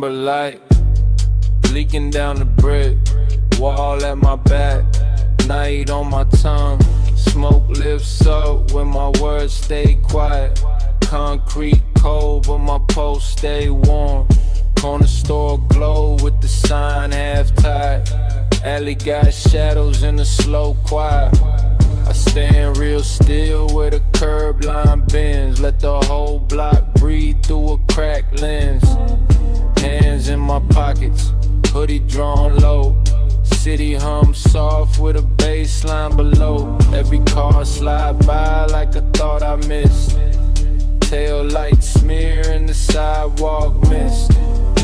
amber light leaking down the brick wall at my back, night on my tongue. Smoke lifts up when my words stay quiet. Concrete cold but my pulse stay warm. Corner store glow with the sign half tied. Alley got shadows in the slow quiet. I stand real still where the curb line bends. Let the whole block breathe through a cracked lens. Hands in my pockets, hoodie drawn low. City hum soft with a bass line below. Every car slide by like I thought I missed. Tail lights smear in the sidewalk mist.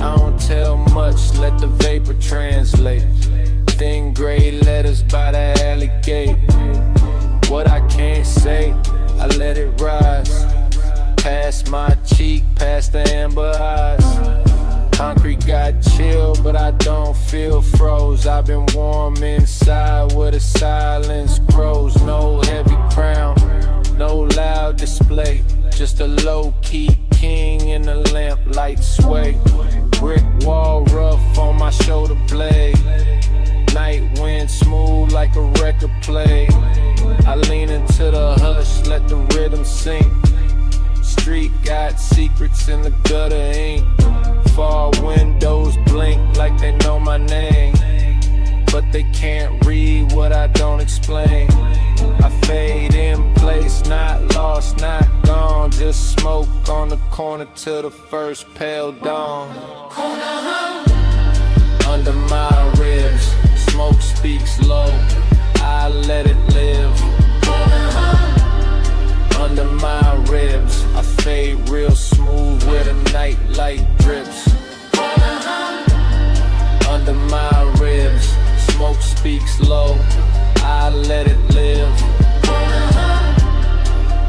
I don't tell much, let the vapor translate. Thin gray letters by the alley gate. What I can't say, I let it rise. Past my cheek, past the amber eyes. Concrete got chill, but I don't feel froze. I've been warm inside where the silence grows. No heavy crown, no loud display. Just a low-key king in the lamplight sway. Brick wall rough on my shoulder blade. Night wind smooth like a record play. I lean into the hush, let the rhythm sink. Street got secrets in the gutter ink. Far windows blink like they know my name, but they can't read what I don't explain. I fade in place, not lost, not gone. Just smoke on the corner till the first pale dawn. Under my ribs, smoke speaks low, I let it live. Under my ribs, I fade real smooth where the night light drips. Under my ribs, smoke speaks low, I let it live.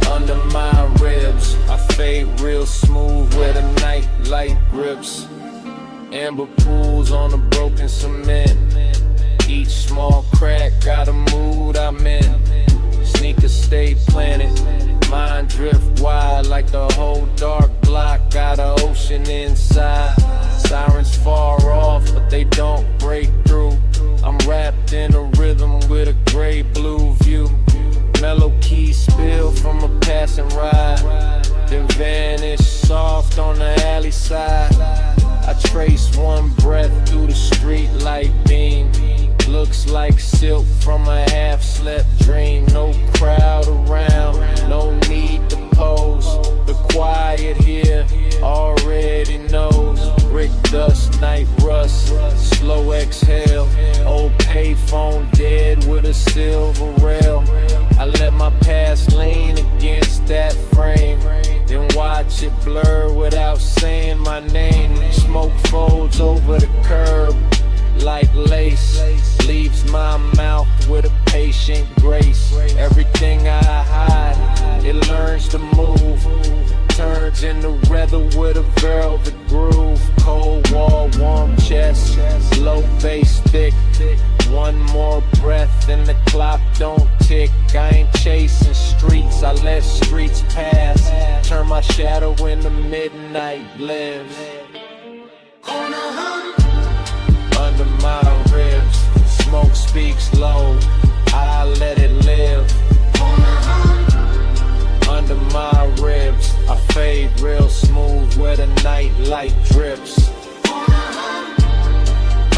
Under my ribs, I fade real smooth where the night light grips. Amber pools on the broken cement. Each small crack got a mood I'm in. Sneakers stay planted, mind drift wide like the whole dark block got an ocean inside. Sirens far off, but they don't break through. I'm wrapped in a rhythm with a gray blue view. Mellow keys spill from a passing ride, then vanish soft on the alley side. I trace one breath through the street light beam. Looks like silk from a half-slept dream. No crowd around, no need to pose. The quiet here already knows. Brick dust, night rust, slow exhale. Old payphone dead with a silver rail. I let my past lean against that frame, then watch it blur without saying my name. Smoke folds over the curb like lace, leaves my mouth with a patient grace. Everything I hide, it learns to move, turns into leather with a velvet groove. Cold wall, warm chest, low bass thick. One more breath and the clock don't tick. I ain't chasing streets, I let streets pass. Turn my shadow into midnight lives. Under my ribs, smoke speaks low, I let it live. Under my ribs, I fade real smooth where the night light drips.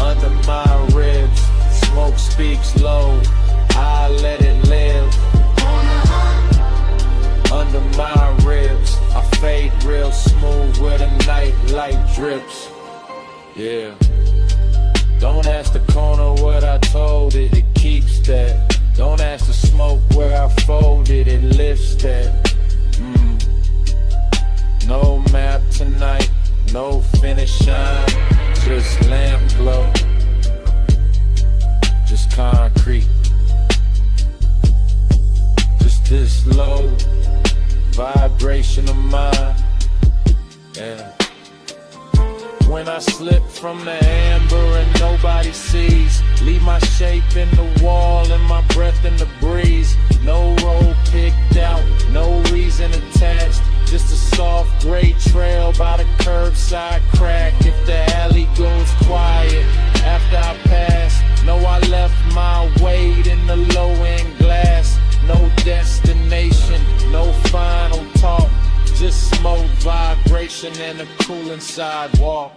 Under my ribs, smoke speaks low, I let it live. Under my ribs, I fade real smooth where the night light drips. Yeah. Don't ask the corner what I told it, it keeps that. Don't ask the smoke where I folded, it lifts that. No map tonight, no finish shine, just lamp glow, just concrete, just this low vibration of mine. Yeah. When I slip from the amber and nobody sees, leave my shape in the wall and my breath in the breeze. No road picked out, no reason attached, Just a soft gray trail by the curbside crack. If the alley goes quiet after I pass, know I left my weight in the low-end glass. No destination, no final talk, just smoke, vibration, and a cooling sidewalk.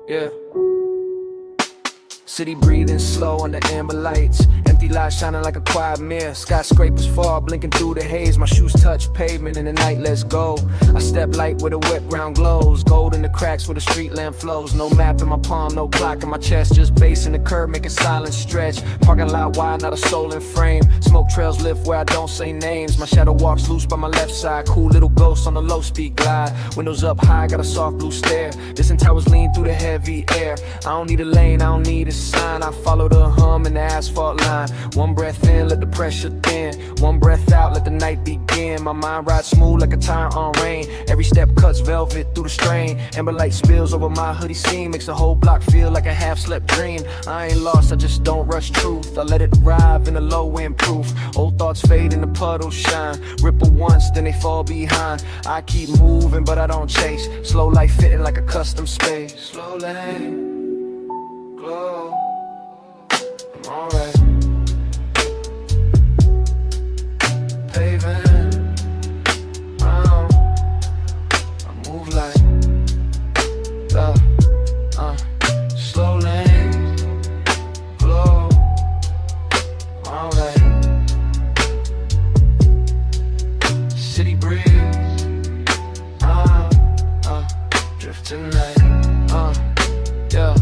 Yeah. City breathing slow under amber lights. Empty lights shining like a quiet mirror. Skyscrapers fall, blinking through the haze. My shoes touch pavement in the night, let's go. I step light where the wet ground glows. Gold in the cracks where the street lamp flows. No map in my palm, no clock in my chest. Just bass in the curb, making silence stretch. Parking lot wide, not a soul in frame. Smoke trails lift where I don't say names. My shadow walks loose by my left side. Cool little ghost on the low speed glide. Windows up high, got a soft blue stare. Distant towers lean through the heavy air. I don't need a lane, I don't need a sign. I follow the hum in the asphalt line. One breath in, let the pressure thin. One breath out, let the night begin. My mind rides smooth like a tire on rain. Every step cuts velvet through the strain. Amber light spills over my hoodie seam. Makes the whole block feel like a half-slept dream. I ain't lost, I just don't rush truth. I let it arrive in a low-end proof. Old thoughts fade and the puddles shine. Ripple once, then they fall behind. I keep moving, but I don't chase. Slow life fitting like a custom space. Slow lane, glow, I'm alright. Paving, I move like slow lane, glow, I'm alright. City breeze, drift tonight, yeah.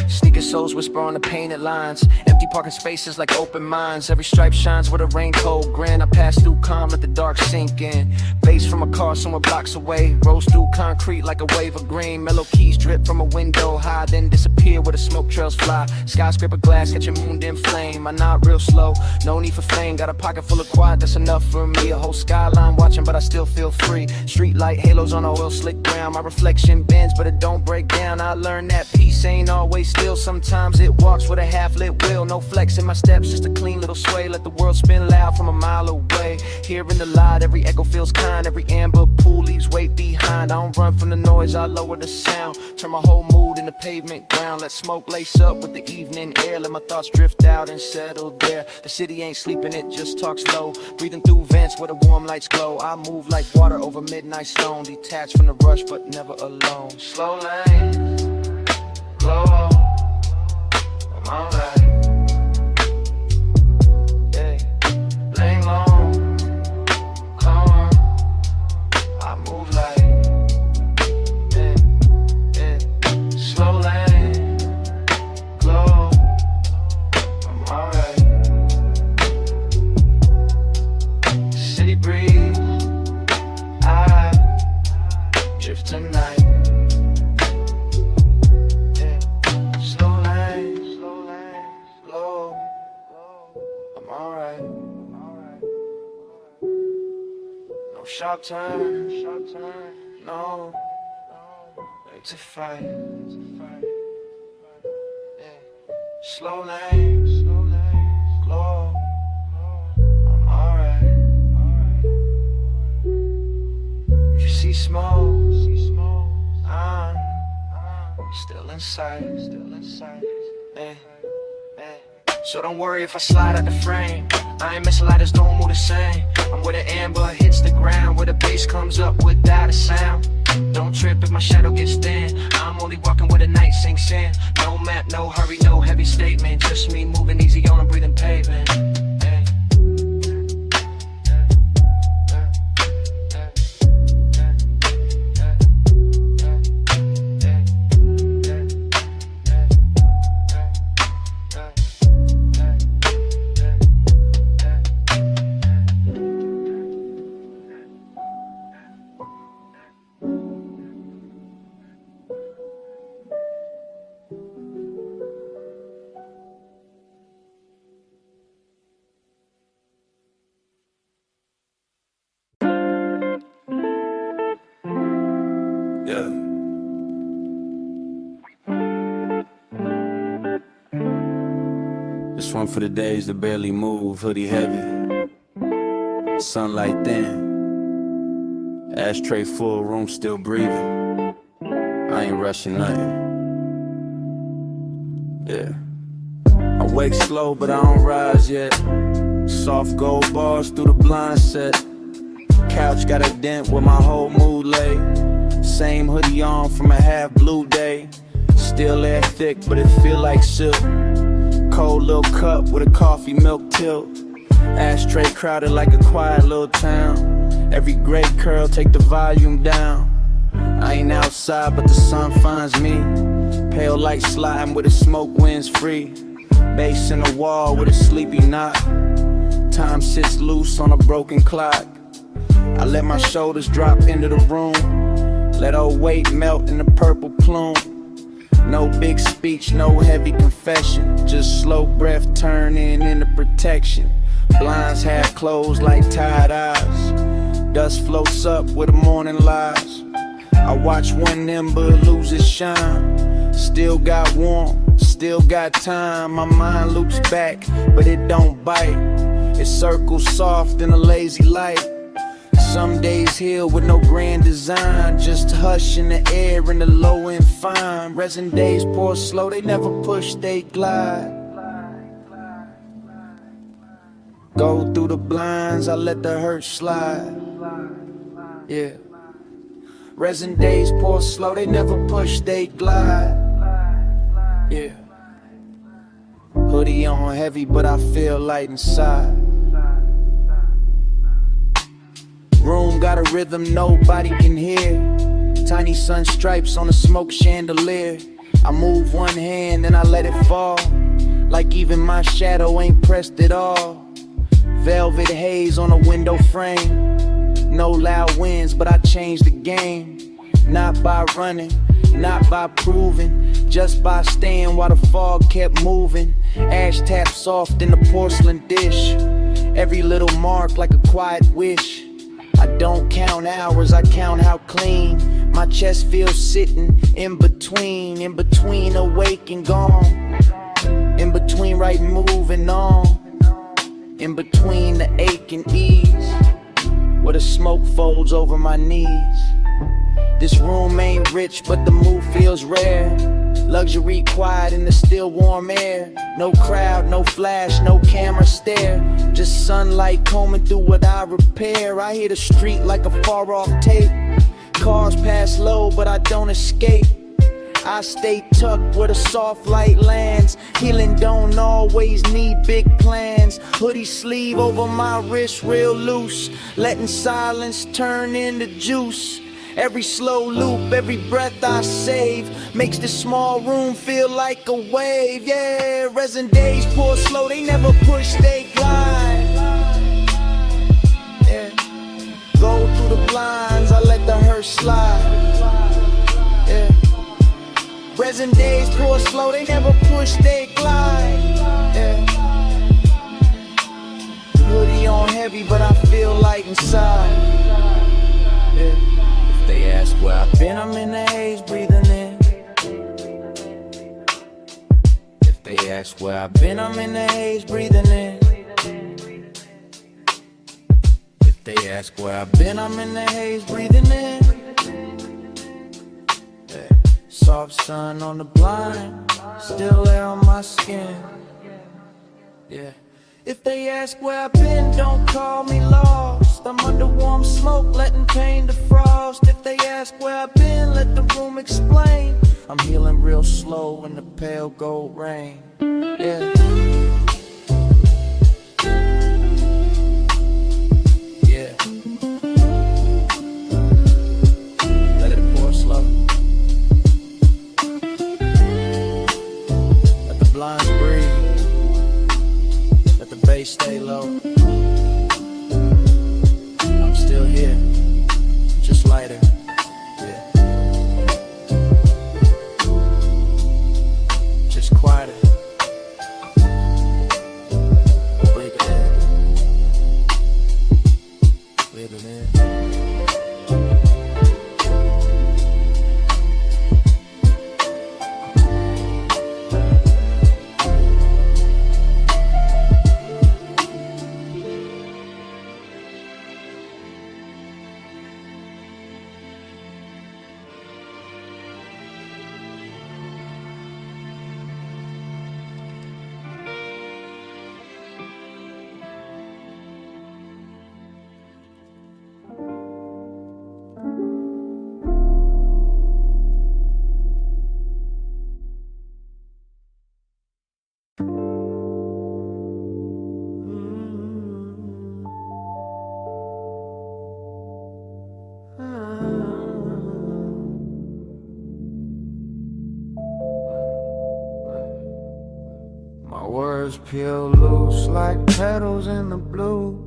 Sneaker soles whisper on the painted lines. Empty parking spaces like open minds. Every stripe shines with a raincoat grin. I pass through calm, let the dark sink in. Bass from a car somewhere blocks away. Rolls through concrete like a wave of green. Mellow keys drip from a window high, then disappear where the smoke trails fly. Skyscraper glass catching moon in flame. I nod real slow, no need for fame. Got a pocket full of quiet, that's enough for me. A whole skyline watching, but I still feel free. Street light halos on a oil slick ground. My reflection bends, but it don't break down. I learned that peace ain't always still. Sometimes it walks with a half-lit wheel. No flex in my steps, just a clean little sway. Let the world spin loud from a mile away. Hearing the light, every echo feels kind. Every amber pool leaves weight behind. I don't run from the noise, I lower the sound. Turn my whole mood into pavement ground. Let smoke lace up with the evening air. Let my thoughts drift out and settle there. The city ain't sleeping, it just talks low. Breathing through vents where the warm lights glow. I move like water over midnight stone. Detached from the rush, but never alone. Slow lane, glow, I'm alright. Yeah, lane long, calm. I move like, slow lane, glow, I'm alright. City breeze, I drift tonight. Slow lane, glow, I'm alright. No sharp turn, no way to fight. Slow lane, glow, I'm alright. If you see smoke, I'm still inside. So don't worry if I slide out the frame. I ain't missing lighters, don't move the same. I'm where the amber hits the ground, where the bass comes up without a sound. Don't trip if my shadow gets thin. I'm only walking where the night sinks in. No map, no hurry, no heavy statement. Just me moving easy on a breathing pavement. Yeah. This one for the days that barely move, hoodie heavy, sunlight thin, ashtray full, room still breathing. I ain't rushing nothing. Yeah. I wake slow, but I don't rise yet. Soft gold bars through the blind set. Couch got a dent where my whole mood lay. Same hoodie on from a half blue day. Still air thick, but it feel like silk. Cold little cup with a coffee milk tilt. Ashtray crowded like a quiet little town. Every gray curl take the volume down. I ain't outside, but the sun finds me. Pale light sliding with the smoke winds free. Bass in the wall with a sleepy knot. Time sits loose on a broken clock. I let my shoulders drop into the room. Let old weight melt in the purple plume. No big speech, no heavy confession. Just slow breath turning into protection. Blinds half closed like tired eyes. Dust floats up where the morning lies. I watch one ember lose its shine. Still got warmth, still got time. My mind loops back, but it don't bite. It circles soft in a lazy light. Some days heal with no grand design. Just hush in the air and the low and fine. Resin days pour slow, they never push, they glide. Go through the blinds, I let the hurt slide. Yeah. Resin days pour slow, they never push, they glide. Yeah. Hoodie on heavy, but I feel light inside. Room got a rhythm nobody can hear. Tiny sun stripes on a smoke chandelier. I move one hand and I let it fall. Like even my shadow ain't pressed at all. Velvet haze on a window frame. No loud winds, but I changed the game. Not by running, not by proving, just by staying while the fog kept moving. Ash tap soft in the porcelain dish. Every little mark like a quiet wish. I don't count hours, I count how clean my chest feels sitting in between awake and gone. In between right moving on. In between the ache and ease. Where the smoke folds over my knees. This room ain't rich, but the mood feels rare. Luxury quiet in the still warm air. No crowd, no flash, no camera stare. Just sunlight combing through what I repair. I hear the street like a far off tape. Cars pass low, but I don't escape. I stay tucked where the soft light lands. Healing don't always need big plans. Hoodie sleeve over my wrist real loose. Letting silence turn into juice. Every slow loop, every breath I save makes this small room feel like a wave. Yeah, resin days pour slow, they never push, they glide. Yeah, go through the blinds, I let the hurt slide. Yeah, resin days pour slow, they never push, they glide. Yeah, hoodie on heavy, but I feel light inside. Yeah. They ask where I've been, I'm in the haze, breathing in. If they ask where I've been, I'm in the haze, breathing in. If they ask where I've been, I'm in the haze, breathing in. Yeah. Soft sun on the blind, still air on my skin. Yeah. If they ask where I've been, don't call me lost. I'm under warm smoke, letting pain defrost. If they ask where I've been, let the room explain. I'm healing real slow in the pale gold rain. Yeah. Yeah. Let it pour slow. Let the blinds breathe. Let the bass stay low. I'm still here, just lighter. Yeah. Just quieter. Breathe it in. Breathe it in. My words peel loose like petals in the blue.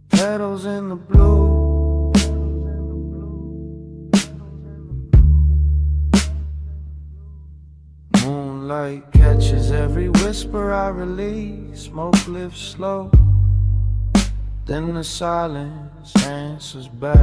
Petals in the blue. Moonlight catches every whisper I release. Smoke lifts slow, then the silence answers back.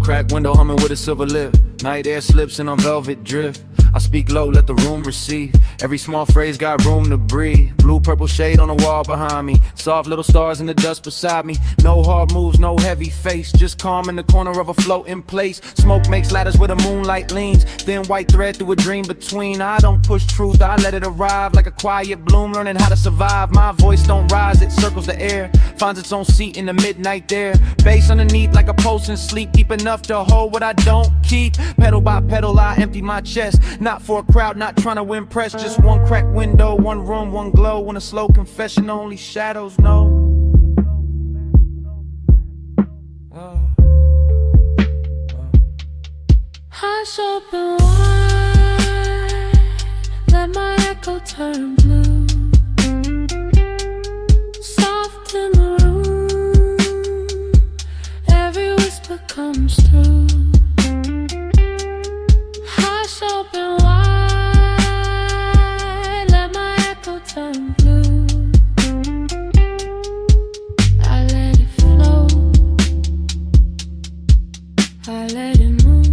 Crack window humming with a silver lip. Night air slips in on velvet drift. I speak low, let the room receive. Every small phrase got room to breathe. Blue purple shade on the wall behind me. Soft little stars in the dust beside me. No hard moves, no heavy face. Just calm in the corner of a floating place. Smoke makes ladders where the moonlight leans. Thin white thread through a dream between. I don't push truth, I let it arrive. Like a quiet bloom, learning how to survive. My voice don't rise, it circles the air. Finds its own seat in the midnight there. Bass underneath like a pulse in sleep. Deep enough to hold what I don't keep. Pedal by pedal, I empty my chest. Not for a crowd, not trying to impress. Just one cracked window, one room, one glow. When a slow confession only shadows know. Hush open wide, let my echo turn blue. Soft in the room, every whisper comes through. Hush open wide, let my echo turn blue. I let it flow, I let it move.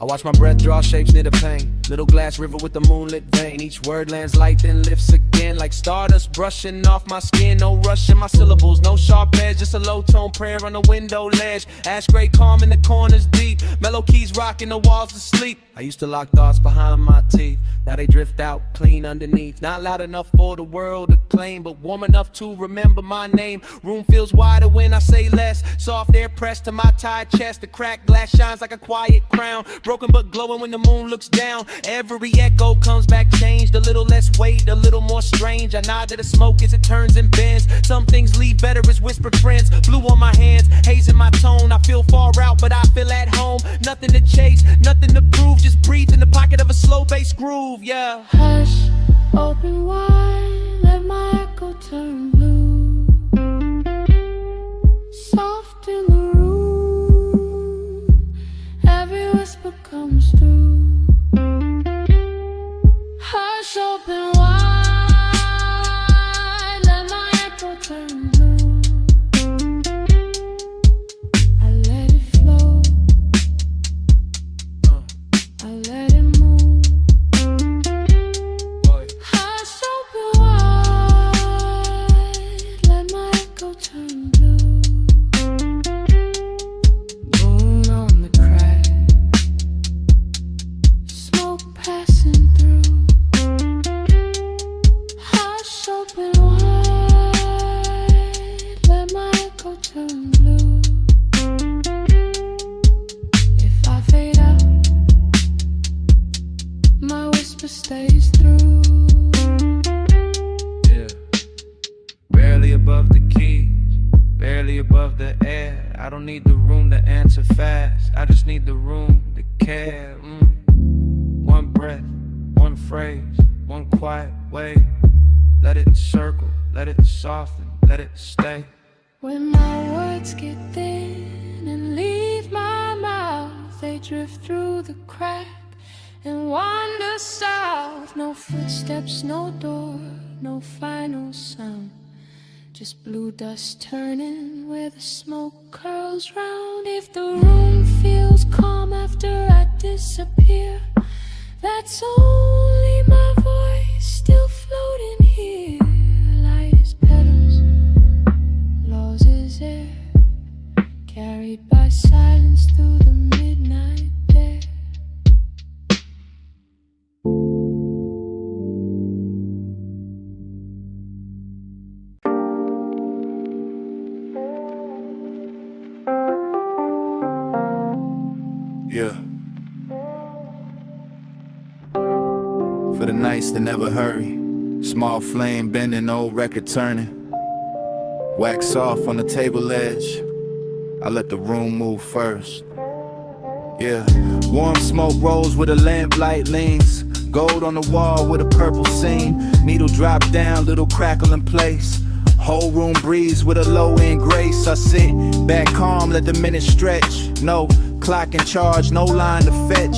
I watch my breath draw shapes near the pain. Little glass river with the moonlit vein. Each word lands light then lifts again. Like stardust brushing off my skin. No rush in my syllables, no sharp edge. Just a low tone prayer on the window ledge. Ash gray calm in the corners deep. Mellow keys rocking the walls to sleep. I used to lock thoughts behind my teeth. Now they drift out clean underneath. Not loud enough for the world to claim, but warm enough to remember my name. Room feels wider when I say less. Soft air pressed to my tired chest. The cracked glass shines like a quiet crown. Broken but glowing when the moon looks down. Every echo comes back changed. A little less weight, a little more strange. I nod to the smoke as it turns and bends. Some things leave better as whispered friends. Blue on my hands, haze in my tone. I feel far out, but I feel at home. Nothing to chase, nothing to prove. Just breathe in the pocket of a slow bass groove, yeah. Hush, open wide, let my echo turn blue. Soft in the room, every whisper comes through. Hush, open wide, let my echo turn blue. I let it flow, I let it move. Hush, open filter stays through. Yeah. Barely above the keys, barely above the air. I don't need the room to answer fast, I just need the room to care. One breath, one phrase, one quiet way. Let it circle, let it soften, let it stay. When my words get thin and leave my mouth, they drift through the crack and wander south. No footsteps, no door, no final sound, just blue dust turning where the smoke curls round. If the room feels calm after I disappear, that's only my voice still floating here. Light as petals, laws as air, carried by silence through the midnight air. Yeah. For the nights that never hurry, small flame bending, old record turning. Wax off on the table edge, I let the room move first. Yeah, warm smoke rolls where the lamplight leans. Gold on the wall with a purple seam. Needle drop down, little crackle in place. Whole room breeze with a low end grace. I sit back calm, let the minutes stretch. No clock in charge, no line to fetch.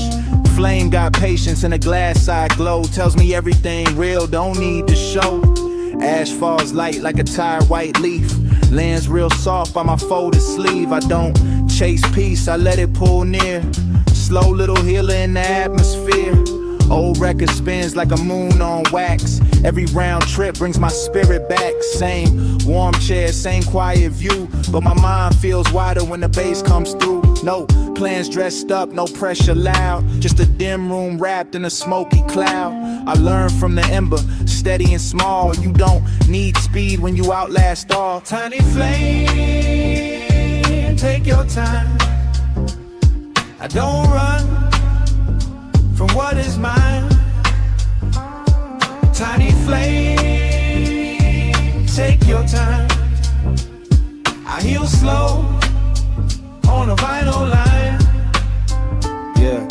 Flame got patience and a glass eye glow. Tells me everything real, don't need to show. Ash falls light like a tired white leaf. Lands real soft by my folded sleeve. I don't chase peace, I let it pull near. Slow little healer in the atmosphere. Old record spins like a moon on wax. Every round trip brings my spirit back. Same warm chair, same quiet view, but my mind feels wider when the bass comes through. No plans dressed up, no pressure loud, just a dim room wrapped in a smoky cloud. I learned from the ember, steady and small. You don't need speed when you outlast all. Tiny flame, take your time. I don't run from what is mine. Tiny flame, take your time. I heal slow on a vinyl line. Yeah,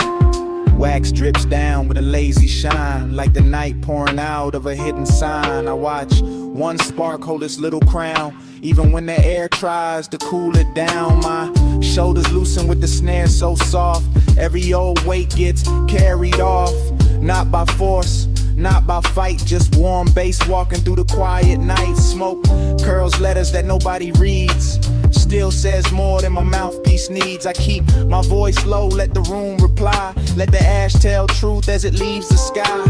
wax drips down with a lazy shine, like the night pouring out of a hidden sign. I watch one spark hold its little crown, even when the air tries to cool it down. My shoulders loosen with the snare so soft. Every old weight gets carried off, not by force, not by fight, just warm bass walking through the quiet night. Smoke curls letters that nobody reads, still says more than my mouthpiece needs. I keep my voice low, let the room reply. Let the ash tell truth as it leaves the sky.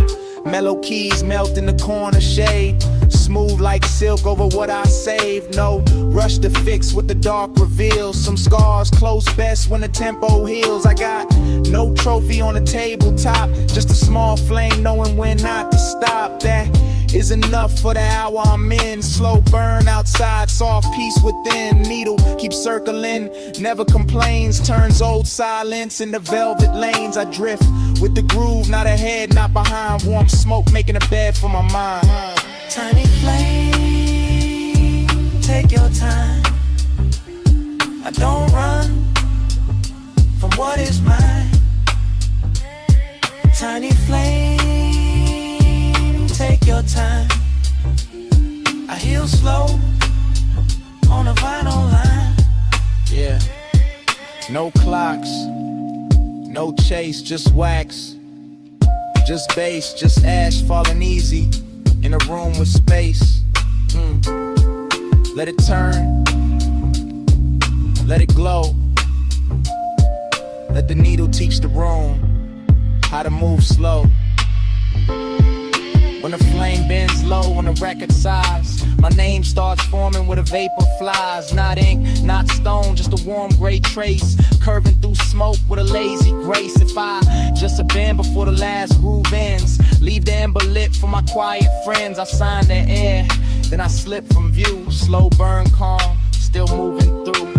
Mellow keys melt in the corner shade, smooth like silk over what I saved. No rush to fix what the dark reveals. Some scars close best when the tempo heals. I got no trophy on the tabletop, just a small flame knowing when not to stop. That is enough for the hour I'm in. Slow burn outside, soft peace within. Needle keeps circling, never complains. Turns old silence into velvet lanes. I drift with the groove, not ahead, not behind. Warm smoke making a bed for my mind. Tiny flame, take your time. I don't run from what is mine. Tiny flame, take your time. I heal slow on a vinyl line. Yeah, no clocks, no chase, just wax, just bass, just ash falling easy in a room with space. Let it turn, let it glow. Let the needle teach the room how to move slow. When the flame bends low on the record size, my name starts forming where the vapor flies. Not ink, not stone, just a warm gray trace, curving through smoke with a lazy grace. If I just a bend before the last groove ends, leave the ember lit for my quiet friends. I sign the air, then I slip from view. Slow burn calm, still moving through.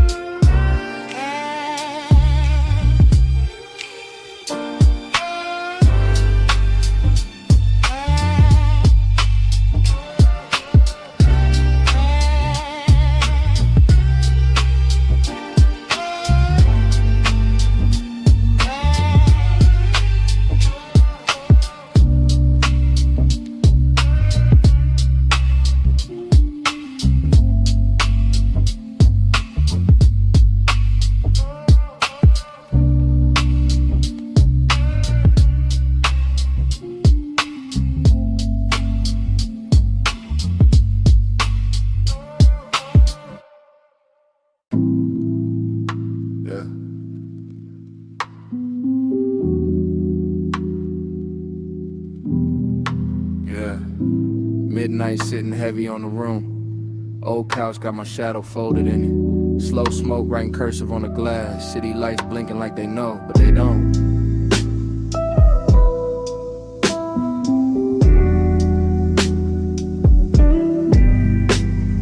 Midnight sitting heavy on the room. Old couch got my shadow folded in it. Slow smoke writing cursive on the glass. City lights blinking like they know, but they don't.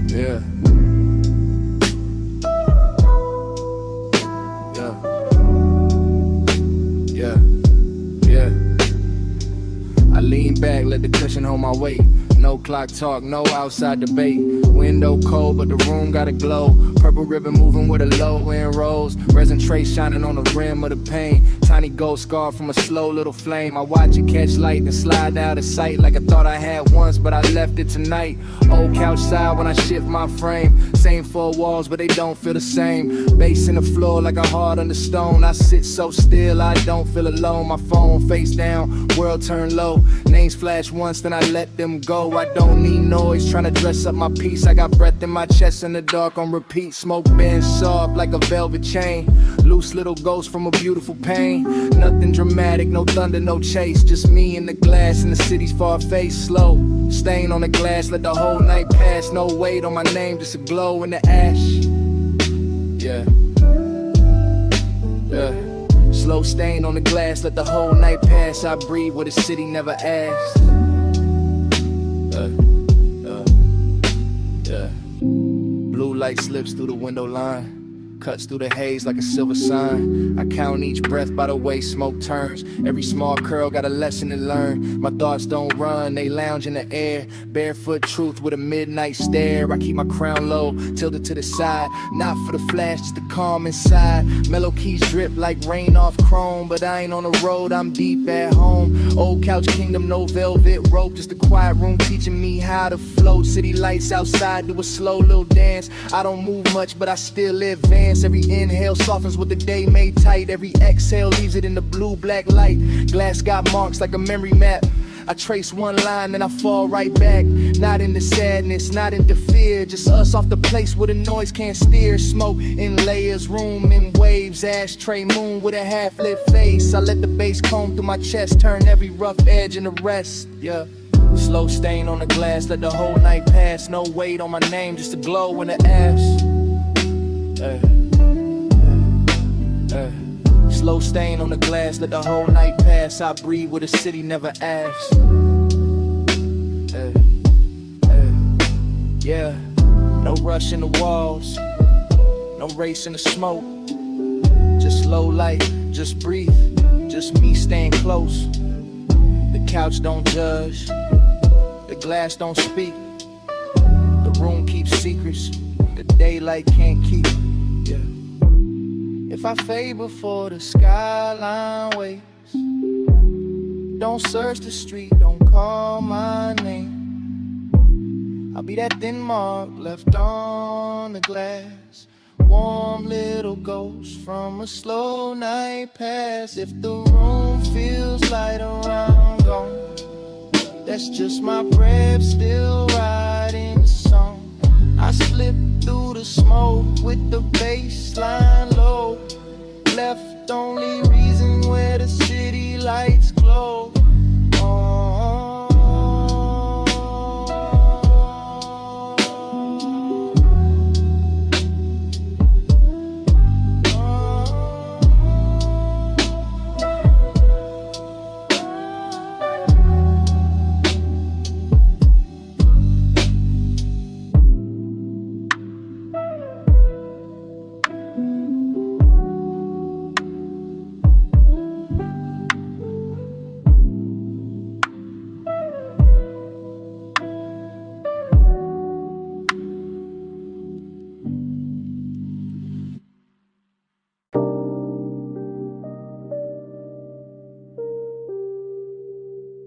Yeah. Yeah. Yeah. I lean back, let the cushion hold my weight. No clock talk, no outside debate. Window cold, but the room got a glow. Purple ribbon moving with a low end rose. Resin tray shining on the rim of the pain. Tiny gold scar from a slow little flame. I watch it catch light and slide out of sight like I thought I had once, but I left it tonight. Old couch side when I shift my frame. Same four walls, but they don't feel the same. Bass in the floor like a heart under stone. I sit so still, I don't feel alone. My phone face down, world turned low. Names flash once, then I let them go. I don't need noise, trying to dress up my peace. I got breath in my chest in the dark on repeat. Smoke bends soft like a velvet chain. Loose little ghost from a beautiful pain. Nothing dramatic, no thunder, no chase. Just me and the glass in the city's far face. Slow, stain on the glass, let the whole night pass. No weight on my name, just a glow in the ash. Yeah. Yeah. Slow stain on the glass, let the whole night pass. I breathe what the city never asked. Yeah. Blue light slips through the window line, cuts through the haze like a silver sign. I count each breath by the way smoke turns. Every small curl got a lesson to learn. My thoughts don't run, they lounge in the air. Barefoot truth with a midnight stare. I keep my crown low, tilted to the side. Not for the flash, just the calm inside. Mellow keys drip like rain off chrome. But I ain't on the road, I'm deep at home. Old couch kingdom, no velvet rope. Just a quiet room teaching me how to float. City lights outside, do a slow little dance. I don't move much, but I still advance. Every inhale softens what the day made tight. Every exhale leaves it in the blue-black light. Glass got marks like a memory map. I trace one line, then I fall right back. Not into sadness, not into fear. Just us off the place where the noise can't steer. Smoke in layers, room in waves. Ashtray moon with a half-lit face. I let the bass comb through my chest, turn every rough edge into rest. Yeah. Slow stain on the glass, let the whole night pass. No weight on my name, just a glow in the ash. Slow stain on the glass, let the whole night pass. I breathe what the city never asked. Yeah, no rush in the walls, no race in the smoke. Just slow light, just breathe, just me staying close. The couch don't judge, the glass don't speak. The room keeps secrets, the daylight can't keep. Yeah. If I fade before the skyline waits, don't search the street, don't call my name. I'll be that thin mark left on the glass. Warm little ghost from a slow night pass. If the room feels light around gone, that's just my breath still riding the song. I slip through the smoke with the baseline low. Left only reason where the city lights glow.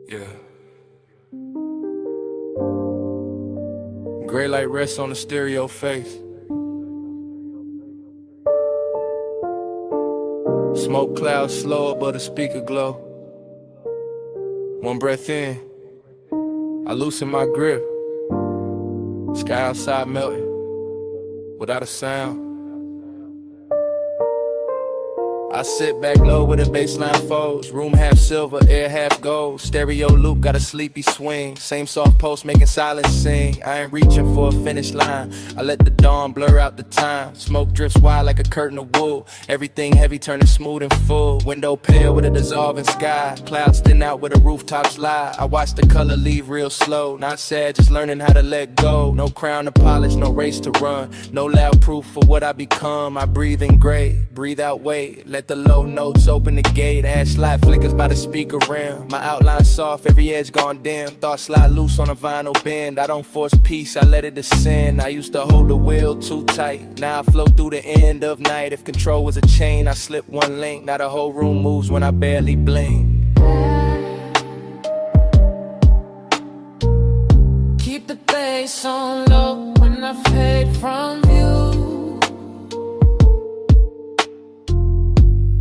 Yeah. Gray light rests on the stereo face. Smoke clouds slower, but the speaker glow. One breath in, I loosen my grip. Sky outside melting, without a sound. I sit back low with a baseline folds. Room half silver, air half gold. Stereo loop, got a sleepy swing. Same soft post making silence sing. I ain't reaching for a finish line. I let the dawn blur out the time. Smoke drifts wide like a curtain of wool. Everything heavy turning smooth and full. Window pale with a dissolving sky. Clouds thin out where the rooftops lie. I watch the color leave real slow. Not sad, just learning how to let go. No crown to polish, no race to run. No loud proof for what I become. I breathe in gray, breathe out weight. Let the low notes open the gate. Ash slide flickers by the speaker rim. My outline soft, every edge gone dim. Thoughts slide loose on a vinyl bend. I don't force peace, I let it descend. I used to hold the wheel too tight. Now I flow through the end of night. If control was a chain, I slip one link. Now the whole room moves when I barely blink. Keep the bass on low when I fade from view.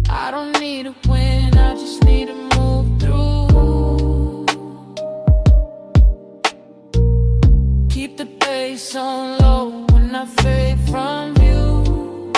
I don't need a win, I just need to move through. Keep the bass on low when I fade from view.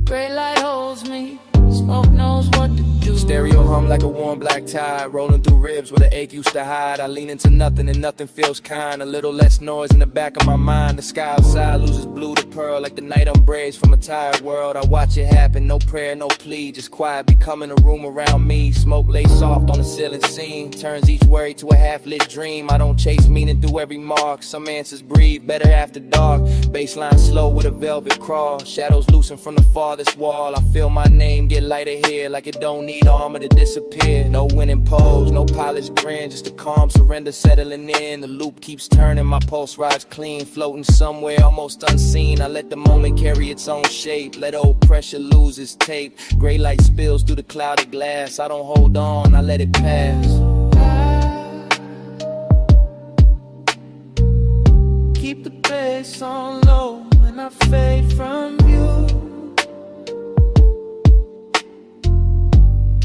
Gray light holds me, smoke knows what to do. Stereo hum like a warm black tide, rolling through ribs where the ache used to hide. I lean into nothing and nothing feels kind. A little less noise in the back of my mind. The sky outside loses blue to pearl like the night umbrage from a tired world. I watch it happen, no prayer, no plea, just quiet becoming a room around me. Smoke lay soft on the ceiling scene, turns each worry to a half-lit dream. I don't chase meaning through every mark. Some answers breathe better after dark. Baseline slow with a velvet crawl. Shadows loosen from the farthest wall. I feel my name get lighter here like it don't need armor to disappear. No winning pose, no polished grin, just a calm surrender settling in. The loop keeps turning, my pulse rides clean, floating somewhere almost unseen. I let the moment carry its own shape, let old pressure lose its tape. Gray light spills through the clouded glass. I don't hold on, I let it pass. Keep the bass on low when I fade from view.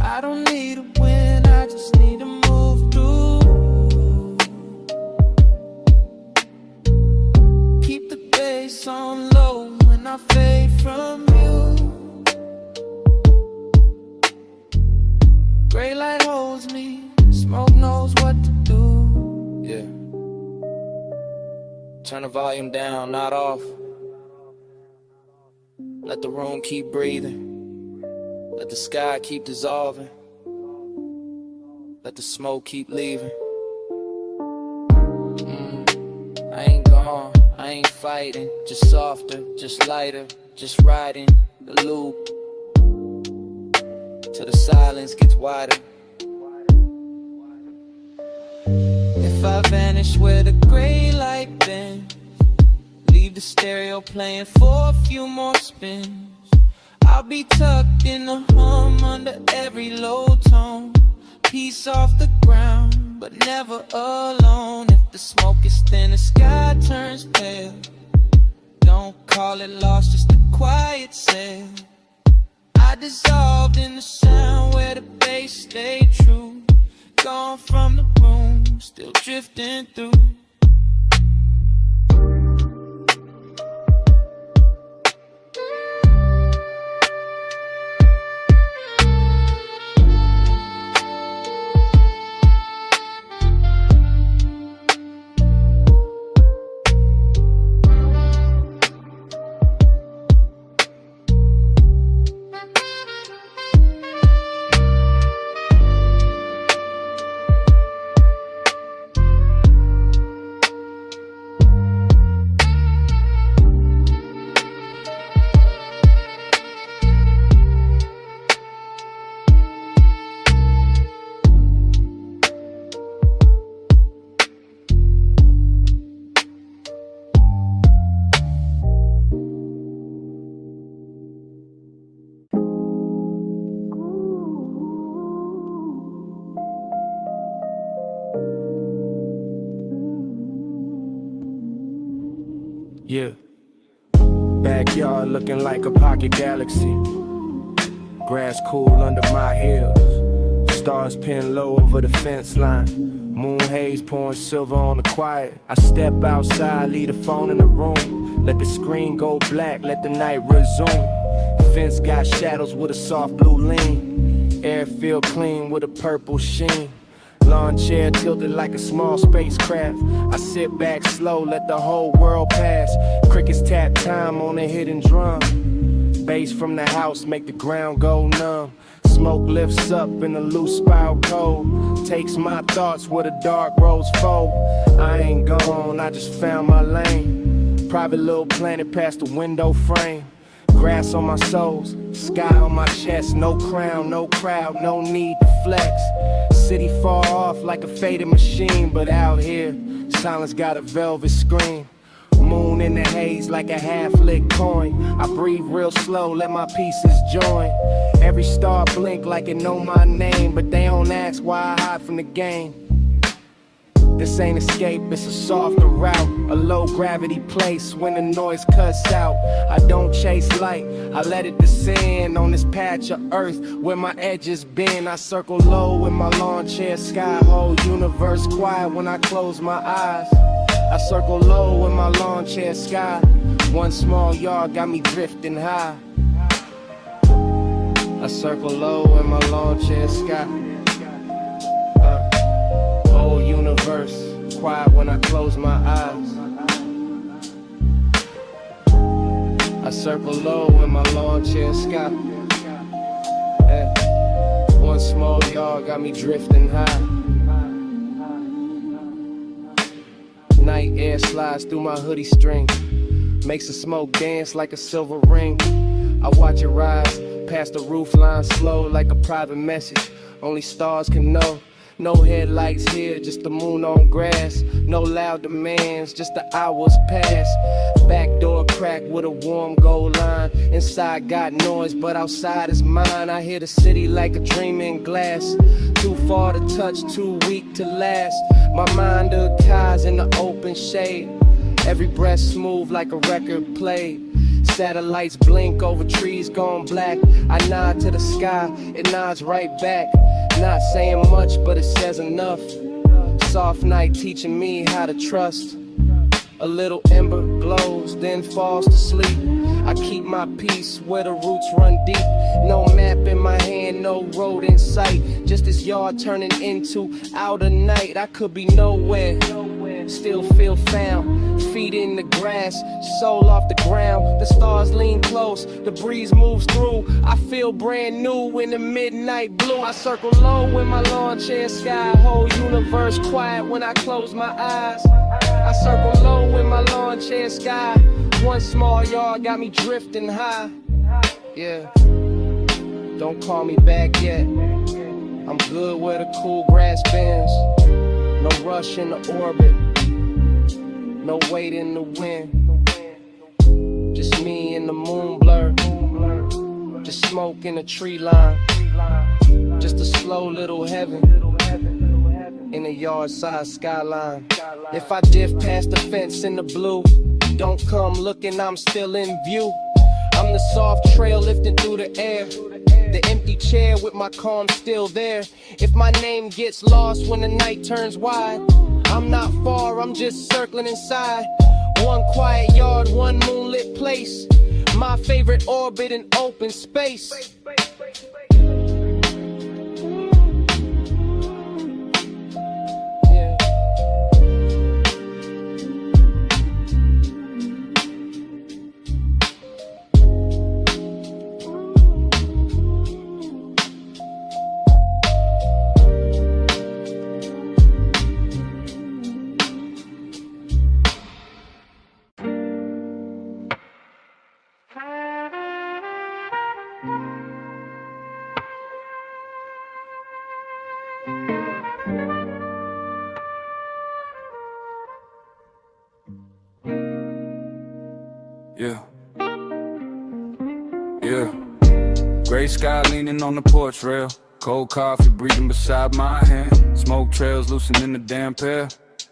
I don't need a win, I just need to move through. Keep the bass on low when I fade from you. Gray light holds me, smoke knows what to do. Yeah. Turn the volume down, not off. Let the room keep breathing. Let the sky keep dissolving. Let the smoke keep leaving. I ain't gone, I ain't fighting. Just softer, just lighter, just riding the loop till the silence gets wider. If I vanish where the gray light bends, leave the stereo playing for a few more spins, I'll be tucked in the hum under every low tone. Peace off the ground, but never alone. If the smoke is thin, the sky turns pale. Don't call it lost, just a quiet sail. I dissolved in the sound where the bass stayed true. Gone from the room, still drifting through. Yeah. Backyard looking like a pocket galaxy. Grass cool under my heels. Stars pin low over the fence line. Moon haze pouring silver on the quiet. I step outside, leave the phone in the room. Let the screen go black, let the night resume. Fence got shadows with a soft blue lean. Air feel clean with a purple sheen. Lawn chair tilted like a small spacecraft. I sit back slow, let the whole world pass. Crickets tap time on a hidden drum. Bass from the house make the ground go numb. Smoke lifts up in the loose spiral cold. Takes my thoughts where the dark roads fold. I ain't gone, I just found my lane. Private little planet past the window frame. Grass on my soles, sky on my chest. No crown, no crowd, no need to flex. City far off like a faded machine, but out here, silence got a velvet screen. Moon in the haze like a half-lit coin. I breathe real slow, let my pieces join. Every star blink like it know my name, but they don't ask why I hide from the game. This ain't escape, it's a softer route. A low gravity place when the noise cuts out. I don't chase light, I let it descend on this patch of earth where my edges bend. I circle low with my lawn chair sky. Whole universe quiet when I close my eyes. I circle low with my lawn chair sky. One small yard got me drifting high. I circle low in my lawn chair sky. Whole universe quiet when I close my eyes. I circle low in my lawn chair sky. One small yard got me drifting high. Night air slides through my hoodie string. Makes the smoke dance like a silver ring. I watch it rise past the roof line slow like a private message. Only stars can know. No headlights here, just the moon on grass. No loud demands, just the hours pass. Back door crack with a warm gold line. Inside got noise, but outside is mine. I hear the city like a dream in glass. Too far to touch, too weak to last. My mind archives in the open shade. Every breath smooth like a record played. Satellites blink over trees gone black. I nod to the sky, it nods right back. Not saying much, but it says enough. Soft night teaching me how to trust. A little ember glows, then falls to sleep. I keep my peace where the roots run deep. No map in my hand, no road in sight. Just this yard turning into outer night. I could be nowhere, still feel found. Feet in the grass, soul off the ground. The stars lean close, the breeze moves through. I feel brand new in the midnight blue. I circle low in my lawn chair sky. Whole universe quiet when I close my eyes. I circle low in my lawn chair sky. One small yard got me drifting high. Yeah, don't call me back yet. I'm good where the cool grass bends. No rush in the orbit, no weight in the wind. Just me and the moon blur. Just smoke in the tree line. Just a slow little heaven in a yard side skyline. If I diff past the fence in the blue, don't come looking, I'm still in view. I'm the soft trail lifting through the air. The empty chair with my calm still there. If my name gets lost when the night turns wide, I'm not far, I'm just circling inside. One quiet yard, one moonlit place. My favorite orbit in open space. Yeah. Gray sky leaning on the porch rail. Cold coffee breathing beside my hand. Smoke trails loosening the damp air.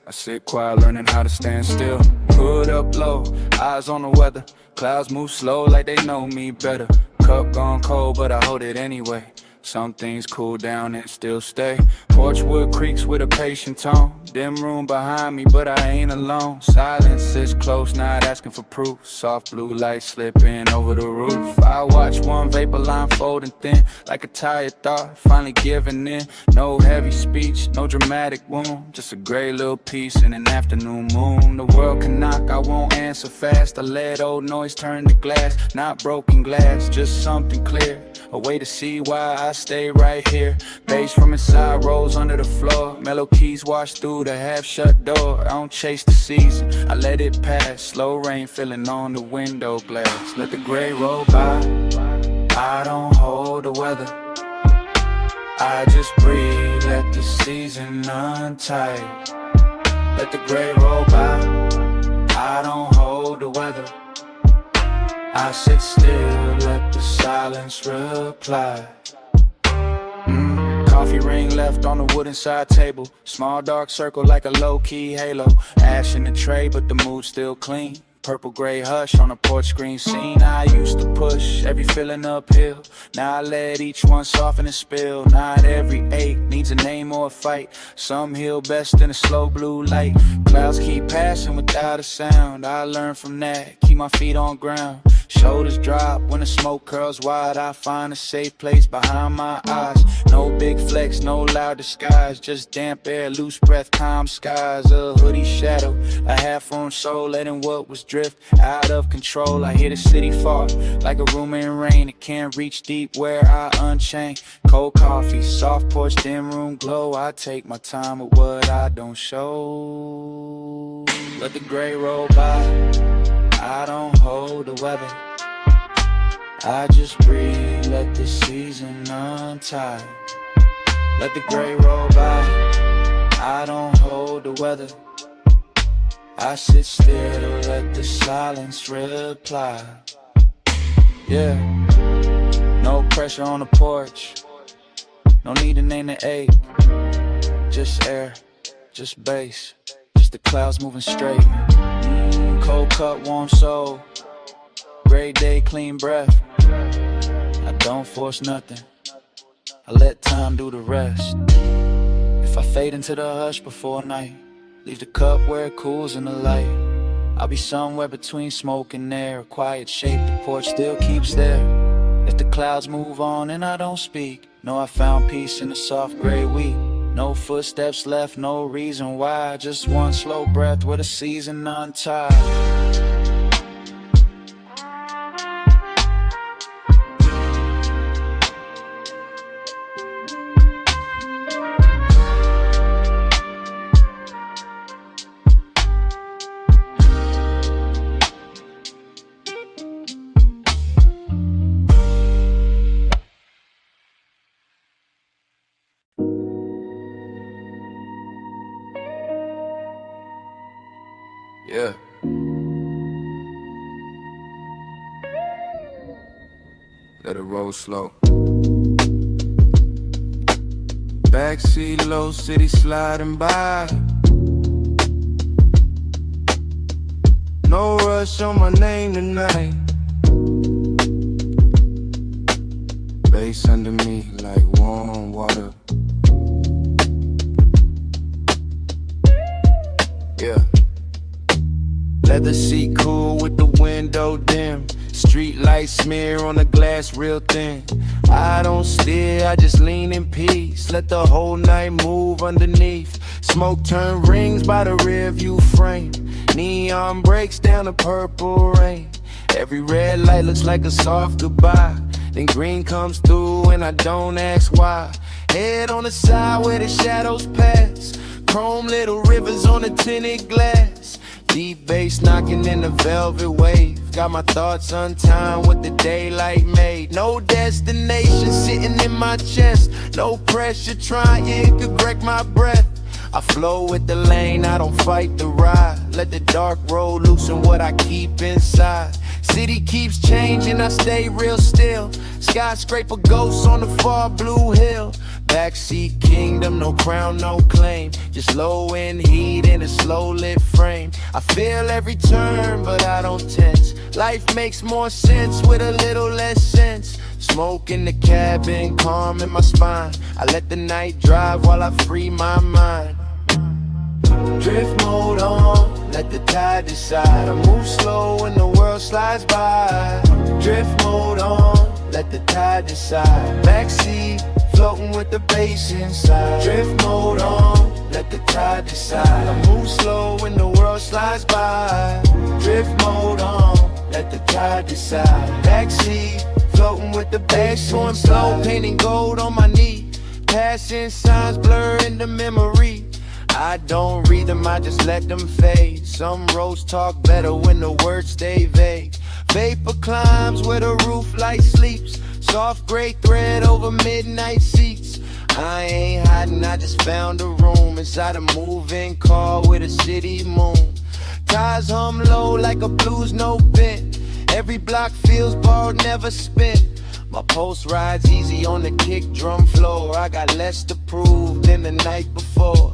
I sit quiet learning how to stand still. Hood up low, eyes on the weather. Clouds move slow like they know me better. Cup gone cold but I hold it anyway. Some things cool down and still stay. Porchwood creaks with a patient tone. Dim room behind me, but I ain't alone. Silence is close, not asking for proof. Soft blue light slipping over the roof. I watch one vapor line folding thin, like a tired thought, finally giving in. No heavy speech, no dramatic wound, just a gray little piece in an afternoon moon. The world can knock, I won't answer fast. I let old noise turn to glass, not broken glass, just something clear. A way to see why I stay right here. Bass from inside rolls under the floor. Mellow keys wash through the half-shut door. I don't chase the season, I let it pass. Slow rain filling on the window glass. Let the gray roll by, I don't hold the weather. I just breathe, let the season untie. Let the gray roll by, I don't hold the weather. I sit still, let the silence reply. Coffee ring left on the wooden side table. Small dark circle like a low-key halo. Ash in the tray, but the mood's still clean. Purple gray hush on a porch screen scene. I used to push every feeling uphill. Now I let each one soften and spill. Not every ache needs a name or a fight. Some heal best in a slow blue light. Clouds keep passing without a sound. I learned from that, keep my feet on ground. Shoulders drop when the smoke curls wide. I find a safe place behind my eyes. No big flex, no loud disguise. Just damp air, loose breath, calm skies. A hoodie shadow, a half-formed soul, letting what was drift out of control. I hear the city fall like a room in rain. It can't reach deep where I unchain. Cold coffee, soft porch, dim room glow. I take my time with what I don't show. Let the gray roll by, I don't hold the weather. I just breathe, let the season untie. Let the gray roll by, I don't hold the weather. I sit still to let the silence reply. Yeah, no pressure on the porch. No need to name the ache. Just air, just bass, just the clouds moving straight. Cold cut, warm soul. Great day, clean breath. I don't force nothing, I let time do the rest. If I fade into the hush before night, leave the cup where it cools in the light. I'll be somewhere between smoke and air. A quiet shape, the porch still keeps there. If the clouds move on and I don't speak, know I found peace in the soft gray wheat. No footsteps left, no reason why. Just one slow breath with a season untied. Yeah. Let it roll slow. Backseat low, city sliding by. No rush on my name tonight. Bass under me like warm water. Yeah. Leather seat cool with the window dim. Street light smear on the glass real thin. I don't steer, I just lean in peace. Let the whole night move underneath. Smoke turn rings by the rear view frame. Neon breaks down the purple rain. Every red light looks like a soft goodbye. Then green comes through and I don't ask why. Head on the side where the shadows pass. Chrome little rivers on the tinted glass. Deep bass knocking in the velvet wave. Got my thoughts untimed with the daylight made. No destination sitting in my chest. No pressure trying to wreck my breath. I flow with the lane, I don't fight the ride. Let the dark road loosen what I keep inside. City keeps changing, I stay real still. Skyscraper ghosts on the far blue hill. Backseat kingdom, no crown, no claim. Just low end heat in a slow lit frame. I feel every turn, but I don't tense. Life makes more sense with a little less sense. Smoke in the cabin, calm in my spine. I let the night drive while I free my mind. Drift mode on, let the tide decide. I move slow when the world slides by. Drift mode on, let the tide decide. Backseat, floating with the bass inside. Drift mode on, let the tide decide. I move slow when the world slides by. Drift mode on, let the tide decide. Backseat, floating with the bass going slow, painting gold on my knee. Passing signs blur into memory. I don't read them, I just let them fade. Some roads talk better when the words stay vague. Vapor climbs where the roof light sleeps. Soft gray thread over midnight seats. I ain't hiding, I just found a room inside a moving car with a city moon. Tires hum low like a blues note bent. Every block feels borrowed, never spent. My pulse rides easy on the kick drum floor. I got less to prove than the night before.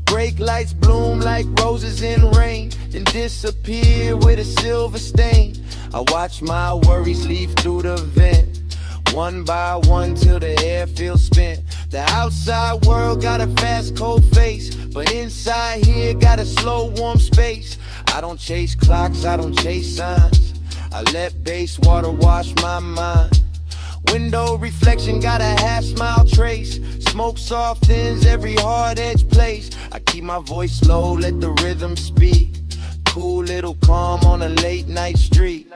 Brake lights bloom like roses in rain, then disappear with a silver stain. I watch my worries leave through the vent, one by one till the air feels spent. The outside world got a fast cold face, but inside here got a slow warm space. I don't chase clocks, I don't chase signs. I let base water wash my mind. Window reflection got a half smile trace. Smoke softens every hard edge place. I keep my voice low, let the rhythm speak. Cool little calm on a late night street.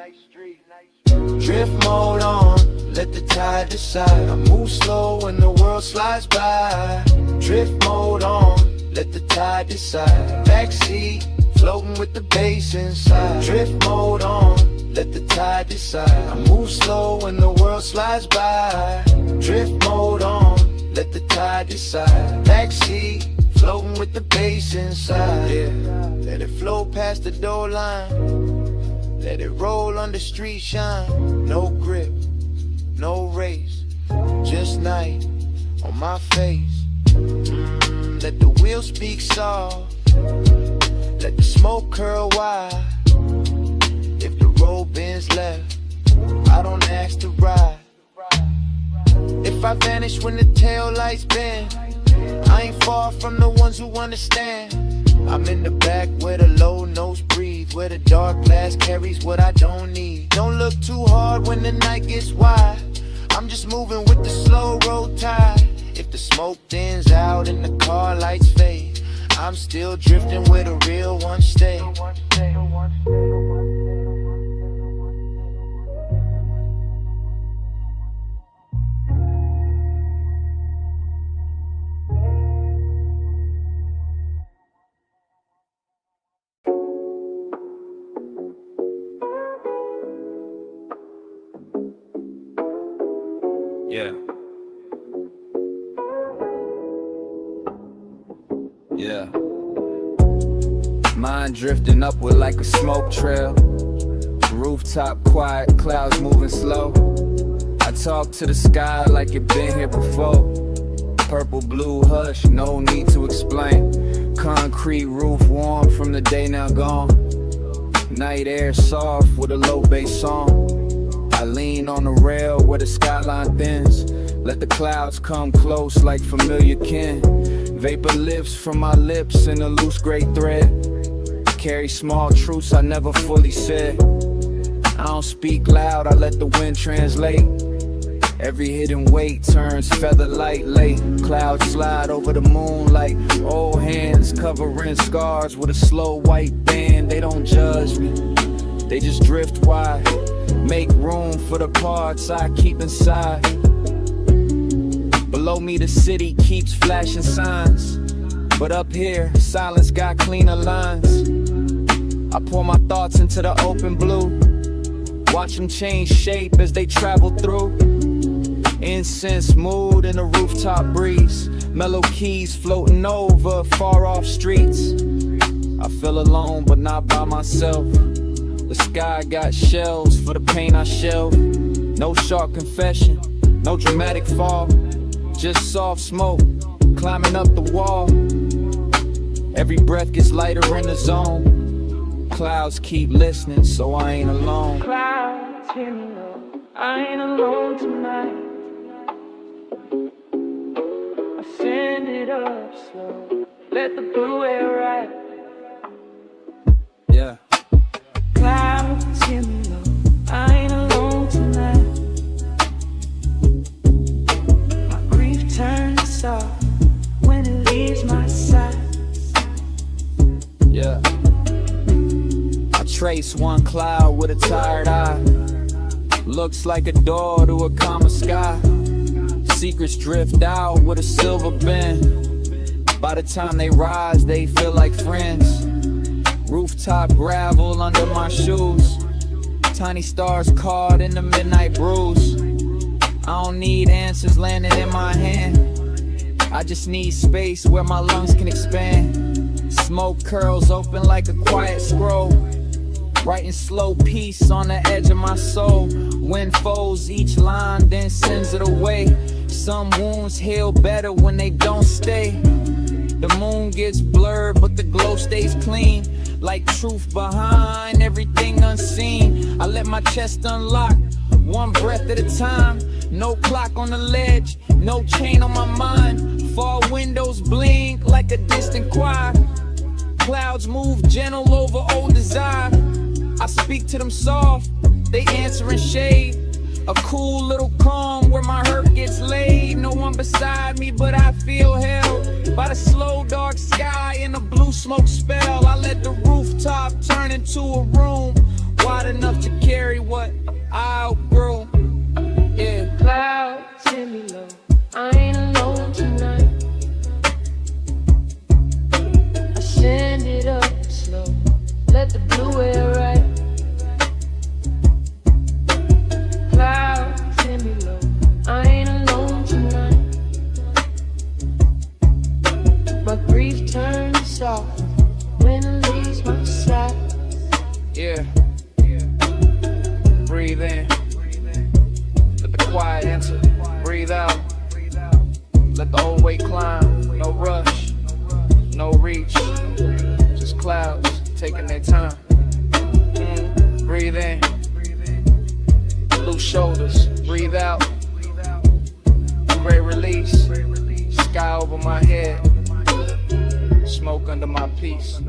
Drift mode on, let the tide decide. I move slow when the world slides by. Drift mode on, let the tide decide. Backseat, floating with the bass inside. Drift mode on, let the tide decide. I move slow when the world slides by. Drift mode on, let the tide decide. Backseat, floating with the bass inside. Yeah, let it flow past the door line. Let it roll under street shine. No grip, no race, just night on my face. Let the wheel speak soft. Let the smoke curl wide. If the road bends left, I don't ask to ride. If I vanish when the tail lights bend, I ain't far from the ones who understand. I'm in the back where the low notes breathe, where the dark glass carries what I don't need. Don't look too hard when the night gets wide. I'm just moving with the slow road tide. If the smoke thins out and the car lights fade, I'm still drifting where the real ones stay. Yeah. Yeah. Mind drifting upward like a smoke trail. Rooftop quiet, clouds moving slow. I talk to the sky like it been here before. Purple, blue, hush, no need to explain. Concrete roof warm from the day now gone. Night air soft with a low bass song. I lean on the rail where the skyline thins. Let the clouds come close like familiar kin. Vapor lifts from my lips in a loose gray thread. Carry small truths I never fully said. I don't speak loud, I let the wind translate. Every hidden weight turns feather light late. Clouds slide over the moon like old hands covering scars with a slow white band. They don't judge me, they just drift wide. Make room for the parts I keep inside. Below me the city keeps flashing signs, but up here silence got cleaner lines. I pour my thoughts into the open blue, watch them change shape as they travel through. Incense mood in the rooftop breeze, mellow keys floating over far off streets. I feel alone but not by myself. The sky got shells for the pain I shelve. No sharp confession, no dramatic fall. just soft smoke climbing up the wall. Every breath gets lighter in the zone. Clouds keep listening, so I ain't alone. Clouds, hear me low, I ain't alone tonight. I send it up slow, let the blue air ride. Yeah. Clouds, hear me low, I ain't alone tonight. My grief turns soft when it leaves my side. Yeah. I trace one cloud with a tired eye. Looks like a door to a calmer sky. Secrets drift out with a silver bin. By the time they rise, they feel like friends. Rooftop gravel under my shoes. Tiny stars caught in the midnight breeze. I don't need answers landing in my hand. I just need space where my lungs can expand. Smoke curls open like a quiet scroll, writing slow peace on the edge of my soul. Wind folds each line, then sends it away. Some wounds heal better when they don't stay. The moon gets blurred, but the glow stays clean, like truth behind everything unseen. I let my chest unlock, one breath at a time. No clock on the ledge, no chain on my mind. Fall windows blink like a distant choir. Clouds move gentle over old desire. I speak to them soft, they answer in shade. A cool little calm where my hurt gets laid. No one beside me, but I feel held by the slow dark sky and the blue smoke spell. I let the rooftop turn into a room wide enough to carry what I outgrew. Yeah. Clouds, hear me low, I ain't alone tonight. I send it up slow, let the blue air ride. Clouds, hear me low, I ain't alone tonight. My grief turns soft when it leaves my side. Yeah. Breathe in. Let the quiet enter. Breathe out. Let the old weight climb. No rush. No reach. Just clouds taking their time. Breathe in. Loose shoulders. Breathe out. Great release. Sky over my head. Smoke under my peace.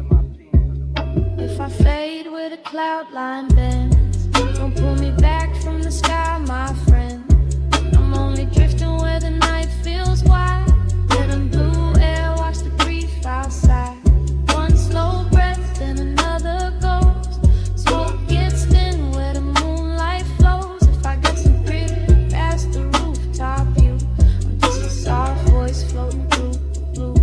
If I fade where the cloud line bends, don't pull me back from the sky, my friend. I'm only drifting where the night feels wide. Letting blue air wash the grief outside. One slow breath, then another goes. Smoke gets thin where the moonlight flows. If I get some pretty past the rooftop view, I'm just a soft voice floating through the blue.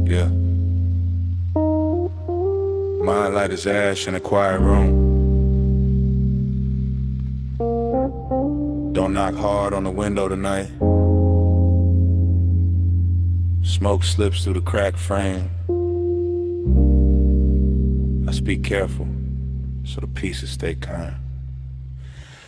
Yeah. Mind light as ash in a quiet room. Don't knock hard on the window tonight. Smoke slips through the cracked frame. I speak careful, so the pieces stay kind.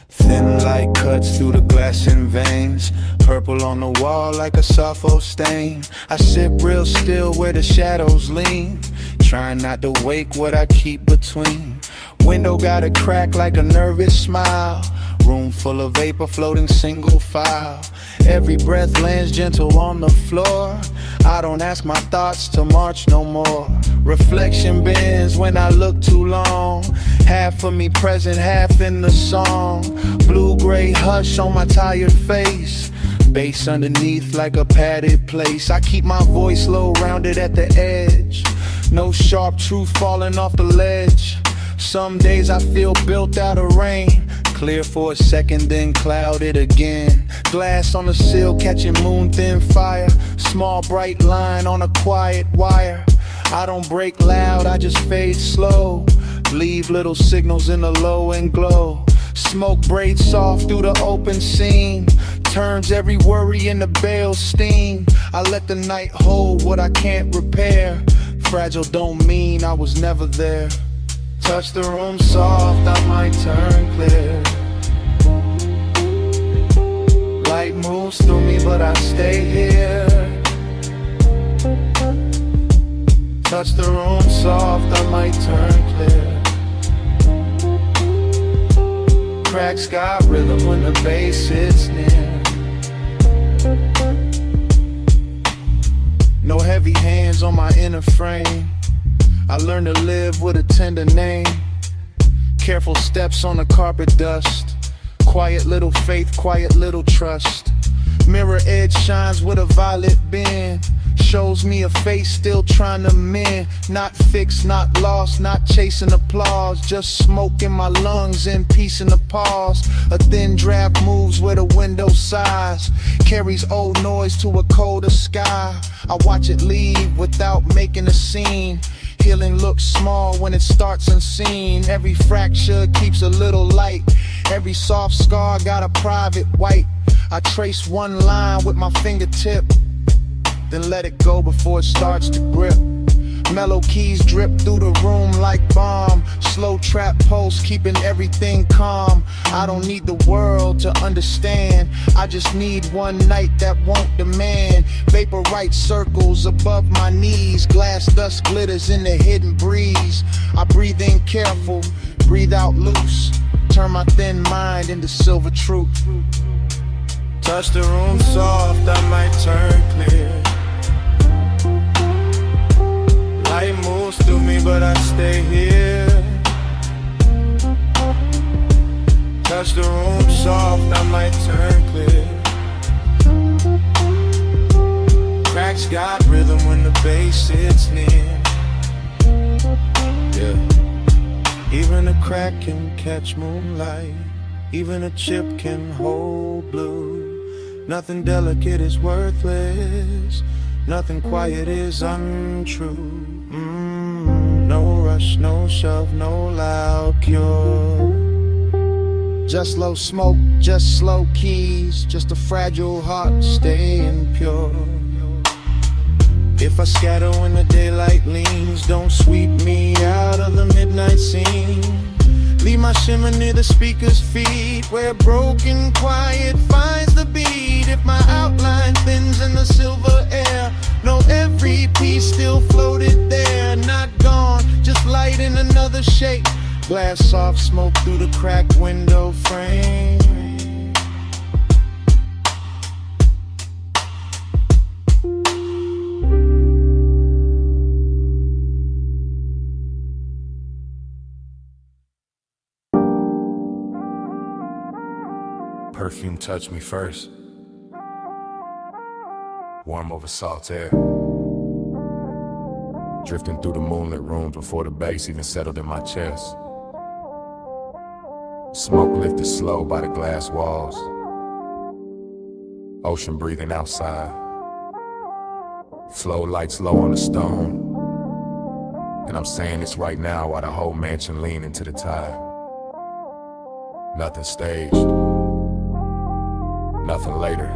Thin light cuts through the glass in veins. Purple on the wall like a Sappho stain. I sit real still where the shadows lean, trying not to wake what I keep between. Window got a crack like a nervous smile. Room full of vapor floating single file. Every breath lands gentle on the floor. I don't ask my thoughts to march no more. Reflection bends when I look too long. Half of me present, half in the song. Blue-gray hush on my tired face. Bass underneath like a padded place. I keep my voice low, rounded at the edge. No sharp truth falling off the ledge. Some days I feel built out of rain. Clear for a second, then clouded again. Glass on the sill catching moon thin fire. Small bright line on a quiet wire. I don't break loud, I just fade slow. Leave little signals in the low and glow. Smoke braids soft through the open seam. Turns every worry into bale steam. I let the night hold what I can't repair. Fragile don't mean I was never there. Touch the room soft, I might turn clear. Light moves through me, but I stay here. Touch the room soft, I might turn clear. Cracks got rhythm when the bass hits near. No heavy hands on my inner frame. I learned to live with a tender name. Careful steps on the carpet dust. Quiet little faith, quiet little trust. Mirror edge shines with a violet bend. Shows me a face still trying to mend. Not fixed, not lost, not chasing applause. Just smoke in my lungs and peace in the pause. A thin draft moves where the window sighs. Carries old noise to a colder sky. I watch it leave without making a scene. Healing looks small when it starts unseen. Every fracture keeps a little light. Every soft scar got a private white. I trace one line with my fingertip, then let it go before it starts to grip. Mellow keys drip through the room like balm. Slow trap pulse keeping everything calm. I don't need the world to understand. I just need one night that won't demand. Vaporite circles above my knees. Glass dust glitters in the hidden breeze. I breathe in careful, breathe out loose. Turn my thin mind into silver truth. Touch the room soft, I might turn clear. Light moves through me, but I stay here. Touch the room soft, I might turn clear. Cracks got rhythm when the bass hits near. Yeah. Even a crack can catch moonlight. Even a chip can hold blue. Nothing delicate is worthless. Nothing quiet is untrue. No rush, no shove, no loud cure. Just low smoke, just slow keys. Just a fragile heart staying pure. If I scatter when the daylight leans, don't sweep me out of the midnight scene. Leave my shimmer near the speaker's feet, where broken quiet finds the beat. If my outline thins in the silver air, know every piece still floated there. Not gone, just light in another shape. Glass soft smoke through the cracked window frame. Perfume touched me first. Warm over salt air. Drifting through the moonlit room before the bass even settled in my chest. Smoke lifted slow by the glass walls. Ocean breathing outside. Flow lights low on the stone. And I'm saying this right now while the whole mansion lean into the tide. Nothing staged. Nothing later.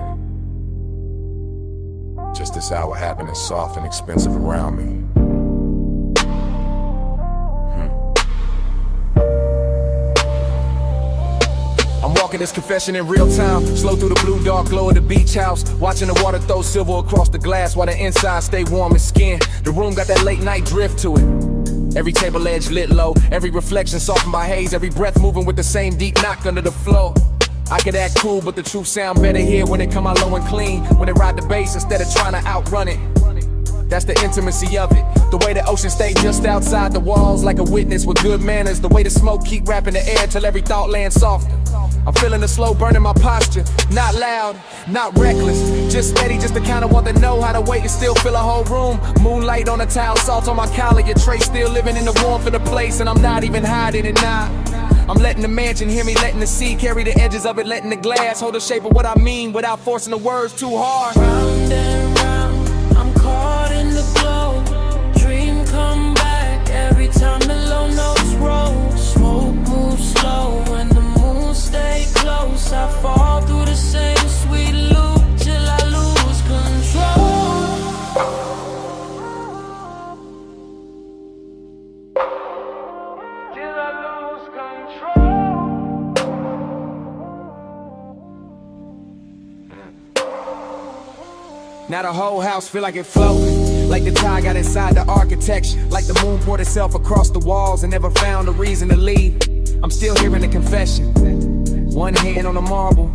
Just this hour happening soft and expensive around me. I'm walking this confession in real time. Slow through the blue dark glow of the beach house. Watching the water throw silver across the glass while the inside stay warm and skin. The room got that late night drift to it. Every table edge lit low. Every reflection softened by haze. Every breath moving with the same deep knock under the flow. I could act cool, but the truth sound better here when it come out low and clean. When it ride the bass instead of trying to outrun it. That's the intimacy of it. The way the ocean stay just outside the walls like a witness with good manners. The way the smoke keep wrapping the air till every thought lands softer. I'm feeling the slow burn in my posture. Not loud, not reckless, just steady, just the kind of one that know how to wait and still fill a whole room. Moonlight on the towel, salt on my collar, your tray still living in the warmth of the place, and I'm not even hiding it now. I'm letting the mansion hear me, letting the sea carry the edges of it, letting the glass hold the shape of what I mean without forcing the words too hard. Round and round, I'm caught in the glow. Dream come back every time the low notes roll. Smoke moves slow when the moon stay close. I fall through the same sweet loop till I lose control. Till I lose control. Now the whole house feel like it floating, like the tide got inside the architecture, like the moon poured itself across the walls and never found a reason to leave. I'm still hearing the confession. One hand on the marble,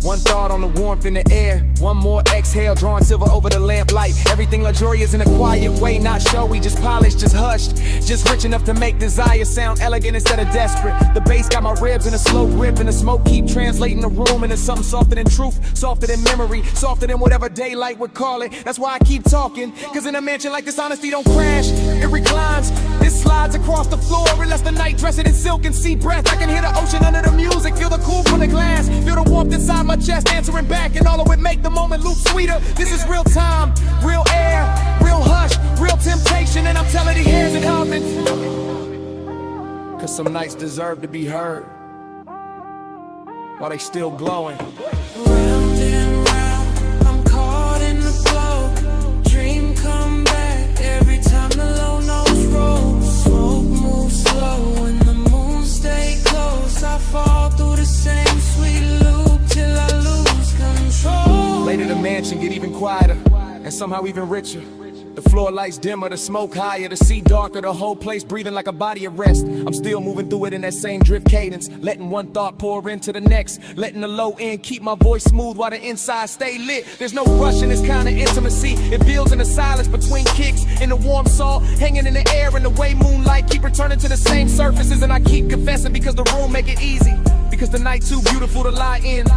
one thought on the warmth in the air, one more exhale drawing silver over the lamplight. Everything luxurious in a quiet way, not showy, just polished, just hushed, just rich enough to make desire sound elegant instead of desperate. The bass got my ribs in a slow grip, and the smoke keep translating the room into something softer than truth, softer than memory, softer than whatever daylight would call it. That's why I keep talking, cause in a mansion like this honesty don't crash, it reclines. This slides across the floor, it lets the night dress it in silk and sea breath. I can hear the ocean under the music, feel the cool from the glass, feel the warmth inside my chest answering back, and all of it make the moment loop sweeter. This is real time, real air, real hush, real temptation, and I'm telling the airs it happens. Cause some nights deserve to be heard while they still glowing. Round and round, I'm caught in the flow. Dream come back every time the low notes roll. Smoke moves slow when the moon stay close. I fall through the same sweet loop till I lose control. Later the mansion get even quieter, and somehow even richer. The floor lights dimmer, the smoke higher, the sea darker, the whole place breathing like a body of rest. I'm still moving through it in that same drift cadence, letting one thought pour into the next, letting the low end keep my voice smooth while the inside stay lit. There's no rush in this kind of intimacy, it builds in the silence between kicks, in the warm salt hanging in the air, and the way moonlight keep returning to the same surfaces. And I keep confessing because the room make it easy, because the night too beautiful to lie in,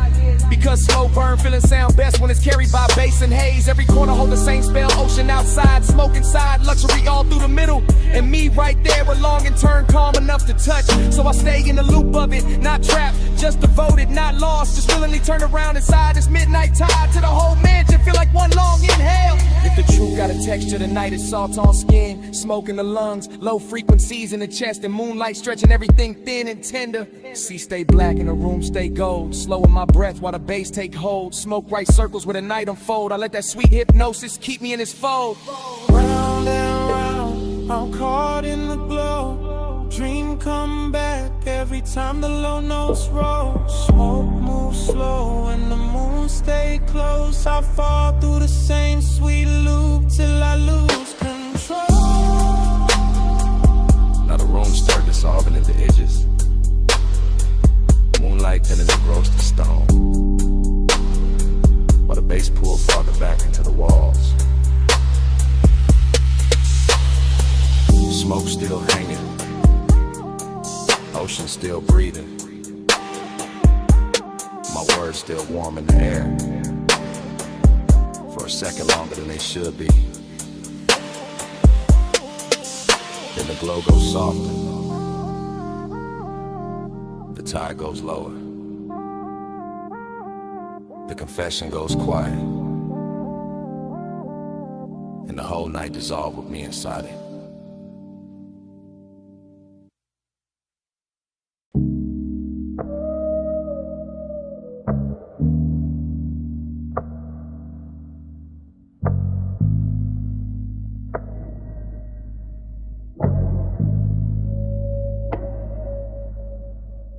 because slow burn feeling sound best when it's carried by bass and haze. Every corner hold the same spell, ocean outside, smoke inside, luxury all through the middle, and me right there along and turn calm enough to touch. So I stay in the loop of it, not trapped, just devoted, not lost, just willingly turn around inside this midnight tide to the whole mansion, feel like one long inhale. If the truth got a texture tonight, it's salt on skin, smoke in the lungs, low frequencies in the chest, and moonlight stretching everything thin and tender. Sea stay black and the room stay gold, slowing my breath while the bass take hold. Smoke right circles where the night unfold, I let that sweet hypnosis keep me in its fold. Round and round, I'm caught in the glow. Dream come back every time the low notes roll. Smoke moves slow and the moon stay close. I fall through the same sweet loop till I lose control. Now the room start dissolving at the edges. Moonlight turning to gross to stone, while the bass pulled farther back into the walls. Smoke still hanging, ocean still breathing, my words still warm in the air, for a second longer than they should be. Then the glow goes softer, the tide goes lower, the confession goes quiet, and the whole night dissolved with me inside it.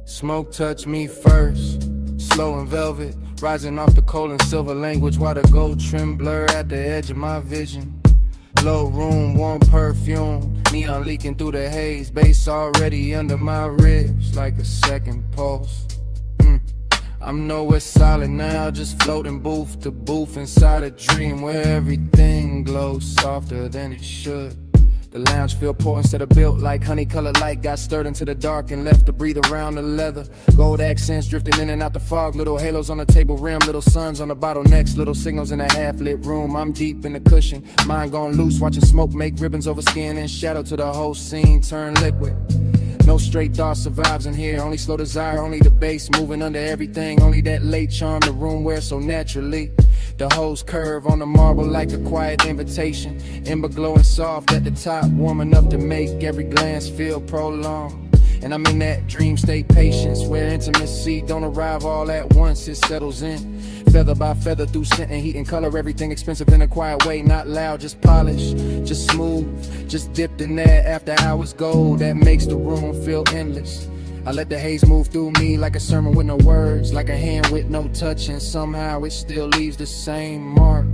Smoke touch me first, slow and velvet, rising off the coal and silver language, while the gold trim blur at the edge of my vision. Low room, warm perfume, neon leaking through the haze, bass already under my ribs like a second pulse. I'm nowhere solid now, just floating booth to booth inside a dream where everything glows softer than it should. The lounge feel poor instead of built like honey-colored light. Got stirred into the dark and left to breathe around the leather. Gold accents drifting in and out the fog. Little halos on the table rim, little suns on the bottlenecks. Little signals in a half-lit room. I'm deep in the cushion, mind gone loose. Watching smoke make ribbons over skin and shadow to the whole scene turn liquid. No straight thought survives in here. Only slow desire, only the bass moving under everything. Only that late charm the room wears so naturally. The hose curve on the marble like a quiet invitation. Ember glowing soft at the top, warm enough to make every glance feel prolonged. And I'm in that dream state patience, where intimacy don't arrive all at once, it settles in. Feather by feather through scent and heat and color, everything expensive in a quiet way, not loud, just polished, just smooth, just dipped in that after hours gold that makes the room feel endless. I let the haze move through me like a sermon with no words, like a hand with no touch, and somehow it still leaves the same mark.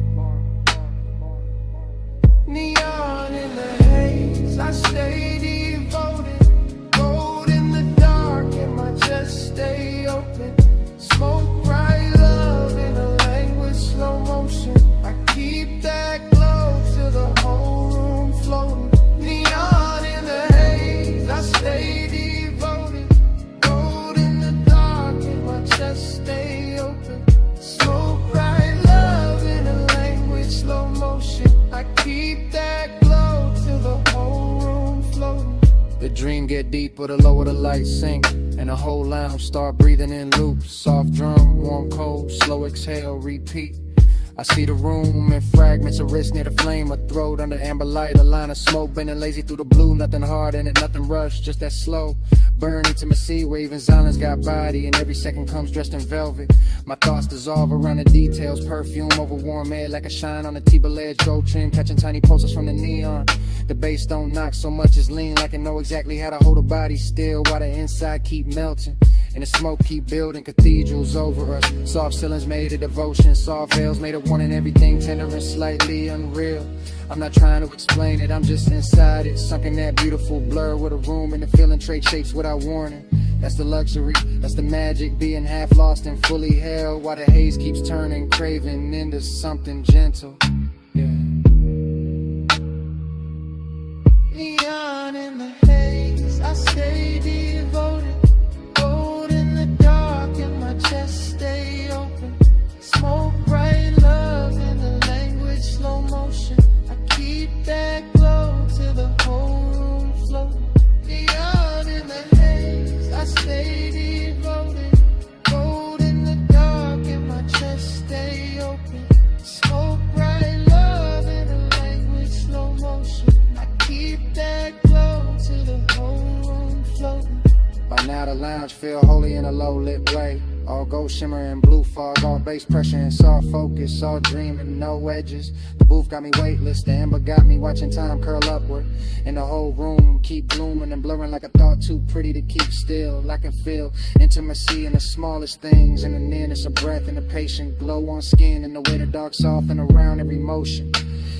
Neon in the haze, I stay devoted. Gold in the dark and my chest stay open. Smoke bright love in a language slow motion. I keep that glow till the whole room floating. Neon in the haze, I stay devoted. Gold in the dark and my chest stay open. Smoke bright love in a language slow motion. I keep that glow till the whole room floating. The dream get deeper the lower the lights sink, and the whole lounge start breathing in loops. Soft drum, warm cold, slow exhale, repeat. I see the room in fragments, a wrist near the flame, a throat under amber light, a line of smoke bending lazy through the blue. Nothing hard in it, nothing rushed, just that slow burn intimacy where even silence got body, and every second comes dressed in velvet. My thoughts dissolve around the details, perfume over warm air like a shine on a T-bill edge, gold trim catching tiny pulses from the neon. The bass don't knock so much as lean, like it know exactly how to hold a body still while the inside keep melting. And the smoke keep building cathedrals over us. Soft ceilings made of devotion, soft veils made of wanting everything tender and slightly unreal. I'm not trying to explain it, I'm just inside it, sunk in that beautiful blur with a room and the feeling trade shapes without warning. That's the luxury, that's the magic, being half lost and fully held while the haze keeps turning, craving into something gentle. Yeah. Neon in the haze, I stay devoted. Gold in the dark and my chest stay open. Smoke bright love in the language slow motion. I keep that glow till the whole room floating. Neon in the haze, I stay devoted. Gold in the dark and my chest stay open. Smoke bright love in the language slow motion. I keep that glow till the whole room floating. By now the lounge feel holy in a low lit way. All gold shimmer and blue fog, all bass pressure and soft focus, all dreaming, no edges. The booth got me weightless, the amber got me watching time curl upward. And the whole room keep blooming and blurring like a thought too pretty to keep still. I can feel intimacy in the smallest things, in the nearness of breath and the patient glow on skin, and the way the dark soften around every motion.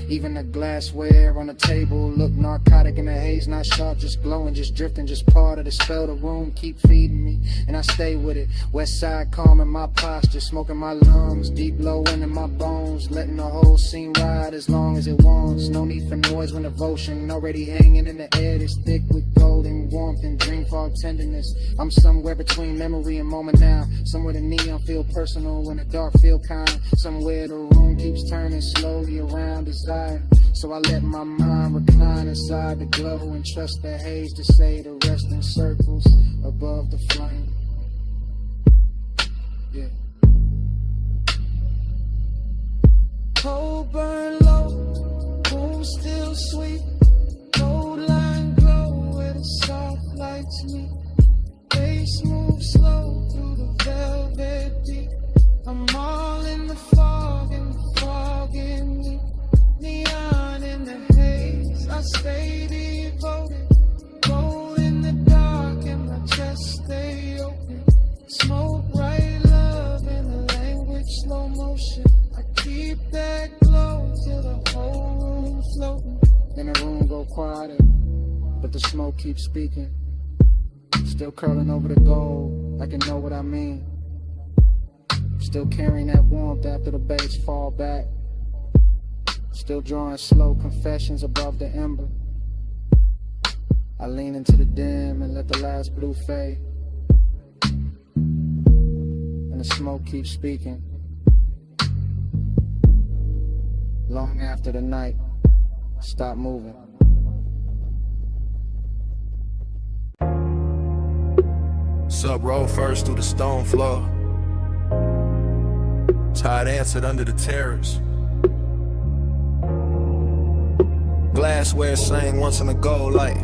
Even the glassware on the table look narcotic in the haze, not sharp, just glowing, just drifting, just part of the spell. The room keep feeding me, and I stay with it. West side calm in my posture, smoking my lungs, deep low in my bones, letting the whole scene ride as long as it wants. No need for noise when devotion already hanging in the air, that's thick with golden warmth and dream fog tenderness. I'm somewhere between memory and moment now, somewhere the neon feel personal when the dark feel kind, somewhere the room keeps turning slowly around desire. So I let my mind recline inside the glow and trust the haze to say the rest in circles above the flame. Yeah. Cold burn low, room still sweet. Gold line glow where the soft lights meet. Bass move slow through the velvet deep. I'm all in the fog and the fog in me. Neon in the haze, I stay devoted. Gold in the dark and my chest stay open. Smoke bright love in the language slow motion. I keep that glow till the whole room floating. Then the room go quieter, but the smoke keeps speaking. Still curling over the gold, like it know what I mean. Still carrying that warmth after the bass fall back. Still drawing slow confessions above the ember. I lean into the dim and let the last blue fade. And the smoke keeps speaking. Long after the night, stop moving. Sub roll first through the stone floor. Tired answered under the terrace. Glassware sang once in a gold light.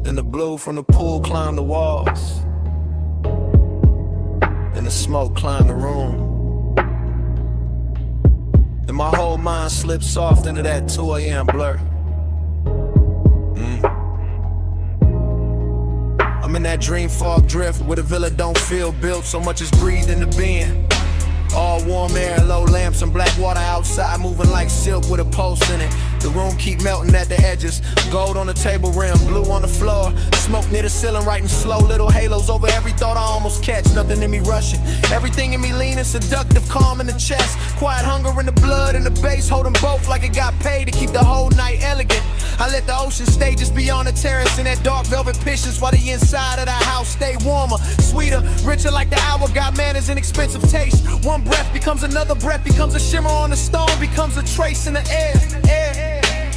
Then the blue from the pool climbed the walls. Then the smoke climbed the room. Then my whole mind slipped soft into that 2 a.m. blur. I'm in that dream fog drift where the villa don't feel built, so much is breathed in the bin. All warm air, low lamps and black water outside, moving like silk with a pulse in it. The room keep melting at the edges. Gold on the table rim, blue on the floor. Smoke near the ceiling, writing slow little halos over every thought I almost catch. Nothing in me rushing, everything in me leaning, seductive, calm in the chest. Quiet hunger in the blood and the bass, holding both like it got paid to keep the whole night elegant. I let the ocean stay just beyond the terrace in that dark velvet pishes, while the inside of the house stay warmer, sweeter, richer like the hour. Got manners and expensive taste. One breath becomes another breath, becomes a shimmer on the stone, becomes a trace in the air.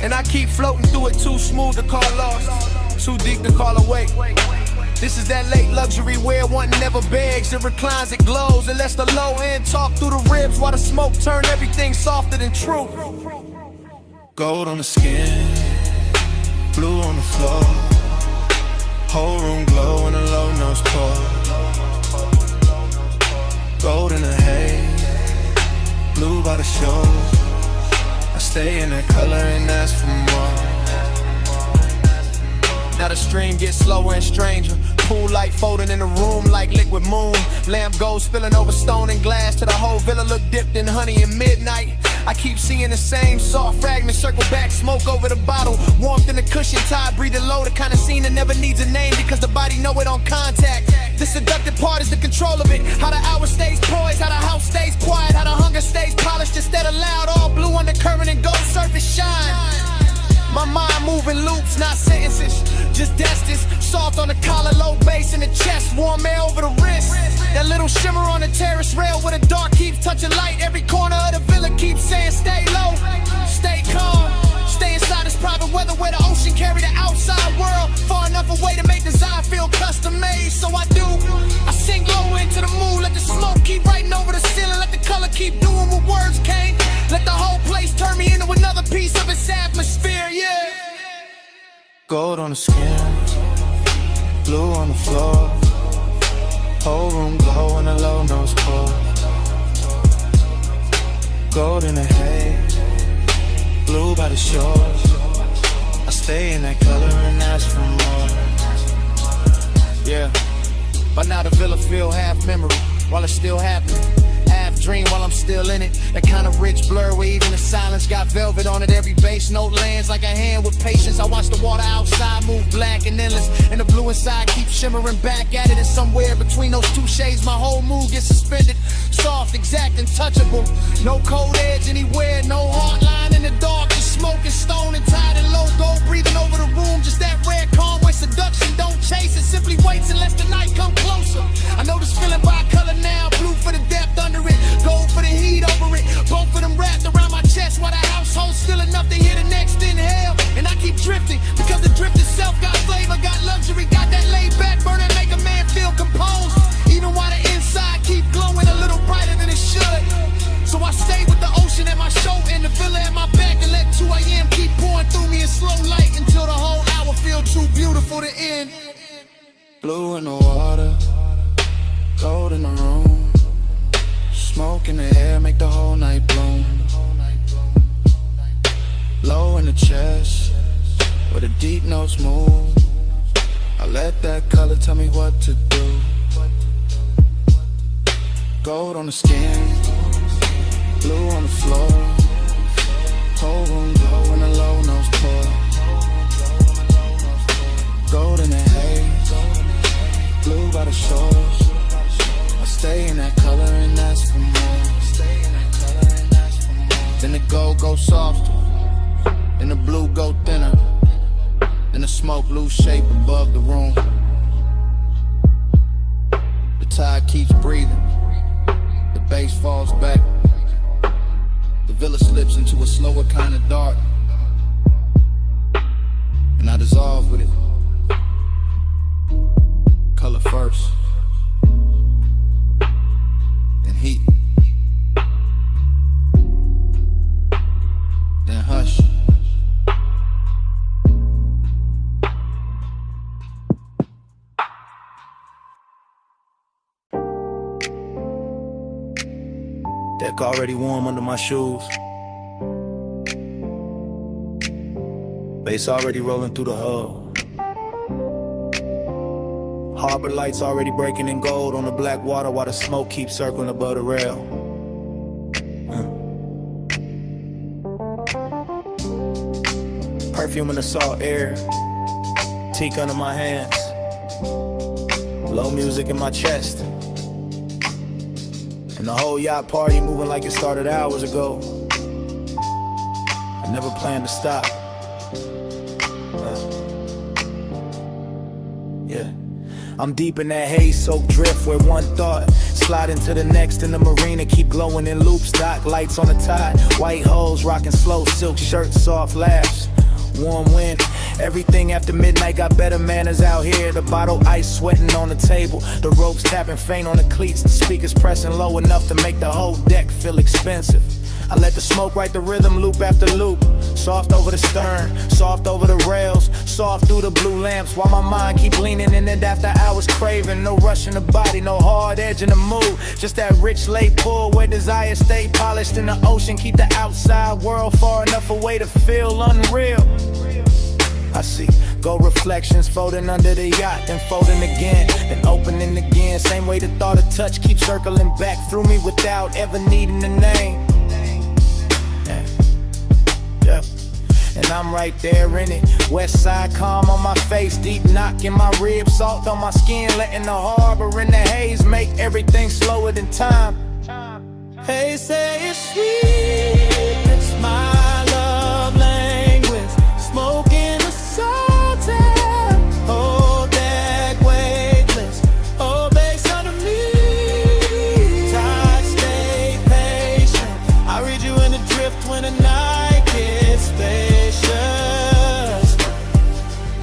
And I keep floating through it, too smooth to call lost, too deep to call awake. This is that late luxury where one never begs, it reclines, it glows, it lets the low end talk through the ribs, while the smoke turn everything softer than truth. Gold on the skin, blue on the floor, whole room glow in a low nose pour. Gold in the haze, blue by the shore. I stay in that color and ask for more. Now the stream gets slower and stranger. Pool light folding in the room like liquid moon. Lamp gold spilling over stone and glass till the whole villa look dipped in honey in midnight. I keep seeing the same soft fragments circle back, smoke over the bottle. Warmth in the cushion, tide breathing low. The kind of scene that never needs a name because the body know it on contact. The seductive part is the control of it. How the hour stays poised, how the house stays quiet, how the hunger stays polished instead of loud. All blue undercurrent and gold surface shine. My mind moving loops, not sentences, just destins. Soft on the collar, low bass in the chest, warm air over the wrist. That little shimmer on the terrace rail where the dark keeps touching light. Every corner of the villa keeps saying stay low, stay calm, stay inside this private weather where the ocean carry the outside world. Far enough away to make design feel custom made. So I do, I sink low into the mood, let the smoke keep writing over the ceiling, let the color keep doing what words can't. Let the whole place turn me into another piece of its atmosphere, yeah. Gold on the skin, blue on the floor, whole room glow in a low nose pour. Gold in the haze, blue by the shore. I stay in that color and ask for more. Yeah, by now the villa feel half memory while it's still happening. Half dream while I'm still in it. That kind of rich blur where even the silence got velvet on it. Every bass note lands like a hand with patience. I watch the water outside move black and endless, and the blue inside keeps shimmering back at it. And somewhere between those two shades my whole mood gets suspended. Soft, exact, and touchable. No cold edge anywhere, no hard line in the dark. Just smoking, stone and tied and low gold breathing over the room. Just that rare calm where seduction don't chase it, simply waits and lets the night come closer. I know this feeling by color now, blue for the depth under it, gold for the heat over it. Both of them wrapped around my chest while the household's still enough to hear the next inhale. And I keep drifting because the drift itself got flavor, got luxury, got that laid back burn and make a man feel composed. Even while the inside keep glowing a little brighter than it should. So I stay with the ocean at my shoulder and the villa at my back, and let 2 a.m. keep pouring through me in slow light until the whole hour feel too beautiful to end. Blue in the water, gold in the room, smoke in the air make the whole night bloom. Low in the chest, where the deep notes move, I let that color tell me what to do. Gold on the skin, blue on the floor, whole room glow in a low nose pour. Gold in the haze, blue by the shores. I stay in that color and ask for more. Then the gold goes softer, and the blue go thinner. Then the smoke lose shape above the room. The tide keeps breathing. The bass falls back. The villa slips into a slower kind of dark, and I dissolve with it. Color first, then heat, then hush. Deck already warm under my shoes. Bass already rolling through the hull. Harbor lights already breaking in gold on the black water while the smoke keeps circling above the rail. Perfume in the salt air, teak under my hands, low music in my chest, and the whole yacht party moving like it started hours ago. I never planned to stop. Yeah. I'm deep in that haze-soaked drift where one thought slide into the next in the marina, keep glowing in loops, dock lights on the tide, white hoes rocking slow, silk shirts, soft laughs, warm wind. Everything after midnight got better manners out here. The bottle ice sweating on the table, the ropes tapping faint on the cleats, the speakers pressing low enough to make the whole deck feel expensive. I let the smoke write the rhythm loop after loop, soft over the stern, soft over the rails, soft through the blue lamps, while my mind keep leaning in it after hours craving. No rush in the body, no hard edge in the mood, just that rich late pull where desire stay polished in the ocean. Keep the outside world far enough away to feel unreal. I see gold reflections folding under the yacht, then folding again, then opening again. Same way the thought of touch keeps circling back through me without ever needing a name. Yeah. And I'm right there in it. West side calm on my face, deep knock in my ribs, salt on my skin, letting the harbor in the haze make everything slower than time. Hey, say it's sweet, it's my love language. Smoke in the salt air, whole deck weightless, oh bass under me. Tide stay patient, I read you in the drift when the night gets spacious.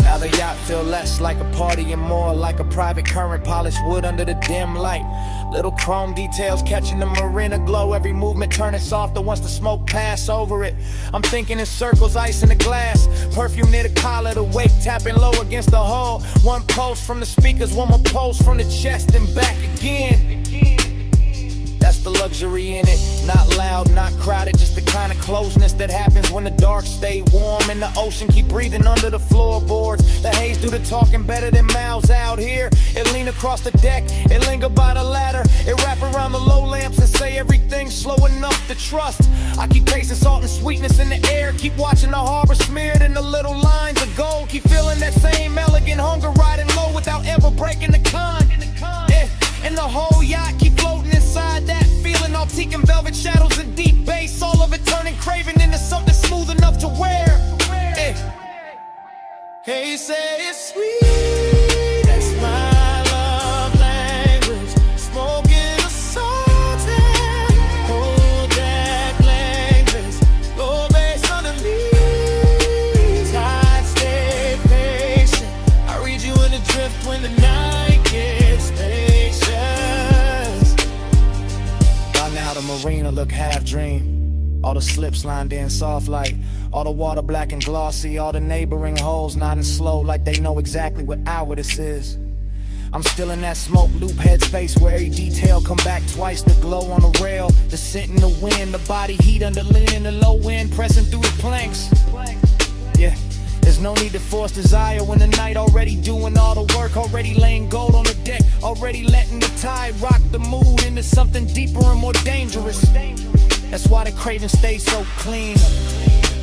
Now the yacht feel less like a party and more like a private current, polished wood under the dim light. Little chrome details catching the marina glow, every movement turning softer once the smoke pass over it. I'm thinking in circles, ice in the glass, perfume near the collar, the wake tapping low against the hull. One pulse from the speakers, one more pulse from the chest and back again. That's the luxury in it, not loud, not crowded, just the kind of closeness that happens when the dark stay warm and the ocean keep breathing under the floorboards. The haze do the talking better than mouths out here. It lean across the deck, it linger by the ladder, it wrap around the low lamps and say everything slow enough to trust. I keep tasting salt and sweetness in the air, keep watching the harbor smeared in the little lines of gold, keep feeling that same elegant hunger riding low without ever breaking the con. And the whole yacht keep floating inside that feeling, all teak and velvet shadows and deep bass, all of it turning craving into something smooth enough to wear. Hey, say it's sweet, that's my love language. Smoke in the salt air, whole deck language, low bass under me. Tide stay patient, I read you in the drift when the night gets spacious. By now the marina look half dream, all the slips lined in soft light, all the water black and glossy, all the neighboring holes nodding slow like they know exactly what hour this is. I'm still in that smoke loop headspace where every detail come back twice, the glow on the rail, the scent in the wind, the body heat under linen, the low wind pressing through the planks. Yeah, there's no need to force desire when the night already doing all the work, already laying gold on the deck, already letting the tide rock the mood into something deeper and more dangerous. That's why the craving stays so clean,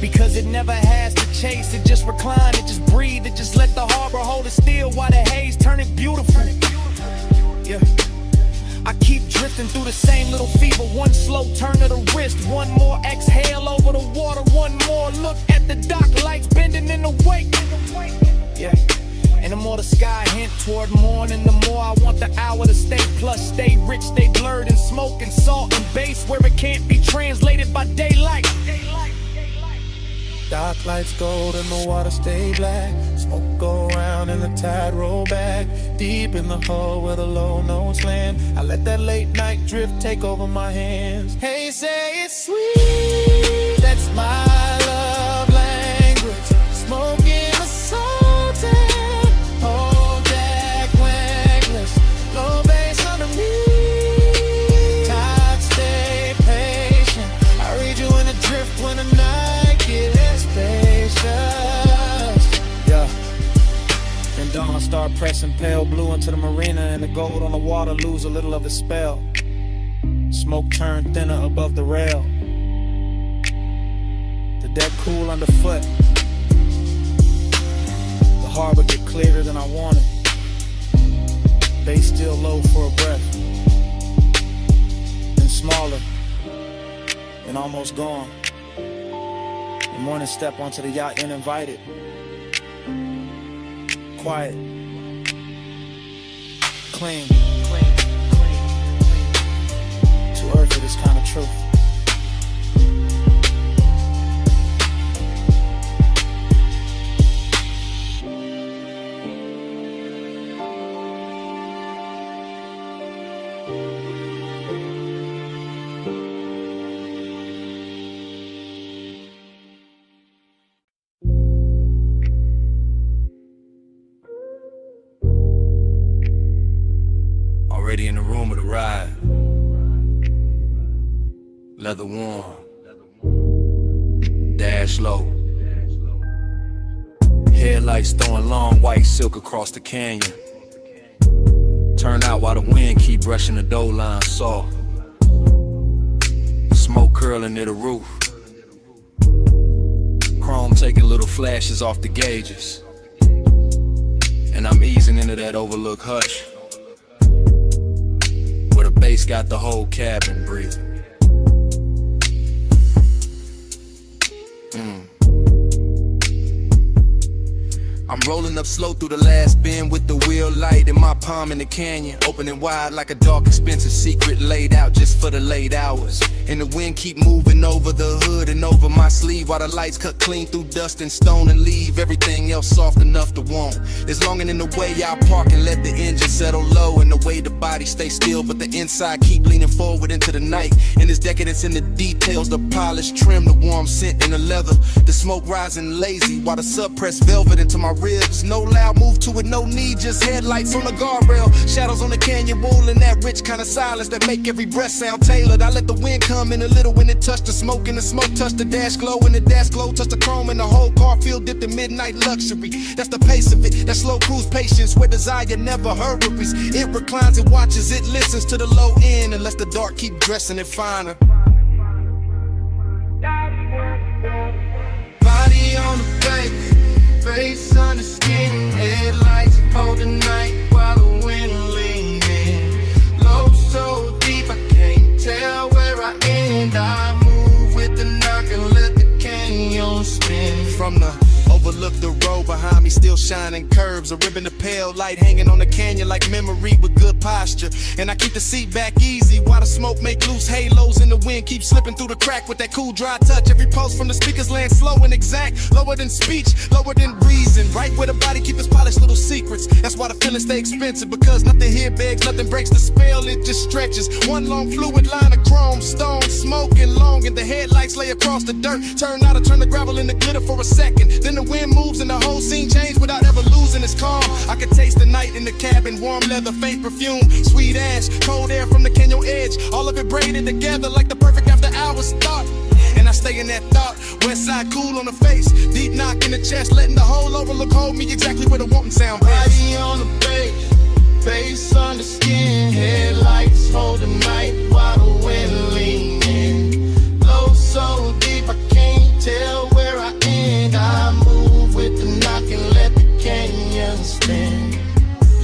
because it never has to chase, it just recline, it just breathe, it just let the harbor hold it still while the haze turn it beautiful. Yeah, I keep drifting drifting through the same little fever. One slow turn of the wrist, one more exhale over the water, one more look at the dock lights bending in the wake. Yeah. And the more the sky hint toward morning, the more I want the hour to stay plush, stay rich, stay blurred in smoke and salt and bass where it can't be translated by daylight. Dock lights gold and the water stay black. Smoke go round and the tide roll back. Deep in the hole where the low notes land, I let that late night drift take over my hands. Hey, say it's sweet, that's my love language. Smoking a salted, whole deck wangless, low bass under me. Tide stay patient, I read you in the drift when the night gets spacious. Yeah. Then dawn start pressing pale blue into the marina, and the gold on the water lose a little of its spell. Smoke turned thinner above the rail. The deck cool underfoot. The harbor get clearer than I wanted. Bass still low for a breath. Then smaller. And almost gone. The morning step onto the yacht uninvited. Quiet. Clean. Too earthy, this kind of truth. Already in the room of the ride. Leather warm. Dash low. Headlights throwing long white silk across the canyon. Turn out while the wind keep brushing the dough line soft. Smoke curling near the roof. Chrome taking little flashes off the gauges. And I'm easing into that overlook hush. Where the bass got the whole cabin breathing. I'm rolling up slow through the last bend with the wheel light in my palm in the canyon. Opening wide like a dark, expensive secret laid out just for the late hours. And the wind keep moving over the hood and over my sleeve while the lights cut clean through dust and stone and leave everything else soft enough to want. It's longing in the way I park and let the engine settle low, and the way the body stay still but the inside keep leaning forward into the night. And this decadence in the details, the polished trim, the warm scent in the leather, the smoke rising lazy while the suppressed velvet into my ribs. No loud move to it, no need, just headlights on the guardrail, shadows on the canyon wall, and that rich kind of silence that make every breath sound tailored. I let the wind come in a little when it touched the smoke, and the smoke touched the dash glow, and the dash glow touched the chrome, and the whole car feel dipped in midnight luxury. That's the pace of it, that slow cruise patience where desire never hurries. It reclines, it watches, it listens to the low end, and lets the dark keep dressing it finer. Body on the baby, face under skin, headlights hold the night while the wind lean in. Low so deep I can't tell where I end. I move with the knock and let the canyon spin. From the overlook, the road behind me still shining curves, a ribbon of pale light hanging on the canyon like memory with good posture. And I keep the seat back easy while the smoke make loose halos in the wind keep slipping through the crack with that cool dry touch. Every pulse from the speakers land slow and exact, lower than speech, lower than reason, right where the body keep its polished little secrets. That's why the feelings stay expensive, because nothing here begs, nothing breaks the spell, it just stretches. One long fluid line of chrome, stone, smoking long, and the headlights lay across the dirt. Turn out to turn the gravel into glitter for a second, then the wind moves and the whole scene changed without ever losing its calm. I could taste the night in the cabin, warm leather, faint perfume, sweet ash, cold air from the canyon edge, all of it braided together like the perfect after hours thought. And I stay in that thought, west side cool on the face, deep knock in the chest, letting the whole overlook hold me exactly where the wanting sound best. Body on the bass, face under skin, headlights hold the night while the wind lean in. Low so deep I can't tell where I end. I move with the knock and let the canyon spin.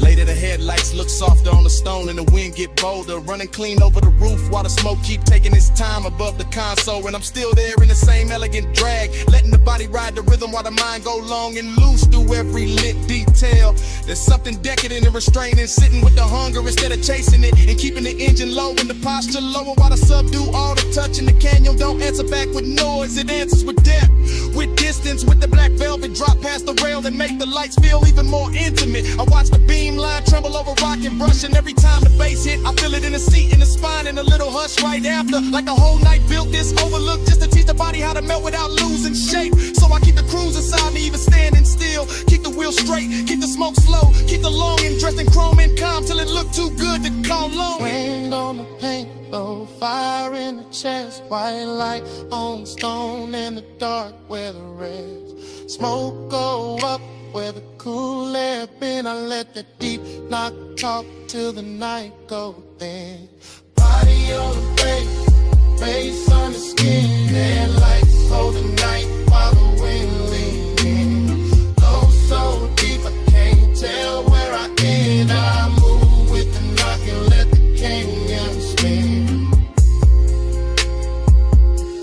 Later the headlights look softer on the stone and the wind get bolder. Running clean over the roof while the smoke keep taking its time above the console. And I'm still there in the same elegant drag, letting the body ride the rhythm while the mind go long and loose through every lit detail. There's something decadent and restraining, sitting with the hunger instead of chasing it, and keeping the engine low and the posture lower while the subdue all the touch in the canyon don't answer back with noise. It answers with depth, with distance, with the black velvet drop past the rail and make the lights feel even more intimate. I watch the beam line tremble over rock and brush, and every time the bass hit, I feel it in the seat, in the spine, and a little hush right after. Like a whole night built this overlook just to teach the body how to melt without losing shape. So I keep the cruise inside me, even standing still. Keep the wheel straight, keep the smoke slow, keep the longing dressed in chrome and calm till it look too good to call long. Wind on the paint, low fire in the chest, white light on stone in the dark where the red smoke go up where the cool air been. I let the deep knock talk till the night go thin. Body on the bass, bass on the skin, headlights hold the night while the wind lean in. Go so deep I can't tell where I end. I move with the knock and let the canyon spin.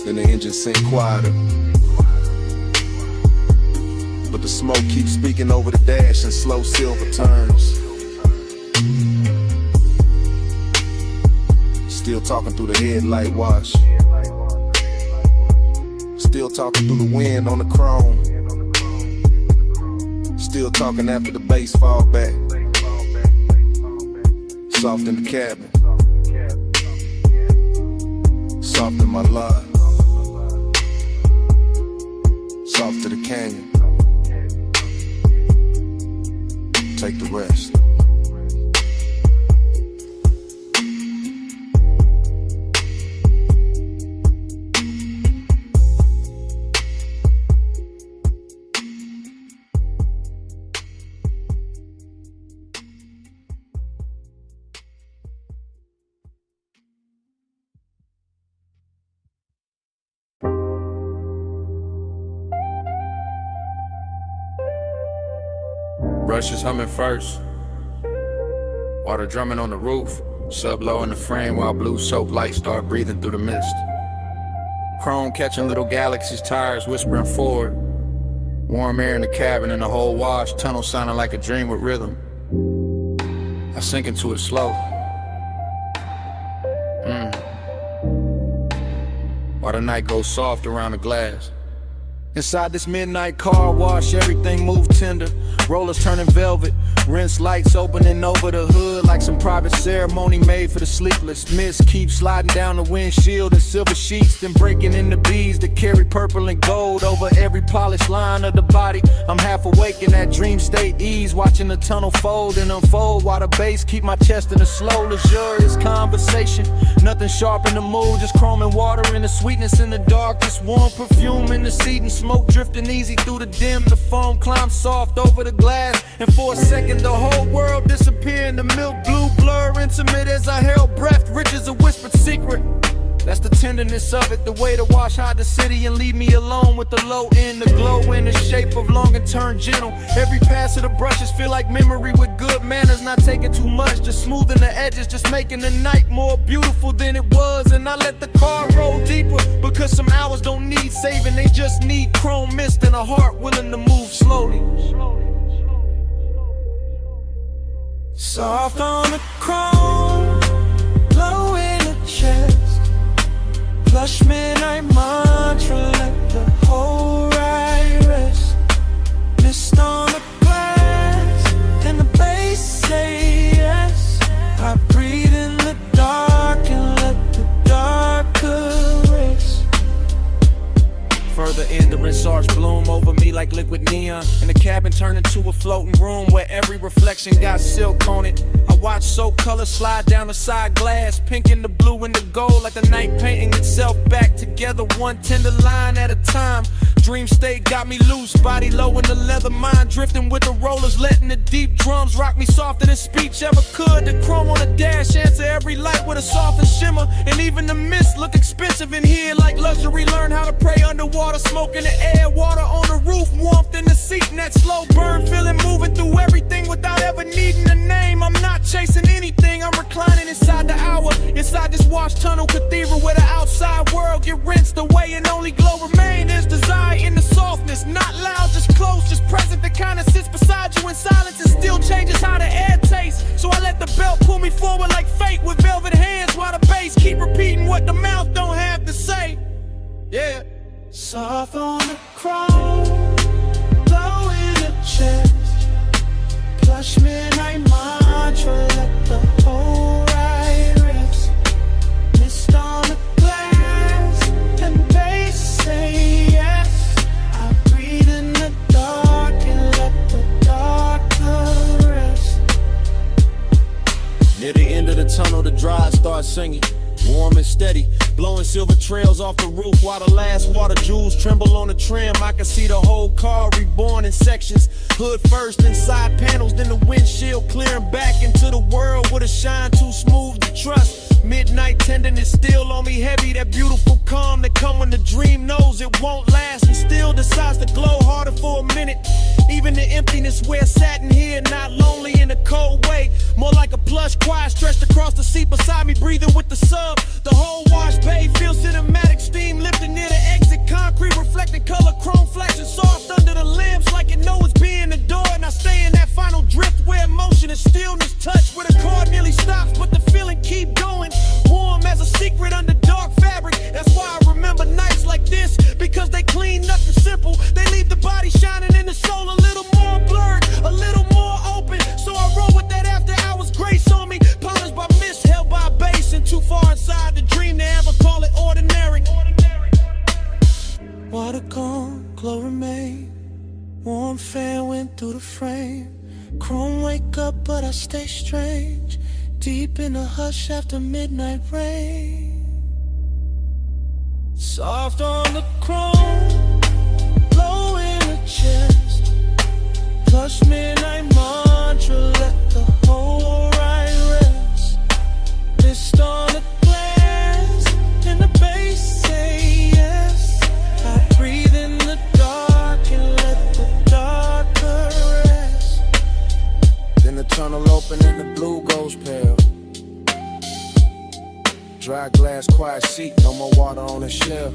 Then the engine sink quieter, but the smoke keeps speaking over the dash in slow silver turns. Still talking through the headlight wash, still talking through the wind on the chrome, still talking after the bass fall back. Soft in the cabin, soft in my life, soft to the canyon. Take the rest. Rush is humming first, water drumming on the roof, sub low in the frame while blue soap lights start breathing through the mist. Chrome catching little galaxies, tires whispering forward. Warm air in the cabin and the whole wash, tunnel sounding like a dream with rhythm. I sink into it slow. While the night goes soft around the glass. Inside this midnight car wash, everything move tender. Rollers turning velvet, rinse lights opening over the hood like some private ceremony made for the sleepless. Mist keeps sliding down the windshield in silver sheets, then breaking into beads that carry purple and gold over every polished line of the body. I'm half awake in that dream state ease, watching the tunnel fold and unfold while the bass keep my chest in a slow, luxurious conversation. Nothing sharp in the mood, just chrome and water and the sweetness in the dark. Just warm perfume in the seat and smoke drifting easy through the dim. The foam climbs soft over the glass, and for a second the whole world disappeared in the milk blue blur, intimate as I held breath, rich as a whispered secret. That's the tenderness of it, the way to wash hide the city and leave me alone with the low end, the glow in the shape of long and turn gentle. Every pass of the brushes feel like memory with good manners, not taking too much, just smoothing the edges, just making the night more beautiful than it was. And I let the car roll deeper, because some hours don't need saving, they just need chrome mist and a heart willing to move slowly. Soft on the chrome, glow in the chest, plush midnight mantra, let the whole ride rest. Mist on the glass, and the bass say yes. I breathe in the dark and let the dark caress. Further in the rinse bloom over me like liquid neon, and the cabin turned into a floating room where every reflection got silk on it. I watch soap color slide down the side glass, pink and the blue and the gold, like the night painting itself back together, one tender line at a time. Dream state got me loose, body low in the leather, mind drifting with the rollers, letting the deep drums rock me softer than speech ever could. The chrome on the dash answer every light with a softer shimmer, and even the mist look expensive in here like luxury. Learn how to pray underwater, smoke in the air, water on the roof, warmth in the seat, and that slow burn feeling moving through everything without ever needing a name. I'm chasing anything, I'm reclining inside the hour. Inside this washed tunnel cathedral where the outside world get rinsed away and only glow remain is desire in the softness. Not loud, just close, just present. The kind that sits beside you in silence and still changes how the air tastes. So I let the belt pull me forward like fate with velvet hands while the bass keep repeating what the mouth don't have to say. Yeah. Soft on the chrome, low in the chest, plush midnight mantra, let the whole ride rest. Mist on the glass, and bass say yes. I breathe in the dark and let the dark rest. Near the end of the tunnel, the drive starts singing, warm and steady, blowing silver trails off the roof while the last water jewels tremble on the trim. I can see the whole car reborn in sections, hood first and side panels, then the windshield clearing back into the world with a shine too smooth to trust. Midnight tenderness still on me heavy, that beautiful calm that come when the dream knows it won't last and still decides to glow harder for a minute. Even the emptiness where satin here, not lonely in a cold way, more like a plush quiet stretched across the seat beside me, breathing with the sub. The whole wash bay feels cinematic, steam lifting near the exit, concrete reflecting color, chrome flashing soft under the limbs like it knows it's being adored. And I stay in that final drift where emotion and stillness touch, where the car nearly stops but the feeling keep going, warm as a secret under dark fabric. That's why I remember nights like this, because they clean nothing simple. They leave the body shining and the soul a little more blurred, a little more open. So I roll with that after hours grace on me, polished by mist, held by bass, and too far inside the dream to ever call it ordinary. Water gone, glow remain, warm fan went through the frame. Chrome wake up but I stay strange, deep in the hush after midnight rain. Soft on the chrome, low in the chest, plush midnight mantra, let the whole ride rest. Mist on the glass, and the bass say yes. I breathe in the dark and let the darker rest. Then the tunnel open and the blue goes pale. Dry glass, quiet seat, no more water on the shelf.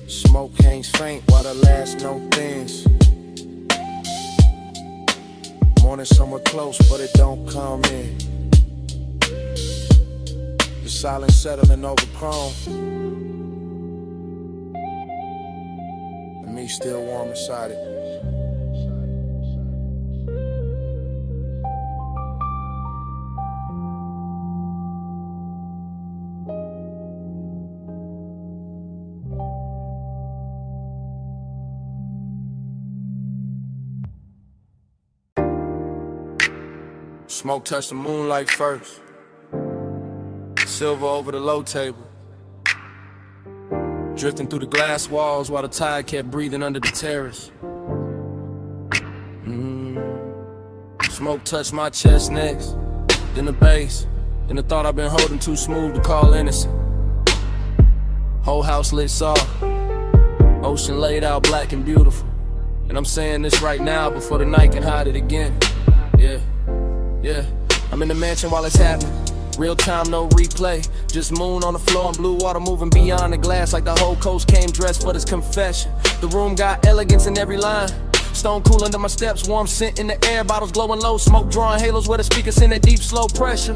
Smoke hangs faint while the last note thins. Morning somewhere close, but it don't come in. The silence settling over chrome, and me still warm inside it. Smoke touched the moonlight first, silver over the low table, drifting through the glass walls while the tide kept breathing under the terrace. Smoke touched my chest next, then the bass, then the thought I've been holding too smooth to call innocent. Whole house lit soft, ocean laid out black and beautiful, and I'm saying this right now before the night can hide it again. Yeah, I'm in the mansion while it's happening. Real time, no replay. Just moon on the floor and blue water moving beyond the glass like the whole coast came dressed for this confession. The room got elegance in every line. Stone cool under my steps, warm scent in the air, bottles glowing low, smoke drawing halos where the speakers send that deep slow pressure.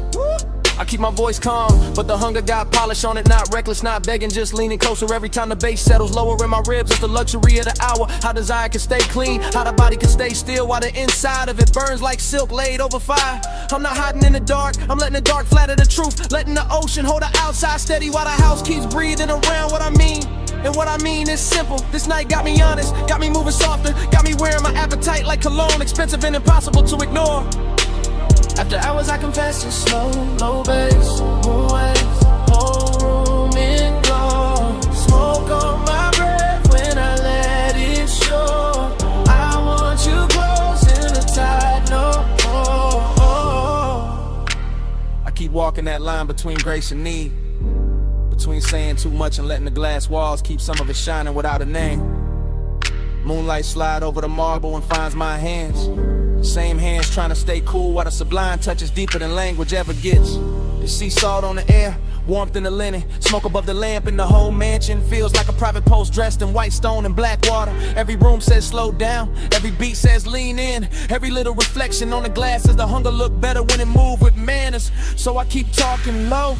I keep my voice calm, but the hunger got polish on it, not reckless, not begging, just leaning closer every time the bass settles lower in my ribs. It's the luxury of the hour, how desire can stay clean, how the body can stay still while the inside of it burns like silk laid over fire. I'm not hiding in the dark, I'm letting the dark flatter the truth, letting the ocean hold the outside steady while the house keeps breathing around what I mean. And what I mean is simple, this night got me honest, got me moving softer, got me wearing my appetite like cologne, expensive and impossible to ignore. After hours I confess it's slow, low bass, moon waves, whole room in glow. Smoke on my breath when I let it show. I want you close in the tide, no. I keep walking that line between grace and need, between saying too much and letting the glass walls keep some of it shining without a name. Moonlight slide over the marble and finds my hands. Same hands trying to stay cool while the sublime touches deeper than language ever gets. The sea salt on the air, warmth in the linen, smoke above the lamp in the whole mansion. Feels like a private post dressed in white stone and black water. Every room says slow down, every beat says lean in. Every little reflection on the glass says the hunger look better when it move with manners. So I keep talking low,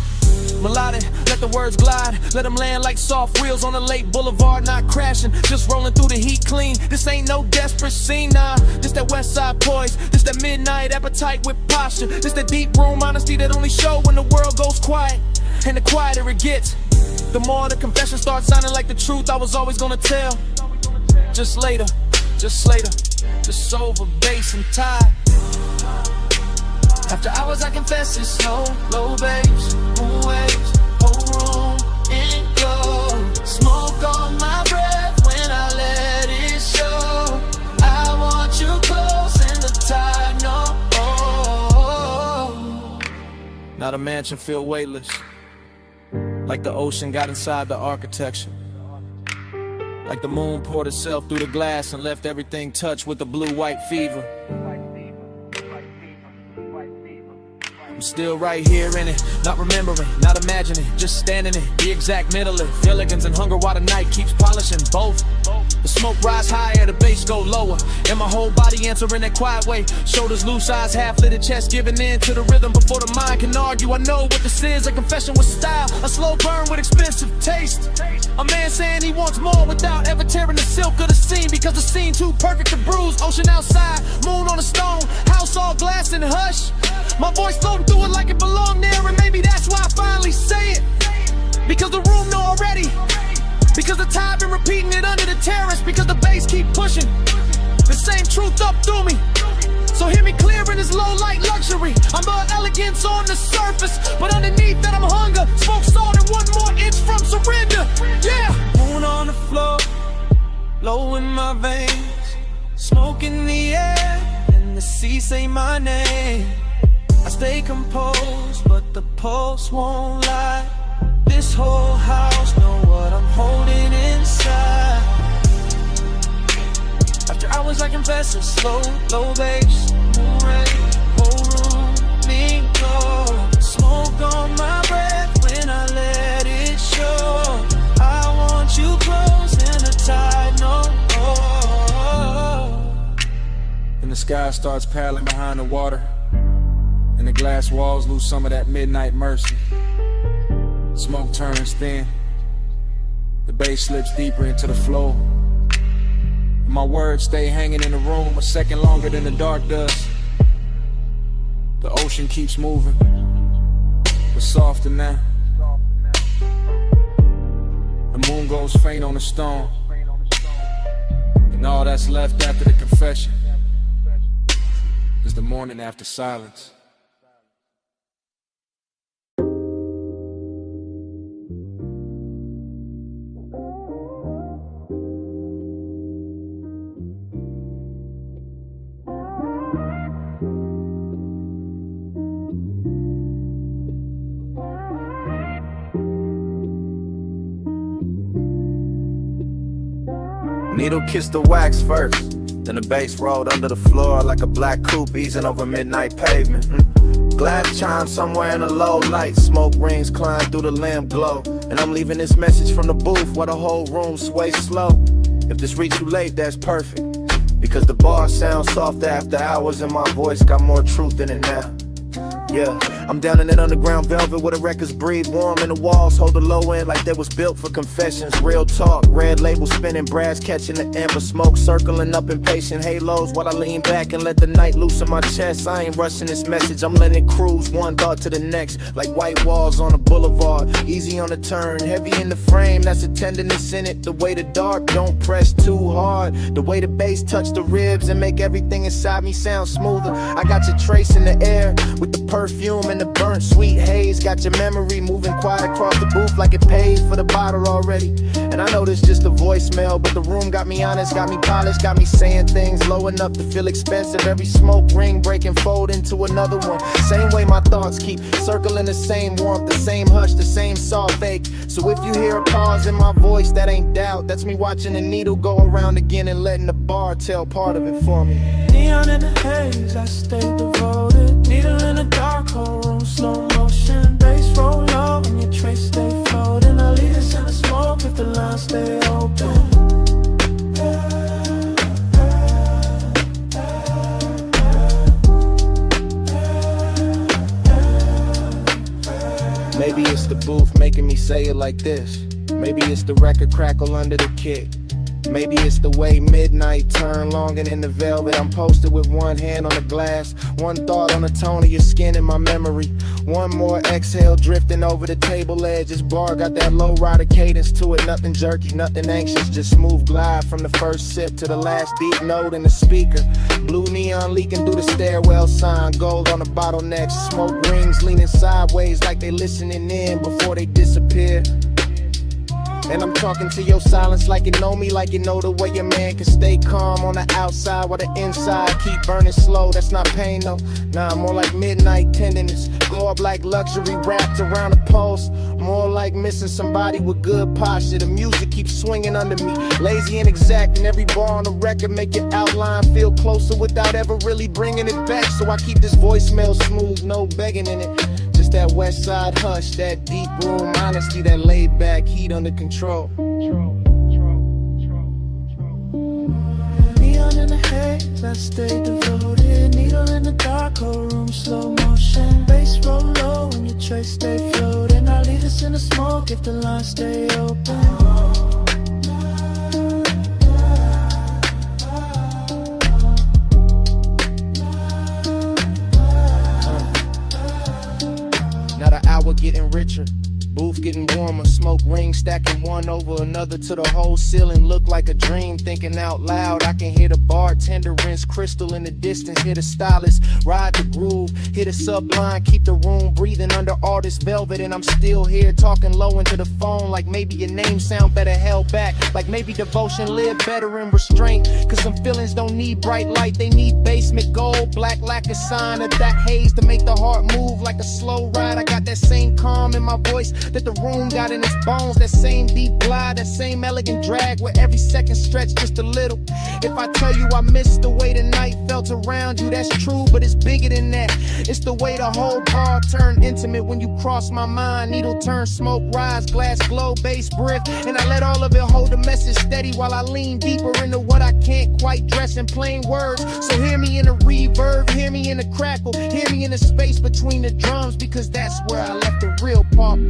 melodic, let the words glide. Let them land like soft wheels on a late boulevard, not crashing, just rolling through the heat clean. This ain't no desperate scene, nah. This that west side poise, this that midnight appetite with posture. This that deep room honesty that only show when the world goes quiet. And the quieter it gets, the more the confession starts sounding like the truth I was always gonna tell. Just later, just over bass and tie. After hours I confess it's slow, low bass, moon waves, whole room in glow. Smoke on my breath when I let it show. I want you close in the tide, no. Now the mansion feel weightless, like the ocean got inside the architecture. Like the moon poured itself through the glass and left everything touched with the blue-white fever. I'm still right here in it, not remembering, not imagining, just standing in the exact middle of elegance and hunger while the night keeps polishing both. The smoke rise higher, the bass go lower, and my whole body answering that quiet way. Shoulders loose, eyes half-lit, chest giving in to the rhythm before the mind can argue. I know what this is, a confession with style, a slow burn with expensive taste. A man saying he wants more without ever tearing the silk of the scene, because the scene too perfect to bruise. Ocean outside, moon on a stone, house all glass and hush. My voice floating through it like it belonged there, and maybe that's why I finally say it. Because the room know already, because the tide been repeating it under the terrace, because the bass keep pushing the same truth up through me. So hear me clear in this low light luxury. I'm the elegance on the surface, but underneath that I'm hunger. Smoke salt and 1 more inch from surrender. Yeah. Moon on the floor, low in my veins, smoke in the air, and the sea say my name. I stay composed, but the pulse won't lie. This whole house know what I'm holding inside. After hours I confess it's slow, low bass, moon rays, whole room, me glow. Smoke on my breath when I let it show. I want you close in the tide, no. And the sky starts paddling behind the water, and the glass walls lose some of that midnight mercy. Smoke turns thin, the bass slips deeper into the flow. My words stay hanging in the room a second longer than the dark does. The ocean keeps moving, but softer now. The moon goes faint on the stone, and all that's left after the confession is the morning after silence. Needle kissed the wax first, then the bass rolled under the floor like a black coupe easing over midnight pavement. Glass chime somewhere in a low light, smoke rings climb through the lamp glow, and I'm leaving this message from the booth while the whole room sways slow. If this reach you late, that's perfect, because the bar sounds soft after hours and my voice got more truth in it now. Yeah, I'm down in that underground velvet where the records breathe warm and the walls hold the low end like they was built for confessions. Real talk, red label spinning, brass catching the amber smoke, circling up impatient halos while I lean back and let the night loose in my chest. I ain't rushing this message, I'm letting it cruise one thought to the next, like white walls on a boulevard, easy on the turn, heavy in the frame, that's a tenderness in it. The way the dark don't press too hard, the way the bass touch the ribs and make everything inside me sound smoother. I got your trace in the air with the perfume and the burnt sweet haze. Got your memory moving quiet across the booth like it paid for the bottle already. And I know this just a voicemail, but the room got me honest, got me polished, got me saying things low enough to feel expensive. Every smoke ring break and fold into another one. Same way my thoughts keep circling the same warmth, the same hush, the same soft ache. So if you hear a pause in my voice, that ain't doubt. That's me watching the needle go around again and letting the bar tell part of it for me. Neon in the haze, I stay devoted. Needle in a dark hole room, slow motion. Bass roll low and your trace stay floating. I leave us in the smoke if the lines stay open. Maybe it's the booth making me say it like this. Maybe it's the record crackle under the kick. Maybe it's the way midnight turn longer than the velvet. I'm posted with one hand on the glass, one thought on the tone of your skin in my memory. One more exhale drifting over the table edge. This bar got that low rider cadence to it. Nothing jerky, nothing anxious, just smooth glide from the first sip to the last deep note in the speaker. Blue neon leaking through the stairwell sign. Gold on the bottlenecks, smoke rings leaning sideways like they listening in before they disappear. And I'm talking to your silence like you know me, like you know the way your man can stay calm on the outside while the inside keep burning slow. That's not pain though, nah, more like midnight tenderness. Glow up like luxury wrapped around a pulse. More like missing somebody with good posture. The music keeps swinging under me, lazy and exact, and every bar on the record make your outline feel closer without ever really bringing it back. So I keep this voicemail smooth, no begging in it. Just that west side hush, that deep room honesty, that laid back heat under control. Neon in the haze, I stay devoted. Needle in the dark hole room, slow motion. Bass roll low and your trace stay floating. I leave us in the smoke if the lines stay open. Hour getting richer, booth getting warmer, smoke rings stacking one over another to the whole ceiling look like a dream. Thinking out loud, I can hear the bartender rinse crystal in the distance, hear the stylist ride the groove, hear the sublime keep the room breathing under all this velvet. And I'm still here talking low into the phone like maybe your name sound better held back, like maybe devotion live better in restraint. Cause some feelings don't need bright light, they need basement gold, black lacquer sign of that haze to make the heart move like a slow ride. I got that same calm in my voice that the room got in its bones, that same deep glide, that same elegant drag where every second stretch just a little. If I tell you I miss the way the night felt around you, that's true, but it's bigger than that. It's the way the whole bar turned intimate when you cross my mind. Needle turn, smoke rise, glass glow, bass breath, and I let all of it hold the message steady while I lean deeper into what I can't quite dress in plain words. So hear me in the reverb, hear me in the crackle, hear me in the space between the drums, because that's where I left the real part.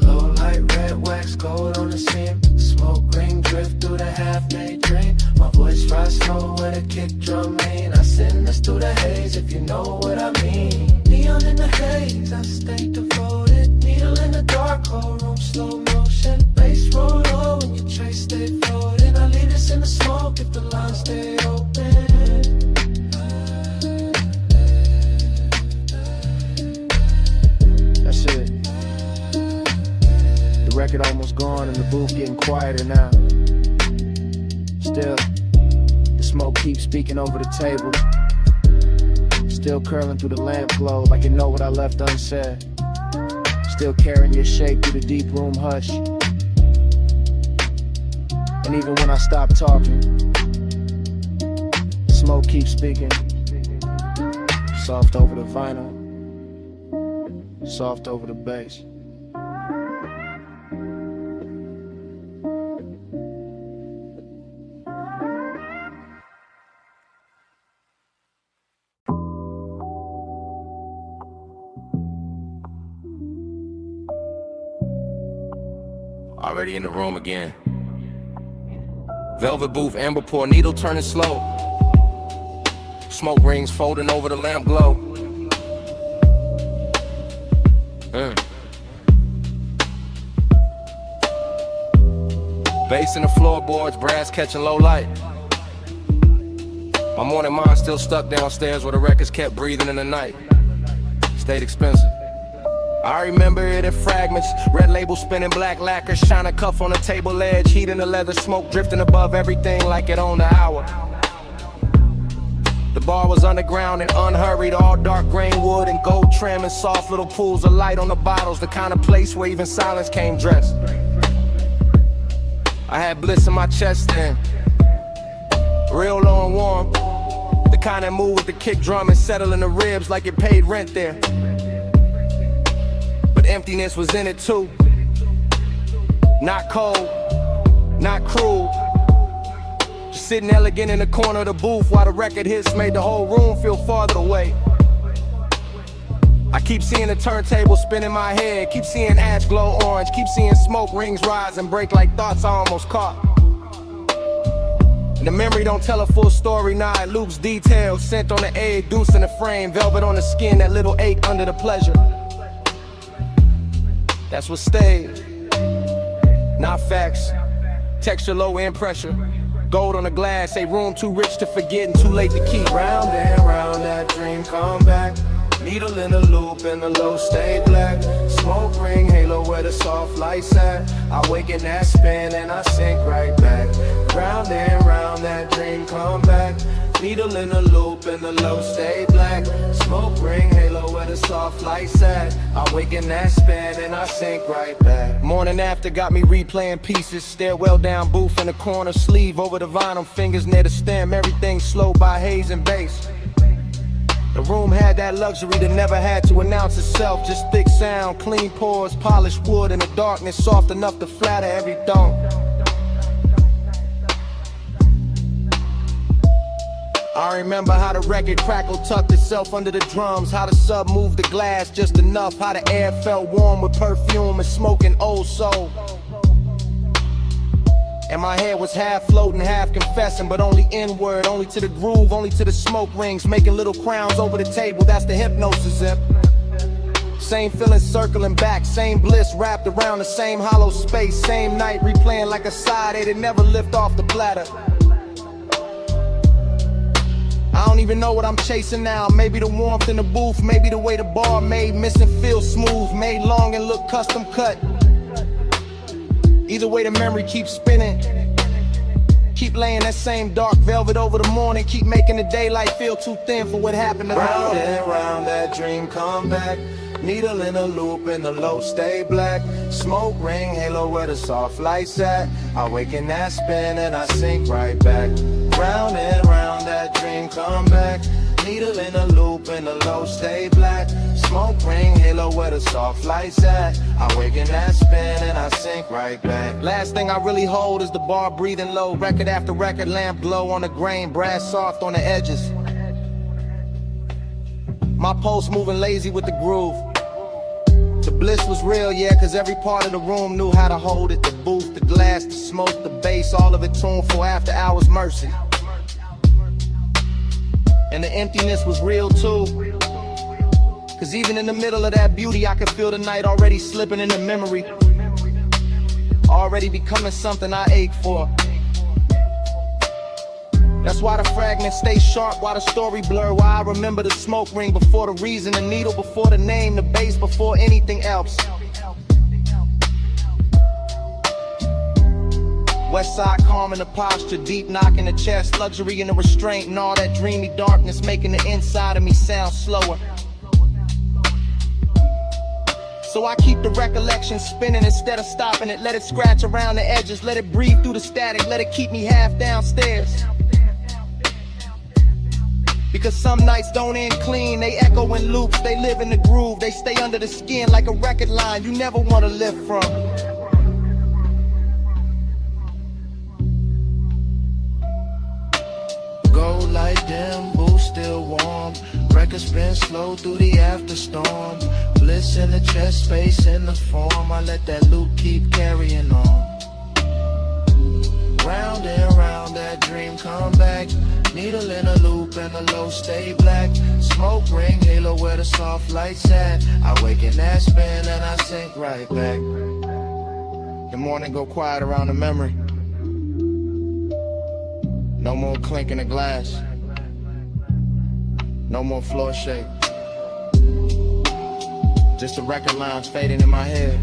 Low light, red wax, gold on the seam. Smoke ring drift through the half-made dream. My voice rise slow with a kick drum lean. I send us through the haze if you know what I mean. Neon in the haze, I stay devoted. Needle in the dark hole room, slow motion. Bass roll low and your trace stay floating. I leave us in the smoke if the lines stay open. That's it. The record almost gone and the booth getting quieter now. Still, the smoke keeps speaking over the table. Still curling through the lamp glow like you know what I left unsaid. Still carrying your shape through the deep room hush. And even when I stop talking, smoke keeps speaking. Soft over the vinyl, soft over the bass. Already in the room again. Velvet booth, amber pour, needle turning slow. Smoke rings folding over the lamp glow. Bass in the floorboards, brass catching low light. My morning mind still stuck downstairs where the records kept breathing in the night. Stayed expensive. I remember it in fragments. Red label spinning, black lacquer, shine a cuff on the table edge, heat in the leather, smoke drifting above everything like it owned the hour. The bar was underground and unhurried, all dark grain wood and gold trim and soft little pools of light on the bottles, the kind of place where even silence came dressed. I had bliss in my chest then, real low and warm. The kind that move with the kick drum and settle in the ribs like it paid rent there. But emptiness was in it too. Not cold, not cruel. Just sitting elegant in the corner of the booth while the record hits made the whole room feel farther away. I keep seeing the turntable spin in my head, keep seeing ash glow orange, keep seeing smoke rings rise and break like thoughts I almost caught. And the memory don't tell a full story, nah, it loops details. Scent on the egg, deuce in the frame, velvet on the skin, that little ache under the pleasure. That's what stayed, not facts. Texture low in pressure, gold on the glass, a room too rich to forget and too late to keep. Round and round that dream come back. Needle in the loop and the low stay black. Smoke ring halo where the soft lights at. I wake in that spin and I sink right back. Round and round that dream come back. Needle in the loop and the low stay black. Smoke ring halo where the soft lights at. I wake in that spin and I sink right back. Morning after got me replaying pieces. Stairwell down booth in the corner, sleeve over the vinyl, fingers near the stem. Everything slow by haze and bass. The room had that luxury that never had to announce itself. Just thick sound, clean pours, polished wood in the darkness, soft enough to flatter every thump. I remember how the record crackled, tucked itself under the drums, how the sub moved the glass just enough, how the air felt warm with perfume and smoking old soul. And my head was half floating, half confessing, but only inward, only to the groove, only to the smoke rings, making little crowns over the table, that's the hypnosis zip. Same feeling circling back, same bliss wrapped around the same hollow space, same night replaying like a side A that never lift off the platter. I don't even know what I'm chasing now, maybe the warmth in the booth, maybe the way the bar made missing feel smooth, made long and look custom cut. Either way the memory keeps spinning. Keep laying that same dark velvet over the morning. Keep making the daylight feel too thin for what happened to the round and round that dream come back. Needle in a loop and the low stay black. Smoke ring halo where the soft lights at. I wake in that spin and I sink right back. Round and round that dream come back. Needle in a loop and the low stay black. Smoke ring halo where the soft lights at. I wake in that spin and I sink right back. Last thing I really hold is the bar breathing low. Record after record, lamp glow on the grain, brass soft on the edges. My pulse moving lazy with the groove. The bliss was real, yeah, cause every part of the room knew how to hold it. The booth, the glass, the smoke, the bass, all of it tuned for after hours mercy. And the emptiness was real too. Cause even in the middle of that beauty, I could feel the night already slipping into memory. Already becoming something I ache for. That's why the fragments stay sharp, why the story blur, why I remember the smoke ring before the reason, the needle before the name, the bass before anything else. West side calm in the posture, deep knock in the chest, luxury in the restraint, and all that dreamy darkness making the inside of me sound slower. So I keep the recollection spinning instead of stopping it. Let it scratch around the edges, let it breathe through the static, let it keep me half downstairs. Because some nights don't end clean, they echo in loops, they live in the groove, they stay under the skin like a record line you never want to live from. Gold light dim, booth still warm. Record spin slow through the after storm. Bliss in the chest space in the form. I let that loop keep carrying on. Round and round that dream come back. Needle in a loop and the low stay black. Smoke ring halo where the soft lights at. I wake in that spin and I sink right back. The morning go quiet around the memory. No more clinking of glass. No more floor shake. Just the record lines fading in my head.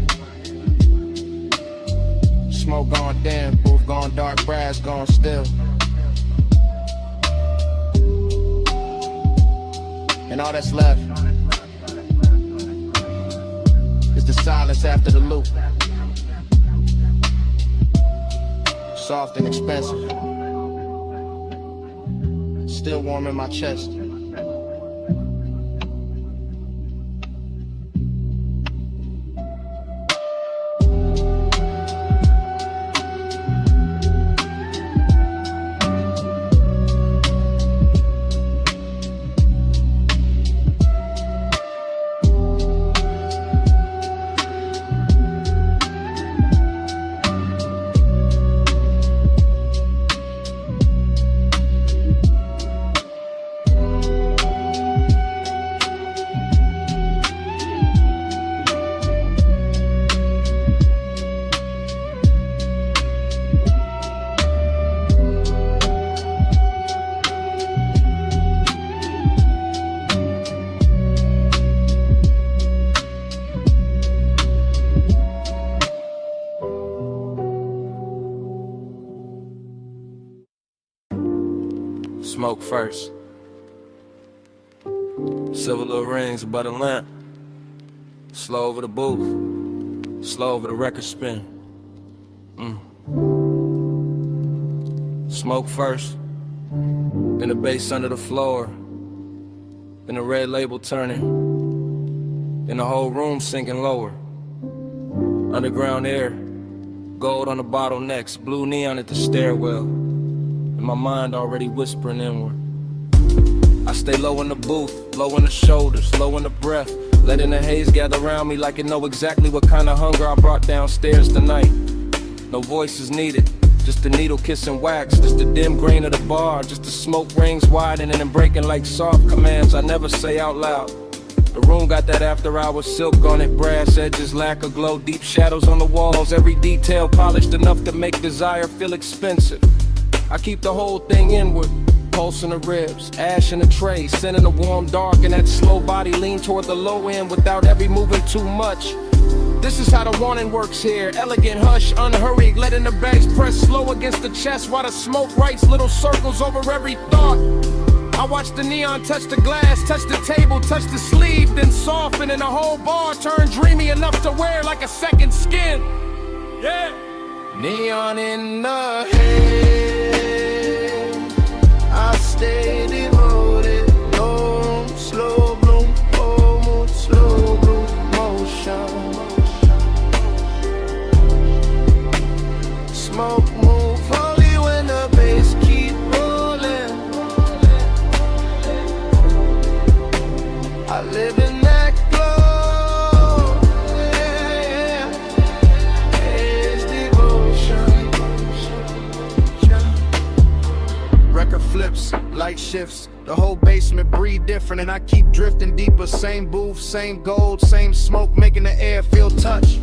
Smoke gone dim, booth gone dark, brass gone still. And all that's left is the silence after the loop. soft and expensive. Still warm in my chest. Smoke first. Silver little rings above the lamp. Slow over the booth. Slow over the record spin. Smoke first. Then the bass under the floor. Then the red label turning. Then the whole room sinking lower. Underground air. Gold on the bottlenecks. Blue neon at the stairwell. And my mind already whispering inward. I stay low in the booth, low in the shoulders, low in the breath, letting the haze gather around me like it know exactly what kind of hunger I brought downstairs tonight. No voices needed, just the needle kissing wax, just the dim grain of the bar, just the smoke rings widening and breaking like soft commands I never say out loud. The room got that after hours silk on it, brass edges, lack of glow, deep shadows on the walls, every detail polished enough to make desire feel expensive. I keep the whole thing inward, pulse in the ribs, ash in the tray, sending the warm dark and that slow body lean toward the low end without every moving too much. This is how the warning works here, elegant hush, unhurried, letting the bass press slow against the chest while the smoke writes little circles over every thought. I watch the neon touch the glass, touch the table, touch the sleeve, then soften and the whole bar turn dreamy enough to wear like a second skin. Yeah. Neon in the head, I stay devoted. No slow bloom, oh, slow bloom motion. Smoke move only when the bass keep rolling. I live in that glow, yeah. It's devotion. Record flips, light shifts, the whole basement breathe different, and I keep drifting deeper. Same booth, same gold, same smoke, making the air feel touch.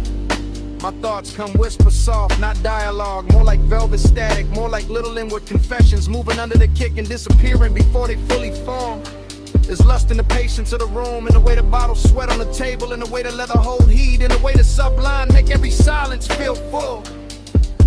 My thoughts come whisper soft, not dialogue, more like velvet static, more like little inward confessions, moving under the kick and disappearing before they fully form. There's lust in the patience of the room, in the way the bottles sweat on the table, in the way the leather hold heat, in the way the sublime make every silence feel full.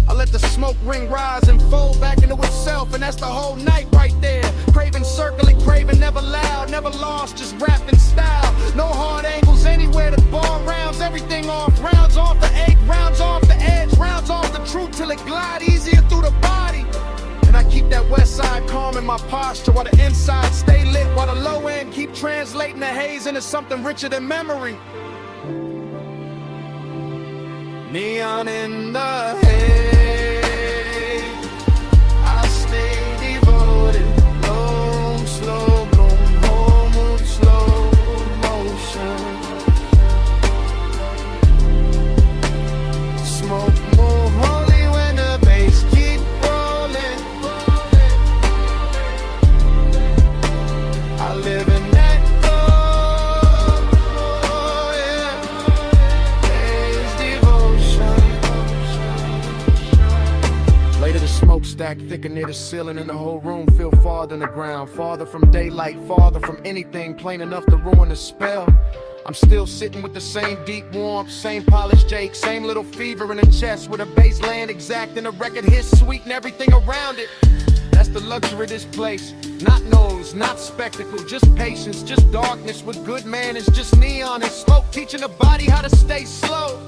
I let the smoke ring rise and fold back into itself, and that's the whole night right there. Craving, circling, craving, never loud, never lost, just wrapped in style. No hard angles anywhere, the ball rounds everything off. Rounds off the egg, rounds off the edge, rounds off the truth till it glide easier through the body. And I keep that west side calm in my posture, while the inside stay lit, while the low end keep translating the haze into something richer than memory. Neon in the head, I stay devoted. Low, slow bloom, whole mood, slow motion. Smoke move only when the bass keep rolling. I live in that glow, yeah. Later the smokestack thicker near the ceiling, and the whole room feel farther than the ground, farther from daylight, farther from anything plain enough to ruin the spell. I'm still sitting with the same deep warmth, same polished Jake, same little fever in the chest, with a bass land exact and a record hit sweet and everything around it. That's the luxury of this place. Not noise, not spectacle, just patience, just darkness with good manners, just neon and smoke teaching the body how to stay slow.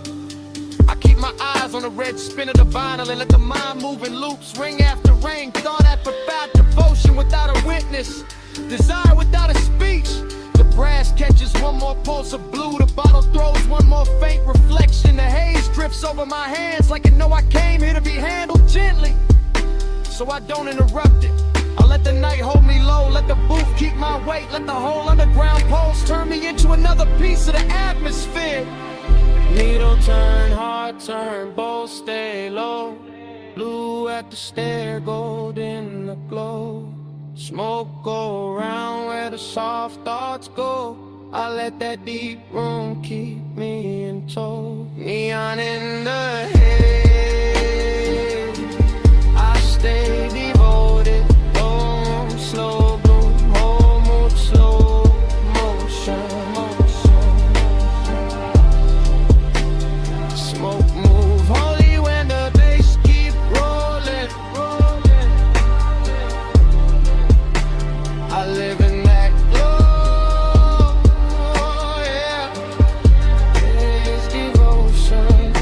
I keep my eyes on the red spin of the vinyl and let the mind move in loops, ring after ring. Thought I'd profound devotion without a witness, desire without a speech. The brass catches one more pulse of blue, the bottle throws one more faint reflection. The haze drifts over my hands like it know I came here to be handled gently, so I don't interrupt it. I let the night hold me low, let the booth keep my weight, let the whole underground pulse turn me into another piece of the atmosphere. Needle turn, heart turn, both stay low. Blue at the stair, gold in the glow. Smoke go around where the soft thoughts go. I let that deep room keep me in tow. Neon in the head, I stay devoted. Home slow bloom, whole mood slow motion, Smoke move holy when the bass keep rolling. I live in that glow, yeah. It's devotion,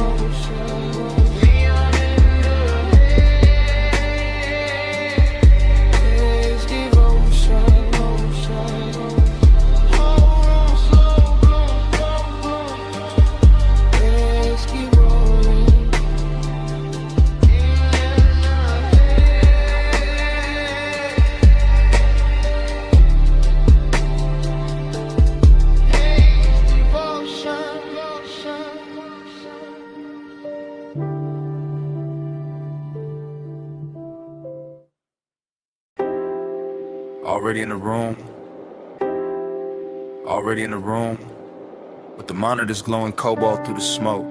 neon in the head. It's devotion, whole room slow bloom, it's keep rolling. Already in the room. Already in the room. With the monitors glowing cobalt through the smoke.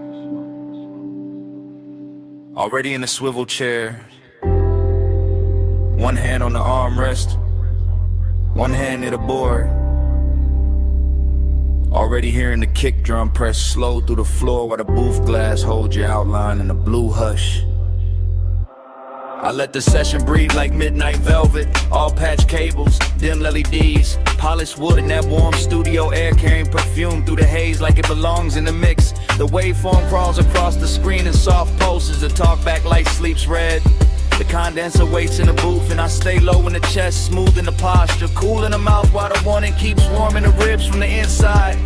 Already in the swivel chair. One hand on the armrest. One hand near the board. Already hearing the kick drum press slow through the floor while the booth glass holds your outline in a blue hush. I let the session breathe like midnight velvet. All patch cables, dim LEDs, polished wood and that warm studio air carrying perfume through the haze like it belongs in the mix. The waveform crawls across the screen in soft pulses. The talkback light sleeps red. The condenser waits in the booth and I stay low in the chest, smooth in the posture, cool in the mouth while the warning keeps warming the ribs from the inside.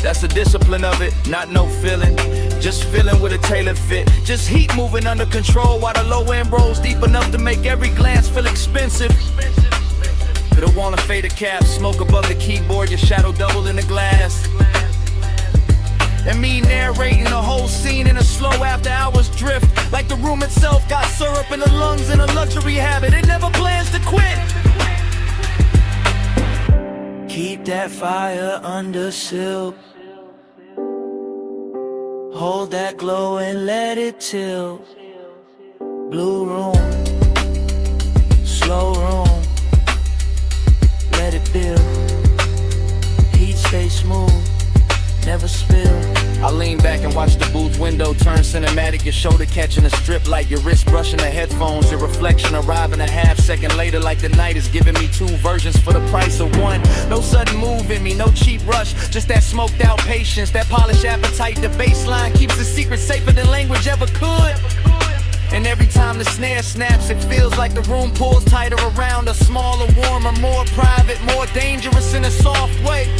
That's the discipline of it, not no feeling. Just feeling with a tailored fit. Just heat moving under control while the low end rolls deep enough to make every glance feel expensive. Could have worn a faded cap, smoke above the keyboard, your shadow doubled in the glass. And me narrating the whole scene in a slow after hours drift. Like the room itself got syrup in the lungs and a luxury habit. It never plans to quit. Keep that fire under silk. Hold that glow and let it tilt. Blue room, slow room, let it build. Heat stay smooth, never spill. I lean back and watch the booth window turn cinematic. Your shoulder catching a strip light, your wrist brushing the headphones. Your reflection arriving a half second later like the night is giving me two versions for the price of one. No sudden move in me, no cheap rush, just that smoked out patience, that polished appetite. The baseline keeps the secret safer than language ever could. And every time the snare snaps, it feels like the room pulls tighter around us. Smaller, warmer, more private, more dangerous in a soft way.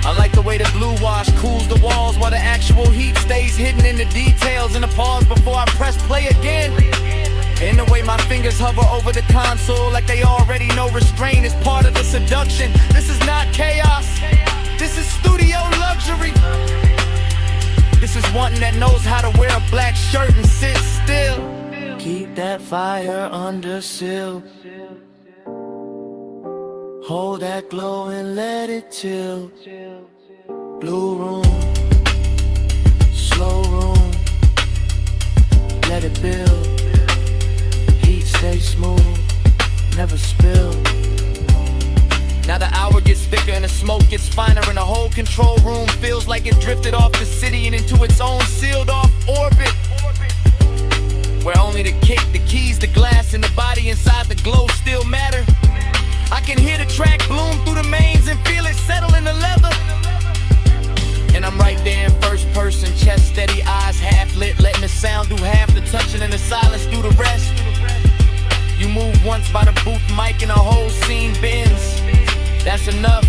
I like the way the blue wash cools the walls while the actual heat stays hidden in the details. And the pause before I press play again. And the way my fingers hover over the console like they already know restraint is part of the seduction. This is not chaos, this is studio luxury. This is one that knows how to wear a black shirt and sit still. Keep that fire under seal. Hold that glow and let it chill. Blue room, slow room, let it build. Heat stay smooth, never spill. Now the hour gets thicker and the smoke gets finer, and the whole control room feels like it drifted off the city and into its own sealed off orbit, where only the kick, the keys, the glass, and the body inside the glow still matter. I can hear the track bloom through the mains and feel it settle in the leather. And I'm right the rest. You move once by the booth mic and the whole scene bends. That's enough.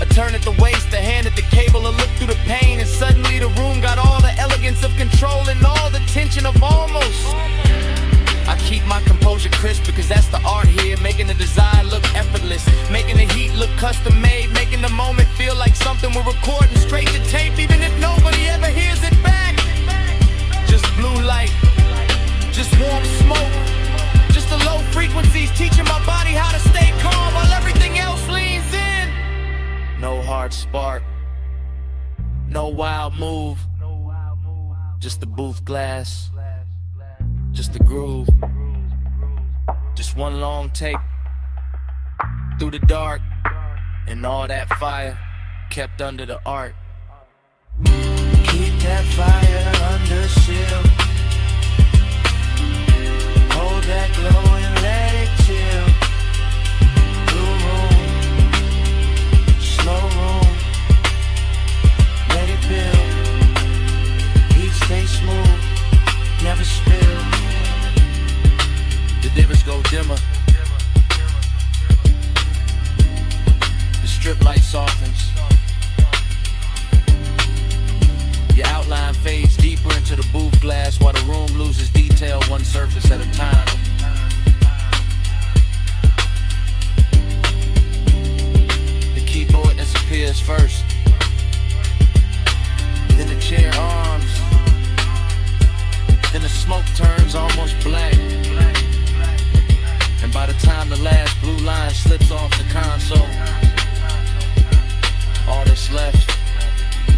A turn at the waist, a hand at the cable, a look through the pain, and suddenly the room got all the elegance of control and all the tension of almost. I keep my composure crisp because that's the art here, making the design look effortless, making the heat look custom made, making the moment feel like something we're recording straight to tape, even if nobody ever hears it back. Just blue light, just warm smoke, just the low frequencies teaching my body how to stay calm while everything else leans in. No hard spark, no wild move, just the booth glass, just the groove, just one long take through the dark, and all that fire kept under the art. Keep that fire under shield, hold that glow and let it chill. Blue room, slow room, let it build. Heat stay smooth, never spill. The divers go dimmer, the strip light softens, your outline fades deeper into the booth glass while the room loses detail one surface at a time. The keyboard disappears first, then the chair arms, then the smoke turns almost black, and by the time the last blue line slips off the console, all that's left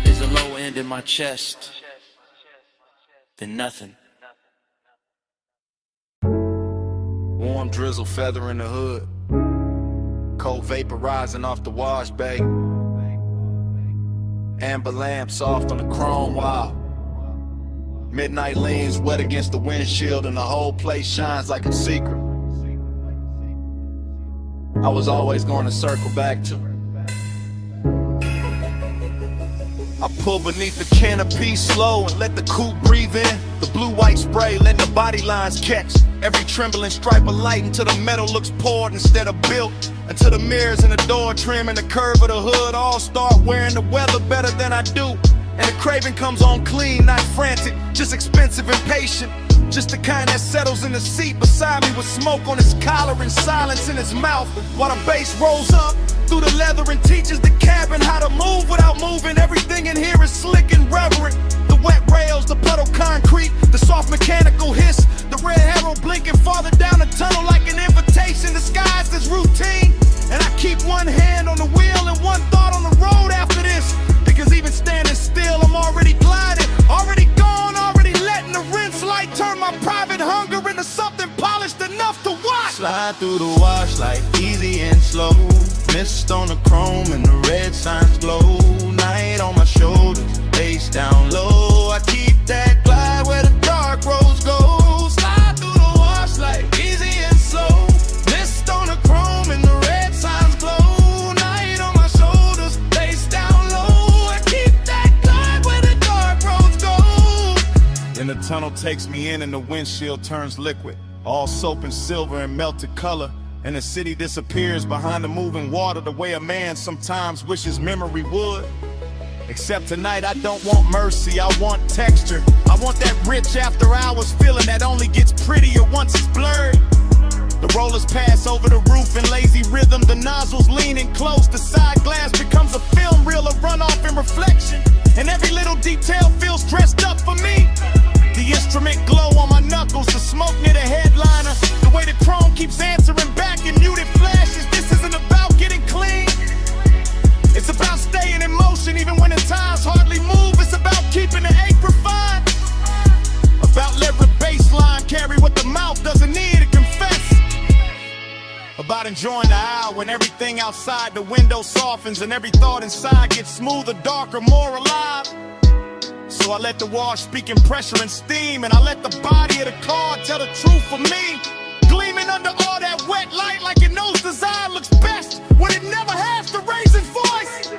is a low end in my chest, then nothing. Warm drizzle feathering the hood, cold vaporizing off the wash bay, amber lamp soft on the chrome wall. Midnight leans wet against the windshield and the whole place shines like a secret I was always going to circle back to. I pull beneath the canopy slow and let the coupe breathe in. The blue-white spray letting the body lines catch every trembling stripe of light until the metal looks poured instead of built, until the mirrors in the door trim and the curve of the hood all start wearing the weather better than I do. And the craving comes on clean, not frantic, just expensive and patient. Just the kind that settles in the seat beside me with smoke on his collar and silence in his mouth while the bass rolls up through the leather and teaches the cabin how to move without moving. Everything in here is slick and reverent. The wet rails, the puddle concrete, the soft mechanical hiss, the red arrow blinking farther down the tunnel like an invitation disguised as routine. And I keep one hand on the wheel and one thought on the road after this, because even standing still I'm already gliding, already gone, already letting the rinse light turn my private hunger into something polished enough to watch. Slide through the wash like easy and slow, mist on the chrome and the red signs glow. Night on my shoulders, face down low. I keep that glide where the dark roads go. Slide through the wash like easy and slow, mist on the chrome and the red signs glow. Night on my shoulders, face down low. I keep that glide where the dark roads go. Then the tunnel takes me in and the windshield turns liquid, all soap and silver and melted color. And the city disappears behind the moving water the way a man sometimes wishes memory would. Except tonight I don't want mercy, I want texture. I want that rich after hours feeling that only gets prettier once it's blurred. The rollers pass over the roof in lazy rhythm, the nozzles leaning close, the side glass becomes a film reel of runoff and reflection. And every little detail feels dressed up for me. The instrument glow on my knuckles, the smoke near the headliner, the way the chrome keeps answering back in muted flashes. This isn't about getting clean, it's about staying in motion even when the times hardly move. It's about keeping the ache refined, about letting the baseline carry what the mouth doesn't need to confess, about enjoying the hour when everything outside the window softens and every thought inside gets smoother, darker, more alive. So I let the wash speak in pressure and steam, and I let the body of the car tell the truth for me. Gleaming under all that wet light like it knows design looks best when it never has to raise its voice.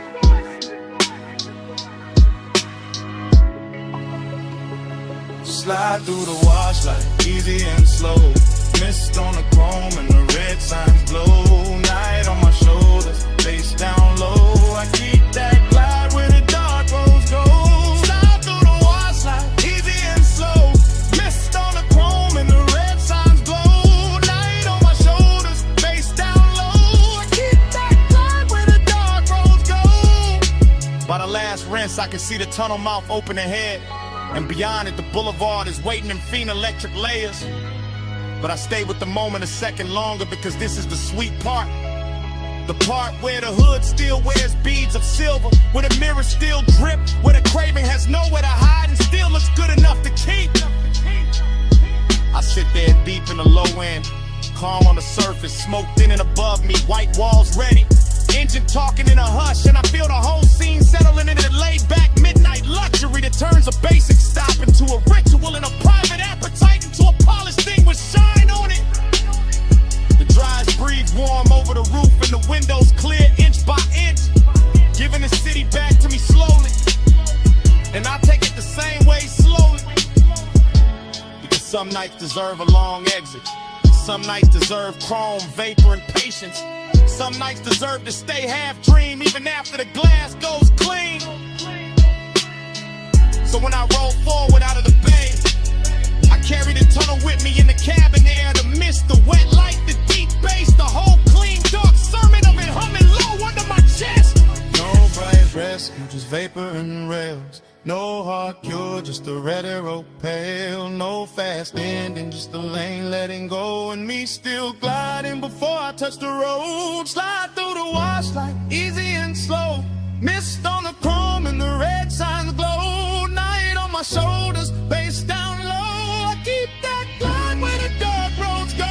Slide through the wash like easy and slow. distance, I can see the tunnel mouth open ahead. And beyond it, the boulevard is waiting in fiend electric layers. But I stay with the moment a second longer because this is the sweet part. The part where the hood still wears beads of silver, where the mirrors still drip, where the craving has nowhere to hide and still looks good enough to keep. I sit there deep in the low end, calm on the surface, smoke thin and above me, white walls ready. Engine talking in a hush, and I feel the whole scene settling into the laid-back midnight luxury that turns a basic stop into a ritual and a private appetite into a polished thing with shine on it. The dries breathe warm over the roof and the windows clear inch by inch, giving the city back to me slowly. And I take it the same way slowly, because some nights deserve a long exit. Some nights deserve chrome, vapor, and patience. Some nights deserve to stay half dream even after the glass goes clean. So when I roll forward out of the bay, I carry the tunnel with me in the cabin air. The mist, the wet light, the deep bass, the whole clean dark sermon of it humming low under my chest. No bright rescue, just vapor and rails. No hard cure, just a red arrow pale. No fast ending, just a lane letting go. And me still gliding before I touch the road. Slide through the wash like easy and slow. Mist on the chrome and the red signs glow. Night on my shoulders, bass down low. I keep that glide where the dark roads go.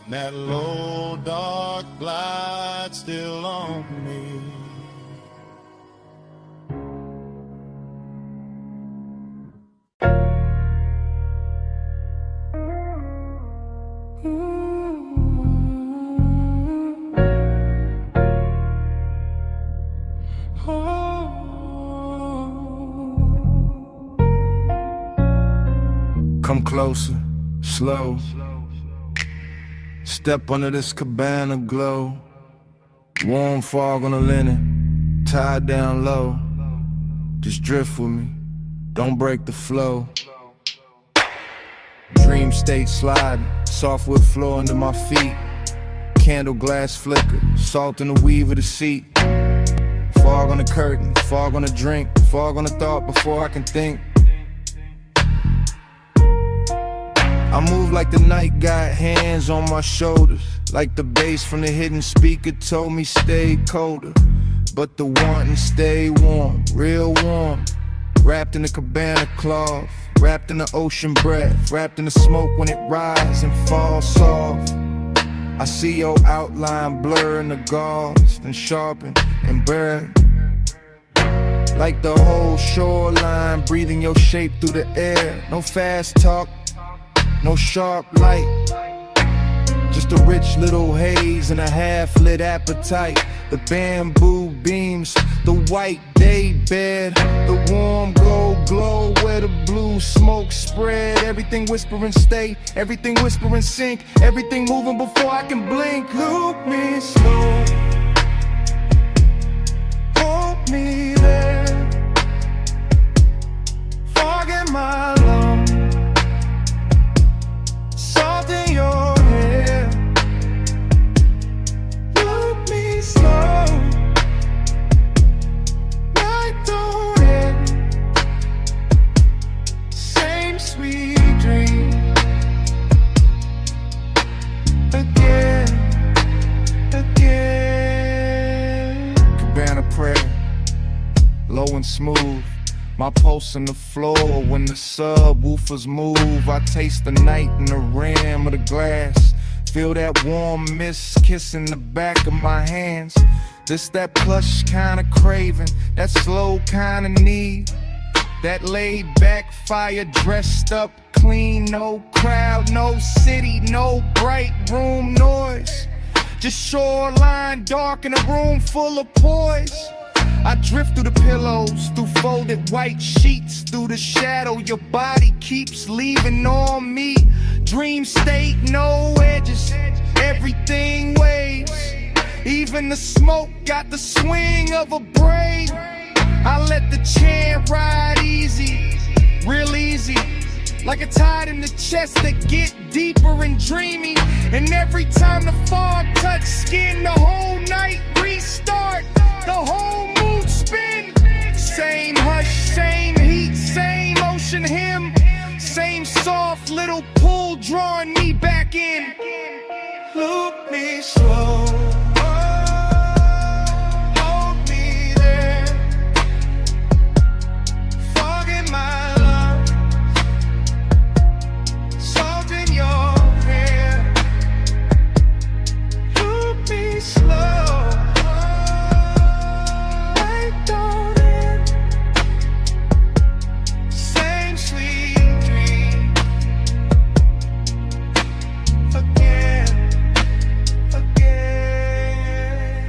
That low dark glide still on me. Come closer, slow. Step under this cabana glow. Warm fog on the linen, tied down low. Just drift with me, don't break the flow. Dream state sliding, softwood floor under my feet. Candle glass flicker, salt in the weave of the seat. Fog on the curtain, fog on the drink, fog on the thought before I can think. I move like the night got hands on my shoulders, like the bass from the hidden speaker told me stay colder. But the wanting stay warm, real warm. Wrapped in a cabana cloth, wrapped in the ocean breath, wrapped in the smoke when it rises and falls soft. I see your outline blur in the gauze, then sharpen and burn. Like the whole shoreline, breathing your shape through the air. No fast talk, no sharp light, just a rich little haze and a half-lit appetite. The bamboo beams, the white day bed, the warm gold glow where the blue smoke spread. Everything whispering stay, everything whispering sink, everything moving before I can blink. Look me slow, hold me there, fog in my lungs, salt in your hair. Look me slow, night don't end, same sweet dream again, again. Cabana prayer, low and smooth. My pulse on the floor when the subwoofers move. I taste the night in the rim of the glass. Feel that warm mist kissing the back of my hands. This that plush kind of craving, that slow kind of need. That laid back fire dressed up clean, no crowd, no city, no bright room noise. Just shoreline dark in a room full of poise. I drift through the pillows, through folded white sheets, through the shadow your body keeps leaving on me. Dream state, no edges, everything waves. Even the smoke got the swing of a braid. I let the chant ride easy, real easy, like a tide in the chest that get deeper and dreamy. And every time the fog touch skin, the whole night restart, the whole mood spin. Same hush, same heat, same ocean hymn, same soft little pull drawing me back in. Look me slow.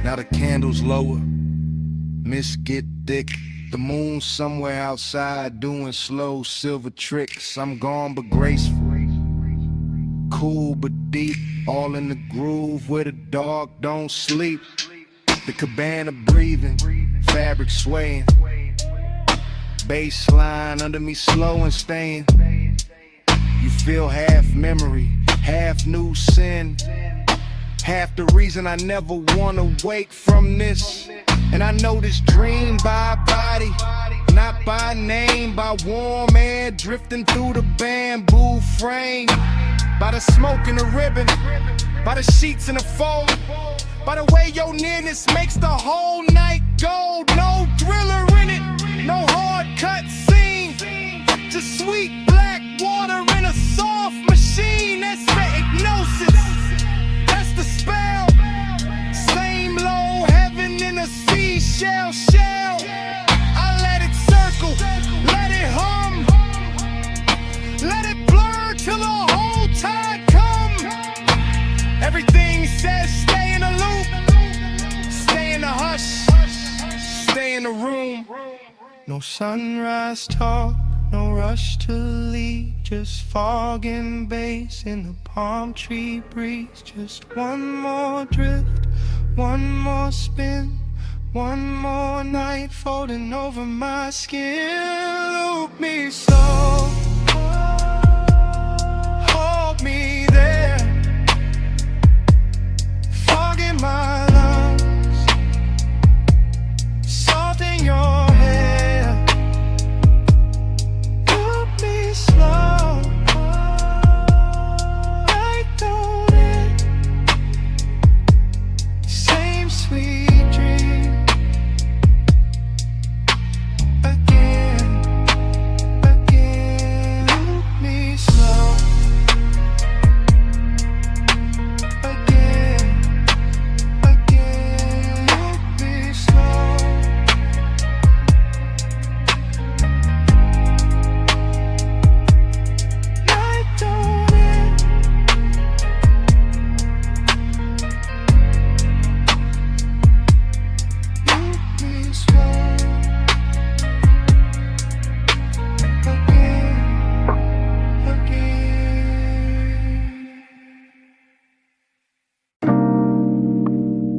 Now the candles lower, mist get thick. The moon somewhere outside doing slow silver tricks. I'm gone but graceful, cool but deep, all in the groove where the dog don't sleep. The cabana breathing, fabric swaying, baseline under me slow and staying. You feel half memory, half new sin, half the reason I never wanna wake from this. And I know this dream by body, not by name, by warm air drifting through the bamboo frame, by the smoke in the ribbon, by the sheets in the fold, by the way your nearness makes the whole night gold. No thriller in it, no hard cut scene, just sweet black water in a soft machine. That's the hypnosis, that's the spell. Same low heaven in a seashell shell. I let it circle, let it hum, let it blur till the whole tide come. Everything says stay in the loop, stay in the hush, stay in the room. No sunrise talk, no rush to leave, just fog and bass in the palm tree breeze. Just one more drift, one more spin, one more night folding over my skin. Loop me slow, hold me there, fog in my lungs, salt in your hair. Loop me slow, I don't end, same sweet dream. Again, again, loop me slow. Again, again, loop me slow. Night don't end. Loop me slow. Again, again.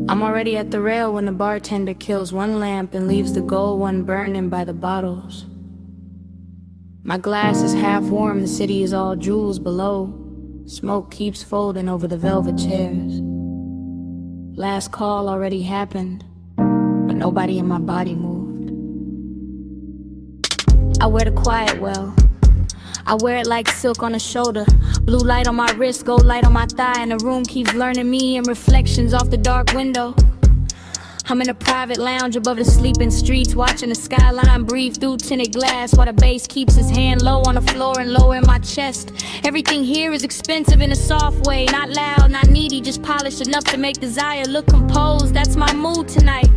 I'm already at the rail when the bartender kills one lamp and leaves the gold one burning by the bottles. My glass is half warm, the city is all jewels below. Smoke keeps folding over the velvet chairs. Last call already happened, but nobody in my body moved. I wear the quiet well, I wear it like silk on the shoulder. Blue light on my wrist, gold light on my thigh, and the room keeps learning me and reflections off the dark window. I'm in a private lounge above the sleeping streets, watching the skyline breathe through tinted glass, while the bass keeps his hand low on the floor and lower in my chest. Everything here is expensive in a soft way, not loud, not needy, just polished enough to make desire look composed. That's my mood tonight.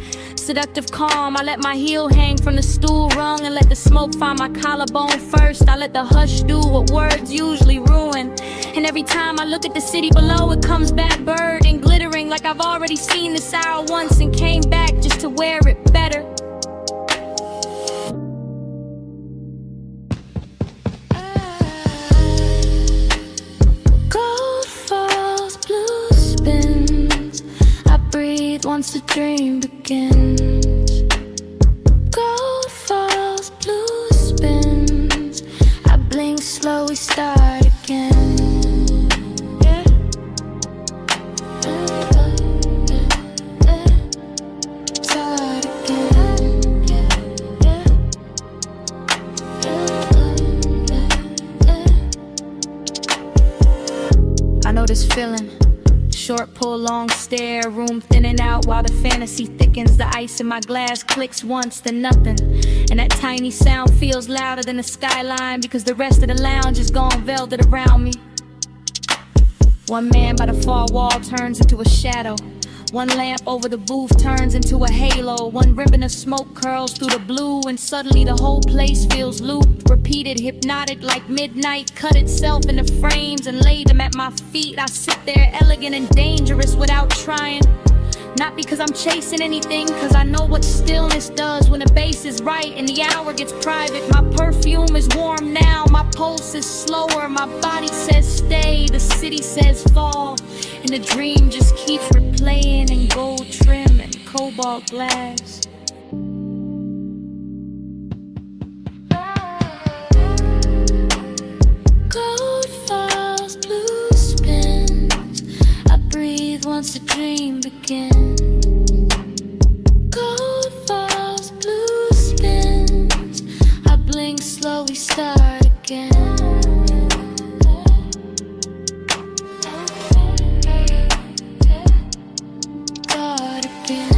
seductive calm. I let my heel hang from the stool rung and let the smoke find my collarbone first. I let the hush do what words usually ruin. And every time I look at the city below, it comes back bird and glittering like I've already seen this hour once and came back just to wear it better. Gold falls, blue spins. I breathe once the dream begins. Gold falls, blue spins. I blink slow, we start again. Yeah. Start again. Yeah. I know this feeling. Short pull, long stare, room thinning out while the fantasy thickens. The ice in my glass clicks once, then nothing. And that tiny sound feels louder than the skyline because the rest of the lounge is gone velvet around me. One man by the far wall turns into a shadow. One lamp over the booth turns into a halo. One ribbon of smoke curls through the blue, and suddenly the whole place feels looped, repeated, hypnotic like midnight. Cut itself into frames and laid them at my feet. I sit there elegant and dangerous without trying. Not because I'm chasing anything, cause I know what stillness does when the bass is right and the hour gets private. My perfume is warm now, my pulse is slower. My body says stay, the city says fall. And the dream just keeps replaying in gold trim and cobalt glass. Gold falls, blue spins. I breathe once the dream begins. Gold falls, blue spins. I blink slow, we start again. Start again.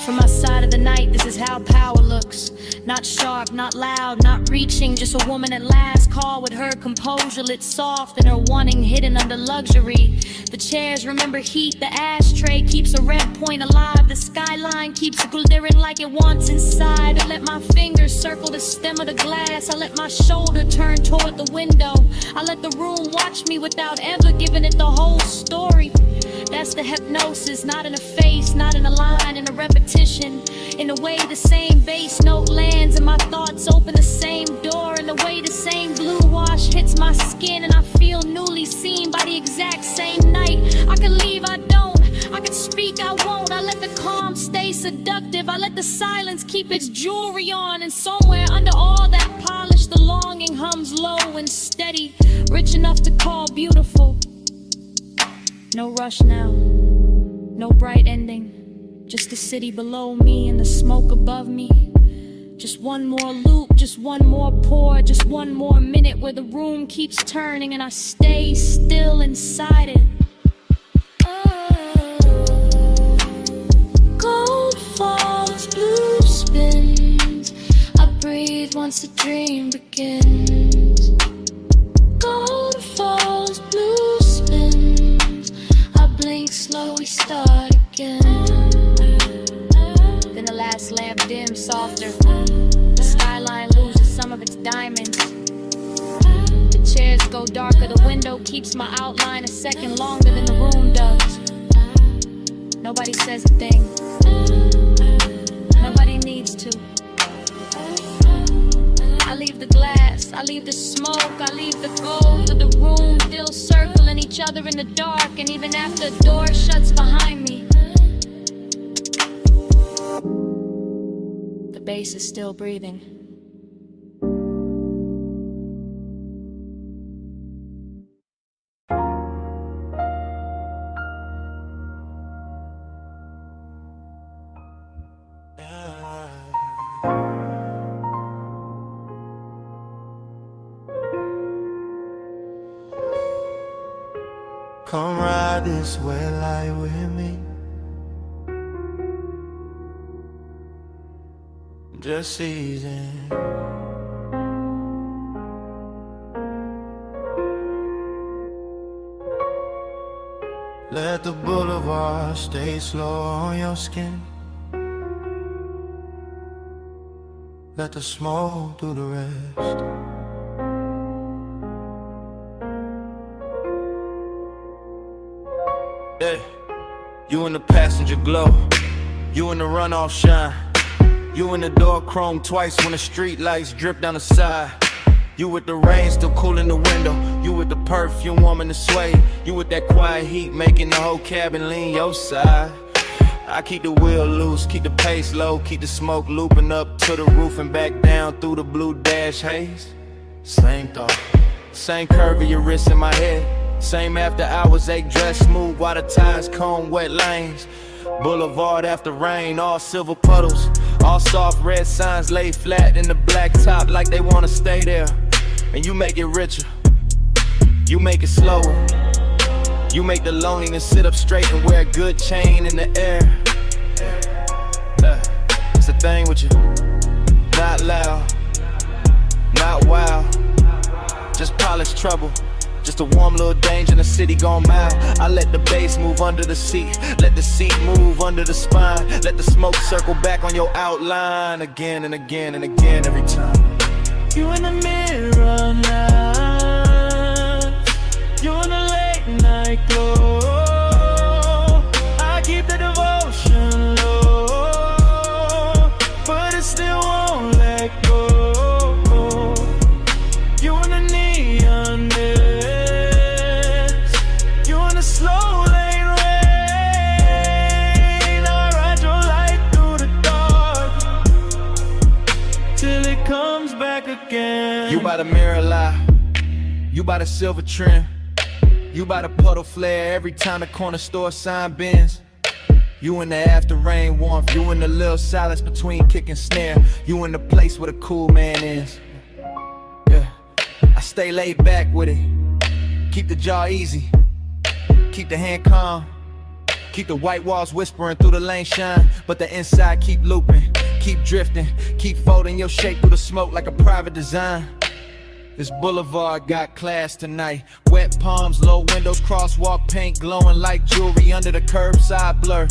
From my side of the night, this is how power looks. Not sharp, not loud, not reaching, just a woman at last call with her composure lit soft and her wanting hidden under luxury. The chairs remember heat, the ashtray keeps a red point alive. The skyline keeps glittering like it wants inside. I let my fingers circle the stem of the glass. I let my shoulder turn toward the window. I let the room watch me without ever giving it the whole story. That's the hypnosis, not in a face, not in a line, in a repetition. In the way the same bass note lands and my thoughts open the same door. In the way the same blue wash hits my skin and I feel newly seen by the exact same night. I could leave, I don't. I could speak, I won't. I let the calm stay seductive. I let the silence keep its jewelry on. And somewhere under all that polish, the longing hums low and steady, rich enough to call beautiful. No rush now, no bright ending, just the city below me and the smoke above me. Just one more loop, just one more pour, just one more minute where the room keeps turning and I stay still inside it. Gold falls, blue spins. I breathe once the dream begins. Gold falls, blue spins. I blink slow, we start again. Then the last lamp dims softer. The skyline loses some of its diamonds. The chairs go darker. The window keeps my outline a second longer than the room does. Nobody says a thing. Nobody needs to. I leave the glass, I leave the smoke, I leave the gold of the room still circling each other in the dark. And even after the door shuts behind me, the bass is still breathing. Come ride this red light with me. Just season. Let the boulevard stay slow on your skin. Let the smoke do the rest. Yeah, you in the passenger glow, you in the runoff shine, you in the door chrome twice when the street lights drip down the side. You with the rain still cool in the window, you with the perfume warming the sway, you with that quiet heat making the whole cabin lean your side. I keep the wheel loose, keep the pace low, keep the smoke looping up to the roof and back down through the blue dash haze. Same thought, same curve of your wrist in my head, same after hours ache dress smooth while the tires comb wet lanes. Boulevard after rain, all silver puddles, all soft red signs laid flat in the black top like they wanna stay there. And you make it richer, you make it slower, you make the loneliness sit up straight and wear a good chain in the air. It's the thing with you, not loud, not wild, just polished trouble. Just a warm little danger in the city gone mild. I let the bass move under the seat, let the seat move under the spine, let the smoke circle back on your outline again and again and again every time. You in the mirror now, you in the late night glow. I keep the devotion low, but it still won't let go. You in the neon mist, you in the slow lane rain. I ride your light through the dark till it comes back again. You by the mirror lie, you by the silver trim, you by the puddle flare every time the corner store sign bends. You in the after rain warmth, you in the little silence between kick and snare, you in the place where the cool man is. Yeah, I stay laid back with it, keep the jaw easy, keep the hand calm, keep the white walls whispering through the lane shine, but the inside keep looping, keep drifting, keep folding your shape through the smoke like a private design. This boulevard got class tonight, wet palms, low windows, crosswalk paint glowing like jewelry under the curbside blur.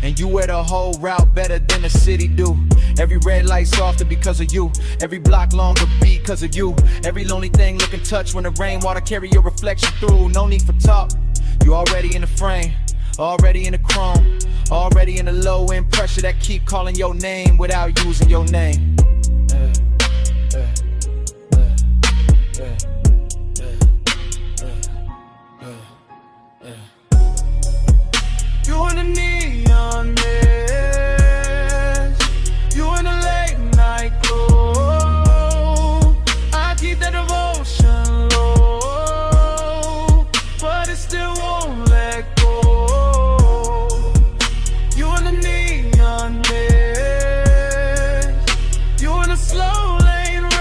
And you wear the whole route better than the city do. Every red light softer because of you, every block longer because of you, every lonely thing looking touch when the rainwater carry your reflection through. No need for talk, you already in the frame, already in the chrome, already in the low end pressure that keep calling your name without using your name. You in the neon mist, you in the late night glow. I keep that devotion low, but it still won't let go. You in the neon mist, you in the slow lane rain.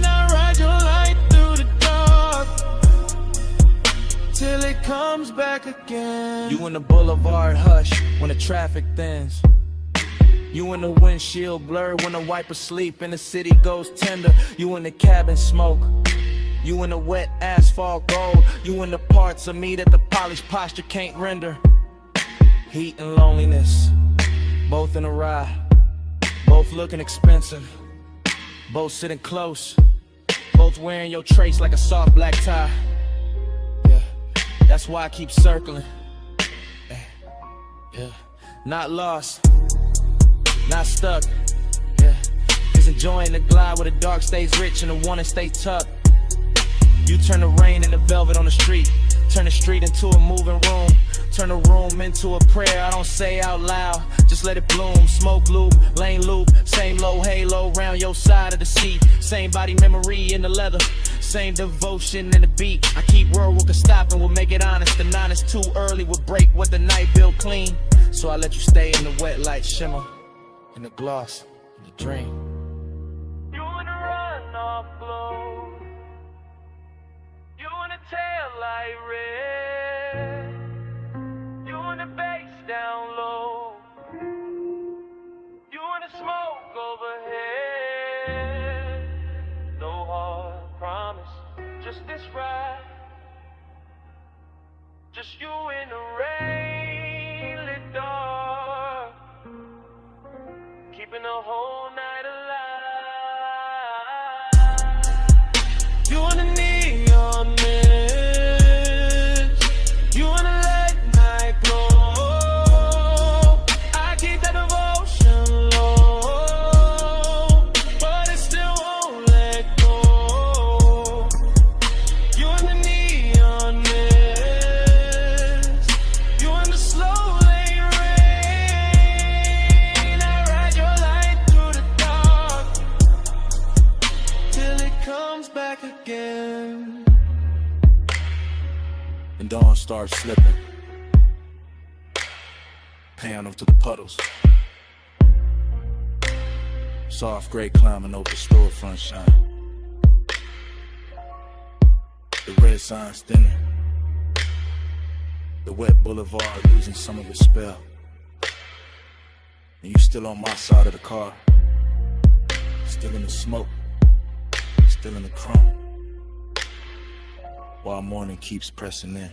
I ride your light through the dark till it comes back again. You in the boulevard hush when the traffic thins, you in the windshield blur when the wipers sleep and the city goes tender. You in the cabin smoke, you in the wet asphalt gold, you in the parts of me that the polished posture can't render. Heat and loneliness, both in a ride, both looking expensive, both sitting close, both wearing your trace like a soft black tie. Yeah, that's why I keep circling. Yeah, not lost, not stuck. Yeah, just enjoying the glide where the dark stays rich and the one that stays tucked. You turn the rain into velvet on the street, turn the street into a moving room, turn the room into a prayer I don't say out loud, just let it bloom. Smoke loop, lane loop, same low halo round your side of the seat, same body memory in the leather, same devotion in the beat. I keep word we can stop and we'll make it honest. The 9 is too early, we'll break what the night built clean. So I let you stay in the wet light shimmer, in the gloss, in the dream. You in the runoff glow, you in the tail light red, you in the bass down low, you in the smoke overhead. No hard promise, just this ride. Just you in the rain, lit dark, keeping the whole night alive. You in the neon mist, you in the late night glow. I keep that devotion low, but it still won't let go. You in the neon mist, you in the slow lane rain. I ride your light through the dark till it comes back again. And dawn starts slipping, piano to the puddles. Soft gray climbing over the storefront shine. The red signs thinning, the wet boulevard losing some of its spell. And you still on my side of the car, still in the smoke, still in the chrome, while morning keeps pressing in.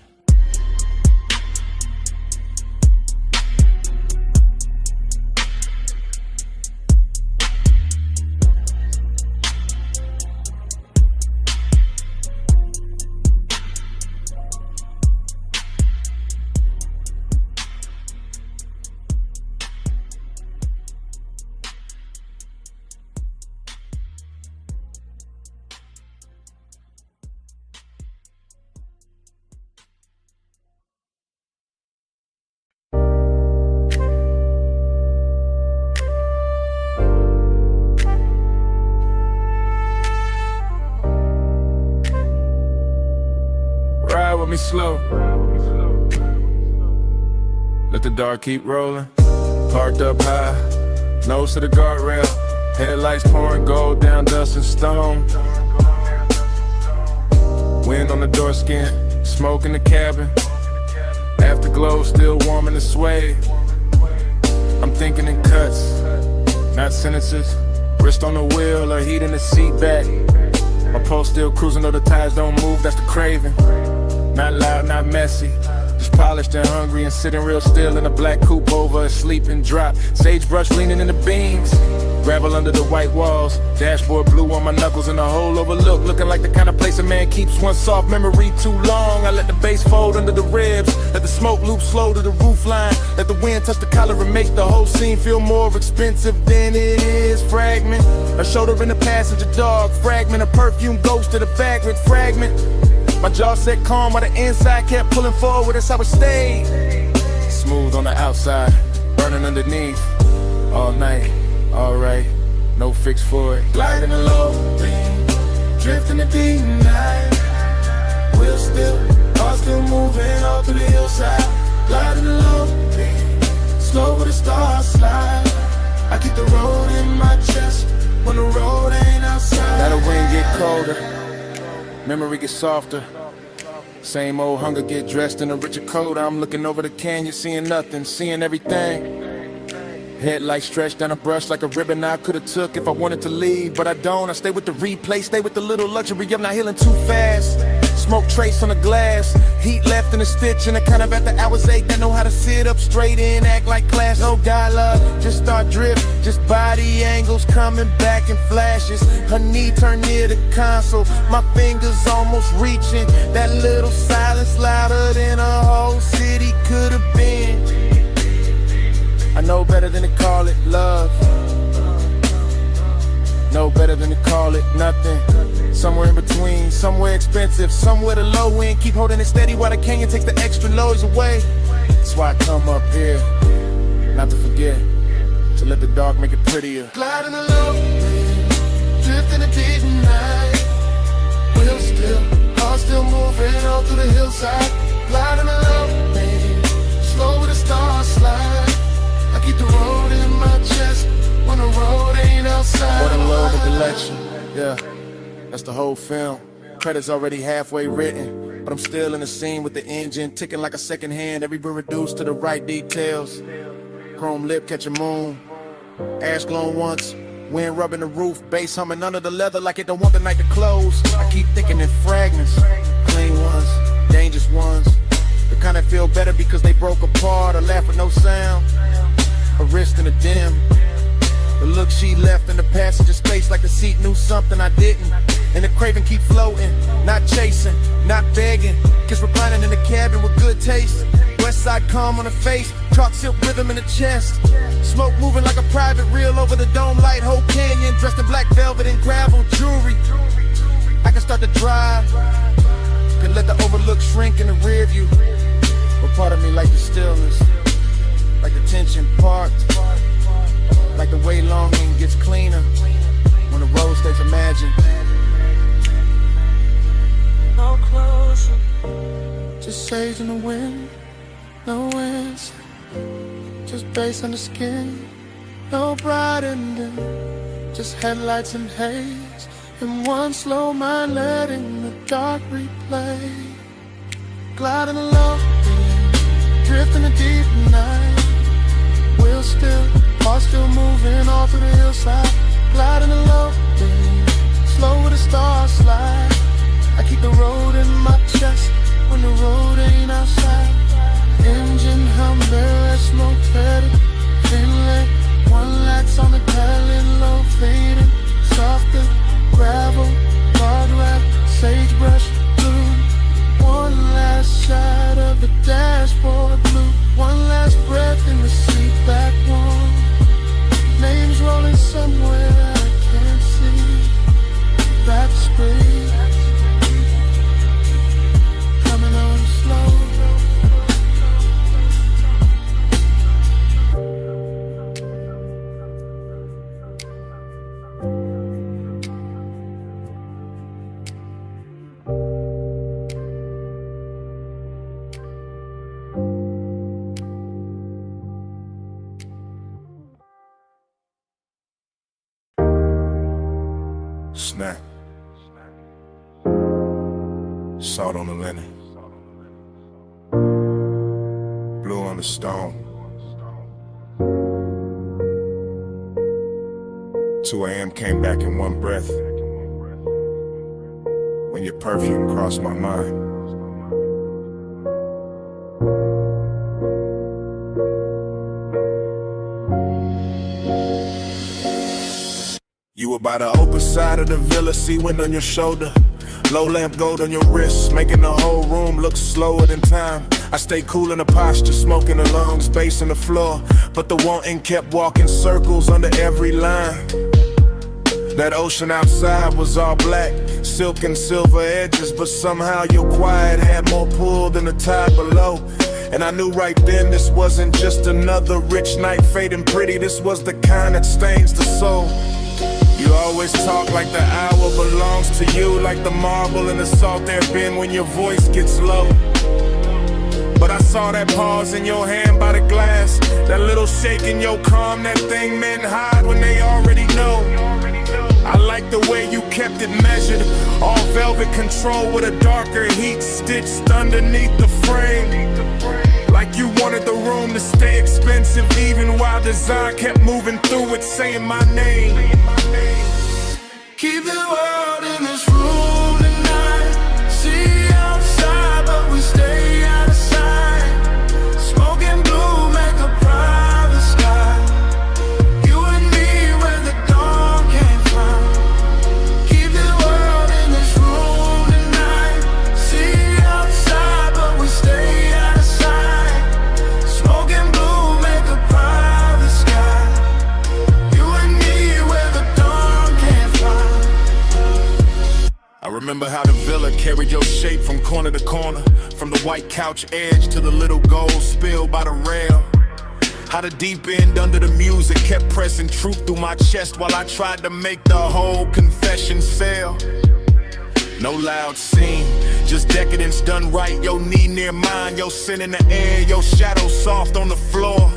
Ride with me slow, let the dark keep rolling. Parked up high, nose to the guardrail, headlights pouring gold down dust and stone. Wind on the door skin, smoke in the cabin, afterglow still warm in the suede. I'm thinking in cuts, not sentences. Wrist on the wheel or heat in the seat back. My pulse still cruising though the tires don't move, that's the craving. Not loud, not messy, just polished and hungry and sitting real still in a black coupe over a sleeping drop. Sagebrush leaning in the beams, gravel under the white walls, dashboard blue on my knuckles and a hole overlooked, looking like the kind of place a man keeps one soft memory too long. I let the bass fold under the ribs, let the smoke loop slow to the roof line, let the wind touch the collar and make the whole scene feel more expensive than it is. Fragment, a shoulder in the passenger dog, fragment, a perfume ghost to the vagrant fragment. My jaw set calm while the inside kept pulling forward, that's how it stayed. Smooth on the outside, burning underneath. All night, alright, no fix for it. Gliding the low beam, drifting the deep night. Wheel still, car still moving all through the hillside. Gliding the low beam, slow with the stars slide. I keep the road in my chest when the road ain't outside. Let the wind get colder, memory gets softer. Same old hunger get dressed in a richer coat. I'm looking over the canyon, seeing nothing, seeing everything. Headlights stretched down a brush like a ribbon I could've took if I wanted to leave, but I don't. I stay with the replay, stay with the little luxury of not healing too fast. Smoke trace on the glass, heat left in a stitch, and I kind of at the hours 8 that know how to sit up straight and act like class. No dialogue, just start drift, just body angles coming back in flashes. Her knee turned near the console, my fingers almost reaching. That little silence louder than a whole city could have been. I know better than to call it love, know better than to call it nothing. Somewhere in between, somewhere expensive, somewhere the low end. Keep holding it steady while the canyon takes the extra noise away. That's why I come up here, not to forget, to let the dark make it prettier. Gliding the low, drifting the deep night. Wheel still, car still moving all through the hillside. Gliding the low, slow with the stars slide. I keep the road in my chest when the road ain't outside. More than low, the collection, yeah, that's the whole film. Credits already halfway written, but I'm still in the scene with the engine ticking like a second hand. Everywhere reduced to the right details. Chrome lip catching moon, ash glowing once, wind rubbing the roof, bass humming under the leather like it don't want the night to close. I keep thinking in fragments, clean ones, dangerous ones, the kind that feel feel better because they broke apart, or laugh with no sound, a wrist in a dim. The look she left in the passenger space, like the seat knew something I didn't. And the craving keep floating, not chasing, not begging. Kids reclining in the cabin with good taste. West side calm on the face, chalk silk rhythm in the chest. Smoke moving like a private reel over the dome light, whole canyon. Dressed in black velvet and gravel jewelry. I can start to drive, can let the overlook shrink in the rear view. But part of me like the stillness, like the tension parked, like the way longing gets cleaner when the road stays imagined. No closer, just sage in the wind, no answer, just bass on the skin, no bright ending, just headlights and haze, and one slow mind letting the dark replay. Gliding along, drifting the deep night, wheels still, heart still moving all through the hillside. Gliding along, slow with a star slide. I keep the road in my chest when the road ain't outside. Engine hum, barrel smoke faded, inlet, one lights on the pedal, low fading, softer gravel, guardrail, sagebrush blue. One last shot of the dashboard blue. One last breath in the seat back warm. Names rolling somewhere I can't see. Back speed coming on slow. Snack. Salt on the linen. Blue on the stone. 2 a.m. came back in one breath. When your perfume crossed my mind. You were by the open side of the villa, sea wind on your shoulder. Low lamp gold on your wrist, making the whole room look slower than time. I stay cool in the posture, smoking the lungs, bass in the floor. But the wanting kept walking circles under every line. That ocean outside was all black, silk and silver edges. But somehow your quiet had more pull than the tide below. And I knew right then this wasn't just another rich night fading pretty. This was the kind that stains the soul. You always talk like the hour belongs to you, like the marble in the salt there bin when your voice gets low. But I saw that pause in your hand by the glass, that little shake in your calm, that thing men hide when they already know. I like the way you kept it measured, all velvet control with a darker heat stitched underneath the frame. Like you wanted the room to stay expensive, even while design kept moving through it, saying my name. Keep the world in this room tonight. See outside, but we stay out of sight. Smoking blue, make a private sky. You and me where the dawn can't find. Keep the world in this room tonight. See outside, but we stay out of sight. Smoking blue, make a private sky. You and me where the dawn can't find. I remember how the villa carried your shape from corner to corner, from the white couch edge to the little gold spill by the rail. How the deep end under the music kept pressing truth through my chest while I tried to make the whole confession sell. No loud scene, just decadence done right. Your knee near mine, your sin in the air, your shadow soft on the floor.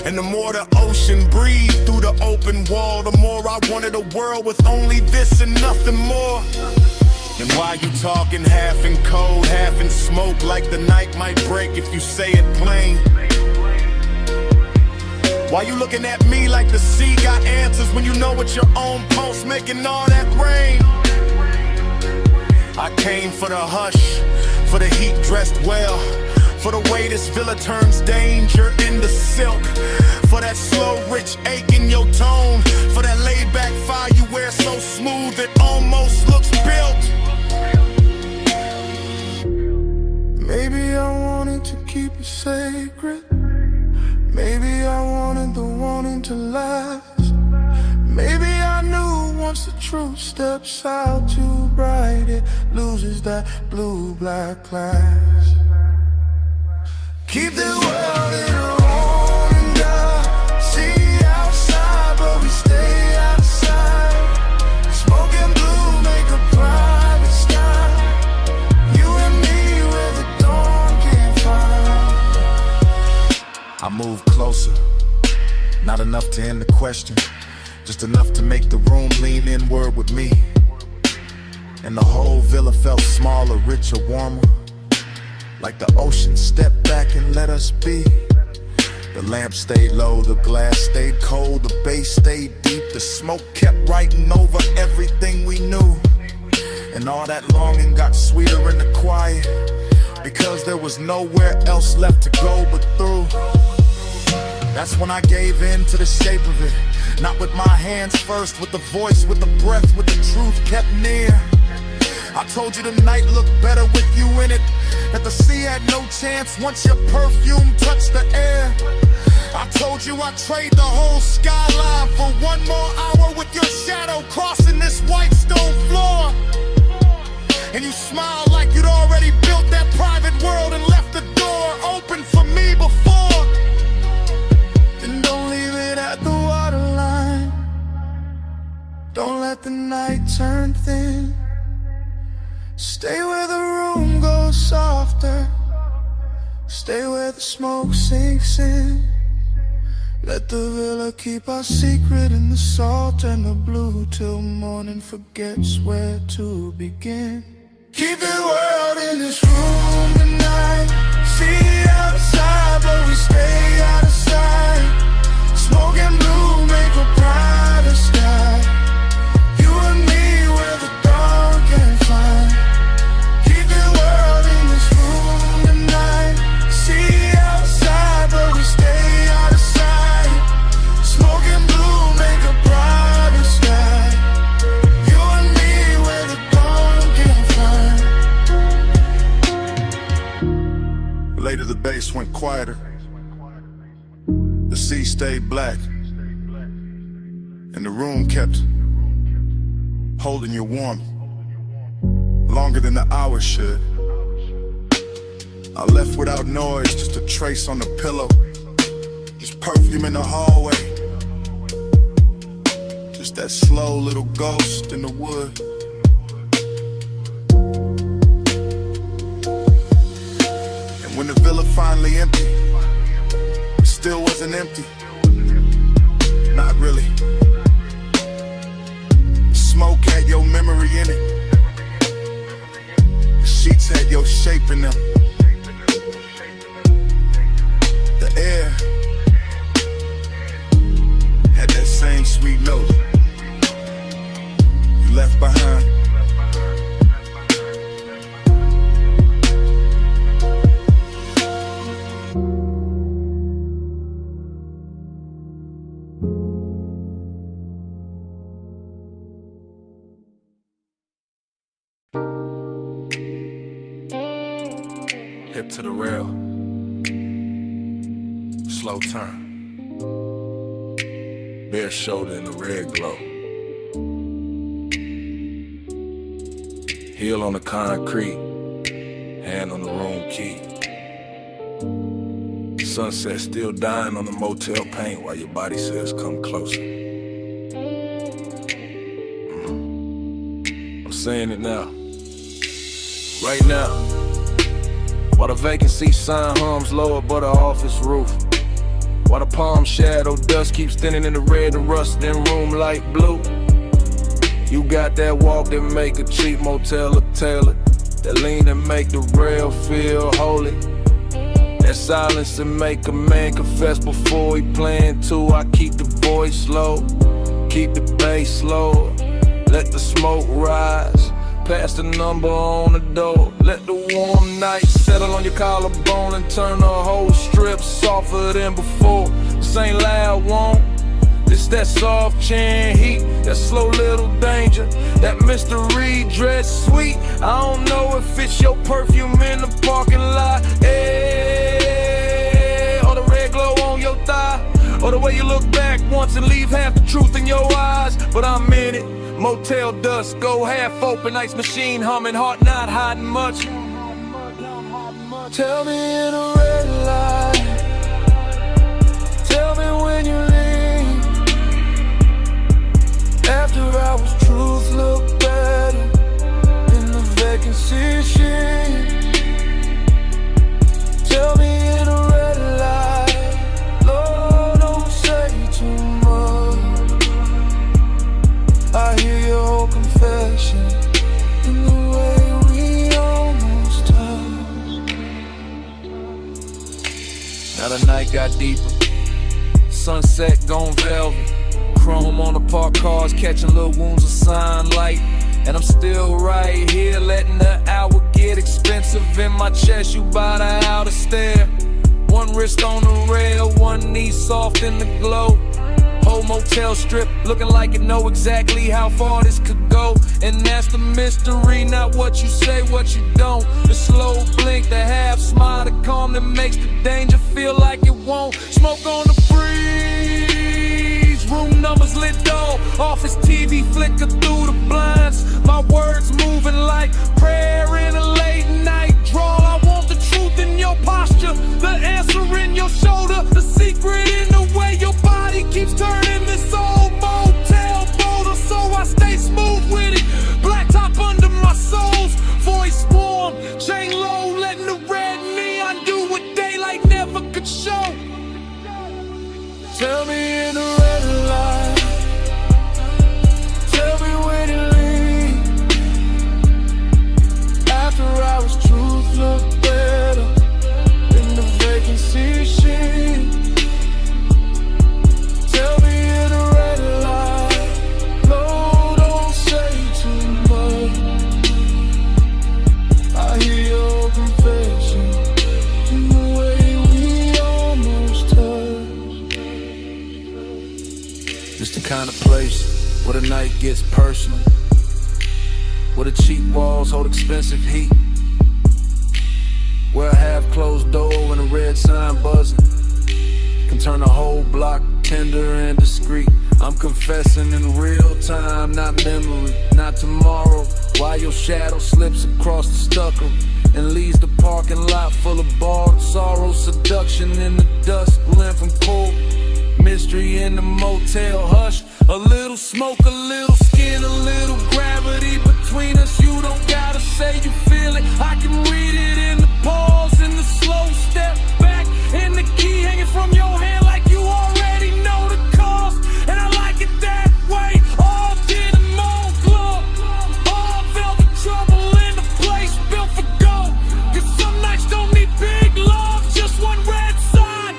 And the more the ocean breathed through the open wall, the more I wanted a world with only this and nothing more. And why you talking half in cold, half in smoke, like the night might break if you say it plain? Why you looking at me like the sea got answers when you know it's your own pulse making all that rain? I came for the hush, for the heat dressed well, For the way this villa turns danger into silk. For that slow, rich ache in your tone. For that laid back fire you wear so smooth it almost looks built. Maybe I wanted to keep it sacred. Maybe I wanted the wanting to last. Maybe I knew once the truth steps out too bright, it loses that blue-black class. Keep the world in a warning dial. See outside, but we stay outside. Smoke and blue make a private sky. You and me where the dawn can't find. I move closer, not enough to end the question, just enough to make the room lean inward with me. And the whole villa felt smaller, richer, warmer. Like the ocean stepped back and let us be. The lamp stayed low, the glass stayed cold, the bass stayed deep. The smoke kept writing over everything we knew. And all that longing got sweeter in the quiet, because there was nowhere else left to go but through. That's when I gave in to the shape of it. Not with my hands first, with the voice, with the breath, with the truth kept near. I told you the night looked better with you in it, that the sea had no chance once your perfume touched the air. I told you I'd trade the whole skyline for one more hour with your shadow crossing this white stone floor. And you smiled like you'd already built that private world and left the door open for me before. And don't leave it at the waterline. Don't let the night turn thin. Stay where the room goes softer. Stay where the smoke sinks in. Let the villa keep our secret in the salt and the blue till morning forgets where to begin. Keep the world in this room tonight. See outside, but we stay out of sight. Smoke and blue make a brighter sky. You and me where the dawn can't find. Keep the world in this room tonight. See outside, but we stay out of sight. Smoke and blue make a brighter sky. You and me where the dawn can't find. Later the bass went quieter. The sea stayed black. And the room kept holding you warm, longer than the hours should. I left without noise, just a trace on the pillow. Just perfume in the hallway. Just that slow little ghost in the wood. And when the villa finally emptied, it still wasn't empty. Not really. Smoke had your memory in it. The sheets had your shape in them. The air had that same sweet note you left behind. Hip to the rail, slow turn, bare shoulder in the red glow, heel on the concrete, hand on the room key. Sunset still dying on the motel paint while your body says come closer. I'm saying it now, right now. While the vacancy sign hums low above the office roof. While the palm shadow dust keeps thinning in the red and rust in room light blue. You got that walk that make a cheap motel look tailored. That lean that make the rail feel holy. That silence that make a man confess before he playing too. I keep the voice low, keep the bass low. Let the smoke rise, pass the number on the door. Let the warm night, settle on your collarbone and turn the whole strip softer than before. This ain't loud, won't. It's that soft chin heat, that slow little danger, that mystery dress sweet. I don't know if it's your perfume in the parking lot, or the red glow on your thigh, or the way you look back once and leave half the truth in your eyes. But I'm in it, motel dust, go half open, ice machine humming, heart not hiding much. Tell me in a red light, tell me when you leave. After hours, truth look better in the vacancy sheen. Tell me in a red light, Lord, don't say too much. I hear your whole confession in the way we almost touched. Now the night got deeper, sunset gone velvet. Chrome on the parked cars, catching little wounds of sunlight. And I'm still right here, letting the hour get expensive in my chest. You bout an hour to stare. One wrist on the rail, one knee soft in the glow. Whole motel strip, looking like it know exactly how far this could go. And that's the mystery, not what you say, what you don't. The slow blink, the half smile, the calm that makes the danger feel like it won't. Smoke on the breeze, room numbers lit dull, office TV flicker through the blinds. My words moving like prayer in a late night drawl. I want the truth in your posture, the answer in your shoulder, the secret in the way your body keeps turning this old motel boulder. So I stay smooth with it, black top under my soles, voice warm, chain low, letting the red neon do what daylight never could show. Tell me in a red light, tell me when you leave. After hours, truth look better in the vacancy sheen. Tell me in a red light, no, don't say too much. I hear your confession in the way we almost touched. It's the kind of place where the night gets personal, where the cheap walls hold expensive heat, where a half-closed door and a red sign buzzing can turn a whole block tender and discreet. I'm confessing in real time, not memory, not tomorrow. While your shadow slips across the stucco and leaves the parking lot full of borrowed sorrow, seduction in the dust, blend from cold mystery in the motel hush. A little smoke, a little skin, a little gravity between us. You don't gotta say you feel it, I can read it in the pause, in the slow step back, in the key hanging from your hand like you already know the cost. And I like it that way, all denim on club, all velvet trouble in the place built for gold. Cause some nights don't need big love, just one red sign,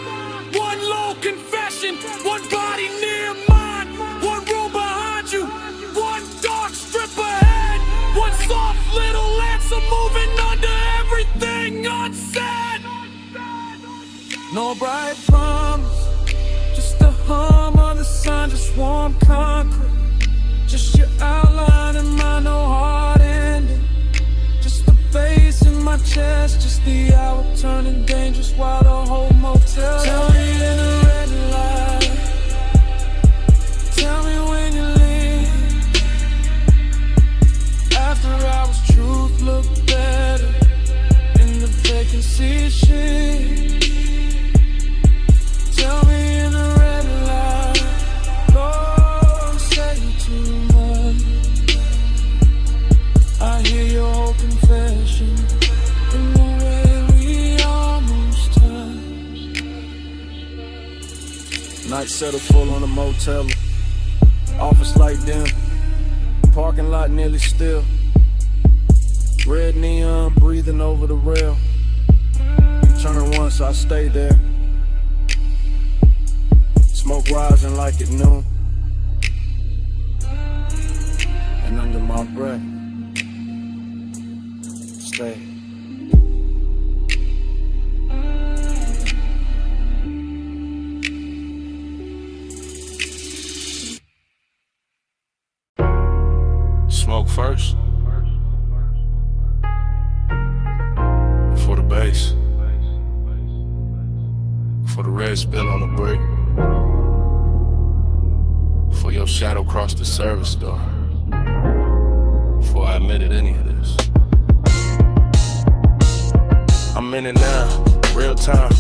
one low confession, one body near mine, one room behind you, one dark strip ahead, one soft little answer moving under everything unsaid. No bright promise, just the hum of the sun, just warm concrete, just your outline in my no hard ending, just the bass in my chest, just the hour turning dangerous while the whole motel. Tell me in a red light, tell me when you leave. After hours, truth look better in the vacancy sheen. Tell me in a red light, don't say too much. I hear your whole confession in the way we almost touched. Night settled full on the motel, office light dim, parking lot nearly still, red neon breathing over the rail. Turn once, I stay there, smoke rising like at noon, and under my breath, stay. bass. For the red spill on the brick. For your shadow crossed the service door. Before I admitted any of this. I'm in it now, real time.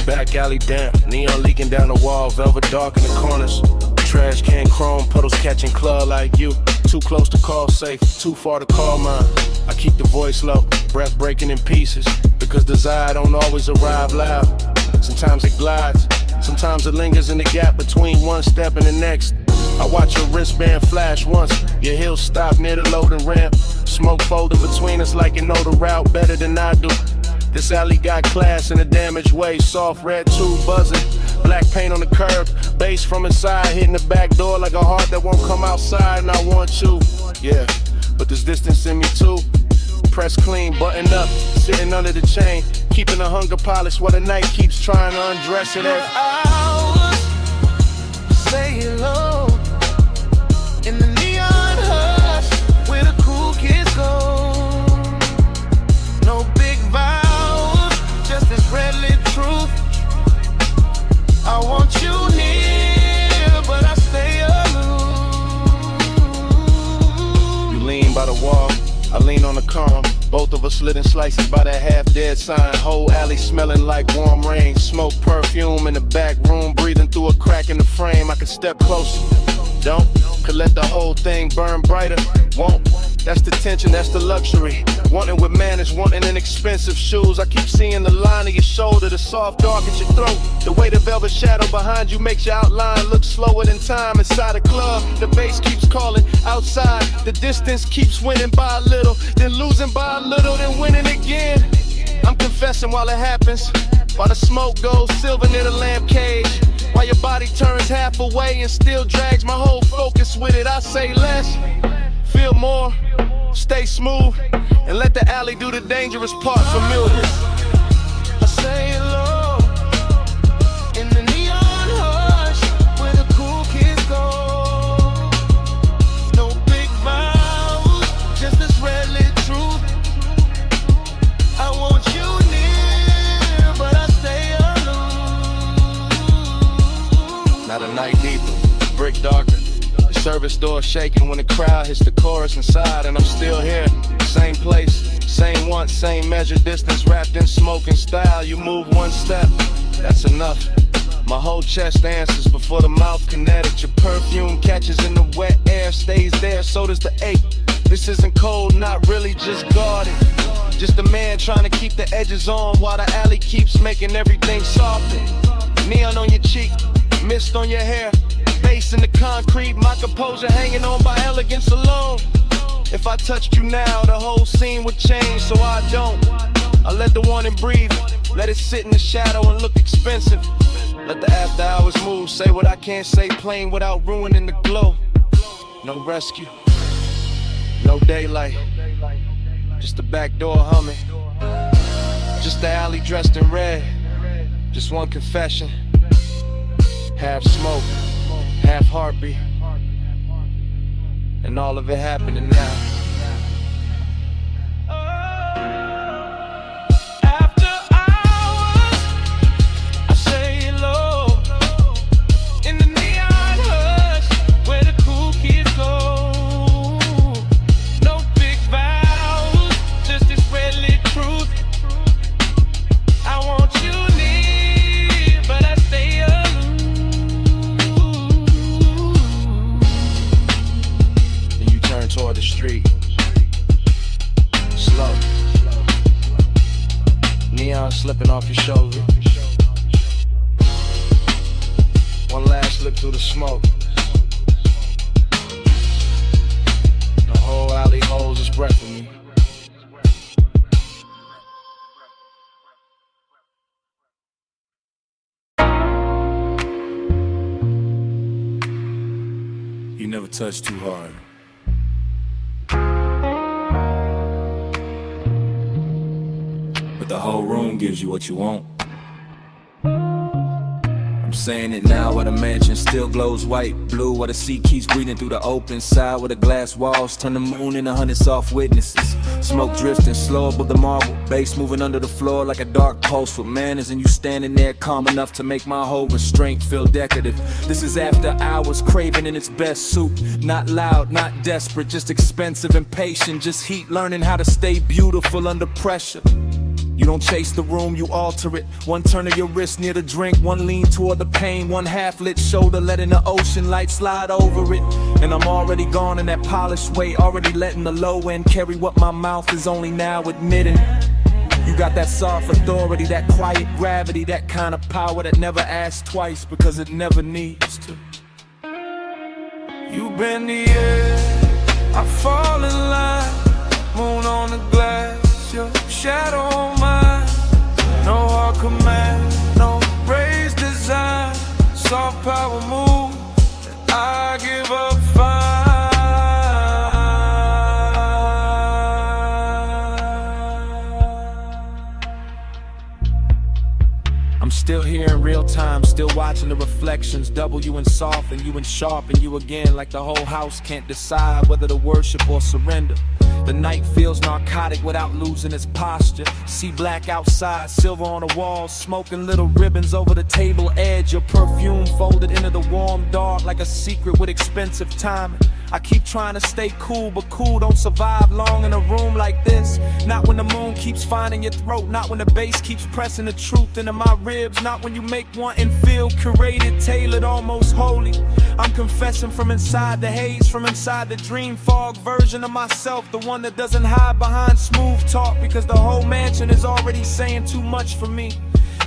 Back alley damp, neon leaking down the wall, velvet dark in the corners. Trash can chrome, puddles catching club like you. Too close to call safe, too far to call mine. I keep the voice low, breath breaking in pieces. Because desire don't always arrive loud. Sometimes it glides, sometimes it lingers in the gap between one step and the next. I watch your wristband flash once, your heels stop near the loading ramp. Smoke folded between us like you know the route better than I do. This alley got class in a damaged way, soft red tube buzzing. Black paint on the curb, bass from inside, hitting the back door like a heart that won't come outside. And I want you, yeah, but there's distance in me too. Press clean, button up, sitting under the chain, keeping the hunger polished while the night keeps trying to undress it. Hours, say it low, in the neon hush, where the cool kids go. No big vows, just this red lit truth. I want you near, but I stay aloof. You lean by the wall, I lean on the calm. Both of us lit in slices by that half-dead sign. Whole alley smelling like warm rain. Smoke, perfume in the back room, breathing through a crack in the frame. I could step closer, don't. Could let the whole thing burn brighter, won't. That's the tension, that's the luxury. Wanting with manners, wanting in expensive shoes. I keep seeing the line of your shoulder, the soft dark at your throat. The way the velvet shadow behind you makes your outline look slower than time. Inside a club, the bass keeps calling. Outside, the distance keeps winning by a little, then losing by a little, then winning again. I'm confessing while it happens, while the smoke goes silver near the lamp cage. While your body turns half away and still drags my whole focus with it. I say less, feel more, stay smooth, and let the alley do the dangerous part familiar. I say it low, in the neon hush, where the cool kids go. No big vows, just this red lit truth. I want you near, but I stay aloof. Now the night deeper, brick darker. Service door shaking when the crowd hits the chorus inside, and I'm still here. Same place, same want, same measure, distance wrapped in smoke and style. You move one step, that's enough. My whole chest answers before the mouth can edit. Your perfume catches in the wet air, stays there, so does the ache. This isn't cold, not really, just guarded. Just a man trying to keep the edges on while the alley keeps making everything softer. Neon on your cheek, mist on your hair. Bass in the concrete, my composure hanging on by elegance alone. If I touched you now, the whole scene would change, so I don't. I let the warning breathe, let it sit in the shadow and look expensive. Let the after hours move, say what I can't say plain without ruining the glow. No rescue, no daylight, just the back door humming. Just the alley dressed in red, just one confession. Half smoke, half heartbeat, and all of it happening now. After hours, I say it low, in the neon hush, where the cool kids go. No big vows, just this red lit truth. I want you near, but I stay aloof. Toward the street, slow, neon slipping off your shoulder. One last look through the smoke. The whole alley holds its breath for me. You never touch too hard. But the whole room gives you what you want. I'm saying it now where the mansion still glows white, blue, where the sea keeps breathing through the open side, where the glass walls turn the moon into 100 soft witnesses. Smoke drifting slow above the marble, bass moving under the floor like a dark pulse with manners, and you standing there calm enough to make my whole restraint feel decorative. This is after hours, craving in its best suit, not loud, not desperate, just expensive and patient, just heat, learning how to stay beautiful under pressure. You don't chase the room, you alter it. One turn of your wrist near the drink, one lean toward the pain, one half lit shoulder letting the ocean light slide over it. And I'm already gone in that polished way, already letting the low end carry what my mouth is only now admitting. You got that soft authority, that quiet gravity, that kind of power that never asks twice because it never needs to. You bend the air, I fall in line, moon on the glass, your shadow on mine. No hard command, no raised design, soft power move, I give up fine. I'm still here in real time, still watching the reflections, double you and soft and you and sharp and you again, like the whole house can't decide whether to worship or surrender. The night feels narcotic without losing its posture. See black outside, silver on the walls, smoking little ribbons over the table edge. Your perfume folded into the warm dark like a secret with expensive timing. I keep trying to stay cool, but cool don't survive long in a room like this. Not when the moon keeps finding your throat, not when the bass keeps pressing the truth into my ribs, not when you make one and feel curated, tailored, almost holy. I'm confessing from inside the haze, from inside the dream fog version of myself, the one that doesn't hide behind smooth talk, because the whole mansion is already saying too much for me.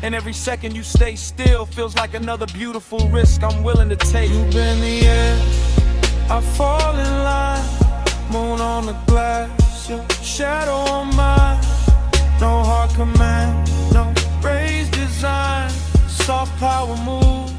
And every second you stay still feels like another beautiful risk I'm willing to take. You bend the air, I fall in line, moon on the glass, your shadow on mine. No hard command, no raised design, soft power move,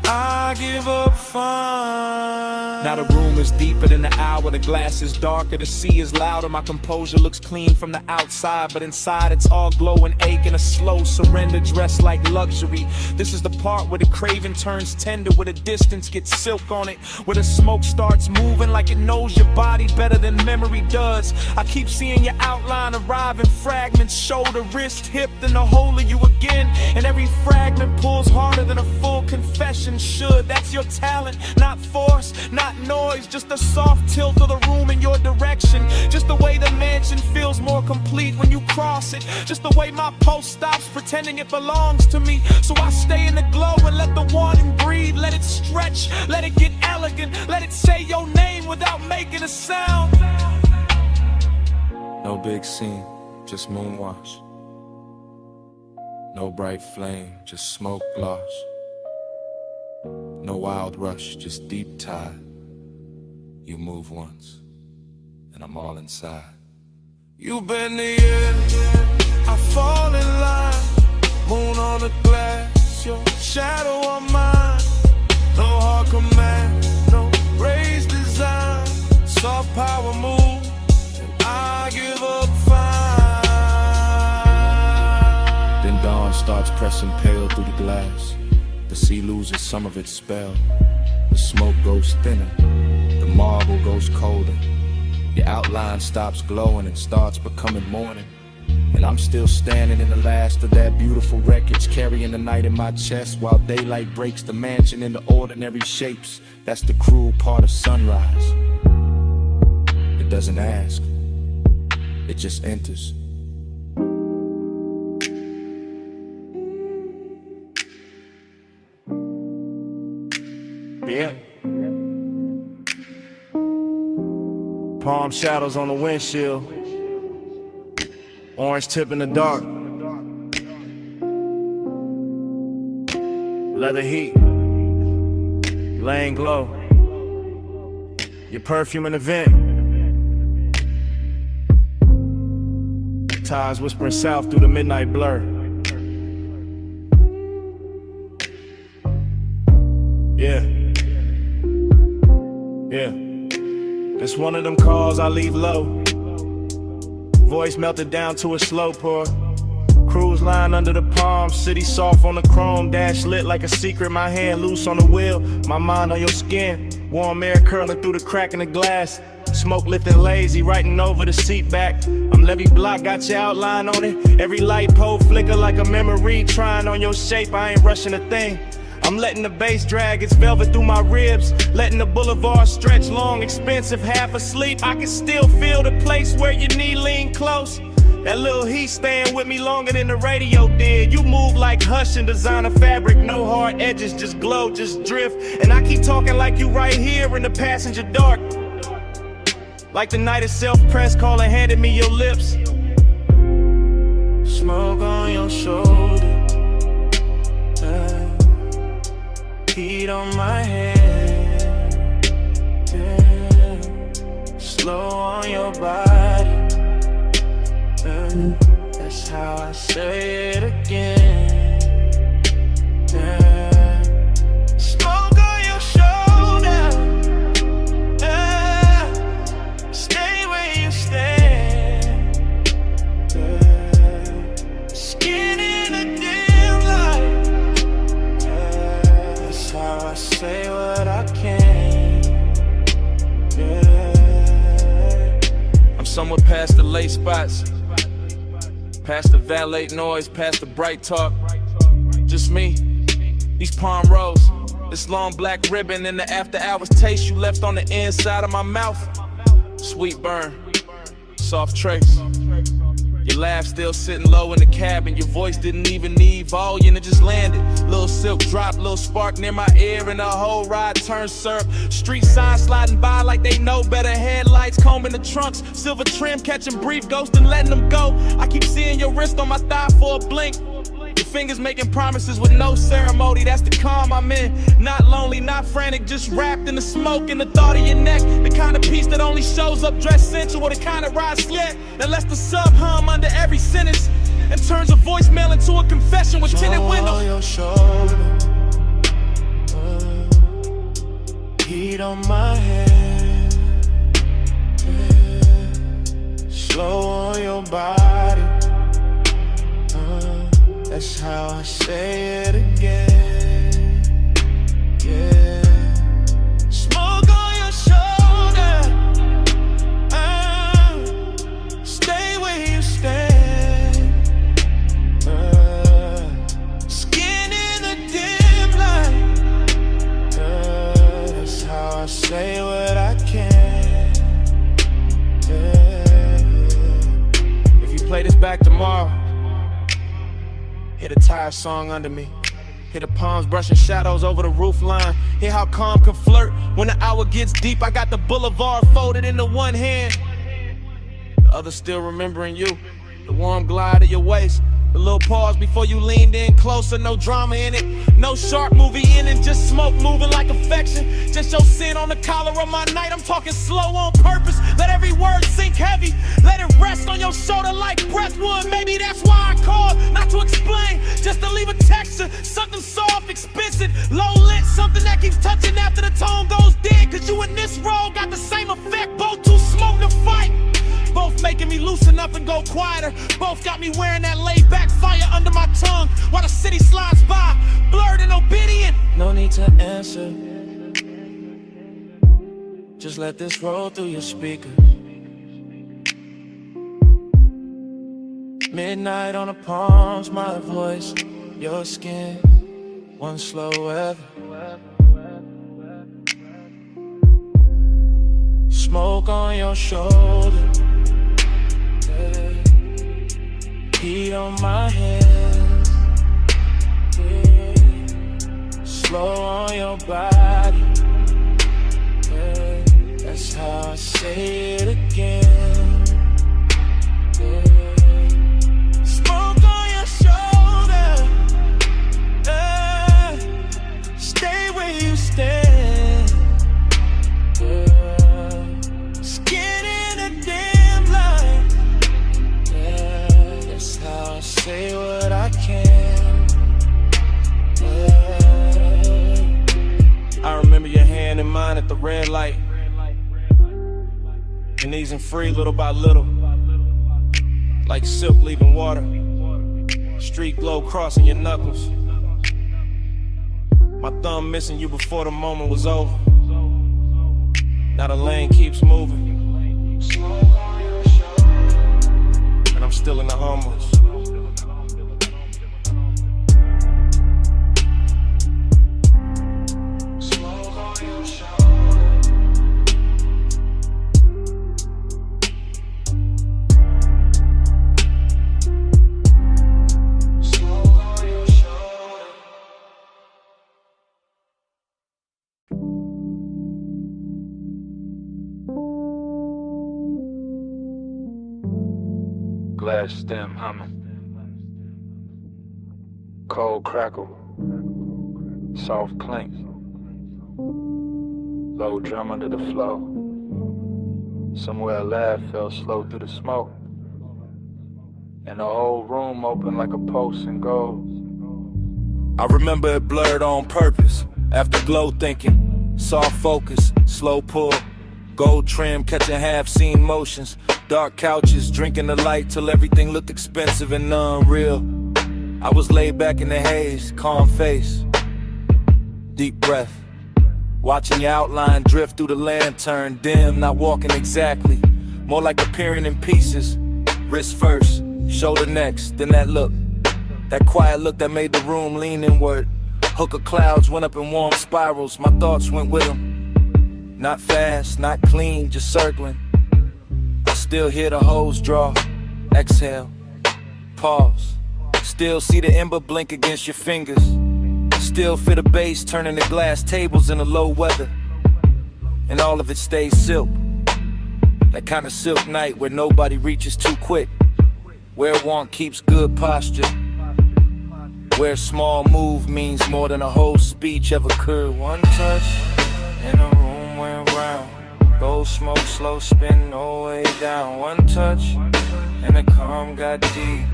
I give up fine. Now the room is deeper than the hour, the glass is darker, the sea is louder. My composure looks clean from the outside, but inside it's all glow and ache and a slow surrender dressed like luxury. This is the part where the craving turns tender, where the distance gets silk on it, where the smoke starts moving like it knows your body better than memory does. I keep seeing your outline arrive in fragments, shoulder, wrist, hip, then the whole of you again. And every fragment pulls harder than a full confession should. That's your talent, not force, not noise, just a soft tilt of the room in your direction. Just the way the mansion feels more complete when you cross it. Just the way my pulse stops pretending it belongs to me. So I stay in the glow and let the wanting breathe. Let it stretch, let it get elegant, let it say your name without making a sound. No big scene, just moonwash. No bright flame, just smoke gloss. No wild rush, just deep tide. You move once, and I'm all inside. You bend the air, I fall in line, moon on the glass, your shadow on mine. No hard command, no raised design, soft power move, and I give up fine. Then dawn starts pressing pale through the glass. The sea loses some of its spell. The smoke goes thinner, the marble goes colder. Your outline stops glowing and starts becoming morning. And I'm still standing in the last of that beautiful wreckage, carrying the night in my chest while daylight breaks the mansion into ordinary shapes. That's the cruel part of sunrise. It doesn't ask, it just enters. Yeah. Palm shadows on the windshield, orange tip in the dark, leather heat, laying glow, your perfume in the vent, tides whispering south through the midnight blur. Yeah. Yeah, it's one of them calls I leave low. Voice melted down to a slow pour. Cruise line under the palm, city soft on the chrome, dash lit like a secret, my hand loose on the wheel, my mind on your skin, warm air curling through the crack in the glass, smoke lifting lazy, writing over the seat back. I'm Levy Block, got your outline on it, every light pole flicker like a memory, trying on your shape, I ain't rushing a thing. I'm letting the bass drag its velvet through my ribs, letting the boulevard stretch long, expensive, half asleep. I can still feel the place where your knee lean close. That little heat staying with me longer than the radio did. You move like Hush and designer fabric, no hard edges, just glow, just drift. And I keep talking like you right here in the passenger dark, like the night itself, press call and handed me your lips. Smoke on your shoulder, heat on my head, slow on your body. That's how I say it again. Smoke on your shoulder, stay where you stand. Skin in the dim light. That's how I say what I can. I'm somewhere past the late spots, past the valet noise, past the bright talk. Just me, these palm rows, this long black ribbon, and the after hours taste you left on the inside of my mouth. Sweet burn, soft trace. Your laugh still sitting low in the cabin. Your voice didn't even need volume, it just landed. Little silk drop, little spark near my ear, and the whole ride turned syrup. Street signs sliding by like they know better. Headlights combing the trunks, silver trim catching brief ghosts and letting them go. I keep seeing your wrist on my thigh for a blink. Your fingers making promises with no ceremony. That's the calm I'm in. Not lonely, not frantic, just wrapped in the smoke and the thought of your neck. The kind of peace that only shows up dressed sensual. The kind of ride slick that lets the sub hum under every sentence and turns a voicemail into a confession with tinted windows. On your shoulder, heat on my head, slow on your body. That's how I say it again. Yeah. Smoke on your shoulder, stay where you stand. Skin in the dim light. That's how I say what I can. Yeah. If you play this back tomorrow, hit a tired song under me. Hear the palms brushing shadows over the roof line. Hear how calm can flirt when the hour gets deep. I got the boulevard folded into one hand, the other still remembering you. The warm glide of your waist, the little pause before you leaned in closer. No drama in it, no sharp movie in it, just smoke moving like affection. Just your sin on the collar of my night. I'm talking slow on purpose, let every word sink heavy. Let it rest on your shoulder like breath would. Maybe that's why I called, not to explain, just to leave a texture. Something soft, expensive, low lit, something that keeps touching after the tone goes dead. Cause you and this role got the same effect, both too smoke to fight. Both making me loosen up and go quieter. Both got me wearing that laid back fire under my tongue while the city slides by, blurred and obedient. No need to answer, just let this roll through your speakers. Midnight on the palms, my voice, your skin, one slow weather. Smoke on your shoulder, heat on my hands, slow on your body. That's how I say it again. Smoke on your shoulder, stay where you stand. Skin in a dim light. That's how I say what I can. I remember your hand in mine at the red light, and easing free little by little, like silk leaving water. Street glow crossing your knuckles. My thumb missing you before the moment was over. Now the lane keeps moving, and I'm still in the humbles. Glass stem humming, cold crackle, soft clink, low drum under the flow. Somewhere a laugh fell slow through the smoke, and the whole room opened like a pulse in gold. I remember it blurred on purpose. After glow thinking, soft focus, slow pull, gold trim catching half-seen motions. Dark couches, drinking the light till everything looked expensive and unreal. I was laid back in the haze, calm face, deep breath, watching your outline drift through the lantern, dim, not walking exactly, more like appearing in pieces. Wrist first, shoulder next, then that look, that quiet look that made the room lean inward. Hook of clouds went up in warm spirals, my thoughts went with them. Not fast, not clean, just circling. Still hear the hose draw, exhale, pause. Still see the ember blink against your fingers. Still feel the bass turning the glass tables in the low weather. And all of it stays silk. That kind of silk night where nobody reaches too quick. Where one keeps good posture. Where a small move means more than a whole speech ever could. One touch and the room went round. Gold smoke, slow spin, no way down. One touch, and the calm got deep.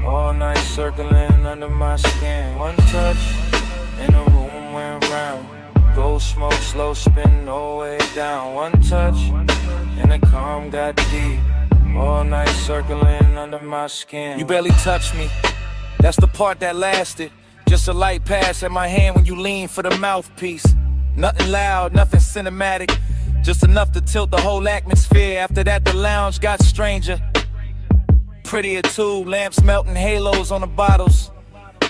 All night circling under my skin. One touch, and the room went round. Gold smoke, slow spin, no way down. One touch, and the calm got deep. All night circling under my skin. You barely touched me, that's the part that lasted. Just a light pass at my hand when you lean for the mouthpiece. Nothing loud, nothing cinematic. Just enough to tilt the whole atmosphere. After that, the lounge got stranger. Prettier too, lamps melting halos on the bottles.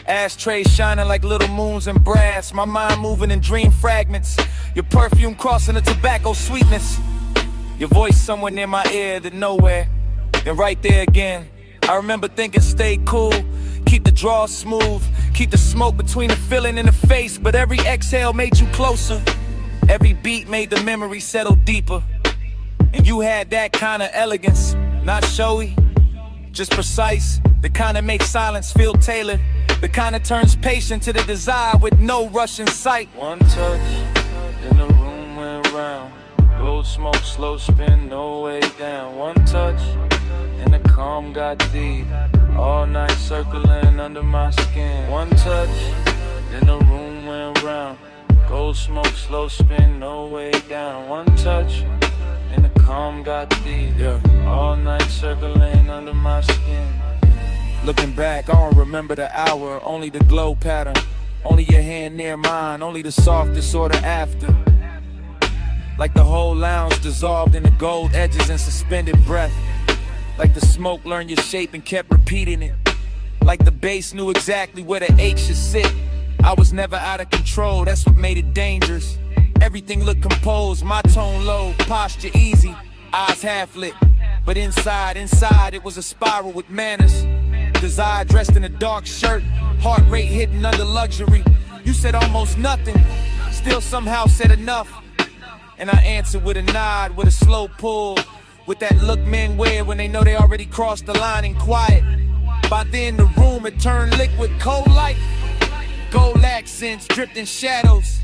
Ashtrays shining like little moons in brass. My mind moving in dream fragments. Your perfume crossing the tobacco sweetness. Your voice somewhere near my ear, then nowhere. Then right there again. I remember thinking stay cool, keep the draw smooth, keep the smoke between the feeling and the face. But every exhale made you closer. Every beat made the memory settle deeper. And you had that kind of elegance, not showy, just precise. The kind that makes silence feel tailored. The kind that turns patient to the desire with no rush in sight. One touch, and the room went round. Gold smoke, slow spin, no way down. One touch, and the calm got deep. All night circling under my skin. One touch, and the room went round. Gold smoke, slow spin, no way down. One touch, and the calm got deep. Yeah. All night circling under my skin. Looking back, I don't remember the hour, only the glow pattern. Only your hand near mine, only the softest sort of after. Like the whole lounge dissolved in the gold edges and suspended breath. Like the smoke learned your shape and kept repeating it. Like the bass knew exactly where the H should sit. I was never out of control, that's what made it dangerous. Everything looked composed, my tone low, posture easy, eyes half lit. But inside it was a spiral with manners. Desire dressed in a dark shirt, heart rate hidden under luxury. You said almost nothing, still somehow said enough. And I answered with a nod, with a slow pull. With that look men wear when they know they already crossed the line and quiet. By then the room had turned liquid, cold light. Gold accents dripped in shadows,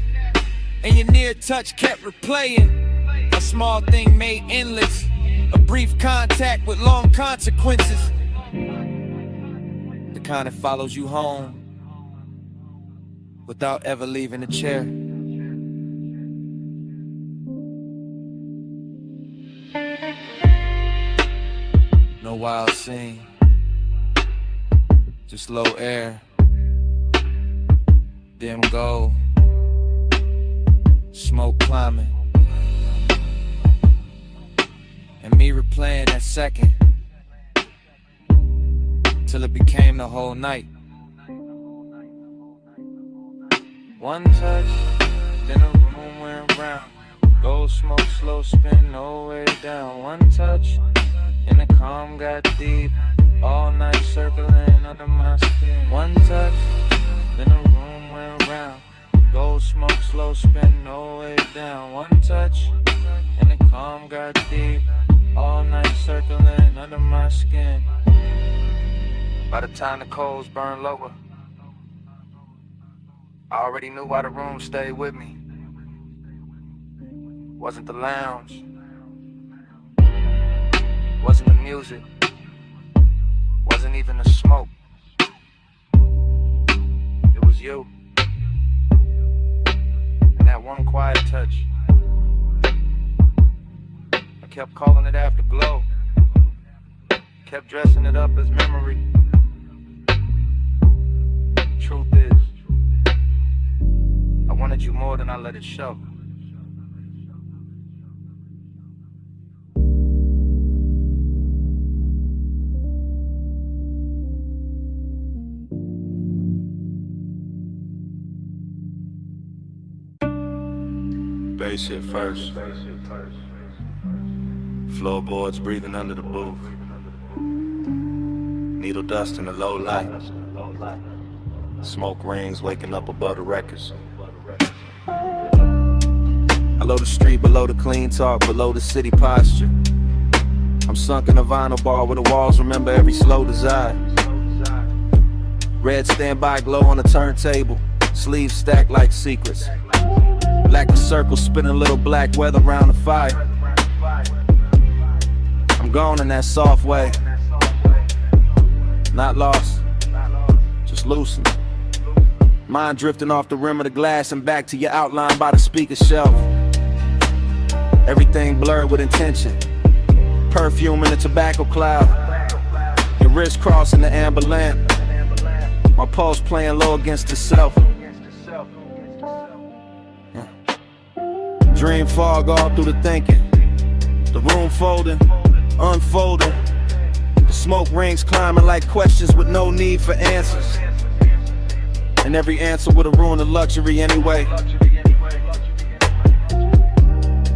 and your near touch kept replaying. A small thing made endless, a brief contact with long consequences. The kind that follows you home without ever leaving the chair. No wild scene, just low air, dim gold, smoke climbing, and me replaying that second till it became the whole night. One touch, then the room went round. Gold smoke, slow spin, no way down. One touch, and the calm got deep. All night circling under my skin. One touch, then the room went round. Gold smoke, slow spin, no way down. One touch, and the calm got deep. All night circling under my skin. By the time the coals burned lower, I already knew why the room stayed with me. Wasn't the lounge, wasn't the music, wasn't even the smoke. It was you, and that one quiet touch. I kept calling it afterglow, kept dressing it up as memory. Truth is, I wanted you more than I let it show. Bass hit first. Floorboards breathing under the booth. Needle dust in the low light. Smoke rings waking up above the records. Below the street, below the clean talk, below the city posture. I'm sunk in a vinyl bar where the walls remember every slow desire. Red standby glow on the turntable, sleeves stacked like secrets. Black circle spinning little black weather around the fire. I'm gone in that soft way. Not lost, just loosened. Mind drifting off the rim of the glass and back to your outline by the speaker shelf. Everything blurred with intention. Perfume in the tobacco cloud. Your wrist crossing the amber lamp. My pulse playing low against itself. Dream fog all through the thinking. The room folding, unfolding. The smoke rings climbing like questions with no need for answers. And every answer would've ruined the luxury anyway.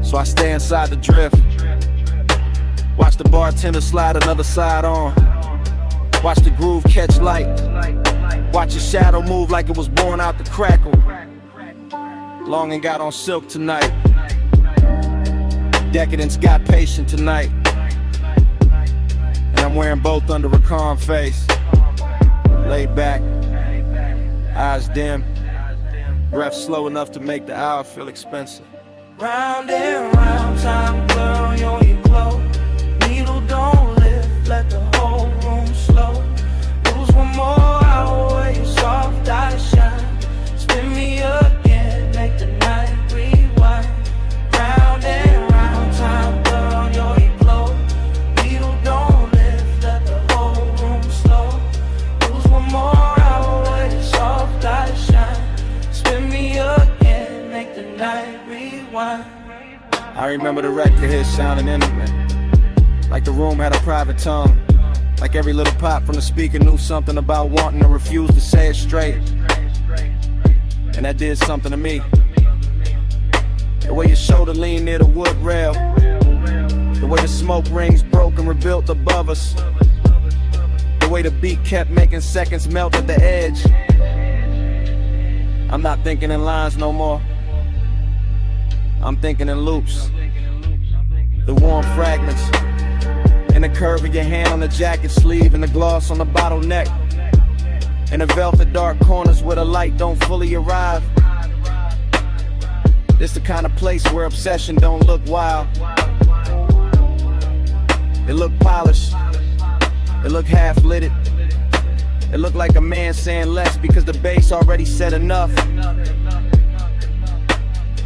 So I stay inside the drift. Watch the bartender slide another side on. Watch the groove catch light. Watch your shadow move like it was born out the crackle. Longing got on silk tonight. Decadence got patient tonight. And I'm wearing both under a calm face. Laid back, eyes dim, breath slow enough to make the hour feel expensive. Round and round, time blur on your glow. Needle don't lift, let the whole room slow. Lose one more hour where your soft eyes shine. Spin me again, make the night rewind. Round and round, time blur on your glow. Needle don't lift, let the whole room slow. Lose one more hour where your soft eyes shine. Spin me again, make the night rewind. I remember the record here sounding intimate, like the room had a private tongue. Like every little pop from the speaker knew something about wanting to refuse to say it straight. And that did something to me. The way your shoulder leaned near the wood rail, the way the smoke rings broke and rebuilt above us, the way the beat kept making seconds melt at the edge. I'm not thinking in lines no more. I'm thinking in loops. The warm fragments, and the curve of your hand on the jacket sleeve, and the gloss on the bottleneck, and the velvet dark corners where the light don't fully arrive. This the kind of place where obsession don't look wild. It look polished, it look half-lit. It look like a man saying less because the bass already said enough.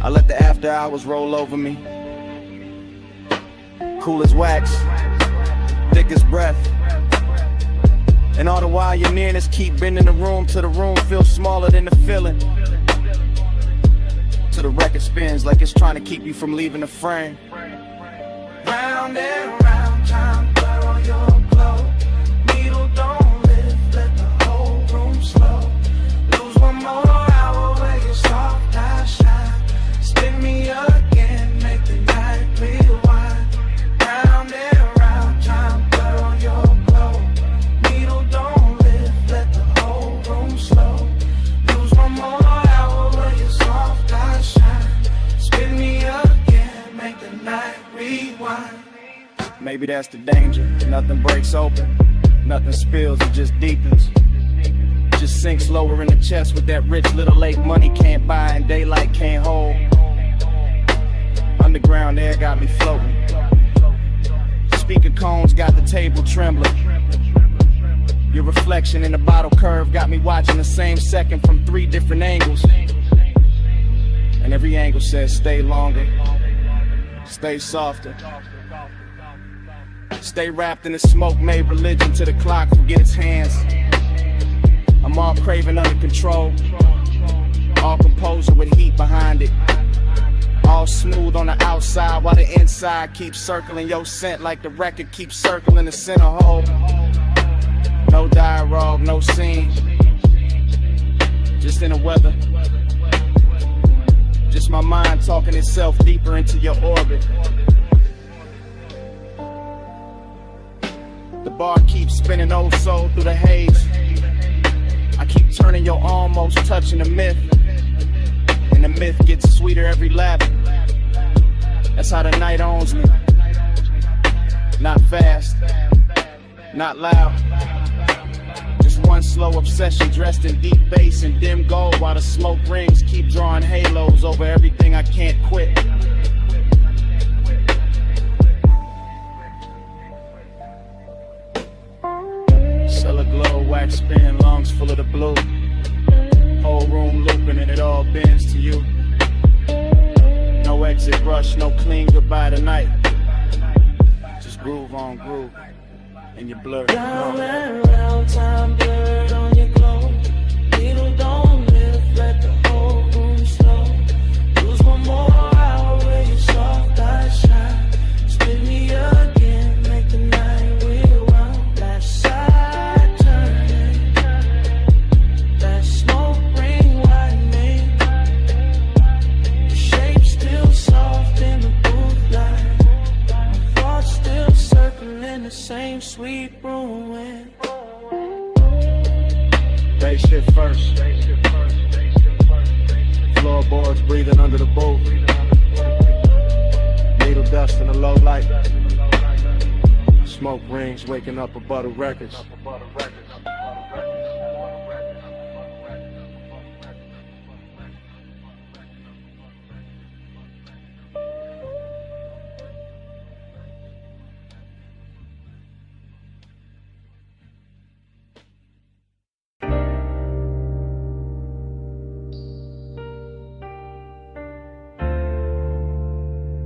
I let the after hours roll over me. Cool as wax, thick as breath. And all the while your nearness keep bending the room till the room feels smaller than the feeling. Till the record spins like it's trying to keep you from leaving the frame. Round and round, time blur on your glow. Needle don't lift, let the whole room slow. Lose one more hour where your soft eyes shine. Spin me again, make the night rewind. Round and round, time blur on your glow. Needle don't lift, let the whole room slow. Lose one more hour where your soft eyes shine. Spin me again, make the night rewind. Maybe that's the danger. Nothing breaks open, nothing spills, it just deepens. Just sinks lower in the chest with that rich little lake money can't buy and daylight can't hold. Underground air got me floating. Speaker cones got the table trembling. Your reflection in the bottle curve got me watching the same second from 3 different angles. And every angle says stay longer, stay softer. Stay wrapped in the smoke, made religion to the clock, forget its hands. I'm all craving under control, all composure with heat behind it. All smooth on the outside while the inside keeps circling your scent like the record keeps circling the center hole. No dialogue, no scene, just in the weather. Just my mind talking itself deeper into your orbit. The bar keeps spinning old soul through the haze. I keep turning your almost touching the myth. And the myth gets sweeter every lap. That's how the night owns me. Not fast, not loud. Just one slow obsession dressed in deep bass and dim gold, while the smoke rings keep drawing halos over everything I can't quit. Cellar glow, wax spin, lungs full of the blue. Whole room looping and it all bends to you. No exit rush, no clean goodbye tonight. Just groove on groove, and you're blurred. Round and round, time blurred on your glow. Needle don't lift, let the whole room slow. Lose one more hour where your soft eyes shine. Spin me again, make the night rewind. That side turning, that smoke ring widening. The shape still soft in the booth light. My thoughts still circling the same sweet ruin. Bass shit first. Floorboards breathing under the boat. Needle dust in the low light. Smoke rings waking up above the records.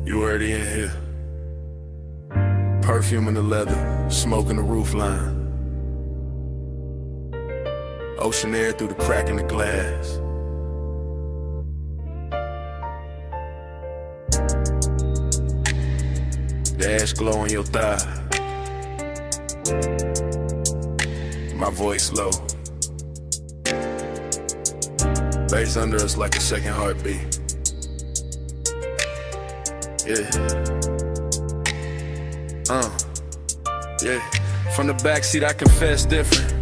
You already in here. Perfume in the leather, smoke in the roof line. Ocean air through the crack in the glass. The ash glow on your thigh. My voice low. Bass under us like a second heartbeat. Yeah. Yeah. From the backseat I confess different.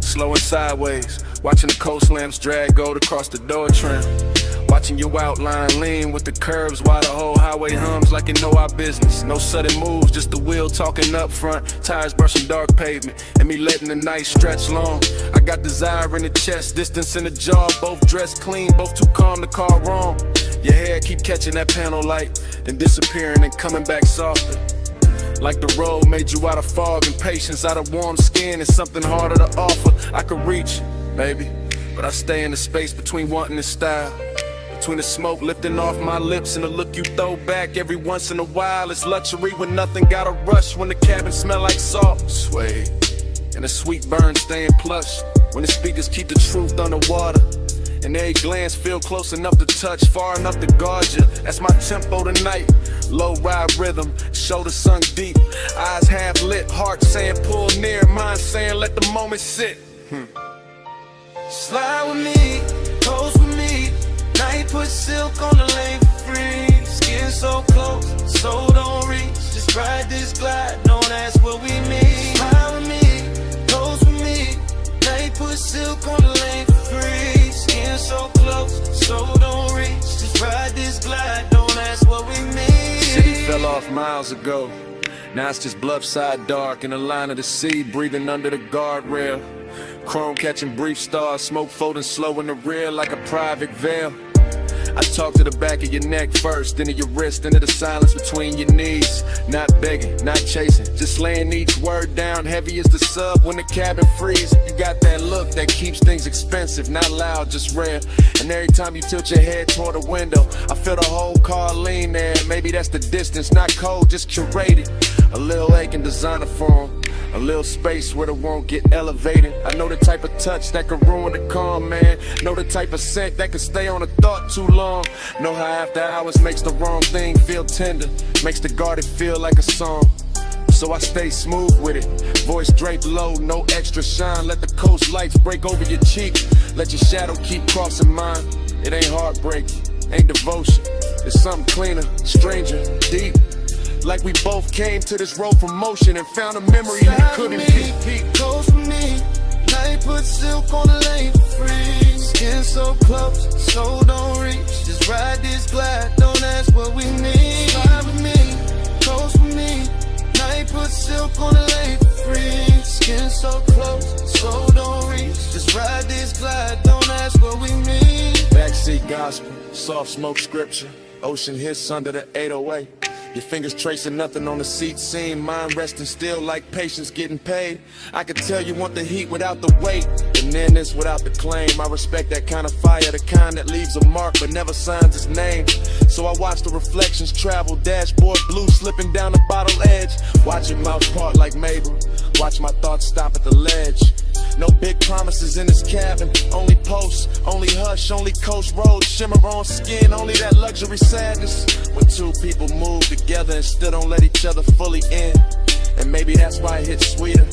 Slow and sideways, watching the coast lamps drag gold across the door trim. Watching your outline lean with the curves while the whole highway hums like it know our business. No sudden moves, just the wheel talking up front, tires brushing dark pavement, and me letting the night stretch long. I got desire in the chest, distance in the jaw, both dressed clean, both too calm to call wrong. Your hair keep catching that panel light, then disappearing and coming back softer. Like the road made you out of fog and patience, out of warm skin and something harder to offer. I could reach it, baby, but I stay in the space between wanting and style. Between the smoke lifting off my lips and the look you throw back every once in a while. It's luxury when nothing gotta rush, when the cabin smell like salt. Sway, and and the sweet burn staying plush. When the speakers keep the truth underwater, and every glance feel close enough to touch, far enough to guard you. That's my tempo tonight. Low ride rhythm, shoulders sunk deep, eyes half lit, heart saying pull near, mind saying let the moment sit. Slide with me, pose with me. Night put silk on the lane for free. Skin so close, so don't reach. Just ride this glide, don't ask what we mean. Slide with me, pose with me. Night put silk on the lane for free. Skin so close, so don't reach. Just ride this glide, don't ask what we mean. City fell off miles ago. Now it's just blood-side dark in the line of the sea, breathing under the guardrail. Chrome catching brief stars, smoke folding slow in the rear like a private veil. I talk to the back of your neck first, then to your wrist, into the silence between your knees. Not begging, not chasing, just laying each word down heavy as the sub when the cabin freezes. You got that look that keeps things expensive, not loud, just rare. And every time you tilt your head toward the window, I feel the whole car lean there. Maybe that's the distance, not cold, just curated. A little aching designer form, a little space where it won't get elevated. I know the type of touch that could ruin the calm, man. Know the type of scent that could stay on a thought too long. Know how after hours makes the wrong thing feel tender, makes the guarded feel like a song. So I stay smooth with it, voice draped low, no extra shine. Let the coast lights break over your cheek, let your shadow keep crossing mine. It ain't heartbreak, ain't devotion, it's something cleaner, stranger, deep. Like we both came to this road for motion and found a memory we couldn't keep. Close with me, night put silk on the lane for free. Skin so close, so don't reach. Just ride this glide, don't ask what we need. Slide with me, close with me. Night put silk on the lane for free. Skin so close, so don't reach. Just ride this glide, don't ask what we need. Backseat gospel, soft smoke scripture, ocean hits under the 808. Your fingers tracing nothing on the seat seam, mind resting still like patience getting paid. I could tell you want the heat without the weight, and then this without the claim. I respect that kind of fire, the kind that leaves a mark but never signs its name. So I watch the reflections travel, dashboard blue slipping down the bottle edge. Watch your mouth part like Mabel, watch my thoughts stop at the ledge. No big promises in this cabin, only posts, only hush, only coast roads, shimmer on skin, only that luxury sadness. When two people move together and still don't let each other fully in. And maybe that's why it hits sweeter.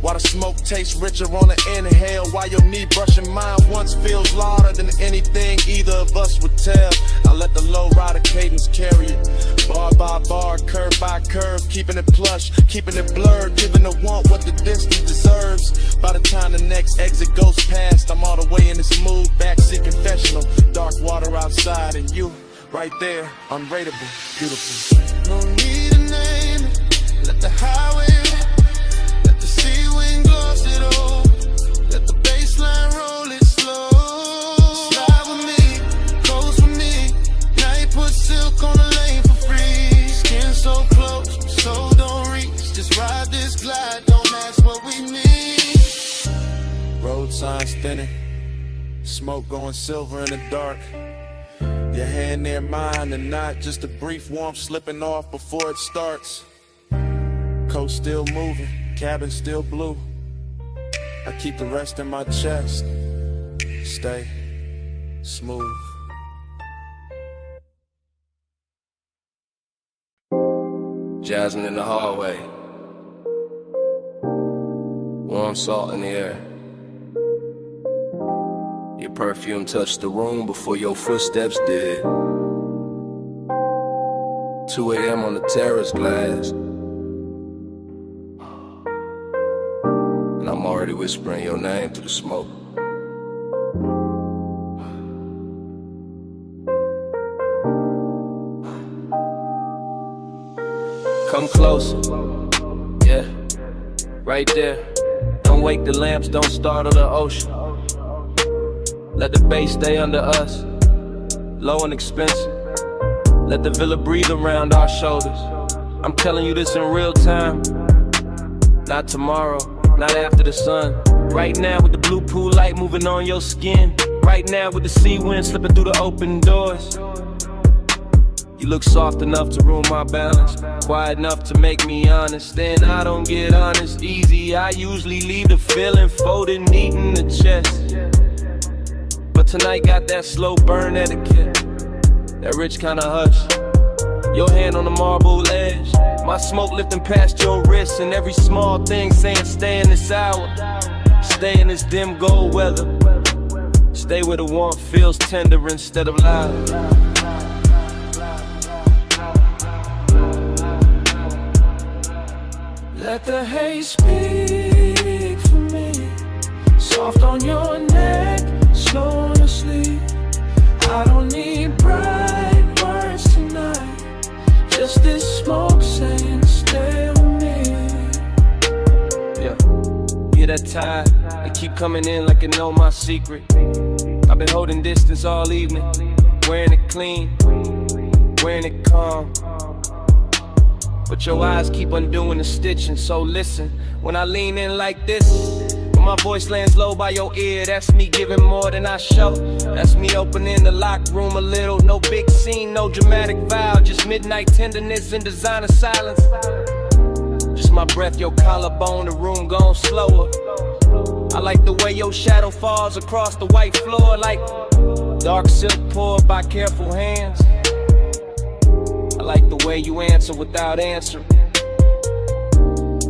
Why the smoke tastes richer on the inhale. Why your knee brushing mine once feels louder than anything either of us would tell. I let the low rider cadence carry it, bar by bar, curve by curve, keeping it plush, keeping it blurred, giving the want what the distance deserves. By the time the next exit goes past, I'm all the way in this mood, backseat confessional, dark water outside, and you right there, unrateable, beautiful. No need to name it, let the highway rip. Let the sea wind gloss it over. Let the baseline roll it slow. Slide with me, close with me. Night put silk on the lane for free. Skin so close, so don't reach. Just ride this glide, don't ask what we need. Road signs thinning, smoke going silver in the dark. Your hand near mine and not just a brief warmth slipping off before it starts. Coast still moving, cabin still blue. I keep the rest in my chest. Stay smooth. Jasmine in the hallway, warm salt in the air. Your perfume touched the room before your footsteps did. 2 a.m. on the terrace glass, and I'm already whispering your name through the smoke. Come closer, yeah, right there. Don't wake the lamps, don't startle the ocean. Let the bass stay under us, low and expensive. Let the villa breathe around our shoulders. I'm telling you this in real time. Not tomorrow, not after the sun. Right now with the blue pool light moving on your skin. Right now with the sea wind slipping through the open doors. You look soft enough to ruin my balance, quiet enough to make me honest. Then I don't get honest easy. I usually leave the feeling folded neat in the chest. But tonight got that slow burn etiquette, that rich kinda hush. Your hand on the marble edge, my smoke lifting past your wrist, and every small thing saying stay in this hour, stay in this dim gold weather, stay where the warmth feels tender instead of loud. Let the haze speak for me, soft on your neck, slow on your sleep. I don't need bright words tonight, just this smoke saying stay with me. Yeah, hear that tide, they keep coming in like it know my secret. I've been holding distance all evening, wearing it clean, wearing it calm. But your eyes keep undoing the stitching, so listen. When I lean in like this, when my voice lands low by your ear, that's me giving more than I show. That's me opening the locked room a little. No big scene, no dramatic vow, just midnight tenderness and designer silence. Just my breath, your collarbone, the room gone slower. I like the way your shadow falls across the white floor, like dark silk poured by careful hands. I like the way you answer without answering.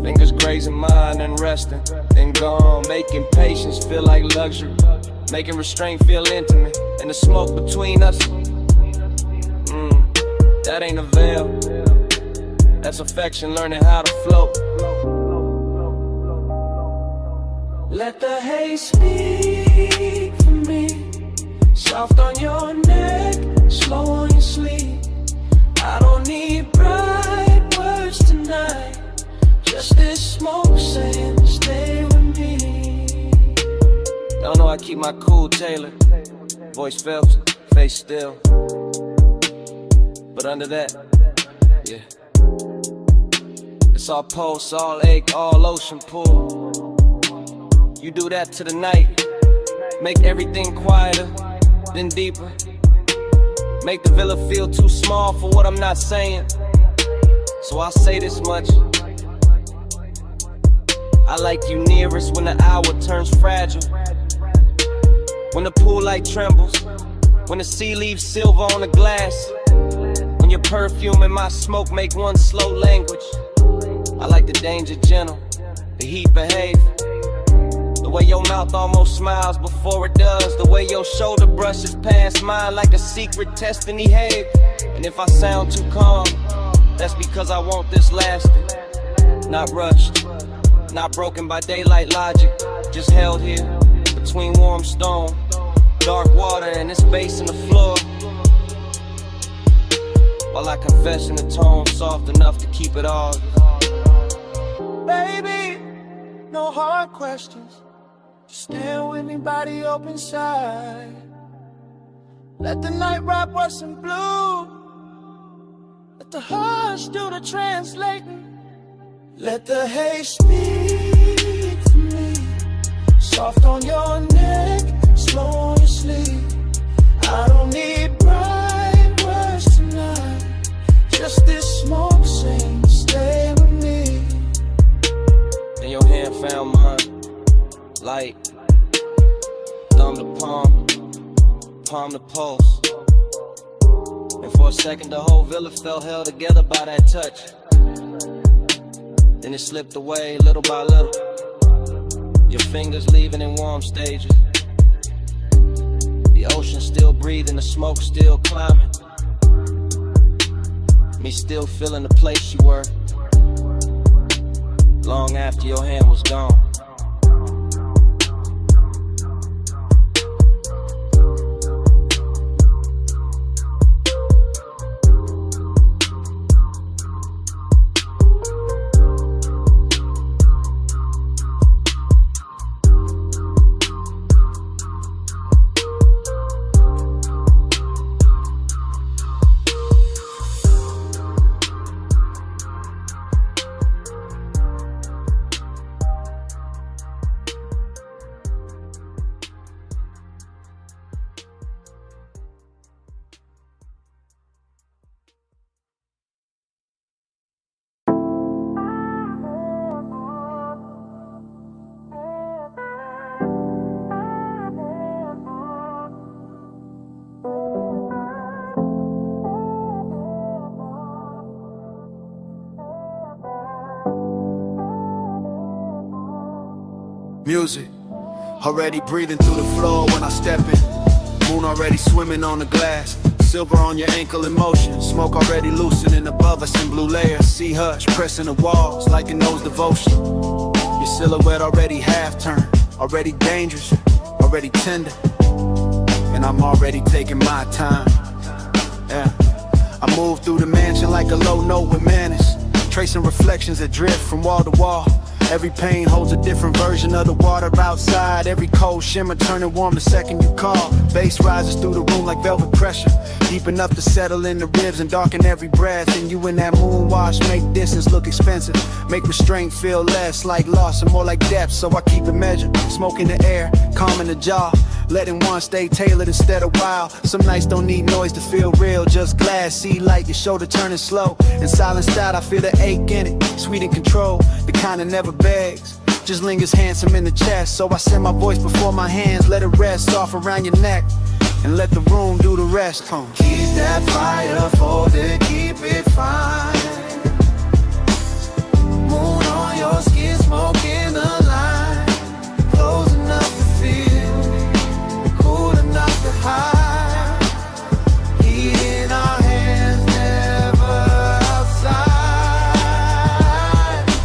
Fingers grazing mine and resting, then gone, making patience feel like luxury, making restraint feel intimate, and the smoke between us, that ain't a veil, that's affection learning how to float. Let the haze speak for me, soft on your neck, slow on your sleep. I don't need bright words tonight, just this smoke saying stay with me. Y'all know I keep my cool tailored, voice Phelps, face still. But under that, yeah, it's all pulse, all ache, all ocean pool. You do that to the night, make everything quieter, then deeper. Make the villa feel too small for what I'm not saying, so I'll say this much. I like you nearest when the hour turns fragile, when the pool light trembles, when the sea leaves silver on the glass, when your perfume and my smoke make one slow language. I like the danger gentle, the heat behave, the way your mouth almost smiles before it does, the way your shoulder brushes past mine like a secret test and behave. And if I sound too calm, that's because I want this lasting, not rushed, not broken by daylight logic, just held here between warm stone, dark water, and this bass in the floor, while I confess in a tone soft enough to keep it all. Baby, no hard questions, just stand with me, body open side. Let the night wrap us in blue, let the hush do the translating. Let the haze speak for me, soft on your neck, slow on your sleep. I don't need bright words tonight, just this smoke saying stay with me. Then your hand found mine, light, thumb to palm, palm to pulse. And for a second the whole villa felt held together by that touch. Then it slipped away little by little, your fingers leaving in warm stages. The ocean still breathing, the smoke still climbing, me still feeling the place you were, long after your hand was gone. Music, already breathing through the floor when I step in. Moon already swimming on the glass. Silver on your ankle in motion. Smoke already loosening above us in blue layers. Sea hush pressing the walls like it knows devotion. Your silhouette already half turned, already dangerous, already tender. And I'm already taking my time. Yeah, I move through the mansion like a low note with manners, tracing reflections that drift from wall to wall. Every pain holds a different version of the water outside. Every cold shimmer turning warm the second you call. Bass rises through the room like velvet pressure, deep enough to settle in the ribs and darken every breath. And you in that moon wash make distance look expensive, make restraint feel less like loss and more like depth. So I keep it measured, smoke in the air, calm in the jaw, letting one stay tailored instead of wild. Some nights don't need noise to feel real, just glass, see light, your shoulder turning slow. In silenced out, I feel the ache in it, sweet in control, the kind that never begs, just lingers handsome in the chest. So I send my voice before my hands, let it rest off around your neck, and let the room do the rest. Keep that fire folded, keep it fine. Moon on your skin, smoke in the line, close enough to feel, cool enough to hide. Heat in our hands, never outside.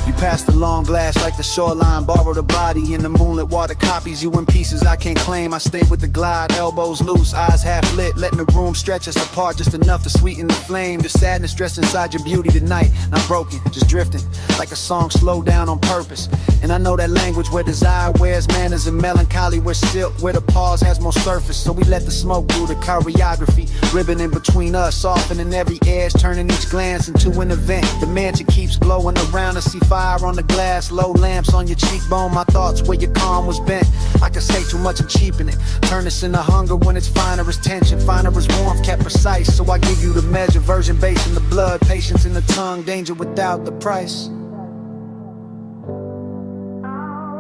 You pass the long glass like the shoreline, borrow the body in the moonlit water, copies you in pieces I can't claim. I stay with the glide, elbows loose, eyes half lit, letting the room stretch us apart just enough to sweeten the flame. The sadness dressed inside your beauty tonight, not broken, just drifting like a song slowed down on purpose. And I know that language where desire wears manners and melancholy where silk, where the pause has more surface. So we let the smoke do the choreography, ribbon in between us, softening every edge, turning each glance into an event. The mansion keeps glowing around us, see fire on the glass, low lamps on your cheekbone. My thoughts where your calm was bent, I can say too much and cheapen it, turn this into hunger when it's finer as tension, finer as warmth, kept precise. So I give you the measure, virgin base in the blood, patience in the tongue, danger without the price.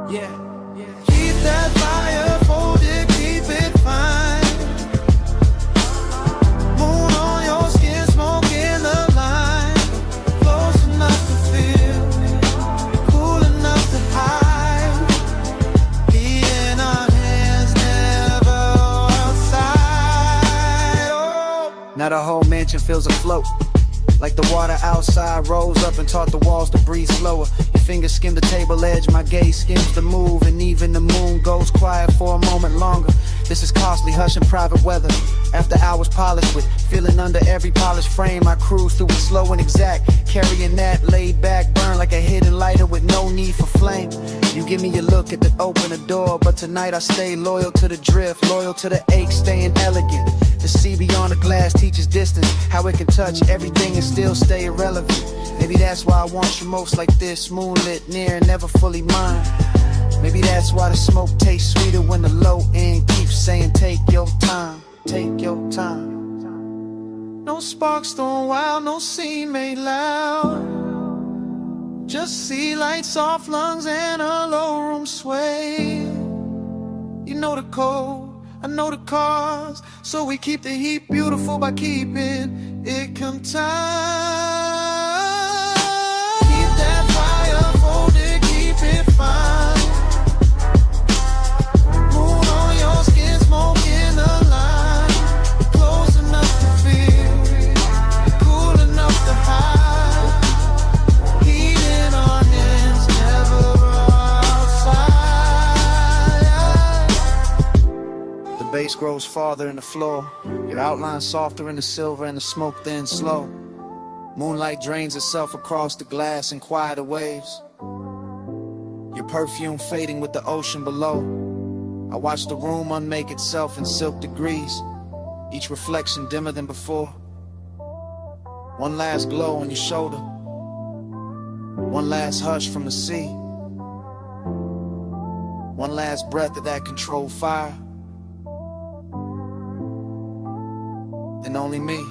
Yeah, keep that fire folded, keep it fine. Moon on your skin, smoke in the line, close enough to feel, cool enough to hide. Heat in our hands, never outside. Oh. Now the whole mansion feels afloat, like the water outside rose up and taught the walls to breathe slower. Your fingers skim the table edge, my gaze skims the move, and even the moon goes quiet for a moment longer. This is costly, hush and private weather. After hours polished with feeling under every polished frame, I cruise through it slow and exact, carrying that laid back burn like a hidden lighter with no need for flame. You give me a look at the open the door, but tonight I stay loyal to the drift, loyal to the ache, staying elegant. The sea beyond the glass teaches distance, how it can touch everything and still stay irrelevant. Maybe that's why I want you most like this, moonlit, near, never fully mine. Maybe that's why the smoke tastes sweeter when the low end keeps saying take your time, take your time. No sparks thrown wild, no scene made loud, just sea light, soft lungs and a low room sway. You know the code, I know the cause, so we keep the heat beautiful by keeping it contained. Keep that fire folded, keep it fine. Moon on your skin, smoke in the line, close enough to feel, cool enough to hide. Heat in our hands, never outside. The bass grows farther in the floor, your outline softer in the silver and the smoke thins slow. Moonlight drains itself across the glass in quieter waves, your perfume fading with the ocean below. I watch the room unmake itself in silk degrees, each reflection dimmer than before. One last glow on your shoulder, one last hush from the sea, one last breath of that controlled fire, and only me.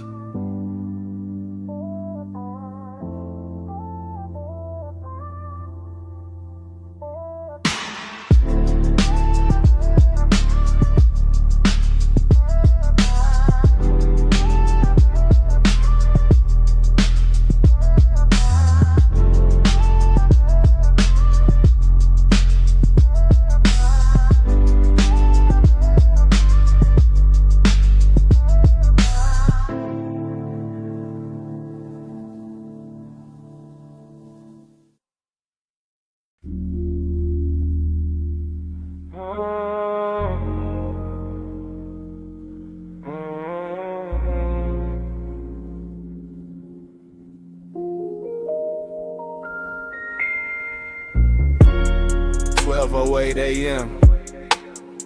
8 a.m.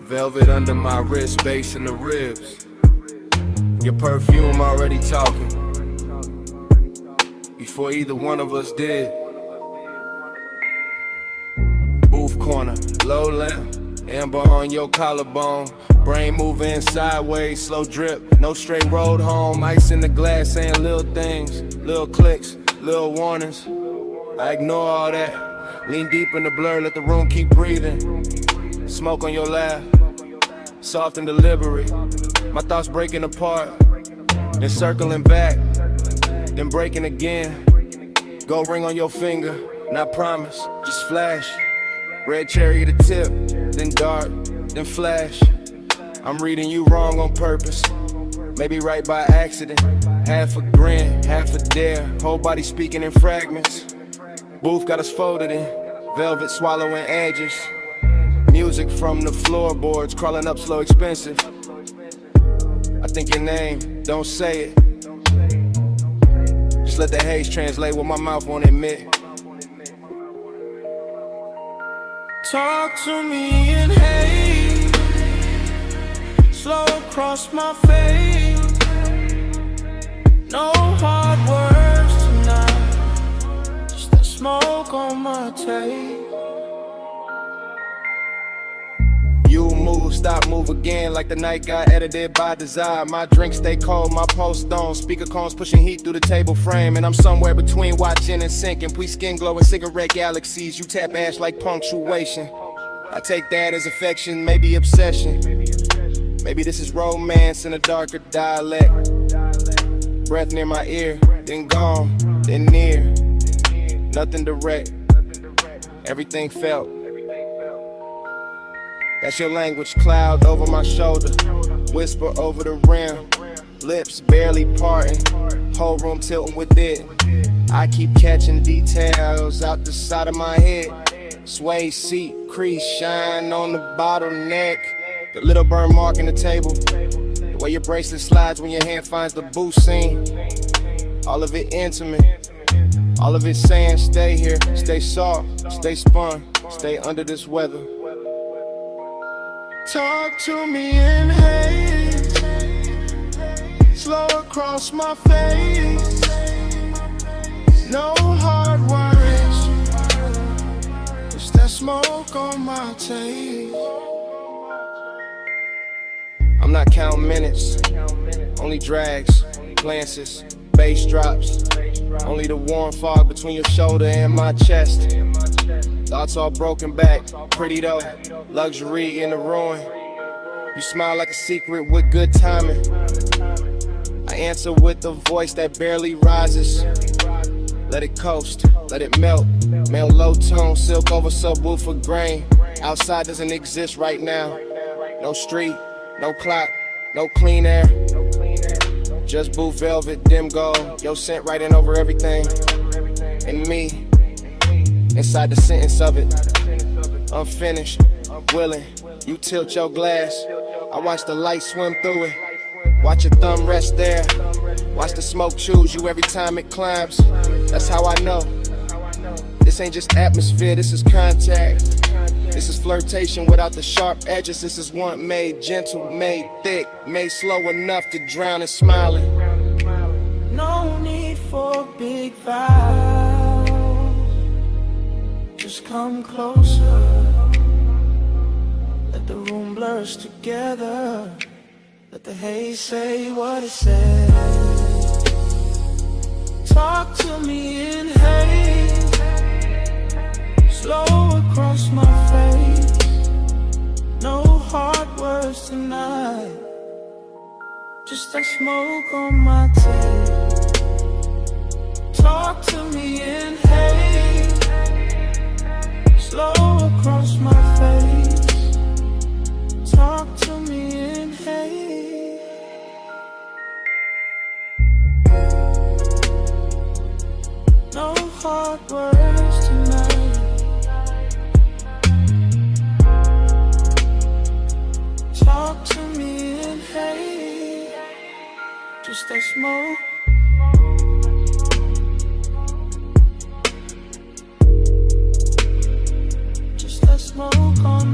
Velvet under my wrist, bass in the ribs. Your perfume already talking before either one of us did. Booth corner, low lamp, amber on your collarbone. Brain moving sideways, slow drip, no straight road home. Ice in the glass saying little things, little clicks, little warnings. I ignore all that, lean deep in the blur, let the room keep breathing. Smoke on your lap, soft and deliberate. My thoughts breaking apart, then circling back, then breaking again. Gold ring on your finger, not promise, just flash. Red cherry to tip, then dart, then flash. I'm reading you wrong on purpose, maybe right by accident. Half a grin, half a dare, whole body speaking in fragments. Booth got us folded in, velvet swallowing edges. Music from the floorboards, crawling up slow, expensive. I think your name, don't say it. Just let the haze translate what my mouth won't admit. Talk to me in haze, slow across my face. No hard words tonight, just that smoke on my tape. You move, stop, move again, like the night got edited by desire. My drink stay cold, my post on. Speaker cones pushing heat through the table frame. And I'm somewhere between watching and sinking. We skin glowing cigarette galaxies. You tap ash like punctuation. I take that as affection, maybe obsession. Maybe this is romance in a darker dialect. Breath near my ear, then gone, then near. Nothing direct, everything felt. That's your language, cloud over my shoulder, whisper over the rim, lips barely parting, whole room tilting with it. I keep catching details out the side of my head. Sway seat, crease, shine on the bottleneck. The little burn mark in the table, the way your bracelet slides when your hand finds the boo scene. All of it intimate, all of it saying stay here, stay soft, stay spun, stay under this weather. Talk to me in haze, slow across my face. No hard words, just that smoke on my tape. I'm not counting minutes, only drags, glances, bass drops. Only the warm fog between your shoulder and my chest. Thoughts all broken back, pretty though, luxury in the ruin. You smile like a secret with good timing. I answer with a voice that barely rises. Let it coast, let it melt. Male low tone, silk over subwoofer grain. Outside doesn't exist right now. No street, no clock, no clean air. Just blue velvet, dim gold. Your scent writing over everything. And me, inside the sentence of it. Unfinished, willing. You tilt your glass. I watch the light swim through it. Watch your thumb rest there. Watch the smoke choose you every time it climbs. That's how I know. This ain't just atmosphere, this is contact. This is flirtation without the sharp edges. This is one made gentle, made thick, made slow enough to drown in smiling. No need for big vows, just come closer. Let the room blurs together. Let the haze say what it says. Talk to me in haze, slow across my face. No hard words tonight, just that smoke on my tape. Talk to me in haze, slow across my face. Talk to me in haze. No hard words tonight. Talk to me in haze. Just that smoke. Just that smoke on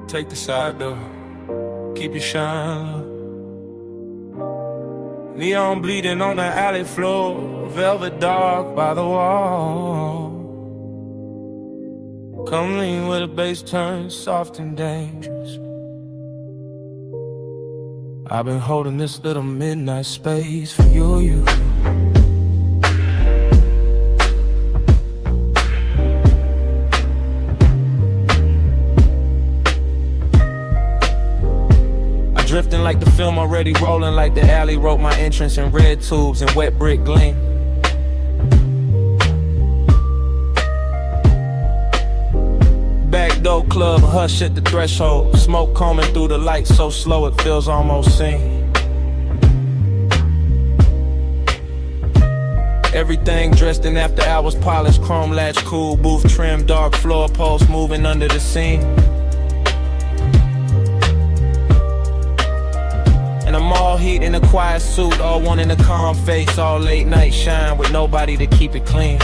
Take the side door, keep your shine low. Neon bleeding on the alley floor, velvet dark by the wall. Come lean where the bass turns soft and dangerous. I've been holding this little midnight space for you. Drifting like the film already rolling, like the alley wrote my entrance in red tubes and wet brick gleam. Backdoor club, hush at the threshold. Smoke combing through the lights so slow it feels almost seen. Everything dressed in after hours, polished, chrome latch, cool, booth trim, dark floor posts moving under the scene. And I'm all heat in a quiet suit, all one in a calm face, all late night shine with nobody to keep it clean.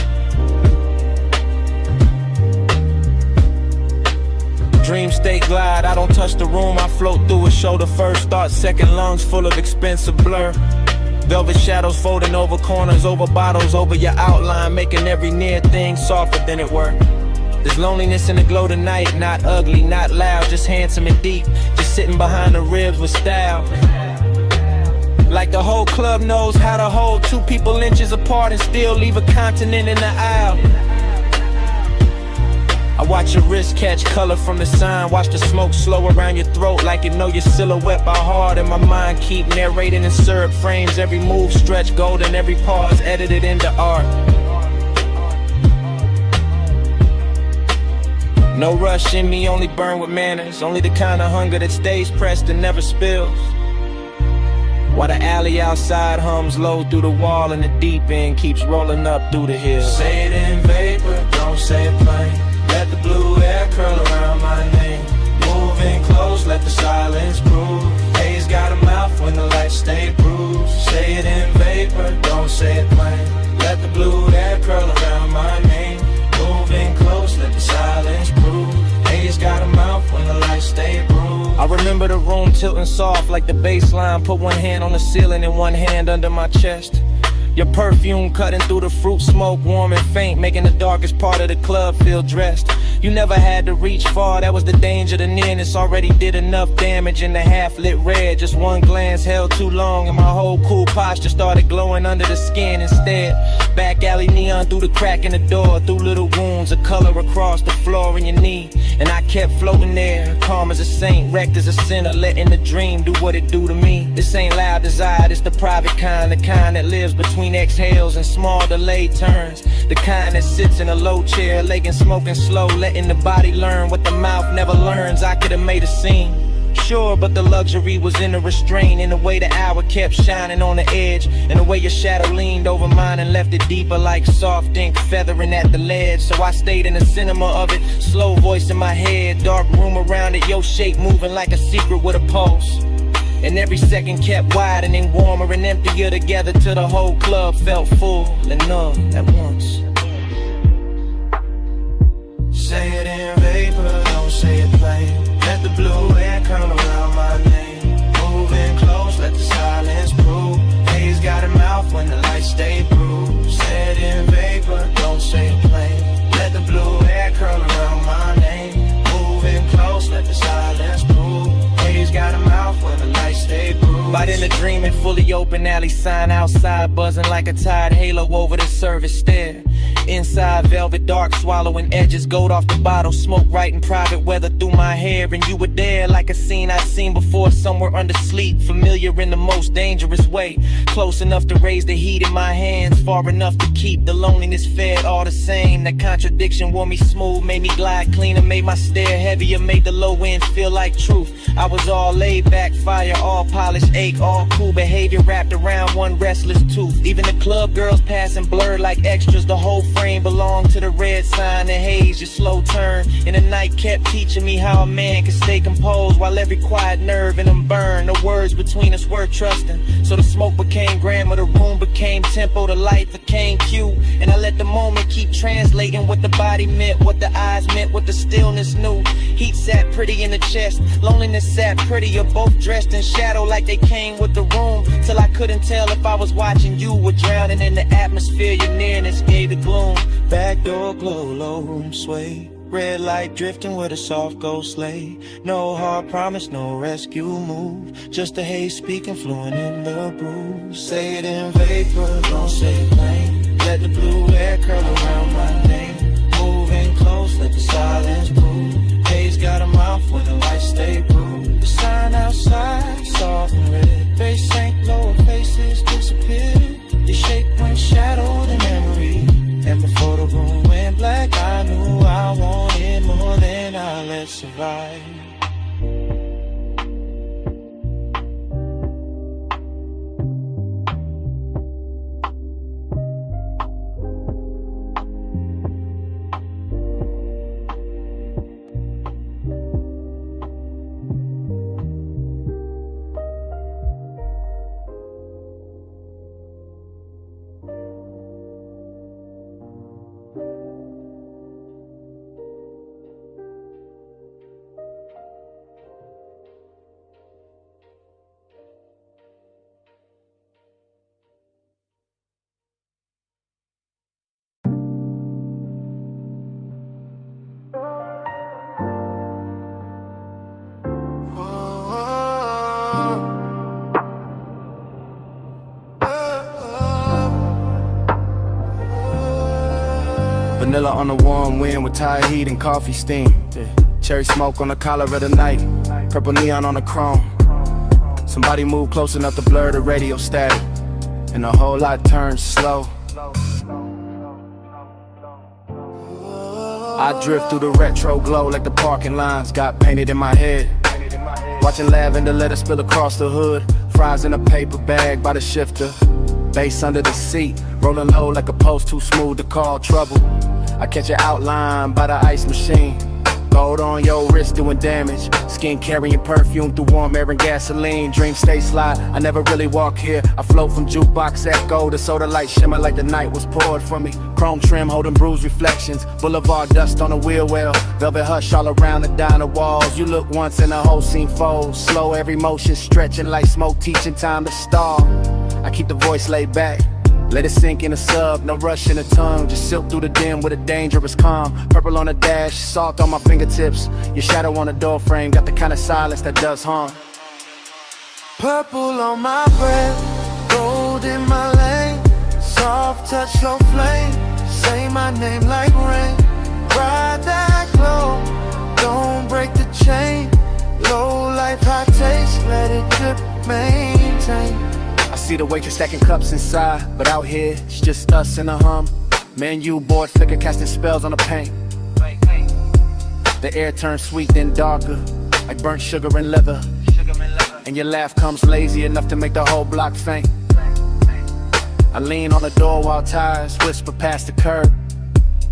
Dream state glide, I don't touch the room, I float through it, shoulder first, thought second, lungs full of expensive blur. Velvet shadows folding over corners, over bottles, over your outline, making every near thing softer than it were. There's loneliness in the glow tonight, not ugly, not loud, just handsome and deep, just sitting behind the ribs with style. Like the whole club knows how to hold two people inches apart and still leave a continent in the aisle. I watch your wrist catch color from the sign, watch the smoke slow around your throat like you know your silhouette by heart. And my mind keep narrating in syrup frames, every move stretch golden, every pause edited into art. No rush in me, only burn with manners, only the kind of hunger that stays pressed and never spills. While the alley outside hums low through the wall and the deep end keeps rolling up through the hills. Say it in vapor, don't say it plain. Let the blue air curl around my name. Moving close, let the silence prove. Haze got a mouth when the lights stay bruised. Say it in vapor, don't say it plain. Let the blue air curl around my name. Moving close, let the silence prove. Haze got a mouth when the lights stay bruised. I remember the room tilting soft like the bass line. Put one hand on the ceiling and one hand under my chest. Your perfume cutting through the fruit smoke, warm and faint, making the darkest part of the club feel dressed. You never had to reach far, that was the danger. The nearness already did enough damage in the half-lit red. Just one glance held too long and my whole cool posture started glowing under the skin instead. Back alley neon through the crack in the door, through little wounds, a color across the floor in your knee. And I kept floating there, calm as a saint, wrecked as a sinner, letting the dream do what it do to me. This ain't loud desire, it's the private kind, the kind that lives between exhales and small delayed turns. The kind that sits in a low chair, legging smoking slow, letting the body learn what the mouth never learns. I could've made a scene, sure, but the luxury was in the restraint, in the way the hour kept shining on the edge, and the way your shadow leaned over mine and left it deeper like soft ink feathering at the ledge. So I stayed in the cinema of it, slow voice in my head, dark room around it, your shape moving like a secret with a pulse. And every second kept widening, warmer and emptier together till the whole club felt full and numb at once. Say it in vapor, don't say it plain. Let the blue air come around my name. Moving close, let the silence prove. Haze got a mouth when the lights stay bruised. Say it in vapor, don't say it plain. Let the blue air curl around my name. Moving close, let the silence prove. Haze got a mouth when the lights stay bruised. By then the dreaming, fully open alley sign outside, buzzing like a tide halo over the service stair. Inside velvet dark, swallowing edges, gold off the bottle, smoke right in private weather through my hair. And you were there like a scene I'd seen before, somewhere under sleep, familiar in the most dangerous way. Close enough to raise the heat in my hands, far enough to keep the loneliness fed all the same. That contradiction wore me smooth, made me glide cleaner, made my stare heavier, made the low end feel like truth. I was all laid back, fire, all polished, ache, all cool behavior wrapped around one restless tooth. Even the club girls passing blurred like extras, the whole frame belonged to the red sign. The haze, your slow turn. And the night kept teaching me how a man can stay composed while every quiet nerve in him burned. The words between us were trusting. So the smoke became grammar, the room became tempo, the light became cue. And I let the moment keep translating what the body meant, what the eyes meant, what the stillness knew. Heat sat pretty in the chest, loneliness sat prettier, both dressed in shadow like they came with the room. Till I couldn't tell if I was watching you or drowning in the atmosphere. Your nearness gave the gloom. Back door glow, low room sway. Red light drifting with a soft ghost lay. No hard promise, no rescue move. Just the haze speaking fluent in the brew. Say it in vapor, don't say it plain. Let the blue air curl around my name. Moving close, let the silence prove. Haze got a mouth when the lights stay blue. The sign outside, soft and red. Face sank, lower faces disappeared. Your shape went shadowed in memory. And before the room went black, I knew I wanted more than I let survive. Vanilla on the warm wind with Thai heat and coffee steam. Cherry smoke on the collar of the night. Purple neon on the chrome. Somebody move close enough to blur the radio static. And a whole lot turns slow. I drift through the retro glow like the parking lines got painted in my head. Watching lavender let it spill across the hood. Fries in a paper bag by the shifter. Bass under the seat, rolling low like a post too smooth to call trouble. I catch an outline by the ice machine. Gold on your wrist doing damage. Skin carrying perfume through warm air and gasoline. Dreams stay sly, I never really walk here. I float from jukebox echo to soda light shimmer like the night was poured for me. Chrome trim holding bruised reflections. Boulevard dust on the wheel well. Velvet hush all around the diner walls. You look once and the whole scene folds. Slow every motion stretching like smoke teaching time to stall. I keep the voice laid back. Let it sink in a sub, no rush in the tongue. Just silk through the dim with a dangerous calm. Purple on the dash, salt on my fingertips. Your shadow on the door frame, got the kind of silence that does harm. Purple on my breath, gold in my lane. Soft touch, slow flame. Say my name like rain. Ride that glow, don't break the chain. Low life, high taste, let it drip, maintain. I see the waitress stacking cups inside, but out here, it's just us and a hum. Menu board flicker casting spells on the paint. The air turns sweet then darker, like burnt sugar and leather. And your laugh comes lazy enough to make the whole block faint. I lean on the door while tires whisper past the curb.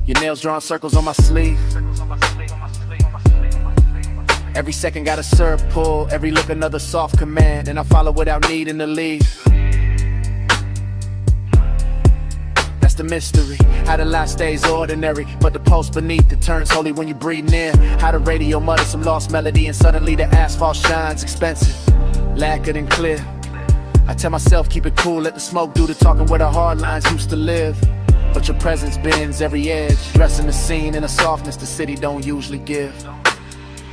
Your nails drawing circles on my sleeve. Every second got a syrup pull, every look another soft command. And I follow without needing to leave. That's the mystery, how the life stays ordinary, but the pulse beneath it turns holy when you breathe near. How the radio mutters some lost melody and suddenly the asphalt shines expensive, lacquered and clear. I tell myself keep it cool, let the smoke do the talking where the hard lines used to live. But your presence bends every edge, dressing the scene in a softness the city don't usually give.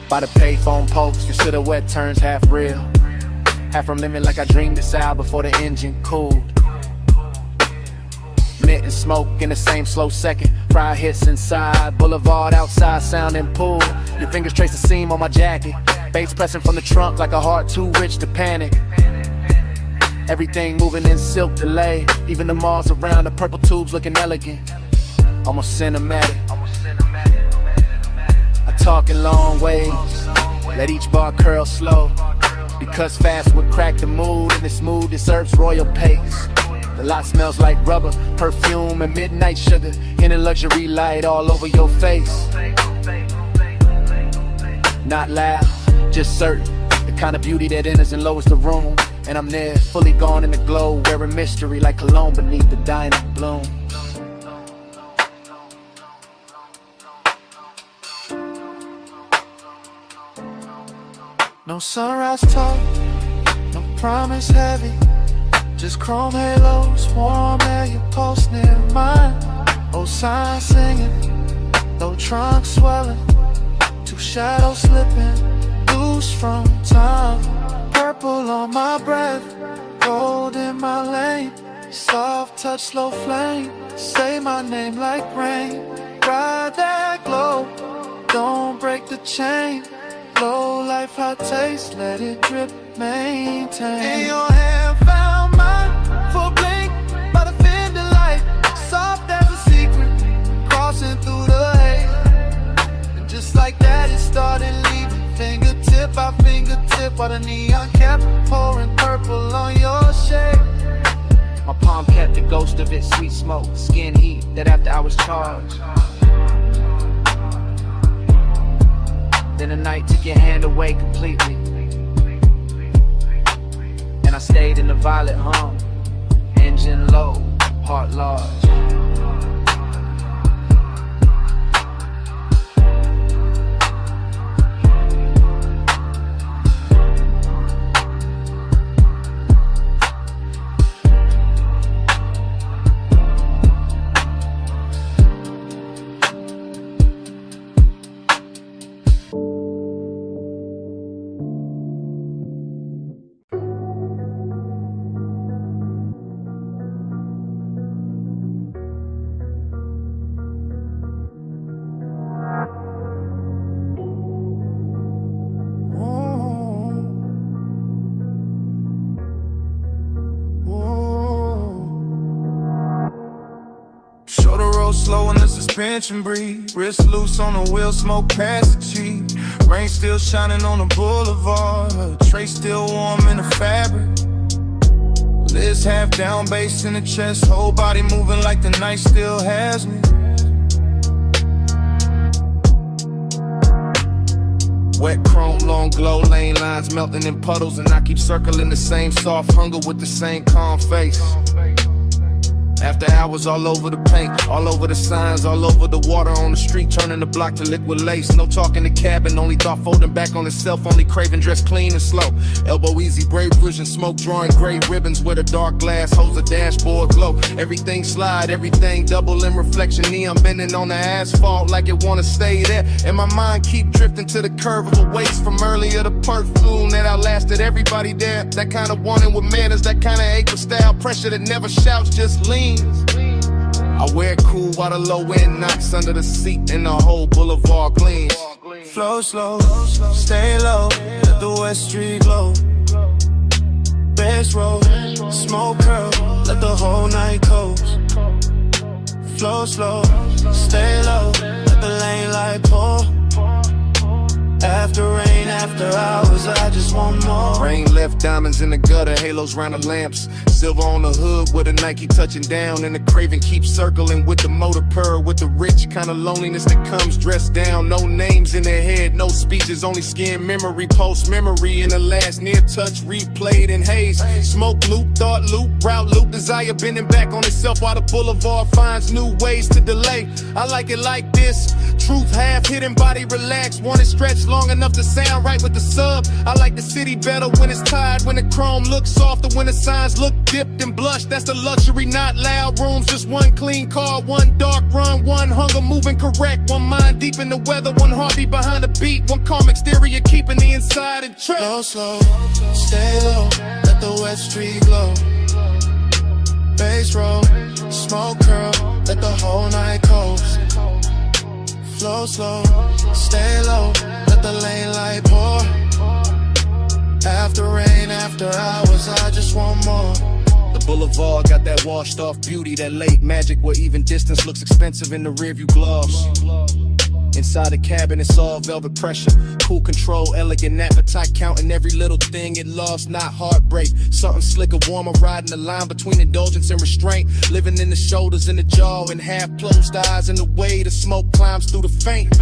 By the payphone post, your silhouette turns half real. Half from living like I dreamed this out before the engine cooled. Mint and smoke in the same slow second. Fry hits inside, boulevard outside sounding pool. Your fingers trace the seam on my jacket. Bass pressing from the trunk like a heart too rich to panic. Everything moving in silk delay. Even the malls around, the purple tubes looking elegant. Almost cinematic. Talk in long ways, let each bar curl slow. Because fast would crack the mood, and this mood deserves royal pace. The lot smells like rubber, perfume and midnight sugar. In a luxury light all over your face. Not loud, just certain. The kind of beauty that enters and lowers the room. And I'm there, fully gone in the glow, wearing mystery like cologne beneath the dying bloom. No sunrise talk, no promise heavy. Just chrome halos, warm air, your pulse near mine. Old signs singing, low trunk swelling. Two shadows slipping, loose from time. Purple on my breath, gold in my lane. Soft touch, slow flame, say my name like rain. Ride that glow, don't break the chain. Low life, hot taste, let it drip, maintain. In your hand found mine, for a blink, by the fender light. Soft as a secret, crossing through the haze. And just like that it started leaving. Fingertip by fingertip, while the neon kept pouring purple on your shade. My palm kept the ghost of it, sweet smoke, skin heat, that after I was charged. Then the night took your hand away completely. And I stayed in the violet hum, engine low, heart large. Slow in the suspension breathe. Wrist loose on the wheel, smoke past the cheek. Rain still shining on the boulevard. Tray still warm in the fabric. Lids half down, bass in the chest. Whole body moving like the night still has me. Wet chrome, long glow, lane lines melting in puddles. And I keep circling the same soft hunger with the same calm face. After hours all over the paint, all over the signs, all over the water on the street, turning the block to liquid lace. No talk in the cabin, only thought folding back on itself, only craving dress clean and slow. Elbow easy, brave vision, smoke drawing gray ribbons where the dark glass holds a dashboard glow. Everything slide, everything double in reflection, neon bending on the asphalt like it wanna stay there. And my mind keep drifting to the curve of a waist from earlier, the perfume that outlasted everybody there. That kind of wanting with manners, that kind of ache with style, pressure that never shouts, just lean. I wear it cool while the low end knocks under the seat and the whole boulevard gleams. Flow slow, stay low, let the West Street glow. Bass roll, smoke curl, let the whole night coast. Flow slow, stay low, let the lane light pour. After rain, after hours, I just want more. Rain left diamonds in the gutter, halos round the lamps. Silver on the hood with a Nike touching down. And the craving keeps circling with the motor purr. With the rich kind of loneliness that comes dressed down. No names in their head, no speeches, only skin memory. Post memory in the last near touch, replayed in haze. Smoke loop, thought loop, route loop. Desire bending back on itself while the boulevard finds new ways to delay. I like it like this. Truth half hidden, body relaxed. Want it stretched long enough to sound right with the sub. I like the city better when it's tired, when the chrome looks softer, when the signs look dipped and blushed. That's the luxury, not loud rooms. Just one clean car, one dark run, one hunger moving correct. One mind deep in the weather, one heartbeat behind the beat. One calm exterior keeping the inside in check. Flow slow, stay low, let the West Street glow. Bass roll, smoke curl, let the whole night coast. Flow slow, stay low, let the lane light pour. After rain, after hours, I just want more. The boulevard got that washed off beauty, that late magic where even distance looks expensive in the rearview gloss. Inside the cabin, it's all velvet pressure. Cool control, elegant appetite, counting every little thing it lost, not heartbreak. Something slicker, warmer, riding the line between indulgence and restraint. Living in the shoulders and the jaw, and half closed eyes, and the way the smoke climbs through the faint.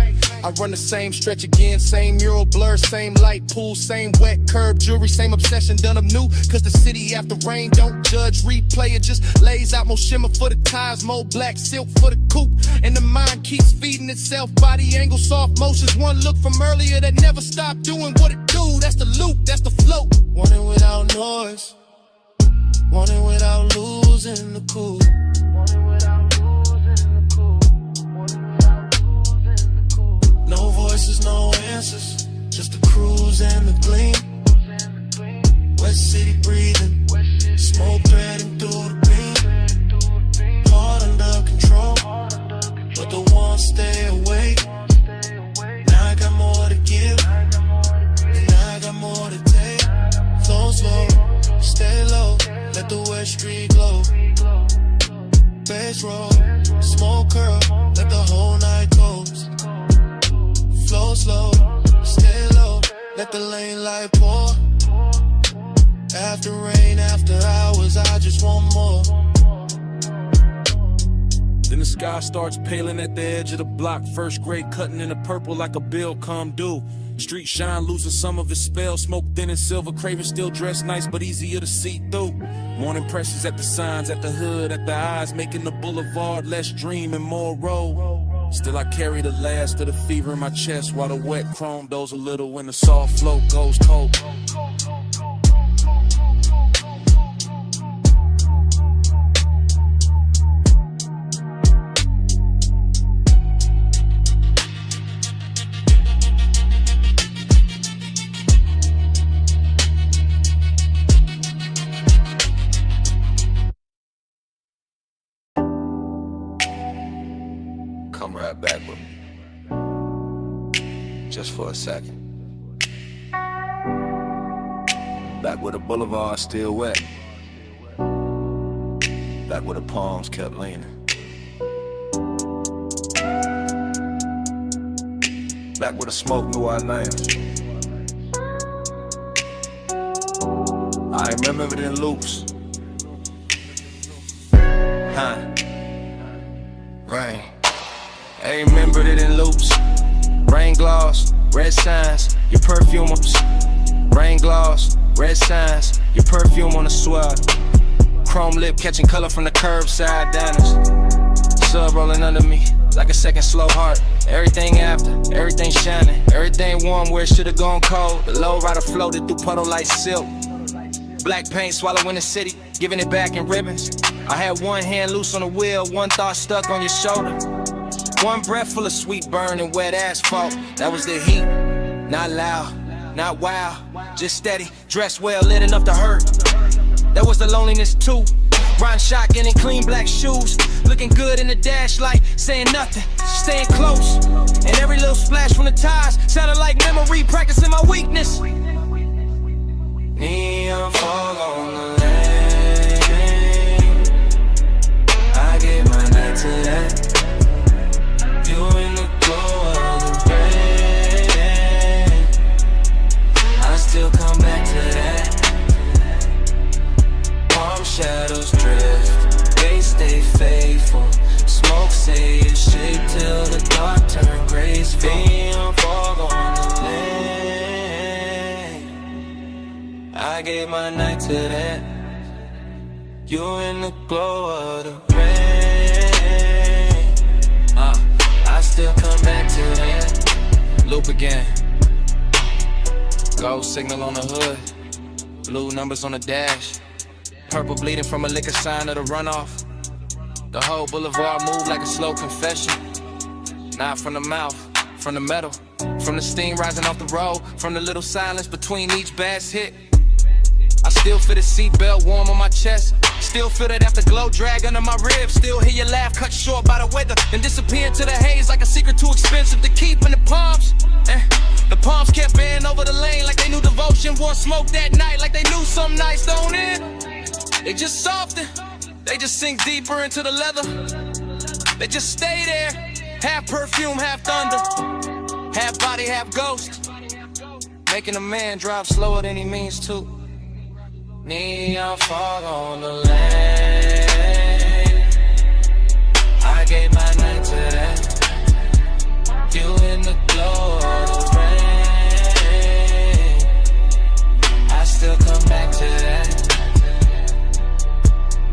I run the same stretch again, same mural blur, same light pool, same wet curb jewelry, same obsession done up new. Cause the city after rain don't judge, replay it, just lays out more shimmer for the tires, more black silk for the coupe. And the mind keeps feeding itself, body angle, soft motions. One look from earlier that never stopped doing what it do. That's the loop, that's the flow. Want it without noise, want it without losing the cool. No voices, no answers, just the cruise and the gleam. West City breathing, smoke threading through the beam. Heart under control, but the one stay awake. Now I got more to give, and I got more to take. Flow slow, stay low, let the West Street glow. Bass roll, smoke curl, let the whole night close. Flow slow, stay low, let the lane light pour. After rain, after hours, I just want more. Then the sky starts paling at the edge of the block. First grade cutting in the purple like a bill come due. Street shine losing some of its spell. Smoke thin and silver, craving still dressed nice but easier to see through. Morning presses at the signs, at the hood, at the eyes, making the boulevard less dream and more road. Still I carry the last of the fever in my chest, while the wet chrome doze a little when the soft flow goes cold. Come right back with me, just for a second. Back where the boulevard still wet, back where the palms kept leaning, back where the smoke knew our names. I remember it in loops. Rain. I remembered it in loops. Rain gloss, red signs, your perfume on. Rain gloss, red signs, your perfume on the swab. Chrome lip catching color from the curbside diners. Sub rolling under me like a second slow heart. Everything after, everything shining, everything warm where it should've gone cold. The low rider floated through puddle like silk. Black paint swallowing the city, giving it back in ribbons. I had one hand loose on the wheel, one thought stuck on your shoulder. One breath full of sweet burn and wet asphalt. That was the heat. Not loud, not wild, just steady. Dressed well, lit enough to hurt. That was the loneliness too. Riding shotgun in clean black shoes. Looking good in the dash light, saying nothing, staying close. And every little splash from the tires sounded like memory, practicing my weakness. Neon fog on the lane. I gave my night to that. You in the glow of the rain. I still come back to that. Palm shadows drift, they stay faithful. Smoke say it's shit till the dark turn graceful. Neon fog on the lane. I gave my night to that. You in the glow of the rain. I still come back to that. Loop again. Gold signal on the hood, blue numbers on the dash. Purple bleeding from a liquor sign of the runoff. The whole boulevard moved like a slow confession. Not from the mouth, from the metal. From the steam rising off the road, from the little silence between each bass hit. I still feel the seatbelt warm on my chest. Still feel that afterglow drag under my ribs. Still hear your laugh cut short by the weather and disappear into the haze like a secret too expensive to keep in the palms. The palms kept bending over the lane like they knew devotion. Wore smoke that night like they knew some nights don't end. They just soften, they just sink deeper into the leather. They just stay there, Half perfume, half thunder. Half body, half ghost. Making a man drive slower than he means to. Neon fog on the lane. I gave my night to that. You in the glow of the rain. I still come back to that.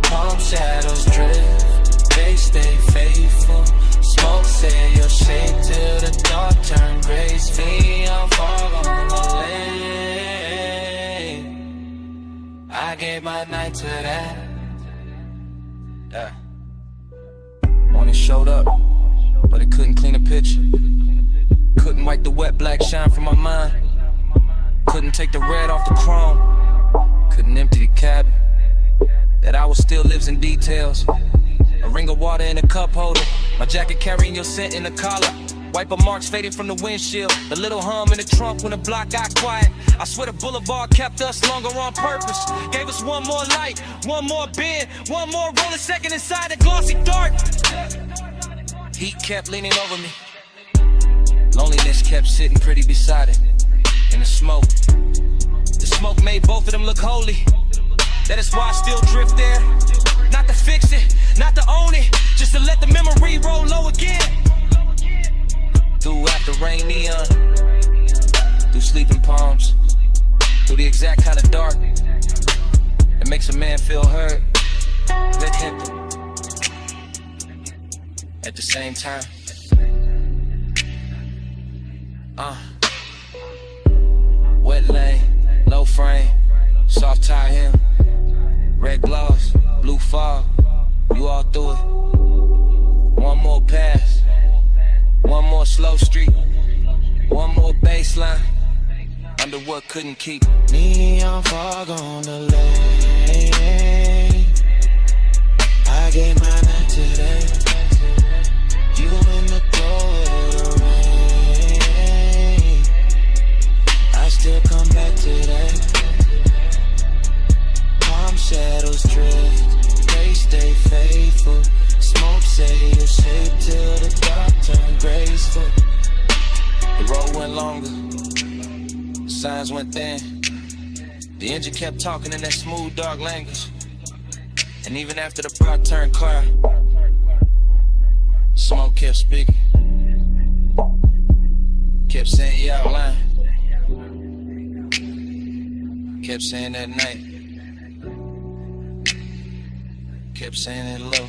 Palm shadows drift, they stay faithful. Smoke say your shape till the dark turn gray. Neon fog on the lane. I gave my night to that. Yeah. Morning showed up, but it couldn't clean a picture. Couldn't wipe the wet black shine from my mind. Couldn't take the red off the chrome. Couldn't empty the cabin. That hour still lives in details. A ring of water in a cup holder. My jacket carrying your scent in the collar. Wiper marks faded from the windshield. The little hum in the trunk when the block got quiet. I swear the boulevard kept us longer on purpose. Gave us one more light, one more bend, one more rolling second inside the glossy dark. Heat kept leaning over me. Loneliness kept sitting pretty beside it. In the smoke. The smoke made both of them look holy. That is why I still drift there. Not to fix it, not to own it, just to let the memory roll low again. Through after rain neon, through sleeping palms, through the exact kind of dark that makes a man feel heard, with him. At the same time, wet lane, low frame, soft tie hem, red gloss, blue fog, you all through it. One more pass, one more slow street, one more baseline, under what couldn't keep. Neon fog on the lane. I gave my night to that. You in the glow of the rain. I still come back to that. Palm shadows drift, they stay faithful. Smoke say your shape till the dark turn graceful. The road went longer, the signs went thin. The engine kept talking in that smooth, dark language. And even after the block turned clear, smoke kept speaking. Kept saying you out line. Kept saying that night. Kept saying it low.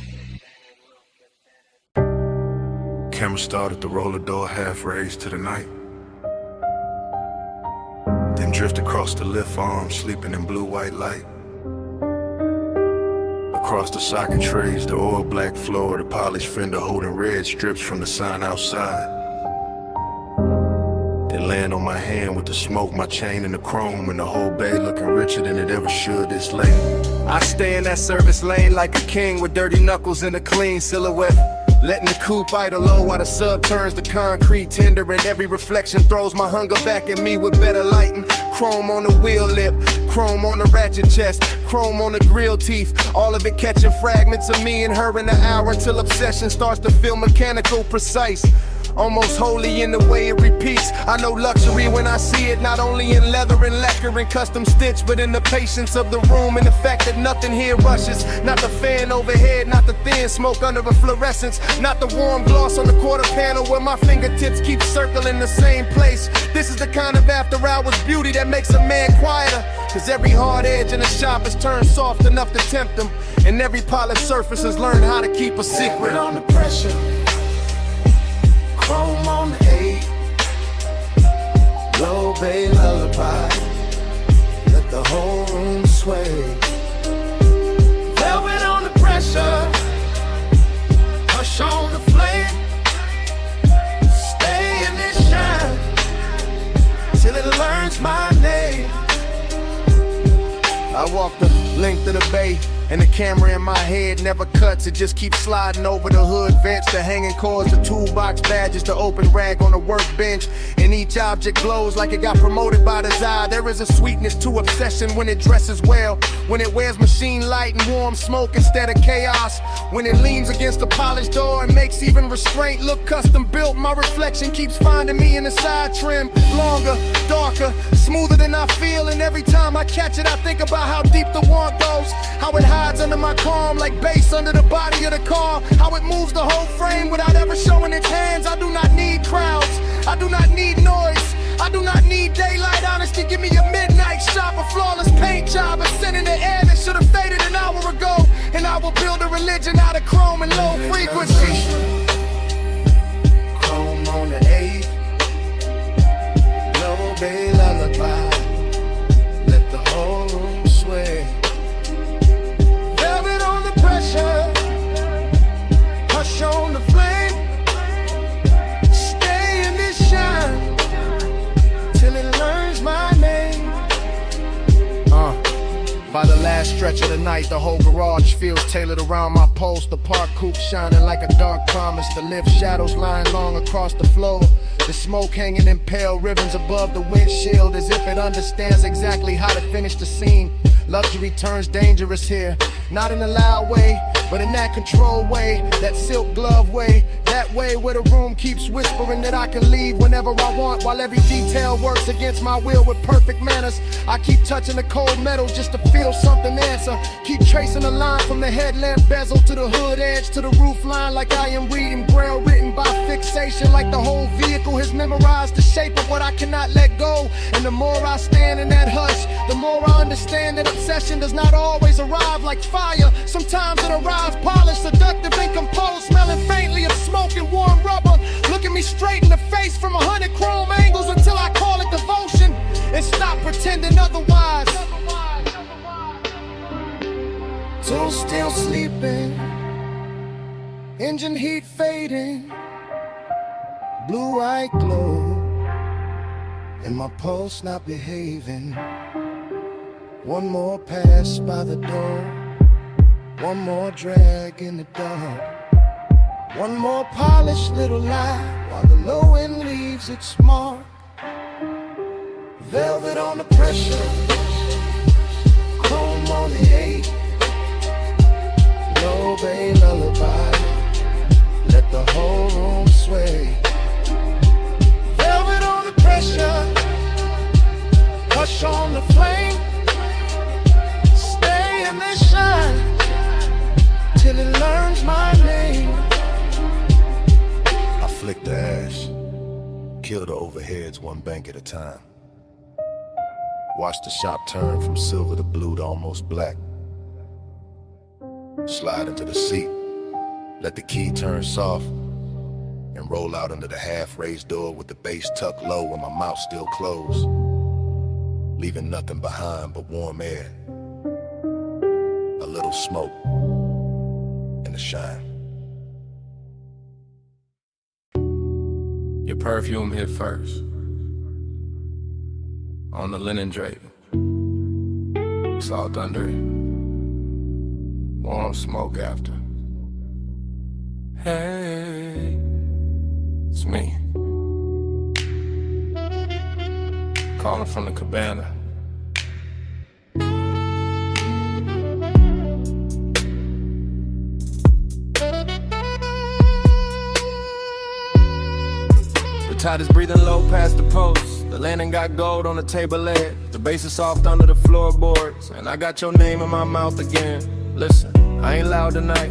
Camera started to roll the door half raised to the night. Then drift across the lift arm, sleeping in blue-white light. Across the socket trays, the oil black floor, the polished fender holding red strips from the sign outside. Then land on my hand with the smoke, my chain and the chrome, and the whole bay looking richer than it ever should this late. I stay in that service lane like a king with dirty knuckles and a clean silhouette. Letting the coupe idle low while the sub turns to concrete tender, and every reflection throws my hunger back at me with better lighting. Chrome on the wheel lip, chrome on the ratchet chest, chrome on the grill teeth. All of it catching fragments of me and her in the hour until obsession starts to feel mechanical, precise. Almost holy in the way it repeats. I know luxury when I see it, not only in leather and lacquer and custom stitch, but in the patience of the room and the fact that nothing here rushes. Not the fan overhead, not the thin smoke under a fluorescence, not the warm gloss on the quarter panel where my fingertips keep circling the same place. This is the kind of after hours beauty that makes a man quieter, cause every hard edge in the shop is turned soft enough to tempt them, and every polished surface has learned how to keep a secret. On the pressure, chrome on the 8, low bay lullaby, let the whole room sway. Velvet on the pressure, hush on the flame, stay in this shine till it learns my name. I walk the length of the bay, and the camera in my head never cuts. It just keeps sliding over the hood vents, the hanging cords, the toolbox badges, the open rag on the workbench. And each object glows like it got promoted by desire. There is a sweetness to obsession when it dresses well, when it wears machine light and warm smoke instead of chaos, when it leans against the polished door and makes even restraint look custom built. My reflection keeps finding me in the side trim, longer, darker, smoother than I feel. And every time I catch it, I think about how deep the want goes, how it hides under my calm like bass under the body of the car, how it moves the whole frame without ever showing its hands. I do not need crowds, I do not need noise, I do not need daylight honesty. Give me a midnight shot, a flawless paint job, a scent in the air that should have faded an hour ago, and I will build a religion out of chrome and low frequency. Chrome on the 8, low bay lullaby, let the whole room sway. Velvet on the pressure, hush on the flame, stay in this shine till it learns my name. By the last stretch of the night, the whole garage feels tailored around my post. The park coupe shining like a dark promise. The lift shadows lying long across the floor. The smoke hanging in pale ribbons above the windshield, as if it understands exactly how to finish the scene. Luxury turns dangerous here, not in a loud way, but in that controlled way, that silk glove way, that way where the room keeps whispering that I can leave whenever I want, while every detail works against my will with perfect manners. I keep touching the cold metal just to feel something answer. Keep tracing the line from the headlamp bezel to the hood edge to the roof line, like I am reading braille written by fixation, like the whole vehicle has memorized the shape of what I cannot let go. And the more I stand in that hush, the more I understand that obsession does not always arrive like fire. Sometimes it arrives polished, seductive and composed, smelling faintly of smoke and warm rubber, looking me straight in the face from 100 chrome angles until I call it devotion and stop pretending otherwise. So still sleeping, engine heat fading, blue eye glow, and my pulse not behaving. One more pass by the door, one more drag in the dark, one more polished little lie while the low end leaves its mark. Velvet on the pressure, chrome on the 8, low bay lullaby, let the whole room sway. Velvet on the pressure, hush on the flame, stay in the shine till it learns my name. I flick the ash, kill the overheads one bank at a time. Watch the shop turn from silver to blue to almost black. Slide into the seat, let the key turn soft, and roll out under the half-raised door with the bass tucked low and my mouth still closed, leaving nothing behind but warm air, a little smoke, and the shine. Your perfume hit first on the linen drape, salt under it, warm smoke after. Hey, it's me, calling from the cabana. The tide is breathing low past the post. The landing got gold on the table leg. The bass is soft under the floorboards, and I got your name in my mouth again. Listen, I ain't loud tonight.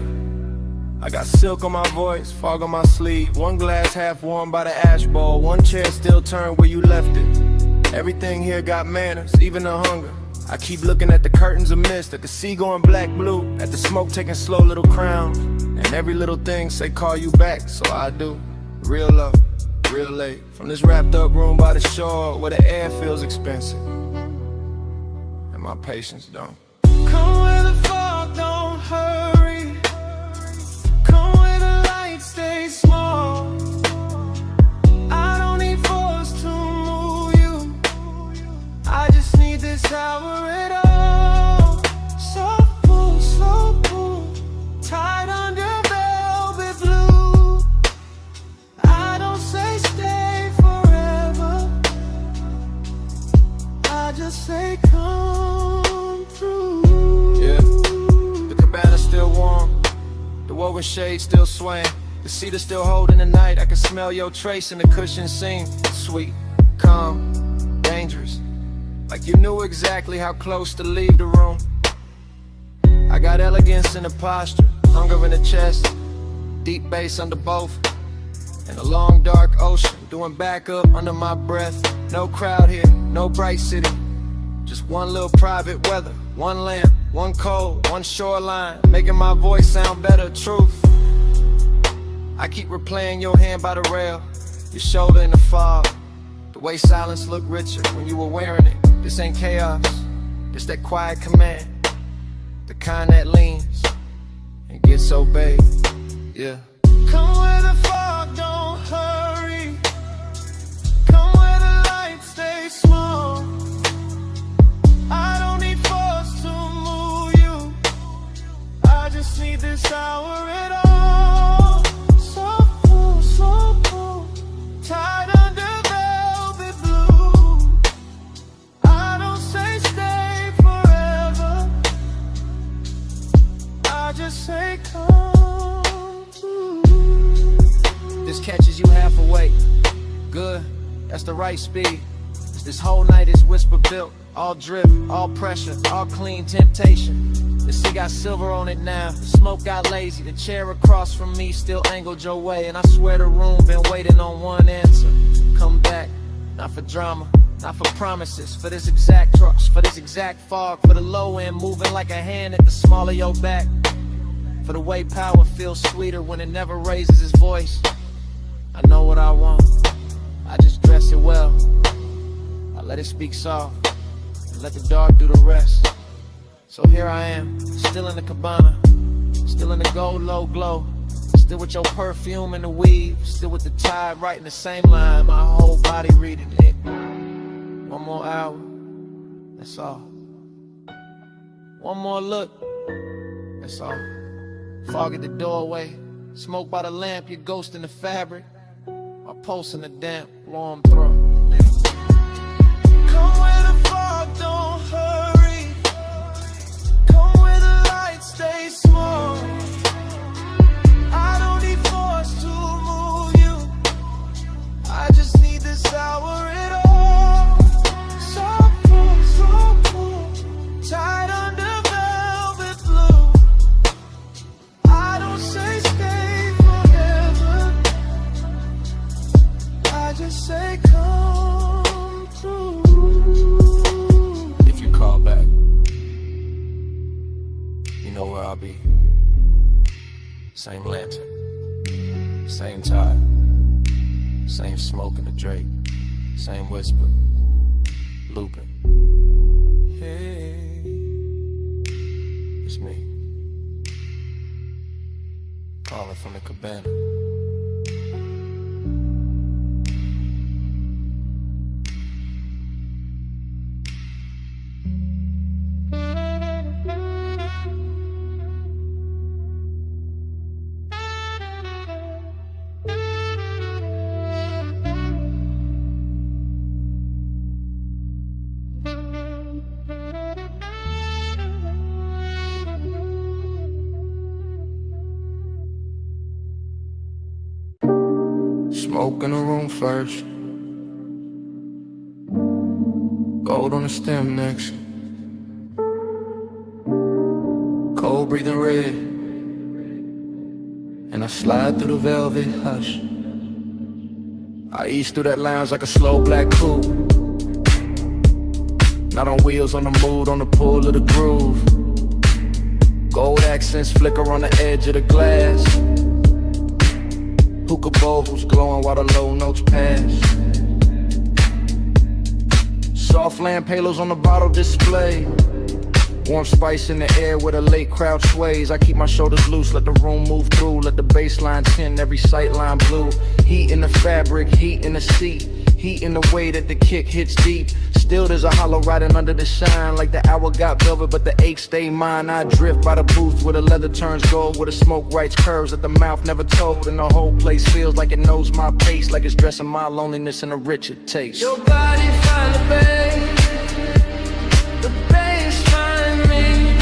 I got silk on my voice, fog on my sleeve. One glass half warm by the ash bowl, one chair still turned where you left it. Everything here got manners, even the hunger. I keep looking at the curtains of mist, at the sea going black blue, at the smoke taking slow little crowns, and every little thing say call you back, so I do. Real love, real late, from this wrapped up room by the shore where the air feels expensive and my patience don't. Come where the fog don't hurry, come where the light stays small. I don't need force to move you, I just need this hour at all. Soft over shade still swaying. The seat is still holding the night. I can smell your trace in the cushion seam. Sweet, calm, dangerous. Like you knew exactly how close to leave the room. I got elegance in the posture, hunger in the chest, deep bass under both, and a long dark ocean doing back up under my breath. No crowd here, no bright city, just one little private weather, one lamp, one cold, one shoreline, making my voice sound better. Truth, I keep replaying your hand by the rail, your shoulder in the fog, the way silence looked richer when you were wearing it. This ain't chaos, it's that quiet command, the kind that leans and gets obeyed. Yeah. Come where the fog don't hurry. Come where the lights stay small. I don't need force to move you. I just need this hour at all. So cool, tied under velvet blue. I don't say stay forever. I just say come through. This catches you half awake. Good, that's the right speed. This whole night is whisper built. All drip, all pressure, all clean temptation. The sea got silver on it now. The smoke got lazy. The chair across from me still angled your way. And I swear the room been waiting on one answer. Come back, not for drama, not for promises. For this exact trust, for this exact fog. For the low end moving like a hand at the small of your back. For the way power feels sweeter when it never raises its voice. I know what I want, I just dress it well. I let it speak soft, and let the dark do the rest. So here I am, still in the cabana, still in the gold low glow, still with your perfume and the weave, still with the tide writing the same line, my whole body reading it. One more hour, that's all. One more look, that's all. Fog at the doorway, smoke by the lamp, your ghost in the fabric. My pulse in the damp, warm throat. Come where the fog don't hurry. Come where the lights stay small. I don't need force to move you. I just need this hour at all. So cool, tied under velvet blue. I don't say stay forever. I just say come through. If you call back, you know where I'll be. Same lantern, same tide, same smoke in the Drake, same whisper, looping. Hey, it's me, calling from the cabana. Smoke in the room first, gold on the stem next, cold breathing red, and I slide through the velvet hush. I ease through that lounge like a slow black coupe, not on wheels, on the mood, on the pull of the groove. Gold accents flicker on the edge of the glass. Hookah bowl who's glowing while the low notes pass. Soft lamp halos on the bottle display. Warm spice in the air where the late crowd sways. I keep my shoulders loose, let the room move through. Let the baseline tint every sightline blue. Heat in the fabric, heat in the seat. Heat in the way that the kick hits deep. Still there's a hollow riding under the shine. Like the hour got velvet but the ache stay mine. I drift by the booth where the leather turns gold, where the smoke writes curves that the mouth never told. And the whole place feels like it knows my pace, like it's dressing my loneliness in a richer taste. Your body find the bass find me.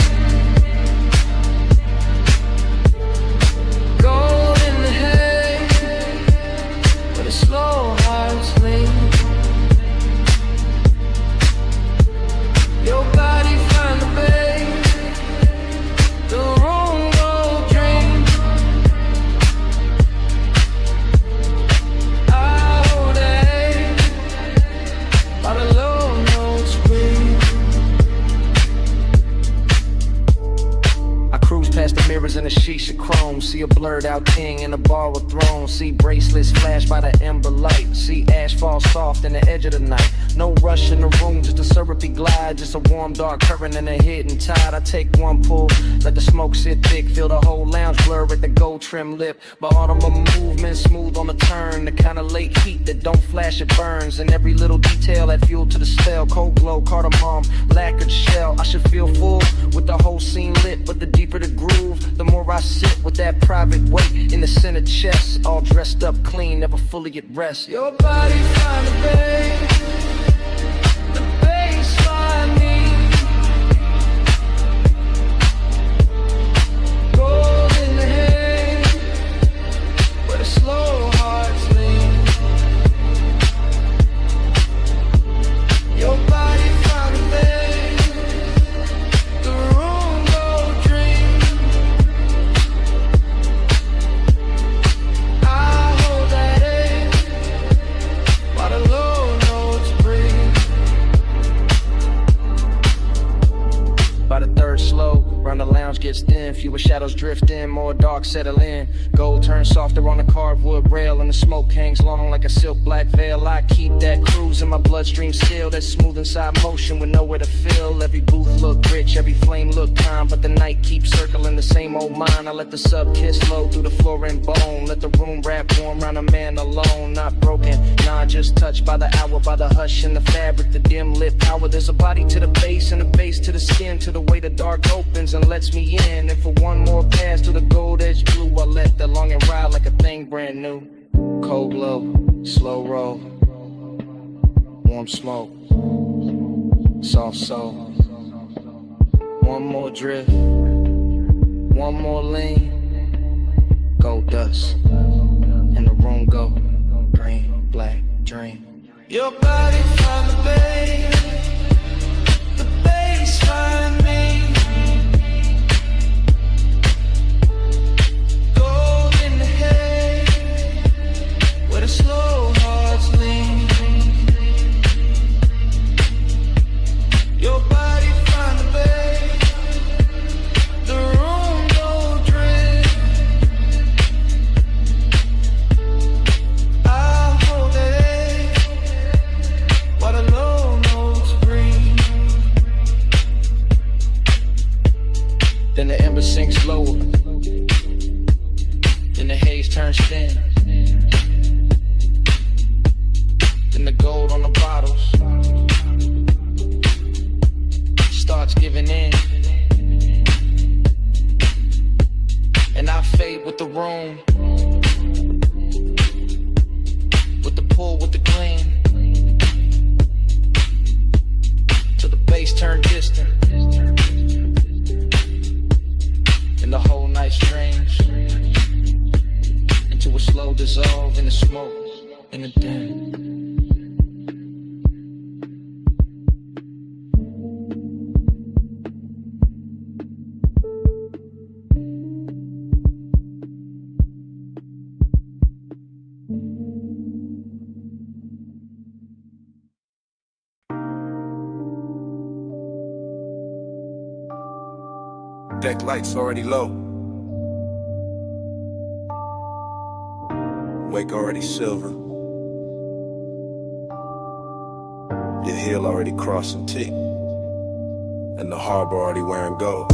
past the mirrors and the sheets of chrome. See a blurred out king in a borrowed throne. See bracelets flash by the ember light. See ash fall soft in the edge of the night. No rush in the room, just a syrupy glide. Just a warm dark current and a hidden tide. I take one pull, let the smoke sit thick. Feel the whole lounge blur at the gold trim lip. But all of my movement smooth on the turn. The kind of late heat that don't flash, it burns. And every little detail that fuel to the spell. Cold glow, cardamom, lacquered shell. I should feel full with the whole scene lit. But the deeper the groove, the more I sit with that private weight in the center chest. All dressed up clean, never fully at rest. Your body find the babe, the bass find me. Gold in the hair, where the slow hearts lean. Your body find the babe, the room go dream. I hold that air while the low notes breathe. By the third slow, round the lounge gets thin. Fewer shadows drift in, more dark settle in. Gold turns softer on the carved wood rail, and the smoke hangs long like a silk black veil. I keep that cruise in my bloodstream still. That smooth inside motion with nowhere to fill. Every booth look rich, every flame look calm, but the night keeps circling the same old mind. I let the sub kiss flow through the floor and bone. Let the room wrap warm round a man alone. Not broken, nah, just touched by the hour, by the hush in the fabric, the dim lit power. There's a body to the base and a base to the skin, to the way the dark opens and lets me in. And for one more pass to the gold edge blue, I let the longing ride like a thing brand new. Cold glow, slow roll, warm smoke, soft soul. One more drift, one more lean. Gold dust, and the room go green, black, dream. Your body find the babe, the bass find me. Gold in the hair, where the slow hearts lean. Your body find the babe, the room go dream. I hold that air while the low notes breathe. Then the ember sinks lower, then the haze turns thin, then the gold on the bottles starts giving in, and I fade with the room, with the pull, with the gleam, till the bass turn distant, and the whole night strange, into a slow dissolve in the smoke, in the dim. Deck lights already low. Wake already silver. Your heel already crossing T. And the harbor already wearing gold.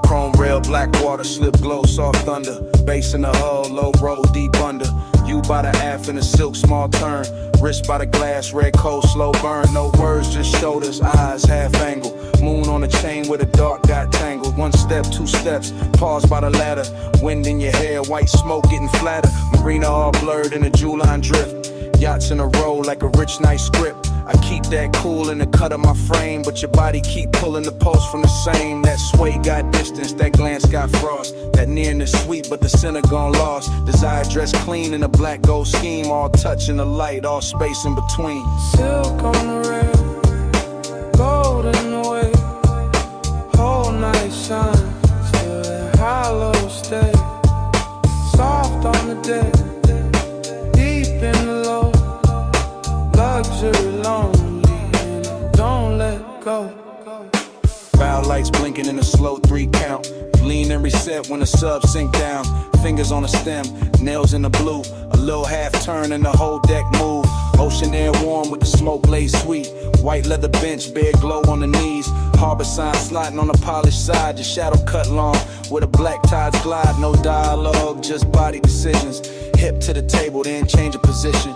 Chrome rail, black water, slip glow, soft thunder. Bass in the hull, low roll, deep under. You by the aft in a silk, small turn. Wrist by the glass, red coat, slow burn. No words, just shoulders, eyes, half angle. Moon on a chain where the dark got tangled. One step, two steps, pause by the ladder. Wind in your hair, white smoke getting flatter. Marina all blurred in a Juline drift. Yachts in a row like a rich night script. I keep that cool in the cut of my frame, but your body keep pulling the pulse from the same. That sway got distance, that glance got frost. That nearness sweet, but the center gone lost. Desire dressed clean in a black gold scheme. All touch in the light, all space in between. Silk on the rail, gold in the wave. Whole night shine, still that hollow stay. Soft on the deck, deep in the low. lights blinking in a slow 3 count. Lean and reset when the sub sink down. Fingers on the stem, nails in the blue. A little half turn and the whole deck move. Ocean air warm with the smoke laid sweet. White leather bench, bare glow on the knees. Harbor sign sliding on the polished side. Your shadow cut long where the black tides glide. No dialogue, just body decisions. Hip to the table, then change of position.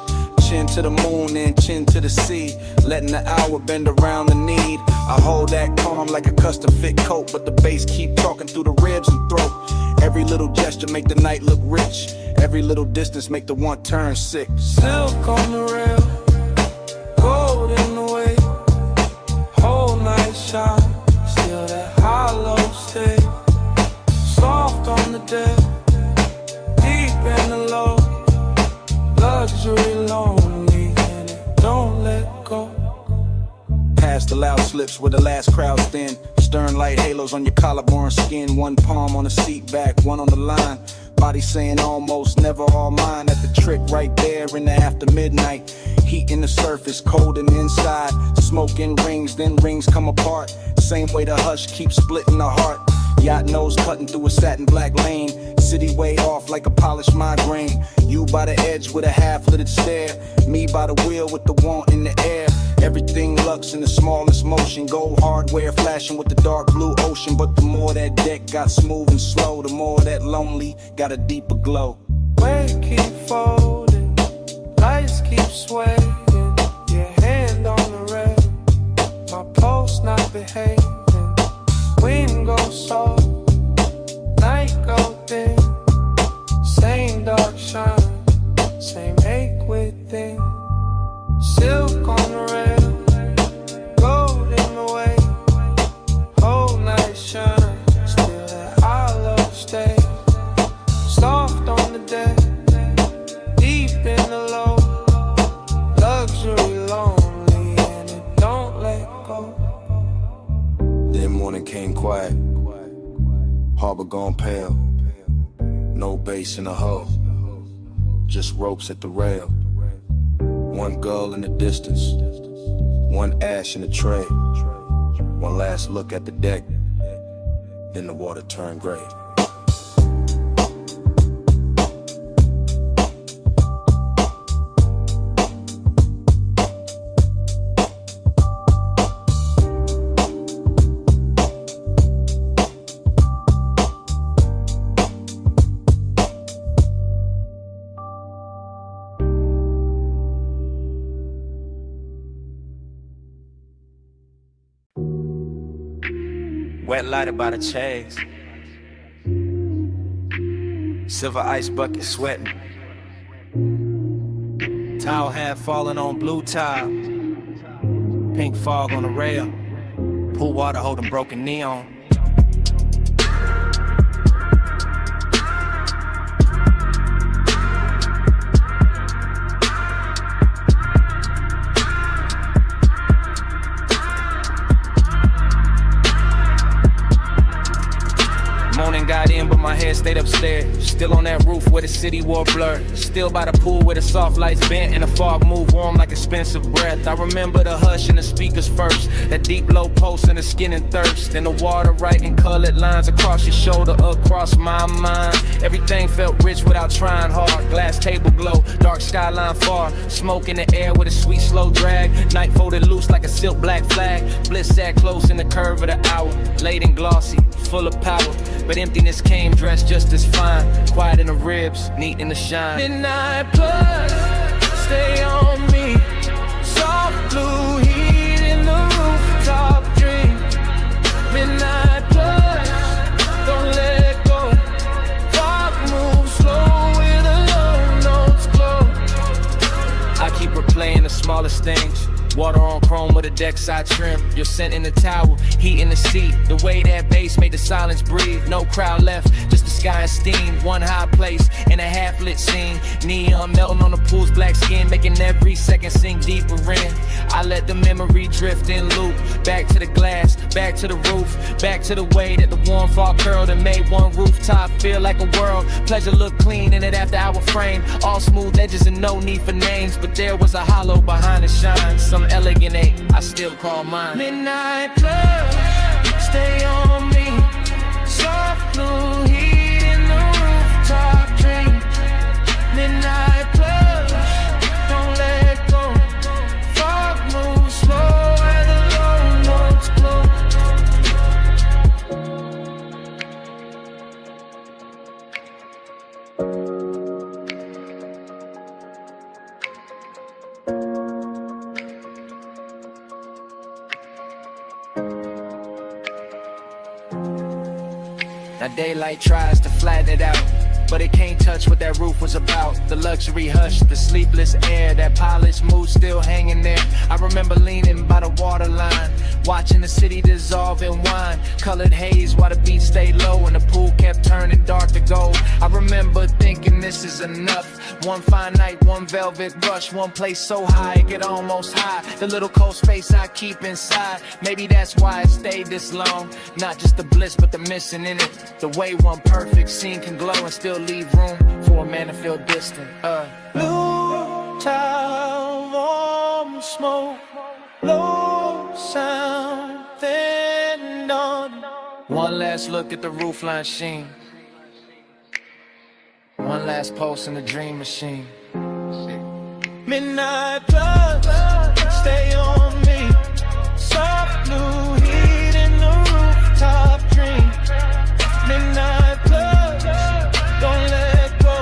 Chin to the moon, then chin to the sea. Letting the hour bend around the need. I hold that calm like a custom fit coat, but the bass keep talking through the ribs and throat. Every little gesture make the night look rich. Every little distance make the one turn sick. Silk on the rail, gold in the way. Whole night shine, still that hollow stay. Soft on the deck, deep in the low. Luxury lonely and it don't let go. Past the loud slips where the last crowd's thin. Stern light halos on your collarbone skin. One palm on the seat back, one on the line. Body saying almost never all mine. At the trick right there in the after midnight. Heat in the surface, cold in the inside. Smoke in rings, then rings come apart. Same way the hush keeps splitting the heart. Yacht nose cutting through a satin black lane. City way off like a polished migraine. You by the edge with a half-littered stare. Me by the wheel with the want in the air. Everything lux in the smallest motion. Gold hardware flashing with the dark blue ocean. But the more that deck got smooth and slow, the more that lonely got a deeper glow. Weight keep folding, lights keep swaying. Your hand on the rail, my pulse not behaving. Wind goes soft, night go thin. Same dark shine, same ache within. Silk on the rail, gold in the way. Whole night shine, still that hollow stay. Soft on the deck, deep in the low. Luxury lonely and it don't let go. Then morning came quiet. Harbor gone pale. No bass in the hull, just ropes at the rail. One gull in the distance, one ash in the tray. One last look at the deck, then the water turned gray. Wet lighted by the chase. Silver ice bucket sweating. Towel hat falling on blue tile. Pink fog on the rail. Pool water holding broken neon. Got in, but my head stayed upstairs. Still on that roof where the city wore blur. Still by the pool where the soft lights bent and the fog moved warm like expensive breath. I remember the hush and the speakers first. That deep low pulse in the skin and thirst. Then the water writing colored lines across your shoulder, across my mind. Everything felt rich without trying hard. Glass table glow, dark skyline far. Smoke in the air with a sweet slow drag. Night folded loose like a silk black flag. Bliss sat close in the curve of the hour. Late and glossy, full of power. But emptiness came dressed just as fine. Quiet in the ribs, neat in the shine. Midnight plus, stay on me. Soft blue heat in the rooftop dream. Midnight plus, don't let go. Fog moves slow with the low notes glow. I keep replaying the smallest things. Water on chrome with a deck side trim. Your scent in the towel, heat in the seat. The way that bass made the silence breathe. No crowd left, just the sky and steam. One high place in a half-lit scene. Neon melting on the pool's black skin, making every second sink deeper in. I let the memory drift in loop. Back to the glass, back to the roof. Back to the way that the warm fog curled and made one rooftop feel like a world. Pleasure looked clean in it after our frame. All smooth edges and no need for names. But there was a hollow behind the shine. Some elegant ache, I still call mine. Midnight plus, stay on me. Soft blue heat in the rooftop dream. Midnight plush, don't let go. Fog moves slow where the low notes glow. Now daylight tries to flatten it out, but it can't touch what that roof was about. The luxury hush, the sleepless air, that polished mood still hanging there. I remember leaning by the waterline, watching the city dissolve in wine. Colored haze while the beat stayed low and the pool kept turning dark to gold. I remember thinking this is enough. One fine night, one velvet brush, one place so high it get almost high. The little cold space I keep inside, maybe that's why it stayed this long. Not just the bliss but the missing in it. The way one perfect scene can glow and still leave room for a man to feel distant. Blue tile, warm smoke, low sound, then dawn. One last look at the roofline sheen. One last pulse in the dream machine. Midnight blood, stay on me. Soft blue heat in the rooftop dream. Midnight blood, don't let go.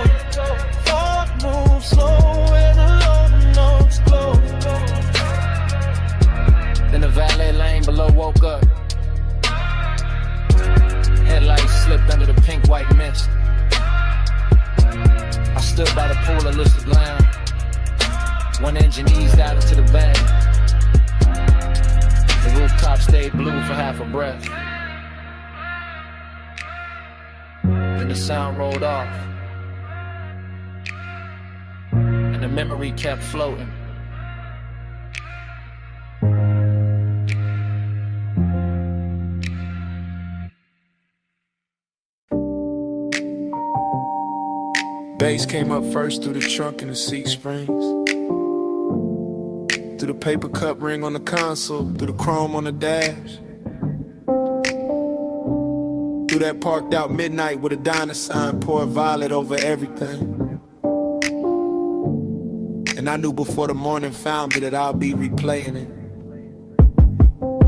Fog moves slow where the low notes glow. Then the valet lane below woke up. Headlights slipped under the pink-white mist. I stood by the pool, a lucid lounge. One engine eased out into the bay. The rooftop stayed blue for half a breath. Then the sound rolled off, and the memory kept floating. Bass came up first through the trunk and the seat springs. Through the paper cup ring on the console, through the chrome on the dash. Through that parked out midnight with a diner sign, pour violet over everything. And I knew before the morning found me that I'll be replaying it.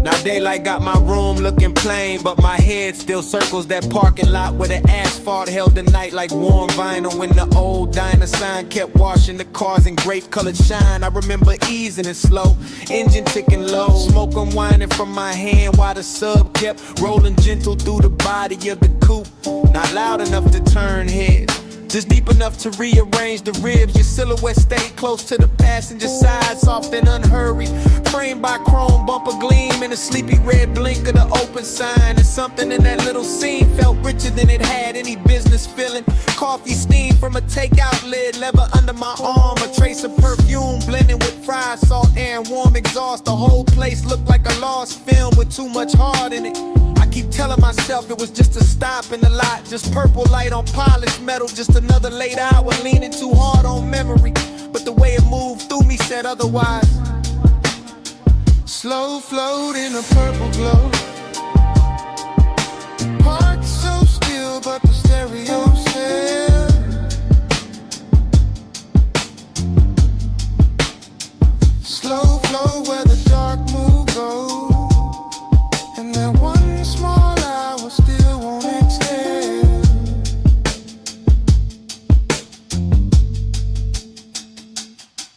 Now daylight got my room looking plain, but my head still circles that parking lot where the asphalt held the night like warm vinyl. When the old diner sign kept washing the cars in grape colored shine. I remember easing it slow, engine ticking low, smoke unwinding from my hand while the sub kept rolling gentle through the body of the coupe. Not loud enough to turn heads, just deep enough to rearrange the ribs. Your silhouette stayed close to the passenger side, soft and unhurried, framed by chrome bumper gleam and a sleepy red blink of the open sign. And something in that little scene felt richer than it had any business feeling. Coffee steam from a takeout lid, leather under my arm, a trace of perfume blending with fried salt air and warm exhaust. The whole place looked like a lost film with too much heart in it. I keep telling myself it was just a stop in the lot, just purple light on polished metal, just another late hour leaning too hard on memory. But the way it moved through me said otherwise. Slow float in a purple glow, parked so still but the stereo said. Slow flow where the dark mood goes, and that one small hour still won't extend.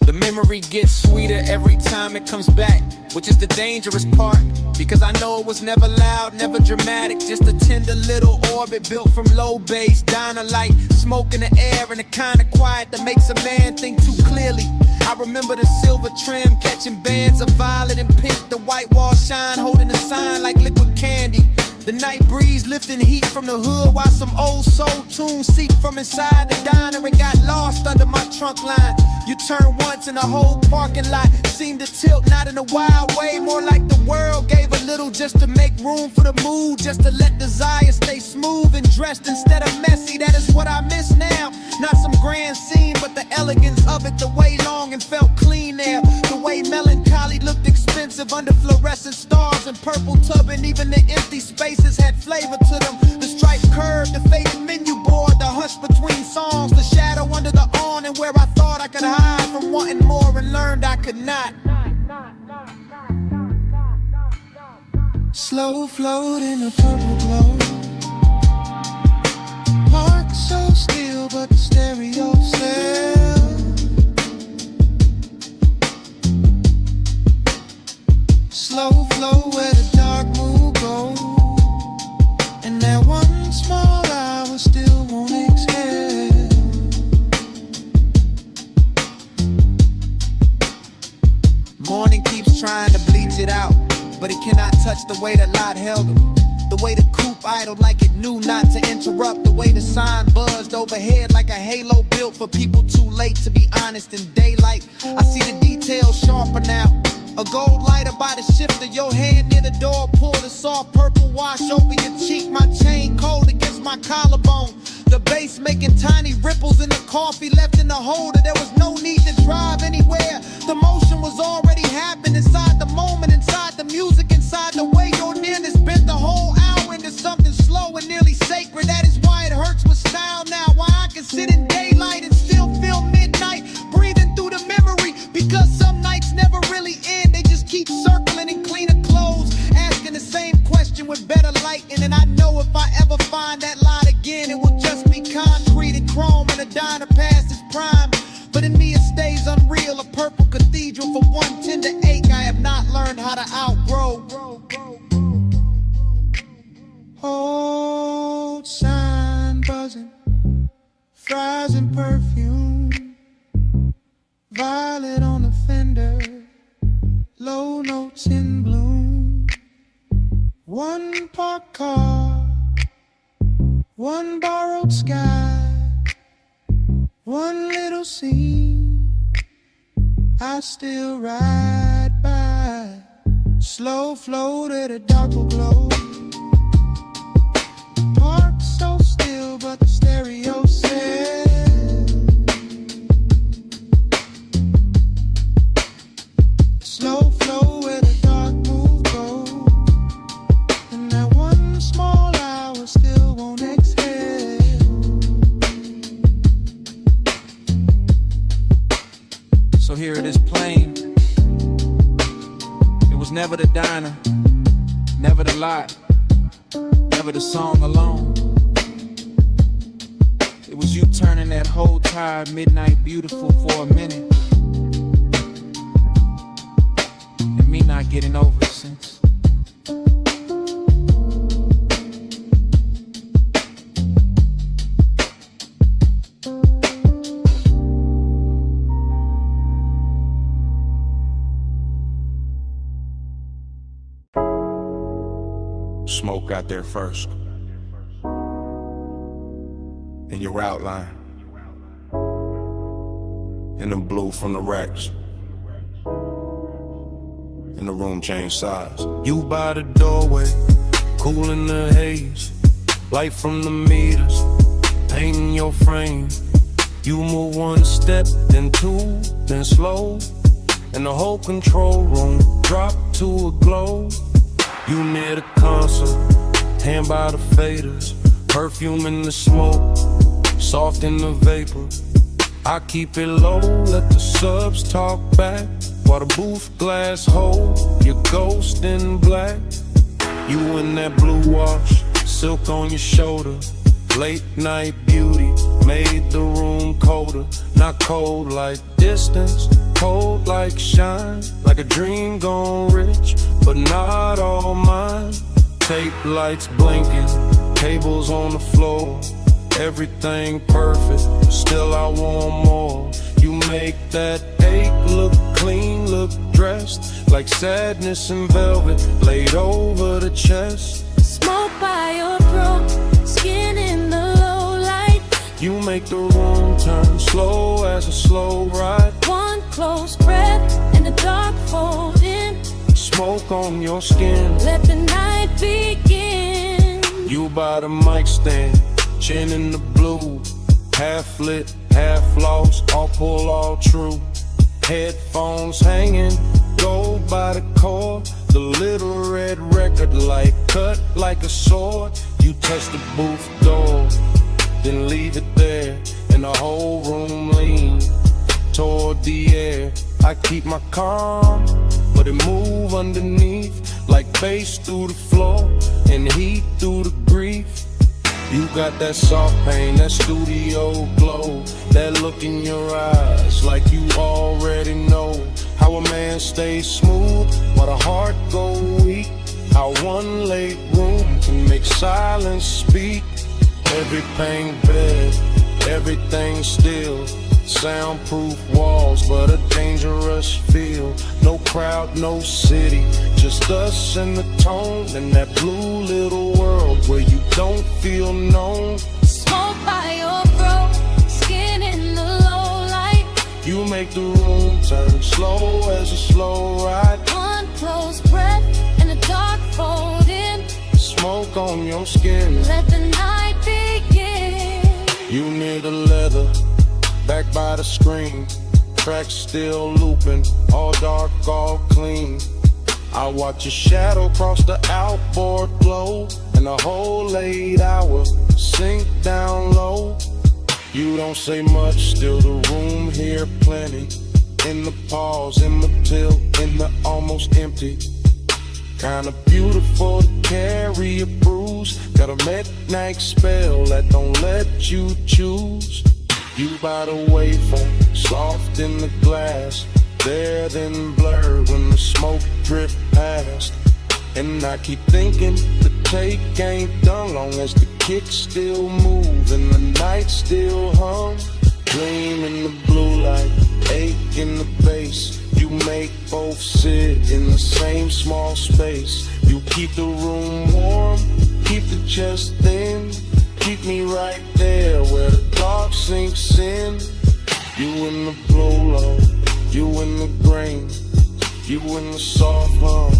The memory gets sweeter every time it comes back, which is the dangerous part, because I know it was never loud, never dramatic, just a tender little orbit built from low bass, diner light, smoke in the air, and the kind of quiet that makes a man think too clearly. I remember the silver trim catching bands of violet and pink, the white wall shine holding the sign like liquid candy. The night breeze lifting heat from the hood while some old soul tunes seep from inside the diner and got lost under my trunk line. You turn once and the whole parking lot seemed to tilt, not in a wild way, more like the world gave a little just to make room for the mood, just to let desire stay smooth and dressed instead of messy. That is what I miss now. Not some grand scene, but the elegance of it, the way long and felt clean there, the way melancholy looked expensive expensive under fluorescent stars and purple tub, and even the empty spaces had flavor to them. The striped curve, the faded menu board, the hush between songs, the shadow under the awning where I thought I could hide from wanting more and learned I could not. Slow float in a purple glow. Park so still, but the stereo sells. Slow flow where the dark mood goes, and that one small hour still won't exhale. Morning keeps trying to bleach it out, but it cannot touch the way the lot held him. The way the coupe idled like it knew not to interrupt. The way the sign buzzed overhead like a halo built for people too late to be honest in daylight. I see the details sharper now. A gold lighter by the shifter, your hand near the door, pull the soft purple wash over your cheek. My chain cold against my collarbone. The bass making tiny ripples in the coffee left in the holder. There was no need to drive anywhere. The motion was already happening inside the moment, inside the music, inside the way your nearness bent the whole hour into something slow and nearly sacred. That is why it hurts with style now. Why I can sit in daylight and still feel midnight breathing through the memory. Because some nights never really end. They just keep circling in cleaner clothes, asking the same question with better lighting. And I know if I ever find that line again, it will just be concrete and chrome and a diner past its prime. But in me it stays unreal, a purple cathedral for one tender ache I have not learned how to outgrow. Old sign buzzing, fries and perfume, violet on the fender, low notes in bloom. One parked car, one borrowed sky, one little scene I still ride by. Slow float at a darker glow. Park so still, but the stereo says slow flow where the dark move goes, and that one small hour still won't exhale. So here it is plain. It was never the diner, never the lot, never the song alone. It was you turning that whole tired midnight beautiful for a minute, and me not getting over it since. Smoke got there first. In your outline, in the blue from the racks, in the room changed size. You by the doorway, cool in the haze, light from the meters, painting your frame. You move one step, then two, then slow, and the whole control room drop to a glow. You near the console, hand by the faders, perfume in the smoke, soft in the vapor. I keep it low, let the subs talk back, while the booth glass hold your ghost in black. You in that blue wash, silk on your shoulder, late night beauty made the room colder. Not cold like distance, cold like shine, like a dream gone rich, but not all mine. Tape lights blinking, cables on the floor, everything perfect, still I want more. You make that ache look clean, look dressed, like sadness in velvet, laid over the chest. Smoke by your throat, skin in the low light. You make the room turn slow as a slow ride. One close breath and the dark fold in. Smoke on your skin, let the night begin. You by the mic stand, chin in the blue, half lit, half lost, all pull, all true. Headphones hanging, gold by by the cord. The little red record light cut like a sword. You touch the booth door, then leave it there, and the whole room lean toward the air. I keep my calm, but it move underneath like bass through the floor and heat through the grief. You got that soft pain, that studio glow, that look in your eyes like you already know how a man stays smooth while the heart go weak. How one late room can make silence speak. Every pain bed, everything still. Soundproof walls, but a dangerous feel. No crowd, no city, just us and the tone. And that blue little world where you don't feel known. Smoke by your throat, skin in the low light. You make the room turn slow as a slow ride. One close breath and the dark fold in. Smoke on your skin, let the night begin. You near the leather, back by the screen, tracks still looping, all dark, all clean. I watch your shadow cross the outboard glow, and the whole late hour sink down low. You don't say much, still the room here plenty. In the pause, in the tilt, in the almost empty. Kinda beautiful to carry a bruise. Got a midnight spell that don't let you choose. You by the waveform, soft in the glass, there then blurred when the smoke drift past. And I keep thinking the take ain't done long as the kicks still move and the night still hum. Dream in the blue light, ache in the bass. You make both sit in the same small space. You keep the room warm, keep the chest thin. Keep me right there where the dark sinks in. You in the blow, you in the grain, you in the soft hum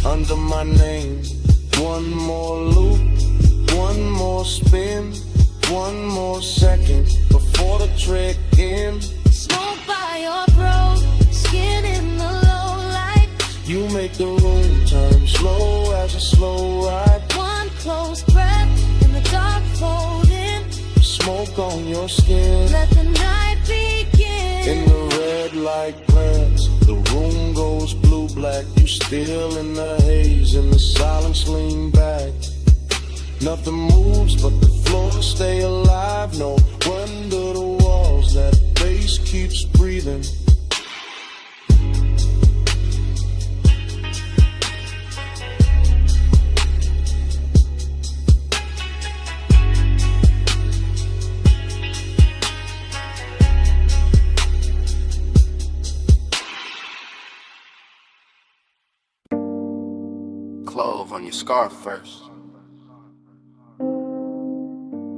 under my name. One more loop, one more spin, one more second before the trick ends. Smoke by your throat, skin in the low light. You make the room turn slow as a slow ride. One close breath in the dark fold in. Smoke on your skin, let the night begin. In the red light glance, the room goes blue-black. You still in the haze, and the silence lean back. Nothing moves but the floor stay alive. No wonder the walls, that bass keeps breathing. Clove on your scarf first,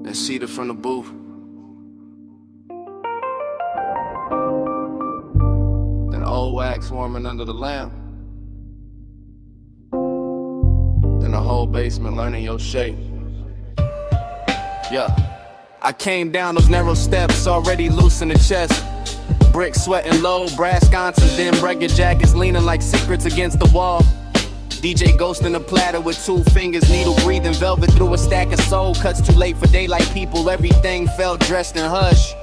then cedar from the booth, then old wax warming under the lamp, then the whole basement learning your shape. Yeah, I came down those narrow steps already loose in the chest. Brick sweating low, brass sconces, then breaker jackets leaning like secrets against the wall. DJ Ghost in a platter with 2 fingers, needle breathing velvet through a stack of soul. Cuts too late for daylight people, everything felt dressed in hush.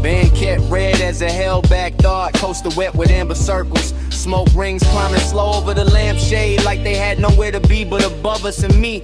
Band kept red as a held back thought, coaster wet with amber circles. Smoke rings climbing slow over the lampshade like they had nowhere to be but above us and me.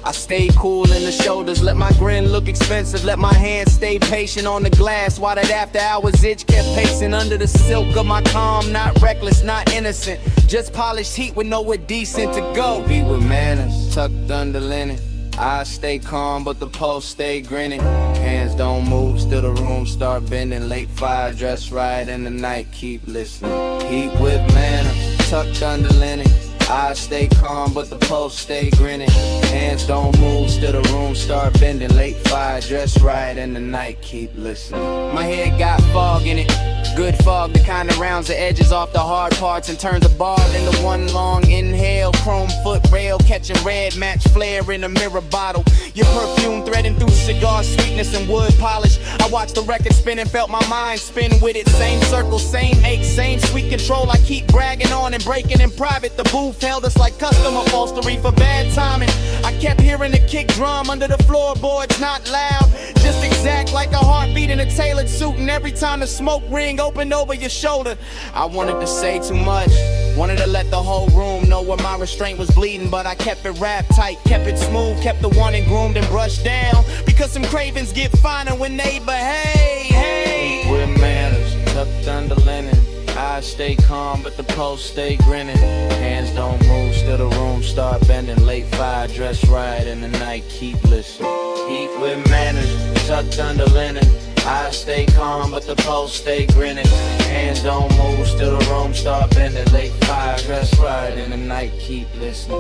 I stayed cool in the shoulders, let my grin look expensive, let my hands stay patient on the glass while that after hours itch kept pacing under the silk of my calm. Not reckless, not innocent, just polished heat with nowhere decent to go. Be with manners, tucked under linen. I stay calm, but the pulse stay grinning. Hands don't move, still the room start bending. Late fire, dress right in the night, keep listening. Heat with manners, tucked under linen. I stay calm, but the pulse stay grinning. Hands don't move, still the room start bending. Late fire, dress right in the night, keep listening. My head got fog in it, Good fog, the kind that rounds the edges off the hard parts and turns a bar into one long inhale. Chrome foot rail, catching red, match flare in a mirror bottle. Your perfume threading through cigar sweetness and wood polish. I watched the record spin and felt my mind spin with it. Same circle, same ache, same sweet control. I keep bragging on and breaking in private. The booth held us like custom upholstery for bad timing. I kept hearing the kick drum under the floorboards, not loud, just exact like a heartbeat in a tailored suit. And every time the smoke ring opened over your shoulder, I wanted to say too much, wanted to let the whole room know where my restraint was bleeding, but I kept it wrapped tight, kept it smooth, kept the wanted groomed and brushed down, because some cravings get finer when they behave. Hey, with manners, tucked under linen, eyes stay calm but the pulse stay grinning, hands don't move, still the room start bending, late fire, dress right in the night, keep listening. Eat with manners, tucked under linen, eyes stay calm but the pulse stay grinning, hands don't move, still the room start bending, late fire, dress right in the night, keep listening.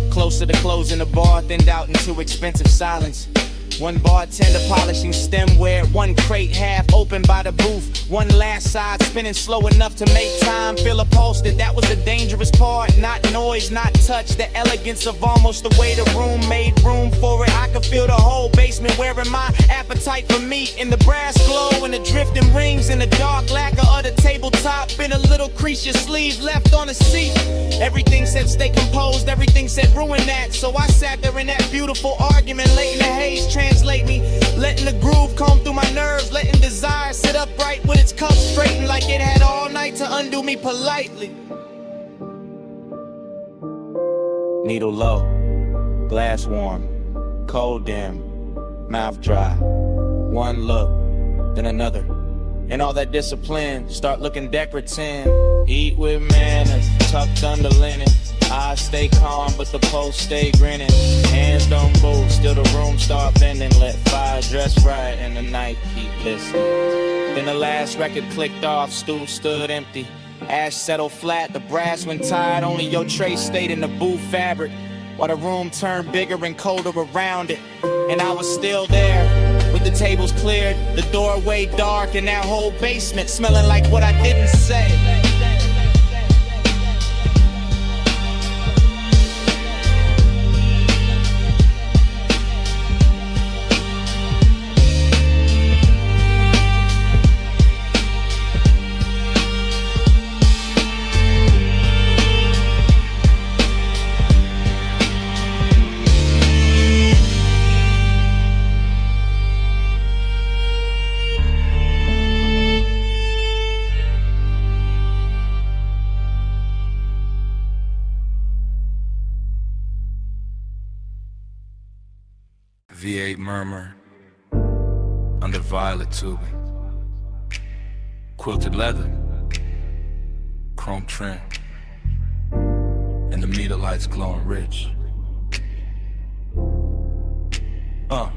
Closer to closing the bar, thinned out into expensive silence. One bartender polishing stemware, one crate half open by the booth, one last side spinning slow enough to make time feel upholstered. That was the dangerous part, not noise, not touch, the elegance of almost the way the room made room for it. I could feel the whole basement wearing my appetite for meat, in the brass glow and the drifting rings, in the dark lacquer of the tabletop, in a little crease your sleeve left on the seat. Everything said stay composed, everything said ruin that, so I sat there in that beautiful argument, letting the haze translate me, letting the groove comb through my nerves, letting desire sit upright with its cuffs straightened like it had all night to undo me politely. Needle low, glass warm, cold dim, mouth dry. One look, then another, and all that discipline start looking decorative. Eat with manners, tucked under linen, eyes stay calm but the pulse stay grinning, hands don't move, still the room start bending, let fire dress right and the night keep listening. Then the last record clicked off, stool stood empty, ash settled flat, the brass went tired, only your tray stayed in the booth fabric, while the room turned bigger and colder around it. And I was still there, with the tables cleared, the doorway dark, and that whole basement smelling like what I didn't say. V8 murmur under violet tubing, quilted leather, chrome trim, and the meter lights glowing rich. I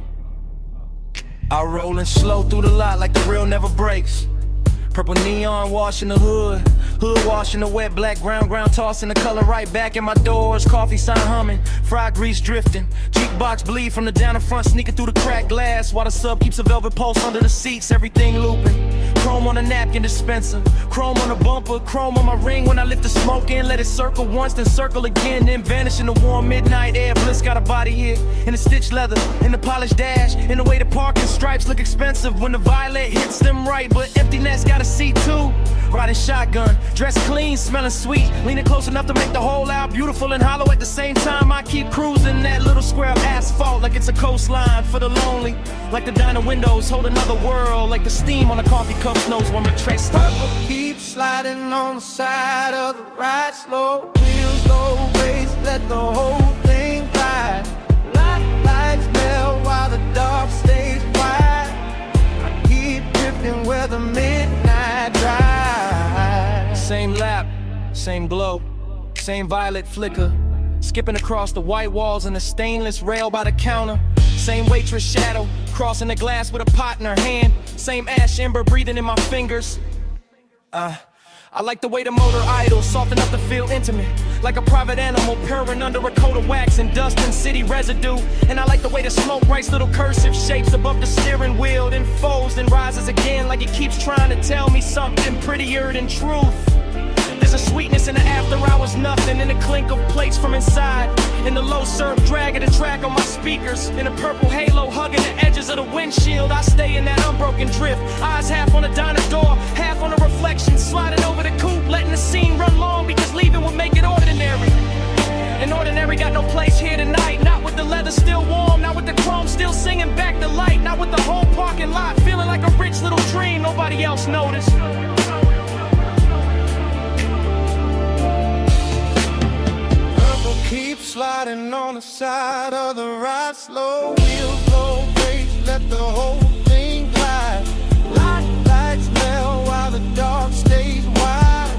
rollin' slow through the lot like the real never breaks. Purple neon washing the hood washing the wet black ground tossing the color right back in my doors. Coffee sign humming, fried grease drifting, jukebox bleed from the down in front, sneaking through the cracked glass, while the sub keeps a velvet pulse under the seats, everything looping. Chrome on the napkin dispenser, chrome on the bumper, chrome on my ring when I lift the smoke in, let it circle once then circle again, then vanish in the warm midnight air. Bliss got a body here in the stitched leather, in the polished dash, in the way the parking stripes look expensive when the violet hits them right, but empty nest got a seat too. Riding shotgun, dressed clean, smelling sweet, leaning close enough to make the whole out beautiful and hollow at the same time. I keep cruising that little square of asphalt like it's a coastline for the lonely, like the diner windows hold another world, like the steam on a coffee cup knows when my trace purple keeps sliding on the side of the ride, slow wheels, low bass, let the whole thing glide. Lights melt while the dark stays quiet. I keep drifting where the midnight drive. Same lap, same glow, same violet flicker, skipping across the white walls and the stainless rail by the counter. Same waitress shadow, crossing the glass with a pot in her hand. Same ash ember breathing in my fingers. I like the way the motor idles, soft enough to feel intimate. Like a private animal purring under a coat of wax and dust and city residue. And I like the way the smoke writes little cursive shapes above the steering wheel, then folds and rises again like it keeps trying to tell me something prettier than truth. There's a sweetness in the after hours, nothing in the clink of plates from inside. In the low surf drag of the track on my speakers. In a purple halo hugging the edges of the windshield. I stay in that unbroken drift. Eyes half on the diner door, half on the reflection. Sliding over the coupe, letting the scene run long because leaving would make it ordinary. And ordinary got no place here tonight. Not with the leather still warm, not with the chrome still singing back the light. Not with the whole parking lot feeling like a rich little dream nobody else noticed. Keep sliding on the side of the ride, slow wheels, low brakes, let the whole thing glide. Lights melt while the dark stays wide.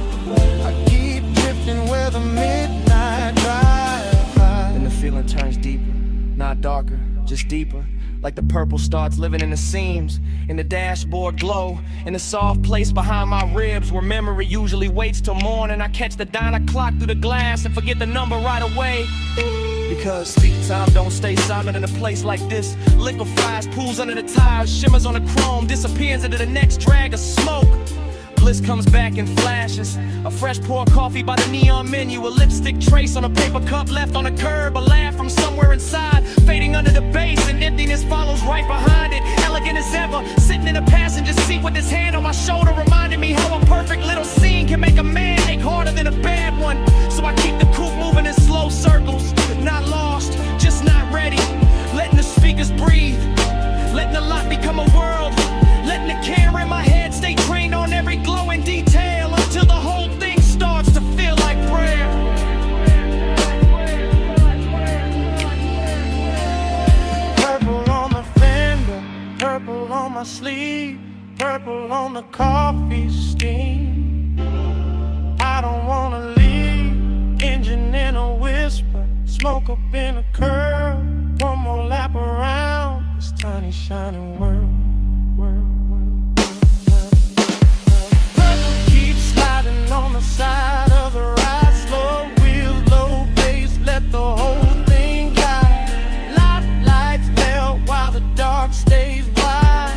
I keep drifting where the midnight drive. And the feeling turns deeper, not darker, just deeper. Like the purple starts living in the seams, in the dashboard glow, in the soft place behind my ribs where memory usually waits till morning. I catch the diner clock through the glass and forget the number right away. Because speed time don't stay silent in a place like this. Liquefies, pools under the tires, shimmers on the chrome, disappears into the next drag of smoke. Bliss comes back in flashes. A fresh pour coffee by the neon menu. A lipstick trace on a paper cup left on a curb. A laugh from somewhere inside, fading under the bass, and emptiness follows right behind it. Elegant as ever, sitting in a passenger seat with his hand on my shoulder, reminding me how a perfect little scene can make a man ache harder than a bad one. So I keep the coupe moving in slow circles. Not lost, just not ready. Letting the speakers breathe, letting the lot become a world. Letting the camera in my head stay trained on every glowing detail until the whole thing starts to feel like prayer. Purple on the fender, purple on my sleeve, purple on the coffee steam. I don't wanna leave, engine in a whisper, smoke up in a curl. One more lap around this tiny shining world. On the side of the ride, slow wheels, low bass, let the whole thing glide. Lights melt while the dark stays wide.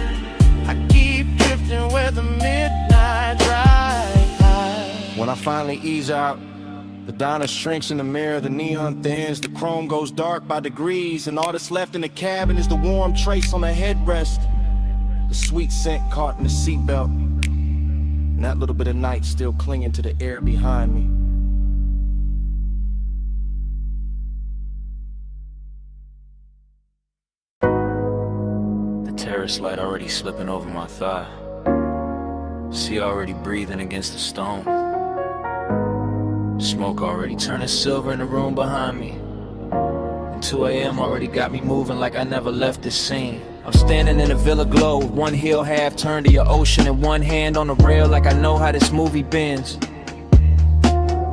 I keep drifting where the midnight drive. When I finally ease out, the diner shrinks in the mirror, the neon thins, the chrome goes dark by degrees, and all that's left in the cabin is the warm trace on the headrest, the sweet scent caught in the seatbelt. And that little bit of night still clinging to the air behind me. The terrace light already slipping over my thigh. Sea already breathing against the stone. Smoke already turning silver in the room behind me. And 2 a.m. already got me moving like I never left this scene. I'm standing in a villa glow, one heel half turned to your ocean and one hand on the rail like I know how this movie bends.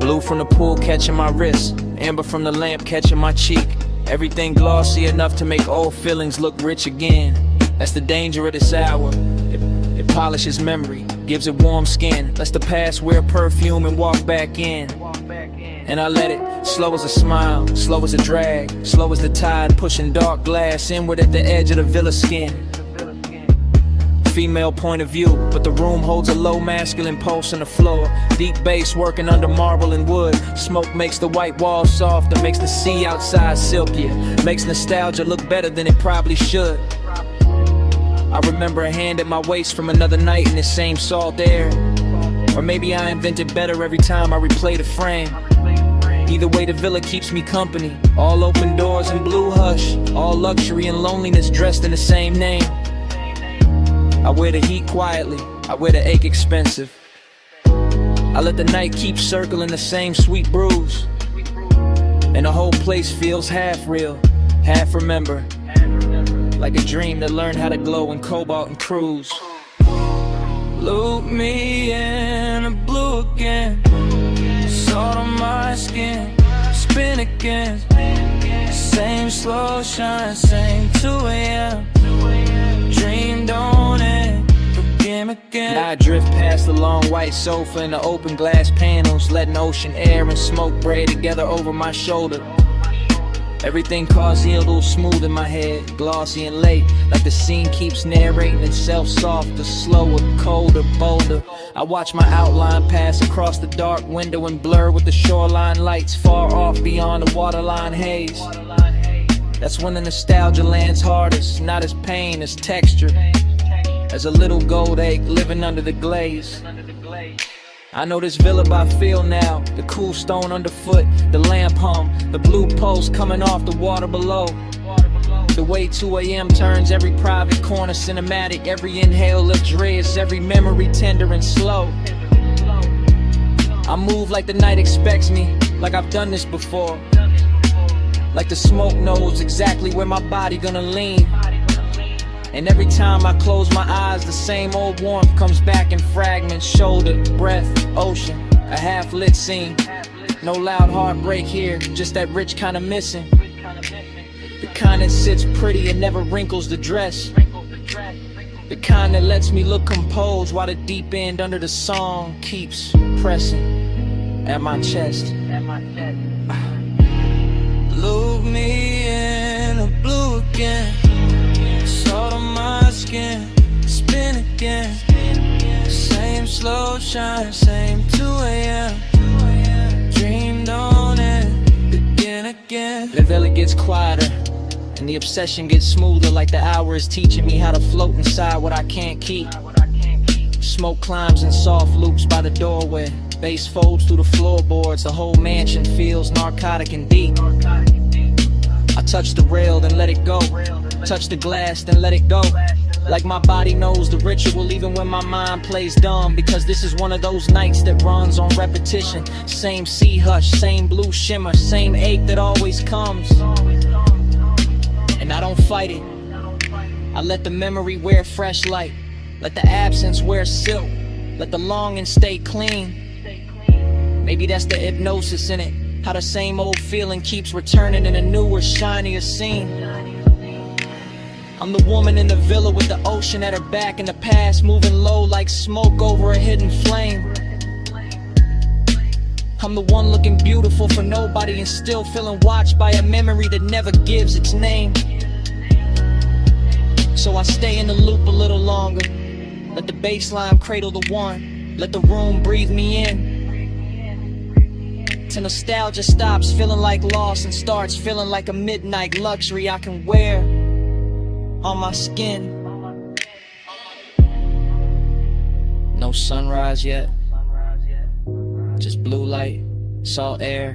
Blue from the pool catching my wrist, amber from the lamp catching my cheek. Everything glossy enough to make old feelings look rich again. That's the danger of this hour. It polishes memory, gives it warm skin, lets the past wear perfume and walk back in. And I let it, slow as a smile, slow as a drag, slow as the tide pushing dark glass inward at the edge of the villa skin. Female point of view, but the room holds a low masculine pulse on the floor. Deep bass working under marble and wood. Smoke makes the white walls softer, makes the sea outside silkier, makes nostalgia look better than it probably should. I remember a hand at my waist from another night in the same salt air. Or maybe I invented better every time I replay the frame. Either way, the villa keeps me company. All open doors and blue hush, all luxury and loneliness dressed in the same name. I wear the heat quietly, I wear the ache expensive. I let the night keep circling the same sweet brews. And the whole place feels half real, half remember. Like a dream that learned how to glow in cobalt and cruise. Loop me in a blue again, salt on my skin, spin again. Same slow shine, same 2 a.m. Dream don't end, begin again. I drift past the long white sofa and the open glass panels, letting ocean air and smoke braid together over my shoulder. Everything causey, a little smooth in my head, glossy and late, like the scene keeps narrating itself softer, slower, colder, bolder. I watch my outline pass across the dark window and blur with the shoreline lights far off beyond the waterline haze. That's when the nostalgia lands hardest, not as pain, as texture, as a little gold egg living under the glaze. I know this villa by feel now, the cool stone underfoot, the lamp hum, the blue post coming off the water below. The way 2 a.m. turns every private corner cinematic, every inhale luxurious, every memory tender and slow. I move like the night expects me, like I've done this before. Like the smoke knows exactly where my body gonna lean. And every time I close my eyes, the same old warmth comes back in fragments. Shoulder, breath, ocean, a half-lit scene. No loud heartbreak here, just that rich kind of missing. The kind that sits pretty and never wrinkles the dress. The kind that lets me look composed while the deep end under the song keeps pressing at my chest. Look me in the blue again. Salt on my skin, spin again. Same slow shine, same 2 a.m. Dreamed on it, begin again. The villa gets quieter, and the obsession gets smoother, like the hour is teaching me how to float inside what I can't keep. Smoke climbs in soft loops by the doorway. Bass folds through the floorboards. The whole mansion feels narcotic and deep. I touch the rail, then let it go. Touch the glass, then let it go. Like my body knows the ritual even when my mind plays dumb. Because this is one of those nights that runs on repetition. Same sea hush, same blue shimmer, same ache that always comes. And I don't fight it. I let the memory wear fresh light. Let the absence wear silk. Let the longing stay clean. Maybe that's the hypnosis in it. How the same old feeling keeps returning in a newer, shinier scene. I'm the woman in the villa with the ocean at her back and the past moving low like smoke over a hidden flame. I'm the one looking beautiful for nobody and still feeling watched by a memory that never gives its name. So I stay in the loop a little longer. Let the bassline cradle the one. Let the room breathe me in. Till nostalgia stops feeling like loss and starts feeling like a midnight luxury I can wear on my skin. No sunrise yet. Just blue light, salt air.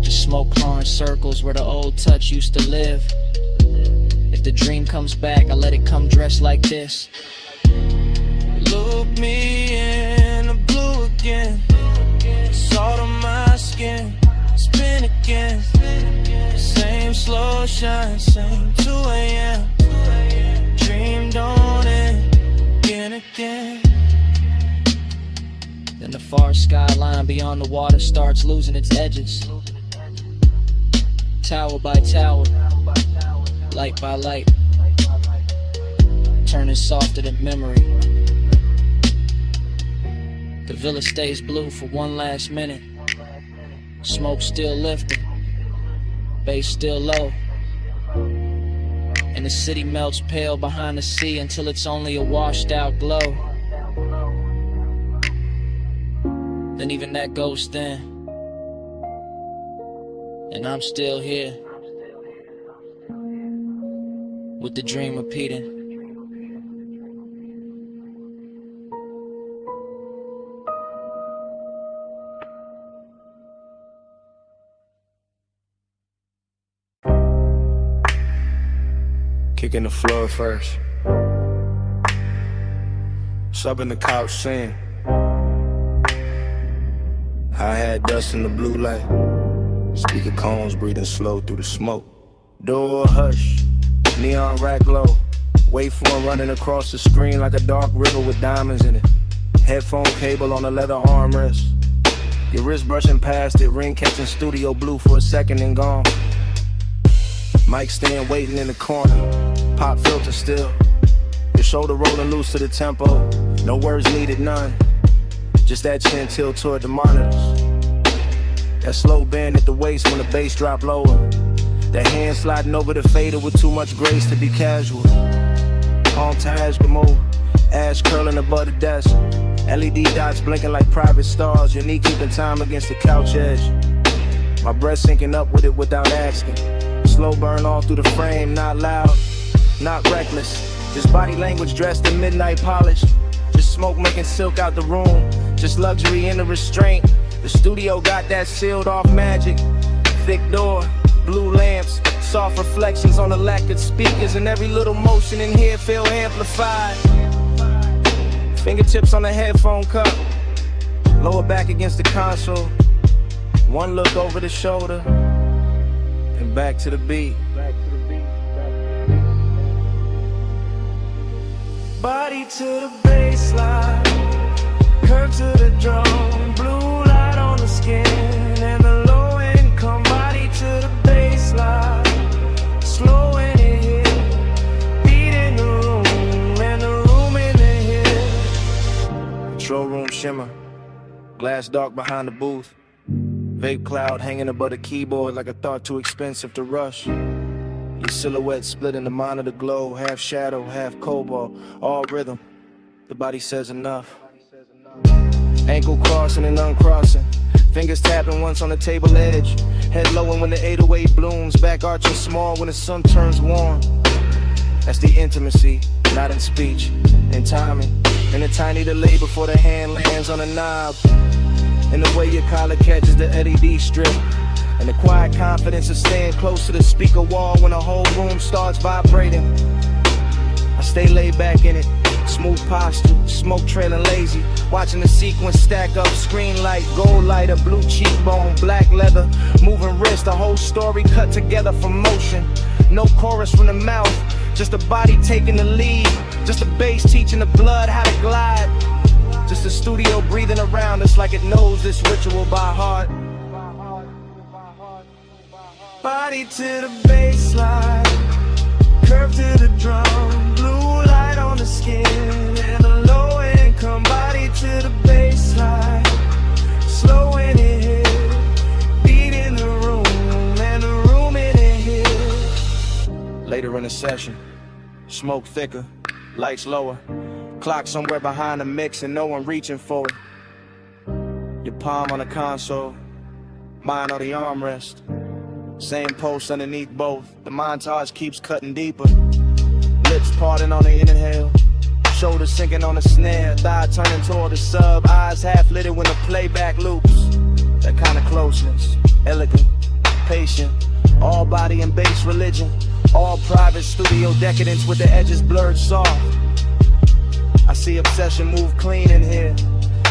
Just smoke clawing circles where the old touch used to live. If the dream comes back, I let it come dressed like this. Look me in the blue again. Salt on my skin, spin again. Same slow shine, same 2 a.m. Dreamed on it, again, again. Then the far skyline beyond the water starts losing its edges. Tower by tower, light by light, turning softer than memory. The villa stays blue for one last minute. Smoke still lifted, bass still low. And the city melts pale behind the sea until it's only a washed out glow. Then even that goes thin, and I'm still here with the dream repeating. Kicking the floor first. Subbing the couch scene. Hi-hat dust in the blue light. Speaker cones breathing slow through the smoke. Door hush, neon rack low. Waveform running across the screen like a dark river with diamonds in it. Headphone cable on a leather armrest. Your wrist brushing past it, ring catching studio blue for a second and gone. Mic stand waiting in the corner, pop filter still. Your Shoulder rolling loose to the tempo. No words needed, none. Just that chin tilt toward the monitors. That slow bend at the waist when the bass drop lower. That hand sliding over the fader with too much grace to be casual. Palm to Ashgamo, ash curling above the desk. LED dots blinking like private stars. Your knee keeping time against the couch edge. My breath syncing up with it without asking. Slow burn all through the frame, not loud, not reckless. Just body language dressed in midnight polish. Just smoke making silk out the room. Just luxury in the restraint. The studio got that sealed off magic. Thick door, blue lamps, soft reflections on the lacquered speakers. And every little motion in here feel amplified. Fingertips on the headphone cup. Lower back against the console. One look over the shoulder. And back to the beat. Body to the baseline, curve to the drum, blue light on the skin, and the low income. Body to the baseline, slow in it hit, beat in the room, and the room in the hit. Control room shimmer, glass dark behind the booth. Vape cloud hanging above the keyboard like a thought too expensive to rush. Your silhouette split in the monitor glow, half shadow, half cobalt, all rhythm. The body says enough. Ankle crossing and uncrossing, fingers tapping once on the table edge. Head low when the 808 blooms, back arching small when the sun turns warm. That's the intimacy, not in speech, in timing. And a tiny delay before the hand lands on the knob. And the way your collar catches the LED strip. And the quiet confidence of staying close to the speaker wall when the whole room starts vibrating. I stay laid back in it, smooth posture, smoke trailing lazy. Watching the sequence stack up, screen light, gold lighter, blue cheekbone, black leather, moving wrist, the whole story cut together from motion. No chorus from the mouth, just a body taking the lead. Just a bass teaching the blood how to glide. Just a studio breathing around us like it knows this ritual by heart. Body to the baseline, curve to the drum, blue light on the skin, and a low income. Body to the baseline, slow in it hit, beat in the room, and the room in it hit. Later in the session, smoke thicker, lights lower, clock somewhere behind the mix and no one reaching for it. Your palm on the console, mine on the armrest. Same post underneath both, the montage keeps cutting deeper. Lips parting on the inhale, shoulders sinking on the snare, thigh turning toward the sub, eyes half lit when the playback loops. That kind of closeness, elegant, patient, all body and bass religion, all private studio decadence with the edges blurred soft. I see obsession move clean in here,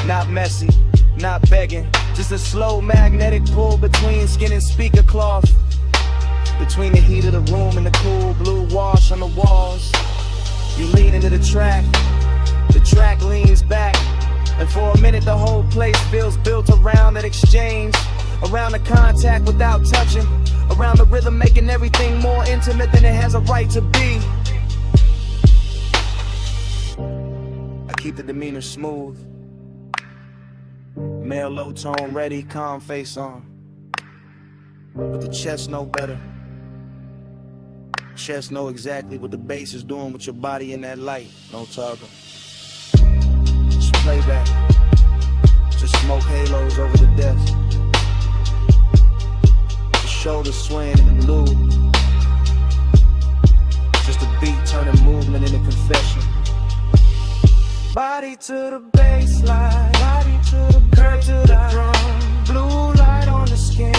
not messy, not begging, just a slow magnetic pull between skin and speaker cloth. Between the heat of the room and the cool blue wash on the walls. You lean into the track leans back. And for a minute the whole place feels built around that exchange. Around the contact without touching. Around the rhythm making everything more intimate than it has a right to be. I keep the demeanor smooth. Male low tone ready, calm face on. But the chest know better. Chest know exactly what the bass is doing with your body in that light. No talking. Just playback. Just smoke halos over the desk. The shoulders swaying in the loop. Just a beat turning movement into confession. Body to the baseline, body to the curve to the drum, blue light on the skin,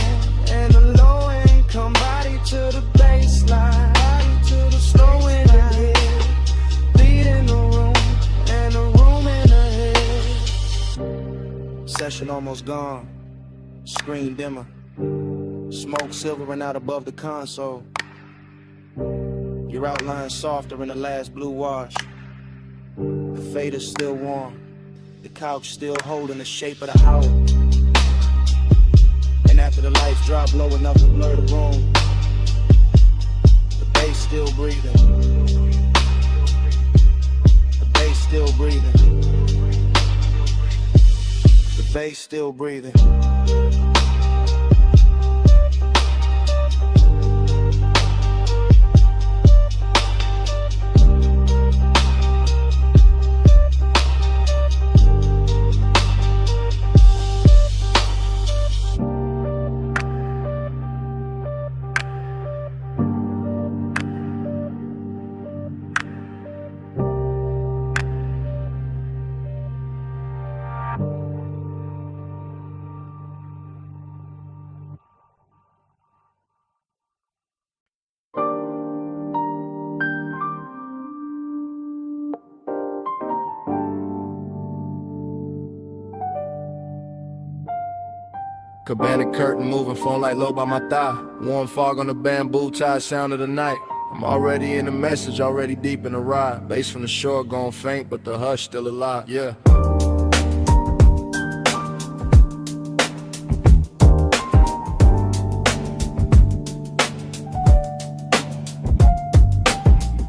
and the low income. Body to the baseline, body to the slow in the hit, beat in the room, and the room in the hit. Session almost gone, screen dimmer, smoke silvering out above the console. Your outline softer in the last blue wash. The fader's still warm, the couch still holding the shape of the house. And after the lights drop low enough to blur the room, the bass still breathing. still breathing. The bass still breathing. Cabana curtain moving, phone light low by my thigh. Warm fog on the bamboo tie, sound of the night. I'm already in the message, already deep in the ride. Bass from the shore gone faint, but the hush still alive, yeah.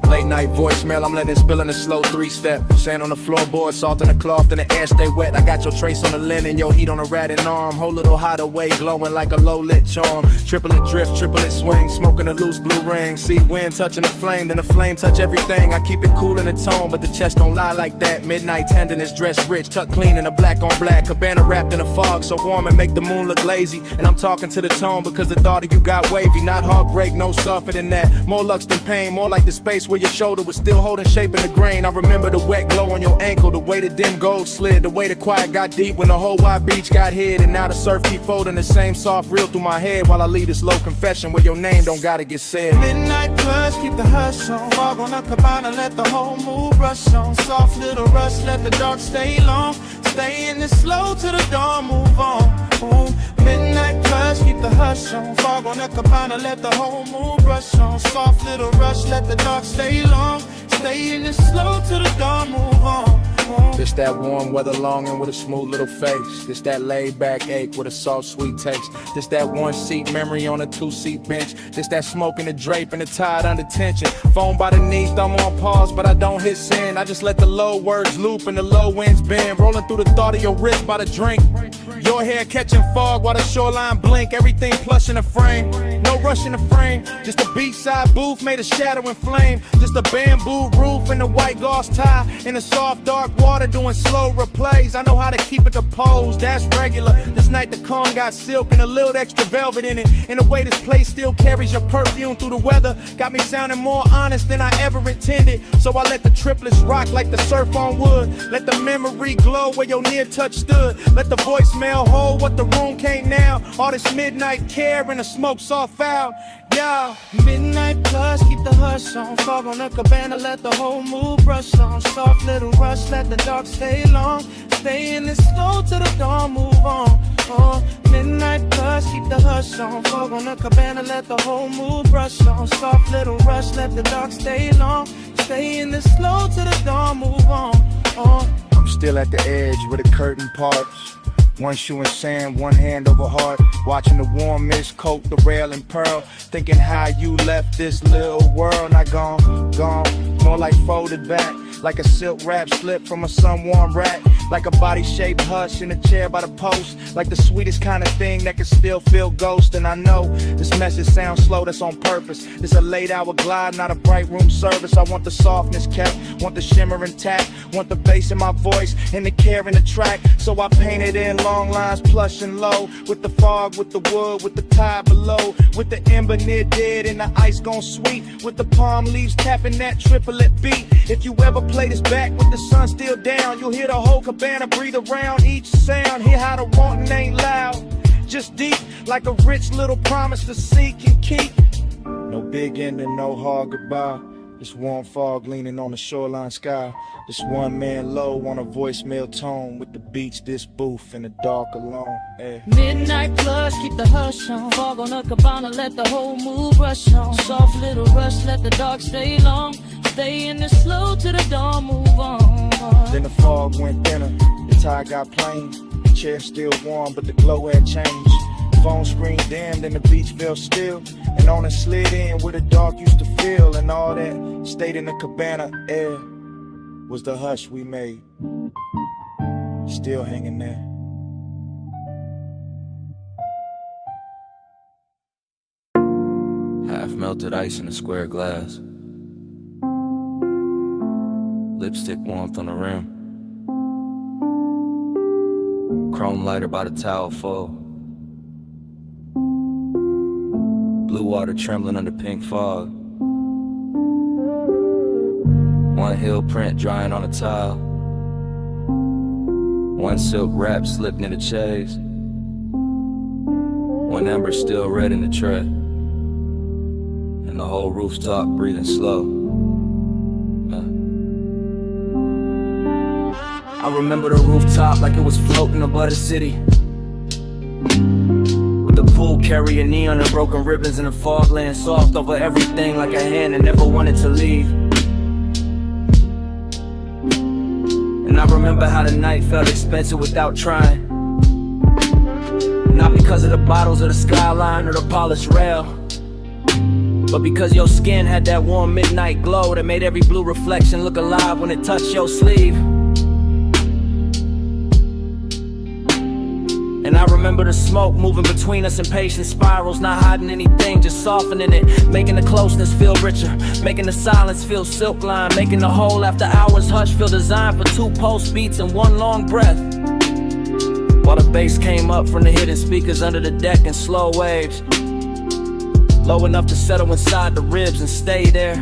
Late night voicemail, I'm letting it spill in a slow 3-step. Sand on the floorboard, salt in the cloth, and the air stay wet. I got your trace on the linen, your heat on a ratted arm. Whole little hideaway, glowing like a low-lit charm. Triplet drift, triplet swing, smoking a loose blue ring. See wind touching the flame, then the flame touch everything. I keep it cool in the tone, but the chest don't lie like that. Midnight tenderness, dressed rich, tucked clean in a black on black. Cabana wrapped in a fog, so warm and make the moon look lazy. And I'm talking to the tone because the thought of you got wavy. Not heartbreak, no softer than that. More lux than pain, more like the space where your shoulder was still holding shape in the grain. I remember the wet glow on your ankle, the way the dim gold slid, the way the quiet got deep when the whole wide beach got hid. And now the surf keep folding the same soft reel through my head while I leave this low confession where your name don't gotta get said. Midnight plus, keep the hush on. Fog on the cabana, let the whole mood rush on. Soft little rush, let the dark stay long. Stay in this slow till the dawn, move on. Ooh. Midnight plus, keep the hush on. Fog on the cabana, let the whole mood rush on. Soft little rush, let the dark stay long. Stay in this slow till the dawn, move on. This that warm weather longing with a smooth little face. This that laid back ache with a soft sweet taste. This that one seat memory on a 2-seat bench. This that smoke in the drape and the tide under tension. Phone by the knee, thumb on pause, but I don't hit send. I just let the low words loop and the low winds bend. Rolling through the thought of your wrist by the drink. Your hair catching fog while the shoreline blink. Everything plush in the frame, no rush in the frame. Just a beachside booth made of shadow and flame. Just a bamboo roof and a white gauze tie. In the soft dark water doing slow replays. I know how to keep it to pose, that's regular. This night the calm got silk and a little extra velvet in it. And the way this place still carries your perfume through the weather got me sounding more honest than I ever intended. So I let the triplets rock like the surf on wood. Let the memory glow where your near touch stood. Let the voicemail hold what the room can't now. All this midnight care and the smoke soft out. Yeah. Midnight plus, keep the hush on. Fog on the cabana, let the whole mood brush on. Soft little rush, let the dark stay long. Stay in this slow till the dawn, move on. Midnight plus, keep the hush on. Fog on the cabana, let the whole mood brush on. Soft little rush, let the dark stay long. Stay in this slow till the dawn, move on. I'm still at the edge where the curtain parts. One shoe in sand, one hand over heart. Watching the warm mist coat the rail and pearl. Thinking how you left this little world. Not gone, more like folded back. Like a silk wrap slip from a sun-warm rack. Like a body-shaped hush in a chair by the post. Like the sweetest kind of thing that can still feel ghost. And I know this message sounds slow, that's on purpose. It's a late-hour glide, not a bright room service. I want the softness kept, want the shimmer intact. Want the bass in my voice and the care in the track. So I painted in long lines, plush and low. With the fog, with the wood, with the tide below. With the ember near dead and the ice gone sweet. With the palm leaves tapping that triplet beat. If you ever play this back with the sun still down, you'll hear the whole cabana breathe around each sound. Hear how the wanting ain't loud, just deep, like a rich little promise to seek and keep. No big ending, no hard goodbye. This warm fog leaning on the shoreline sky. This one man low on a voicemail tone. With the beach, this booth in the dark alone. Midnight plus, keep the hush on. Fog on the cabana, let the whole mood rush on. Soft little rush, let the dark stay long. Stay in the slow till the dawn, move on. Then the fog went thinner, the tide got plain. The chair still warm, but the glow had changed. Phone screen dimmed and the beach felt still. And on it slid in where the dark used to feel. And all that stayed in the cabana air. was the hush we made. Still hanging there. Half melted ice in a square glass. Lipstick warmth on the rim. Chrome lighter by the towel full. Blue water trembling under pink fog. One heel print drying on a tile. One silk wrap slipped in the chase. One ember still red in the tray. And the whole rooftop breathing slow. I remember the rooftop like it was floating above the city. With the pool carrying neon and broken ribbons and the fog laying soft over everything like a hand that never wanted to leave. And I remember how the night felt expensive without trying. Not because of the bottles or the skyline or the polished rail, but because your skin had that warm midnight glow that made every blue reflection look alive when it touched your sleeve. And I remember the smoke moving between us in patient spirals, not hiding anything, just softening it, making the closeness feel richer, making the silence feel silk lined, making the whole after hours hush feel designed for 2 pulse beats and 1 long breath. While the bass came up from the hidden speakers under the deck in slow waves, low enough to settle inside the ribs and stay there.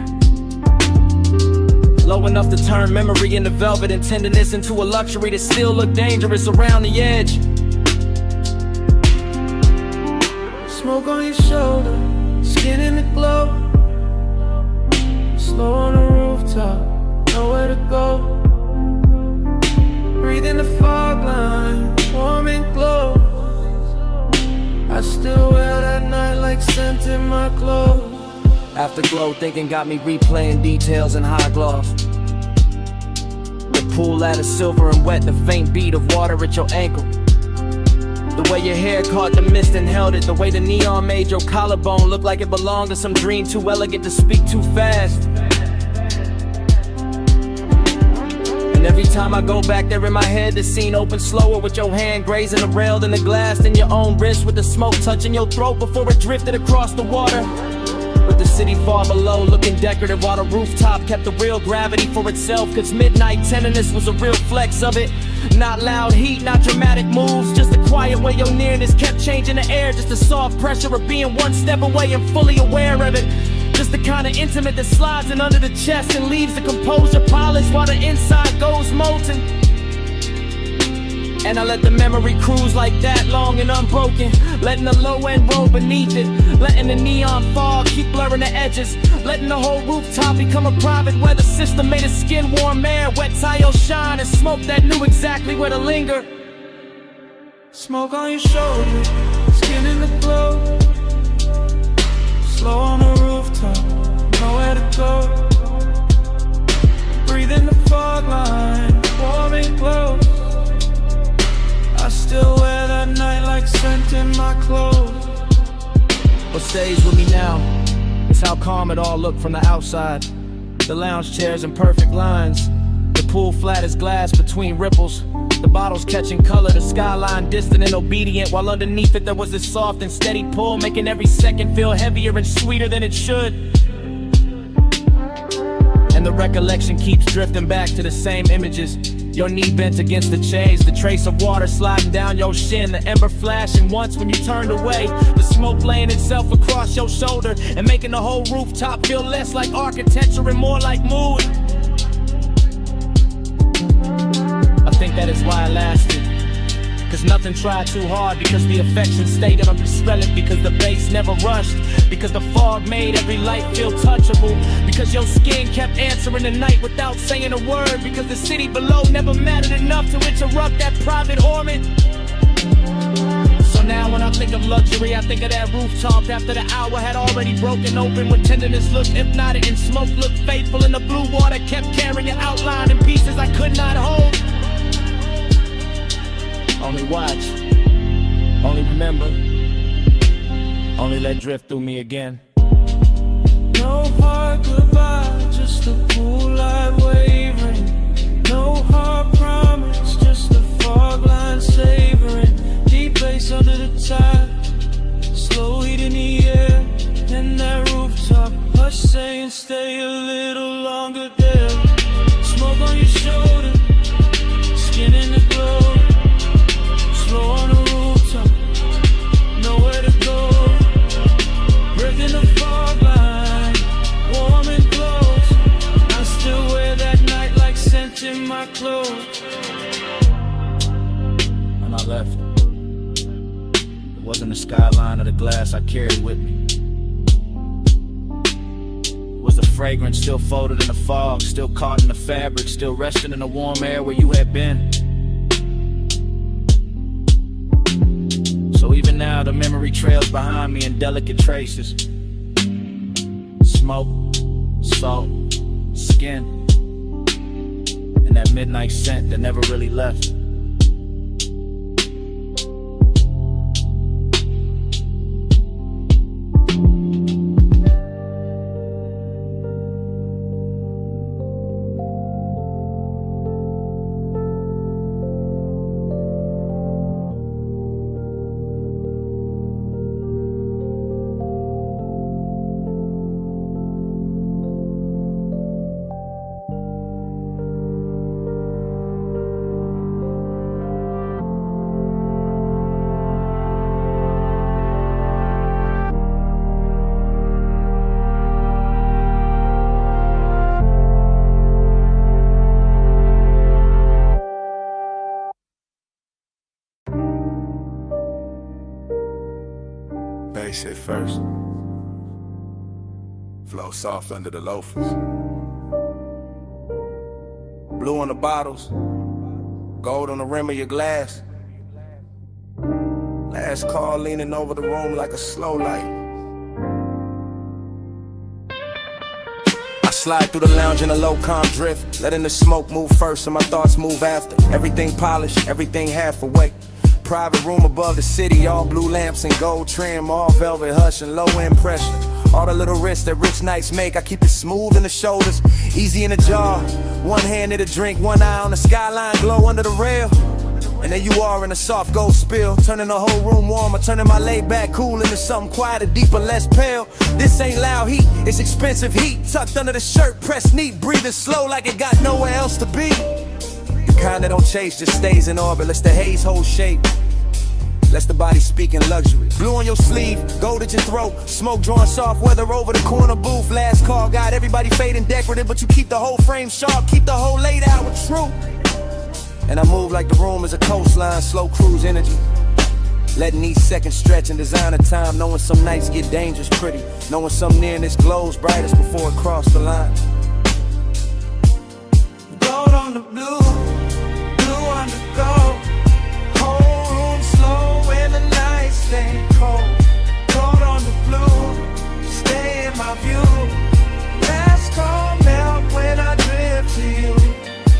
Low enough to turn memory into velvet and tenderness into a luxury that still look dangerous around the edge. Smoke on your shoulder, skin in the glow. Slow on the rooftop, nowhere to go. Breathing the fog line, warm and close. I still wear that night like scent in my clothes. Afterglow thinking got me replaying details in high gloss. The pool ladder silver and wet, the faint beat of water at your ankle. The way your hair caught the mist and held it. The way the neon made your collarbone look like it belonged to some dream too elegant to speak too fast. And every time I go back there in my head, the scene opens slower with your hand grazing the rail and the glass in your own wrist, with the smoke touching your throat before it drifted across the water. With the city far below looking decorative while the rooftop kept the real gravity for itself, cause midnight tenderness was a real flex of it. Not loud heat, not dramatic moves, just the quiet way your nearness kept changing the air. Just the soft pressure of being 1 step away and fully aware of it. Just the kind of intimate that slides in under the chest and leaves the composure polished while the inside goes molten. And I let the memory cruise like that, long and unbroken, letting the low end roll beneath it, letting the neon fog keep blurring the edges, letting the whole rooftop become a private weather system made of skin warm air, wet tile shine and smoke that knew exactly where to linger. Smoke on your shoulder, skin in the glow. Slow on the rooftop, nowhere to go. Breathing the fog line, warm and close. I still wear that night like scent in my clothes. What stays with me now is how calm it all looked from the outside. The lounge chairs in perfect lines, the pool flat as glass between ripples, the bottles catching color, the skyline distant and obedient, while underneath it there was this soft and steady pull, making every second feel heavier and sweeter than it should. And the recollection keeps drifting back to the same images. Your knee bent against the chains, the trace of water sliding down your shin, the ember flashing once when you turned away, the smoke laying itself across your shoulder and making the whole rooftop feel less like architecture and more like mood. I think that is why I lasted, cause nothing tried too hard, because the affection stayed undispelled, because the bass never rushed, because the fog made every light feel touchable, because your skin kept answering the night without saying a word, because the city below never mattered enough to interrupt that private orbit. So now when I think of luxury, I think of that rooftop after the hour had already broken open, when tenderness looked hypnotic and smoke looked faithful, and the blue water kept carrying your outline in pieces I could not hold. Only watch, only remember, only let drift through me again. No hard goodbye, just the pool light wavering. hard promise, just a fog line savoring. Deep place under the tide, slow heat in the air. And that rooftop hush saying stay a little longer there. Smoke on your shoulder, skin in the glow. Slow on the rooftop, nowhere to go. Breaking the fog line, warm and close. I still wear that night like scent in my clothes. When I left, it wasn't the skyline or the glass I carried with me. It was the fragrance still folded in the fog, still caught in the fabric, still resting in the warm air where you had been. So even now the memory trails behind me in delicate traces. Smoke, salt, skin, and that midnight scent that never really left. Bass hit first. Flow soft under the loafers. Blue on the bottles, gold on the rim of your glass. Last call leaning over the room like a slow light. I slide through the lounge in a low calm drift, letting the smoke move first and my thoughts move after. Everything polished, everything half awake. Private room above the city, all blue lamps and gold trim, all velvet hush and low end pressure. All the little risks that rich nights make, I keep it smooth in the shoulders, easy in the jaw. One hand in a drink, one eye on the skyline, glow under the rail. And there you are in a soft gold spill, turning the whole room warmer, turning my laid back cool into something quieter, deeper, less pale. This ain't loud heat, it's expensive heat, tucked under the shirt, pressed neat, breathing slow like it got nowhere else to be. The kind that don't chase, just stays in orbit, lets the haze hold shape. Lets the body speak in luxury. Blue on your sleeve, gold at your throat, smoke drawing soft weather over the corner booth. Last call, got everybody fading decorative, but you keep the whole frame sharp, keep the whole laid out with truth. And I move like the room is a coastline, slow cruise energy. Letting each second stretch and design a time, knowing some nights get dangerous pretty, knowing some nearness glows brightest before it crosses the line. Gold on the blue, blue on the gold. Whole room slow when the nights stay cold. Gold on the blue, stay in my view. Last call melt when I drift to you.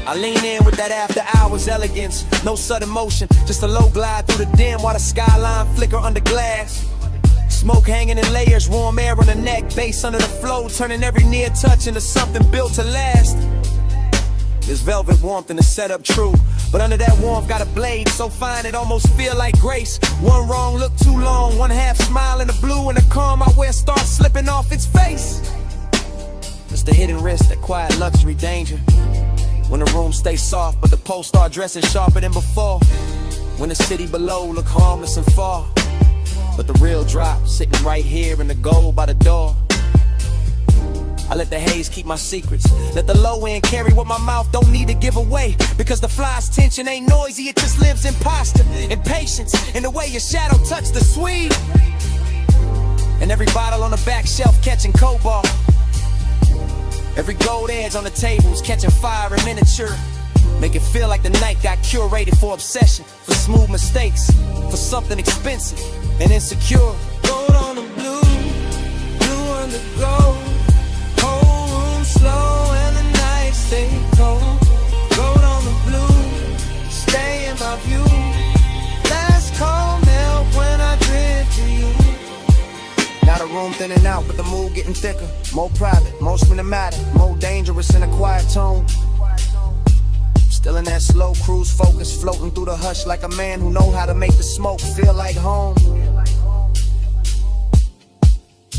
I lean in with that after hours elegance, no sudden motion, just a low glide through the dim while the skyline flicker under glass. Smoke hanging in layers, warm air on the neck, bass under the flow, turning every near touch into something built to last. There's velvet warmth in the setup, true, but under that warmth got a blade so fine it almost feel like grace. One wrong look too long, one half smile in the blue, and the calm I wear starts slipping off its face. It's the hidden risk, that quiet luxury danger. When the room stays soft, but the post start dressing sharper than before. When the city below look harmless and far, but the real drop sitting right here in the gold by the door. I let the haze keep my secrets, let the low end carry what my mouth don't need to give away. Because the fly's tension ain't noisy, it just lives in posture, in patience, in the way your shadow touched the sweet. And every bottle on the back shelf catching cobalt. Every gold edge on the tables catching fire in miniature. Make it feel like the night got curated for obsession, for smooth mistakes, for something expensive and insecure. Gold on the blue, blue on the gold. Whole room slow and the night stay cold. Gold on the blue, stay in my view. Last call melt when I drift to you. Now the room thinning out, but the mood getting thicker. More private, more cinematic, more dangerous in a quiet tone. Still in that slow cruise focus, floating through the hush like a man who know how to make the smoke feel like home.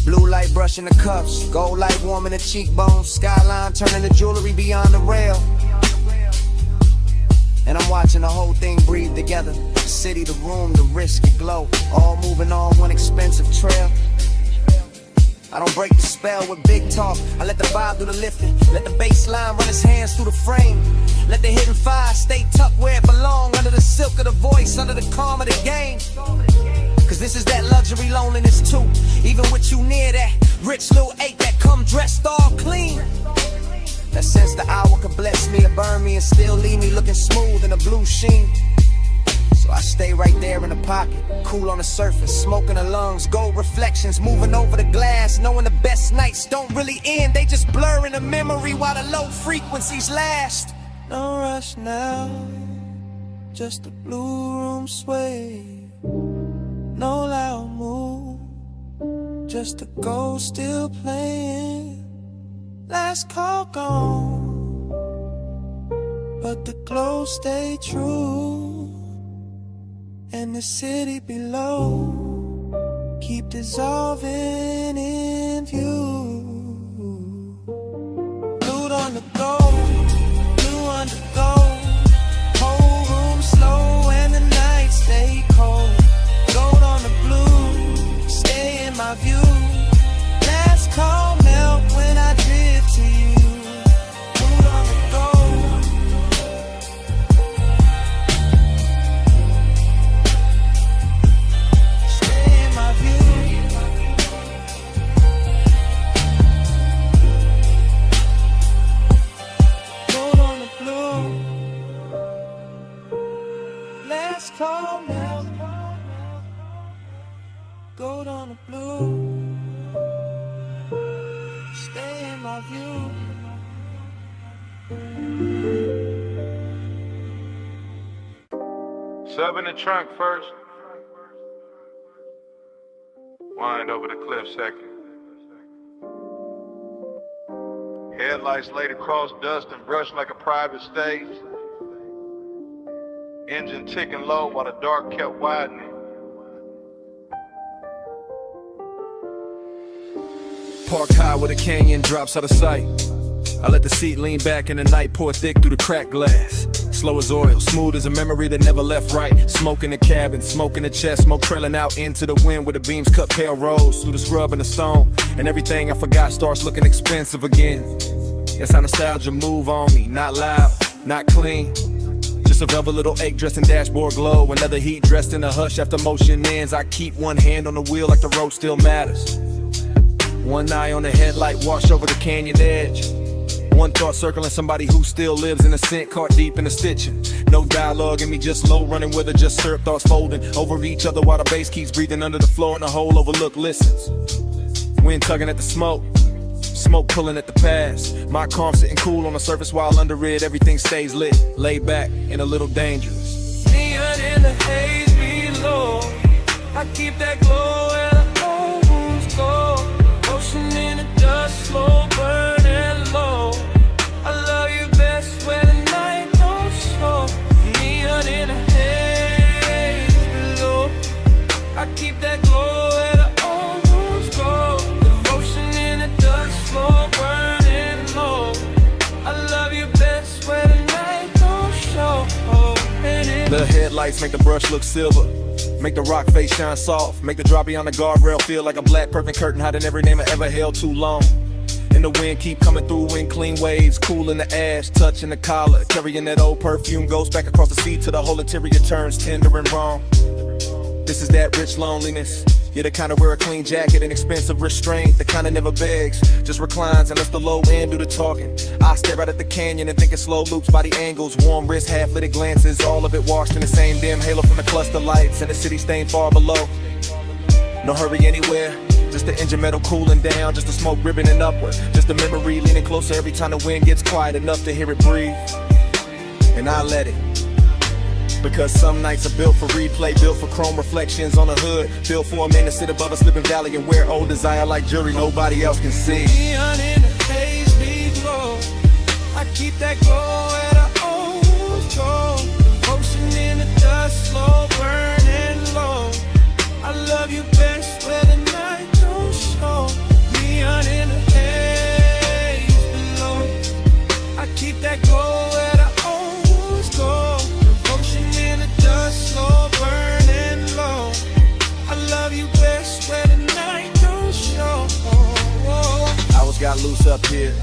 Blue light brushing the cuffs, gold light warming the cheekbones, skyline turning the jewelry beyond the rail. And I'm watching the whole thing breathe together. The city, the room, the risk, the glow, all moving on one expensive trail. I don't break the spell with big talk. I let the vibe do the lifting. Let the bass line run his hands through the frame. Let the hidden fire stay tucked where it belong, under the silk of the voice, under the calm of the game. Cause this is that luxury loneliness too. Even with you near that rich little ache that come dressed all clean. That sense the hour could bless me or burn me and still leave me looking smooth in a blue sheen. So I stay right there in the pocket, cool on the surface, smoke in the lungs, gold reflections moving over the glass, knowing the best nights don't really end, they just blur in the memory while the low frequencies last. No rush now, just a blue room sway. No loud move, just a ghost still playing. Last call gone, but the glow stay true. And the city below keep dissolving in view. Glued on the go, blue undergo. Whole room slow and the nights stay cold. Gold on the blue, stay in my view. Last call melt when I drift to you. Glued on the go. Call now, gold on the blue, stay in my view. Sub in the trunk first. Wind over the cliff second. Headlights laid across dust and brushed like a private stage. Engine ticking low while the dark kept widening. Parked high where the canyon drops out of sight. I let the seat lean back and the night pour thick through the cracked glass. Slow as oil, smooth as a memory that never left right. Smoke in the cabin, smoke in the chest, smoke trailing out into the wind where the beams cut pale roads through the scrub and the stone. And everything I forgot starts looking expensive again. That's how nostalgia move on me, not loud, not clean. Just a velvet little ache dressed in dashboard glow. Another heat dressed in a hush after motion ends. I keep one hand on the wheel like the road still matters. One eye on the headlight, wash over the canyon edge. One thought circling somebody who still lives in a scent, caught deep in the stitching. No dialogue in me, just low running with her, just syrup thoughts folding over each other while the bass keeps breathing under the floor and the whole overlook listens. Wind tugging at the smoke, smoke pulling at the past. My calm sitting cool on the surface while under it everything stays lit. Laid back and a little dangerous. Neon in the haze below, I keep that glow where the old wounds go. Ocean in the dust, slow burning low. I love you best when the night don't show. Neon in the haze below, I keep that glow where the old wounds go. Devotion in the dust, slow burning low. I love you best when the night don't show. The headlights make the brush look silver, make the rock face shine soft, make the drop beyond the guardrail feel like a black perfect curtain hiding every name I ever held too long. And the wind keep coming through in clean waves, cooling the ash, touching the collar, carrying that old perfume, goes back across the sea till the whole interior turns tender and wrong. This is that rich loneliness. You're the kind of wear a clean jacket and expensive restraint, the kind of never begs, just reclines and lets the low end do the talking. I stare out at the canyon and think in slow loops, body angles, warm wrists, half-lit glances, all of it washed in the same dim halo from the cluster lights and the city staying far below. No hurry anywhere, just the engine metal cooling down, just the smoke ribboning upward, just the memory leaning closer every time the wind gets quiet enough to hear it breathe. And I let it. Because some nights are built for replay, built for chrome reflections on the hood, built for a man to sit above a slipping valley and wear old desire like jewelry nobody else can see. Neon in the haze below, I keep that glow at a old go. Devotion in the dust, slow burning low. I love you best where the night don't show. Neon in the haze below. I keep that glow where I always go. Devotion in the dust, slow burning low. I love you best where the night don't show. Hours got loose up here,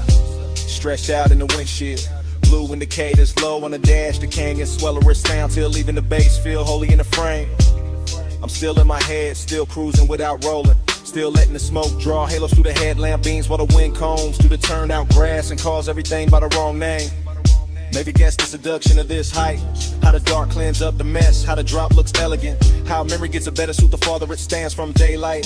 stretched out in the windshield. Blue indicators low on the dash, the canyon swell her sound till leaving the base feel holy in the frame. I'm still in my head, still cruising without rolling. Still letting the smoke draw halos through the headlamp beams while the wind combs through the turned out grass and calls everything by the wrong name. Maybe guess the seduction of this height. How the dark cleans up the mess, how the drop looks elegant. How memory gets a better suit the farther it stands from daylight.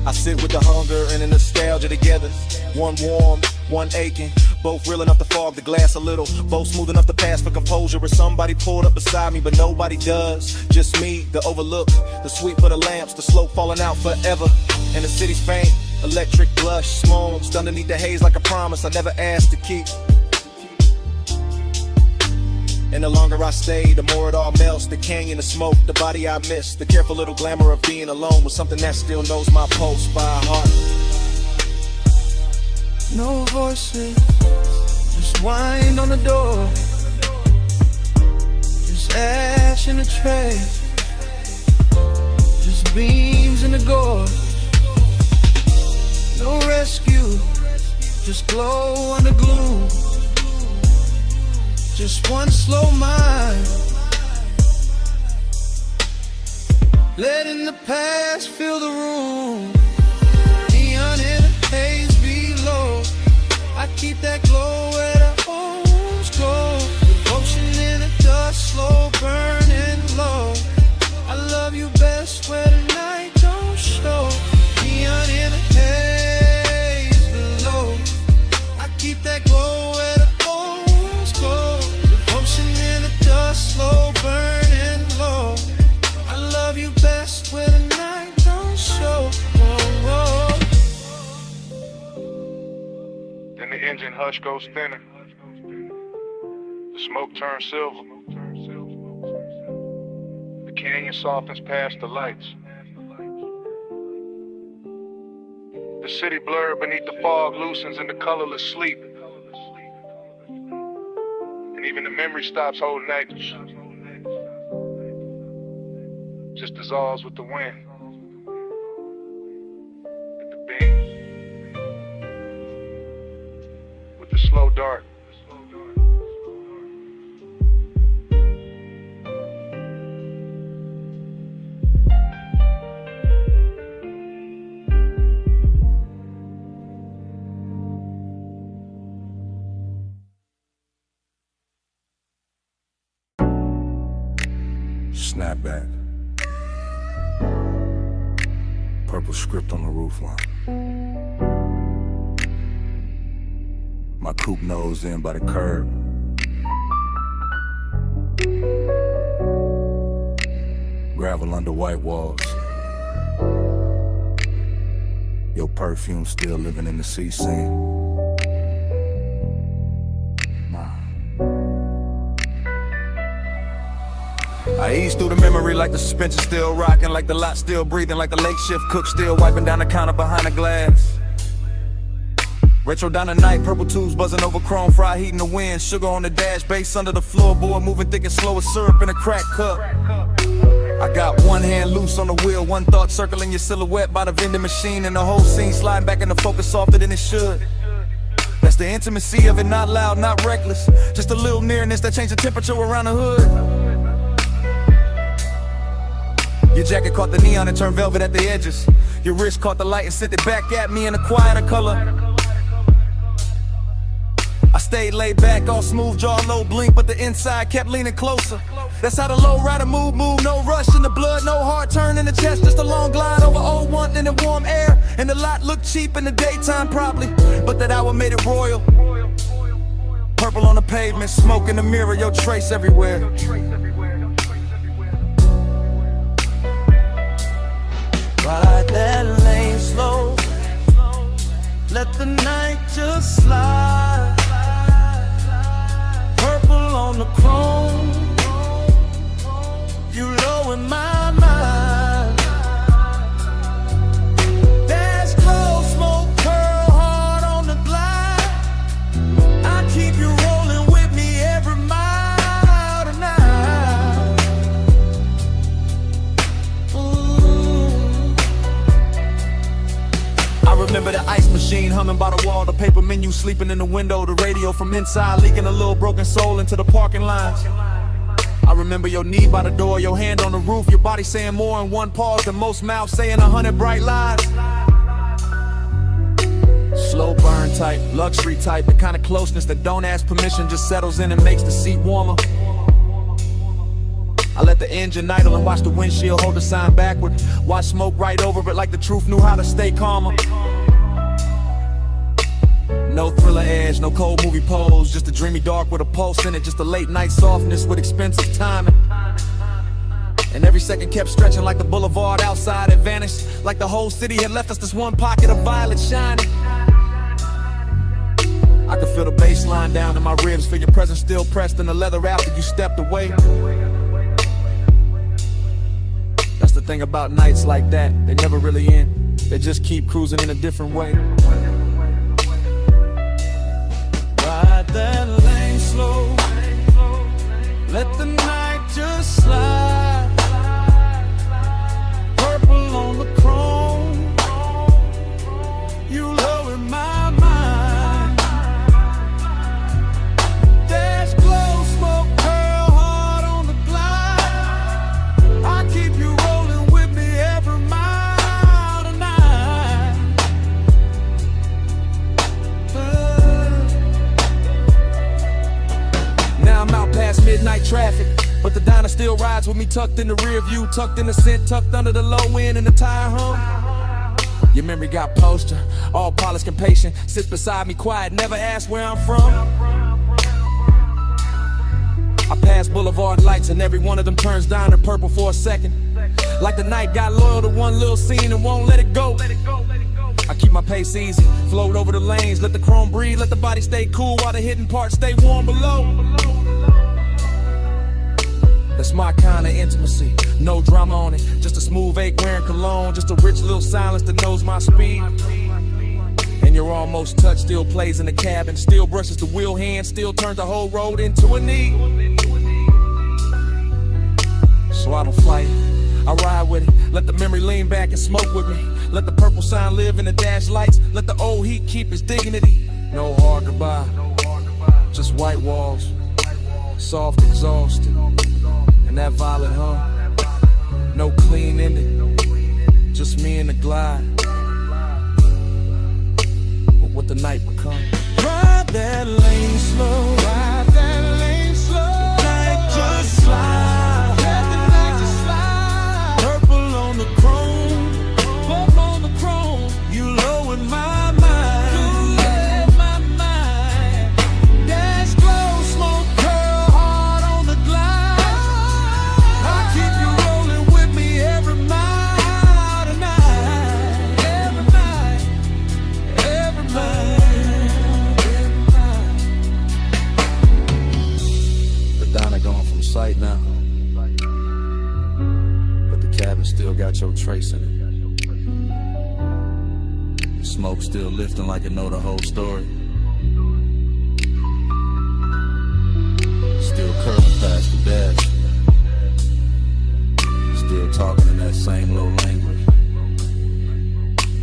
I sit with the hunger and the nostalgia together. One warm, one aching. Both real enough to fog the glass a little. Both smooth enough to pass for composure. If somebody pulled up beside me, but nobody does. Just me, the overlook, the sweep for the lamps, the slope falling out forever. And the city's faint, electric blush, smokes underneath the haze like a promise I never asked to keep. And the longer I stay, the more it all melts. The canyon, the smoke, the body I miss. The careful little glamour of being alone with something that still knows my pulse by heart. No voices, just wind on the door. Just ash in the tray. Just beams in the gorge. No rescue, just glow under gloom. Just one slow mind, letting the past fill the room. Neon in the haze below. I keep that glow where the homes go. Devotion in the dust, slow burning low. I love you best where the night don't show. Neon in the haze below. I keep that glow where the homes go. Devotion in the dust, slow burning low. I love you best where the night don't show. Then the engine hush goes thinner. The smoke turns silver. The canyon softens past the lights. The city blurred beneath the fog loosens into colorless sleep. And even the memory stops holding anchors. Just dissolves with the wind. With the beams. With the slow dark. Snapback. Purple script on the roofline. My coupe nose in by the curb. Gravel under white walls. Your perfume still living in the sea scene. I ease through the memory like the suspension still rocking, like the lot still breathing, like the late shift cook still wiping down the counter behind the glass. Retro down the night, purple tubes buzzing over chrome, fry heat in the wind, sugar on the dash, bass under the floorboard, moving thick and slow as syrup in a crack cup. I got one hand loose on the wheel, one thought circling your silhouette by the vending machine, and the whole scene sliding back into focus softer than it should. That's the intimacy of it, not loud, not reckless, just a little nearness that changed the temperature around the hood. Your jacket caught the neon and turned velvet at the edges. Your wrist caught the light and sent it back at me in a quieter color. I stayed laid back, all smooth jaw, low blink, but the inside kept leaning closer. That's how the low rider move, no rush in the blood, no hard turn in the chest, just a long glide over old one in the warm air. And the lot looked cheap in the daytime probably, but that hour made it royal. Purple on the pavement, smoke in the mirror, your trace everywhere. Ride that lane slow. Let the night just slide. chrome. You low in my mind. Dash close, smoke, curl hard on the glide. I keep you rolling with me every mile tonight. I remember the ice machine humming by the wall, the paper menu sleeping in the window, the radio from inside leaking a little broken soul into the parking lines. I remember your knee by the door, your hand on the roof, your body saying more in one pause than most mouths saying 100 bright lies. Slow burn type, luxury type, the kind of closeness that don't ask permission, just settles in and makes the seat warmer. I let the engine idle and watch the windshield hold the sign backward. Watch smoke right over it like the truth knew how to stay calmer. No thriller edge, no cold movie pose, just a dreamy dark with a pulse in it, just a late night softness with expensive timing. And every second kept stretching like the boulevard outside had vanished, like the whole city had left us this one pocket of violet shining. I could feel the bass line down in my ribs, feel your presence still pressed in the leather after you stepped away. That's the thing about nights like that, they never really end, they just keep cruising in a different way. Ride that lane slow, let the night just slide. Purple on the chrome, you low in my mind. Dash glow, smoke, curl hard on the glide. I keep you rolling with me every mile tonight. Now I'm out past midnight traffic, but the diner still rides with me tucked in the rear view, tucked in the scent, tucked under the low end and the tire hum. Your memory got poster, all polished and patient, sits beside me quiet, never asked where I'm from. I pass boulevard lights and every one of them turns down to purple for a second, like the night got loyal to one little scene and won't let it go. I keep my pace easy, float over the lanes, let the chrome breathe, let the body stay cool while the hidden parts stay warm below. That's my kind of intimacy, no drama on it, just a smooth ache wearing cologne, just a rich little silence that knows my speed. And your almost touch still plays in the cabin, still brushes the wheel hand, still turns the whole road into a knee. So I don't fight it, I ride with it, let the memory lean back and smoke with me. Let the purple sign live in the dash lights, let the old heat keep its dignity. No hard goodbye, just white walls, soft exhaust, and that violet hum. No clean ending, just me and the glide. But what the night become. Ride that lane slow, ride that lane slow. Night just slide, let the night just slide. Purple on the chrome, purple on the chrome. You low in my mind, you low in my mind. Dash glow, smoke, curl hard on the glide. I keep you rolling with me every mile tonight, every night, every night. Donna gone from sight now, but the cabin still got your trace in it. The smoke still lifting like it know the whole story. Still curling past the dash, still talking in that same low language,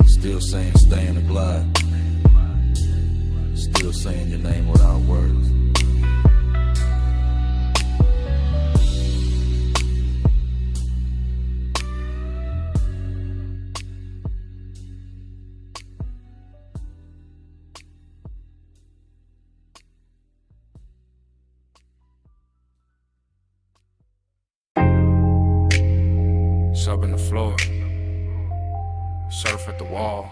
still saying stay in the glide, still saying your name without words. Up in the floor, surf at the wall,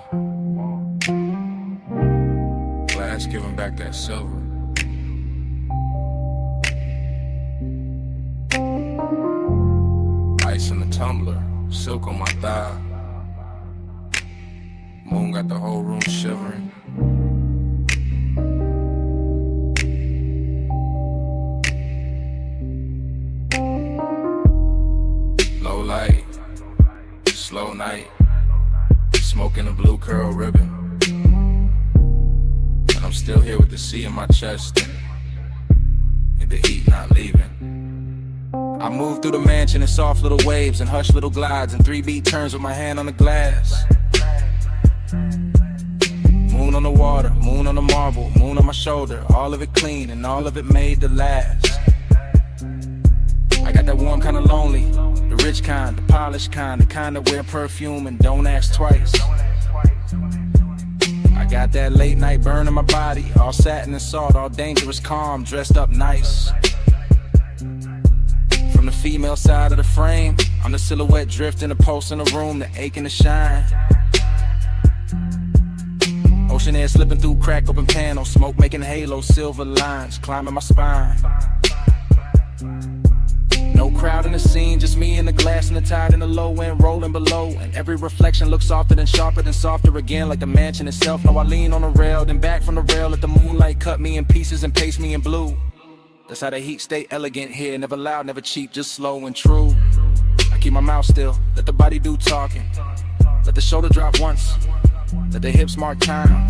glass giving back that silver. Ice in the tumbler, silk on my thigh. Moon got the whole room shivering. all night, smoking a blue curl ribbon. And I'm still here with the C in my chest, and the heat not leaving. I move through the mansion in soft little waves and hush little glides and 3-beat turns with my hand on the glass. Moon on the water, moon on the marble, moon on my shoulder, all of it clean and all of it made to last. I got that warm kind of lonely, the rich kind, the polished kind, the kind that wear perfume and don't ask twice. I got that late night burn in my body, all satin and salt, all dangerous calm, dressed up nice. From the female side of the frame, I'm the silhouette drifting, a pulse in the room, the ache and the shine. Ocean air slipping through crack open panels, smoke making halos, silver lines climbing my spine. No crowd in the scene, just me and the glass and the tide and the low end rolling below. And every reflection looks softer than sharper than softer again, like the mansion itself. Now I lean on the rail, then back from the rail, let the moonlight cut me in pieces and paste me in blue. That's how the heat stay elegant here, never loud, never cheap, just slow and true. I keep my mouth still, let the body do talking. Let the shoulder drop once, let the hips mark time.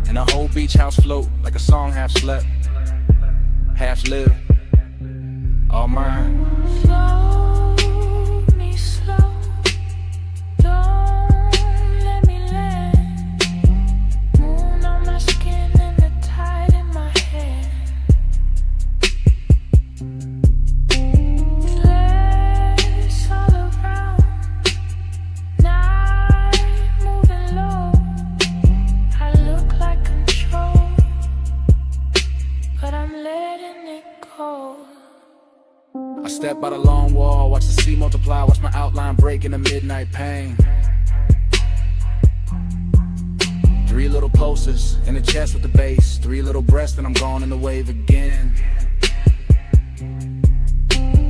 And the whole beach house float like a song half slept, half lived, all mine. Slow me slow, don't let me land. Moon on my skin and the tide in my hair. Flares all around, night moving low. I look like control, but I'm letting it go. I step by the long wall, watch the sea multiply, watch my outline break in the midnight pain. 3 little pulses in the chest with the bass, 3 little breaths and I'm gone in the wave again.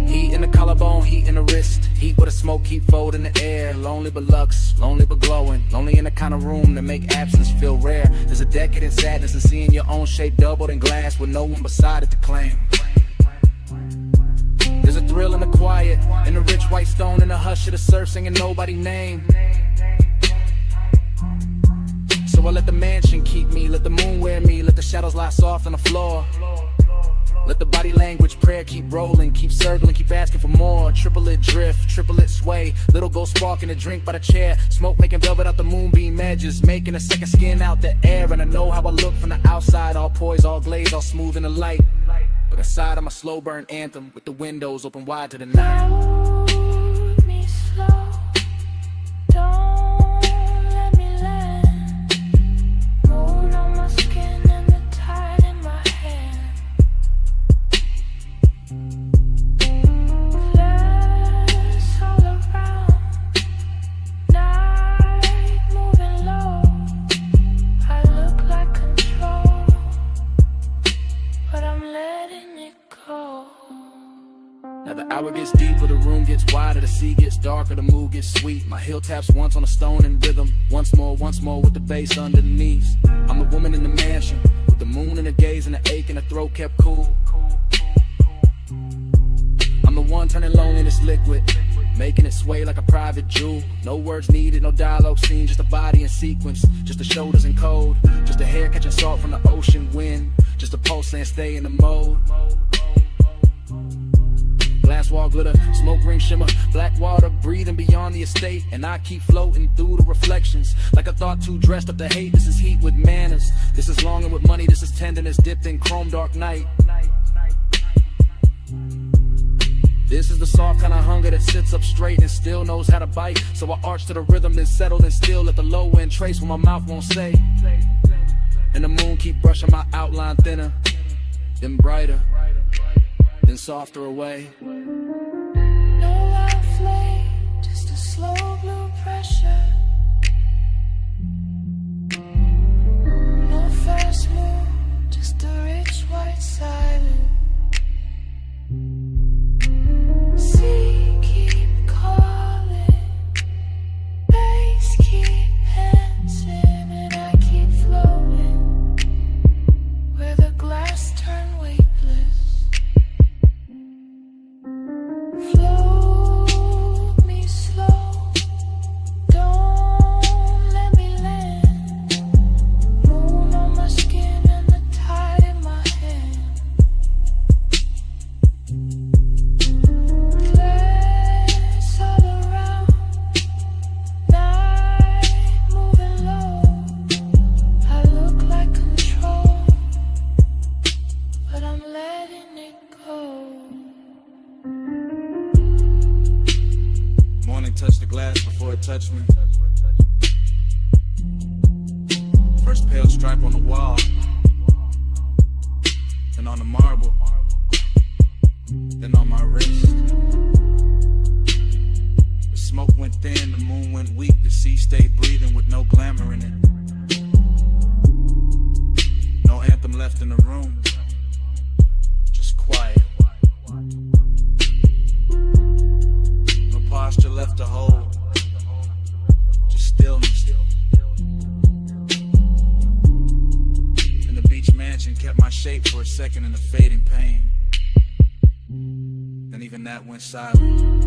Heat in the collarbone, heat in the wrist, heat with a smoke keep fold in the air. Lonely but lux, lonely but glowing, lonely in the kind of room that make absence feel rare. There's a decadent sadness in seeing your own shape doubled in glass with no one beside it to claim. There's a thrill in the quiet, in the rich white stone, in the hush of the surf singing nobody's name. So I let the mansion keep me, let the moon wear me, let the shadows lie soft on the floor. Let the body language prayer keep rolling, keep circling, keep asking for more. Triplet drift, triplet sway, little gold spark in a drink by the chair. Smoke making velvet out the moonbeam edges, making a second skin out the air. And I know how I look from the outside, all poised, all glazed, all smooth in the light. But inside I'm a slow burn anthem with the windows open wide to the night. Hold me slow, don't let me land. Moon on my skin and the tide in my hair. Flares all around, night moving low. I look like control, but I'm letting it go. Now the hour gets deeper, the room gets wider, the sea gets darker, the mood gets sweet. My heel taps once on a stone in rhythm, once more with the bass underneath. I'm the woman in the mansion, with the moon in the gaze and the ache in the throat kept cool. I'm the one turning loneliness liquid, making it sway like a private jewel. No words needed, no dialogue scene, just a body in sequence, just the shoulders in code, just the hair catching salt from the ocean wind, just a pulse saying stay in the mode. Glass wall glitter, smoke ring shimmer, black water breathing beyond the estate. And I keep floating through the reflections like a thought too dressed up to hate. This is heat with manners, this is longing with money, this is tenderness dipped in chrome dark night. This is the soft kind of hunger that sits up straight and still knows how to bite. So I arch to the rhythm, then settle and still let the low end trace what my mouth won't say. And the moon keep brushing my outline thinner, then brighter, then softer away. No loud flame, just a slow blue pressure. No fast move, just a rich white silence. Sea keep calling, bass keep dancing, and I keep floating where the glass turn weightless. touch the glass before it touched me. First pale stripe on the wall, then on the marble, then on my wrist. The smoke went thin, the moon went weak, the sea stayed breathing with no glamour in it. No anthem left in the room, just quiet. No posture left to hold, just stillness. And the beach mansion kept my shape for a second in the fading pain. Then even that went silent.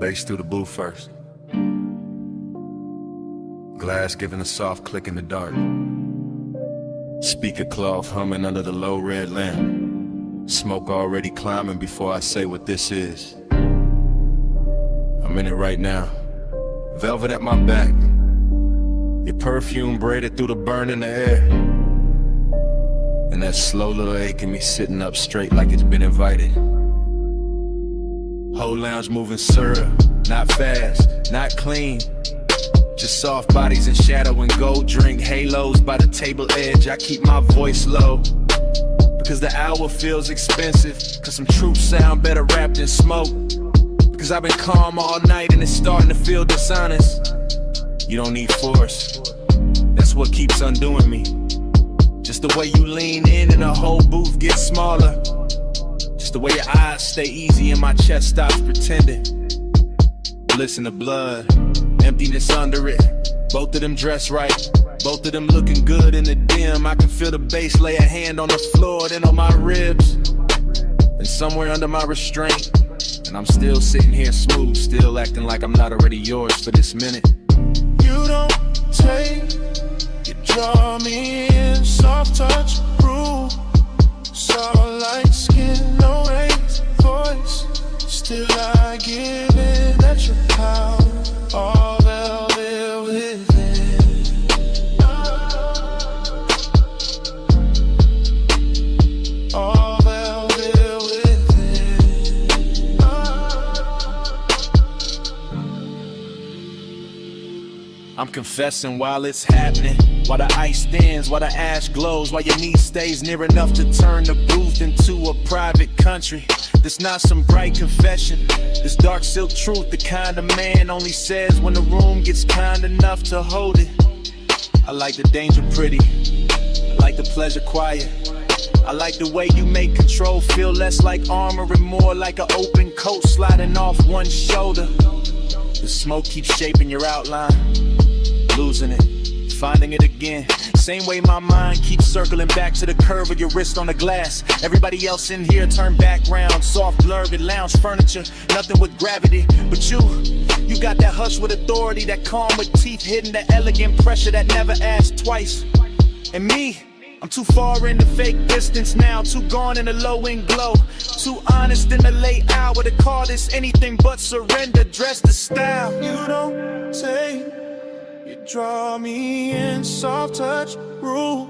Bass through the booth first. Glass giving a soft click in the dark. Speaker cloth humming under the low red lamp. Smoke already climbing before I say what this is. I'm in it right now. Velvet at my back. Your perfume braided through the burn in the air. And that slow little ache in me sitting up straight like it's been invited. Whole lounge moving syrup, not fast, not clean. Just soft bodies in shadow and gold drink halos by the table edge. I keep my voice low, because the hour feels expensive. Cause some truth sound better wrapped in smoke. Because I've been calm all night and it's starting to feel dishonest. You don't need force, that's what keeps undoing me. Just the way you lean in and the whole booth gets smaller. Just the way your eyes stay easy and my chest stops pretending. Bliss in the blood, emptiness under it. Both of them dressed right, both of them looking good in the dim. I can feel the bass lay a hand on the floor, then on my ribs, and somewhere under my restraint. And I'm still sitting here smooth, still acting like I'm not already yours for this minute. You don't take, you draw me in, soft touch, rule. Soft like skin, no raised voice. Still I give in at your power. All velvet within. All velvet within. I'm confessing while it's happening, while the ice thins, while the ash glows, while your knee stays near enough to turn the booth into a private country. This not some bright confession, this dark silk truth, the kind of man only says when the room gets kind enough to hold it. I like the danger pretty, I like the pleasure quiet. I like the way you make control feel less like armor and more like an open coat sliding off one shoulder. The smoke keeps shaping your outline, losing it, finding it again. Same way my mind keeps circling back to the curve of your wrist on the glass. Everybody else in here turn background, soft blurred lounge furniture, nothing with gravity. But you got that hush with authority, that calm with teeth hidden, that elegant pressure that never asked twice. And me, I'm too far in the fake distance now, too gone in the low-end glow, too honest in the late hour to call this anything but surrender, dressed to style. You don't take, you draw me in, soft touch, rule.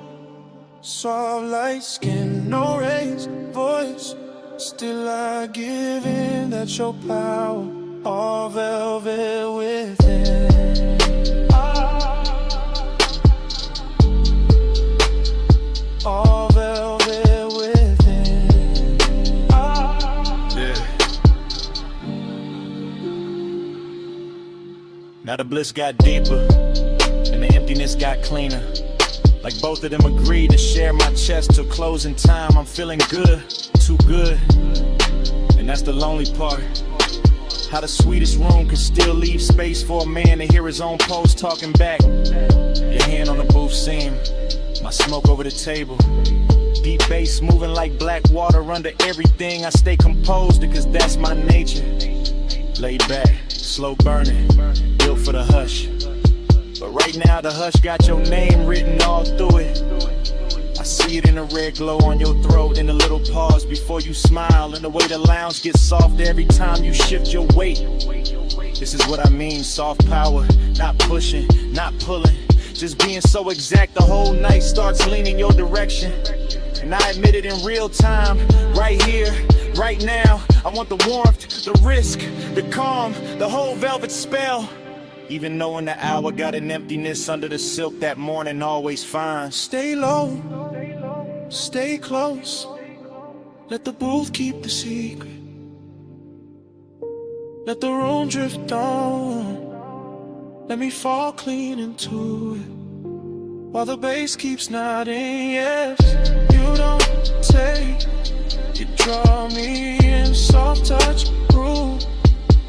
Soft like skin, no raised voice. Still I give in, that's your power. All velvet within. All velvet within. Yeah. Now the bliss got deeper and the emptiness got cleaner. Like both of them agreed to share my chest till closing time. I'm feeling good, too good, and that's the lonely part. How the sweetest room can still leave space for a man to hear his own pulse talking back. Your hand on the booth seam, my smoke over the table. Deep bass moving like black water under everything. I stay composed because that's my nature. Laid back, slow burning, built for the hush. But right now the hush got your name written all through it. I see it in the red glow on your throat, in the little pause before you smile, and the way the lounge gets soft every time you shift your weight. This is what I mean, soft power, not pushing, not pulling, just being so exact the whole night starts leaning your direction. And I admit it in real time, right here, right now. I want the warmth, the risk, the calm, the whole velvet spell. Even knowing the hour got an emptiness under the silk that morning always finds. Stay low, stay close, let the booth keep the secret. Let the room drift on, let me fall clean into it. While the bass keeps nodding, yes. You don't take, you draw me in, soft touch, groove.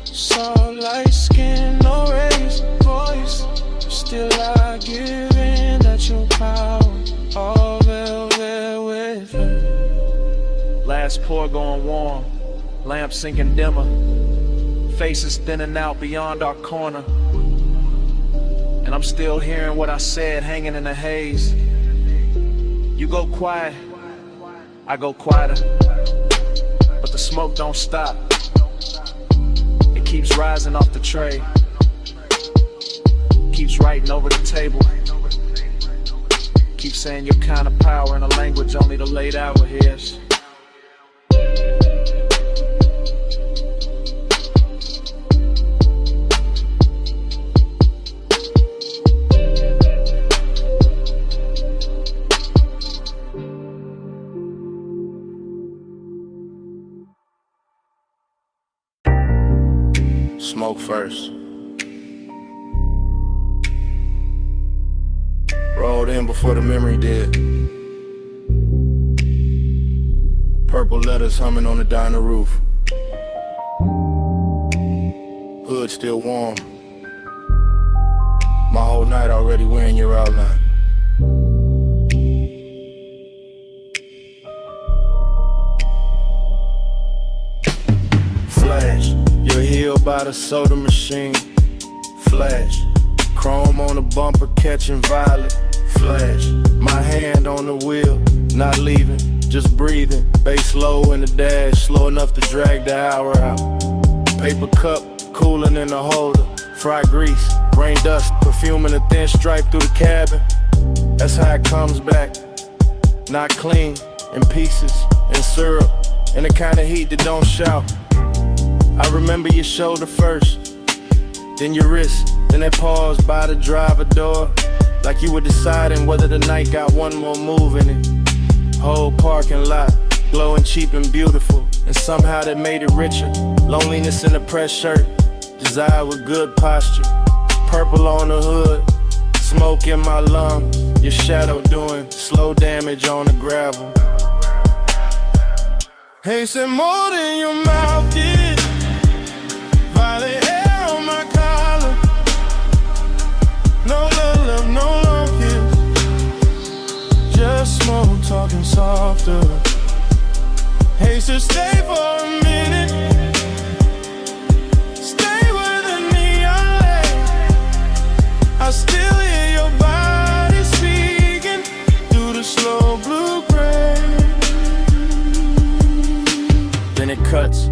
Soft light skin, no raised voice. Still I give in that your power, all velvet with her. Last pour going warm, lamp sinking dimmer. Faces thinning out beyond our corner. And I'm still hearing what I said hanging in the haze. You go quiet, I go quieter. But the smoke don't stop. It keeps rising off the tray. Keeps writing over the table. Keeps saying your kind of power in a language only the late hour hears. Smoke first. Rolled in before the memory did. Purple letters humming on the diner roof. Hood still warm. My whole night already wearing your outline. Flash, you're healed by the soda machine. Flash, chrome on the bumper catching violet. Flash, my hand on the wheel, not leaving, just breathing. Bass low in the dash, slow enough to drag the hour out. Paper cup, cooling in the holder. Fried grease, rain dust, perfume in a thin stripe through the cabin. That's how it comes back. Not clean, in pieces, in syrup, in the kind of heat that don't shout. I remember your shoulder first, then your wrist, then that pause by the driver door. Like you were deciding whether the night got one more move in it. Whole parking lot, glowing cheap and beautiful, and somehow that made it richer. Loneliness in a press shirt, desire with good posture. Purple on the hood, smoke in my lungs. Your shadow doing slow damage on the gravel. Hey, said more than your mouth did. Violet hair on my collar. No love, no long kiss. Just smoke talking softer. Hey, so stay for a minute. Stay where the neon lay. I still hear your body speaking through the slow blue-gray. Then it cuts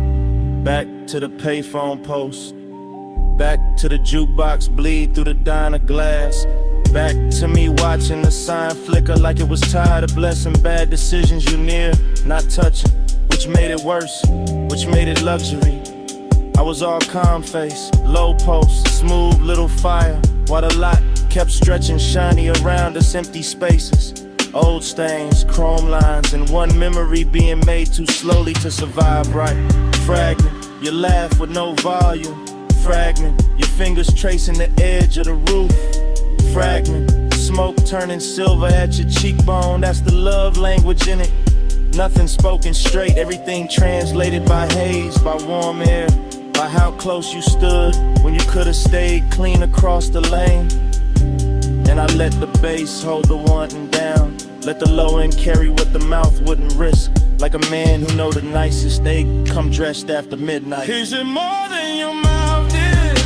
back to the payphone post. Back to the jukebox, bleed through the diner glass. Back to me watching the sign flicker like it was tired of blessing bad decisions you near, not touching, which made it worse, which made it luxury. I was all calm face, low post, smooth little fire, while the lot kept stretching shiny around us, empty spaces. Old stains, chrome lines, and one memory being made too slowly to survive right. Fragment, you laugh with no volume. Fragment, your fingers tracing the edge of the roof. Fragment, smoke turning silver at your cheekbone. That's the love language in it. Nothing spoken straight, everything translated by haze, by warm air, by how close you stood when you could have stayed clean across the lane. And I let the bass hold the wanting down, let the low end carry what the mouth wouldn't risk. Like a man who know the nicest, they come dressed after midnight. Is it more than your mouth did?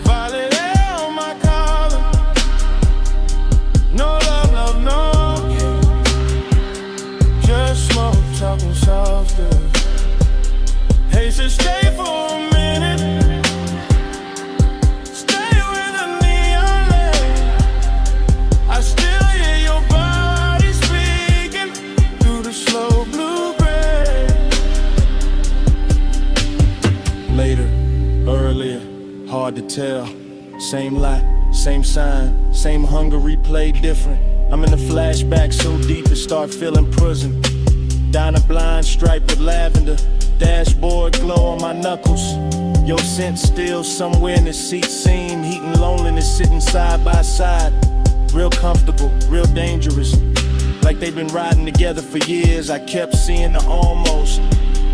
Violet air on my collar. No love, love, no. Just smoke, talking softer. Hey, so stay for a minute. Stay with a neon light. I still hear your body speaking through the slow blue-gray. Later, earlier, hard to tell. Same light, same sign, same hunger replayed different. I'm in the flashback so deep it start feeling prison. Down a blind stripe with lavender, dashboard glow on my knuckles. Your scent still somewhere in the seat seam, heat and loneliness sitting side by side. Real comfortable, real dangerous. Like they've been riding together for years. I kept seeing the almost.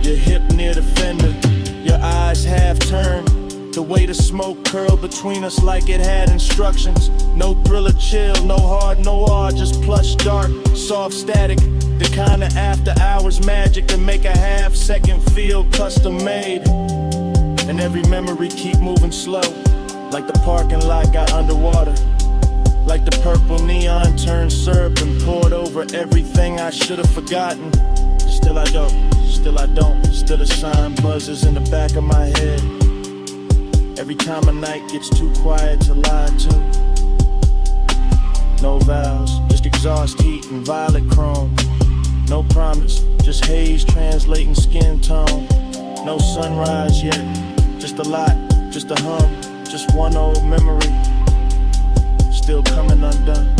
Your hip near the fender, your eyes half turned. The way the smoke curled between us like it had instructions. No thriller chill, no hard noir, just plush dark, soft static. The kind of after hours magic that make a half second feel custom made. And every memory keep moving slow, like the parking lot got underwater. Like the purple neon turned syrup and poured over everything I should have forgotten. Still I don't, still a sign buzzes in the back of my head. Every time a night gets too quiet to lie to. No vows, just exhaust heat and violet chrome. No promise, just haze translating skin tone. No sunrise yet, just a lot, just a hum, just one old memory. Still coming undone.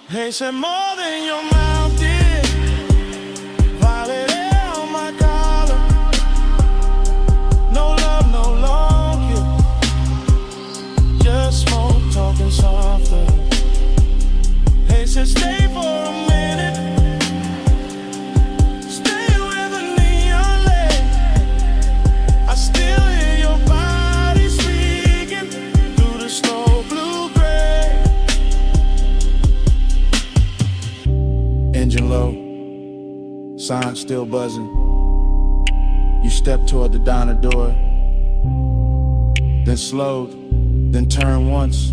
They said more than your mouth did. Violet air on my collar. No love, no long kiss. Just smoke, talking softer. They said stay for a minute. Stay with a neon light. I still hear your body speaking through the slow blue-gray. Engine low, sign still buzzing. You step toward the diner door, then slowed, then turned once.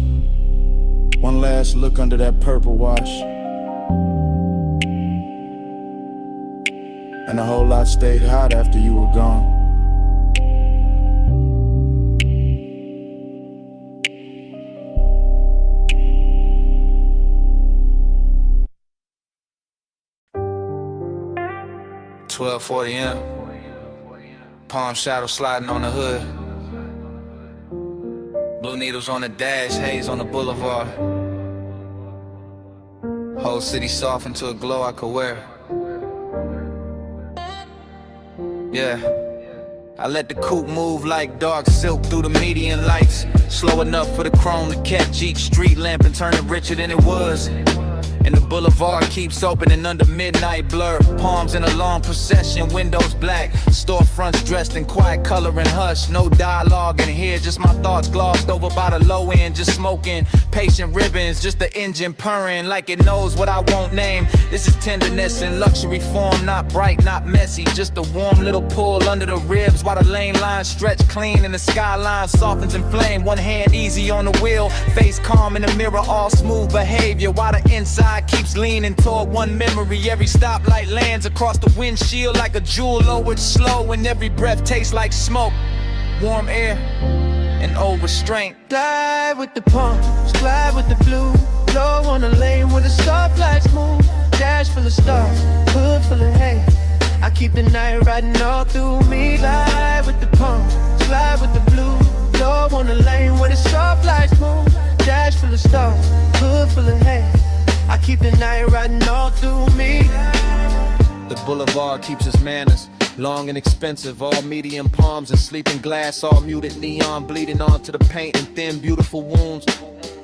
One last look under that purple wash, and a whole lot stayed hot after you were gone. $12:40 palm shadow sliding on the hood. Blue needles on the dash, haze on the boulevard. Whole city soft into a glow I could wear. Yeah, I let the coupe move like dark silk through the median lights. Slow enough for the chrome to catch each street lamp and turn it richer than it was. And the boulevard keeps opening under midnight blur. Palms in a long procession, windows black. Storefronts dressed in quiet color and hush. No dialogue in here, just my thoughts glossed over by the low end. Just smoking, patient ribbons, just the engine purring like it knows what I won't name. This is tenderness in luxury form, not bright, not messy. Just a warm little pull under the ribs while the lane lines stretch clean and the skyline softens in flame. One hand easy on the wheel, face calm in the mirror, all smooth behavior while the inside keeps leaning toward one memory. Every stoplight lands across the windshield like a jewel lowered slow, and every breath tastes like smoke, warm air, and old restraint. Glide with the pumps, glide with the blue. Low on the lane where the stoplights move. Dash full of stars, hood full of hay. I keep the night riding all through me. Glide with the pumps, glide with the blue. Low on the lane where the stoplights move. Dash full of stars, hood full of hay. I keep the night riding all through me. The boulevard keeps its manners. Long and expensive, all medium palms and sleeping glass, all muted neon bleeding onto the paint and thin beautiful wounds.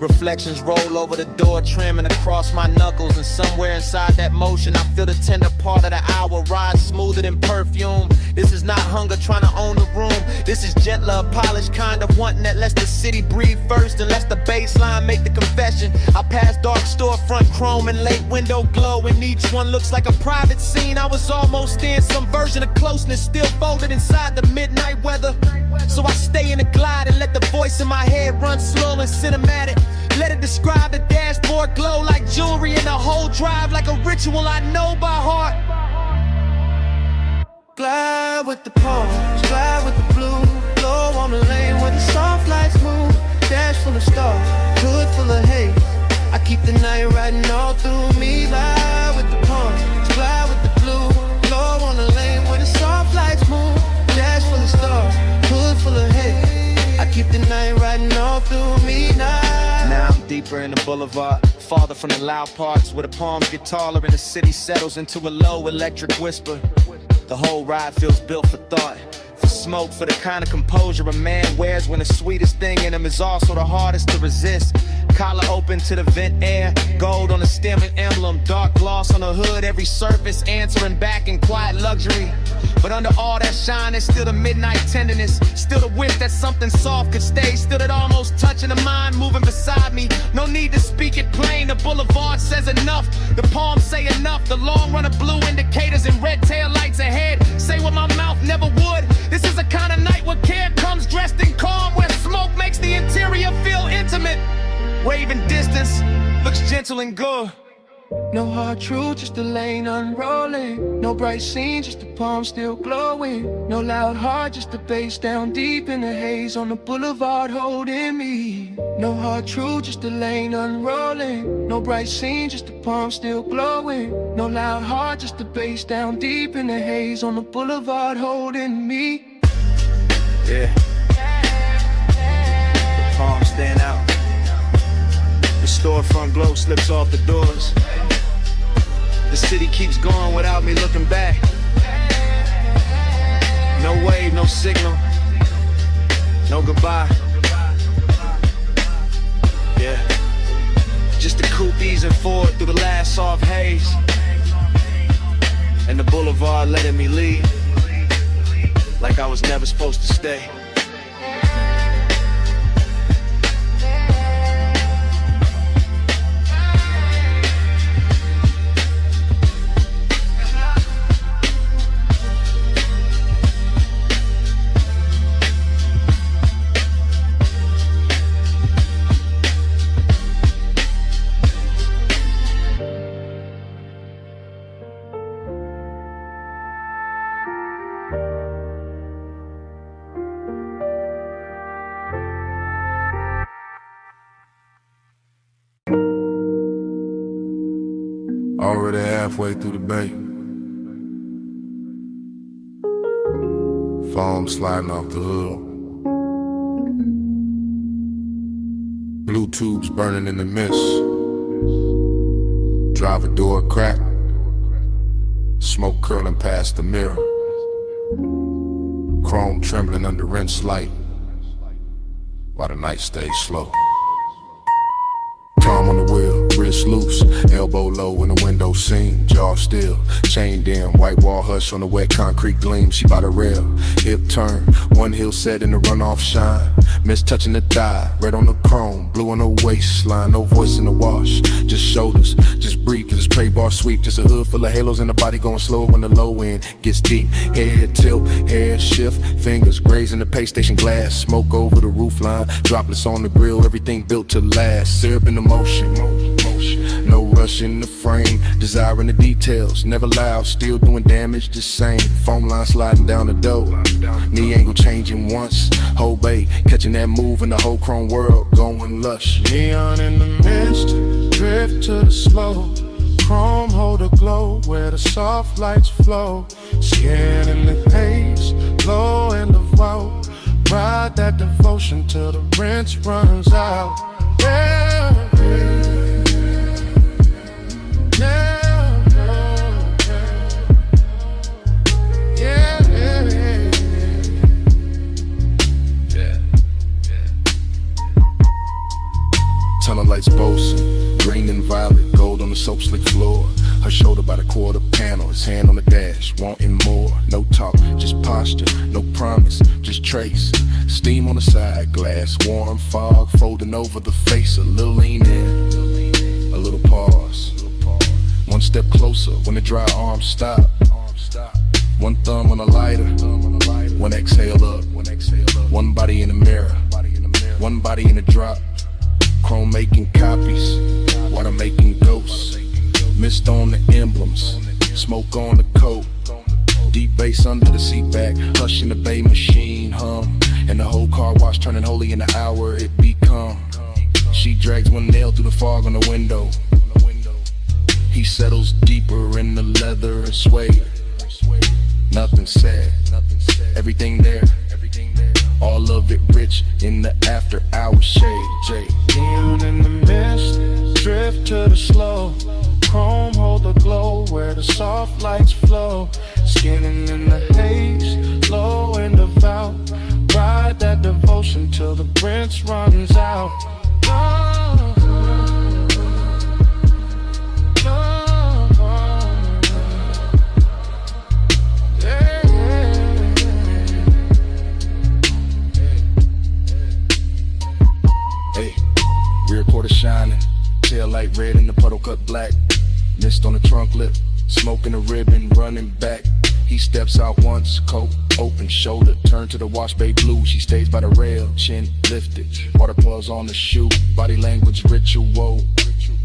Reflections roll over the door trim and across my knuckles, and somewhere inside that motion I feel the tender part of the hour rise smoother than perfume. This is not hunger trying to own the room. This is gentler, polished kind of wanting that lets the city breathe first and lets the baseline make the confession. I pass dark storefront chrome and late window glow, and each one looks like a private scene. I was almost in some version of closeness, still folded inside the midnight weather. So I stay in the glide and let the voice in my head run slow and cinematic. Let it describe the dashboard glow like jewelry, and the whole drive like a ritual I know by heart. Glide with the palms, glide with the blue. Blow on the lane where the soft lights move. Dash full of stars, hood full of haze. I keep the night riding all through me. Glide with the palms, glide with the blue. Blow on the lane where the soft lights move. Dash full of stars, hood full of haze. I keep the night riding all through me now. Now I'm deeper in the boulevard, farther from the loud parts, where the palms get taller and the city settles into a low electric whisper. The whole ride feels built for thought, for smoke, for the kind of composure a man wears when the sweetest thing in him is also the hardest to resist. Collar open to the vent air, gold on the stem and emblem, dark gloss on the hood, every surface answering back in quiet luxury. But under all that shine, there's still the midnight tenderness, still the wish that something soft could stay, still that almost touching the mind moving beside me. No need to speak it plain, the boulevard says enough, the palms say enough, the long run of blue indicators and red tail lights ahead say what my mouth never would. This is a kind of night where care comes dressed in calm, where smoke makes the interior feel intimate. Waving distance looks gentle and good. No hard truth, just the lane unrolling. No bright scene, just the palm still glowing. No loud heart, just the bass down deep in the haze on the boulevard holding me. No hard truth, just the lane unrolling. No bright scene, just the palm still glowing. No loud heart, just the bass down deep in the haze on the boulevard holding me. Yeah. The palms stand out. The storefront glow slips off the doors. The city keeps going without me looking back. No wave, no signal, no goodbye. Yeah, just the coupe easing forward through the last soft haze, and the boulevard letting me leave like I was never supposed to stay. Already halfway through the bay. Foam sliding off the hood. Blue tubes burning in the mist. Driver door cracked. Smoke curling past the mirror. Chrome trembling under rinse light while the night stays slow. Palm on the wheel, wrist loose, elbow low in the window scene, jaw still, chain dim, white wall hush on the wet concrete gleam. She by the rail, hip turn, one heel set in the runoff shine. Miss touching the thigh, red on the chrome, blue on the waistline, no voice in the wash, just shoulders, just breathe, cause it's prey bar sweep, just a hood full of halos and the body going slow when the low end gets deep. Head tilt, hair shift, fingers grazing the pay station glass, smoke over the roof line, droplets on the grill, everything built to last, syrup in the motion, no rush in the frame, desiring the details, never loud, still doing damage the same, foam line sliding down the door, knee angle changing once, whole bay, catching that move in the whole chrome world, going lush. Neon in the mist, drift to the slow, chrome hold a glow where the soft lights flow, skin in the haze, low in the vault, ride that devotion till the rinse runs out. Yeah, yeah, yeah, yeah. smelling like bosun. Green and violet, gold on the soap slick floor. Her shoulder by the quarter panel, his hand on the dash, wanting more. No talk, just posture, no promise, just trace. Steam on the side, glass, warm fog, folding over the face. A little lean in, a little pause. One step closer when the dry arms stop. One thumb on a lighter, one exhale up. One body in the mirror, one body in the drop. Chrome making copies, water making ghosts. Mist on the emblems, smoke on the coat. Deep bass under the seat back, hush in the bay machine hum. And the whole car wash turning holy in the hour it become. She drags one nail through the fog on the window. He settles deeper in the leather and suede. Nothing said, everything there. All of it rich in the after hour shade. Jay. Neon in the mist, drift to the slow. Chrome hold the glow where the soft lights flow. Skinning in the haze, low and devout. Ride that devotion till the prince runs out. Hey, rear quarter shining, tail light red and the puddle cut black. Mist on the trunk lip, smoking a ribbon, running back. He steps out once, coat open, shoulder turn to the wash bay blue. She stays by the rail, chin lifted, water paws on the shoe. Body language ritual,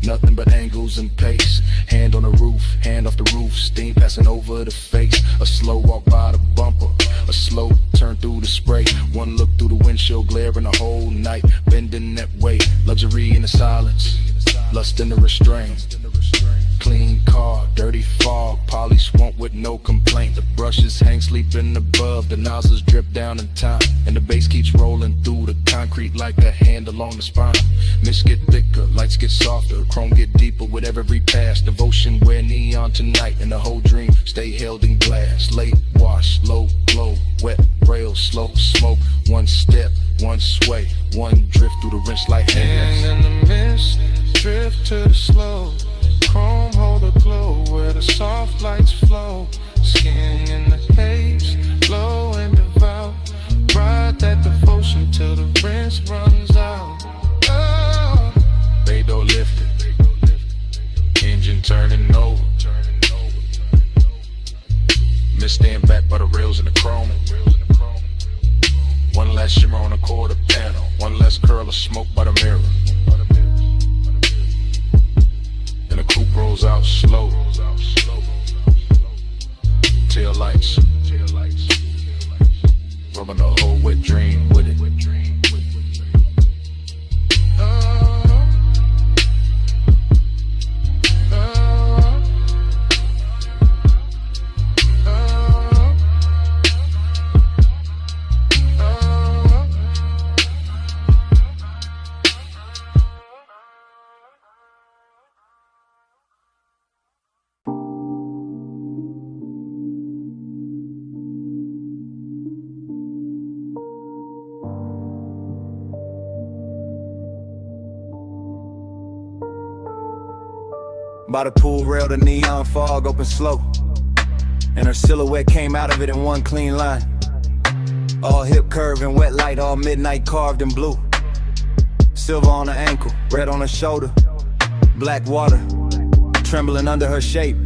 nothing but angles and pace. Hand on the roof, hand off the roof, steam passing over the face. A slow walk by the bumper, a slow turn through the spray. One look through the windshield, glaring the whole night, bending that way. Luxury in the silence, lust in the restraint. Clean car, dirty fog, polish won't with no complaint. The brushes hang sleeping above, the nozzles drip down in time. And the bass keeps rolling through the concrete like a hand along the spine. Mist get thicker, lights get softer, chrome get deeper with every pass. Devotion wear neon tonight, and the whole dream stay held in glass. Late wash, low glow, wet rail, slow smoke. One step, one sway, one drift through the rinse like hands. And in the mist, drift to the slow. Chrome hold the glow where the soft lights flow. Skin in the haze, low and devout. Ride that devotion till the rinse runs out. Oh. Bay door lifted, engine turning over. Mist stand back by the rails in the chrome. One last shimmer on the quarter panel, one less curl of smoke by the mirror. And the coupe rolls out slow. Tail lights, rubbing the whole wet dream with it. By the pool rail, the neon fog opened slow, and her silhouette came out of it in one clean line. All hip curve and wet light, all midnight carved in blue. Silver on her ankle, red on her shoulder, black water trembling under her shape.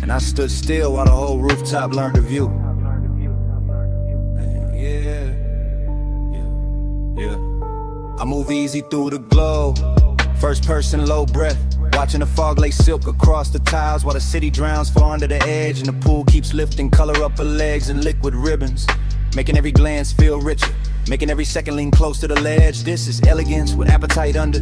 And I stood still while the whole rooftop learned the view. Yeah. I move easy through the glow. First person, low breath, watching the fog lay silk across the tiles while the city drowns far under the edge, and the pool keeps lifting color up her legs in liquid ribbons, making every glance feel richer, making every second lean close to the ledge. This is elegance with appetite under.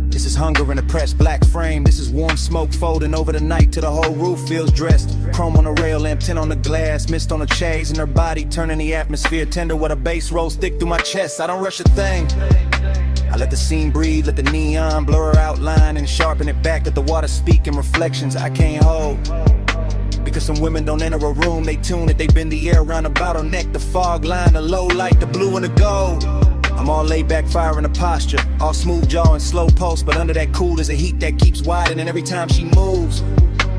This is hunger in a pressed black frame. This is warm smoke folding over the night till the whole roof feels dressed. Chrome on the rail, lamp tint on the glass, mist on the chains, and her body turning the atmosphere tender with a bass roll stick through my chest. I don't rush a thing. I let the scene breathe, let the neon blur her outline and sharpen it back, let the water speak in reflections I can't hold. Because some women don't enter a room, they tune it, they bend the air around the bottleneck, the fog line, the low light, the blue and the gold. I'm I'm all laid back, firing a posture, all smooth jaw and slow pulse, but under that cool is a heat that keeps widening every time she moves.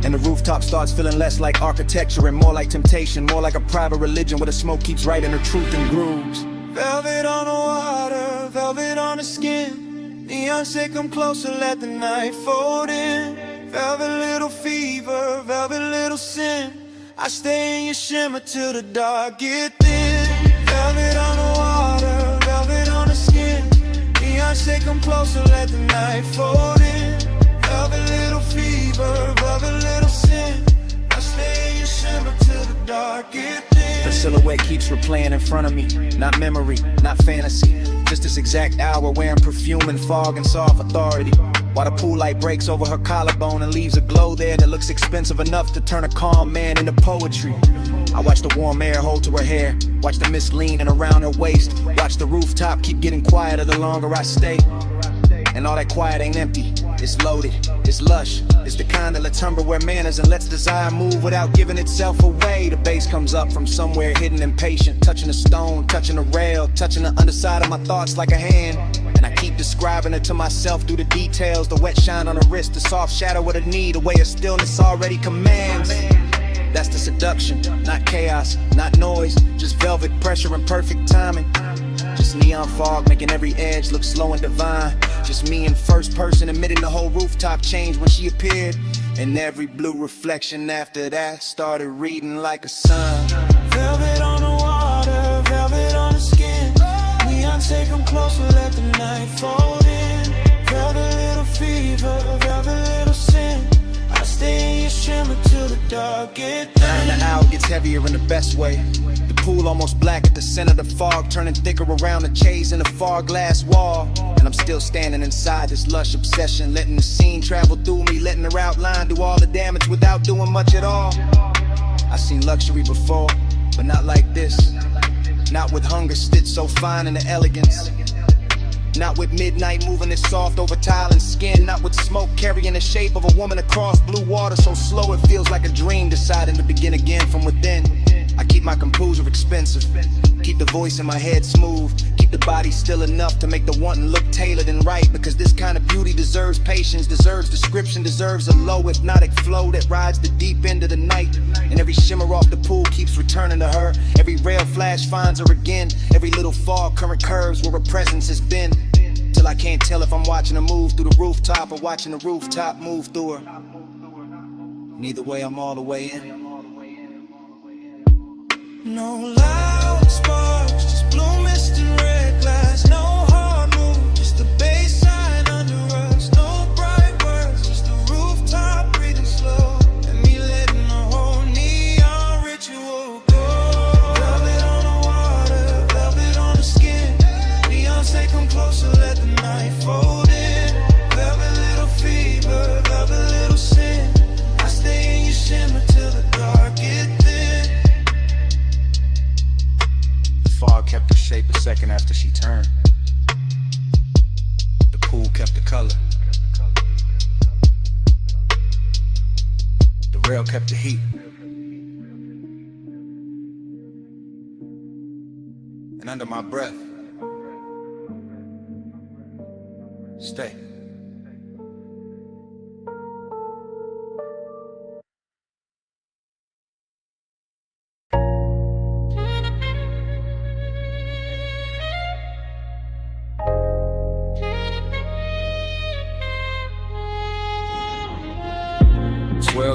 And the rooftop starts feeling less like architecture and more like temptation, more like a private religion where the smoke keeps writing her truth in grooves. Velvet on the water, velvet on the skin. Neon say come closer, let the night fold in. Velvet little fever, velvet little sin. I stay in your shimmer till the dark get thin. Velvet on the water, velvet on the skin. Neon say come closer, let the night fold in. Velvet little fever, velvet little sin. I stay in your shimmer till the dark get thin. The silhouette keeps replaying in front of me, not memory, not fantasy. Just this exact hour wearing perfume and fog and soft authority. While the pool light breaks over her collarbone and leaves a glow there that looks expensive enough to turn a calm man into poetry. I watch the warm air hold to her hair, watch the mist leaning around her waist, watch the rooftop keep getting quieter the longer I stay. And all that quiet ain't empty, it's loaded, it's lush. It's the kind of Tupperware manners and lets desire move without giving itself away. The bass comes up from somewhere hidden and patient, touching a stone, touching a rail, touching the underside of my thoughts like a hand. And I keep describing it to myself through the details, the wet shine on her wrist, the soft shadow of the knee, the way of stillness already commands. That's the seduction, not chaos, not noise, just velvet pressure and perfect timing. Just neon fog making every edge look slow and divine. Just me in first person admitting the whole rooftop changed when she appeared. And every blue reflection after that started reading like a sign. Velvet on the water, velvet on the skin. Neon say come closer, let the night fold in. Velvet little fever, velvet little sin. I stay in your shimmer till the dark get thin. And the hour gets heavier in the best way. The pool almost black at the center of the fog, turning thicker around the chase in the far glass wall. And I'm still standing inside this lush obsession, letting the scene travel through me, letting her outline do all the damage without doing much at all. I've seen luxury before, but not like this. Not with hunger stitched so fine in the elegance. Not with midnight moving it soft over tile and skin. Not with smoke carrying the shape of a woman across blue water so slow it feels like a dream deciding to begin again from within. I keep my composure expensive, keep the voice in my head smooth, keep the body still enough to make the wanting look tailored and right. Because this kind of beauty deserves patience, deserves description, deserves a low hypnotic flow that rides the deep end of the night. And every shimmer off the pool keeps returning to her. Every rail flash finds her again. Every little fog current curves where her presence has been. Till I can't tell if I'm watching her move through the rooftop or watching the rooftop move through her. Neither way, I'm all the way in. No loud sparks, just blue mist and red glass. No hard move, just the bass sign under us. No bright words, just the rooftop breathing slow. And me letting the whole neon ritual go. Velvet on the water, velvet on the skin. Neon say come closer, let the night fold in. Velvet little fever, velvet little sin. I stay in your shimmer till the dark get thin. Fog kept her shape a second after she turned. The pool kept the color. The rail kept the heat. And under my breath, stay.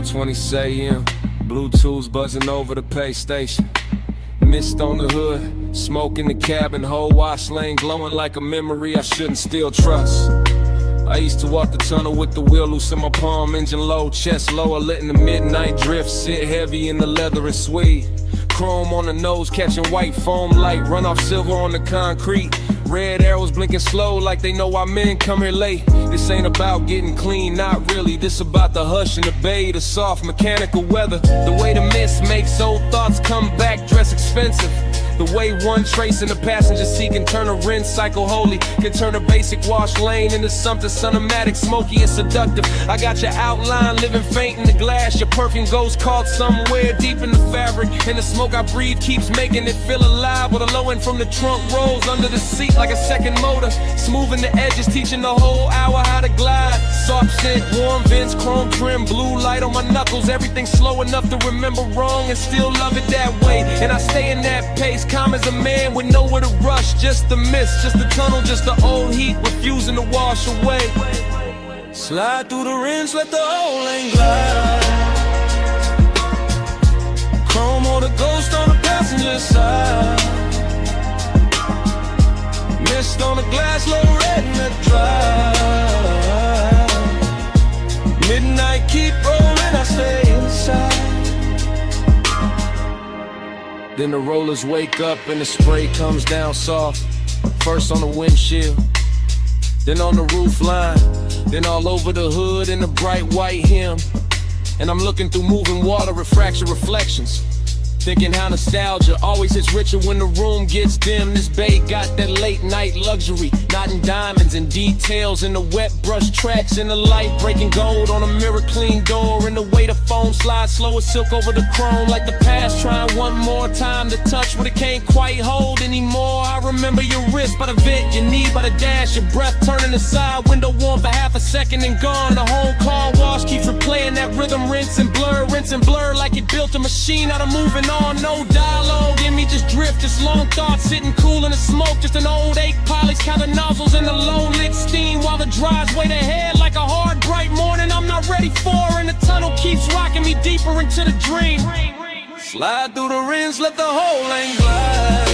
.20 a.m. Bluetooth buzzing over the pay station. Mist on the hood, smoke in the cabin, whole wash lane glowing like a memory I shouldn't still trust. I used to walk the tunnel with the wheel loose in my palm, engine low, chest lower, letting the midnight drift sit heavy in the leather and suede. Chrome on the nose, catching white foam light, run off silver on the concrete. Red arrows blinking slow like they know why men come here late. This ain't about getting clean, not really. This about the hush and the bay, the soft mechanical weather. The way the mist makes old thoughts come back, dress expensive. The way one trace in the passenger seat can turn a rinse cycle holy, can turn a basic wash lane into something cinematic, smoky and seductive. I got your outline living faint in the glass. Your perfume goes caught somewhere deep in the fabric, and the smoke I breathe keeps making it feel alive. With a low end from the trunk rolls under the seat like a second motor, smoothing the edges, teaching the whole hour how to glide. Soft scent, warm vents, chrome trim, blue light on my knuckles. Everything slow enough to remember wrong and still love it that way. And I stay in that pace, calm as a man with nowhere to rush. Just the mist, just the tunnel, just the old heat refusing to wash away. Slide through the rinse, let the whole lane glide. Chrome or the ghost on the passenger side. Mist on the glass, low red in the drive. Midnight keep rolling, I stay inside. Then the rollers wake up and the spray comes down soft. First on the windshield, then on the roof line, then all over the hood in the bright white hem. And I'm looking through moving water, refraction reflections, thinking how nostalgia always hits richer when the room gets dim. This bay got that late night luxury, knotting diamonds and details in the wet brush tracks, in the light breaking gold on a mirror clean door, and the way the foam slides slow as silk over the chrome, like the past trying one more time to touch what it can't quite hold anymore. I remember your wrist by the vent, your knee by the dash, your breath turning aside, window warm for half a second and gone. The whole car wash keeps replaying that rhythm, rinse and blur like it built a machine out of moving on. No dialogue in me, just drift, just long thoughts sitting cool in the smoke, just an old ache polish, counting nozzles in the low lit steam while the drives wait ahead like a hard bright morning I'm not ready for, and the tunnel keeps rocking me deeper into the dream. Slide through the rinse, let the whole lane glide.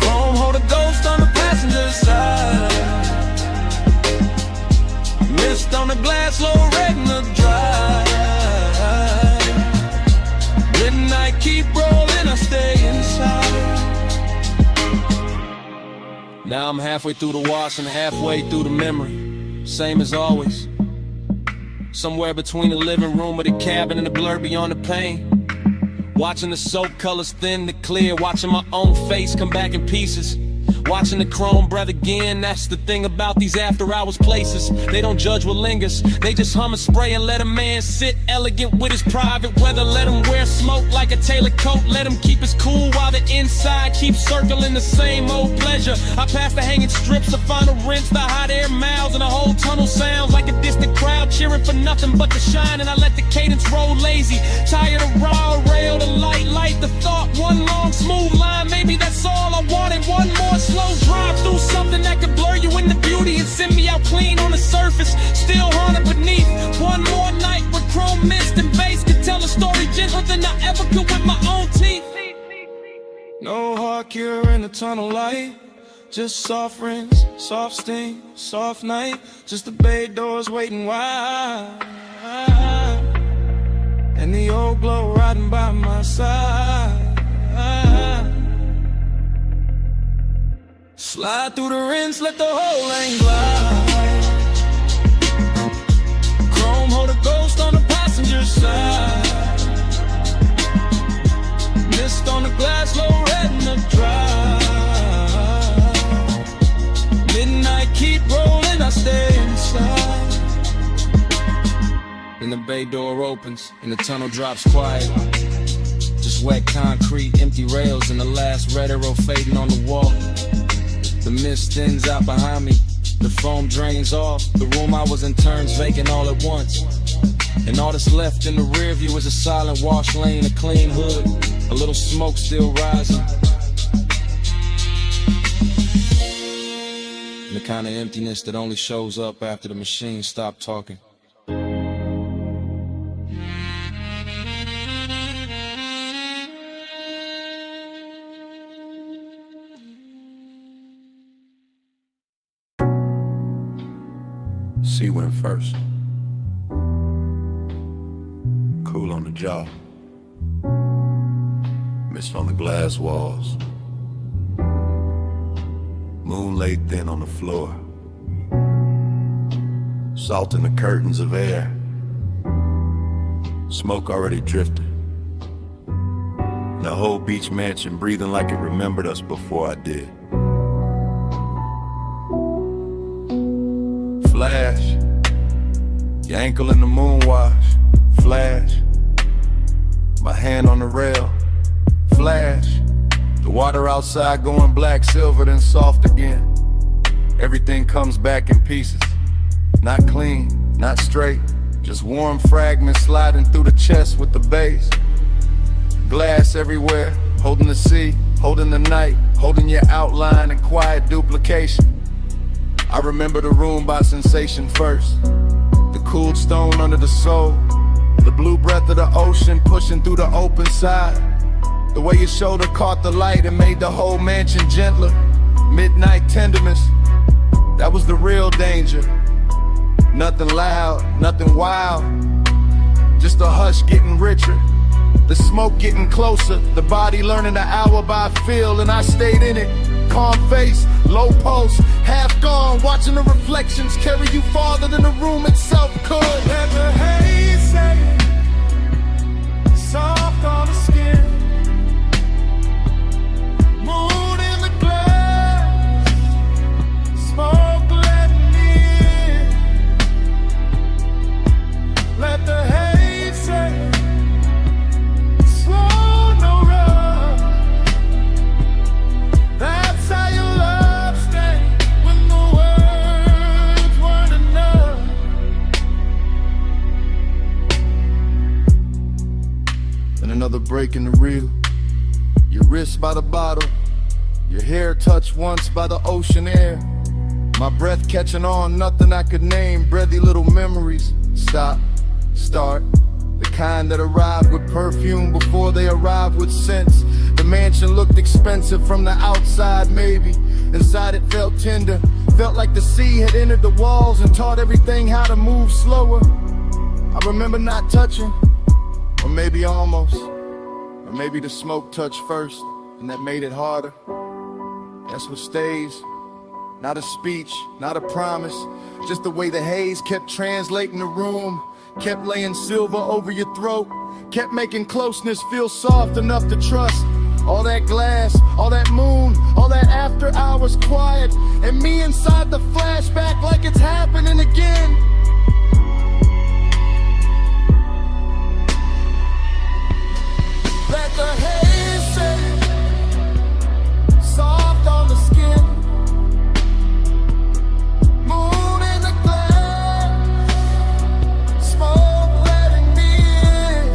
Chrome hold a ghost on the passenger side. Mist on the glass, low red in the drive. Midnight keep rolling, I stay inside. Now I'm halfway through the wash and halfway through the memory. Same as always. Somewhere between the living room or the cabin and the blur beyond the pain. Watching the soap colors thin to clear, watching my own face come back in pieces. Watching the chrome breath again, that's the thing about these after hours places. They don't judge what lingers, they just hum and spray and let a man sit elegant with his private weather. Let him wear smoke like a tailored coat, let him keep his cool while the inside keeps circling the same old pleasure. I pass the hanging strips, the final rinse, the hot air miles, and the whole tunnel sounds like a distant crowd cheering for nothing but the shine. And I let the cadence roll lazy, tired of raw rail, the light, the thought, one long smooth line. Maybe that's all I wanted, one more slow drive through something that could blur you into beauty and send me out clean on the surface, still haunted beneath. One more night with chrome mist and bass could tell a story gentler than I ever could with my own teeth. No hard cure in the tunnel light, just soft rinse, soft steam, soft night, just the bay doors waiting wide, and the old glow riding by my side. Slide through the rinse, let the whole lane glide. Chrome hold a ghost on the passenger side. Mist on the glass, low red in the drive. Midnight keep rolling, I stay inside. Then the bay door opens and the tunnel drops quiet. Just wet concrete, empty rails, and the last red arrow fading on the wall. The mist thins out behind me, the foam drains off. The room I was in turns vacant all at once. And all that's left in the rear view is a silent wash lane, a clean hood, a little smoke still rising. And the kind of emptiness that only shows up after the machine stopped talking. Sea went first. Cool on the jaw. Mist on the glass walls. Moon laid thin on the floor. Salt in the curtains of air. Smoke already drifting. The whole beach mansion breathing like it remembered us before I did. Flash, your ankle in the moon wash. Flash, my hand on the rail. Flash, the water outside going black, silver, then soft again. Everything comes back in pieces. Not clean, not straight, just warm fragments sliding through the chest with the base. Glass everywhere, holding the sea, holding the night, holding your outline and quiet duplication. I remember the room by sensation first. The cooled stone under the soul. The blue breath of the ocean pushing through the open side. The way your shoulder caught the light and made the whole mansion gentler. Midnight tenderness, that was the real danger. Nothing loud, nothing wild, just a hush getting richer. The smoke getting closer, the body learning the hour by feel, and I stayed in it. Calm face, low pulse, half gone, watching the reflections carry you farther than the room itself could. Let the haze say, soft on the skin. Moon in the glass, smoke letting me in. Let the haze say, slow, no rush. That's how your love stays when the words weren't enough. And another break in the reel. Your wrist by the bottle, your hair touched once by the ocean air. My breath catching on, nothing I could name. Breathy little memories. Stop, start. The kind that arrived with perfume before they arrived with scents. The mansion looked expensive from the outside, maybe. Inside it felt tender. Felt like the sea had entered the walls and taught everything how to move slower. I remember not touching, or maybe almost. Or maybe the smoke touched first, and that made it harder. That's what stays. Not a speech, not a promise. Just the way the haze kept translating the room. Kept laying silver over your throat. Kept making closeness feel soft enough to trust. All that glass, all that moon, all that after hours quiet. And me inside the flashback like it's happening again. Let the haze say, soft on the skin. Moon in the glass, smoke letting me in.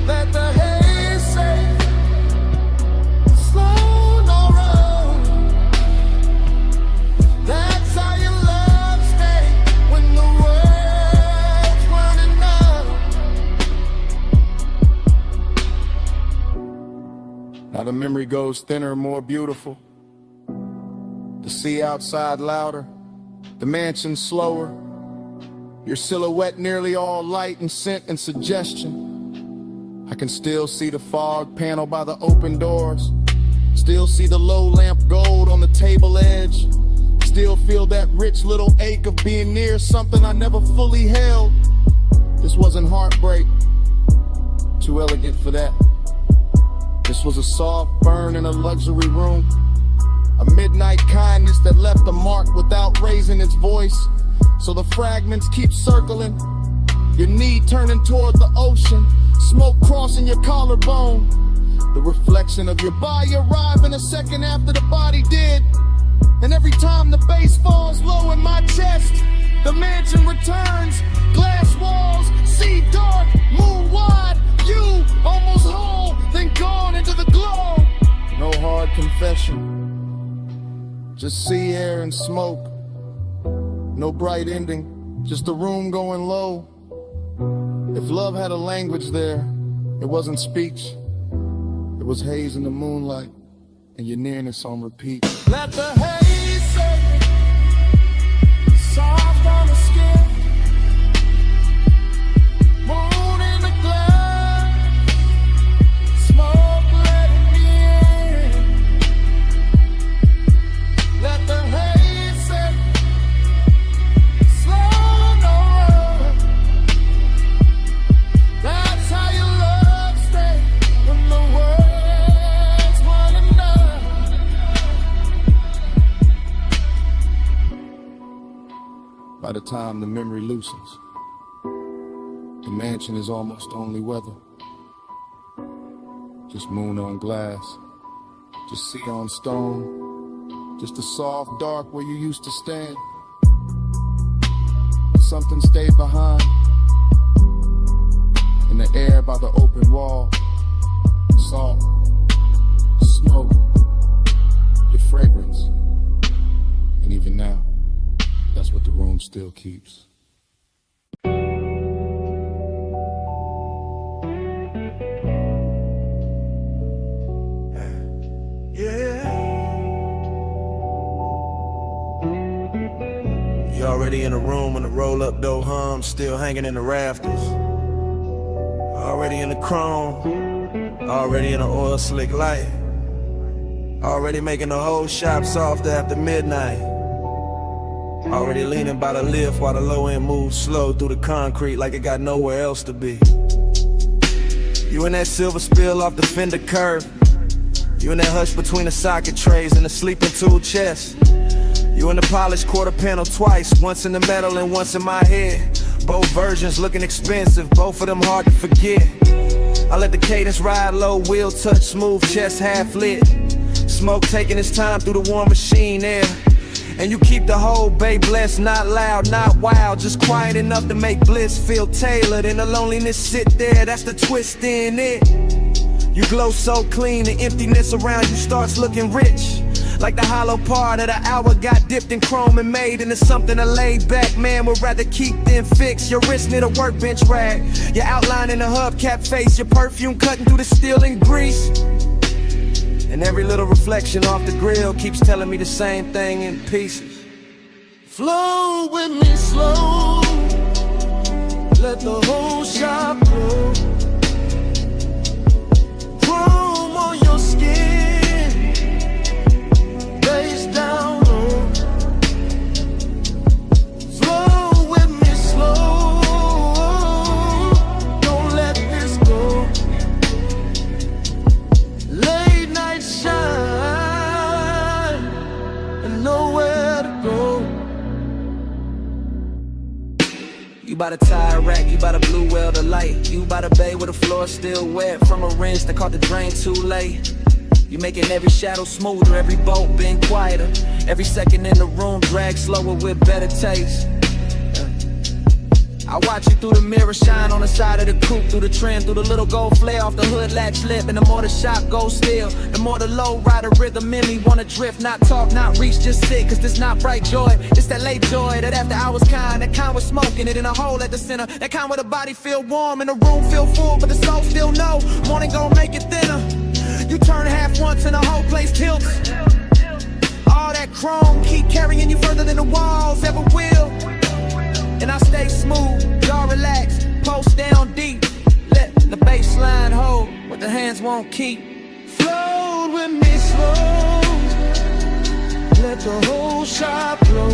Let the haze say, slow, no rush. That's how your love stays when the words weren't enough. Now the memory goes thinner, more beautiful. The sea outside louder, the mansion slower. Your silhouette nearly all light and scent and suggestion. I can still see the fog panel by the open doors. Still see the low lamp gold on the table edge. Still feel that rich little ache of being near something I never fully held. This wasn't heartbreak, too elegant for that. This was a soft burn in a luxury room. A midnight kindness that left a mark without raising its voice. So the fragments keep circling, your knee turning toward the ocean, smoke crossing your collarbone. The reflection of your body arriving a second after the body did. And every time the bass falls low in my chest, the mansion returns. Glass walls, sea dark, moon wide. You almost whole, then gone into the glow. No hard confession, just sea air and smoke. No bright ending, just a room going low. If love had a language there, it wasn't speech. It was haze in the moonlight, and your nearness on repeat. Let the haze say, soft on the skin. Moon in the glass, smoke letting me in. Let the haze say, slow, no rush. That's how your love the time the memory loosens. The mansion is almost only weather. Just moon on glass, just sea on stone, just a soft dark where you used to stand. Something stayed behind, in the air by the open wall, salt, smoke, your fragrance. And even now, that's what the room still keeps. You already in the room when the roll-up door hums, still hanging in the rafters. Already in the chrome, already in the oil slick light. Already making the whole shop soft after midnight. Already leaning by the lift while the low end moves slow through the concrete like it got nowhere else to be. You in that silver spill off the fender curve. You in that hush between the socket trays and the sleeping tool chest. You in the polished quarter panel twice, once in the metal and once in my head. Both versions looking expensive, both of them hard to forget. I let the cadence ride low, wheel touch smooth, chest half lit. Smoke taking its time through the warm machine air. And you keep the whole bay blessed, not loud, not wild, just quiet enough to make bliss feel tailored. And the loneliness sit there, that's the twist in it. You glow so clean, the emptiness around you starts looking rich. Like the hollow part of the hour got dipped in chrome and made into something a laid back man would rather keep than fix. Your wrist near the workbench rag, your outline in the hubcap face, your perfume cutting through the steel and grease. And every little reflection off the grill keeps telling me the same thing in pieces. Flow with me slow, let the whole shop glow. Chrome on your skin, face down low. Flow with me slow, don't let this go. Late night shine and nowhere to go. You by the tire rack, you by the blue well the light. You by the bay where the floor still wet from a rinse that caught the drain too late. You making every shadow smoother, every bolt been quieter. Every second in the room drag slower with better taste. I watch you through the mirror shine on the side of the coupe, through the trim, through the little gold flare off the hood latch lip. And the more the shop goes still, the more the low rider rhythm in me wanna drift, not talk, not reach, just sit. Cause this not bright joy, it's that late joy, that after hours kind, that kind with smoking it in a hole at the center, that kind where the body feel warm and the room feel full, but the soul still know morning gon' make it thinner. You turn half once and the whole place tilts. All that chrome keep carrying you further than the walls ever will. And I stay smooth, y'all relax, post down deep. Let the baseline hold what the hands won't keep. Flow with me slow, let the whole shop glow.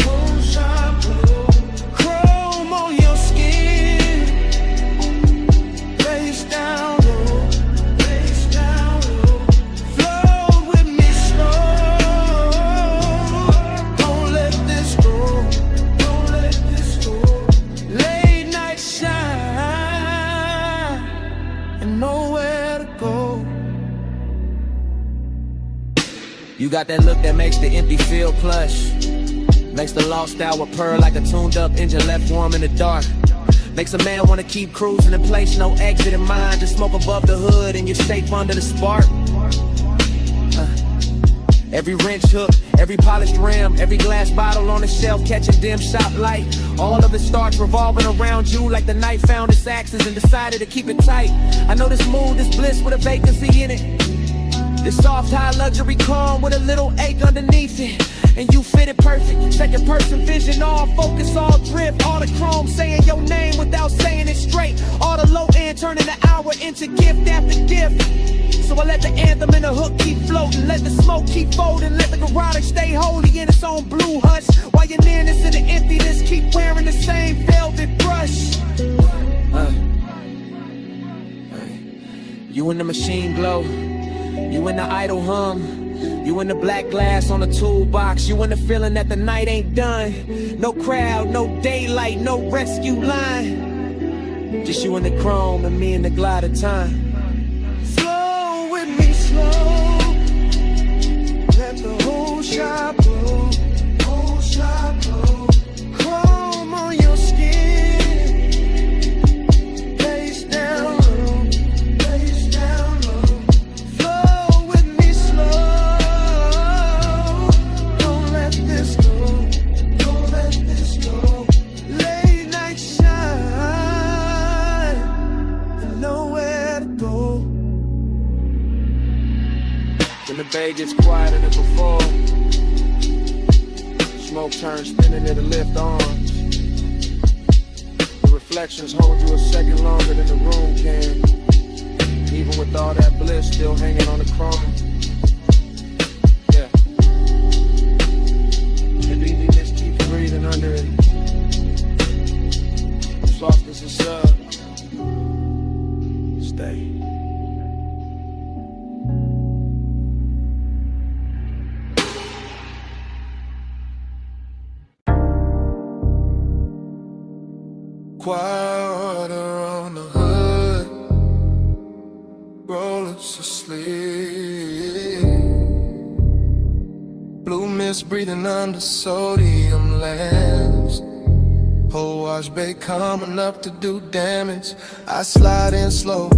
Whole shop glow. Chrome on your skin, face down low, face down low. Flow with me slow, don't let this go. Late night shine and nowhere to go. You got that look that makes the empty feel plush, makes the lost hour purr like a tuned up engine left warm in the dark. Makes a man wanna keep cruising in place, no exit in mind. Just smoke above the hood and you're safe under the spark. Every wrench hook, every polished rim, every glass bottle on the shelf catching dim shop light. All of it starts revolving around you like the night found its axis and decided to keep it tight. I know this mood is bliss with a vacancy in it. This soft high luxury calm with a little ache underneath it. And you fit it perfect, second person vision, all focus, all drift. All the chrome saying your name without saying it straight. All the low end turning the hour into gift after gift. So I let the anthem and the hook keep floating, let the smoke keep folding, let the garage stay holy in its own blue hush. While your nearness and the emptiness keep wearing the same velvet brush. You in the machine glow, you in the idle hum. You in the black glass on the toolbox. You in the feeling that the night ain't done. No crowd, no daylight, no rescue line. Just you and the chrome and me and the glide of time. Flow with me slow. Let the whole shop blow. Whole shop blow. Chrome on your skin. Face down low. Face down low. Flow with me slow. Don't let this go. Don't let this go. Late night shine. And nowhere to go. When the bay gets quieter than before, smoke turns spinning, it'll lift arms. The reflections hold you a second longer than the room can. Even with all that bliss still hanging on the chrome. Yeah. The Dreamy just keeps breathing under it. Soft as a sub. Stay. Water on the hood, rollers asleep. Blue mist breathing under sodium lamps. Whole wash bay coming up to do damage. I slide in slow.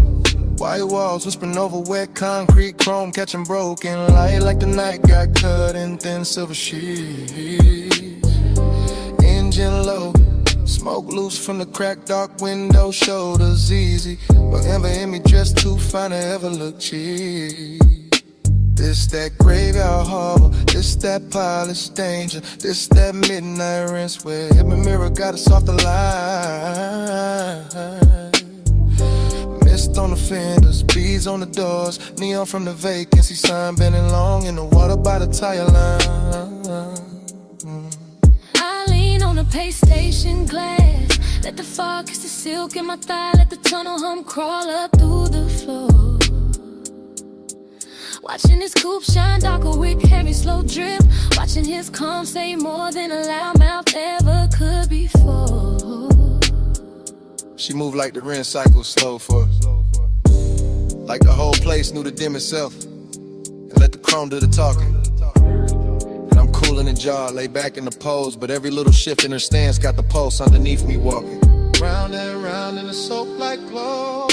White walls whispering over wet concrete, chrome catching broken light like the night got cut in thin silver sheets. Engine low. Smoke loose from the cracked dark window, shoulders easy. But ever in me dressed too fine to ever look cheap. This that graveyard harbor, this that polished danger, this that midnight rinse where every mirror got a softer line. Mist on the fenders, beads on the doors, neon from the vacancy sign, bending long in the water by the tire line. On the pay station glass, let the fog kiss the silk in my thigh, let the tunnel hum crawl up through the floor. Watching his coupe shine darker with heavy slow drip, watching his calm say more than a loudmouth ever could before. She moved like the rinse cycle slow for us. Like the whole place knew to dim itself and let the chrome do the talking. Cool in the jar, lay back in the pose, but every little shift in her stance got the pulse underneath me walking. Round and round in the soap like glow.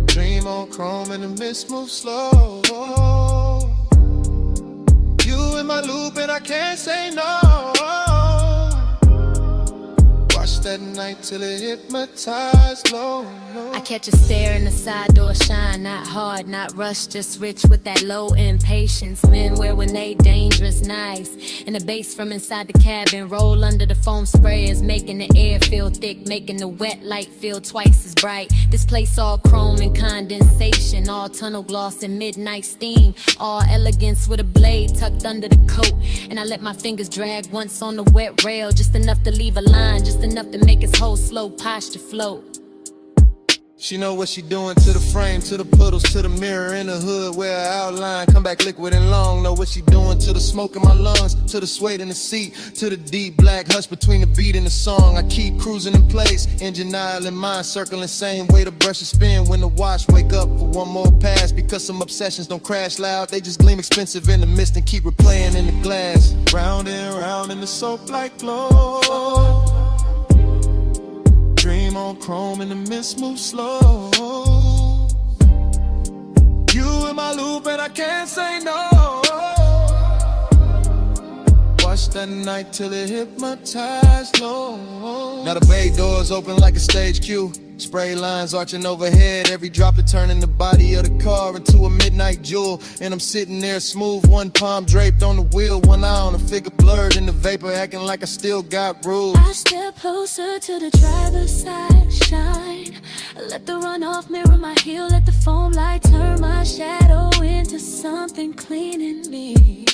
Dream on chrome and the mist moves slow. You in my loop and I can't say no. Watch that night till it hypnotized low. I catch a stare in the side door shine, not hard, not rushed, just rich with that low impatience. Men wear when they dangerous, nice. And the bass from inside the cabin roll under the foam sprayers, making the air feel thick, making the wet light feel twice as bright. This place all chrome and condensation, all tunnel gloss and midnight steam, all elegance with a blade tucked under the coat. And I let my fingers drag once on the wet rail, just enough to leave a line, just enough to make his whole slow posture float. She know what she doing to the frame, to the puddles, to the mirror in the hood where her outline come back liquid and long. Know what she doing to the smoke in my lungs, to the suede in the seat, to the deep black hush between the beat and the song. I keep cruising in place, engine aisle in mind, circling same way the brushes spin when the watch wake up for one more pass. Because some obsessions don't crash loud, they just gleam expensive in the mist and keep replaying in the glass. Round and round in the soap like glow. Dream on chrome and the mist moves slow. You in my loop and I can't say no. Watch that night till it hypnotized low. Now the bay doors open like a stage cue. Spray lines arching overhead, every drop to turning the body of the car into a midnight jewel. And I'm sitting there smooth, one palm draped on the wheel, one eye on the figure blurred in the vapor, acting like I still got rules. I step closer to the driver's side, shine. Let the runoff mirror my heel, let the foam light turn my shadow into something clean in me.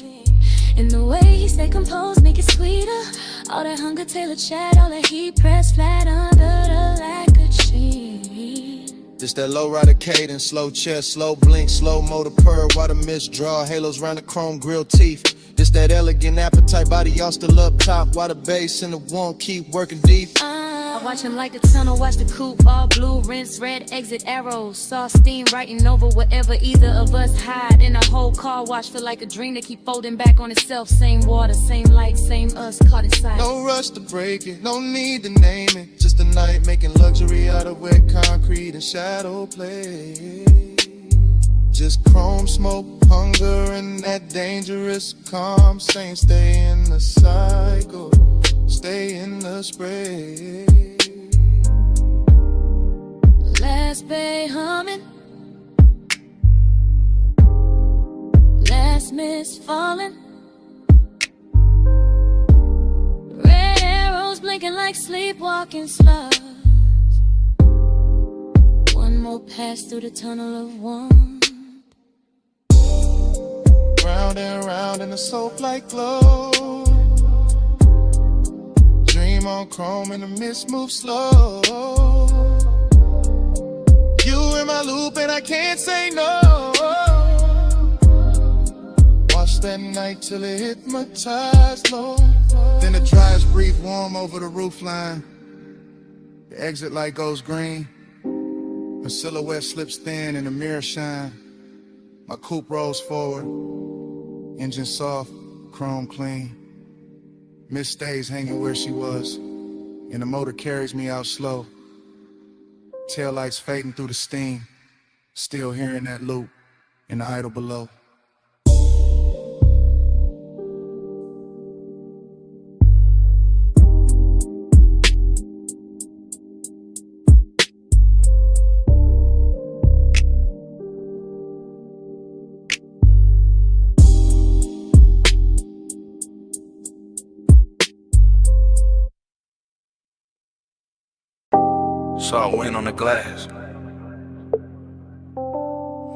And the way he stay composed, make it sweeter. All that hunger tailored chat, all that heat pressed flat under the lacquered sheet. This that low rider cadence, slow chest, slow blink, slow motor purr, while the mist draw, halos round the chrome grill teeth. This that elegant appetite, body all still up top, while the bass and the one keep working deep. I watch him like the tunnel, watch the coupe, all blue, rinse, red, exit arrows. Saw steam writing over wherever either of us hide. In a whole car wash, feel like a dream that keep folding back on itself. Same water, same light, same us, caught inside. No rush to break it, no need to name it. Just a night making luxury out of wet concrete and shadow play. Just chrome smoke, hunger, and that dangerous calm. Saying stay in the cycle, stay in the spray. Last bay humming, last mist falling. Red arrows blinking like sleepwalking slugs. One more pass through the tunnel of one. Round and round in the soap-like glow. Dream on chrome and the mist moves slow. You in my loop and I can't say no. Watch that night till it hypnotized low. Then the dryest breathe warm over the roofline. The exit light goes green. A silhouette slips thin and the mirror shine. My coupe rolls forward. Engine soft, chrome clean. Miss stays hanging where she was. And the motor carries me out slow. Taillights fading through the steam. Still hearing that loop in the idle below. Saw wind on the glass,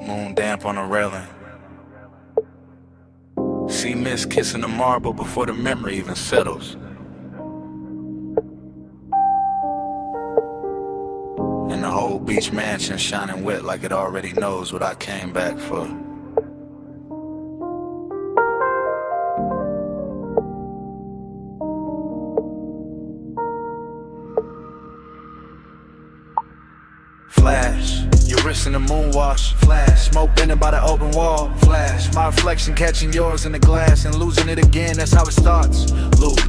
moon damp on the railing. See mist kissing the marble before the memory even settles. And the whole beach mansion shining wet like it already knows what I came back for. Flash, your wrist in the moon wash. Flash, smoke bending by the open wall. Flash, my reflection catching yours in the glass and losing it again, that's how it starts. Loop,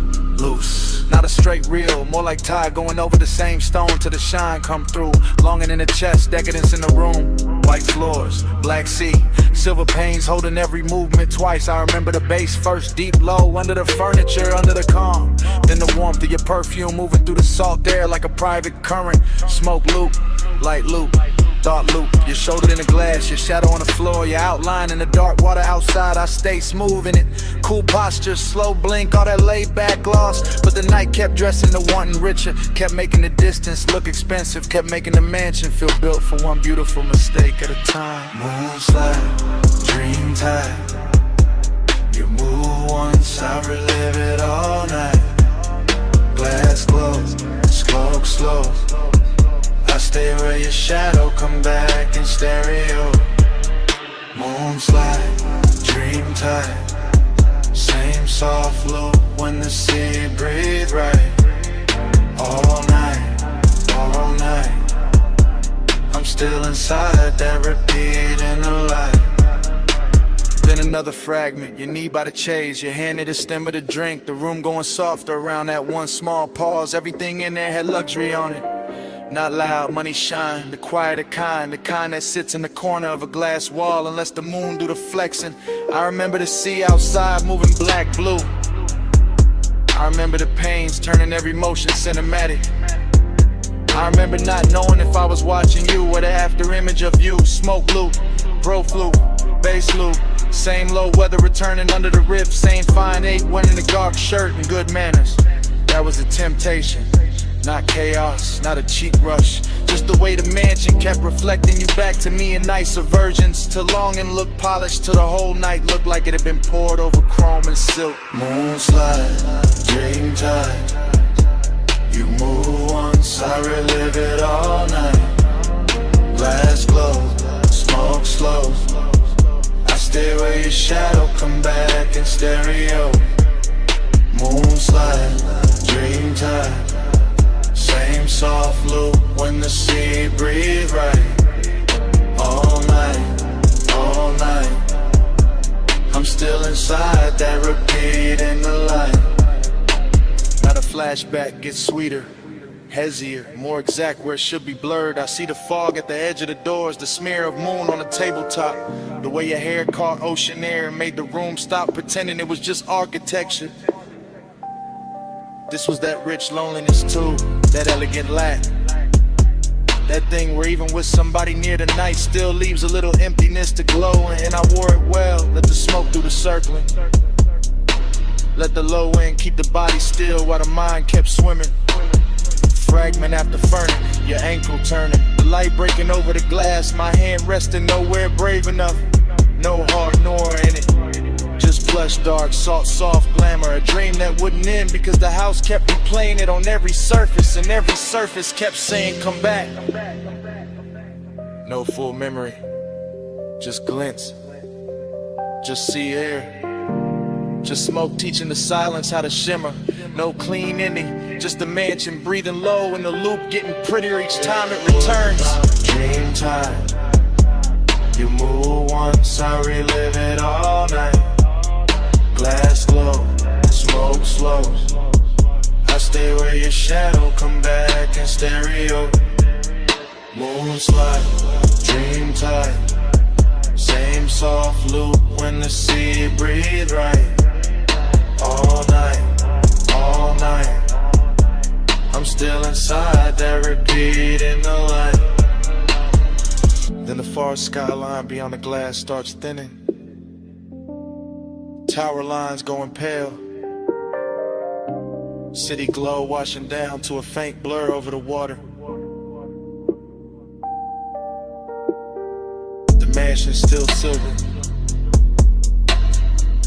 loose, not a straight reel, more like tide going over the same stone till the shine come through. Longing in the chest, decadence in the room. White floors, black sea, silver panes holding every movement twice. I remember the bass first, deep low, under the furniture, under the calm. Then the warmth of your perfume moving through the salt air like a private current. Smoke loop, light loop, thought loop. Your shoulder in the glass, your shadow on the floor, your outline in the dark water outside. I stay smooth in it, cool posture, slow blink, all that laid back gloss. But the night kept dressing to wanting richer, kept making the distance look expensive, kept making the mansion feel built for one beautiful mistake at a time. Moonslide, dream tide. You move once, I relive it all night. Glass glows, smoke slow. I stay where your shadow come back in stereo. Moonslide, dream tide. Same soft loop when the sea breathe right. All night, all night. I'm still inside that repeat in the light. Then another fragment, your knee by the chase, your hand at the stem of the drink. The room going softer around that one small pause. Everything in there had luxury on it. Not loud, money shine, the quieter kind, the kind that sits in the corner of a glass wall and lets the moon do the flexing. I remember the sea outside moving black, blue. I remember the pains turning every motion cinematic. I remember not knowing if I was watching you or the after image of you. Smoke loop, bro flute, bass loop. Same low weather returning under the rib. Same fine 8 wearing the dark shirt and good manners. That was a temptation. Not chaos, not a cheap rush. Just the way the mansion kept reflecting you back to me in nicer versions. Till longing looked polished, till the whole night looked like it had been poured over chrome and silk. Moonslide, dream tide. You move once, I relive it all night. Glass glow, smoke slow. I stay where your shadow come back in stereo. Moon slide, dream time. Same soft loop when the sea breathe right. All night, all night. I'm still inside that repeat in the light. Now the flashback gets sweeter, hazier, more exact where it should be blurred. I see the fog at the edge of the doors, the smear of moon on the tabletop. The way your hair caught ocean air and made the room stop, pretending it was just architecture. This was that rich loneliness too, that elegant lack. That thing where even with somebody near the night still leaves a little emptiness to glow. And I wore it well, let the smoke do the circling. Let the low end keep the body still while the mind kept swimming. Fragment after furnace, your ankle turning. The light breaking over the glass, my hand resting nowhere brave enough. No heart nor in it. Just plush, dark, soft glamour. A dream that wouldn't end because the house kept replaying it on every surface. And every surface kept saying, come back. No full memory, just glints. Just sea air. Just smoke teaching the silence how to shimmer. No clean ending, just a mansion breathing low in the loop, getting prettier each time it returns. Dream time. You move once, I relive it all night. Glass glow, smoke slow. I stay where your shadow come back in stereo. Moon slide, dream tight. Same soft loop when the sea breathe right. All night, all night. I'm still inside that repeat in the light. Then the far skyline beyond the glass starts thinning. Tower lines going pale. City glow washing down to a faint blur over the water. The mansion's still silver.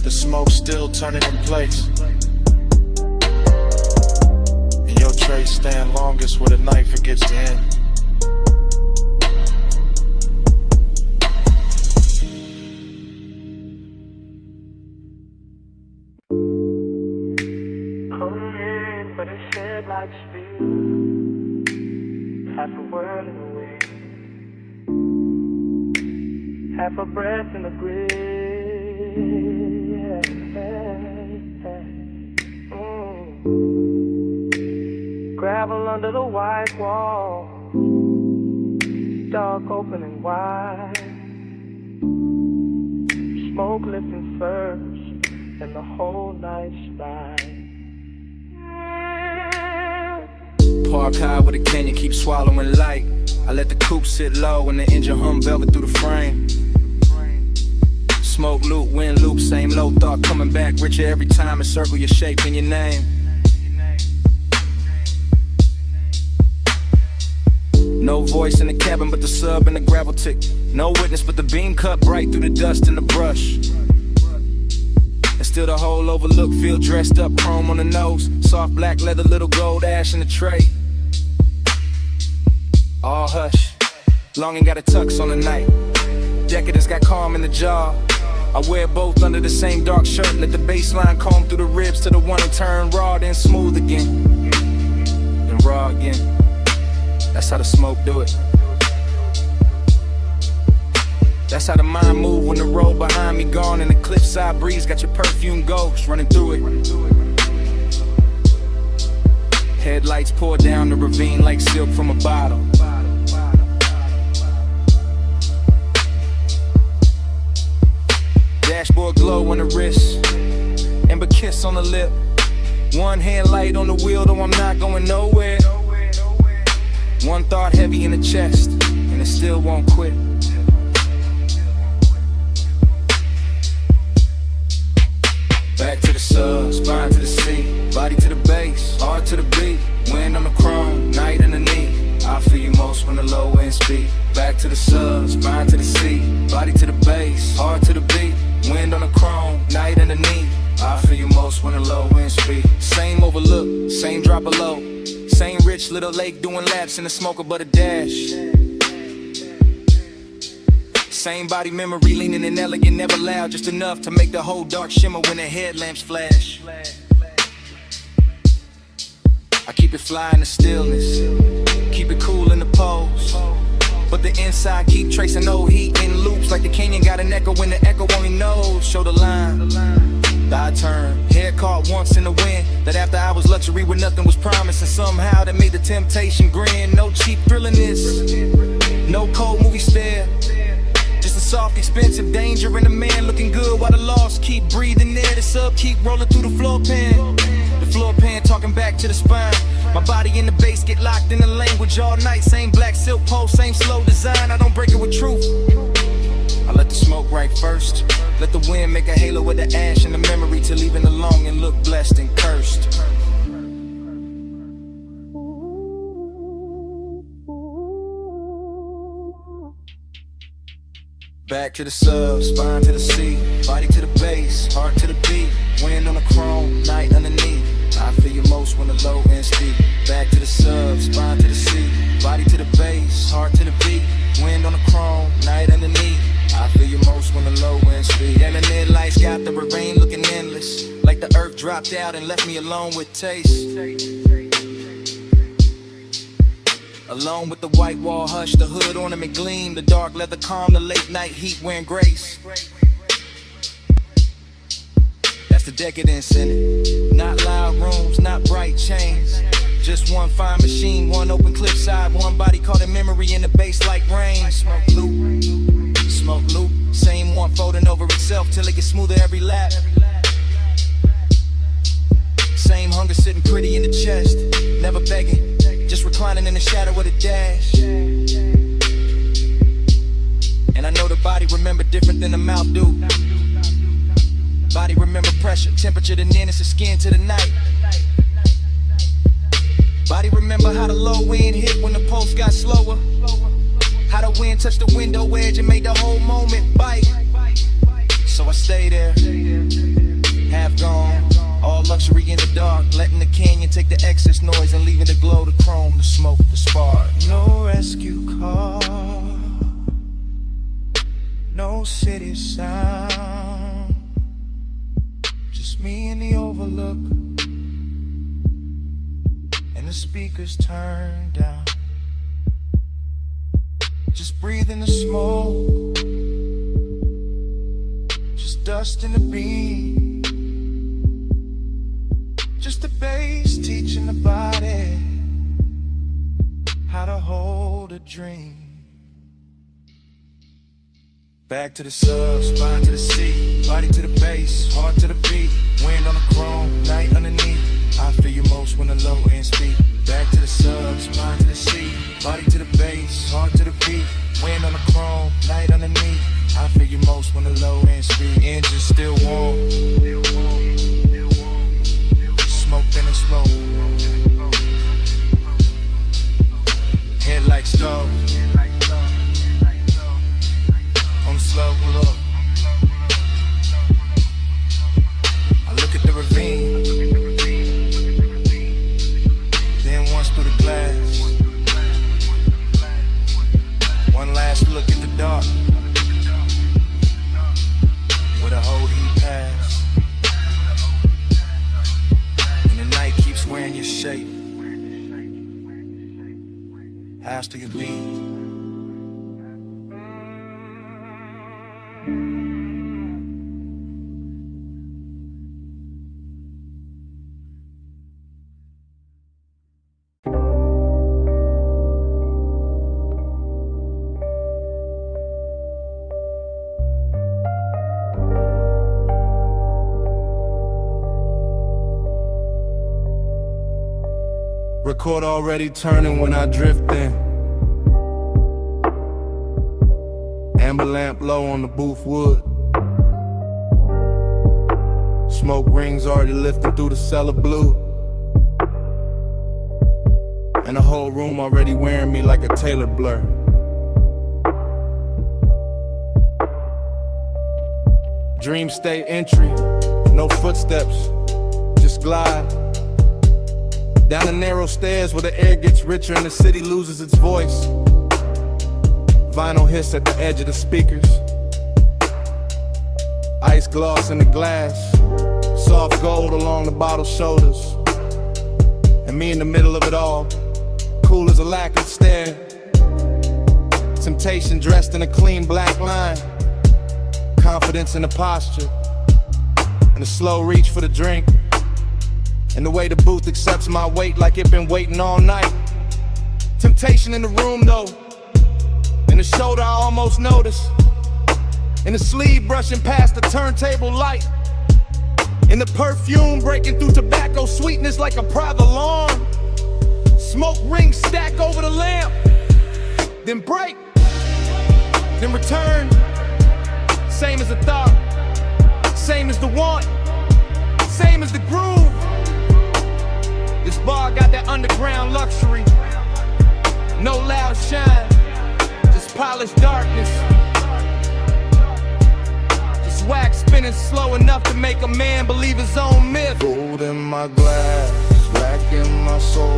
The smoke still turning in place. And your trace stand longest where the night forgets to end. But it shed like speed. Half a word in the wind, half a breath in the grave. Gravel under the white wall, dark open and wide. Smoke lifting first, and the whole night's ride. Park high with a canyon, keep swallowing light. I let the coupe sit low and the engine hum velvet through the frame. Smoke loop, wind loop, same low thought coming back richer every time. Encircle your shape and your name. No voice in the cabin but the sub and the gravel tick. No witness but the beam cut bright through the dust and the brush. And still the whole overlook feel dressed up, chrome on the nose. Soft black leather, little gold ash in the tray. All hush, longing got a tux on the night. Decadence got calm in the jaw. I wear both under the same dark shirt. Let the baseline comb through the ribs to the one and turn raw, then smooth again, then raw again. That's how the smoke do it. That's how the mind move when the road behind me gone and the cliffside breeze got your perfume ghost running through it. Headlights pour down the ravine like silk from a bottle. Dashboard glow on the wrist, amber kiss on the lip. One hand light on the wheel, though I'm not going nowhere. One thought heavy in the chest, and it still won't quit. Back to the sub, spine to the seat, body to the base, heart to the beat. Wind on the chrome, night in the knee. I feel you most when the low end speak. Back to the sub, spine to the seat, body to the base, heart to the beat. Wind on the chrome, night in the knee. I feel you most when the low end speak. Same overlook, same drop of low. Same rich little lake doing laps in the smoker but a dash. Same body memory, leaning and elegant, never loud, just enough to make the whole dark shimmer when the headlamps flash. I keep it fly in the stillness, keep it cool in the pose, but the inside keep tracing old heat in loops, like the canyon got an echo when the echo only knows. Show the line, I turn, hair caught once in the wind. That after hours luxury where nothing was promised, and somehow that made the temptation grin. No cheap thrilling this, no cold movie stare, just a soft expensive danger and a man looking good while the lost keep breathing there. The sub keep rolling through the floor pan, the floor pan talking back to the spine. My body in the bass get locked in the language all night. Same black silk pole, same slow design. I don't break it with truth, I let the smoke right first. Let the wind make a halo with the ash and the memory to leaving alone and look blessed and cursed. Back to the sub, spine to the seat, body to the bass, heart to the beat. Wind on the chrome, night underneath. I feel you most when the low end speak. Back to the sub, spine to the seat, body to the bass, heart to the beat. Wind on the chrome, night underneath. I feel you most when the low end speed. And the net lights got the rain looking endless, like the earth dropped out and left me alone with taste. Alone with the white wall hush, the hood ornament gleam, the dark leather calm, the late night heat wearing grace. That's the decadence in it. Not loud rooms, not bright chains, just one fine machine, one open cliffside, one body caught in memory in the bass like rain. Smoke loop, smoke loop, same one folding over itself till it gets smoother every lap. Same hunger sitting pretty in the chest, never begging, just reclining in the shadow of the dash. And I know the body remember different than the mouth do. Body remember pressure, temperature, the nearness of skin to the night. Body remember how the low wind hit when the pulse got slower, how the wind touched the window edge and made the whole moment bite. So I stay there, half gone, all luxury in the dark, letting the canyon take the excess noise and leaving the glow, the chrome, the smoke, the spark. No rescue call, no city sound, just me and the overlook, and the speakers turned down. Just breathing the smoke, just dust in the beam, just the bass teaching the body how to hold a dream. Back to the sub, spine to the seat, body to the bass, heart to the beat. Wind on the chrome, night underneath. I feel you most when the low end speak. Back to the sub, spine to the seat, body to the bass, heart to the beat. Wind on the chrome, night underneath. I feel you most when the low end speed. Engine still warm, smoke in the smoke. Headlights stove on the slow look. I look at the ravine, then once through the glass. One last look at the dark, where the whole heat pass, and the night keeps wearing your shape. House to your beat. Record already turning when I drift in. Amber lamp low on the booth wood. Smoke rings already lifting through the cellar blue. And the whole room already wearing me like a tailored blur. Dream state entry, no footsteps, just glide down the narrow stairs where the air gets richer and the city loses its voice. Vinyl hiss at the edge of the speakers. Ice gloss in the glass. Soft gold along the bottle's shoulders. And me in the middle of it all, cool as a lacquered stare. Temptation dressed in a clean black line. Confidence in the posture. And a slow reach for the drink. And the way the booth accepts my weight like it been waiting all night. Temptation in the room though. In the shoulder I almost notice. In the sleeve brushing past the turntable light. In the perfume breaking through tobacco sweetness like a private alarm. Smoke rings stack over the lamp. Then break. Then return. Same as the thought. Same as the want. Same as the groove. This bar got that underground luxury. No loud shine. Just polished darkness. Just wax spinning slow enough to make a man believe his own myth. Gold in my glass, black in my soul.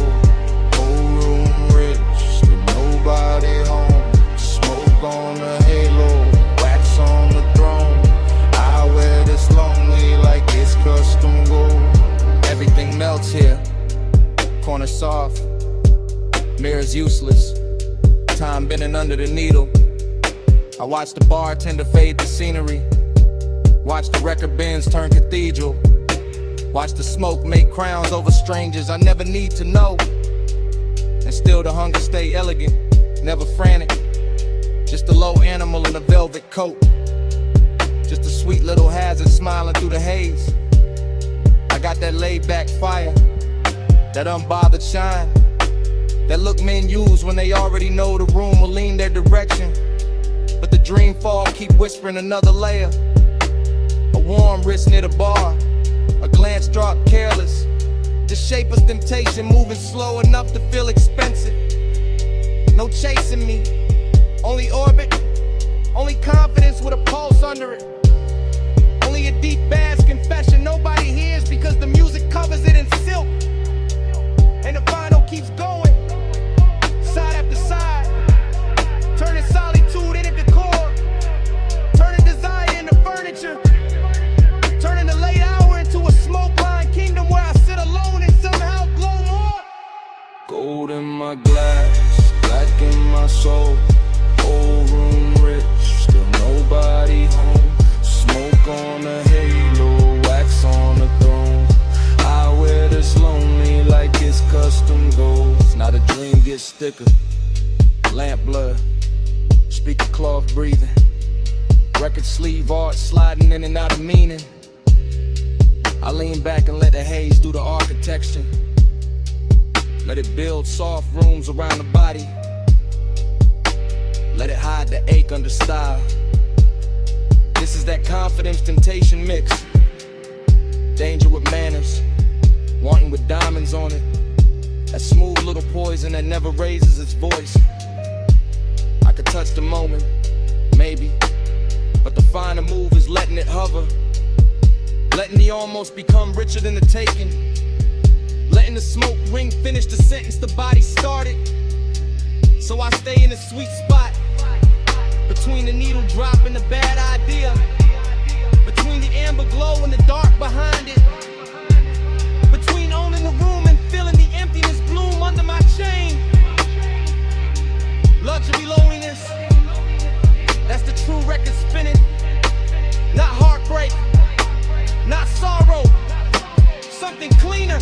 Whole room rich, still nobody home. Smoke on the halo, wax on the throne. I wear this lonely like it's custom gold. Everything melts here. Corner soft, mirrors useless. Time bending under the needle. I watch the bartender fade the scenery. Watch the record bins turn cathedral. Watch the smoke make crowns over strangers I never need to know. And still the hunger stay elegant, never frantic. Just a low animal in a velvet coat. Just a sweet little hazard smiling through the haze. I got that laid back fire, that unbothered shine, that look men use when they already know the room will lean their direction. But the dream fall keep whispering another layer. A warm wrist near the bar, a glance drop careless. The shape of temptation moving slow enough to feel expensive. No chasing me, only orbit, only confidence with a pulse under it. Only a deep bass confession nobody hears because the music covers it in silk. And the vinyl keeps going, side after side, turning solitude into decor, turning desire into furniture, turning the late hour into a smoke-lined kingdom where I sit alone and somehow glow more. Gold in my glass, black in my soul. Whole room rich, still nobody home. Smoke on the halo, wax on the throne. I wear this lonely like it's custom gold. Now the dream gets thicker. Lamp blood, speaker cloth breathing. Record sleeve art sliding in and out of meaning. I lean back and let the haze do the architecture. Let it build soft rooms around the body. Let it hide the ache under style. This is that confidence temptation mix. Danger with manners, wanting with diamonds on it. That smooth little poison that never raises its voice. I could touch the moment, maybe, but the finer move is letting it hover. Letting the almost become richer than the taking. Letting the smoke ring finish the sentence the body started. So I stay in a sweet spot, between the needle drop and the bad idea, between the amber glow and the dark behind it, between owning the room and feeling the emptiness bloom under my chain. Luxury loneliness, that's the true record spinning. Not heartbreak, not sorrow, something cleaner.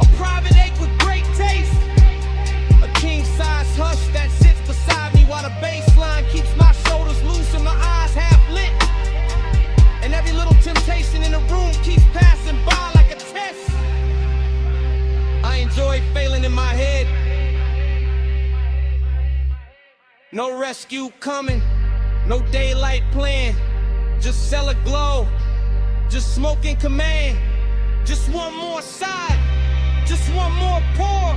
A private ache with great taste. A king-size hush that sits beside me while the bass line keeps my shoulders loose and my eyes half lit. And every little temptation in the room keeps passing by like a test. I enjoy failing in my head. No rescue coming, no daylight plan. Just cellar glow, just smoke in command. Just one more side, just one more pour.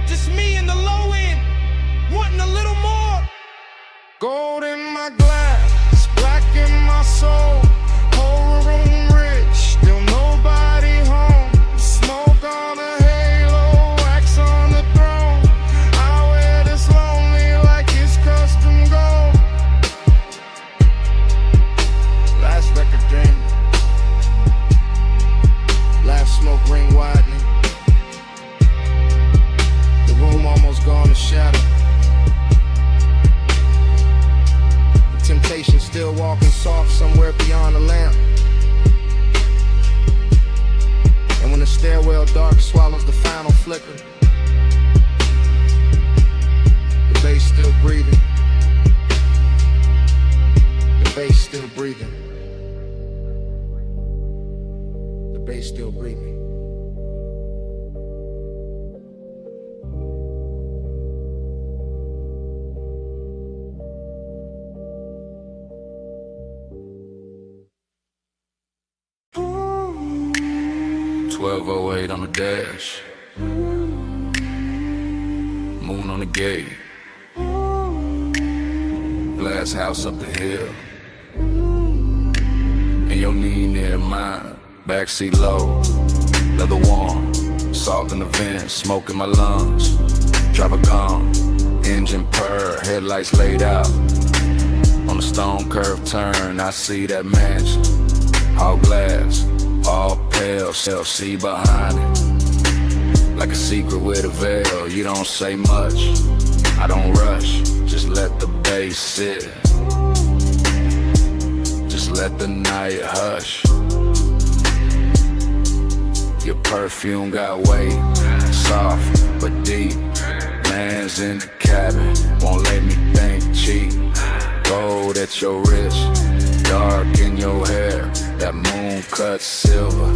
Just me in the low end, wanting a little more. Gold in my glass, black in my soul. Whole room rich, still nobody home. Smoke on the halo, wax on the throne. I wear this lonely like it's custom. station, still walking soft somewhere beyond the lamp. And when the stairwell dark swallows the final flicker, the bass still breathing. The bass still breathing. The bass still breathing. $12.08 on the dash. Moon on the gate. Glass house up the hill. And your knee near mine. Backseat low, leather warm. Salt in the vent, smoke in my lungs. Driver gone, engine purr, headlights laid out. On the stone curve turn, I see that mansion. All glass, all pale, see behind it. Like a secret with a veil, you don't say much. I don't rush, just let the bass sit. Just let the night hush. Your perfume got weight, soft but deep. Lands in the cabin, won't let me think cheap. Gold at your wrist, dark in your hair. That moon cut silver,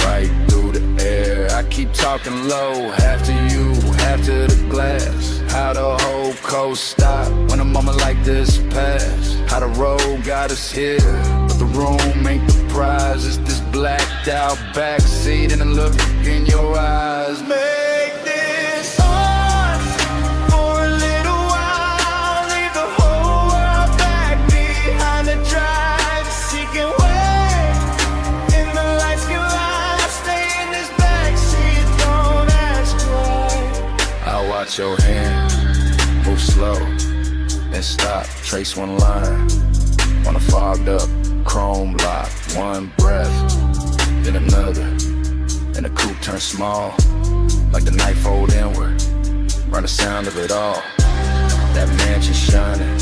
right through the air. I keep talking low, half to you, half to the glass. How the whole coast stop when a moment like this pass. How the road got us here, but the room ain't the prize. It's this blacked out backseat and the look in your eyes. Make this ours for a little while. Leave the whole world back behind the drive. Seeking way in the lights can lie. Stay in this backseat, don't ask why. I'll watch your hand move slow, then stop, trace one line on a fogged up chrome lock. One breath, then another, and the coupe turns small, like the night fold inward. Run the sound of it all. That mansion shining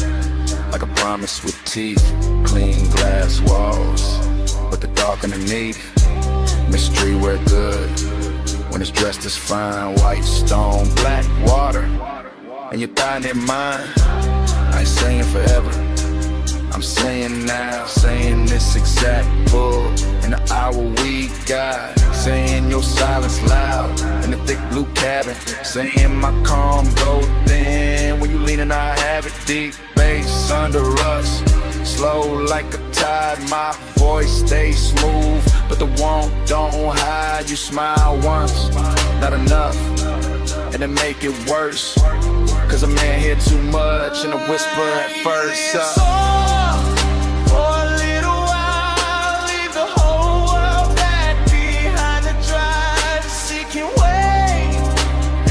like a promise with teeth. Clean glass walls, but the dark underneath. Mystery wear good when it's dressed as fine. White stone, black water, and your thigh near mine. I ain't saying forever, I'm saying now, saying this exact bull in the hour we got. Saying your silence loud in the thick blue cabin. Saying my calm go thin when you lean and I have it. Deep bass under us, slow like a tide. My voice stays smooth, but the want don't hide. You smile once, not enough, and then make it worse. Cause a man hear too much and a whisper at first. For a little while, leave the whole world back behind the drive. Seeking way,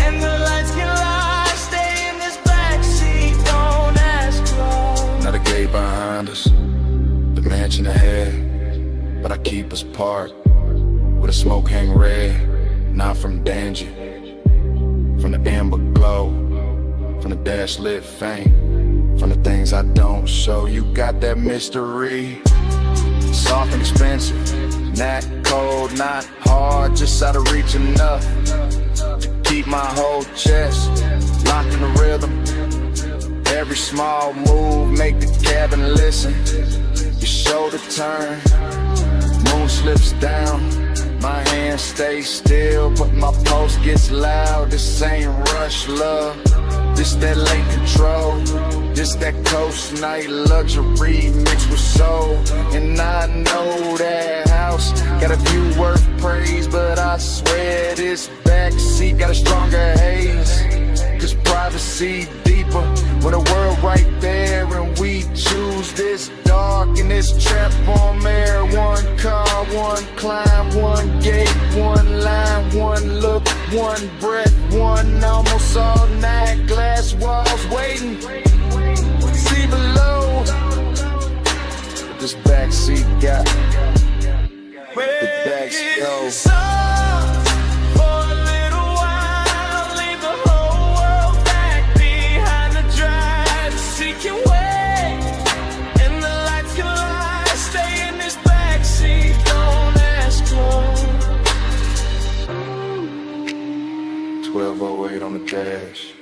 and the lights can lie. Stay in this backseat, don't ask why. Now the gate behind us, the mansion ahead, but I keep us parked with a smoke hang red. Not from danger, from the amber glow, from the dash lit fame, from the things I don't show. You got that mystery, soft and expensive, not cold, not hard, just out of reach enough to keep my whole chest locked in the rhythm. Every small move make the cabin listen. Your shoulder turn, moon slips down. My hand stays still, but my pulse gets loud. This ain't rush love, this that late control. This that coast night luxury mixed with soul. And I know that house got a view worth praise, but I swear this backseat got a stronger haze. Cause privacy deeper when the world right there, and we choose this dark and this trap on air. One car, one climb, one gate, one line, one look, one breath, one almost all night. Glass walls waiting, see below. But this backseat got the backseat. Seeking way, and the 1208 on the dash.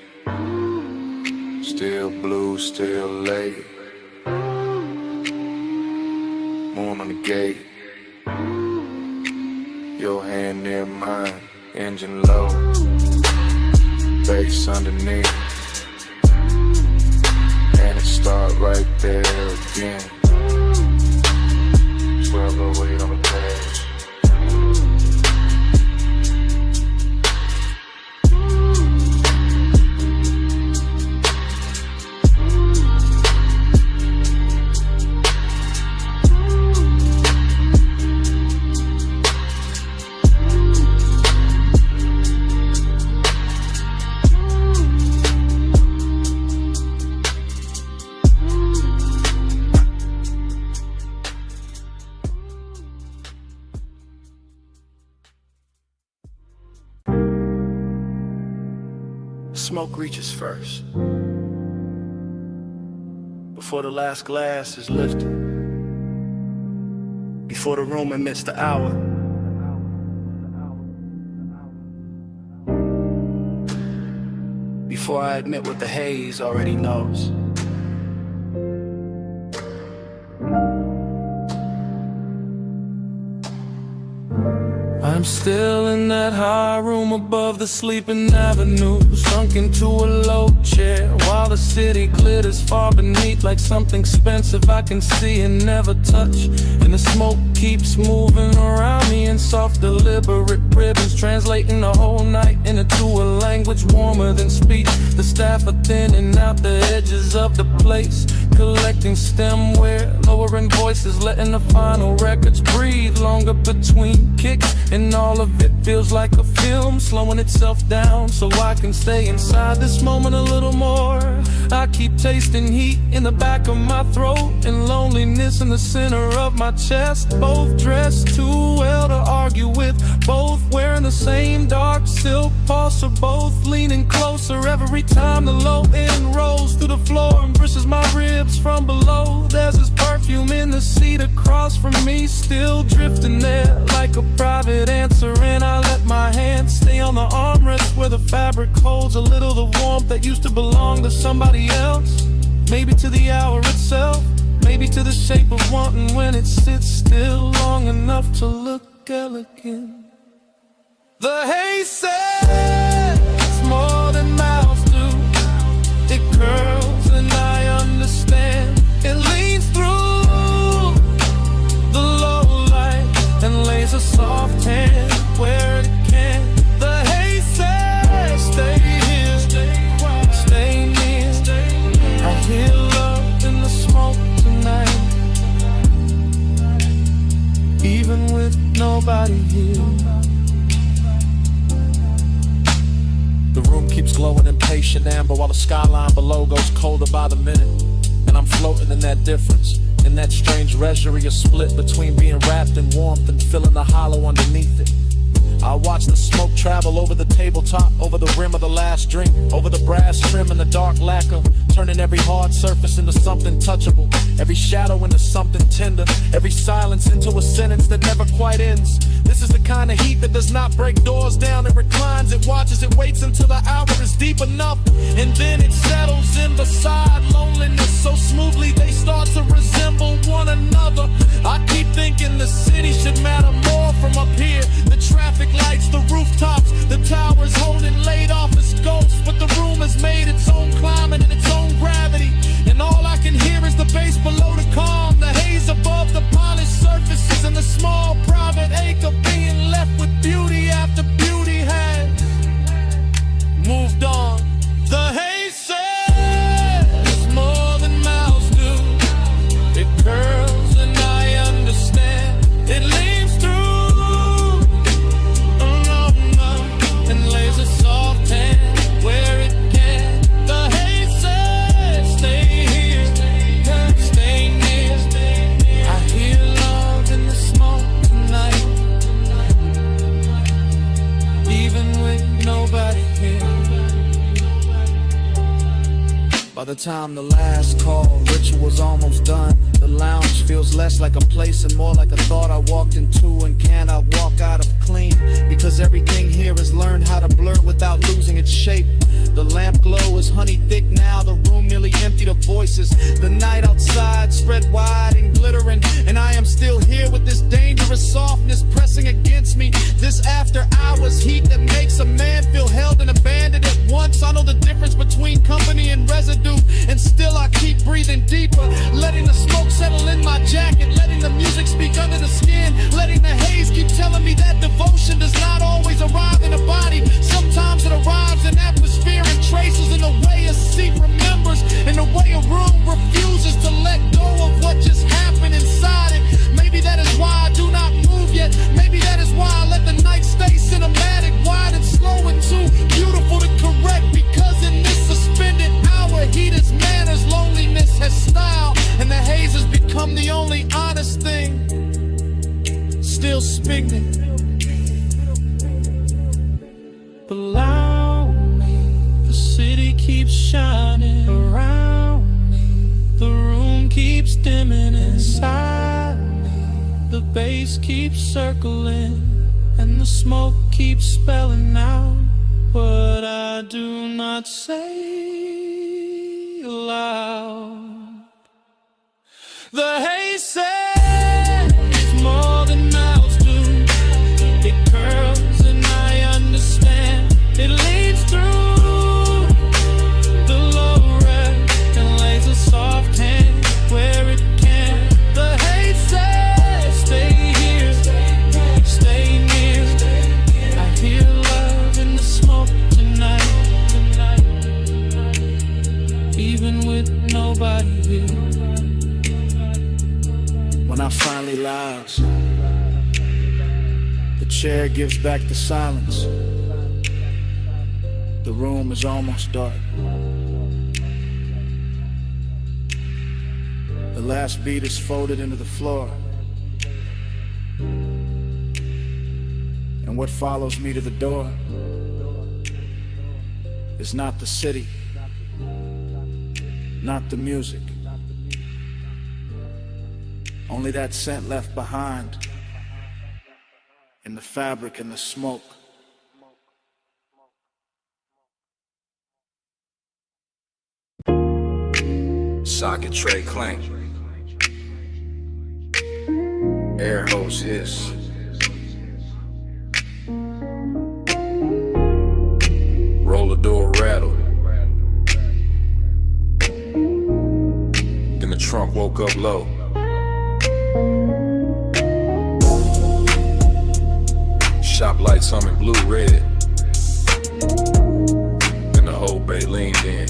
Still blue, still late. Moon on the gate. Your hand near mine, engine low, bass underneath. And it start right there again. 1208 on the dash. Smoke reaches first, before the last glass is lifted, before the room admits the hour. Before I admit what the haze already knows. I'm still in that high room above the sleeping avenue, sunk into a low chair while the city glitters far beneath like something expensive I can see and never touch. And the smoke keeps moving around me in soft deliberate ribbons, translating the whole night into a language warmer than speech. The staff are thinning out the edges of the place, collecting stemware, lowering voices, letting the final records breathe longer between kicks. And all of it feels like a film, slowing itself down so I can stay inside this moment a little more. I keep tasting heat in the back of my throat and loneliness in the center of my chest. Both dressed too well to argue with, both wearing the same dark silk pulse, or both leaning closer every time the low end rolls through the floor and brushes my ribs from below. There's this perfume in the seat across from me, still drifting there like a private answer, and I let my hand stay on the armrest where the fabric holds a little the warmth that used to belong to somebody else. Maybe to the hour itself, maybe to the shape of wanting when it sits still long enough to look elegant. The haze says it's more than mouths do. It curls and I understand. It leans through the low light and lays a soft hand where it can. The haze says stay here, stay near. I hear love in the smoke tonight, even with nobody here. The room keeps glowing impatient amber while the skyline below goes colder by the minute. And I'm floating in that difference, in that strange reverie, a split between being wrapped in warmth and feeling the hollow underneath it. I watch the smoke travel over the tabletop, over the rim of the last drink, over the brass trim and the dark lacquer, turning every hard surface into something touchable, every shadow into something tender, every silence into a sentence that never quite ends. This is the kind of heat that does not break doors down. It reclines, it watches, it waits until the hour is deep enough, and then it settles in beside loneliness so smoothly they start to resemble one another. I keep thinking the city should matter more from up here. The traffic lights, the rooftops, the towers holding laid office ghosts, but the room has made its own climate and its own gravity, and all I can hear is the bass below the calm, the haze above the polished surfaces, and the small private ache of being left with beauty after beauty has moved on. The haze says it's more than mouths do. It curls and I understand. It leans through and lays a soft hand where it can. The haze says stay here, stay near. I hear love in the smoke tonight, even with nobody here. By the time the last call ritual's almost done, the lounge feels less like a place and more like a thought I walked into and cannot walk out of clean. Because everything here is learned how to blur without losing its shape. The lamp glow is honey thick now, the room nearly emptied of voices. The night outside spread wide and glittering, and I am still here with this dangerous softness pressing against me. This after hours heat that makes a man feel held and abandoned at once. I know the difference between company and residue, and still I keep breathing deeper, letting the smoke settle in my jacket, letting the music speak under the skin, letting the haze keep telling me that devotion does not always arrive in a body. Sometimes it arrives in atmosphere and traces, in the way a seat remembers, in the way a room refuses to let go of what just happened inside it. Maybe that is why I do not move yet. Maybe that is why I let the night stay cinematic, wide and slow and too beautiful to correct. Because in this suspended hour, heat is manners, loneliness has style, and the haze has become the only honest thing still spinning. Below me, the city keeps shining around me. The room keeps dimming inside me. The bass keeps circling, and the smoke keeps spelling out what I do not say aloud. The haze says more than mouths do. It curls and I understand. It leads through the low red and lays a soft hand where it can. The haze says stay here, stay near. I hear love in the smoke tonight, even with nobody here. When I finally lounge, the chair gives back the silence. The room is almost dark. The last beat is folded into the floor, and what follows me to the door is not the city, not the music, only that scent left behind in the fabric and the smoke. Socket tray clank, air hose hiss. Roller door rattle. Then the trunk woke up low. Shop lights humming blue red. Then the whole bay leaned in.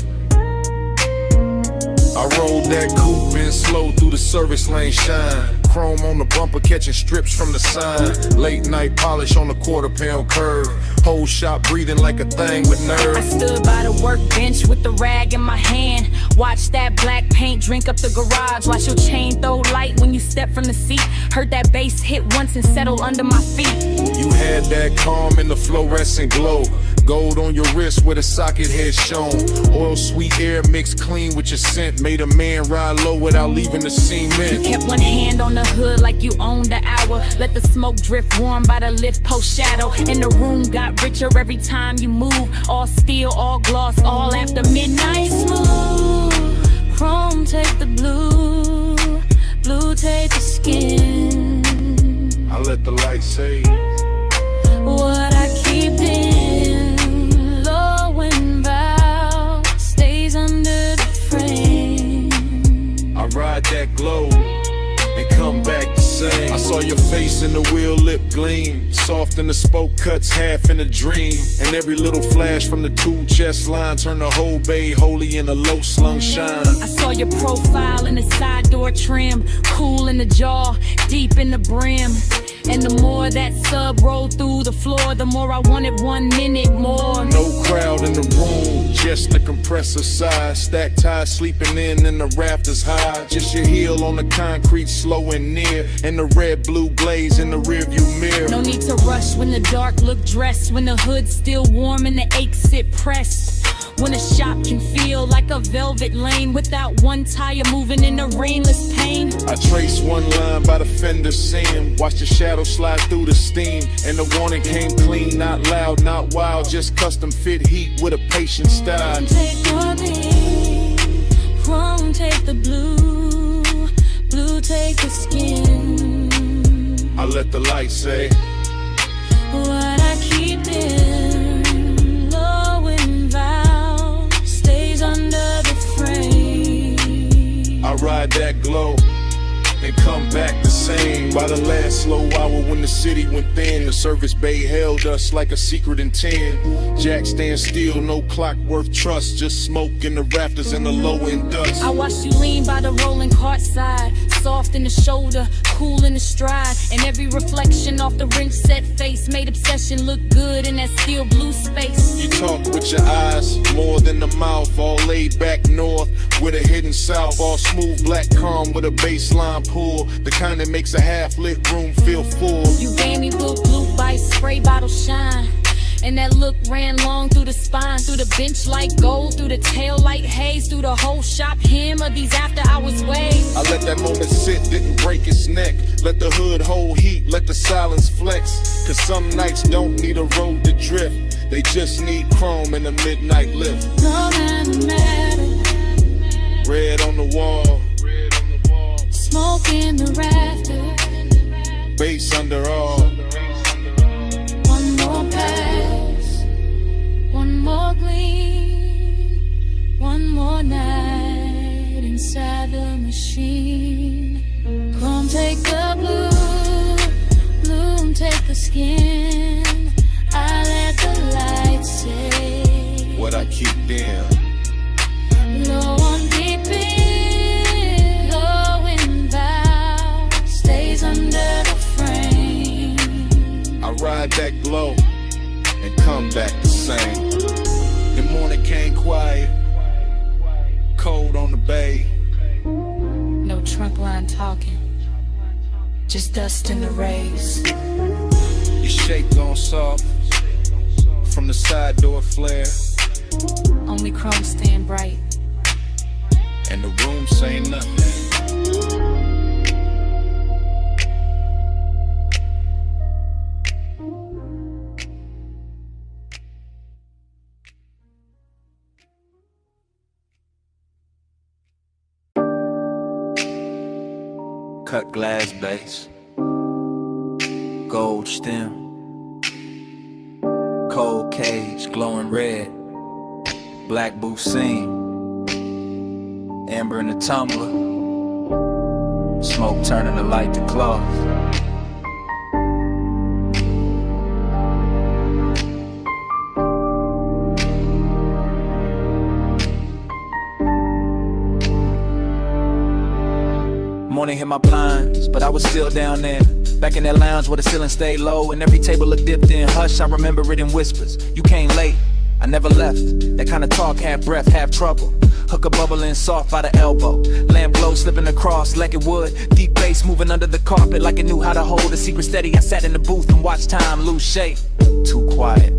I rolled that coupe in slow through the service lane shine. Chrome on the bumper catching strips from the sign. Late night polish on the quarter-pound curve. Whole shop breathing like a thing with nerve. I stood by the workbench with the rag in my hand. Watch that black paint drink up the garage. Watch your chain throw light when you step from the seat. Heard that bass hit once and settle under my feet. You had that calm in the fluorescent glow. Gold on your wrist where the socket head shown. Oil sweet air mixed clean with your scent. Made a man ride low without leaving the cement. You kept one hand on the hood like you owned the hour. Let the smoke drift warm by the lift post shadow. And the room got richer every time you move. All steel, all gloss, all after midnight. Smooth, chrome take the blue, blue take the skin. I let the light say what I keep in, low and bow, stays under the frame. I ride that glow and come back the same. I saw your face in the wheel lip gleam. Soft in the spoke cuts, half in a dream. And every little flash from the two chest line turned the whole bay holy in a low slung shine. I saw your profile in the side door trim. Cool in the jaw, deep in the brim. And the more that sub rolled through the floor, the more I wanted 1 minute more. No crowd in the room, just the compressor side. Stacked ties sleeping in and the rafters high. Just your heel on the concrete slow and near. And the red blue glaze in the rearview mirror. No need to rush when the dark look dressed. When the hood's still warm and the aches sit pressed. When a shop can feel like a velvet lane without one tire moving in the rainless pain. I trace one line by the fender seam, watch the shadow slide through the steam, and the warning came clean, not loud, not wild, just custom fit heat with a patient style. Take your green, chrome take the blue, blue take the skin. I let the light say what I keep in low and vow stays under the frame. I ride that glow and come back the same. By the last slow hour when the city went thin, the service bay held us like a secret in 10. Jack stand still, no clock worth trust, just smoke in the rafters and the low end dust. I watched you lean by the rolling cart side, soft in the shoulder, cool in the stride, and every reflection off the ring set face made obsession look good in that steel blue space. You talk with your eyes more than the mouth, all laid back north with a hidden south, all smooth black calm with a baseline pull, the kind that makes a half-lit room feel full. You gave me blue by spray bottle shine, and that look ran long through the spine, through the bench like gold, through the tail like haze, through the whole shop hem of these after hours waves. I let that moment sit, didn't break its neck. Let the hood hold heat, let the silence flex. Cause some nights don't need a road to drift, they just need chrome and a midnight lift. No matter, red on the wall, smoke in the rafters, bass under all. One more pass, one more gleam, one more night inside the machine. Come take the blue, bloom take the skin. I let the light say what I keep in. Low on deep in, low in vow stays under the frame. I ride that glow and come back the same. The morning came quiet, cold on the bay. No trunk line talking, just dust in the rays. Your shake gone soft from the side door flare. Only chrome staying bright, and the room say nothing. Cut glass base, gold stem, cold cage glowing red, black booth seam, amber in the tumbler, smoke turning the light to cloth. Morning hit my blinds, but I was still down there, back in that lounge where the ceiling stayed low and every table looked dipped in. Hush, I remember it in whispers. You came late, I never left. That kind of talk, half breath, half trouble. Hooker bubbling soft by the elbow, lamp glow slipping across like it would. Deep bass moving under the carpet like it knew how to hold a secret steady. I sat in the booth and watched time lose shape. Too quiet,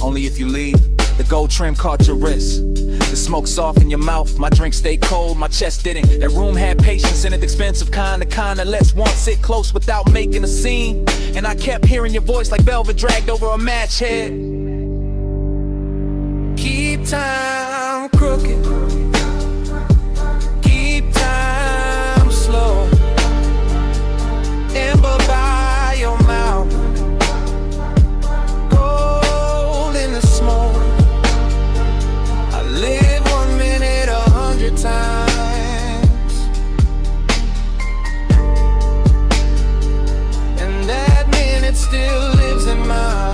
only if you leave. The gold trim caught your wrist, the smoke soft in your mouth. My drink stayed cold, my chest didn't. That room had patience in it, expensive kind that lets one sit close without making a scene. And I kept hearing your voice like velvet dragged over a match head. Keep time crooked, keep time slow. Amber by your mouth, gold in the smoke. I live 1 minute 100 times, and that minute still lives in mine.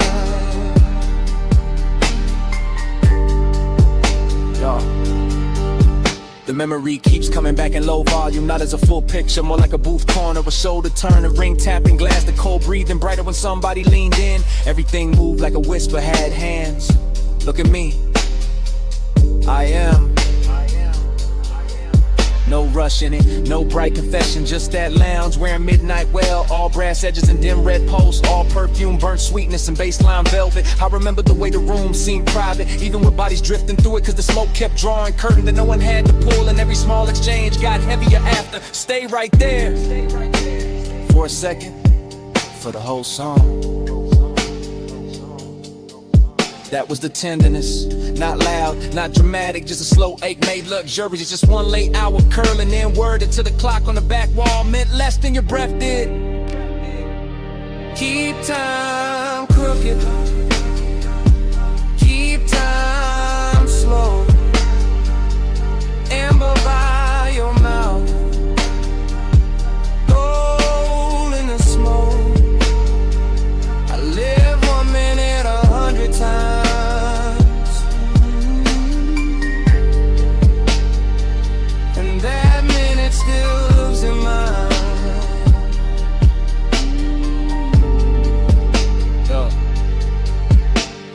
The memory keeps coming back in low volume, not as a full picture, more like a booth corner, a shoulder turn, a ring tapping glass, the cold breathing brighter when somebody leaned in. Everything moved like a whisper had hands. Look at me, I am No rush in it, no bright confession, just that lounge wearing midnight well, all brass edges and dim red posts, all perfume, burnt sweetness and baseline velvet. I remember the way the room seemed private, even with bodies drifting through it, cause the smoke kept drawing curtain that no one had to pull, and every small exchange got heavier after. Stay right there for a second, for the whole song. That was the tenderness, not loud, not dramatic, just a slow ache made luxurious. Just one late hour curling, then worded to the clock on the back wall meant less than your breath did. Keep time crooked, keep time slow, amber by your mouth, gold in the smoke. I live 1 minute 100 times.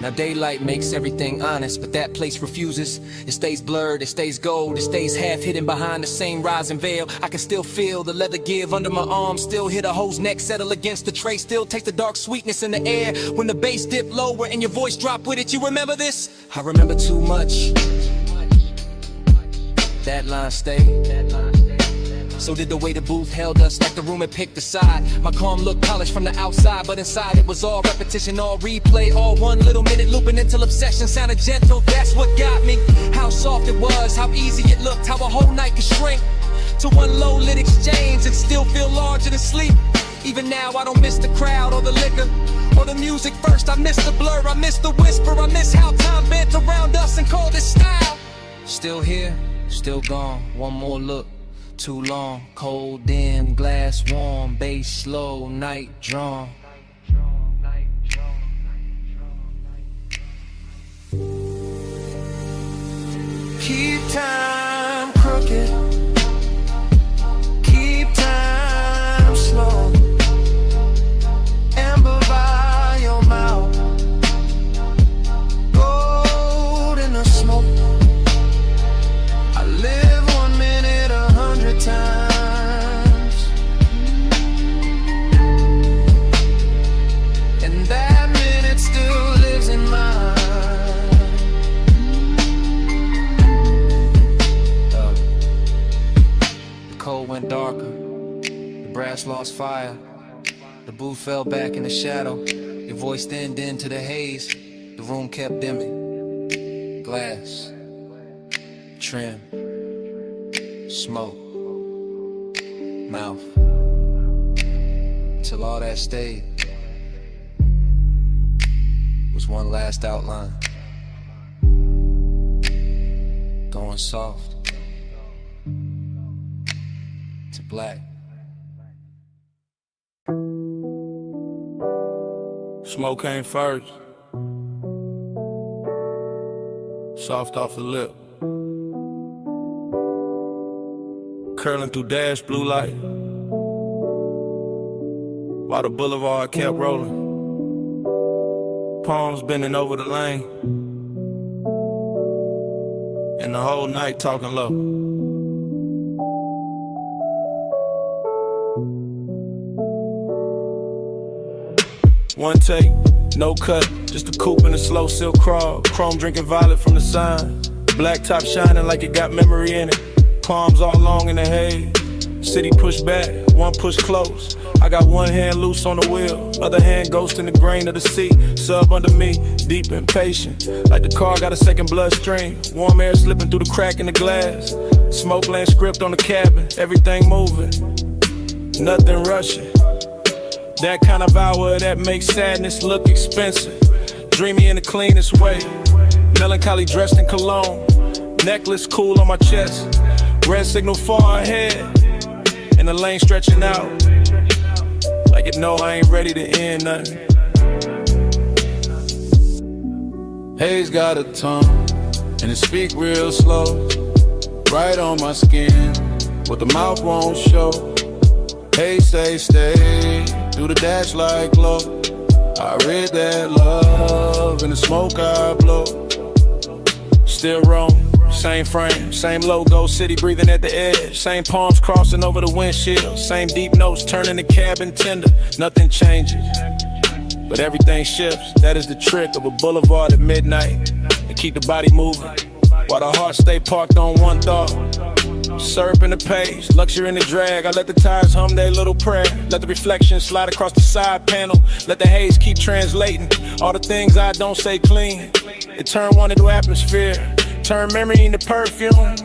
Now daylight makes everything honest, but that place refuses. It stays blurred, it stays gold, it stays half hidden behind the same rising veil. I can still feel the leather give under my arm, still hear the hoe's neck settle against the tray, still taste the dark sweetness in the air when the bass dip lower and your voice drop with it. You remember this? I remember too much. That line stayed. So did the way the booth held us, like the room had picked a side. My calm looked polished from the outside, but inside it was all repetition, all replay, all 1 little minute looping until obsession sounded gentle. That's what got me. How soft it was, how easy it looked, how a whole night could shrink to one low lit exchange and still feel larger than sleep. Even now I don't miss the crowd or the liquor or the music first. I miss the blur, I miss the whisper, I miss how time bent around us and called it style. Still here, still gone, one more look. Too long, cold dim, glass warm, bass slow, night drawn. Keep time crooked, keep time slow, amber by your mouth, gold in the smoke. I live 1 minute 100 times, and that minute still lives in mine. The cold went darker, the brass lost fire, the booth fell back in the shadow, your voice thinned into the haze, the room kept dimming. Glass, trim, smoke, mouth, till all that stayed was one last outline, going soft to black. Smoke came first, soft off the lip, curling through dash blue light, while the boulevard kept rolling, palms bending over the lane, and the whole night talking low. One take, no cut, just a coupe and a slow silk crawl, chrome drinking violet from the sign, black top shining like it got memory in it, palms all long in the haze, city push back, one push close, I got one hand loose on the wheel, other hand ghost in the grain of the sea, sub under me, deep and patient, like the car got a second bloodstream, warm air slipping through the crack in the glass, smoke laying script on the cabin, everything moving, nothing rushing. That kind of hour that makes sadness look expensive. Dreamy in the cleanest way. Melancholy dressed in cologne. Necklace cool on my chest. Red signal far ahead. And the lane stretching out. Like it know I ain't ready to end nothing. Haze got a tongue. And it speak real slow. Right on my skin. What the mouth won't show. Hey, stay, do the dash like glow. I read that love in the smoke I blow. Still roam, Same frame, same logo, city breathing at the edge. Same palms crossing over the windshield. Same deep notes turning the cabin tender. Nothing changes, but everything shifts. That is the trick of a boulevard at midnight. To keep the body moving, while the heart stay parked on one thought. Syrup in the page, luxury in the drag. I let the tires hum their little prayer. Let the reflection slide across the side panel. Let the haze keep translating all the things I don't say clean. It turn one into atmosphere, turn memory into perfume.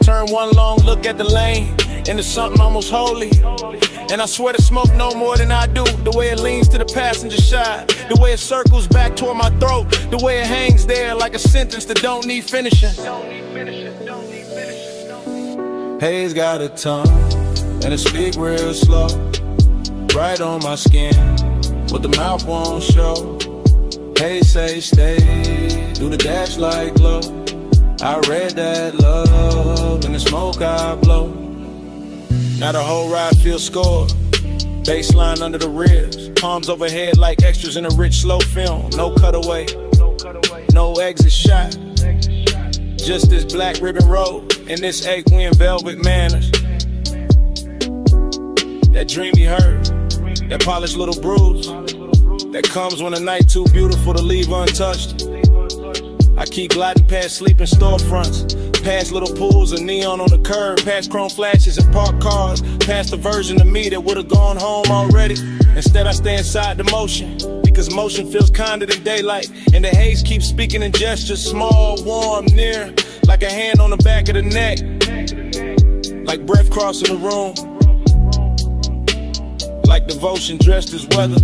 Turn one long look at the lane into something almost holy. And I swear to smoke no more than I do. The way it leans to the passenger side, the way it circles back toward my throat, the way it hangs there like a sentence that don't need finishing. Haze got a tongue, and it speak real slow, right on my skin, what the mouth won't show. Haze say stay, do the dash like glow. I read that love, in the smoke I blow. Now the whole ride feels scored, baseline under the ribs, palms overhead like extras in a rich slow film. No cutaway, no exit shot, just this black ribbon road and this egg-win velvet manners. That dreamy hurt, that polished little bruise, that comes when a night too beautiful to leave untouched. I keep gliding past sleeping storefronts, past little pools of neon on the curb, past chrome flashes and parked cars, past the version of me that would've gone home already. Instead I stay inside the motion, because motion feels kinder than daylight. And the haze keeps speaking in gestures, small, warm, near, like a hand on the back of the neck, like breath crossing the room, like devotion dressed as weather.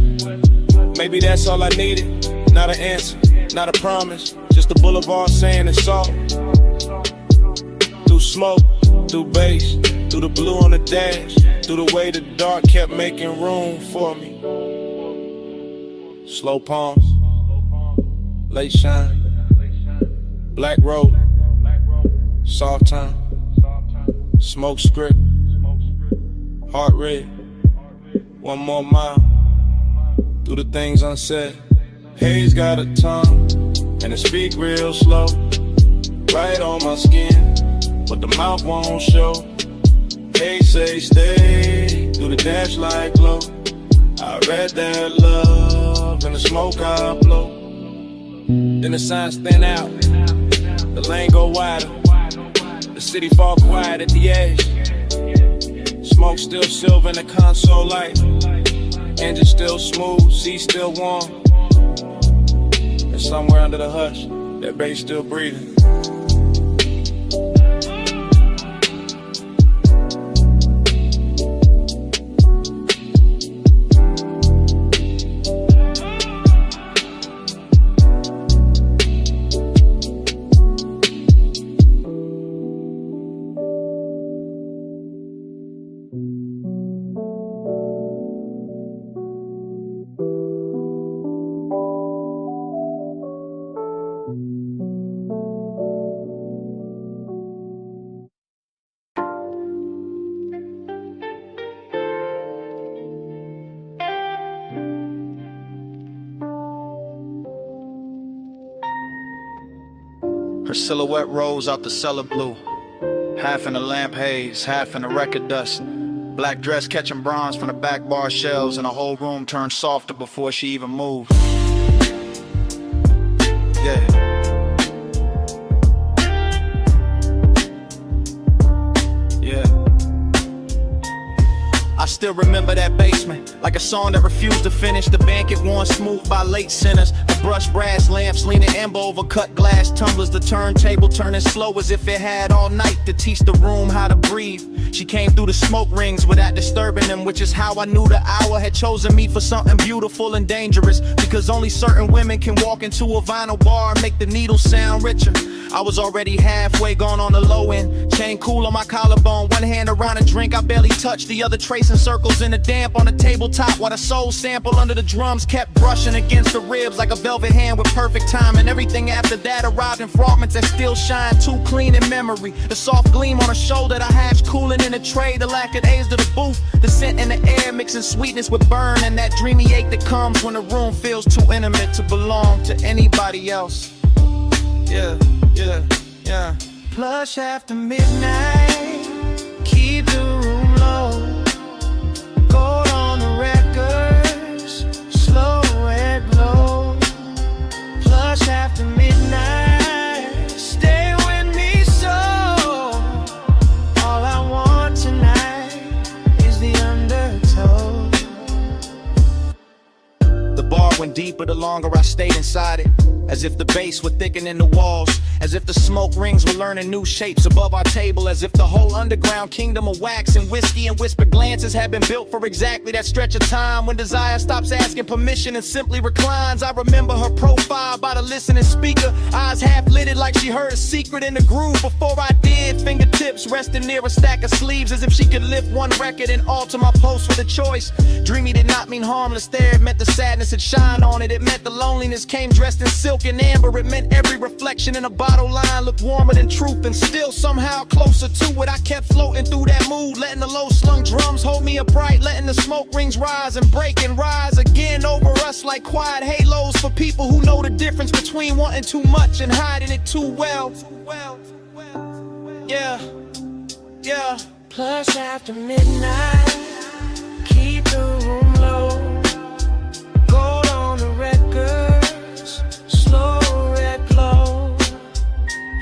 Maybe that's all I needed, not an answer, not a promise, just a boulevard saying it's all. Through smoke, through bass, through the blue on the dash, through the way the dark kept making room for me. Slow palms, late shine, black road, soft time, smoke script, heart rate, one more mile, through the things unsaid. Haze got a tongue, and it speak real slow, right on my skin, but the mouth won't show. Haze say stay, do the dash like glow. I read that love, in the smoke I blow. Then the signs thin out, the lane go wider, the city fall quiet at the edge. Smoke still silver in the console light, engine still smooth, seat still warm. And somewhere under the hush, that bass still breathing. Her silhouette rose out the cellar blue, half in the lamp haze, half in the record dust. Black dress catching bronze from the back bar shelves, and the whole room turned softer before she even moved. Yeah. I still remember that basement, like a song that refused to finish. The banquet worn smooth by late sinners. The brushed brass lamps leaning amber over cut glass tumblers. The turntable turning slow as if it had all night to teach the room how to breathe. She came through the smoke rings without disturbing them, which is how I knew the hour had chosen me for something beautiful and dangerous. Because only certain women can walk into a vinyl bar and make the needle sound richer. I was already halfway gone on the low end, chain cool on my collarbone, one hand around a drink I barely touched, the other tracing circles in the damp on the tabletop, while the soul sample under the drums kept brushing against the ribs like a velvet hand with perfect time. And everything after that arrived in fragments that still shine too clean in memory. The soft gleam on a shoulder, the hash cooling in a tray, the lack of aids to the booth, the scent in the air mixing sweetness with burn, and that dreamy ache that comes when the room feels too intimate to belong to anybody else. Yeah. Plush after midnight, keep the room low. Gold on the records, slow red glow. Plush after midnight, stay with me so. All I want tonight is the undertow. The bar went deeper the longer I stayed inside it. As if the bass were thickening the walls, as if the smoke rings were learning new shapes above our table, as if the whole underground kingdom of wax and whiskey and whispered glances had been built for exactly that stretch of time when desire stops asking permission and simply reclines. I remember her profile by the listening speaker, eyes half lidded like she heard a secret in the groove before I did. Fingertips resting near a stack of sleeves as if she could lift one record and alter my post with a choice. Dreamy did not mean harmless there, it meant the sadness had shine on it. It meant the loneliness came dressed in silk and amber. It meant every reflection in a bottle line looked warmer than truth and still somehow closer to it. I kept floating through that mood, letting the low slung drums hold me upright, letting the smoke rings rise and break and rise again over us like quiet halos for people who know the difference between wanting too much and hiding it too well. Yeah, yeah. Plush after midnight, keep the room low. Gold on the records, slow red glow.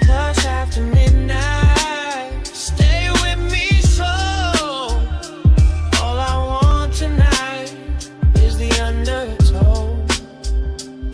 Plush after midnight, stay with me so. All I want tonight is the undertow.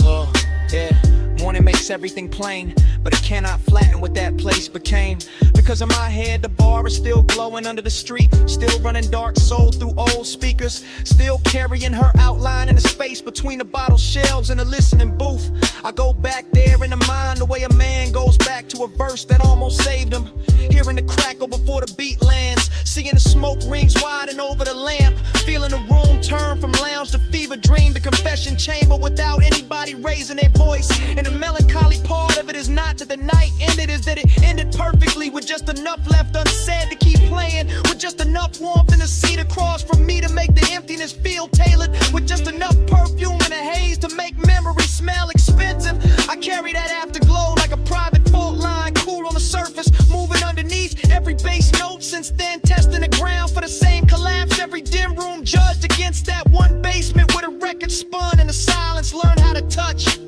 Oh, yeah. Morning makes everything plain, but it cannot flatten what that place became. Because in my head, the bar is still glowing under the street, still running dark soul through old speakers, still carrying her outline in the space between the bottle shelves and the listening booth. I go back there in the mind the way a man goes back to a verse that almost saved him. Hearing the crackle before the beat lands, seeing the smoke rings widen over the lamp, feeling the room turn from lounge to fever dream to confession chamber without anybody raising their voice. And the melancholy part of it is not that the night ended, is that it ended perfectly with just enough left unsaid to keep playing, with just enough warmth in the seat across from me to make the emptiness feel tailored, with just enough perfume and a haze to make memory smell expensive. I carry that afterglow like a private fault line, cool on the surface, moving underneath every bass note. Since then, testing the ground for the same collapse. Every dim room judged against that one basement where the record spun and the silence learned how to touch.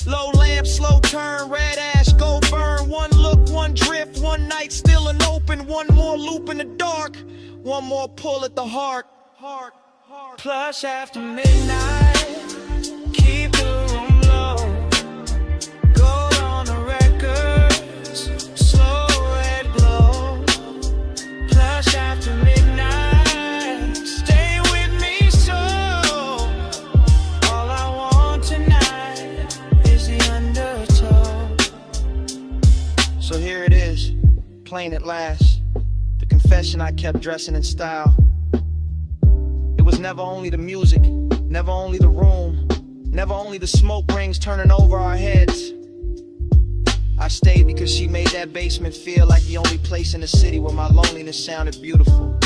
Low lamp, slow turn, red ash, go burn. One look, one drift, one night still an open. One more loop in the dark, one more pull at the heart. Plush after midnight, keep the room low. Gold on the records, slow red glow. Plush after midnight, stay with me so. All I want tonight is the undertow. So here it is, plain at last, the confession I kept dressing in style. It was never only the music, never only the room, never only the smoke rings turning over our heads. I stayed because she made that basement feel like the only place in the city where my loneliness sounded beautiful.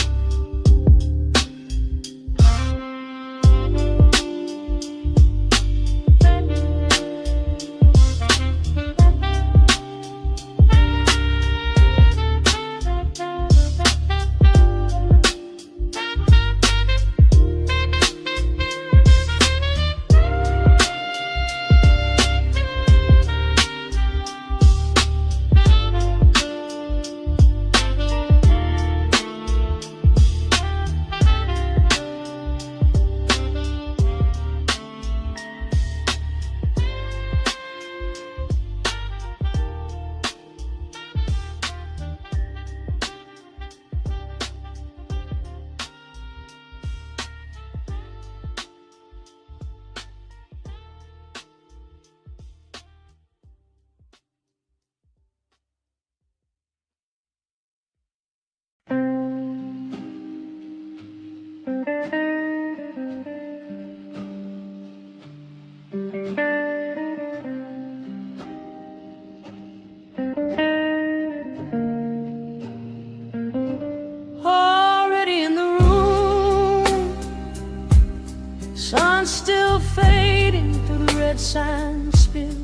red sign spill,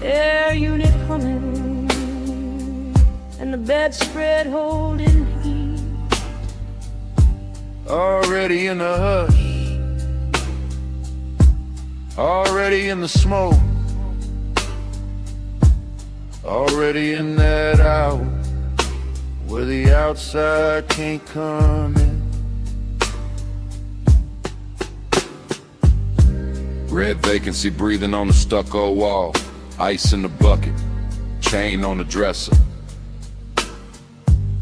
air unit humming, and the bedspread holding heat. Already in the hush, already in the smoke, already in that hour where the outside can't come in. Red vacancy breathing on the stucco wall, ice in the bucket, chain on the dresser.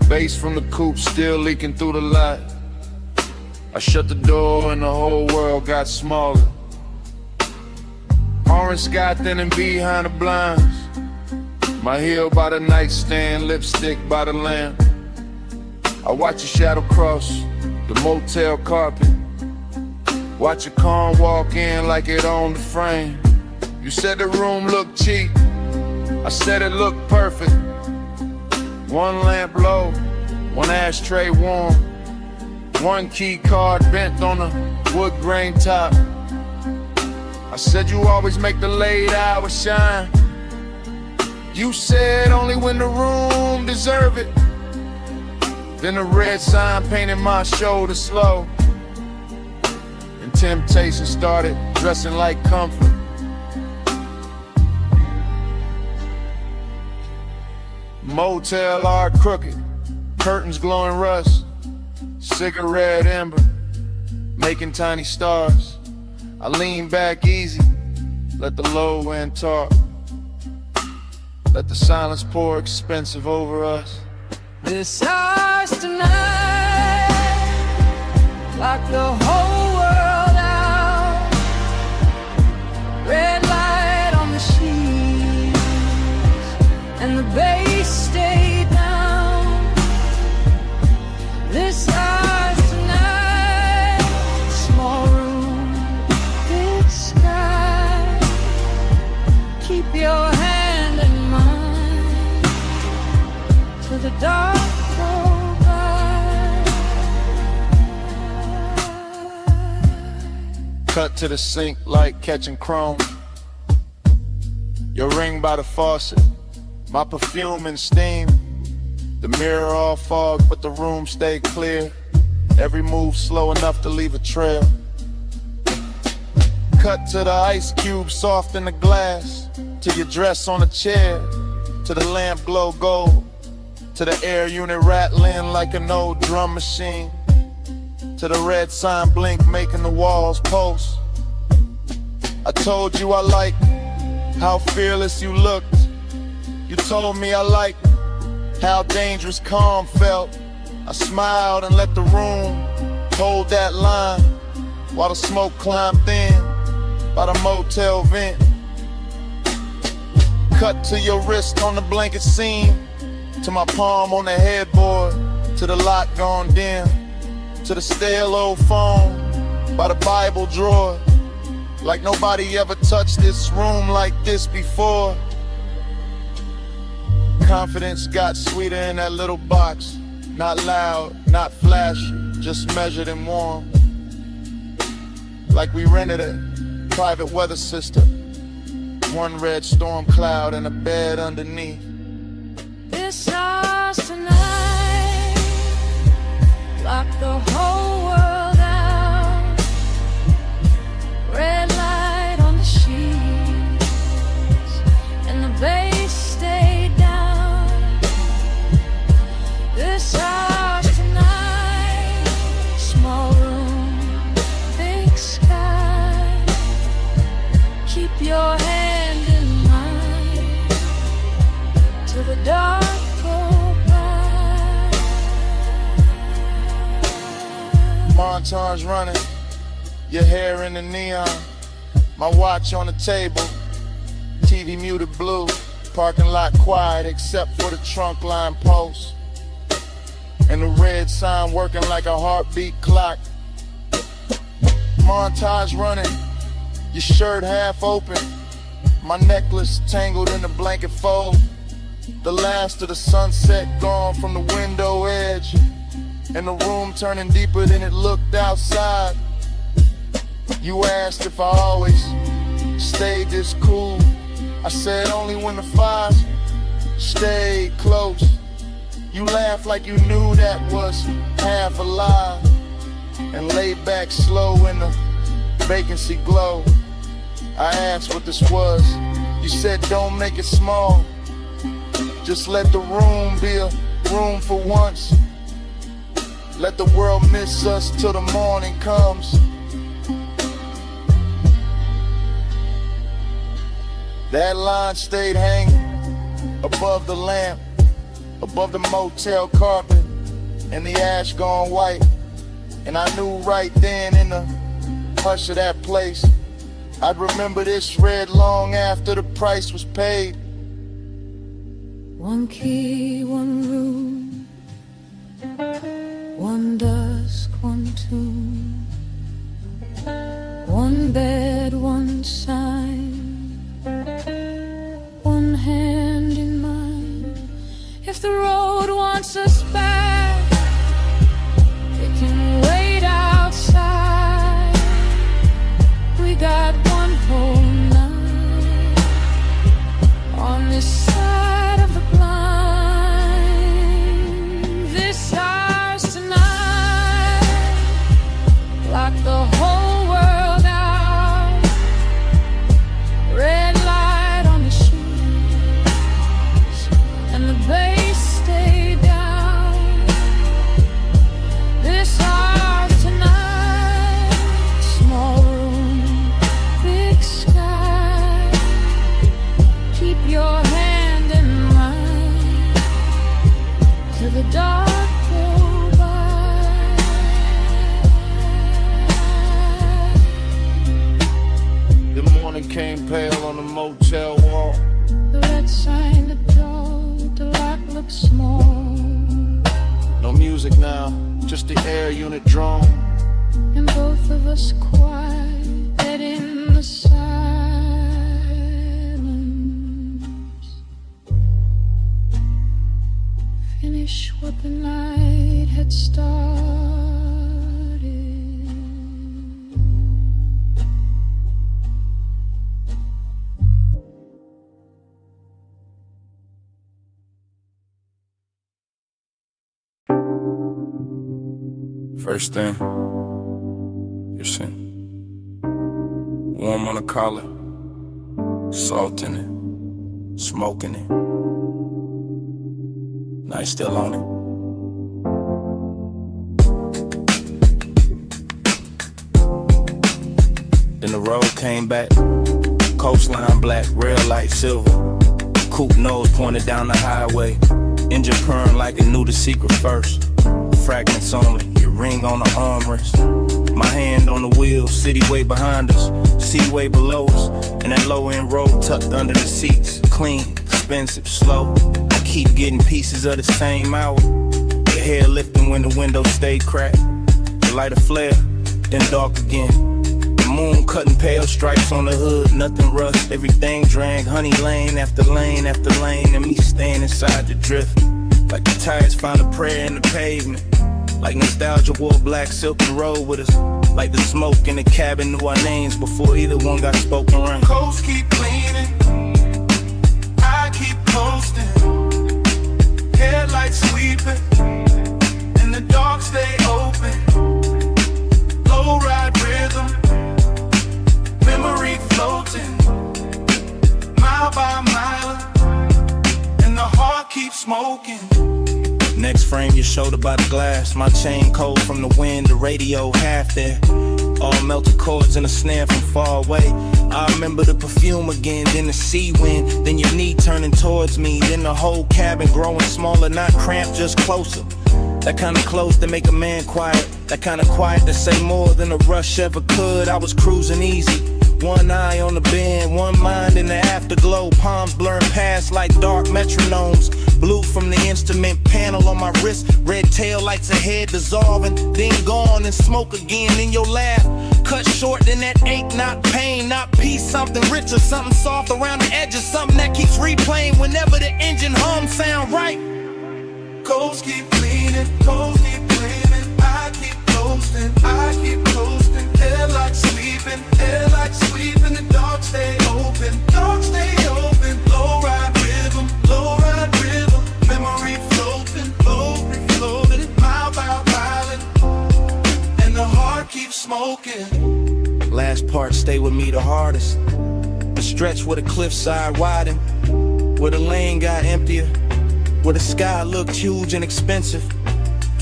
Bass from the coupe still leaking through the light. I shut the door and the whole world got smaller. Orange sky thinning behind the blinds. My heel by the nightstand, lipstick by the lamp. I watch a shadow cross the motel carpet. Watch a car walk in like it owned the frame. You said the room looked cheap, I said it looked perfect. One lamp low, one ashtray warm, one key card bent on a wood grain top. I said you always make the late hours shine. You said only when the room deserve it. Then a red sign painted my shoulder slow, and temptation started dressing like comfort. Motel art crooked, curtains glowing rust, cigarette ember, making tiny stars. I lean back easy, let the low end talk. Let the silence pour expensive over us. This house tonight, lock the whole world out. Red light on the sheets, and the bass stay down. This house tonight, small room, big sky. Keep your hand in mine till the dark go by. Cut to the sink like catching chrome. Your ring by the faucet, my perfume and steam. The mirror all fog, but the room stay clear. Every move slow enough to leave a trail. Cut to the ice cube soft in the glass, to your dress on a chair, to the lamp glow gold, to the air unit rattling like an old drum machine, to the red sign blink making the walls pulse. I told you I liked how fearless you looked. You told me I liked how dangerous calm felt. I smiled and let the room hold that line while the smoke climbed thin by the motel vent. Cut to your wrist on the blanket seam, to my palm on the headboard, to the lock gone dim, to the stale old phone by the Bible drawer. Like nobody ever touched this room like this before. Confidence got sweeter in that little box. Not loud, not flashy, just measured and warm. Like we rented a private weather system. One red storm cloud and a bed underneath. This house tonight, lock the whole world out. Red light on the sheets, and the bass stay down. This house tonight, small room, big sky. Keep your hand in mine till the dark go by. Montage running, your hair in the neon, my watch on the table, TV muted blue, parking lot quiet except for the trunk line post, and the red sign working like a heartbeat clock. Montage running, your shirt half open, my necklace tangled in the blanket fold. The last of the sunset gone from the window edge, and the room turning deeper than it looked outside. You asked if I always stayed this cool. I said only when the fires stayed close. You laughed like you knew that was half a lie, and laid back slow in the vacancy glow. I asked what this was. You said don't make it small, just let the room be a room for once. Let the world miss us till the morning comes. That line stayed hanging above the lamp, above the motel carpet, and the ash gone white. And I knew right then in the hush of that place, I'd remember this red long after the price was paid. One key, one room, one dusk, one tomb, one bed, one sign, one hand in mine. If the road wants us back, it can wait outside. We got one whole night on this side of the blind. This house tonight, lock the whole world out. Red light on the sheets, and the bass stay down. This house tonight, small room, big sky. Keep your hand in mine till the dark go by. The morning came pale on the motel wall. The red sign, the door, the lock looks small, No music now, just the air unit drone. and both of us quiet in the silence. Finish what the night had started. First thing, your sin. Warm on the collar, salt in it, smoking it. Night still on it. Then the road came back, coastline black, rail light silver. Coupe nose pointed down the highway, engine purring like it knew the secret first. Fragments only, your ring on the armrest. My hand on the wheel, city way behind us, sea way below us, and that low end road tucked under the seats. Clean, expensive, slow. I keep getting pieces of the same hour. Your hair lifting when the window stayed cracked. The light a flare, then dark again. The moon cutting pale stripes on the hood, nothing rust. Everything drank, honey lane after lane after lane, and me staying inside the drift. Like the tires found a prayer in the pavement. Like nostalgia wore black silk and rolled with us. Like the smoke in the cabin knew our names before either one got spoken around. Coast keep cleaning, I keep coasting. Headlights sweeping, and the dark stay open. Low ride rhythm, memory floating, mile by mile, and the heart keeps smoking. Next frame, your shoulder by the glass. My chain cold from the wind, the radio half there. All melted chords and a snare from far away. I remember the perfume again, then the sea wind. Then your knee turning towards me. Then the whole cabin growing smaller, not cramped, just closer. That kind of close to make a man quiet. That kind of quiet to say more than a rush ever could. I was cruising easy. One eye on the bend, one mind in the afterglow. Palms blurring past like dark metronomes. Blue from the instrument panel on my wrist. Red tail lights ahead dissolving, then gone and smoke again in your laugh. Cut short, then that ache, not pain, not peace. Something richer, something soft around the edges. Something that keeps replaying whenever the engine hums sound right. Coast keep cleaning, coast keep cleaning. I keep coasting, I keep coasting. Headlights sweeping, the dark stay open, dark stay open. Low ride rhythm, memory floating. keeps smoking. Last part stay with me the hardest. The stretch where the cliffside widened, where the lane got emptier, where the sky looked huge and expensive,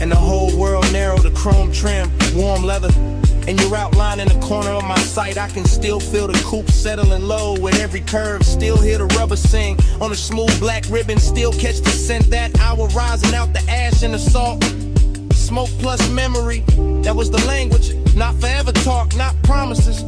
and the whole world narrowed to chrome trim, warm leather. And you're outlined in the corner of my sight. I can still feel the coupe settling low with every curve. Still hear the rubber sing on the smooth black ribbon. Still catch the scent that hour rising out the ash and the salt. Smoke plus memory, that was the language. Not forever talk, not promises.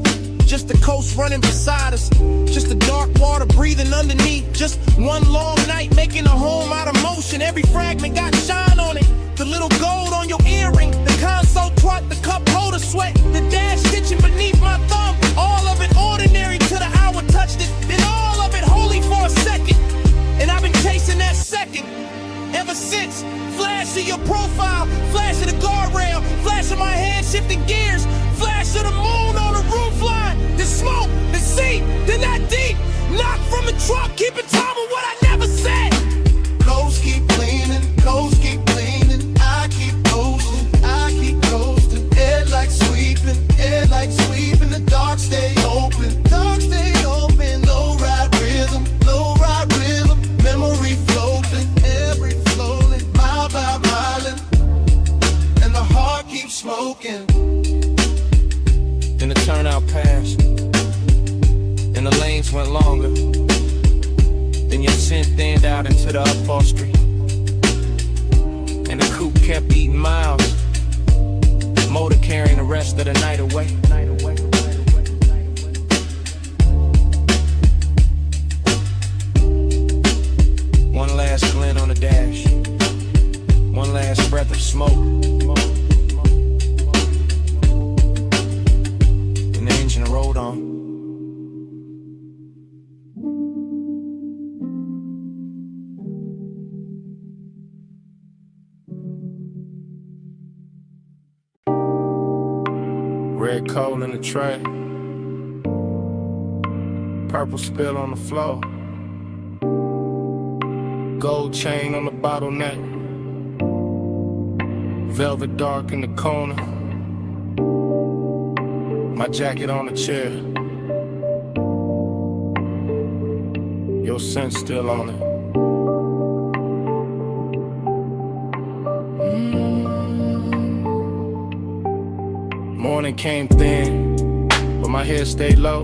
Just the coast running beside us. Just the dark water breathing underneath. Just one long night making a home out of motion. Every fragment got shine on it. The little gold on your earring, the console twat, the cup holder sweat, the dash stitching beneath my thumb. All of it ordinary till the hour touched it. Then all of it holy for a second. And I've been chasing that second ever since. Flash of your profile, flash of the guardrail, flash of my head shifting gears, flash of the moon on the roof line, the smoke, the sea, then that deep knock from the truck, keeping time with what I never said. Ghosts keep cleaning, ghosts keep cleaning. I keep coasting. Headlights sweeping, the dark stay open, low ride rhythm, memory floating, every flowing, mile by mile, and the heart keeps smoking. Then the turnout passed, and the lanes went longer. Then your scent thinned out into the upholstery, and the coupe kept eating miles, motor carrying the rest of the night away. One last glint on the dash, one last breath of smoke, and the engine rolled on. Red coal in the tray, purple spill on the floor, gold chain on the bottleneck, velvet dark in the corner, my jacket on the chair, your scent still on it. Morning came thin, but my hair stayed low.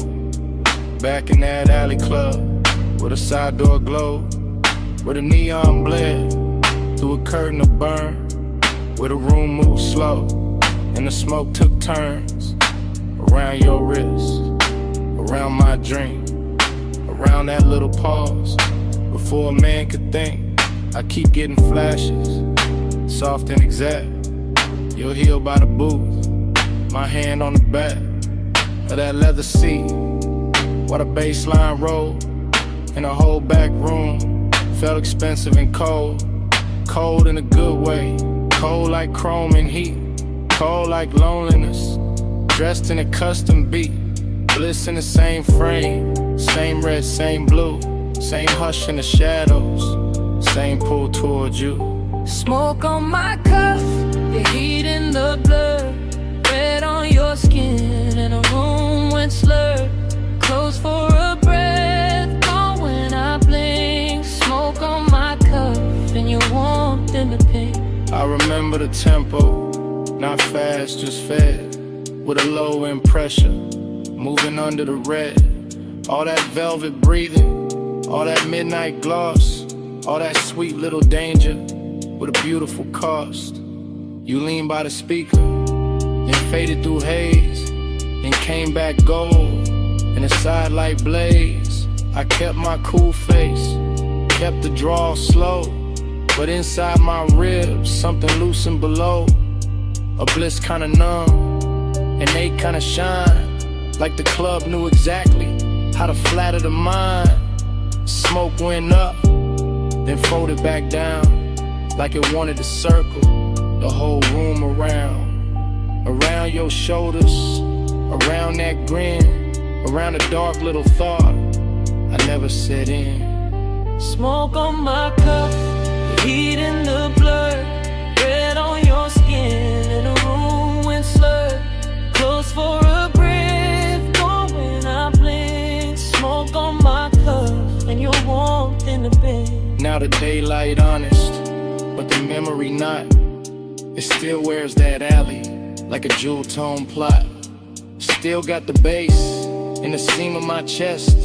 Back in that alley club, with a side door glowed, where the neon bled through a curtain of burn, where the room moved slow, and the smoke took turns around your wrist, around my drink, around that little pause. Before a man could think, I keep getting flashes, soft and exact. You'll heal by the booth, my hand on the back of that leather seat, while the bass line rolled, and the whole back room felt expensive and cold. Cold in a good way, cold like chrome and heat, cold like loneliness, dressed in a custom beat, bliss in the same frame, same red, same blue, same hush in the shadows, same pull towards you. Smoke on my cuff, the heat in the blood, red on your skin, and the room went slurred, close for a breath, gone when I blink. Smoke on my cuff, and your warmth in the pink. I remember the tempo, not fast, just fed, with a low end pressure, moving under the red. All that velvet breathing, all that midnight gloss, all that sweet little danger, with a beautiful cost. You lean by the speaker, then faded through haze, then came back gold, in a side light blaze. I kept my cool face, kept the draw slow, but inside my ribs, something loosened below. A bliss kinda numb, and they kinda shine, like the club knew exactly how to flatter the mind. Smoke went up, then folded back down, like it wanted to circle the whole room around your shoulders, around that grin, around a dark little thought I never set in. Smoke on my cuff, the heat in the blood, red on your skin, and the room went slurred, close out of daylight, honest, but the memory not. It still wears that alley like a jewel tone plot. Still got the bass in the seam of my chest.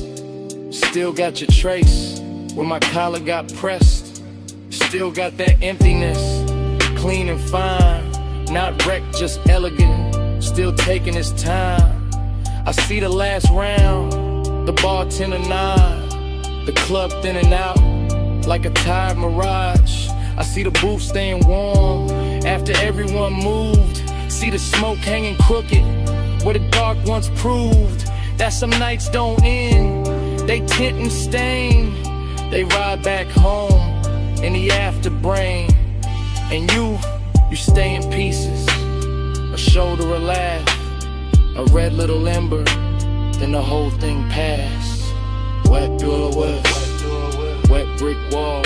Still got your trace where my collar got pressed. Still got that emptiness, clean and fine. Not wrecked, just elegant. Still taking his time. I see the last round, the bartender nod, the club thin and out like a tired mirage. I see the booth staying warm after everyone moved. See the smoke hanging crooked where the dark once proved that some nights don't end. They tint and stain. They ride back home in the afterbrain. And you stay in pieces. A shoulder, a laugh, a red little ember, then the whole thing passed. Wet door west, wet brick wall,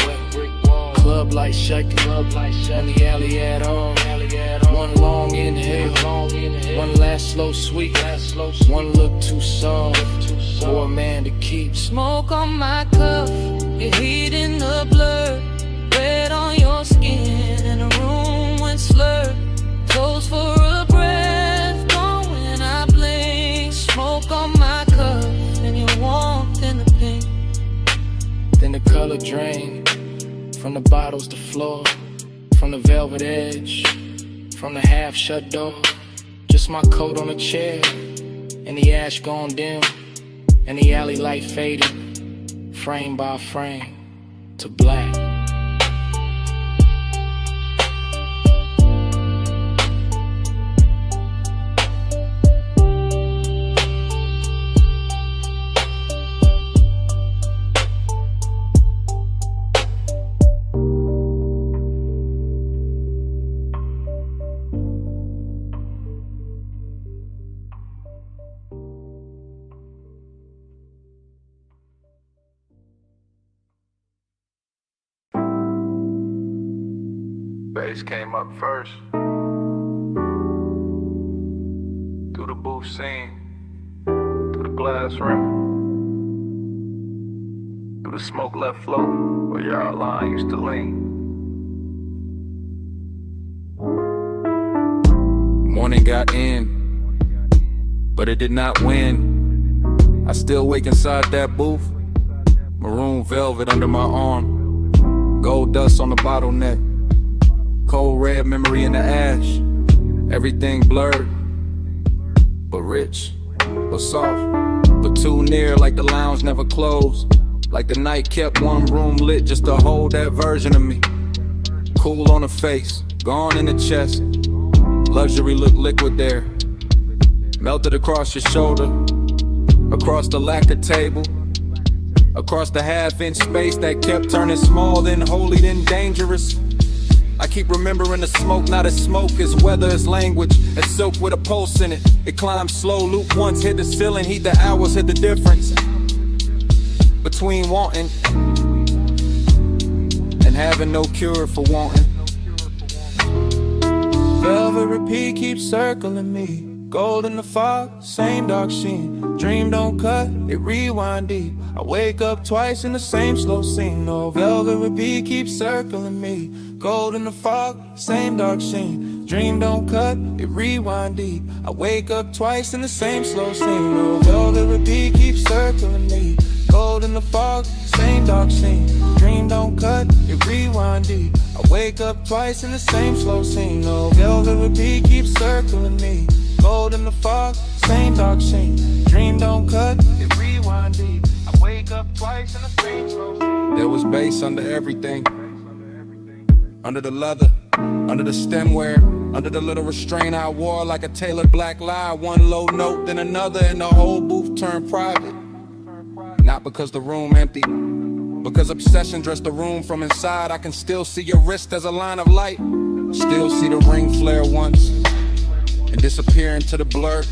club light shaking, and the alley at all. One long inhale, one last slow sweet, one look too soft for a man to keep. Smoke on my cuff, your heat in the blur, red on your skin, and the room went slurred. Toes for a breath, gone when I blink. Smoke on my cuff, and your warmth in the pink. Then the color drained from the bottles to floor, from the velvet edge, from the half-shut door. Just my coat on a chair, and the ash gone dim, and the alley light faded, frame by frame, to black. Bass came up first. Through the booth scene, through the glass rim, through the smoke left float where your line used to lean. Morning got in, but it did not win. I still wake inside that booth, maroon velvet under my arm, gold dust on the bottleneck. Cold red memory in the ash. Everything blurred, but rich, but soft, but too near, like the lounge never closed. Like the night kept one room lit just to hold that version of me. Cool on the face, gone in the chest. Luxury looked liquid there. Melted across your shoulder, across the lacquer table, across the half-inch space that kept turning small, then holy, then dangerous. I keep remembering the smoke, not as smoke, as weather, as language, as silk with a pulse in it. It climbed slow, loop once, hit the ceiling, heat the hours, hit the difference between wanting and having no cure for wanting. Velvet repeat keeps circling me. Gold in the fog, same dark sheen. Dream don't cut, it rewind deep. I wake up twice in the same slow scene. No, velvet repeat keeps circling me. Gold in the fog, same dark sheen. Dream don't cut, it rewind deep. I wake up twice in the same slow scene. No, velvet repeat keeps circling me. Gold in the fog, same dark scene. Dream don't cut, it rewind deep. I wake up twice in the same slow scene. No, velvet repeat keeps circling me. Gold in the fog, same dark scene. Dream don't cut, it rewind deep. I wake up twice in the same slow scene. There was bass under everything, under the leather, under the stemware, under the little restraint I wore like a tailored black lie. One low note, then another, and the whole booth turned private. Not because the room empty, because obsession dressed the room from inside. I can still see your wrist as a line of light, still see the ring flare once and disappear into the blur.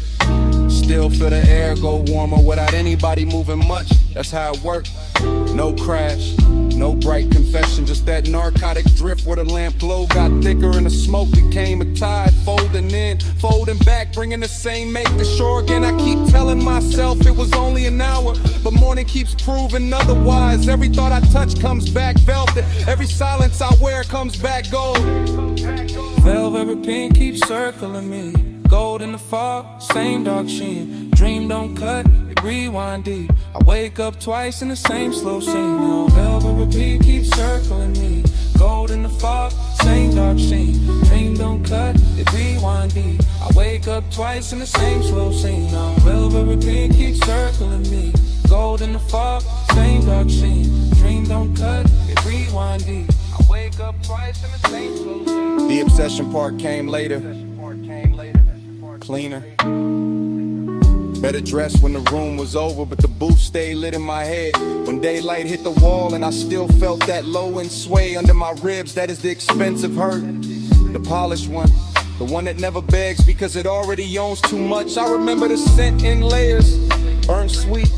Still feel the air go warmer without anybody moving much. That's how it worked. No crash, No bright confession, just that narcotic drift where the lamp glow got thicker and the smoke became a tide. Folding in, folding back, bringing the same make to shore again. I keep telling myself it was only an hour, but morning keeps proving otherwise. Every thought I touch comes back velvet. Every silence I wear comes back gold. Velvet pink keeps circling me. Gold in the fog, same dark sheen. Dream don't cut, it rewind deep. I wake up twice in the same slow scene. Now velvet repeat keeps circling me. Gold in the fog, same dark scene. Dream don't cut, it rewind deep. I wake up twice in the same slow scene. Now velvet repeat keeps circling me. Gold in the fog, same dark scene. Dream don't cut, it rewind deep. I wake up twice in the same slow scene. The obsession part came later. Cleaner, better dressed when the room was over, but the booth stayed lit in my head. When daylight hit the wall and I still felt that low end sway under my ribs, that is the expensive hurt. The polished one, the one that never begs because it already owns too much. I remember the scent in layers, burnt sweet,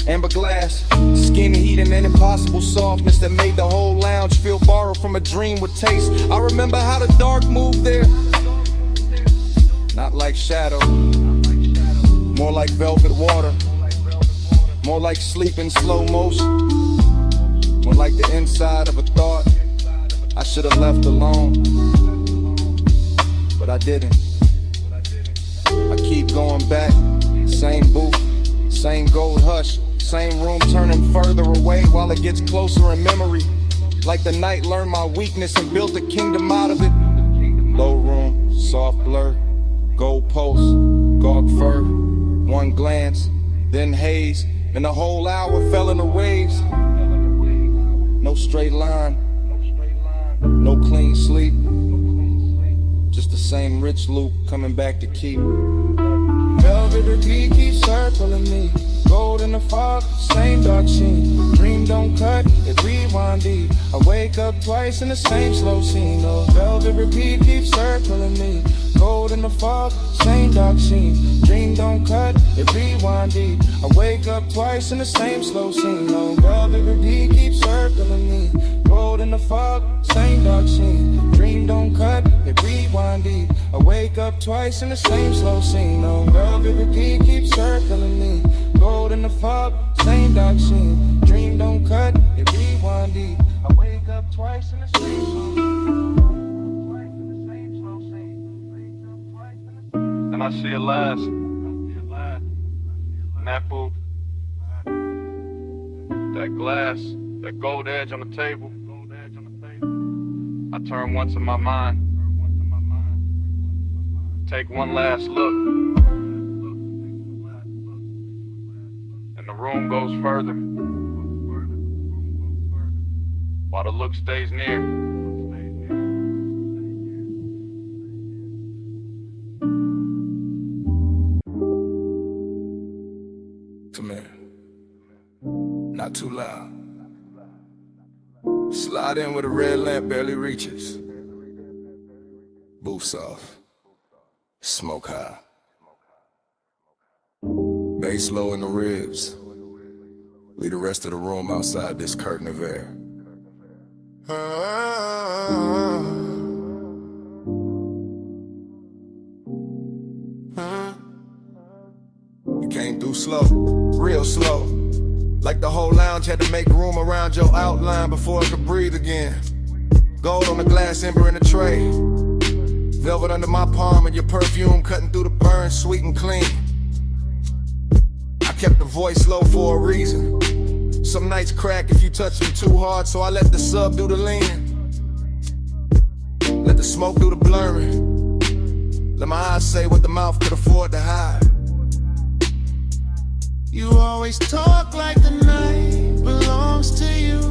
amber glass, skin heat and an impossible softness that made the whole lounge feel borrowed from a dream with taste. I remember how the dark moved there. Not like shadow, more like velvet water, more like sleep in slow motion, more like the inside of a thought I should have left alone, but I didn't. I keep going back, same booth, same gold hush, same room turning further away while it gets closer in memory, like the night learned my weakness and built a kingdom out of it. Low room, soft blur, gold post, gaunt fur, one glance, then haze, and the whole hour fell in the waves. No straight line, no clean sleep, just the same rich loop coming back to keep. Velvet repeat keeps circling me. Gold in the fog, same dark sheen. Dream don't cut, it rewind deep. I wake up twice in the same slow scene. Oh, velvet repeat keeps circling me. Gold in the fog, same dark sheen. Dream don't cut, it rewind deep. I wake up twice in the same slow scene. Oh, velvet repeat keeps circling me. Gold in the fog, same dark sheen. Dream don't cut, it rewind deep. I wake up twice in the same slow scene. Oh, velvet repeat keeps circling me. Gold in the fog, same dark sheen. Dream don't cut, it rewind deep. I wake up twice in the same slow scene. And I see it last. And that booth, that glass, that gold edge on the table. I turn once in my mind, take one last look, and the room goes further, while the look stays near. Come here, not too loud. Slide in where the red lamp barely reaches. Booth soft, smoke high. Bass low in the ribs. Leave the rest of the room outside this curtain of air. You came through slow, real slow. Like the whole lounge had to make room around your outline before it could breathe again. Gold on the glass, ember in the tray. Velvet under my palm and your perfume cutting through the burn, sweet and clean. I kept the voice low for a reason. Some nights crack if you touch them too hard, so I let the sub do the leaning. Let the smoke do the blurring. Let my eyes say what the mouth could afford to hide. You always talk like the night belongs to you.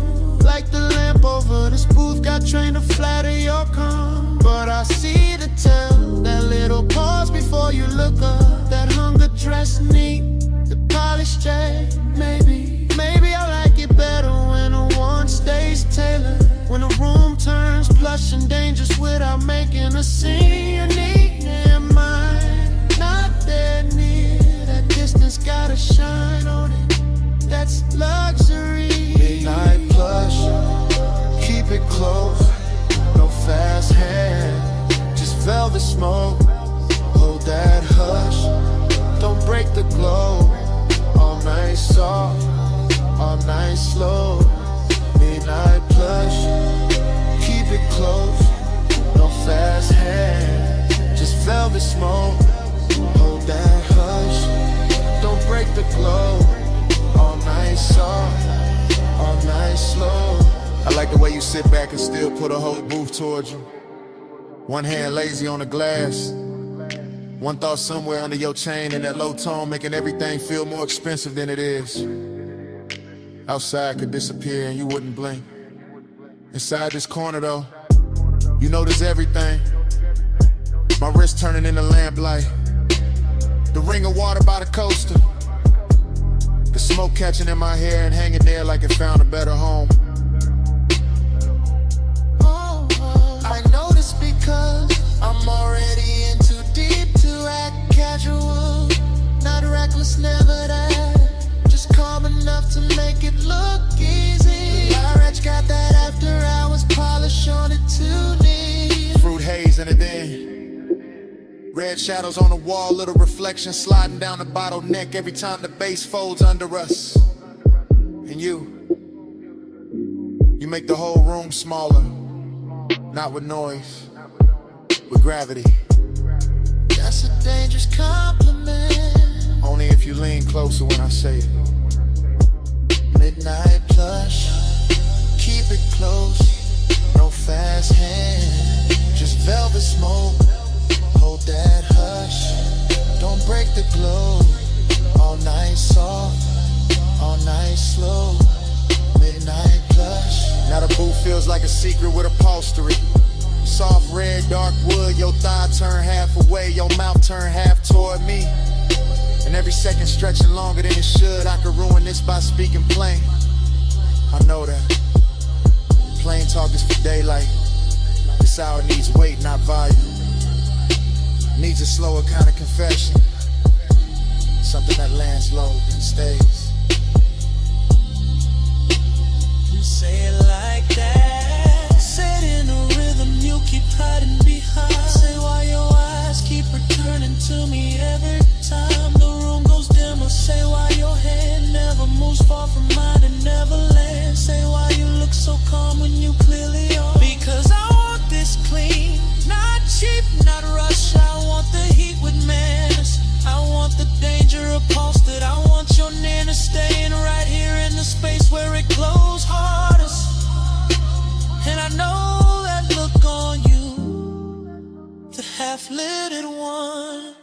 Like the lamp over this booth got trained to flatter your calm. But I see the tell, that little pause before you look up. That hunger dress neat, the polished J. Maybe I like it better when a one stays tailored. When the room turns plush and dangerous without making a scene. You need mine, not that near. That distance gotta shine on it. That's luxury. Midnight plush. smoke. Hold that hush, don't break the glow. All night soft, all night slow. Midnight plush, keep it close. No fast hand, just velvet smoke. Hold that hush, don't break the glow. All night soft, all night slow. I like the way you sit back and still put a whole booth towards you. One hand lazy on the glass, one thought somewhere under your chain in that low tone, making everything feel more expensive than it is. Outside could disappear and you wouldn't blink. Inside this corner though, you notice everything. My wrist turning into lamplight, the ring of water by the coaster, the smoke catching in my hair and hanging there like it found a better home. I know this because I'm already in too deep to act casual. Not reckless, never that. Just calm enough to make it look easy. Large got that after hours polish on it too neat. Fruit haze in it then. Red shadows on the wall, little reflection sliding down the bottleneck every time the bass folds under us. And you make the whole room smaller. Not with noise, with gravity. That's a dangerous compliment. Only if you lean closer when I say it. Midnight plush, keep it close. No fast hand, just velvet smoke. Hold that hush, don't break the glow. All night soft, all night slow. Midnight plush. Now the booth feels like a secret with upholstery. Soft red, dark wood, your thigh turn half away, your mouth turn half toward me. And every second stretching longer than it should. I could ruin this by speaking plain. I know that. Plain talk is for daylight. This hour needs weight, not volume. Needs a slower kind of confession. Something that lands low and stays. Say it like that. Say it in a rhythm you keep hiding behind. Say why your eyes keep returning to me every time the room goes dimmer. Say why your hand never moves far from mine and never lands. Say why you look so calm when you clearly are. Because I want this clean, not cheap, not rush. I want the heat with manners. I want the danger upholstered. I want your nana staying right here in the space where it glows hardest. And I know that look on you, the half-lidded one.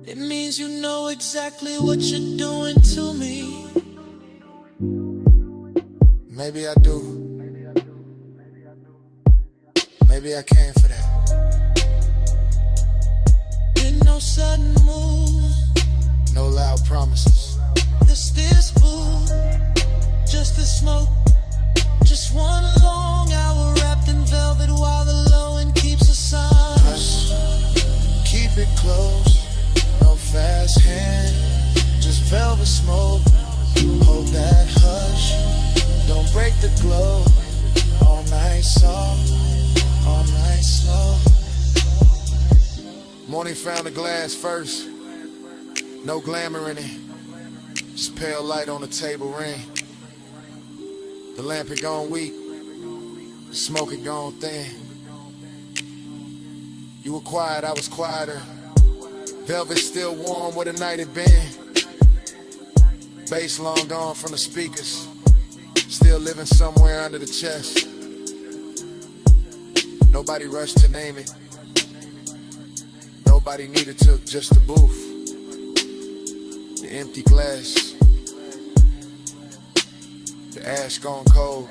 It means you know exactly what you're doing to me. Maybe I do. Maybe I came for that. No sudden move, no loud promises. This food, just the smoke, just one long hour wrapped in velvet while the low end keeps us on. Hush, keep it close, no fast hand, just velvet smoke. Hold that hush, don't break the glow. All night soft, all night slow. Morning found the glass first. No glamour in it. Just pale light on the table ring. The lamp had gone weak. The smoke had gone thin. You were quiet, I was quieter. Velvet still warm where the night had been. Bass long gone from the speakers. Still living somewhere under the chest. Nobody rushed to name it. Nobody needed to, just the booth. The empty glass. The ash gone cold.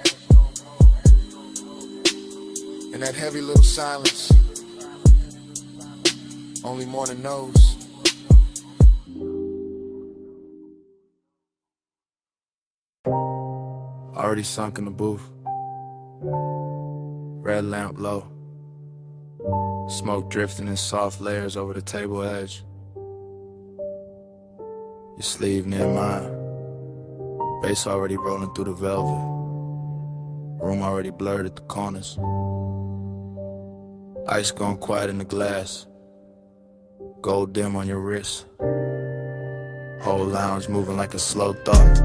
And that heavy little silence. Only morning knows. Already sunk in the booth. Red lamp low. Smoke drifting in soft layers over the table edge. Your sleeve near mine. Bass already rolling through the velvet. Room already blurred at the corners. Ice gone quiet in the glass. Gold dim on your wrist. Whole lounge moving like a slow thought.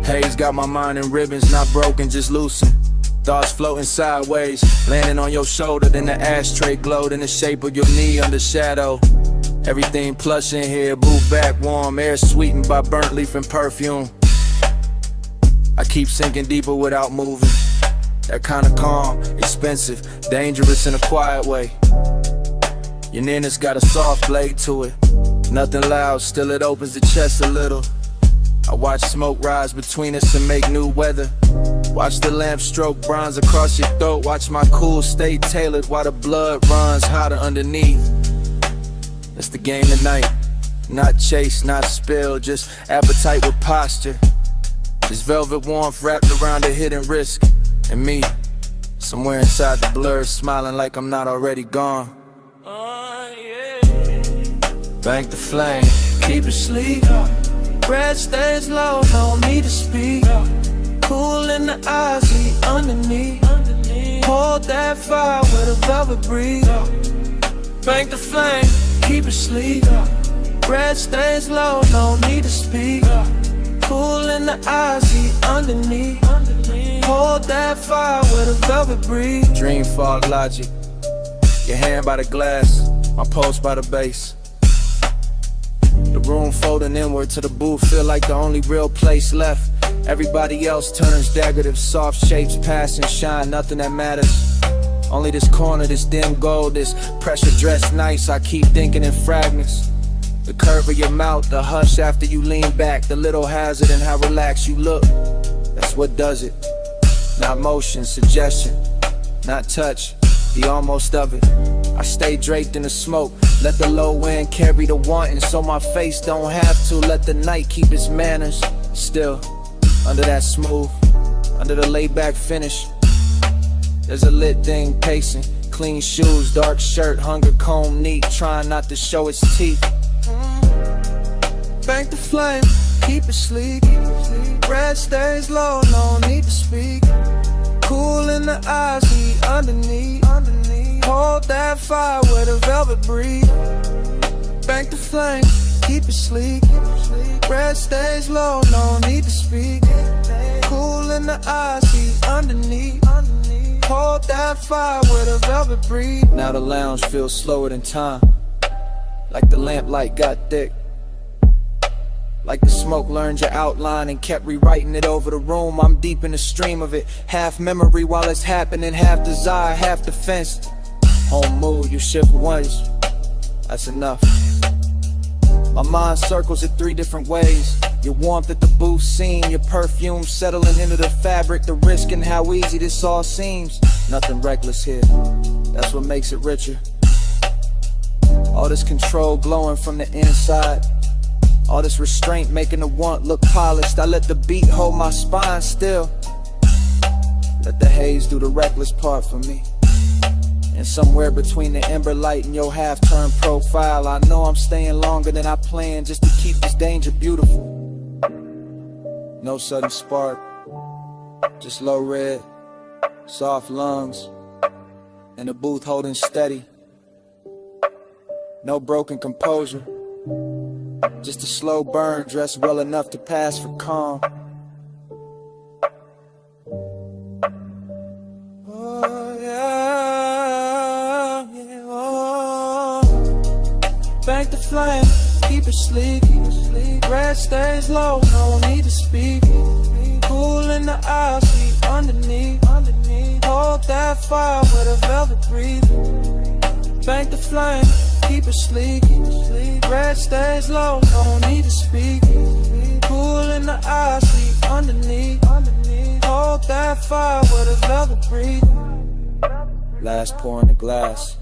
Haze got my mind in ribbons, not broken, just loosened. Thoughts floating sideways, landing on your shoulder, then the ashtray glowed in the shape of your knee under shadow. Everything plush in here, move back warm, air sweetened by burnt leaf and perfume. I keep sinking deeper without moving. That kind of calm, expensive, dangerous in a quiet way. Your nearness got a soft blade to it. Nothing loud, still it opens the chest a little. I watch smoke rise between us and make new weather. Watch the lamp stroke bronze across your throat. Watch my cool stay tailored while the blood runs hotter underneath. That's the game tonight. Not chase, not spill, just appetite with posture. This velvet warmth wrapped around a hidden risk. And me, somewhere inside the blur, smiling like I'm not already gone. Bank the flame, Keep it sleek. Breath stays low, no need to speak. Cool in the eyes, heat underneath. Hold that fire with a velvet breeze. Bank the flame, keep it sleek. Breath stays low, no need to speak. Cool in the eyes, heat underneath. Hold that fire with a velvet breeze. Dream fog logic. Your hand by the glass, my pulse by the base. The room folding inward to the booth, feel like the only real place left. Everybody else turns decorative, soft shapes pass and shine, nothing that matters. Only this corner, this dim gold, this pressure dressed nice. I keep thinking in fragments. The curve of your mouth, the hush after you lean back, the little hazard in how relaxed you look. That's what does it. Not motion, suggestion, not touch, the almost of it. I stay draped in the smoke, let the low end carry the wanting, so my face don't have to. Let the night keep its manners. Still, under that smooth, under the laid back finish, there's a lit thing pacing. Clean shoes, dark shirt, hunger comb neat, trying not to show its teeth. Bank the flame, keep it sleek. Breath stays low, no need to speak. Cool in the eyes, heat underneath. Hold that fire with a velvet breeze. Bank the flame, keep it sleek. Breath stays low, no need to speak. Cool in the eyes, heat underneath. Hold that fire with a velvet breeze. Now the lounge feels slower than time, like the lamplight got thick. Like the smoke learned your outline and kept rewriting it over the room. I'm deep in the stream of it, half memory while it's happening, half desire, half defense. Home mood, you shift once, that's enough. My mind circles it 3 different ways. Your warmth at the booth scene, your perfume settling into the fabric, the risk and how easy this all seems. Nothing reckless here, that's what makes it richer. All this control glowing from the inside. All this restraint making the want look polished. I let the beat hold my spine still. Let the haze do the reckless part for me. And somewhere between the ember light and your half-turned profile, I know I'm staying longer than I planned just to keep this danger beautiful. No sudden spark, just low red, soft lungs, and the booth holding steady. No broken composure. Just a slow burn, dressed well enough to pass for calm. Oh yeah, yeah, oh. Bank the flame, keep it sleek. Breath stays low, no need to speak. Cool in the eyes, heat underneath. Hold that fire with a velvet breeze. Bank the flame, keep it sleek. Breath stays low, no need to speak. Cool in the eyes, heat underneath. Hold that fire with a velvet breeze. Last pour in the glass,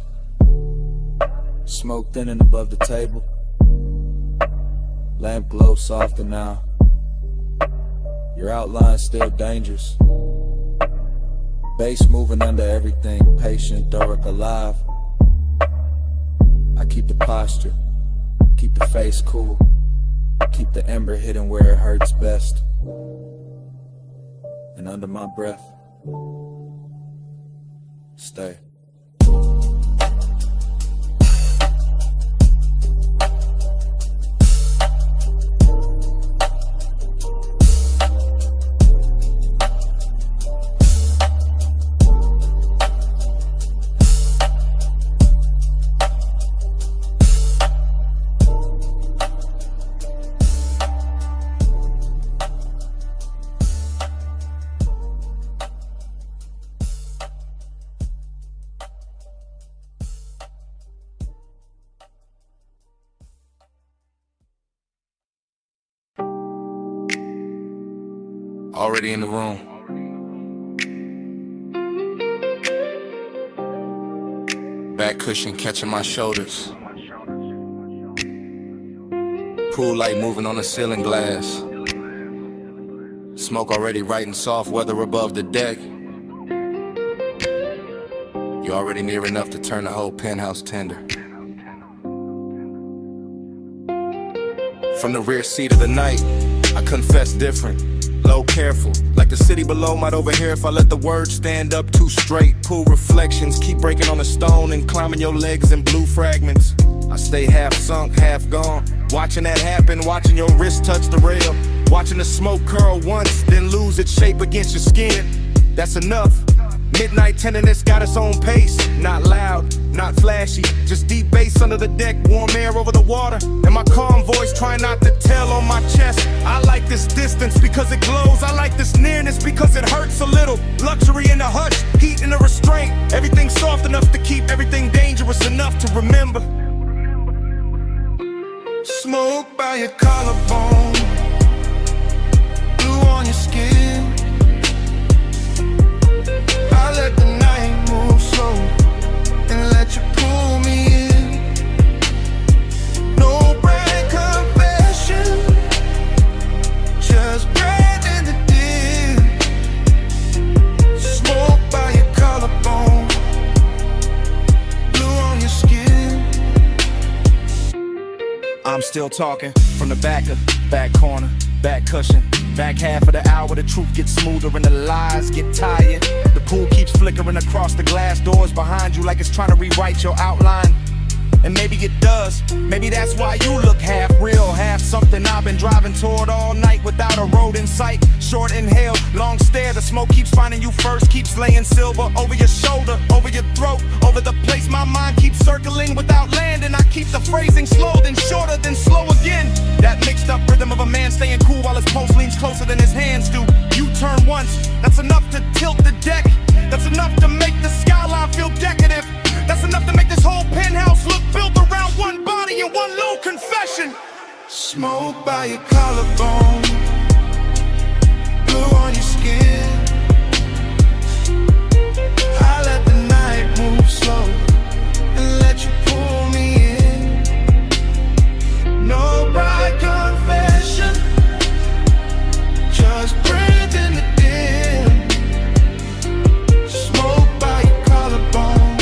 smoke thinning above the table. Lamp glow softer now. Your outline's still dangerous. Bass moving under everything, patient, Doric alive. I keep the posture, keep the face cool, keep the ember hidden where it hurts best. And under my breath, Stay. Already in the room. Back cushion catching my shoulders. Pool light moving on the ceiling glass. Smoke already writing soft weather above the deck. You're already near enough to turn the whole penthouse tender. From the rear seat of the night, I confess different. Low careful, like the city below might overhear if I let the words stand up too straight. Pool reflections keep breaking on the stone and climbing your legs in blue fragments. I stay half sunk, half gone, watching that happen, watching your wrist touch the rail, watching the smoke curl once, then lose its shape against your skin. That's enough. Midnight tenderness got its own pace. Not loud, not flashy, just deep bass under the deck, warm air over the water, and my calm voice trying not to tell on my chest. I like this distance because it glows. I like this nearness because it hurts a little. Luxury in the hush, heat in the restraint. Everything soft enough to keep everything dangerous enough to remember. Smoke by your collarbone, blue on your skin. I let the night move slow and let you pull me in. No brand confession, just bread in the din. Smoke by your collarbone, blue on your skin. I'm still talking from the back corner, back cushion. Back half of the hour, the truth gets smoother and the lies get tired. The pool keeps flickering across the glass doors behind you like it's trying to rewrite your outline. And maybe it does. Maybe that's why you look half real, half something I've been driving toward all night without a road in sight. Short inhale, long stare, the smoke keeps finding you first, keeps laying silver over your shoulder, over your throat, over the place my mind keeps circling without landing. I keep the phrasing slow, then shorter, then slow again. That mixed up rhythm of a man staying cool while his pulse leans closer than his hands do. You turn once, that's enough to tilt the deck. That's enough to make the skyline feel decadent. That's enough to make this whole penthouse look built around one body and one low confession. Smoke by your collarbone, blue on your skin. I let the night move slow and let you pull me in. No bride confession, just breathe in the dim. Smoke by your collarbone,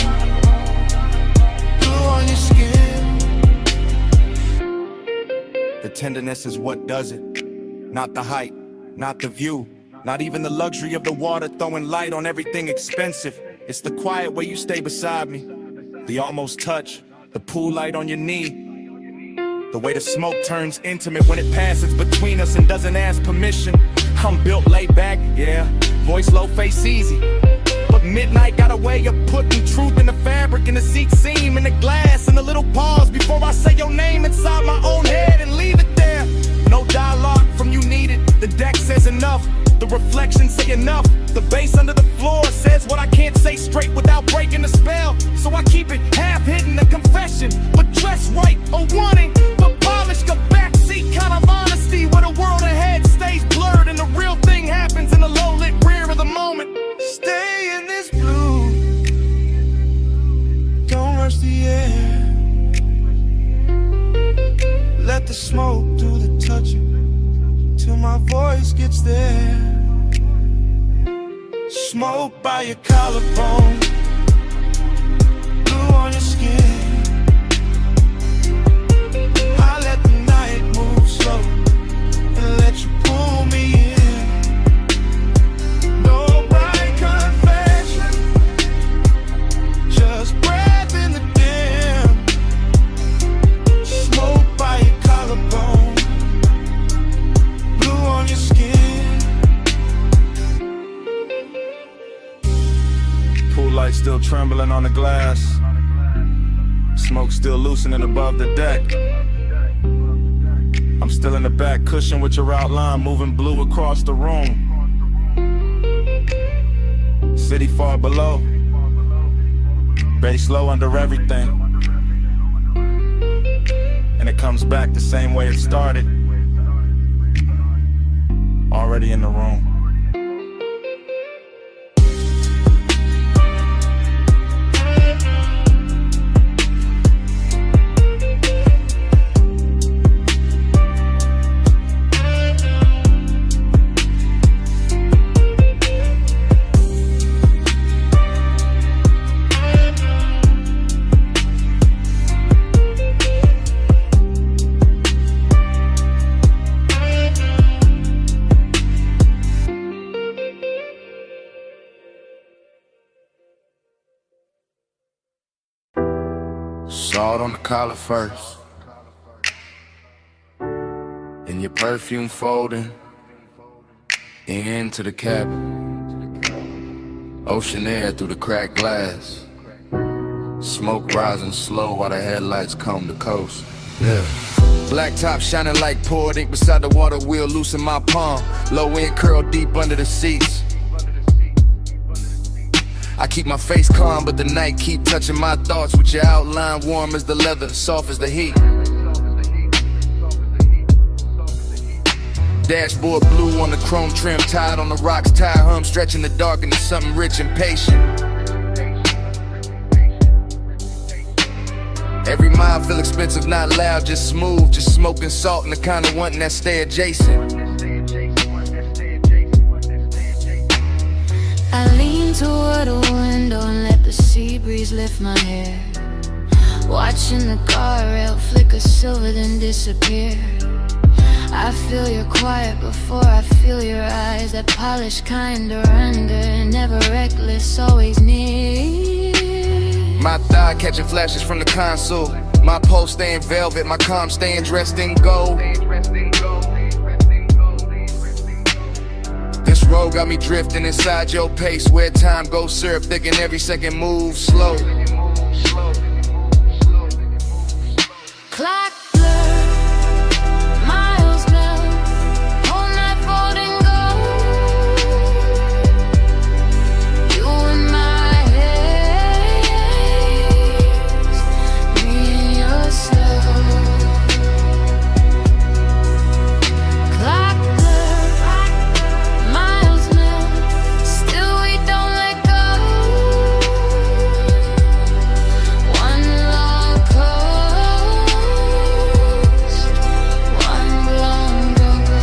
blue on your skin. The tenderness is what does it, not the height, not the view, not even the luxury of the water throwing light on everything expensive. It's the quiet way you stay beside me, the almost touch, the pool light on your knee, the way the smoke turns intimate when it passes between us and doesn't ask permission. I'm built laid back, yeah, voice low, face easy, but midnight got a way of putting truth in the fabric, in the seat seam, in the glass, in the little pause before I say your name inside my own head and leave it there. No dialogue from you needed, the deck says enough, the reflections say enough, the bass under the floor says what I can't say straight without breaking the spell. So I keep it half hidden, a confession, but dressed right, a wanting, but polished, a backseat kind of honesty where the world ahead stays blurred and the real thing happens in the low-lit rear of the moment. Stay in this blue, don't rush the air. Let the smoke do the touching till my voice gets there. Smoke by your collarbone, blue on your skin. I let the night move slow and let you pull me in. No bright confession, on the glass. Smoke still loosening above the deck. I'm still in the back cushion with your outline, moving blue across the room. City far below, bass low under everything. And it comes back the same way it started. Already in the room. Salt on the collar first, and your perfume folding into the cabin. Ocean air through the cracked glass, smoke rising slow while the headlights comb the coast. Yeah. Black top shining like poured ink beside the water wheel, loose in my palm. Low end curl deep under the seats. I keep my face calm, but the night keep touching my thoughts with your outline warm as the leather, soft as the heat. Dashboard blue on the chrome trim, tied on the rocks, tire hum stretching the dark into something rich and patient. Every mile feel expensive, not loud, just smooth, just smoking salt and the kind of wanting that stay adjacent. I lean toward a window and let the sea breeze lift my hair, watching the guardrail flicker silver then disappear. I feel your quiet before I feel your eyes, that polished kind of render, never reckless, always near. My thigh catching flashes from the console, my pulse staying velvet, my calm staying dressed in gold. This road got me drifting inside your pace, where time goes syrup thick and every second moves slow. Clock blur, miles melt, whole night folding gold. You in my haze, me in your slow. Clock blur, miles melt, still we don't let go. One long coast, one long go-go.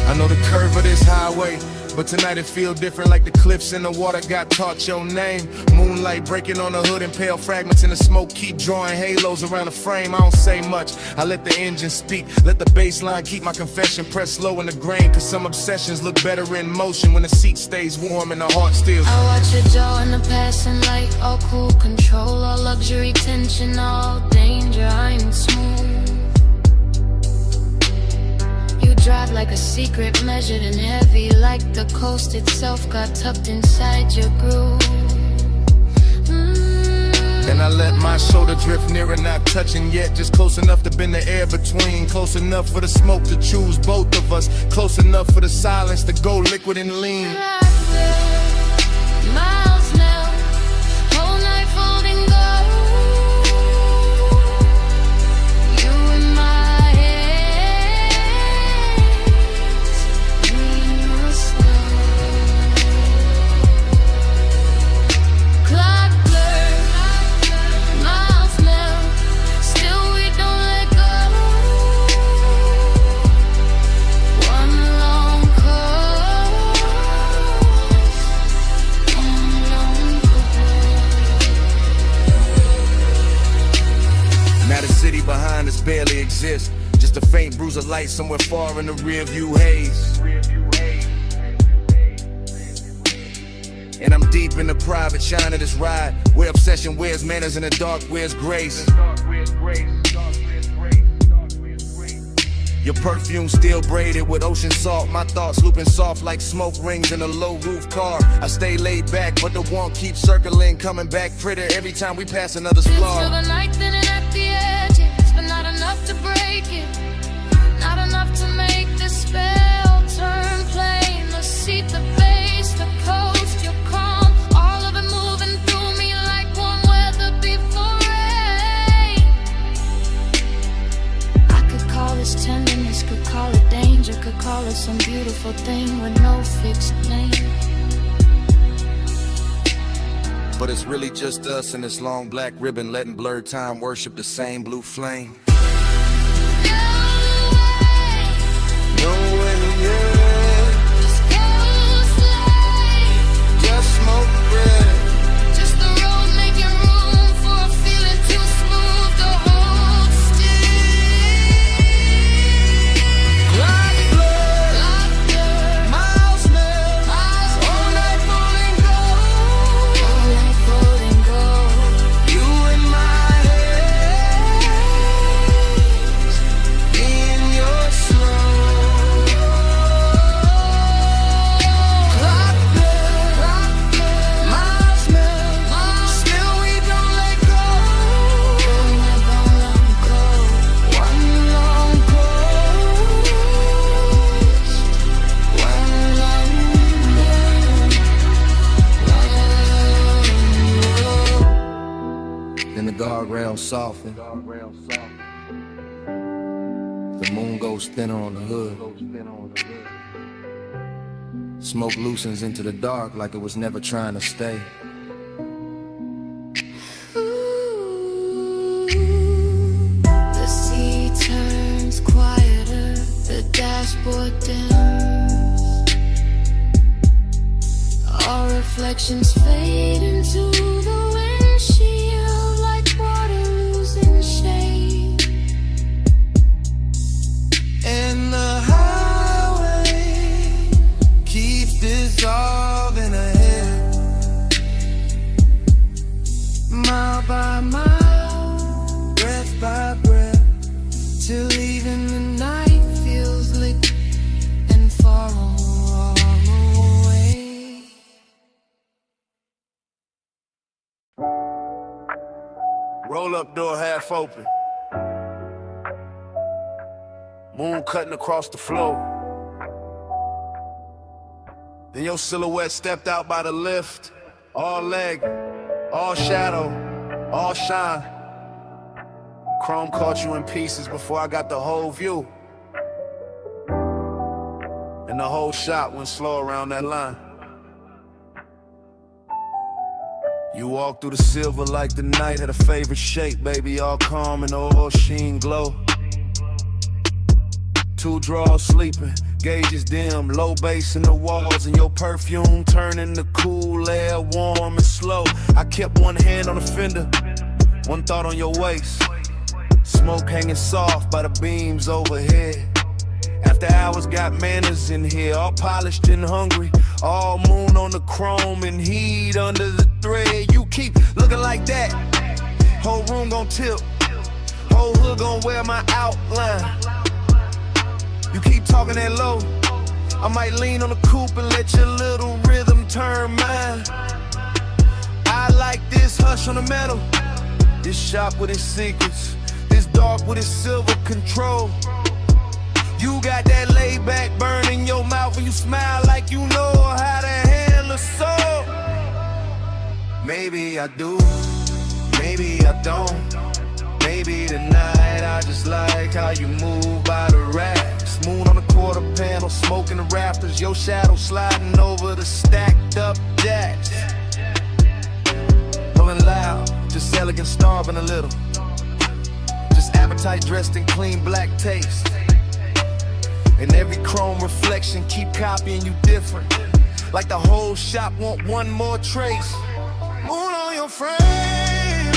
I know the curve of this highway, but tonight it feel different, like the cliffs in the water got taught your name. Moonlight breaking on the hood and pale fragments in the smoke keep drawing halos around the frame. I don't say much, I let the engine speak, let the bass line keep my confession pressed slow in the grain. Cause some obsessions look better in motion when the seat stays warm and the heart still. I watch your jaw in the passing light, all cool control, all luxury tension, all danger, I'm smooth. You drive like a secret, measured and heavy, like the coast itself got tucked inside your groove. And I let my shoulder drift nearer, not touching yet, just close enough to bend the air between, close enough for the smoke to choose both of us, close enough for the silence to go liquid and lean. Miles melt, whole night folding gold. You in my haze, me in your slow. Clock blur, miles melt, still we don't let go. One long coast, one long Now the city behind us barely exists, just a faint bruise of light somewhere far in the rear view haze. And I'm deep in the private shine of this ride, where obsession wears manners and the dark wears grace. Your perfume still braided with ocean salt. My thoughts looping soft like smoke rings in a low roof car. I stay laid back, but the want keeps circling, coming back prettier every time we pass another splar. Feel the night thinning at the edges, but not enough to break it. Not enough to make the spell turn plain. The seat, the base, the coast, your calm, all of it moving through me like warm weather before rain. I could call this tenderness, could call it danger, could call it some beautiful thing with no fixed name. But it's really just us and this long black ribbon, letting blurred time worship the same blue flame. No way, yeah. Just go slow. Just smoke red. Just the road making room for a feeling too smooth to hold still. Like blood, miles left, all night falling gold. All night floating gold. You in my head, me in your slow. Clock blood, miles left, still we don't let go. One long coast, one long. Then the guardrails soften. The moon goes thinner on the hood. Smoke loosens into the dark like it was never trying to stay. The sea turns quieter, the dashboard dims. Our reflections fade into the windshield like water losing shade. And the highway keeps dissolving ahead, mile by mile, breath by breath, till even the night feels liquid and far away. Roll up door half open. Moon cutting across the floor. Then your silhouette stepped out by the lift. All leg, all shadow, all shine. Chrome caught you in pieces before I got the whole view. And the whole shot went slow around that line. You walked through the silver like the night had a favorite shape, baby, all calm and all sheen glow. Two draws sleeping, gauges dim, low bass in the walls, and your perfume turning the cool air warm and slow. I kept one hand on the fender, one thought on your waist. Smoke hanging soft by the beams overhead. After hours got manners in here, all polished and hungry. All moon on the chrome and heat under the thread. You keep looking like that, whole room gon' tilt, whole hood gon' wear my outline. You keep talking that low, I might lean on the coupe and let your little rhythm turn mine. I like this hush on the metal, this shop with its secrets, this dark with its silver control. You got that laid back burn in your mouth when you smile like you know how to handle a soul. Maybe I do, maybe I don't. Maybe tonight I just like how you move by the racks. Moon on the quarter panel, smoking the rafters. Your shadow sliding over the stacked up jacks. Pulling loud, just elegant, starving a little. Just appetite dressed in clean black taste. And every chrome reflection keep copying you different. Like the whole shop want one more trace. Moon on your frame,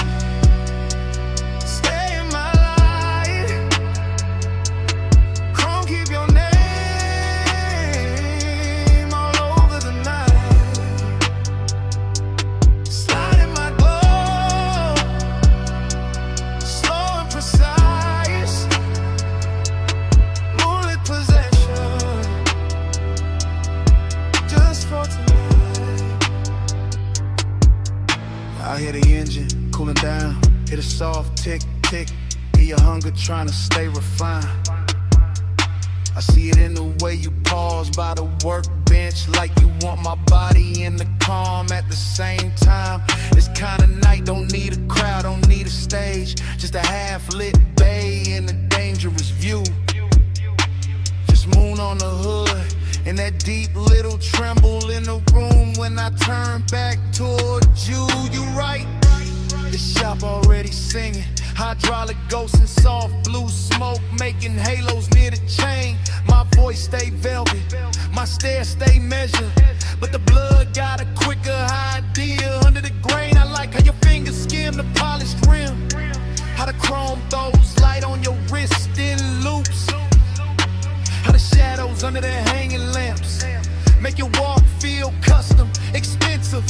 stay in my light. Chrome keep your name all over the night. Slide in my glow, slow and precise. cooling down. Hit a soft tick, tick. Get your hunger trying to stay refined. I see it in the way you pause by the workbench, like you want my body in the calm at the same time. This kind of night don't need a crowd, don't need a stage, just a half-lit bay and a dangerous view. Just moon on the hood and that deep little tremble in the room when I turn back towards you. You right, the shop already singing. Hydraulic ghosts and soft blue smoke making halos near the chain. My voice stay velvet, my stare stay measured, but the blood got a quicker idea. Under the grain, I like how your fingers skim the polished rim, how the chrome throws light on your wrist in loops, how the shadows under the hanging lamps make your walk feel custom, expensive,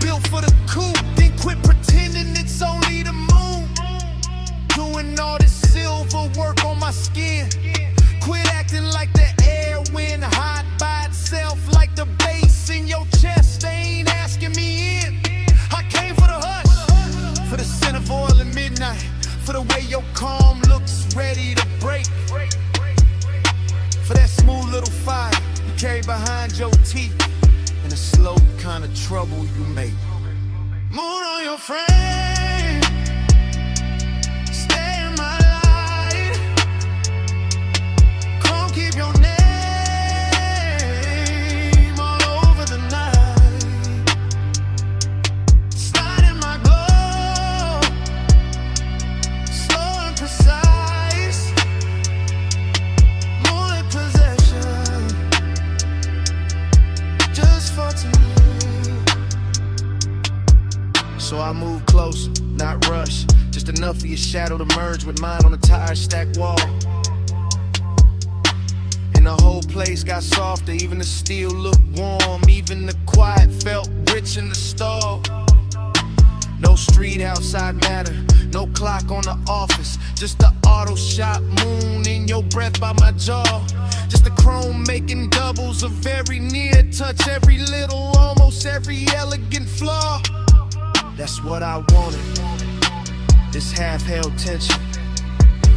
built for the coupe. Then quit pretending it's only the moon. Doing all this silver work on my skin. Quit acting like the air went hot by itself, like the bass in your chest. They ain't asking me in. I came for the hush, for the scent of oil at midnight, for the way your calm looks ready to break, for that smooth little fire you carry behind your teeth, and the slow kind of trouble you make. Moon on your frame, stay in my light. Come keep your name all over the night. Slide in my glow, slow and precise. Moonlit possession, just for tonight. So I move close, not rush, just enough for your shadow to merge with mine on the tire stack wall. And the whole place got softer, even the steel looked warm, even the quiet felt rich in the stall. No street outside matter, no clock on the office, just the auto shop moon in your breath by my jaw. Just the chrome making doubles of every near touch, every little, almost every elegant flaw. That's what I wanted, this half-held tension,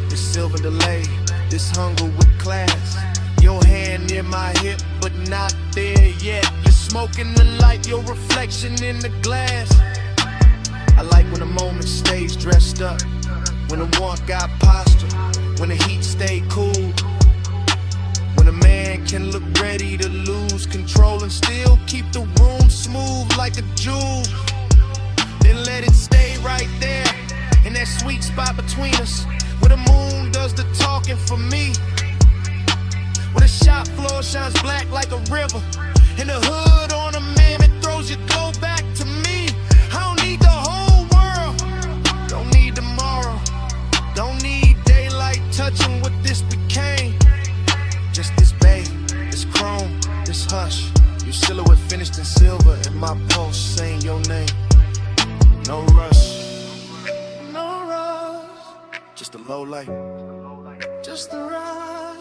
this silver delay, this hunger with class. Your hand near my hip, but not there yet. You're smoking the light, your reflection in the glass. I like when a moment stays dressed up, when the warmth got posture, when the heat stay cool, when a man can look ready to lose control and still keep the room smooth like a jewel. Then let it stay right there, in that sweet spot between us, where the moon does the talking for me, where the shop floor shines black like a river, and the hood ornament throws your glow back to me. I don't need the whole world, don't need tomorrow, don't need daylight touching what this became. Just this bay, this chrome, this hush, your silhouette finished in silver, and my pulse saying your name. No rush, no rush, just a low light, just the right.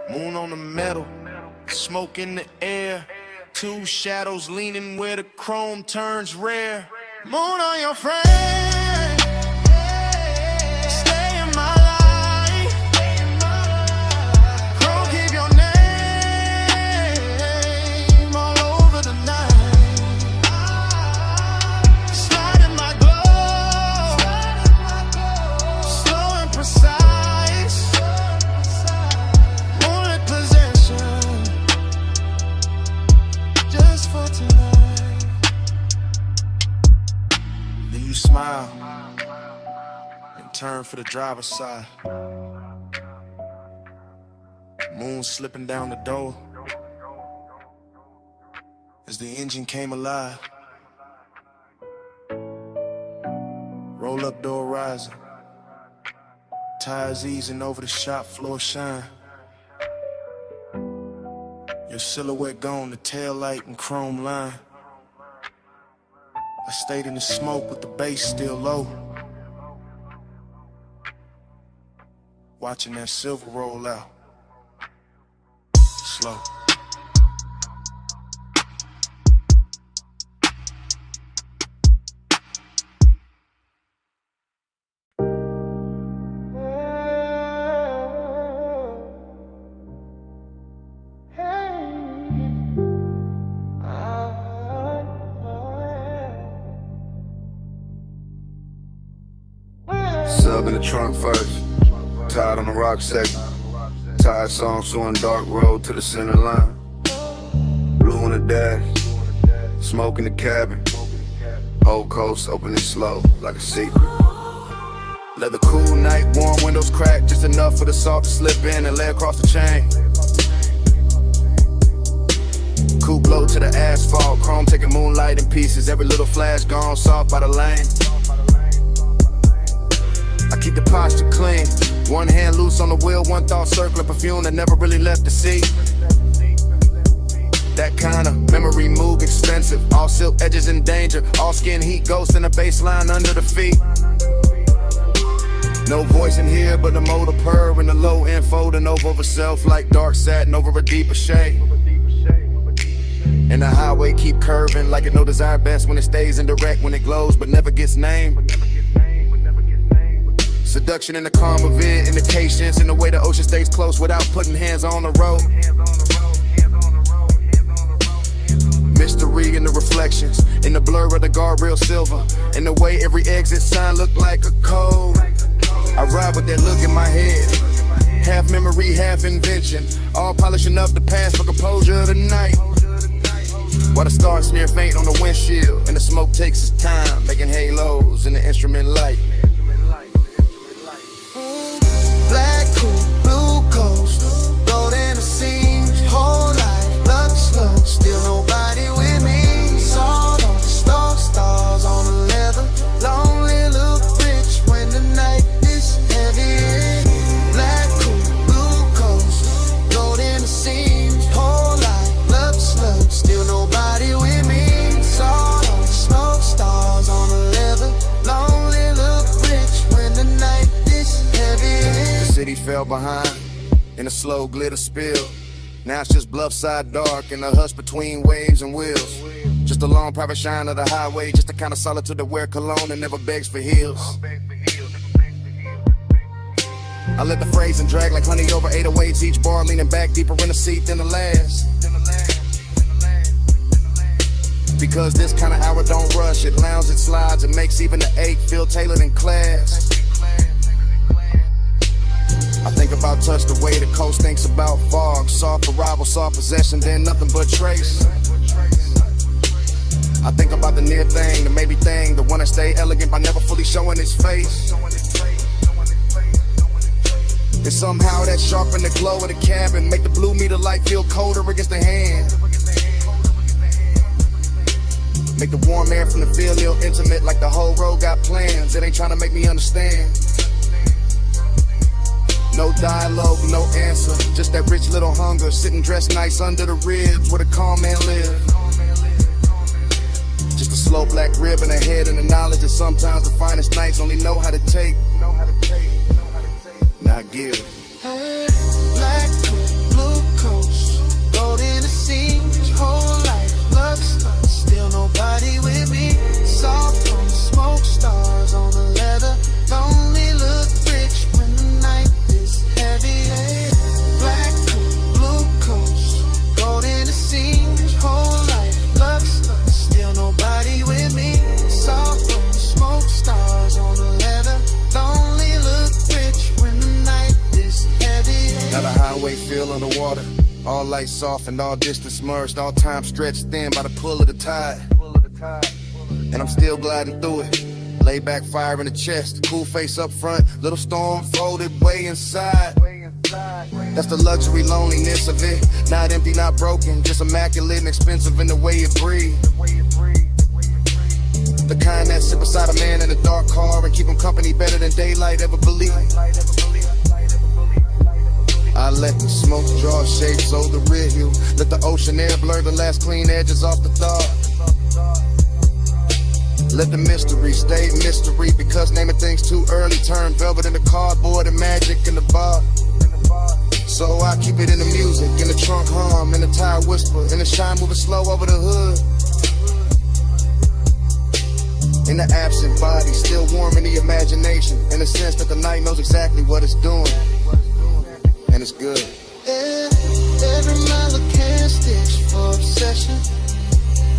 Moon on the metal, smoke in the air, two shadows leaning where the chrome turns rare. Moon on your frame, stay in my light. Chrome keep your name all over the night. Smile and turn for the driver's side. Moon slipping down the door as the engine came alive. Roll up door rising, tires easing over the shop floor shine. Your silhouette gone, the tail light and chrome line. I stayed in the smoke with the bass still low, watching that silver roll out, slow. Dub in the trunk first. Tied on the rock second. Tired song showing dark road to the center line. Blue on the dash. Smoke in the cabin. Whole coast opening slow like a secret. Leather cool night, warm windows cracked just enough for the salt to slip in and lay across the chain. Coupe blow to the asphalt, chrome taking moonlight in pieces. Every little flash gone soft by the lane. I keep the posture clean. One hand loose on the wheel, one thought circling perfume that never really left the seat. That kind of memory move expensive. All silk edges in danger. All skin heat ghost in the baseline under the feet. No voice in here but the motor purr and the low end folding over self like dark satin over a deeper shade. And the highway keep curving like it no desire best when it stays indirect, when it glows but never gets named. Seduction in the calm of it, indications in the way the ocean stays close without putting hands on the road. Mystery in the reflections, in the blur of the guardrail silver, in the way every exit sign look like a code. I ride with that look in my head, half memory, half invention, all polishing up the past for composure tonight. While the stars smear faint on the windshield, and the smoke takes its time, making halos in the instrument light. Black coupe, blue coast, gold in the seams, whole life, luck slow, still nobody with me. Salt on the stars on the leather, lonely look rich when the night is heavy. Black coupe, blue coast, gold in the seams, whole life, luck slow, still nobody with me. Salt on the smoke, stars on the leather, lonely look rich when the night is heavy. The city fell behind in a slow glitter spill. Now it's just bluff side dark and a hush between waves and wheels. Just a long private shine of the highway, just the kind of solitude that wear cologne and never begs for heels. I let the phrasing drag like honey over 808s, each bar leaning back deeper in the seat than the last. Because this kind of hour don't rush, it lounges, it slides, it makes even the ache feel tailored in class. I think about touch the way the coast thinks about fog. Soft arrival, soft possession, then nothing but trace. I think about the near thing, the maybe thing, the one that stay elegant by never fully showing its face. And somehow that sharpen the glow of the cabin, make the blue meter light feel colder against the hand. Make the warm air from the field feel intimate, like the whole road got plans. It ain't trying to make me understand. No dialogue, no answer, just that rich little hunger, sitting dressed nice under the ribs where the calm man live. Just a slow black rib in the head and the knowledge that sometimes the finest nights only know how to take, not give. Hey, black coupe, blue coast, gold in the seams, whole life, looks still nobody with me. Soft on the smoke, stars on the leather, lonely look rich when the night is heavy. Black coupe, blue coast, gold in the seams, whole life, looks still nobody with me. Soft on the smoke, stars on the leather, lonely look rich when the night is heavy. Now the highway feel underwater, all lights soft and all distance merged, all time stretched thin by the pull of the tide. And I'm still gliding through it. Lay back, fire in the chest, cool face up front, little storm folded way inside. That's the luxury loneliness of it. Not empty, not broken, just immaculate and expensive in the way it breathes. The kind that sit beside a man in a dark car and keep him company better than daylight ever believed. I let the smoke draw shapes over the rear view. Let the ocean air blur the last clean edges off the thought. Let the mystery stay mystery, because naming things too early turn velvet into cardboard and magic in the bar. So I keep it in the music, in the trunk hum, in the tire whisper, in the shine moving slow over the hood. In the absent body, still warm in the imagination, in the sense that the night knows exactly what it's doing. And it's good. Every mile a can stitch for obsession.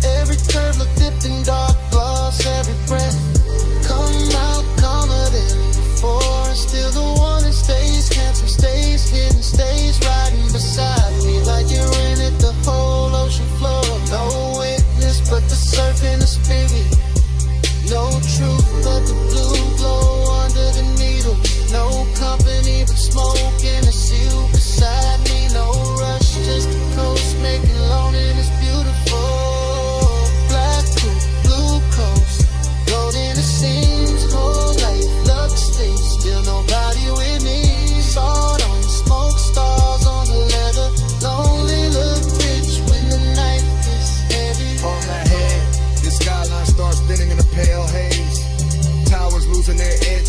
Every curve look dipped in dark gloss. Every breath come out calmer than before.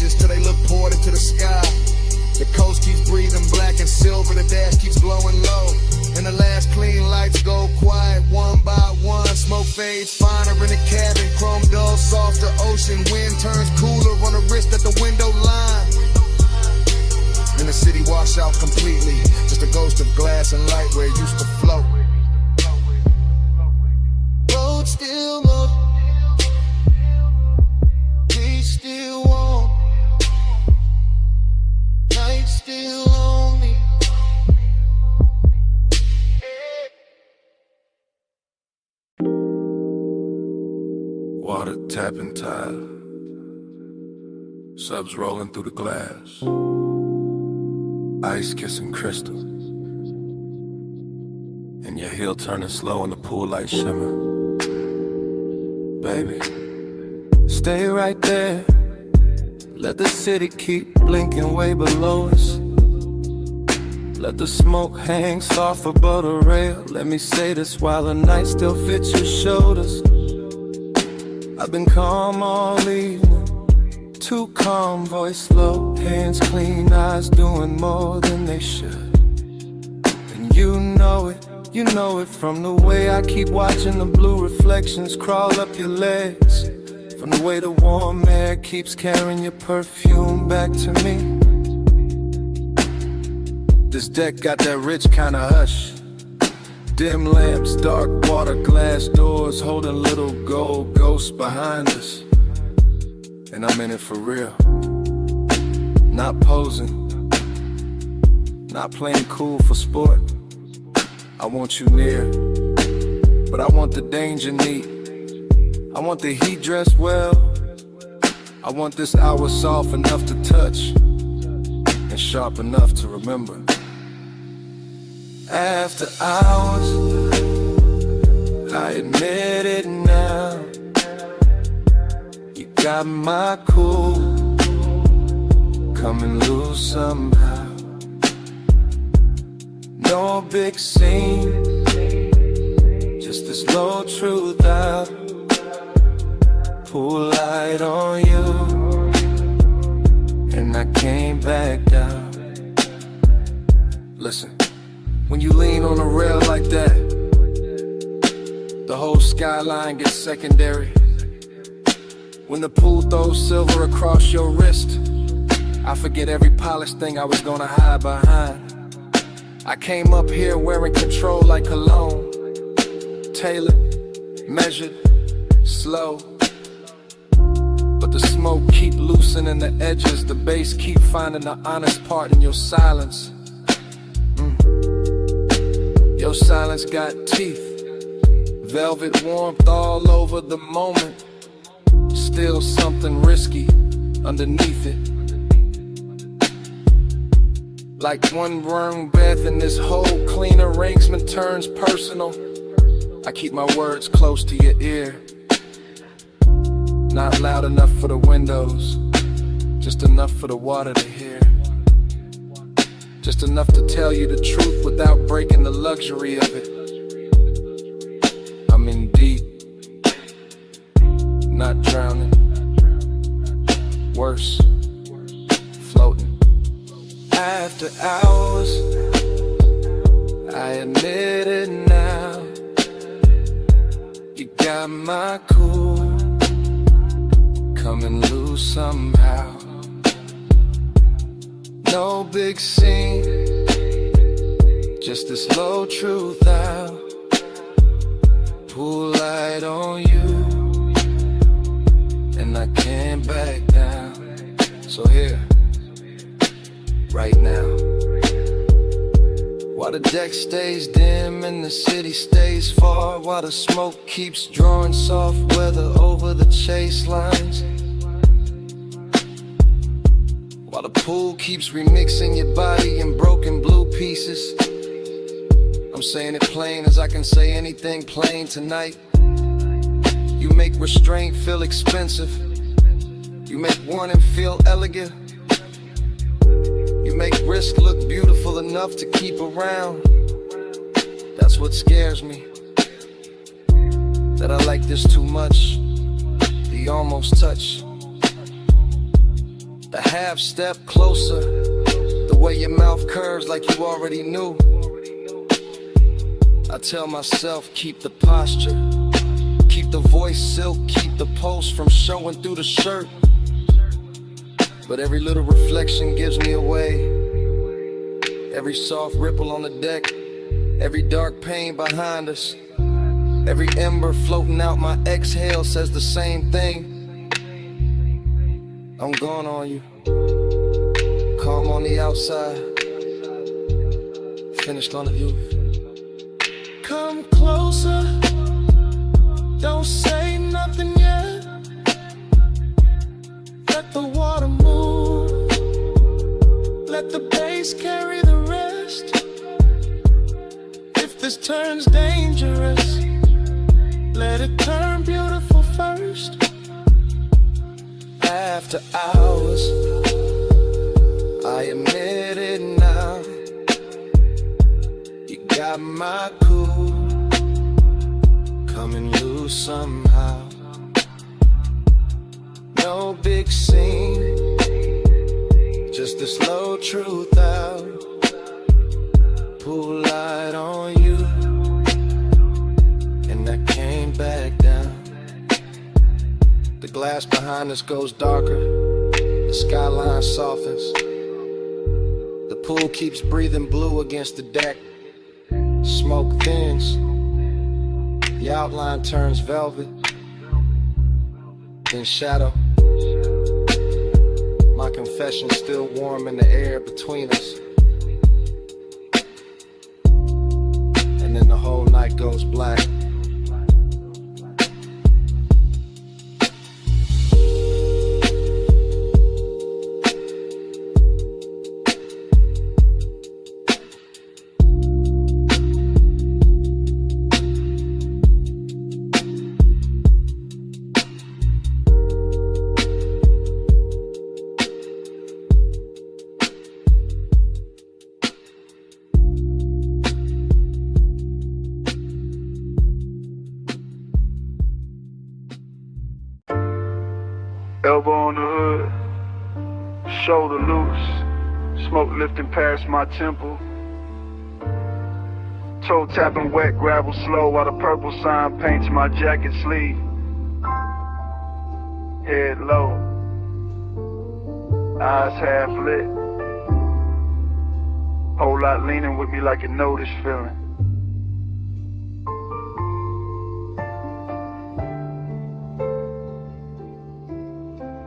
stages till they look poured into the sky. The coast keeps breathing black and silver, the dash keeps glowing low. And the last clean lights go quiet one by one. Smoke fades finer in the cabin, chrome dull, softer ocean. Wind turns cooler on the wrist at the window line. And the city washed out completely, just a ghost of glass and light where it used to float. Road still low, we still warm, night still lonely. Water tapping tile, subs rolling through the glass, ice kissing crystal, and your heel turning slow in the pool light shimmer. Baby, stay right there. Let the city keep blinking way below us. Let the smoke hang soft above the rail. Let me say this while the night still fits your shoulders. I've been calm all evening, too calm, voice low, hands clean, eyes doing more than they should. And you know it from the way I keep watching the blue reflections crawl up your legs, from the way the warm air keeps carrying your perfume back to me. This deck got that rich kind of hush, dim lamps, dark water, glass doors holding little gold ghosts behind us. And I'm in it for real, not posing, not playing cool for sport. I want you near, but I want the danger neat. I want the heat dressed well. I want this hour soft enough to touch and sharp enough to remember. After hours, I admit it now, you got my cool coming loose somehow. No big scene, just this low truth out. Pool light on you, and I came back down. Listen, when you lean on a rail like that, the whole skyline gets secondary. When the pool throws silver across your wrist, I forget every polished thing I was gonna hide behind. I came up here wearing control like cologne, tailored, measured, slow. But the smoke keep loosening the edges, the bass keep finding the honest part in your silence. Your silence got teeth, velvet warmth all over the moment. Still something risky underneath it. Like one wrong breath and this whole clean arrangement turns personal. I keep my words close to your ear, not loud enough for the windows, just enough for the water to hear. Just enough to tell you the truth without breaking the luxury of it. I'm in deep, not drowning, worse, floating. After hours, I admit it now, you got my cool coming loose somehow. No big scene, just this low truth out. Pool light on you, and I can't back down. So here, right now, while the deck stays dim and the city stays far, while the smoke keeps drawing soft weather over the chase lines, while the pool keeps remixing your body in broken blue pieces. I'm saying it plain as I can say anything plain tonight. You make restraint feel expensive, you make warning feel elegant, you make risk look beautiful enough to keep around. That's what scares me, that I like this too much, the almost touch. a half step closer. The way your mouth curves like you already knew. I tell myself, keep the posture, keep the voice silk, keep the pulse from showing through the shirt. But every little reflection gives me away. Every soft ripple on the deck, every dark pain behind us, every ember floating out my exhale says the same thing. I'm gone on you, calm on the outside, finished on the view. Come closer, don't say nothing yet. Let the water move, let the bass carry the rest. If this turns dangerous, let it turn beautiful first. After hours, I admit it now, you got my cool coming loose somehow. No big scene, just the slow truth out. Pull light on you, and I came back down. The glass behind us goes darker, the skyline softens. The pool keeps breathing blue against the deck. Smoke thins, the outline turns velvet, then shadow. My confession's still warm in the air between us. And then the whole night goes black. Elbow on the hood, shoulder loose, smoke lifting past my temple. Toe tapping wet gravel slow while the purple sign paints my jacket sleeve. Head low, eyes half lit. Whole lot leaning with me like you know this feeling.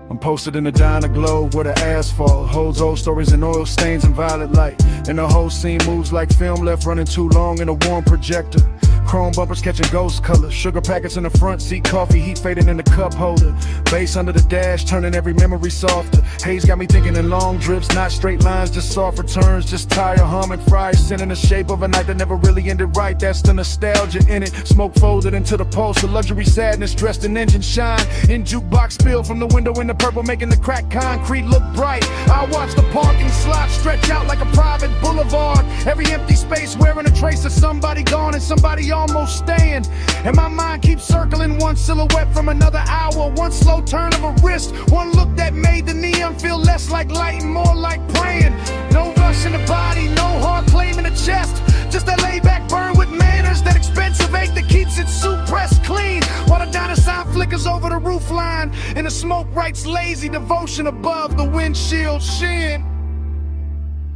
I'm posted in a diner globe where the asphalt holds old stories and oil stains and violet light. And the whole scene moves like film left running too long in a warm projector. Chrome bumpers catching ghost colors, sugar packets in the front seat, coffee heat fading in the cup holder. Bass under the dash, turning every memory softer. Haze got me thinking in long drifts, not straight lines, just soft returns. Just tire humming, fries sending the shape of a night that never really ended right. That's the nostalgia in it. Smoke folded into the pulse, the luxury sadness dressed in engine shine. In jukebox spill from the window in the purple, making the cracked concrete look bright. I watch the parking slot stretch out like a private boulevard. Every empty space wearing a trace of somebody gone and somebody almost staying. And my mind keeps circling one silhouette from another hour. One slow turn of a wrist, one look that made the neon feel less like light and more like praying. No rush in the body, no hard claim in the chest. Just that laid back burn with manners, that expensive ache that keeps it pressed clean. While the diner sign flickers over the roof line, and the smoke writes lazy devotion above the windshield sheen.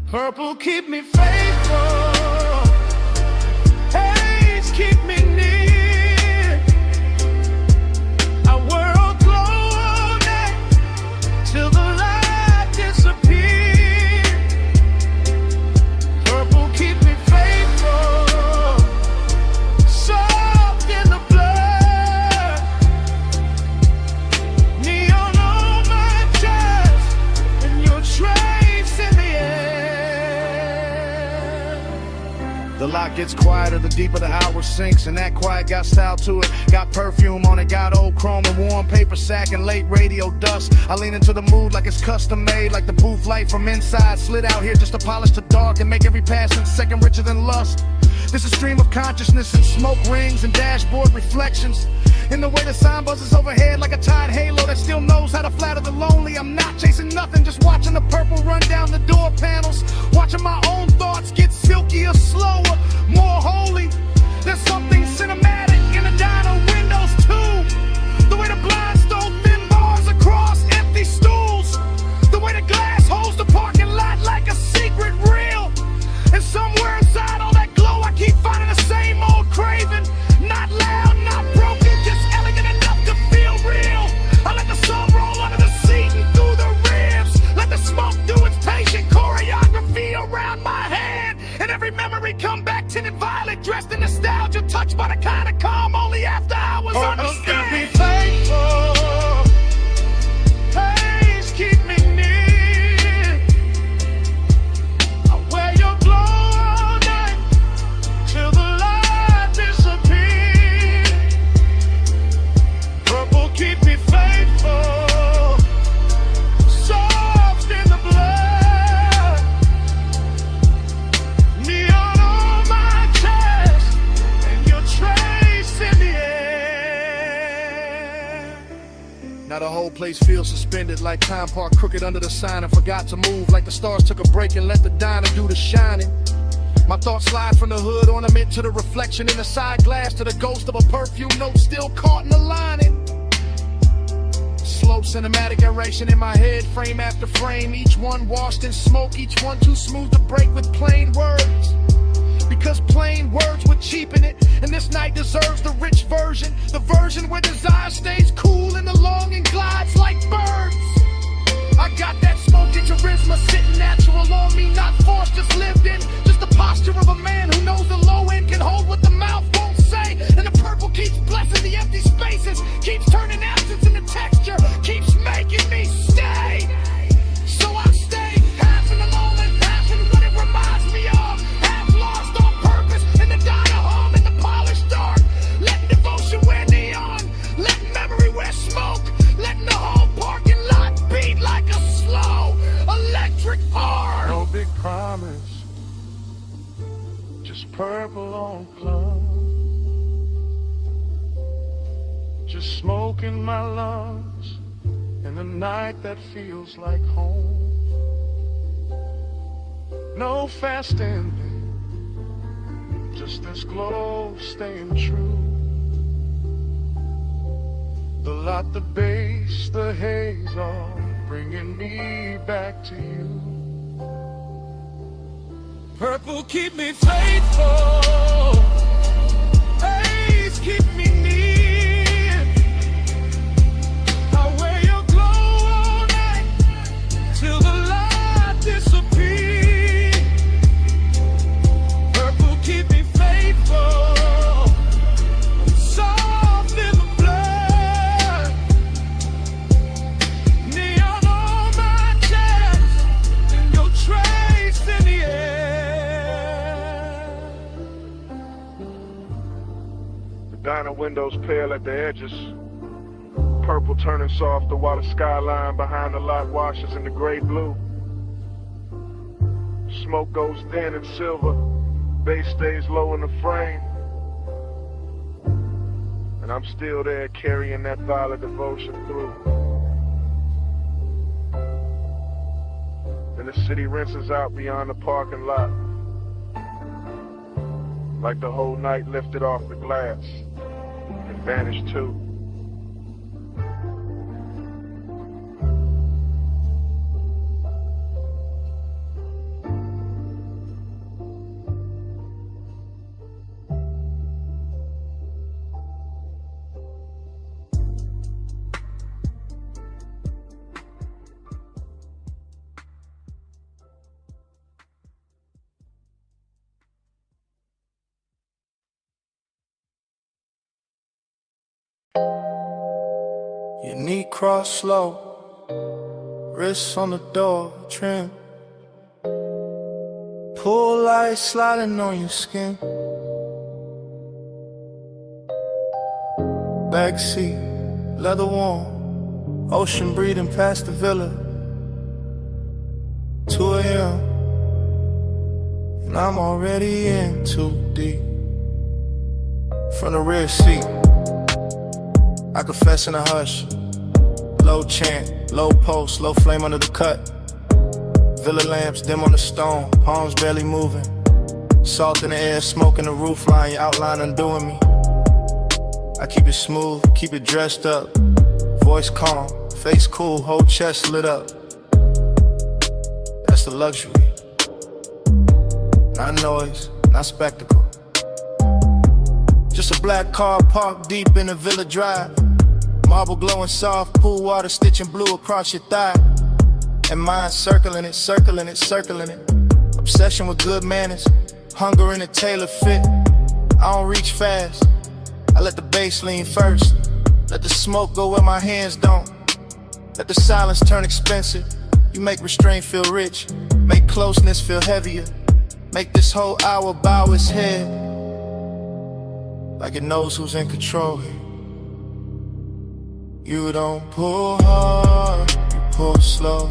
Purple keep me faithful, haze keep me near. Our world glow all night till the light disappears. Purple keep me faithful, soft in the blood. Neon on my chest, and your trace in the air. lot gets quieter, the deeper the hour sinks, and that quiet got style to it. Got perfume on it, got old chrome and warm paper sack and late radio dust. I lean into the mood like it's custom made, like the booth light from inside slid out here just to polish the dark and make every passing second richer than lust. This is a stream of consciousness and smoke rings and dashboard reflections. In the way the sign buzzes overhead like a tide halo that still knows how to flatter the lonely. I'm not chasing nothing, just watching the purple run down the door panels. Watching my own thoughts get silkier, slower, more holy. There's something cinematic in the diner windows too. The way the blinds throw thin bars across empty stools. The way the glass holds the parking lot like a secret reel. And somewhere inside all that glow I keep finding the same old craving. Not loud, not broken, just elegant enough to feel real. I let the sun roll under the seat and through the ribs. Let the smoke do its patient choreography around my hand. And every memory come back tinted violet, dressed in nostalgia, touched by the kind of calm only after hours understand. Keep me faithful, please keep me near. I'll wear your glow all night till the light disappears. Purple keep me faithful, soft in the blood. Neon on my chest and your trace in the air. Now the whole place feels suspended, like time parked crooked under the sign and forgot to move, like the stars took a break and let the diner do the shining. My thoughts slide from the hood ornament to the reflection in the side glass to the ghost of a perfume note still caught in the lining. Slow cinematic narration in my head, frame after frame, each one washed in smoke, each one too smooth to break with plain words. Because plain words would cheapen it, and this night deserves the rich version, the version where desire stays cool and the longing glides like birds. I got that smoky charisma sitting natural on me, not forced, just lived in. Just the posture of a man who knows the low end can hold what the mouth won't say. And the purple keeps blessing the empty spaces, keeps turning absence into texture, keeps making me stay. So I stay, half in the moment, half in what it reminds me of. Half lost on purpose in the diner home in the polished dark. Letting devotion wear neon, letting memory wear smoke, letting the whole parking lot beat like a slow electric arc. No big promise, just purple on plum. Just smoke in my lungs in the night that feels like home. No fast ending, just this glow staying true. The lot, the bass, the haze all bringing me back to you. Purple keep me faithful, haze keep me near. I wear your glow all night till the light disappears. Purple keep me faithful, soft in the blood. Neon on my chest and your trace in the air. The diner windows pale at the edges, purple turning softer while the skyline behind the lot washes in the gray blue. Smoke goes thin and silver, bass stays low in the frame, and I'm still there carrying that violet devotion through. Then the city rinses out beyond the parking lot, like the whole night lifted off the glass and vanished too. Your knee cross slow, wrists on the door trim. Pool light sliding on your skin. Backseat, leather warm, ocean breathing past the villa. 2 a.m. and I'm already in too deep. From the rear seat, I confess in a hush. Low chant, low post, low flame under the cut. Villa lamps dim on the stone, palms barely moving. Salt in the air, smoke in the roof line, your outline undoing me. I keep it smooth, keep it dressed up. Voice calm, face cool, whole chest lit up. That's the luxury. Not noise, not spectacle. Just a black car parked deep in the Villa Drive. Marble glowing soft, pool water stitching blue across your thigh. And mine circling it, circling it, circling it. Obsession with good manners, hunger in a tailored fit. I don't reach fast, I let the bass lean first. Let the smoke go where my hands don't. Let the silence turn expensive. You make restraint feel rich, make closeness feel heavier. Make this whole hour bow its head, like it knows who's in control here. You don't pull hard, you pull slow.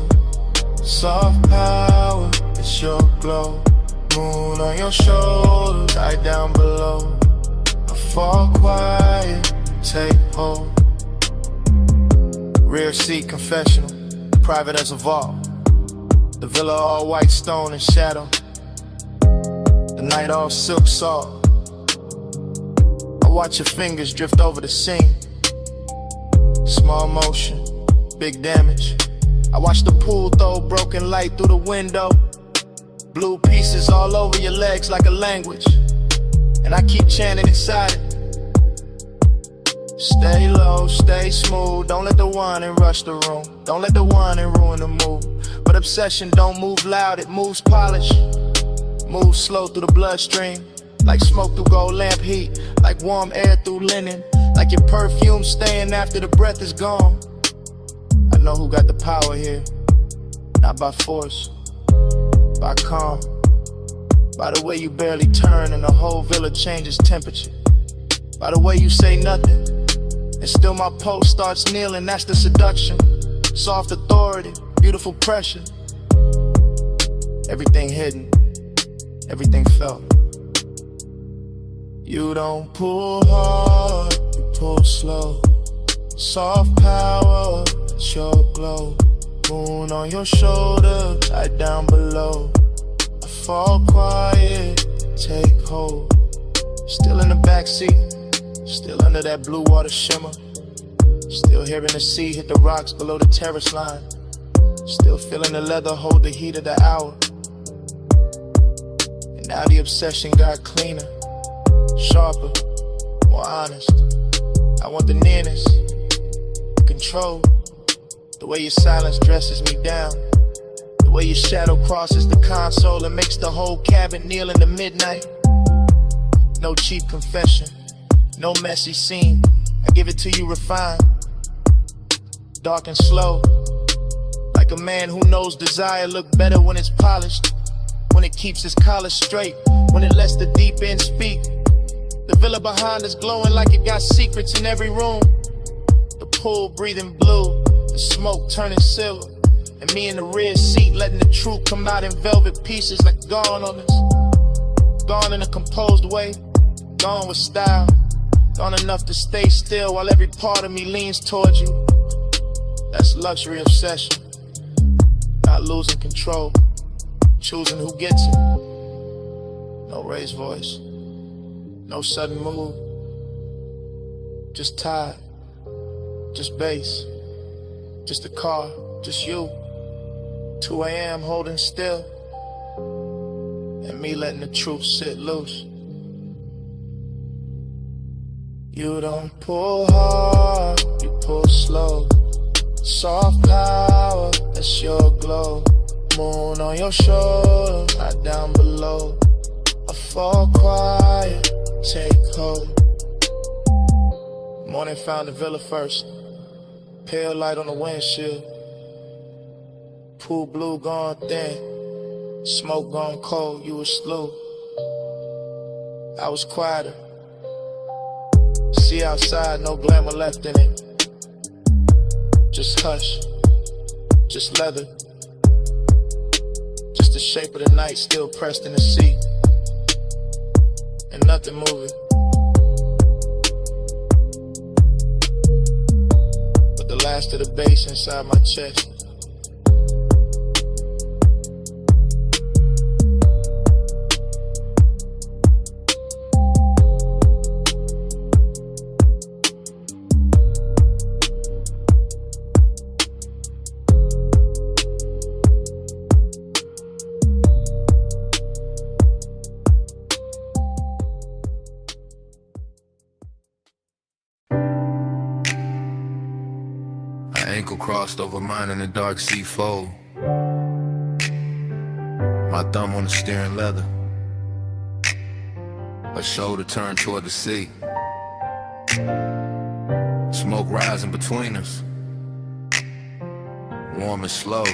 Soft power, it's your glow. Moon on your shoulders, eye down below. I fall quiet, take hold. Rear seat confessional, private as a vault. The villa all white stone and shadow. The night all silk salt. I watch your fingers drift over the scene. Small motion, big damage. I watch the pool throw broken light through the window. Blue pieces all over your legs like a language. And I keep chanting inside it. Stay low, stay smooth. Don't let the whining rush the room. Don't let the whining ruin the mood. But obsession don't move loud, it moves polished. Move slow through the bloodstream. Like smoke through gold lamp heat. Like warm air through linen. Like your perfume staying after the breath is gone. I know who got the power here. Not by force, by calm. By the way you barely turn and the whole villa changes temperature. By the way you say nothing and still my pulse starts kneeling. That's the seduction. Soft authority, beautiful pressure. Everything hidden, everything felt. You don't pull hard, you pull slow. Soft power, it's your glow. Moon on your shoulder, eye down below. I fall quiet, take hold. Still in the backseat, still under that blue water shimmer. Still hearing the sea hit the rocks below the terrace line. Still feeling the leather hold the heat of the hour. And now the obsession got cleaner, sharper, more honest. I want the nearness, the control. The way your silence dresses me down. The way your shadow crosses the console and makes the whole cabin kneel in the midnight. No cheap confession, no messy scene. I give it to you refined, dark and slow. Like a man who knows desire look better when it's polished. When it keeps its collar straight, when it lets the deep end speak. The villa behind us glowing like it got secrets in every room. The pool breathing blue, the smoke turning silver. And me in the rear seat letting the truth come out in velvet pieces like gone on us. Gone in a composed way, gone with style. Gone enough to stay still while every part of me leans towards you. That's luxury obsession. Not losing control, choosing who gets it. No raised voice, no sudden move. Just tired, just bass, just a car, just you. 2 a.m. holding still, and me letting the truth sit loose. You don't pull hard, you pull slow. Soft power, that's your glow. Moon on your shoulder, eye down below. I fall quiet, take hold. Morning found the villa first. Pale light on the windshield. Pool blue gone thin. Smoke gone cold, you was slow. I was quieter. See outside, no glamour left in it. Just hush, just leather. Just the shape of the night still pressed in the seat. And nothing moving. But the last of the bass inside my chest. Ankle crossed over mine in the dark sea fold. My thumb on the steering leather. Her shoulder turned toward the sea. Smoke rising between us. Warm and slow.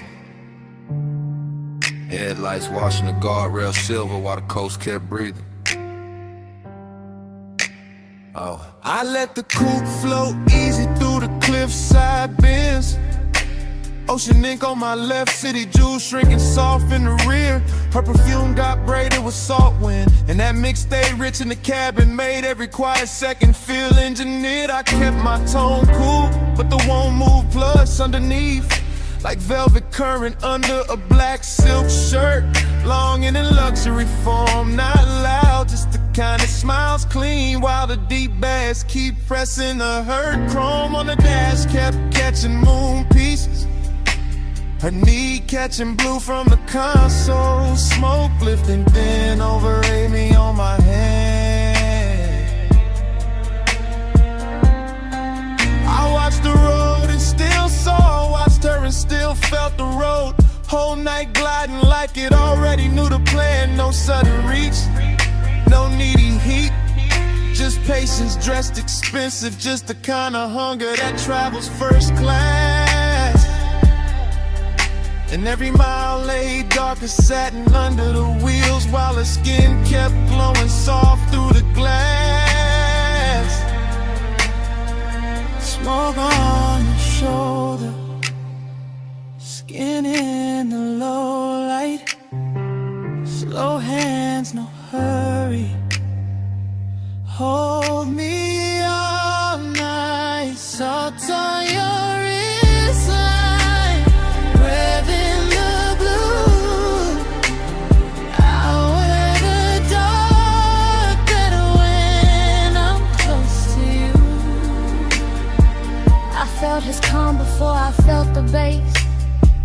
Headlights washing the guardrail silver while the coast kept breathing. Oh. I let the coupe float easy through the cliffside bends. Ocean ink on my left, city jewels shrinking soft in the rear. Her perfume got braided with salt wind, and that mix stayed rich in the cabin, made every quiet second feel engineered. I kept my tone cool, but the won't move plus underneath, like velvet current under a black silk shirt. Longing in luxury form, not loud, just the kind that smiles clean while the deep bass keep pressing the hurt. Chrome on the dash kept catching moon pieces. Her knee catching blue from the console. Smoke lifting thin over Amy on my hand. I watched the road and still saw, watched her and still felt the road. Whole night gliding like it already knew the plan. No sudden reach, no needy heat, just patience dressed expensive, just the kind of hunger that travels first class. And every mile lay dark as satin under the wheels, while her skin kept glowing soft through the glass. Smoke on your shoulder, skin in the low light. Slow hands, no hurry. Hold me all night. Salt on your wristline, breath in the blue. I'll wear the dark better when I'm close to you. I felt his calm before I felt the bass.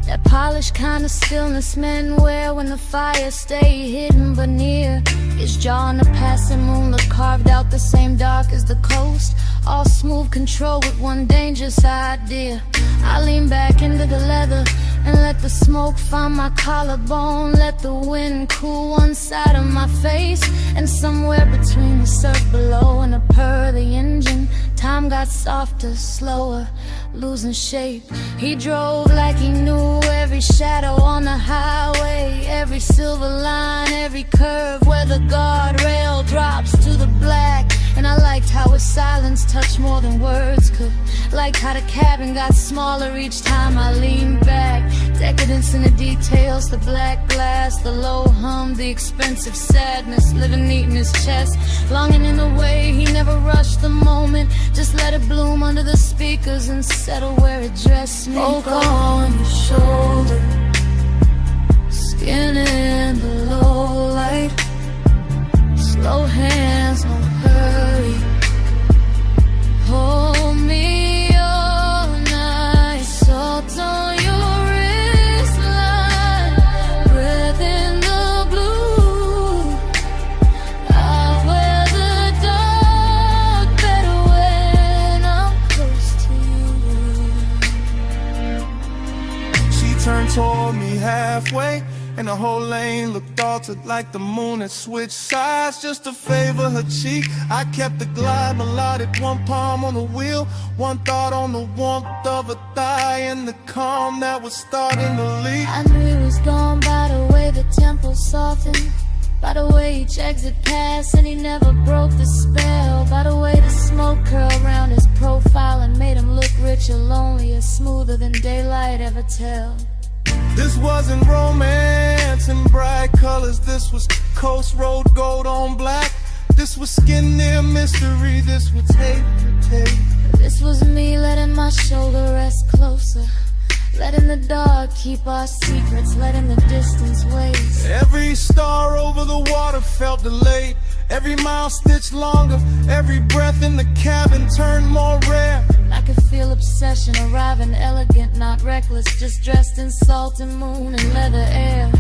That polished kind of stillness men wear when the fire stay hidden but near. His jaw in the passing moonlit carved out the same dark as the coast. All smooth control with one dangerous idea. I lean back into the leather and let the smoke find my collarbone. Let the wind cool one side of my face. And somewhere between the surf below and the purr of the engine, time got softer, slower, losing shape. He drove like he knew every shadow on the highway, every silver line, every curve where the guardrail drops to the black. And I liked how his silence touched more than words could. Liked how the cabin got smaller each time I leaned back. Decadence in the details, the black glass, the low hum, the expensive sadness, living neat in his chest. Longing in the way, he never rushed the moment, just let it bloom under the speakers and settle where it dressed me. Smoke on your shoulder, skin in the low light. Slow hands, no hurry. Hold me all night. Salt on your wristline, breath in the blue. I'll wear the dark better when I'm close to you. She turned toward me halfway, and the whole lane looked altered like the moon had switched sides just to favor her cheek. I kept the glide melodic, one palm on the wheel, one thought on the warmth of a thigh and the calm that was starting to leak. I knew he was gone by the way the tempo By the way each exit passed, and he never broke the spell. By the way the smoke curled around his profile and made him look richer, lonelier, smoother than daylight ever tell. This wasn't romance in bright colors. This was coast road gold on black. This was skin near mystery. This was tape to tape. This was me letting my shoulder rest closer, letting the dark keep our secrets, letting the distance waste. Every star over the water felt delayed. Every mile stitched longer. Every breath in the cabin turned more rare. I could feel obsession arriving, elegant, not reckless, just dressed in salt and moon and leather air.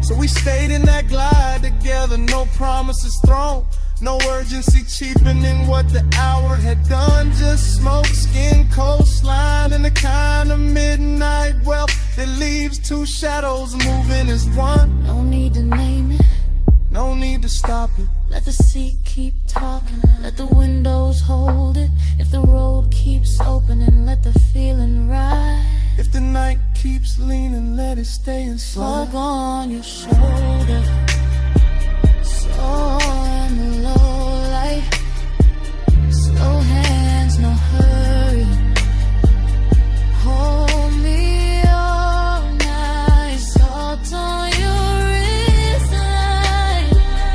So we stayed in that glide together, no promises thrown, no urgency cheapening what the hour had done. Just smoke, skin, coastline, and the kind of midnight wealth that leaves two shadows moving as one. No need to name it, no need to stop it. Let the seat keep talking, let the windows hold it. If the road keeps opening, let the feeling ride. If the night keeps leaning, let it stay inside. Fog on your shoulder, so in the low light. Slow hands, no hurry. Hold me all night. Salt on your wristline,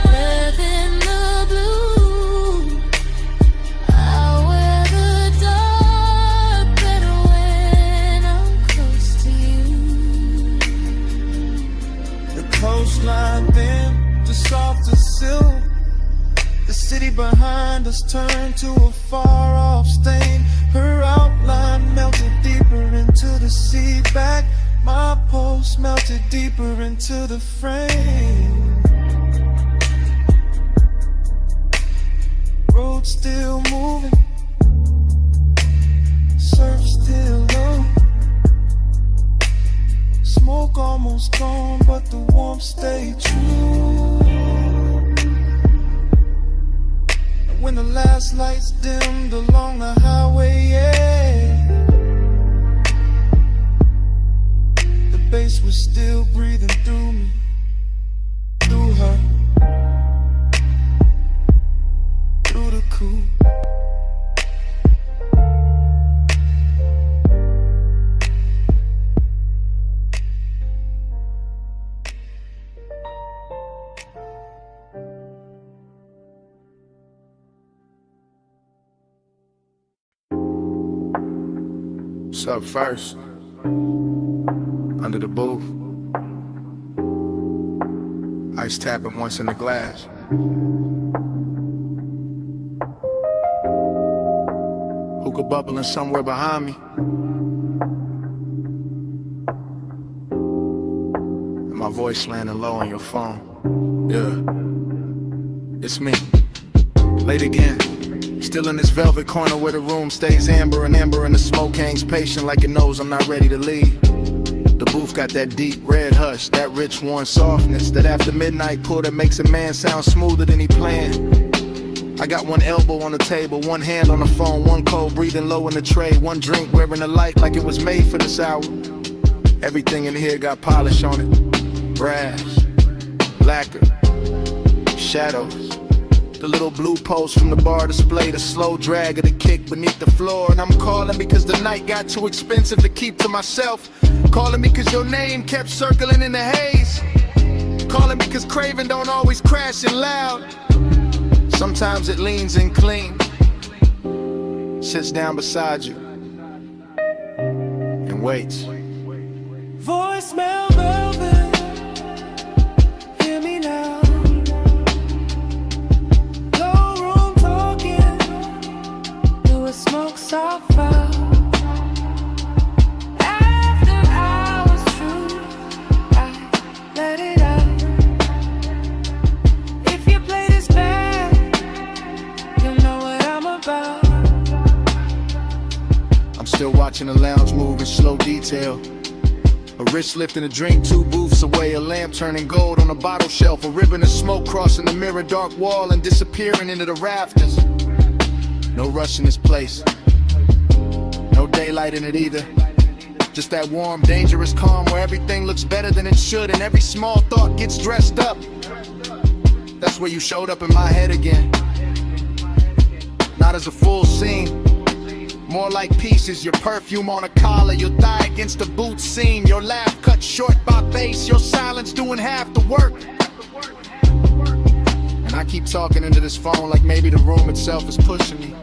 breath in the blue. I wear the dark better when I'm close to you. The coastline then, the soft as silk. The city behind us turned to a far-off stain. Her outline melted deeper into the sea back. My pulse melted deeper into the frame. Road still moving, surf still low. Smoke almost gone, but the warmth stayed true. When the last lights dimmed along the highway, yeah, the bass was still breathing through me, through her, through the coupe. What's up first? Under the booth. Ice tapping once in the glass. Hookah bubbling somewhere behind me. And my voice landing low on your phone. Yeah, it's me. Late again. Still in this velvet corner where the room stays amber, and the smoke hangs patient like it knows I'm not ready to leave. The booth got that deep red hush, that rich warm softness, that after midnight pull that makes a man sound smoother than he planned. I got one elbow on the table, one hand on the phone, one cold breathing low in the tray, one drink wearing a light like it was made for this hour. Everything in here got polish on it, brass, lacquer, shadows. The little blue post from the bar display, the slow drag of the kick beneath the floor. And I'm calling because the night got too expensive to keep to myself. Calling because your name kept circling in the haze. Calling because craving don't always crash in loud. Sometimes it leans in clean, sits down beside you, and waits. Voicemail velvet, hear me now. Smoke softball. After hours true, I let it out. If you play this back, you'll know what I'm about. I'm still watching the lounge move in slow detail. A wrist lifting a drink 2 booths away, a lamp turning gold on a bottle shelf, a ribbon of smoke crossing the mirror dark wall and disappearing into the rafters. No rush in this place, no daylight in it either. Just that warm, dangerous calm where everything looks better than it should and every small thought gets dressed up. That's where you showed up in my head again. Not as a full scene, more like pieces. Your perfume on a collar, your thigh against the boot seam, your laugh cut short by bass, your silence doing half the work. And I keep talking into this phone like maybe the room itself is pushing me.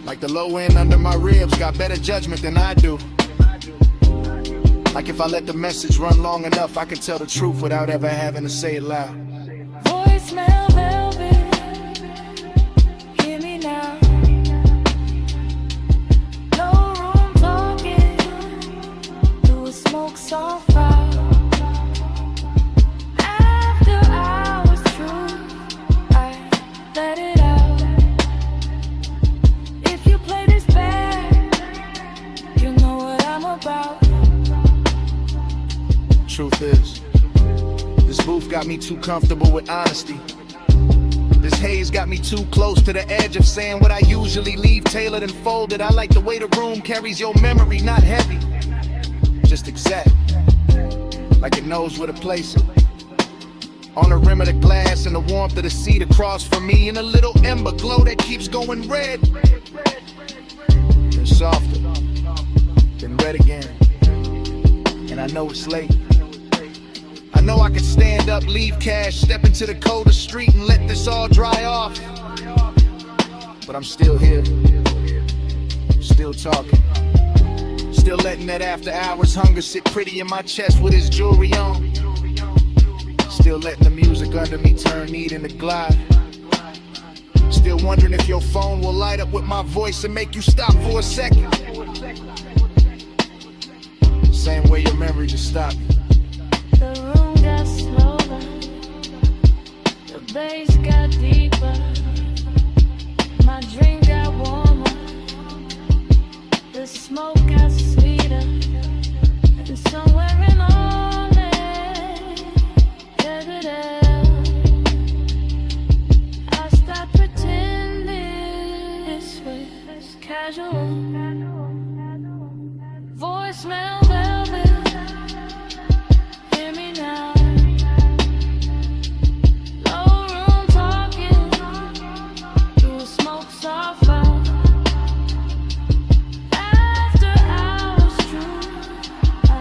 Like the low end under my ribs got better judgment than I do. Like if I let the message run long enough, I can tell the truth without ever having to say it loud. Voicemail velvet, hear me now. No room talking, through a smoke so far. After hours truth, I let it out. If you play this bad, you know what I'm about. Truth is, this booth got me too comfortable with honesty. This haze got me too close to the edge of saying what I usually leave tailored and folded. I like the way the room carries your memory, not heavy, just exact, like it knows where to place it. On the rim of the glass and the warmth of the seat across from me, and a little ember glow that keeps going red. Then softer, then red again. And I know it's late. I know I could stand up, leave cash, step into the colder street and let this all dry off. But I'm still here, still talking, still letting that after hours hunger sit pretty in my chest with his jewelry on. Still letting the music under me turn neat into glide. Still wondering if your phone will light up with my voice and make you stop for a second. Same way your memory just stopped. The room got slower, the bass got deeper, my drink got warmer, the smoke got sweeter, and somewhere in all it, I stopped pretending this was casual. Voicemail velvet, hear me now. Low room talking, through smoke so far. After hours true, I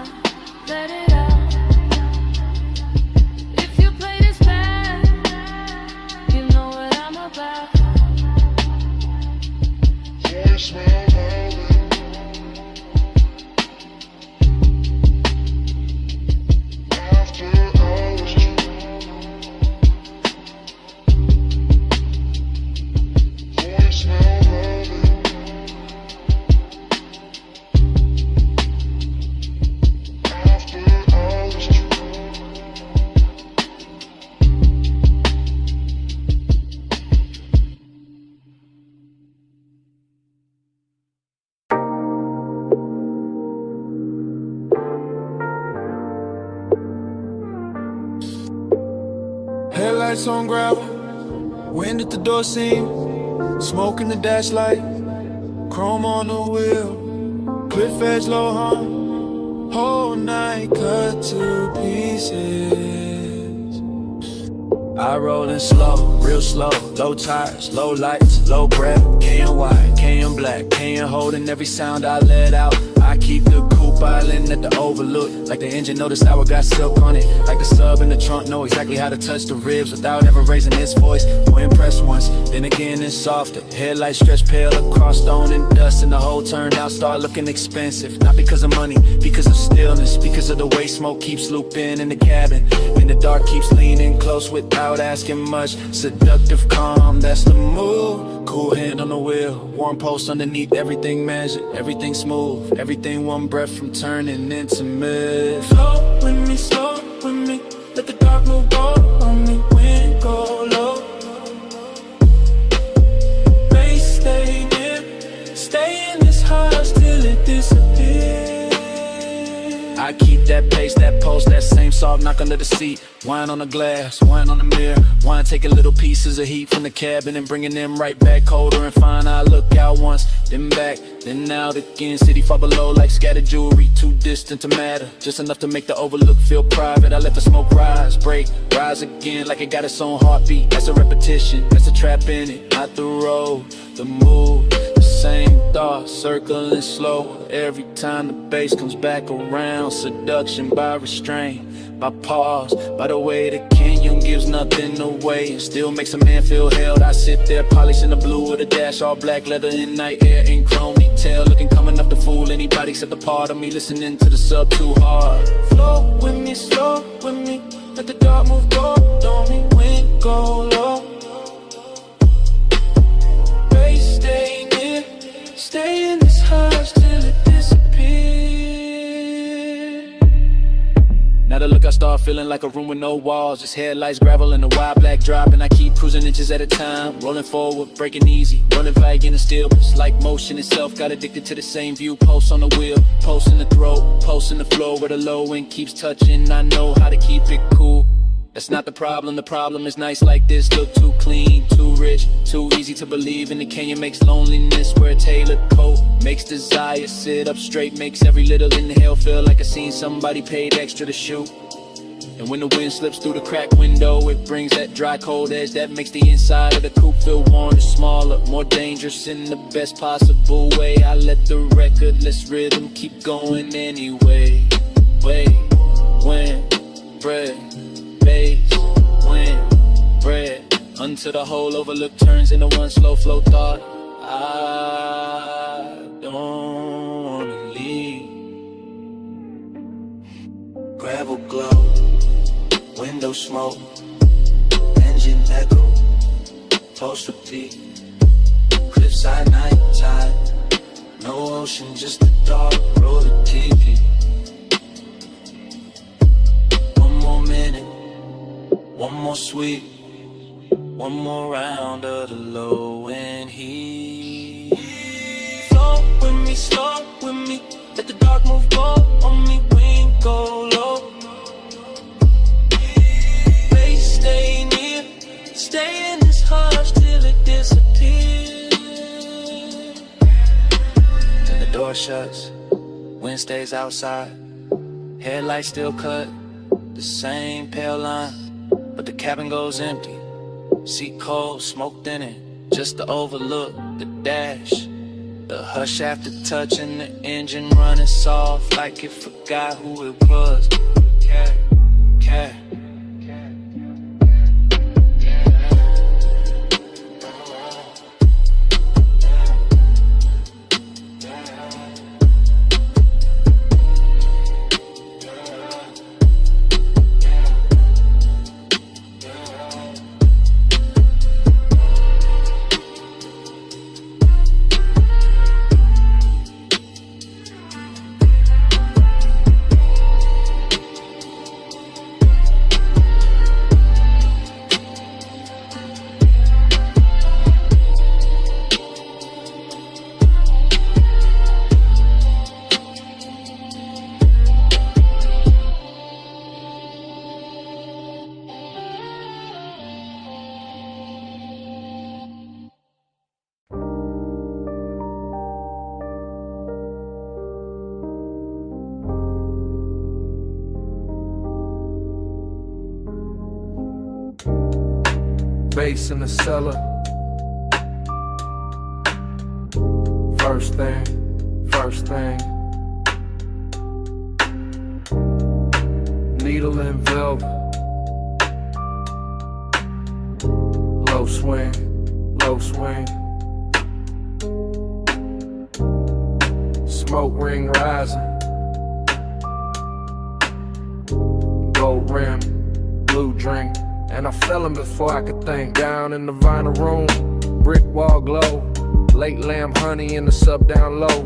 let it out. If you play this bad, you know what I'm about. Voicemail velvet. Headlights on gravel, wind at the door seam, smoke in the dash light, chrome on the wheel, cliff edge low hum, whole night cut to pieces. I rollin' slow, real slow, low tires, low lights, low breath, KN white, KN black, KN holding every sound I let out. I keep the coupe island at the overlook, like the engine know the sour got silk on it, like the sub in the trunk know exactly how to touch the ribs without ever raising its voice. More impressed once, then again it's softer. Headlights stretch pale across stone and dust, and the whole turn out start looking expensive. Not because of money, because of stillness, because of the way smoke keeps looping in the cabin, and the dark keeps leaning close without asking much. Seductive calm, that's the move. Cool hand on the wheel, warm post underneath, everything measured, everything smooth, everything one breath from turning into mid. Slow with me, let the dark move on me, wind go low. Bass stay near, stay in this house till it disappears. I keep that pace, that pulse, that same soft, knock under the seat. Wine on the glass, wine on the mirror. Wine taking little pieces of heat from the cabin and bringing them right back colder and fine. I look out once, then back, then out again. City far below like scattered jewelry, too distant to matter. Just enough to make the overlook feel private. I let the smoke rise, break, rise again like it got its own heartbeat. That's a repetition, that's a trap in it. Not the road, the move, the same thought, circling slow. Every time the bass comes back around. Seduction by restraint, by pause, by the way the canyon gives nothing away and still makes a man feel held. I sit there polishing the blue with a dash, all black leather in night air in chrome detail, looking calm enough to fool anybody except a part of me listening to the sub too hard. Flow with me, slow with me, let the dark move gold on me, wind go low. Bass stay near, stay in this hush till it disappears. Now the look I start feeling like a room with no walls, just headlights, gravel, and a wide black drop. And I keep cruising inches at a time, rolling forward, breaking easy, rolling vague in the steel. It's like motion itself, got addicted to the same view. Post on the wheel, post in the throat, post in the floor where the low end keeps touching. I know how to keep it cool. That's not the problem is nice like this. Look too clean, too rich, too easy to believe in. The canyon makes loneliness wear a tailored coat, makes desire sit up straight, makes every little inhale feel like I seen somebody paid extra to shoot. And when the wind slips through the cracked window, it brings that dry cold edge that makes the inside of the coupe feel warm and smaller, more dangerous in the best possible way. I let the recordless rhythm keep going anyway. Wait, when, bread, bass, wind, bread, until the whole overlook turns into one slow flow thought. I don't wanna leave. Gravel glow, window smoke, engine echo, toast repeat, cliffside night tide, no ocean, just the dark road of TV. One more minute, one more sweet, one more round of the low end heat. Flow with me, slow with me, let the dark move go on me, wind go low. Bass stay near, stay in this hush till it disappears. Then the door shuts, wind stays outside, headlights still cut, the same pale line, but the cabin goes empty. Seat cold, smoked in it, just to overlook the dash. The hush after touching the engine running soft like it forgot who it was. Cat, cat. Bass in the cellar. First thing. Needle and velvet. Low swing. Smoke ring rising. Gold rim, blue drink. And I fell him before I could think. Down in the vinyl room, brick wall glow. Late lamb honey in the sub down low.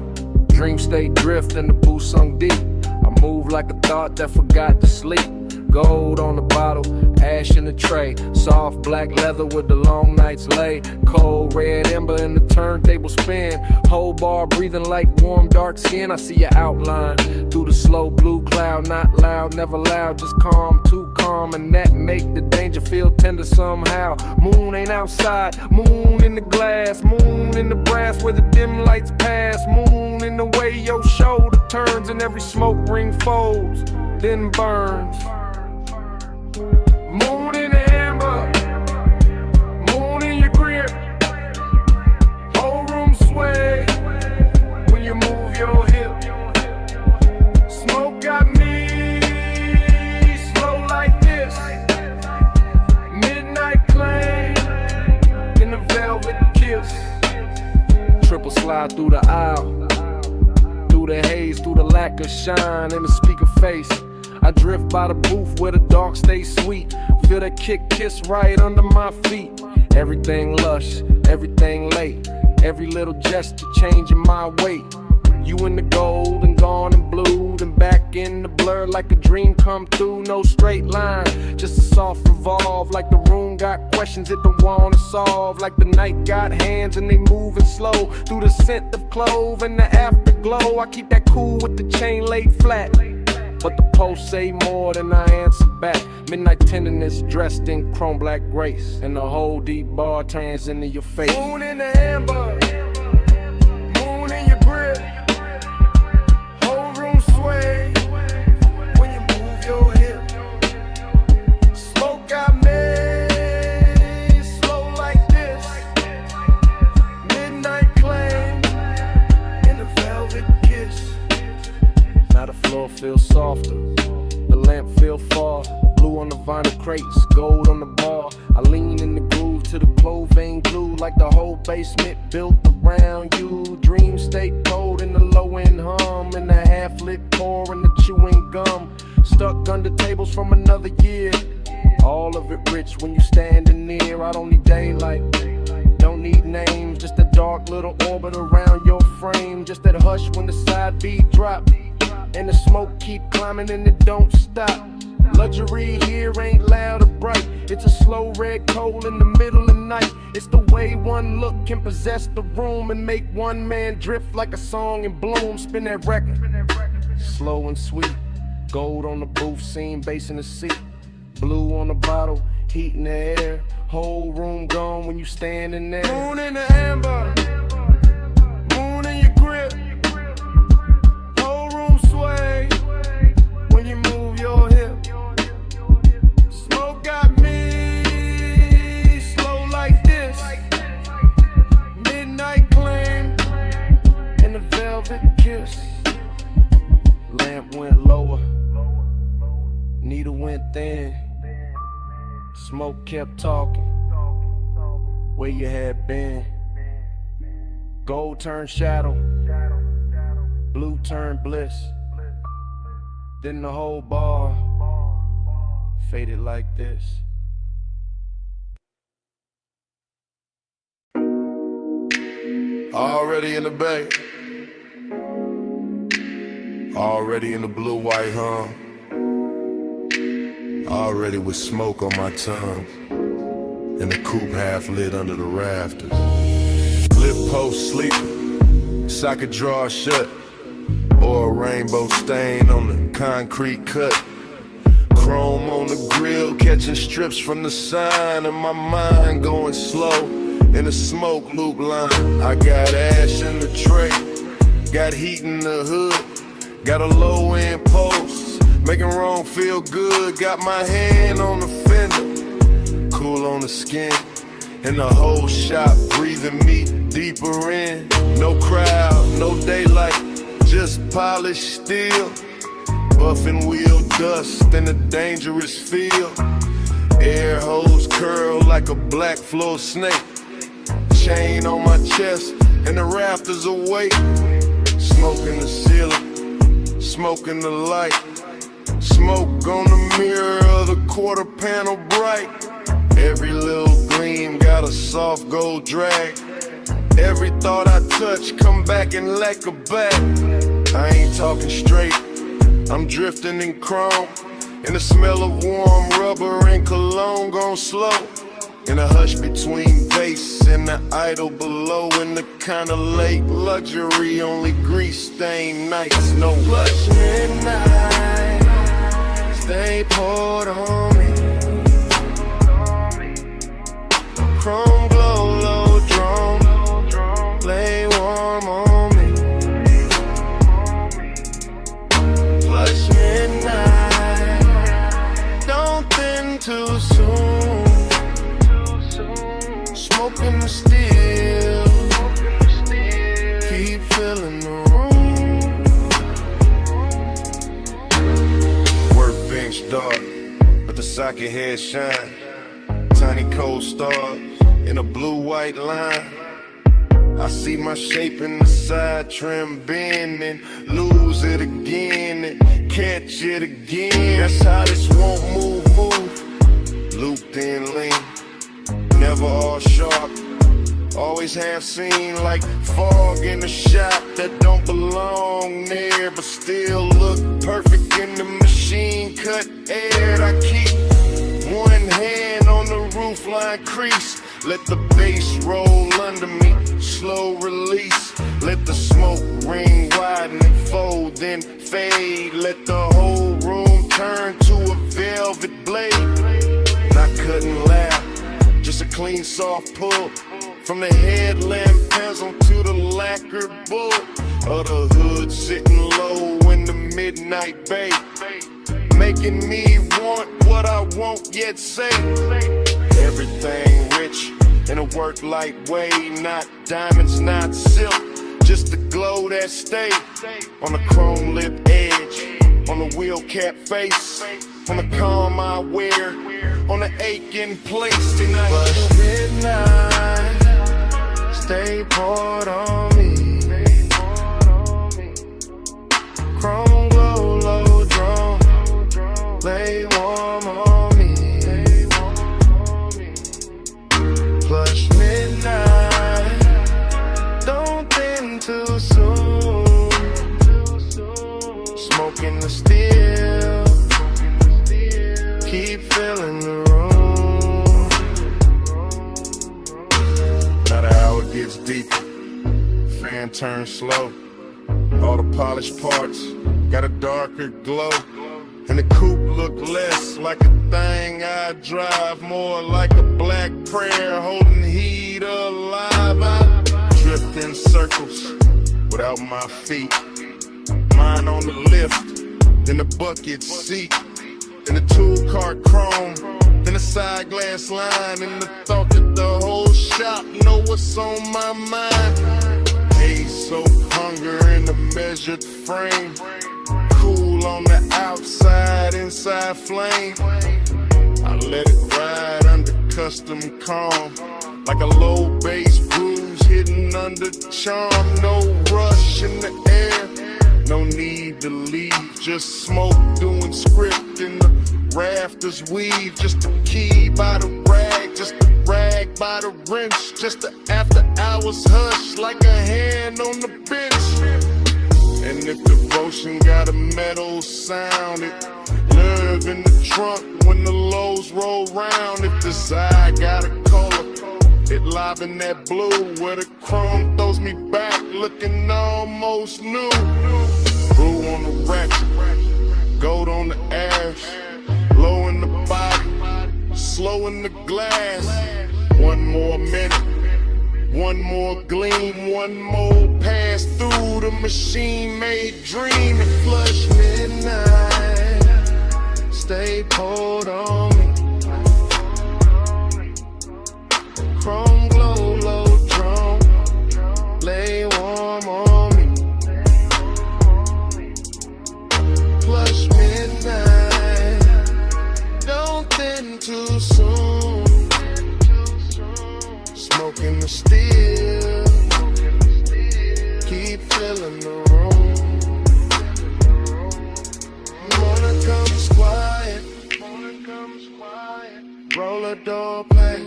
Dream state drift and the booth sunk deep. I move like a thought that forgot to sleep. gold on the bottle, ash in the tray. Soft black leather with the long nights lay. Cold red ember in the turntable spin. Whole bar breathing like warm dark skin. I see your outline through the slow blue cloud. Not loud, never loud, just calm, too calm. And that make the danger feel tender somehow. Moon ain't outside, moon in the glass. Moon in the brass where the dim lights pass. Moon in the way your shoulder turns and every smoke ring folds, then burns. Moon in the amber, moon in your grip. Whole room sway when you move your hip. Smoke got me slow like this. Midnight claim in the velvet kiss. Triple slide through the aisle, through the haze, through the lack of shine in the speaker face. I drift by the booth where the dark stays sweet. Feel that kick kiss right under my feet. Everything lush, everything late. Every little gesture changing my weight. You in the gold and gone in blue, then back in the blur like a dream come through. No straight line, just a soft revolve. Like the room got questions it don't wanna solve. Like the night got hands and they moving slow through the scent of clove and the afterglow. I keep that cool with the chain laid flat, but the post say more than I answer back. Midnight tenderness dressed in chrome black grace, and the whole deep bar turns into your face. Moon in the amber, moon in your grip. Whole room sway when you move your hip. Smoke got me slow like this. Midnight claim in the velvet kiss. Now the floor feels softer, the lamp feel far. Blue on the vinyl crates, gold on the bar. I lean in the groove to the clothing glue, like the whole basement built around you. Dreams stay cold in the low end hum, and the half lit pour and the chewing gum. Stuck under tables from another year. All of it rich when you standing near. I don't need daylight, don't need names, just a dark little orbit around your frame. Just that hush when the side beat drop, and the smoke keep climbing and it don't stop. Luxury here ain't loud or bright. It's a slow red coal in the middle of the night. It's the way one look can possess the room and make one man drift like a song in bloom. Spin that record, slow and sweet. Gold on the booth scene, bass in the seat. Blue on the bottle, heat in the air. Whole room gone when you standing there. Moon in the amber, moon in your grip. Whole room sway when you move your hip. Smoke got me slow like this. Midnight claim and the velvet kiss. Lamp went lower, needle went thin. Smoke kept talking, where you had been. Gold turned shadow, blue turned bliss. Then the whole bar faded like this. Already in the bay, already in the blue-white hum, already with smoke on my tongue, and the coupe half lit under the rafters. Lip post sleeping, socket drawer shut, or a rainbow stain on the concrete cut. Chrome on the grill, catching strips from the sign, and my mind going slow in the smoke loop line. I got ash in the tray, got heat in the hood, got a low end post, making wrong feel good. Got my hand on the fender, cool on the skin, and the whole shop breathing me deeper in. No crowd, no daylight, just polished steel. Buffing wheel dust in a dangerous field. Air hose curl like a black floor snake. Chain on my chest and the rafters awake. Smoke in the ceiling, smoke in the light. Smoke on the mirror of the quarter panel bright. Every little gleam got a soft gold drag. Every thought I touch come back and lacquer back. I ain't talking straight, I'm drifting in chrome. And the smell of warm rubber and cologne gone slow. In a hush between bass and the idol below. In the kinda late luxury, only grease stained nights. No Flush midnight, stay poured on me. Chrome glow, low drone, lay warm on me. Flush midnight, don't thin too soon. Smoking the steel, keep filling the room. Workbench dark, but the socket head shine. Tiny cold stars in a blue-white line. I see my shape in the side trim bend and lose it again and catch it again. That's how this won't move. Looped in lean, never all sharp. Always have seen like fog in the shop that don't belong there, but still look perfect in the machine cut air. I keep one hand on the roofline crease. Let the bass roll under me, slow release. Let the smoke ring widen and fold, then fade. Let the whole room turn to a velvet blade. Not cutting loud, just a clean soft pull. From the headlamp pencil to the lacquer bull. Of the hood sitting low in the midnight bay. Making me want what I won't yet say. Everything rich in a work light way. Not diamonds, not silk, just the glow that stay. On the chrome lip edge, on the wheel cap face. On the calm I wear, on the aching place tonight. But midnight, stay poured on me. Chrome glow, low drone, lay warm on me. Plush midnight, don't thin too soon. Smoking the steel, keep filling the room. Now the hour gets deeper, fan turns slow. All the polished parts got a darker glow. And the coupe look less like a thing I drive, more like a black prayer holding heat alive. I drift in circles without my feet. Mine on the lift, then the bucket seat. And the tool cart chrome, then the side glass line. And the thought that the whole shop know what's on my mind. Haze, soap, hunger in a measured frame. Cool on the outside, inside flame. I let it ride under custom calm. Like a low bass bruise hidden under charm. No rush in the air, no need to leave. Just smoke doing script in the rafters weave. Just a key by the rag, just a rag by the wrench. Just the after hours hush like a hand on the bench. And if devotion got a metal sound, it nerve in the trunk when the lows roll round. If desire got a color, it live in that blue where the chrome throws me back looking almost new. Brew on the ratchet, gold on the ash, low in the body, slow in the glass. One more minute, one more gleam, one more pass through the machine-made dream. And flush midnight, stay poured on me. Chrome glow, low drone, lay warm on me. Flush midnight, don't thin too soon. Smoking the steel, keep filling the room. Morning comes quiet, roll a door play.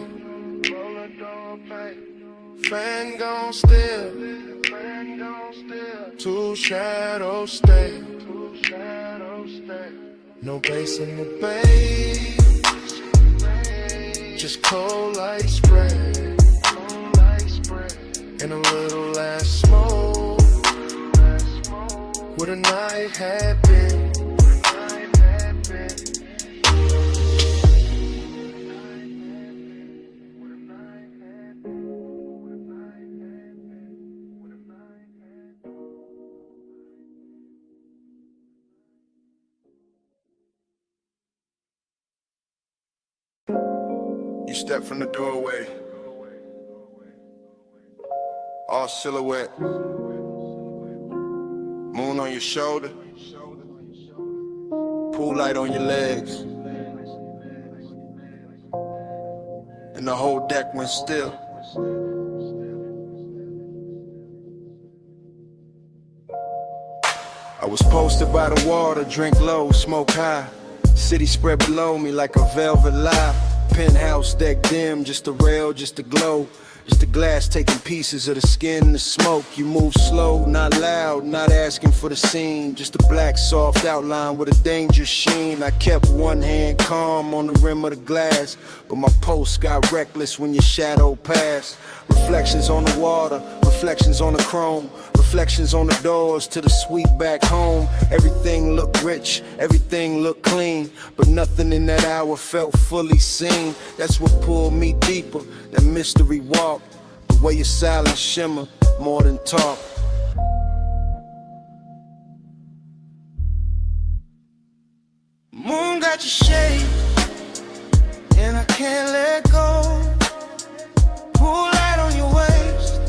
Fan gon' still, two shadows stay. No bass in the bass, just cold light spread, and a little less smoke. What a night had been. You step from the doorway, all silhouette, moon on your shoulder, pool light on your legs, and the whole deck went still. I was posted by the water, drink low, smoke high. City spread below me like a velvet lie. Penthouse deck dim, just a rail, just a glow. Just the glass taking pieces of the skin and the smoke. You move slow, not loud, not asking for the scene. Just a black soft outline with a dangerous sheen. I kept one hand calm on the rim of the glass, but my pulse got reckless when your shadow passed. Reflections on the water, reflections on the chrome, reflections on the doors to the suite back home. Everything looked rich, everything looked clean, but nothing in that hour felt fully seen. That's what pulled me deeper, that mystery walk, the way your silence shimmer more than talk. Moon got your shade, and I can't let go. Pool light on your waist,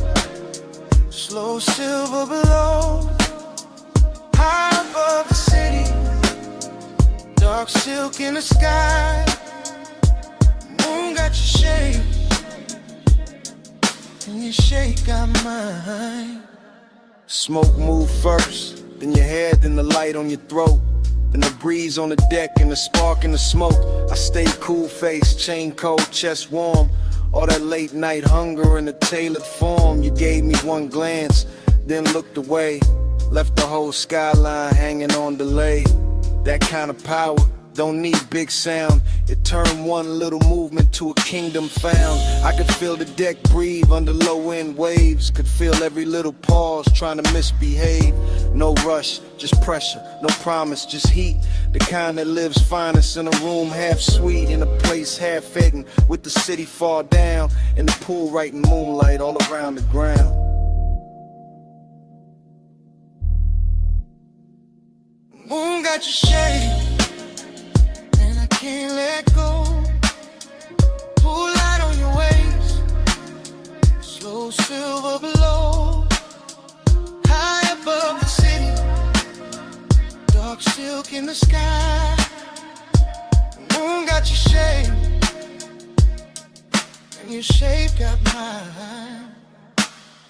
slow silver below. High above the city, dark silk in the sky. Moon got your shade, and your shade got mine. Smoke move first, then your head, then the light on your throat. Then the breeze on the deck and the spark in the smoke. I stayed cool faced, chain cold, chest warm. All that late night hunger in a tailored form. You gave me one glance, then looked away. Left the whole skyline hanging on delay. That kind of power don't need big sound. It turned one little movement to a kingdom found. I could feel the deck breathe under low end waves. Could feel every little pause trying to misbehave. No rush, just pressure, no promise, just heat. The kind that lives finest in a room half sweet, in a place half hidden, with the city far down, and the pool right in moonlight all around the ground. Moon got your shade, and I can't let go. Pool light on your waist, slow silver below. High above the city, dark silk in the sky. Moon got your shade, and your shade got mine.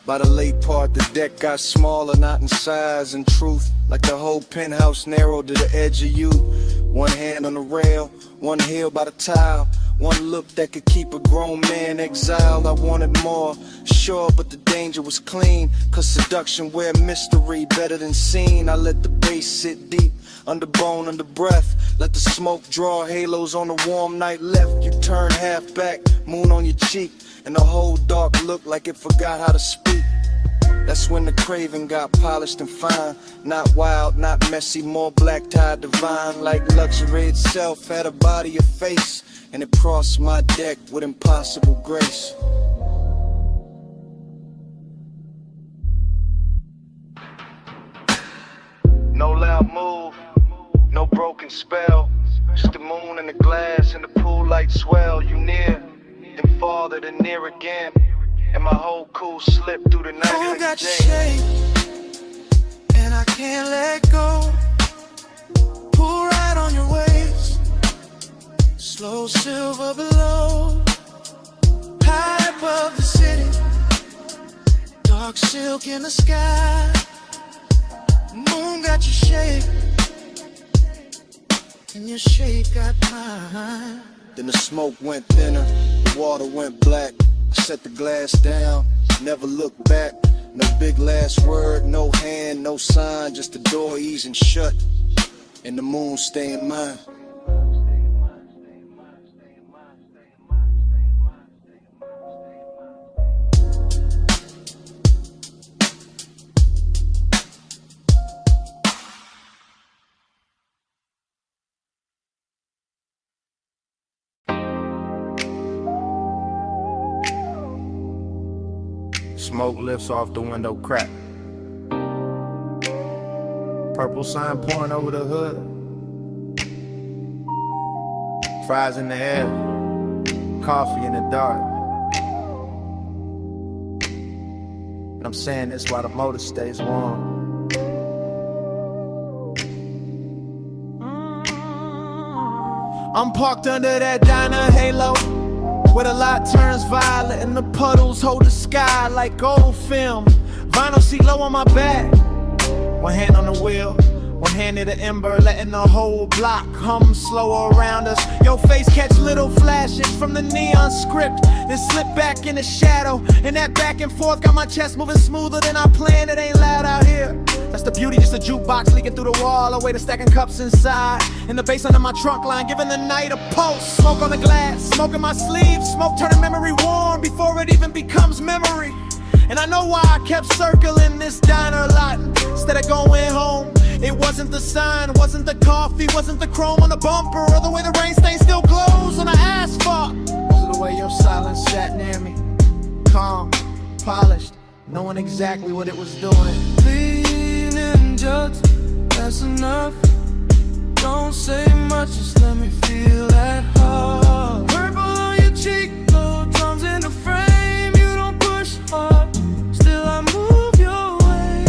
By the late part, the deck got smaller, not in size and truth. Like the whole penthouse narrowed to the edge of you. One hand on the rail, one heel by the tile. One look that could keep a grown man exiled. I wanted more, sure, but the danger was clean. Cause seduction wear mystery better than seen. I let the bass sit deep, under bone, under breath. Let the smoke draw halos on a warm night left. You turn half back, moon on your cheek, and the whole dark looked like it forgot how to speak. That's when the craving got polished and fine. Not wild, not messy, more black tie divine. Like luxury itself had a body, a face, and it crossed my deck with impossible grace. No loud move, no broken spell. Just the moon and the glass and the pool light swell. You near, then farther, then near again. And my whole cool slipped through the night. Moon got your shade, and I can't let go. Pull right on your waist, slow silver below. High above the city, dark silk in the sky. Moon got your shade, and your shade got mine. Then the smoke went thinner, the water went black. I set the glass down, never looked back. No big last word, no hand, no sign, just the door easing shut. and the moon stay in mine. Smoke lifts off the window crack. Purple sign pouring over the hood. Fries in the air, coffee in the dark. And I'm saying this while the motor stays warm. I'm parked under that diner halo, where the light turns violet and the puddles hold the sky like old film. Vinyl seat low on my back, one hand on the wheel, one hand near the ember, letting the whole block hum slow around us. Your face catch little flashes from the neon script, then slip back in the shadow, and that back and forth got my chest moving smoother than I planned. It ain't loud out here. That's the beauty, just a jukebox leaking through the wall, a way to stacking cups inside, and the bass under my trunk line, giving the night a pulse. Smoke on the glass, smoke in my sleeve, smoke turning memory warm before it even becomes memory. And I know why I kept circling this diner lot instead of going home. It wasn't the sign, wasn't the coffee, wasn't the chrome on the bumper, or the way the rain stain still glows on the asphalt. It was the way your silence sat near me, calm, polished, knowing exactly what it was doing. Just, that's enough. Don't say much, just let me feel that heart. Purple on your cheek, low drums in the frame. You don't push hard, still I move your way.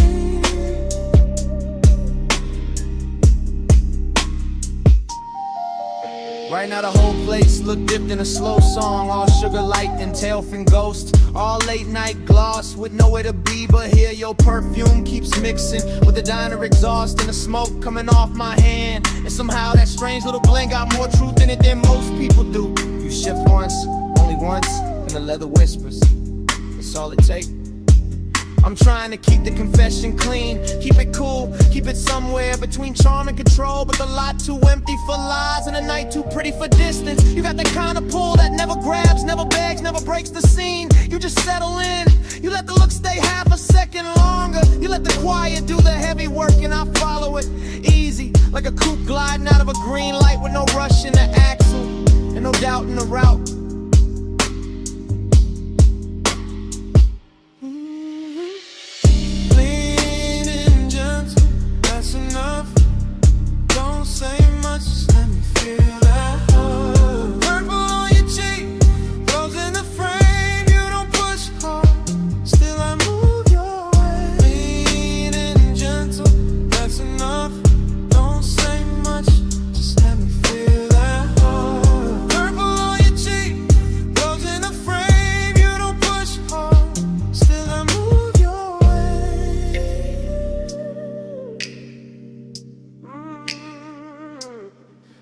Right now the whole place look dipped in a slow song, all sugar light and tailfin ghost, all late night gloss with nowhere to be but here. Your perfume keeps mixing with the diner exhaust and the smoke coming off my hand, and somehow that strange little blend got more truth in it than most people do. You shift once, only once, and the leather whispers, that's all it takes. I'm trying to keep the confession clean, keep it cool, keep it somewhere between charm and control, but the lot too empty for lies and the night too pretty for distance. You got the kind of pull that never grabs, never begs, never breaks the scene. You just settle in, you let the look stay half a second longer. You let the quiet do the heavy work and I follow it easy, like a coupe gliding out of a green light with no rush in the axle and no doubt in the route.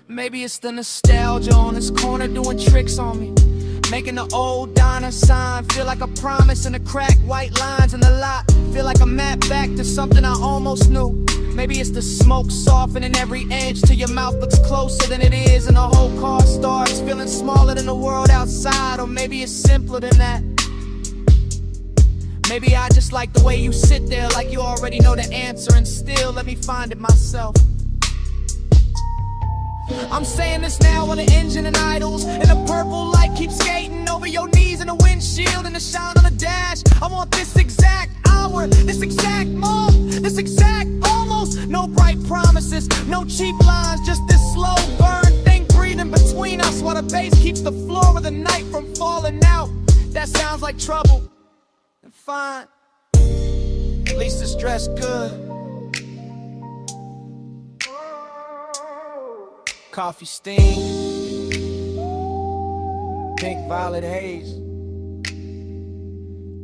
Maybe it's the nostalgia on this corner doing tricks on me, making the old diner sign feel like a promise, and the cracked white lines in the lot feel like a map back to something I almost knew. Maybe it's the smoke softening every edge till your mouth looks closer than it is, and the whole car starts feeling smaller than the world outside. Or maybe it's simpler than that. Maybe I just like the way you sit there like you already know the answer, and still let me find it myself. I'm saying this now when the engine and idles, and the purple light keeps skating over your knees in the windshield and the shine on the dash. I want this exact hour, this exact moment, this exact almost. No bright promises, no cheap lines, just this slow burn thing breathing between us while the bass keeps the floor of the night from falling out. That sounds like trouble, and fine, at least it's dressed good. Coffee steam, pink violet haze,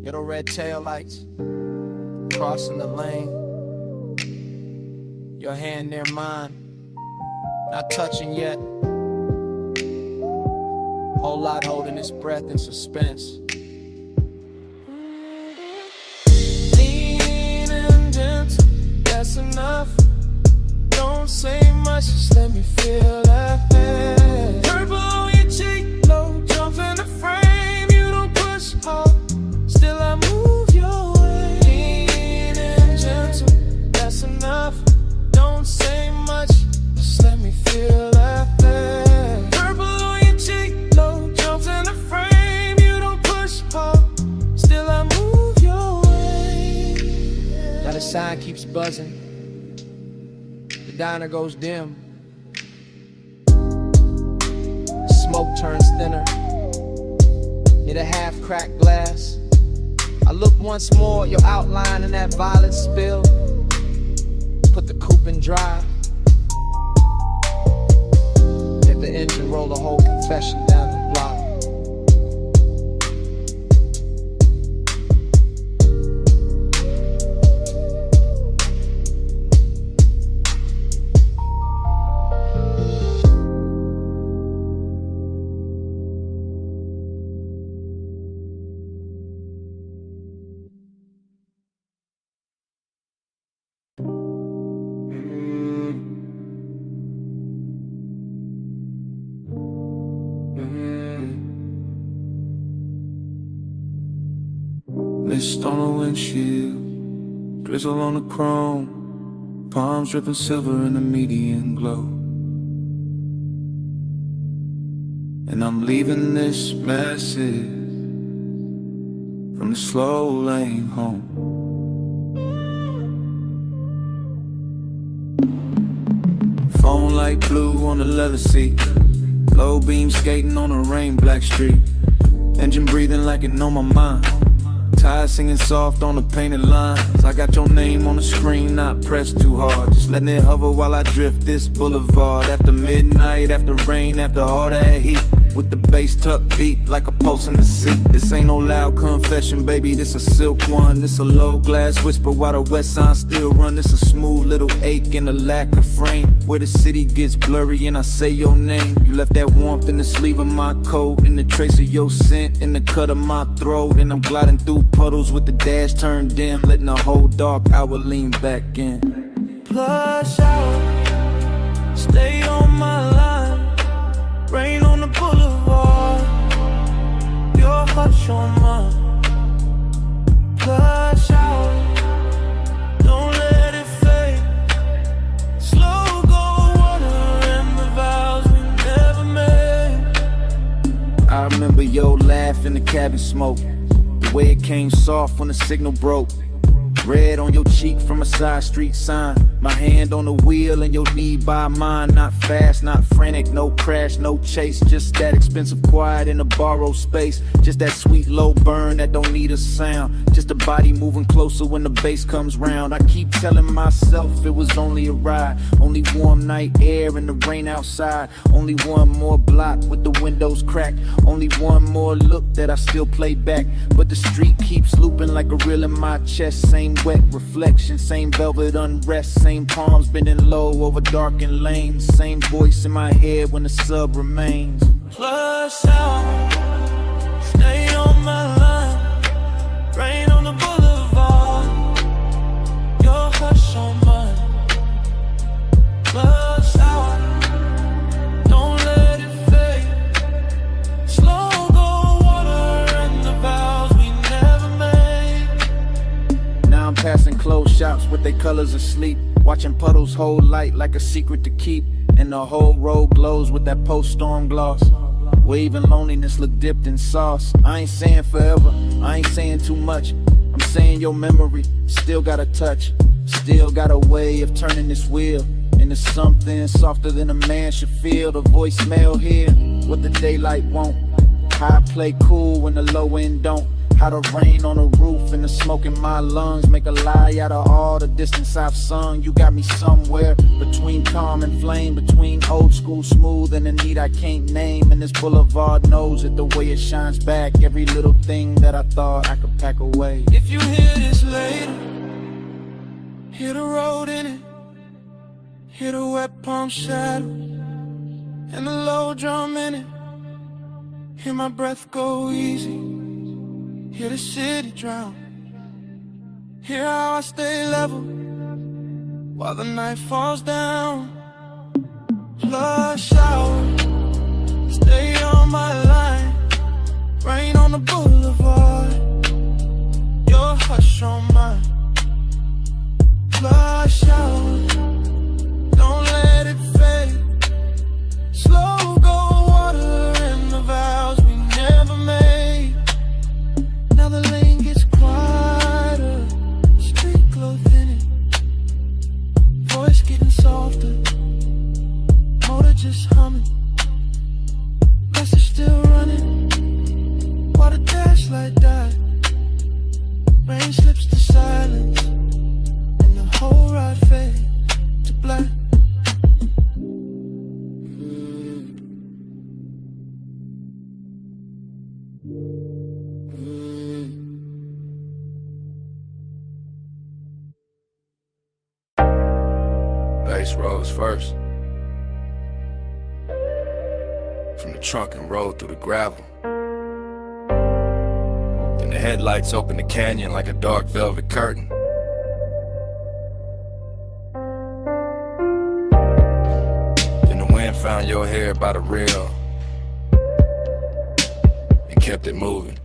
little red taillights, crossing the lane, your hand near mine, not touching yet, whole lot holding its breath in suspense. Lean and gentle, that's enough. Don't say much, much, just let me feel that pain. Purple on your cheek, low jump in the frame. You don't push hard, still I move your way. Lean and gentle, that's enough. Don't say much, just let me feel that pain. Purple on your cheek, low jumps in the frame. You don't push hard, still I move your way. Now the sign keeps buzzing, the diner goes dim, smoke turns thinner, near the half-cracked glass. I look once more, your outline in that violet spill. Put the coupe in drive, hit the engine, roll the whole confession down the block. Mist on the windshield, drizzle on the chrome, palms dripping silver in the median glow. And I'm leaving this message from the slow lane home. Phone light blue on the leather seat, low beam skating on a rain black street, engine breathing like it know my mind. Tires singing soft on the painted lines. I got your name on the screen, not pressed too hard, just letting it hover while I drift this boulevard. After midnight, after rain, after all that heat, with the bass tucked beat like a pulse in the seat. This ain't no loud confession, baby, this a silk one. This a low glass whisper while the west side still run. This a smooth little ache and a lack of frame, where the city gets blurry and I say your name. You left that warmth in the sleeve of my coat, in the trace of your scent in the cut of my throat. And I'm gliding through puddles with the dash turned dim, letting the whole dark hour lean back in. Plush out, stay on my line. Rain on the boulevard, your hush on mine. Plush out, don't let it fade. Slow go water and the vows we never made. I remember your laugh in the cabin smoke, the way it came soft when the signal broke. Red on your cheek from a side street sign, my hand on the wheel and your knee by mine. Not fast, not frantic, no crash, no chase, just that expensive quiet in a borrowed space. Just that sweet low burn that don't need a sound, just a body moving closer when the bass comes round. I keep telling myself it was only a ride, only warm night air and the rain outside, only one more block with the windows cracked, only one more look that I still play back. But the street keeps looping like a reel in my chest. Same wet reflection, same velvet unrest, same palms bending low over darkened lanes, same voice in my head when the sub remains. Plush out, stay on my line. Rain on the boulevard, your hush on mine. Plush out, don't let it fade. Slow go water and the vows we never made. Now I'm passing closed shops with their colors asleep, watching puddles hold light like a secret to keep, and the whole road glows with that post-storm gloss. Waving loneliness look dipped in sauce. I ain't saying forever, I ain't saying too much, I'm saying your memory still got a touch, still got a way of turning this wheel into something softer than a man should feel. The voicemail here, what the daylight won't, how I play cool when the low end don't, how the rain on the roof and the smoke in my lungs make a lie out of all the distance I've sung. You got me somewhere between calm and flame, between old school smooth and the need I can't name. And this boulevard knows it the way it shines back, every little thing that I thought I could pack away. If you hear this later, hear the road in it, hear the wet palm shadow and the low drum in it, hear my breath go easy, hear the city drown, hear how I stay level while the night falls down. Flush out, stay on my line. Rain on the boulevard, your hush on mine. Flush out, don't let it fade. Slow go water in the vows we never made. Now the lane gets quieter, street glow thinning, voice getting softer, motor just humming, message still running, while the dash light died. Rain slips to silence, and the whole ride fades to black. Bass rose first. From the trunk and rolled through the gravel. Then the headlights opened the canyon like a dark velvet curtain. Then the wind found your hair by the rail and kept it moving.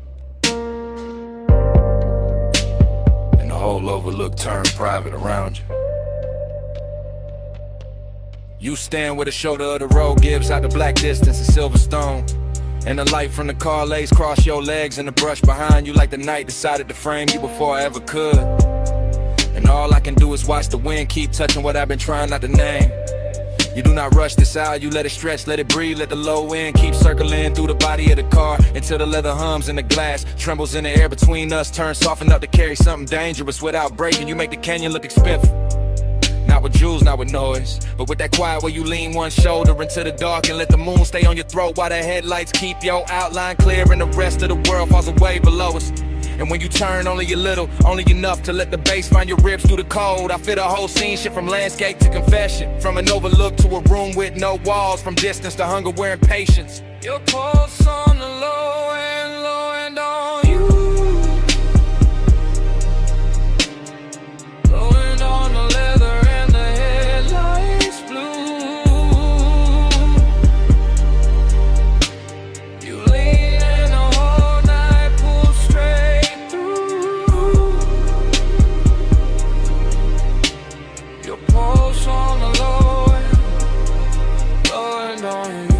And the whole overlook turned private around you. You stand where the shoulder of the road gives out the black distance of Silverstone. And the light from the car lays cross your legs and the brush behind you like the night decided to frame you before I ever could. And all I can do is watch the wind keep touching what I've been trying not to name. You do not rush this out, you let it stretch, let it breathe, let the low end keep circling through the body of the car until the leather hums and the glass trembles in the air between us, turns soft enough to carry something dangerous without breaking. You make the canyon look expensive. Not with jewels, not with noise, but with that quiet where you lean one shoulder into the dark and let the moon stay on your throat while the headlights keep your outline clear and the rest of the world falls away below us. And when you turn only a little, only enough to let the bass find your ribs through the cold, I feel the whole scene shift from landscape to confession, from an overlook to a room with no walls, from distance to hunger wearing patience. Your pulse on the low and on you. Low end on the leather and the headlights blue. You lean and the whole night pull straight through. Your pulse on the low and on you.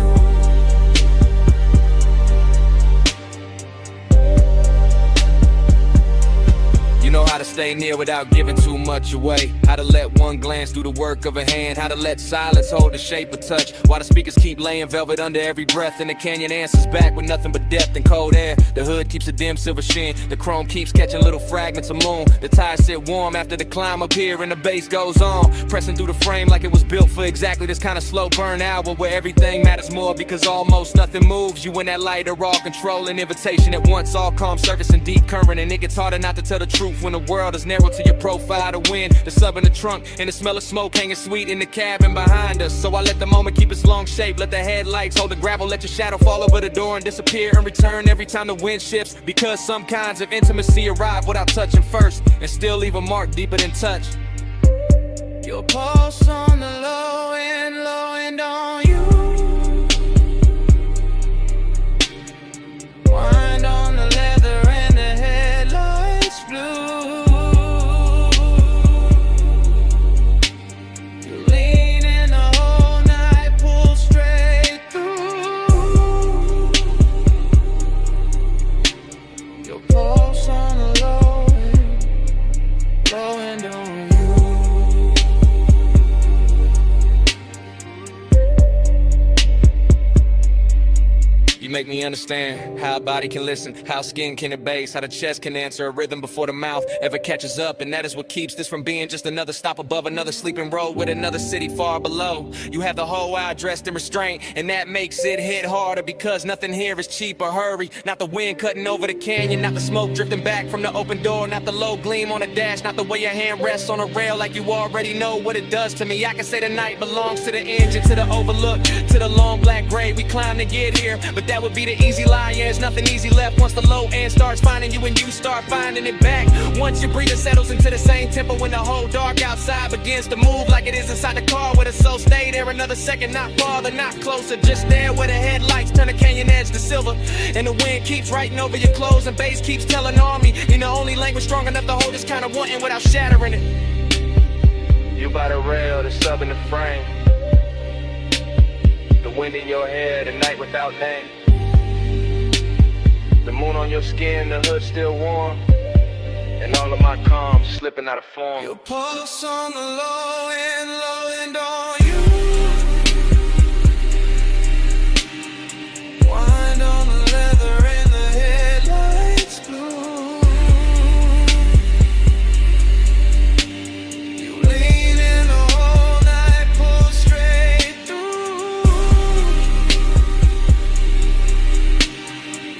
You know how to stay near without giving too much away. How to let one glance do the work of a hand. How to let silence hold the shape of touch, while the speakers keep laying velvet under every breath. And the canyon answers back with nothing but depth and cold air. The hood keeps a dim silver sheen. The chrome keeps catching little fragments of moon. The tires sit warm after the climb up here and the bass goes on, pressing through the frame like it was built for exactly this kind of slow burn hour where everything matters more because almost nothing moves. You and that light are all controlling invitation at once, all calm surface and deep current. And it gets harder not to tell the truth when the world is narrow to your profile. The wind, the sub in the trunk, and the smell of smoke hanging sweet in the cabin behind us. So I let the moment keep its long shape, let the headlights hold the gravel, let your shadow fall over the door and disappear and return every time the wind shifts. Because some kinds of intimacy arrive without touching first and still leave a mark deeper than touch. Your pulse on the low and on you. Wind on the leather and the headlights blue. You lean in the whole night, pull straight through. Your pulse on the low and on you. You make me understand how a body can listen, how skin can abase, how the chest can answer a rhythm before the mouth ever catches up. And that is what keeps this from being just another stop above another sleeping road with another city far below. You have the whole eye dressed in restraint, and that makes it hit harder because nothing here is cheap or hurry. Not the wind cutting over the canyon, not the smoke drifting back from the open door, not the low gleam on the dash, not the way your hand rests on a rail like you already know what it does to me. I can say the night belongs to the engine, to the overlook, to the long black grave we climbed to get here, but that that would be the easy line. Yeah, there's nothing easy left once the low end starts finding you and you start finding it back. Once your breathing settles into the same tempo when the whole dark outside begins to move like it is inside the car where the soul stay there another second, not farther, not closer, just there where the headlights turn the canyon edge to silver. And the wind keeps writing over your clothes and bass keeps telling on me. You know, only language strong enough to hold this kind of wanting without shattering it. You by the rail, the sub in the frame. The wind in your hair, the night without name. The moon on your skin, the hood still warm. And all of my calm slipping out of form. Your pulse on the low end on you. Wind on the leather and the headlights blue. You lean in the whole night, pull straight through.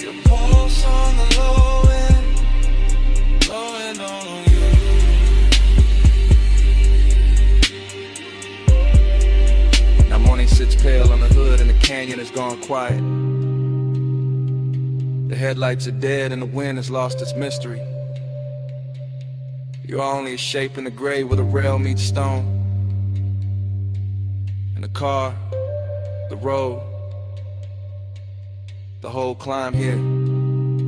Your pulse on the low end on you. Now morning sits pale on the hood and the canyon has gone quiet. The headlights are dead and the wind has lost its mystery. You're only a shape in the gray where the rail meets stone. And the car, the road, the whole climb here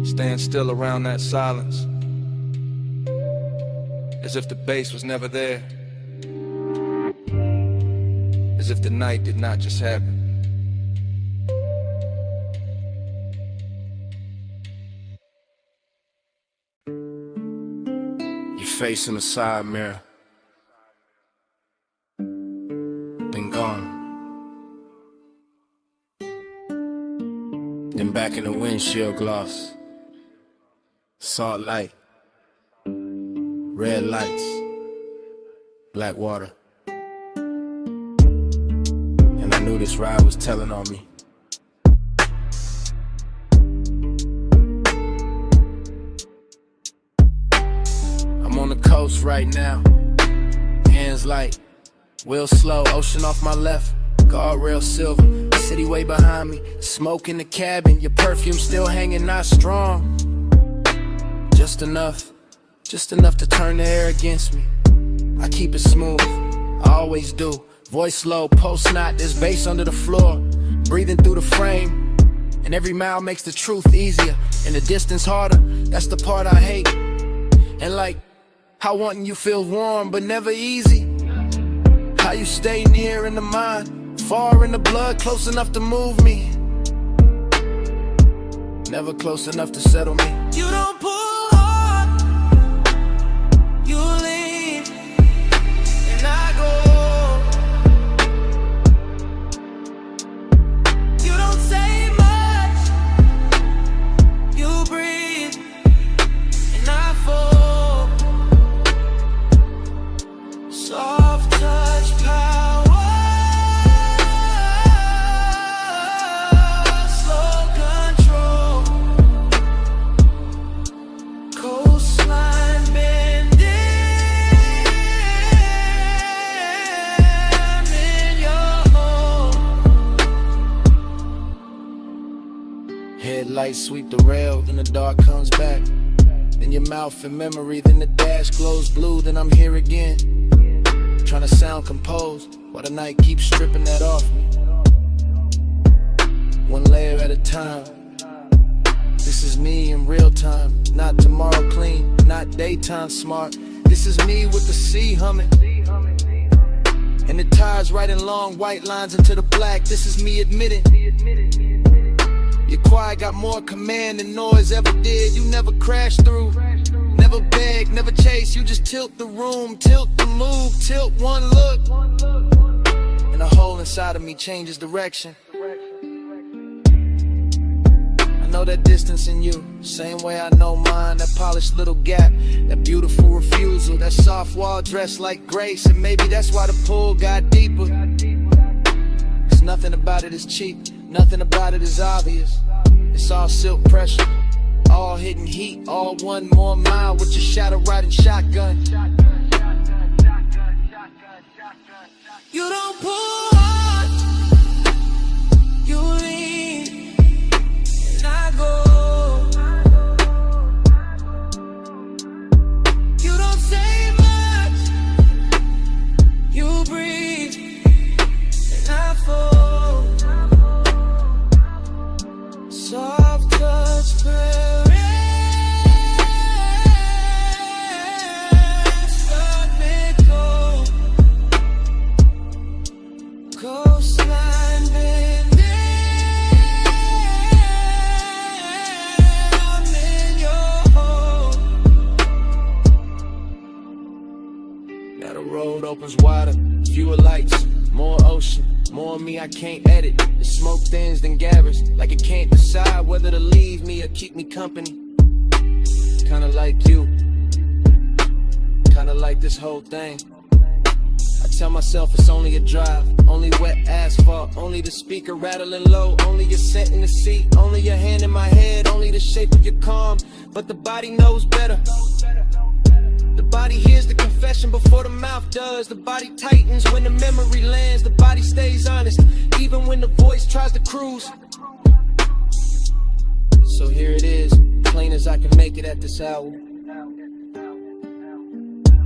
stands still around that silence, as if the bass was never there, as if the night did not just happen. Your face in the side mirror, been gone. Then back in the windshield gloss, salt light, red lights, black water. And I knew this ride was telling on me. I'm on the coast right now, hands light, wheel slow, ocean off my left, guardrail silver, city way behind me, smoke in the cabin, your perfume still hanging, not strong. Just enough to turn the air against me. I keep it smooth, I always do. Voice low, post knot, there's bass under the floor. Breathing through the frame, and every mile makes the truth easier, and the distance harder, that's the part I hate. And like, how wanting you feels warm, but never easy. How you stay near in the mind, far in the blood, close enough to move me. Never close enough to settle me. You don't pull hard, you lean, and I go. You don't say much, you breathe, and I fall. Soft touch power, slow control. Coastline bending in your home. Headlights sweep the rail, then the dark comes back. Then your mouth in memory, then the dash glows blue, then I'm here again. Trying to sound composed, while the night keeps stripping that off me. One layer at a time. This is me in real time, not tomorrow clean, not daytime smart. This is me with the sea humming, and the tides writing long white lines into the black. This is me admitting, your quiet got more command than noise ever did. You never crash through, never beg, never chase. You just tilt the room, tilt the move, tilt one look, and a hole inside of me changes direction. I know that distance in you, same way I know mine. That polished little gap, that beautiful refusal, that soft wall dressed like grace. And maybe that's why the pull got deeper. 'Cause nothing about it is cheap, nothing about it is obvious. It's all silk pressure, all hidden heat, all one more mile with your shadow riding shotgun. You don't pull hard, you lean, opens wider, fewer lights, more ocean, more me I can't edit. The smoke thins than gathers, like it can't decide whether to leave me or keep me company. Kinda like you, kinda like this whole thing. I tell myself it's only a drive, only wet asphalt, only the speaker rattling low, only your scent in the seat, only your hand in my head, only the shape of your calm. But the body knows better. The body hears the confession before the mouth does. The body tightens when the memory lands. The body stays honest, even when the voice tries to cruise. So here it is, plain as I can make it at this hour.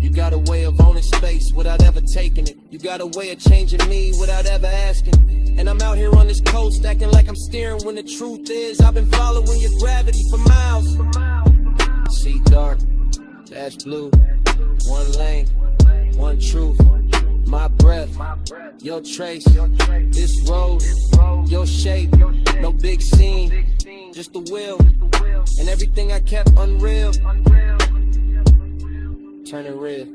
You got a way of owning space without ever taking it. You got a way of changing me without ever asking. And I'm out here on this coast acting like I'm steering when the truth is I've been following your gravity for miles. See dark, dash blue, one lane, one truth. My breath, your trace, this road, your shape. No big scene, just the will, and everything I kept unreal. Turn it real.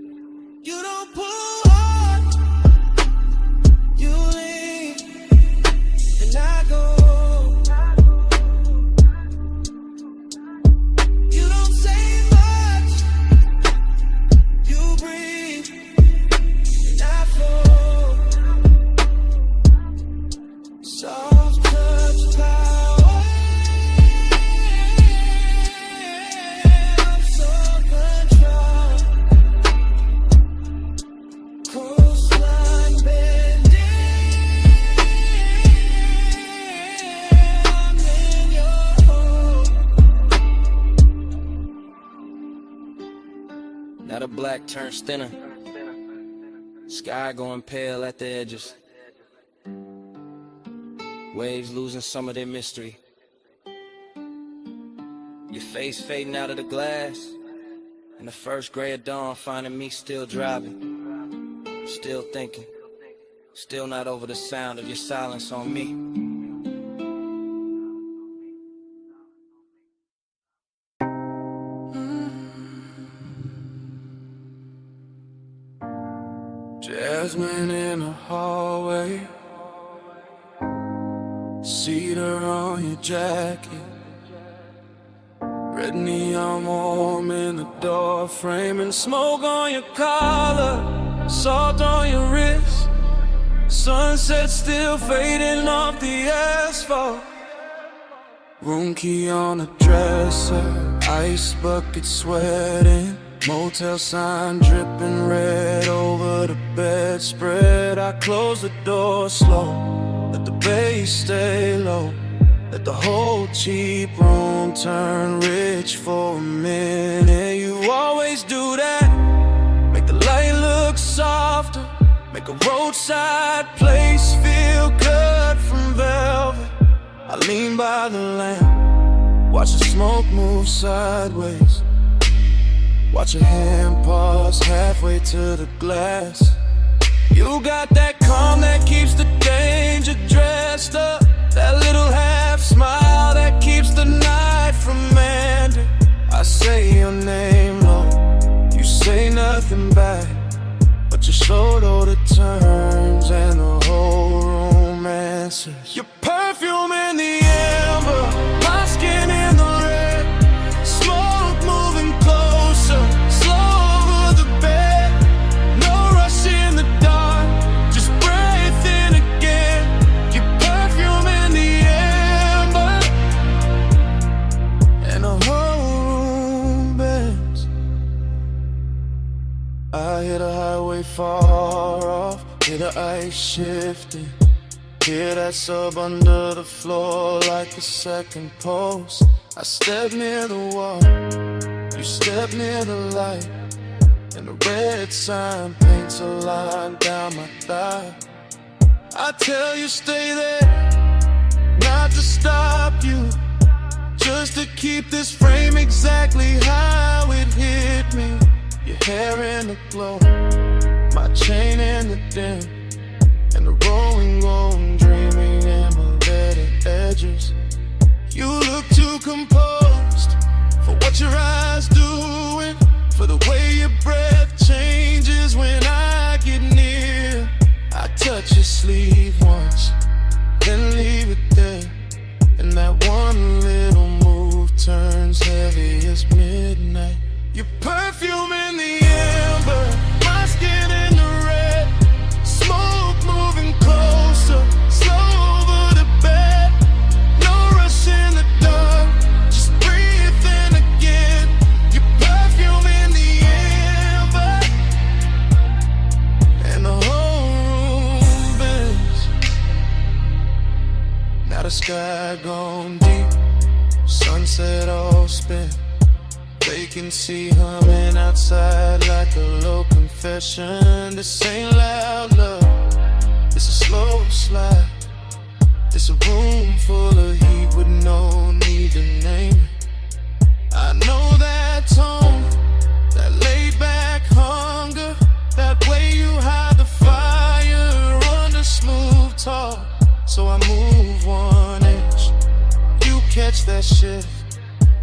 You don't pull hard, you lean, and I go. You don't say much, you breathe, and I flow. Soft touch power, I'm so control. Coastline bending, I'm in your home. Now the black turns thinner, sky going pale at the edges, waves losing some of their mystery, your face fading out of the glass, and the first gray of dawn finding me still driving, still thinking, still not over the sound of your silence on me. Jasmine in the hallway, cedar on your jacket, red neon warm in the door frame, and smoke on your collar, salt on your wrist, sunset still fading off the asphalt. Room key on the dresser, ice bucket sweating, motel sign dripping red over the bedspread. I close the door slow, let the bass stay low, let the whole cheap room turn rich for a minute. You always do that, make the light look softer, make a roadside place feel cut from velvet. I lean by the lamp, watch the smoke move sideways, watch a hand pause halfway to the glass. You got that calm that keeps the danger dressed up, that little half smile that keeps the night from ending. I say your name low, you say nothing back, but you're slow though the turns and the whole room answers. Your perfume in the amber, my skin in the red, smoke moving closer, slow over the bed. No rush in the dark, just breathe in again. Your perfume in the amber, and the whole room bends. I hear the highway far off, hear the ice shifting, hear that sub under the floor like a second pulse. I step near the wall, you step near the light, and the red sign paints a line down my thigh. I tell you stay there, not to stop you, just to keep this frame exactly how it hit me. Your hair in the glow, my chain in the dim, and the rolling gold dreaming embedded edges. You look too composed for what your eyes doing, for the way your breath changes when I get just leave once, then leave it there. And that one little move turns heavy as midnight. Your perfume in the amber, my skin in the red. Smoke moving closer, slow over the bed. No rush in the dark, just breathe in again. Your perfume in the amber, and the whole room bends. Now the sky gone deep, sunset all spent. Vacancy humming outside like a low confession. This ain't loud love, it's a slow slide. It's a room full of heat with no need to name it. I know that tone, that laid back hunger, that way you hide the fire under smooth talk. So I move 1 inch, you catch that shift,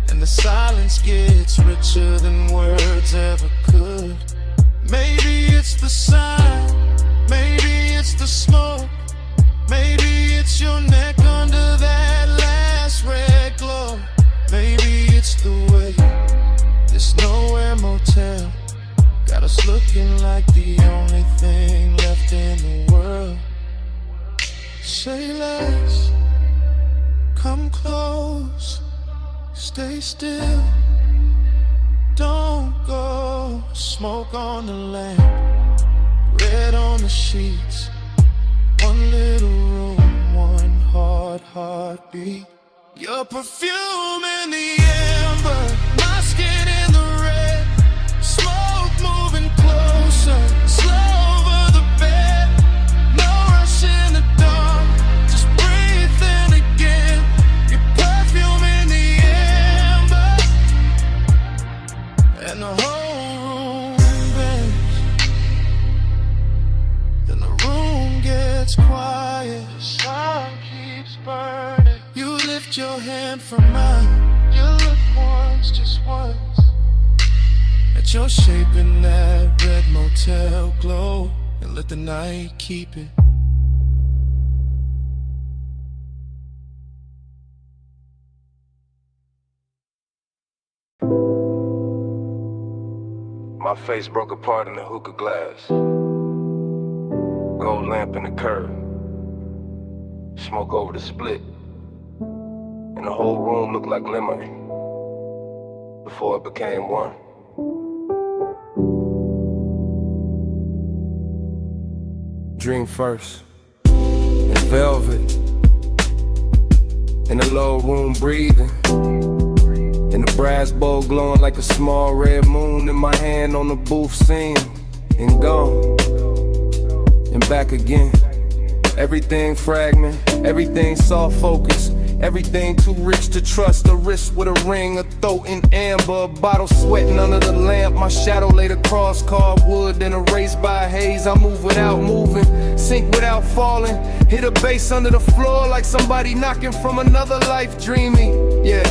and the silence gets richer than words ever could. Maybe it's the sign, maybe it's the smoke, maybe it's your neck under that last red glow. Maybe it's the way this nowhere motel got us looking like the only thing left in the world. Say less, come close, stay still, don't go. Smoke on the lamp, red on the sheets. One little room, one hard heartbeat. Your perfume in the amber, my skin in the red. Smoke moving closer, slow over the bed. No rush in the dark, just breathe in again. Your perfume in the amber, and the whole room bends. Then the room gets quiet, the sun keeps burning. You lift your hand from mine, you look once, just once, at your shape in that red motel glow, and let the night keep it. My face broke apart in the hookah glass. Gold lamp in the curb. Smoke over the split. And the whole room looked like lemon before it became one. Dream first, in velvet, in the low room breathing, in the brass bowl glowing like a small red moon, in my hand on the booth scene, and gone, and back again. Everything fragment, everything soft focus, everything too rich to trust. A wrist with a ring, a throat in amber, a bottle sweating under the lamp. My shadow laid across carved wood, then erased by haze. I move without moving, sink without falling, hit a bass under the floor like somebody knocking from another life. Dreamy, yeah,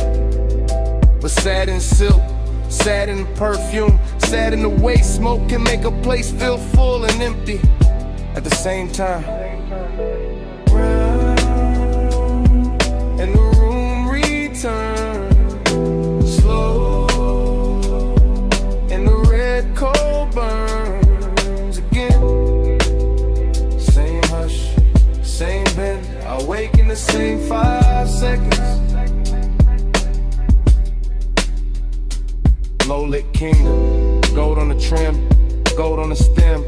but sad in silk, sad in perfume, sad in the way smoke can make a place feel full and empty at the same time. And the room returns slow, and the red coal burns again. Same hush, same bend, I wake in the same 5 seconds. Low-lit kingdom, gold on the trim, gold on the stem,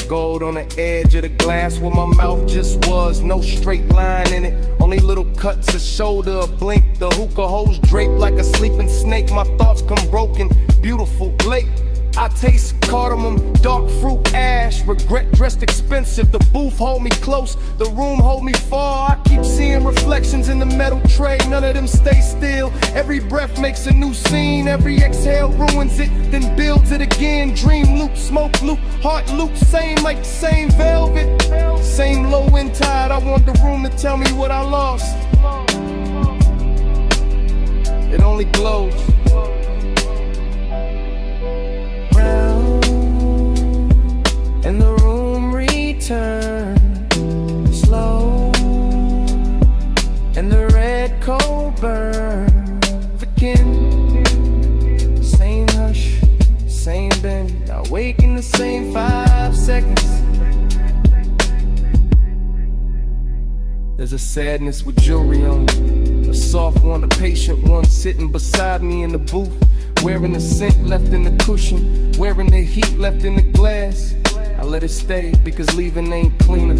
gold on the edge of the glass where my mouth just was. No straight line in it, only little cuts, a shoulder, a blink. The hookah hose draped like a sleeping snake. My thoughts come broken, beautiful, late. I taste cardamom, dark fruit, ash. Regret dressed expensive. The booth hold me close, the room hold me far. I keep seeing reflections in the metal tray, none of them stay still. Every breath makes a new scene, every exhale ruins it, then builds it again. Dream loop, smoke loop, heart loop, same like the same velvet, same low end tide. I want the room to tell me what I lost. It only glows. And the room returns again. Same hush, same bend. I wake in the same 5 seconds. There's a sadness with jewelry on it. A soft one, a patient one, sitting beside me in the booth. Wearing the scent left in the cushion, wearing the heat left in the glass. I let it stay because leaving ain't cleaner,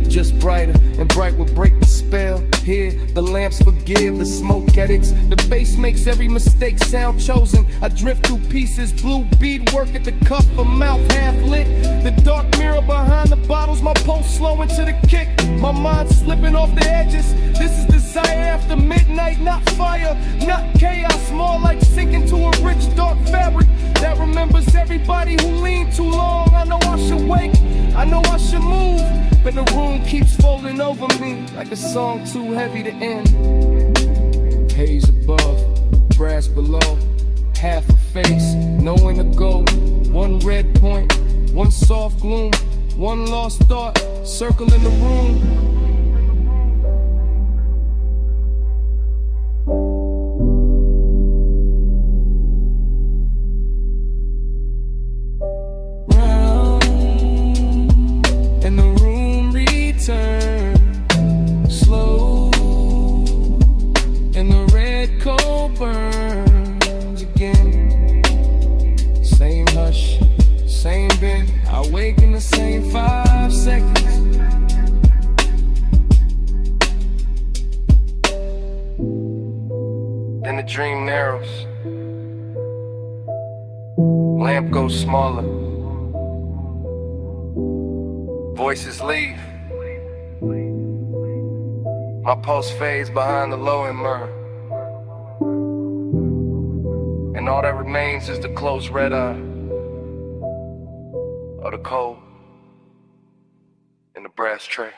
just brighter, and bright will break the spell. Here, the lamps forgive the smoke addicts. The bass makes every mistake sound chosen. I drift through pieces, blue beadwork at the cuff, a mouth half lit. The dark mirror behind the bottles, my pulse slowing to the kick. My mind slipping off the edges. This is desire after midnight, not fire, not chaos. More like sinking to a rich dark fabric that remembers everybody who leaned too long. I know I should wake, I know I should move, but the room keeps folding over me like a song too heavy to end. Haze above, brass below, half a face, nowhere to go. One red point, one soft gloom, one lost thought, circling the room. Slow, and the red coal burns again. Same hush, same bend. I wake in the same 5 seconds. Then the dream narrows, lamp goes smaller, voices leave. My pulse fades behind the low and myrrh, and all that remains is the closed red eye of the cold in the brass tray.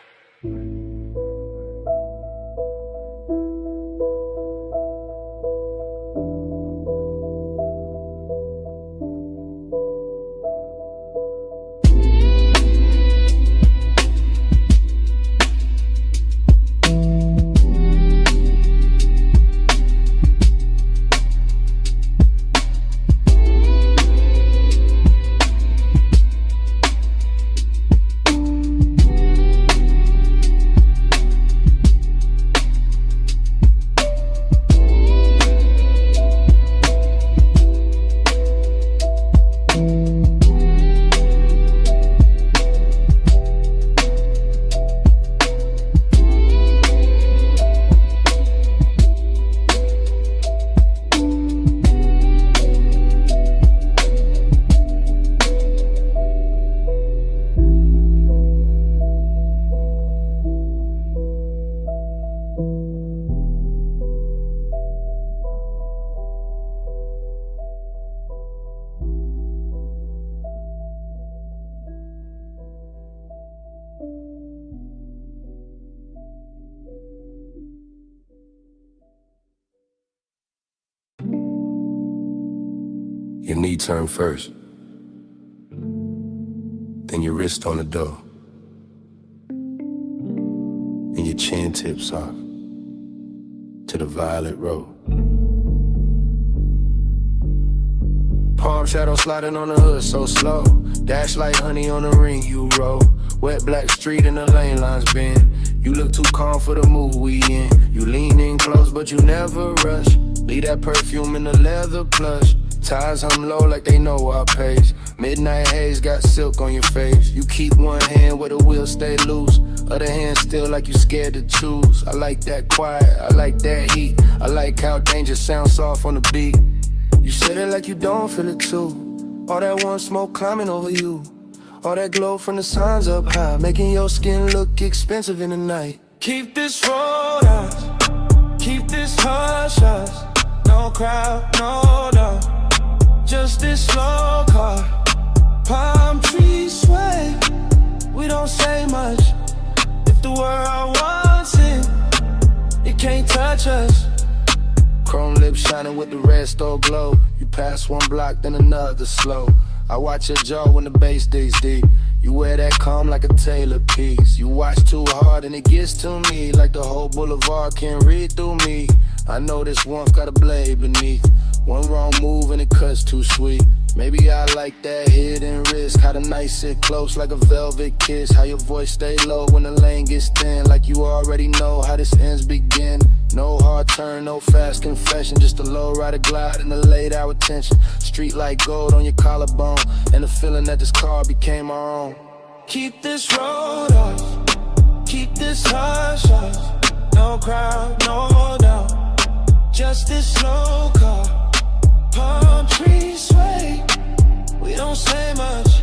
Your knee turn first, then your wrist on the door, and your chin tips off to the violet road. Palm shadow sliding on the hood so slow, dash like honey on the ring you roll. Wet black street and the lane lines bend. You look too calm for the mood we in. You lean in close but you never rush. Leave that perfume in the leather plush. Ties hum low like they know our pace. Midnight haze got silk on your face. You keep one hand where the wheel stay loose, other hand still like you scared to choose. I like that quiet, I like that heat. I like how danger sounds soft on the beat. You said it like you don't feel it too. All that one smoke climbing over you, all that glow from the signs up high, making your skin look expensive in the night. Keep this road out, keep this hush hush. No crowd, no doubt, just this slow car. Palm trees sway, we don't say much. If the world wants it, it can't touch us. Chrome lips shining with the red store glow. You pass one block, then another slow. I watch your jaw when the bass digs deep. You wear that calm like a tailor piece. You watch too hard and it gets to me, like the whole boulevard can read through me. I know this warmth got a blade beneath. One wrong move and it cuts too sweet. Maybe I like that hidden risk. How the night sit close like a velvet kiss. How your voice stay low when the lane gets thin. Like you already know how this ends begin. No hard turn, no fast confession. Just a low rider glide and a laid out tension. Street like gold on your collarbone. And the feeling that this car became our own. Keep this road hush, keep this hush hush. No crowd, no doubt. Just this slow car. Palm trees sway. We don't say much.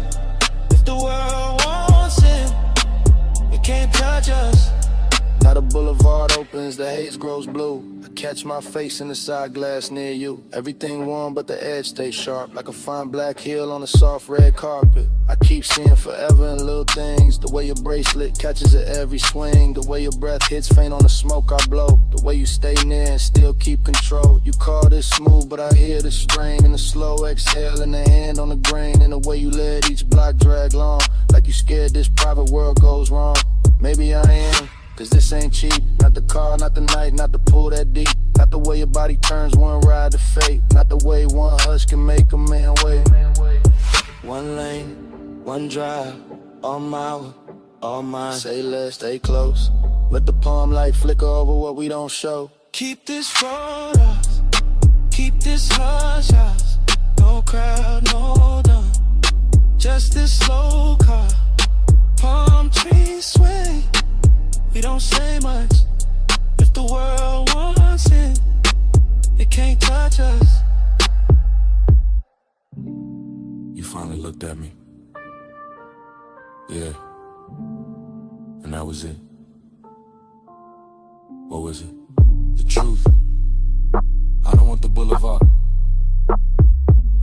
If the world wants it, it can't touch us. Now the boulevard opens, the haze grows blue. I catch my face in the side glass near you. Everything warm but the edge stays sharp. Like a fine black heel on a soft red carpet. I keep seeing forever in little things. The way your bracelet catches at every swing. The way your breath hits faint on the smoke I blow. The way you stay near and still keep control. You call this smooth but I hear the strain. In the slow exhale and the hand on the grain. And the way you let each block drag long. Like you scared this private world goes wrong. Maybe I am. Cause this ain't cheap, not the car, not the night, not the pool that deep. Not the way your body turns one ride to fate. Not the way one hush can make a man wait. One lane, one drive, all my, all mine. Say less, stay close. Let the palm light flicker over what we don't show. Keep this road up, keep this hush hush. No crowd, no done. Just this slow car. Palm trees sway. We don't say much. If the world wants it, it can't touch us. You finally looked at me. Yeah. And that was it. What was it? The truth. I don't want the boulevard.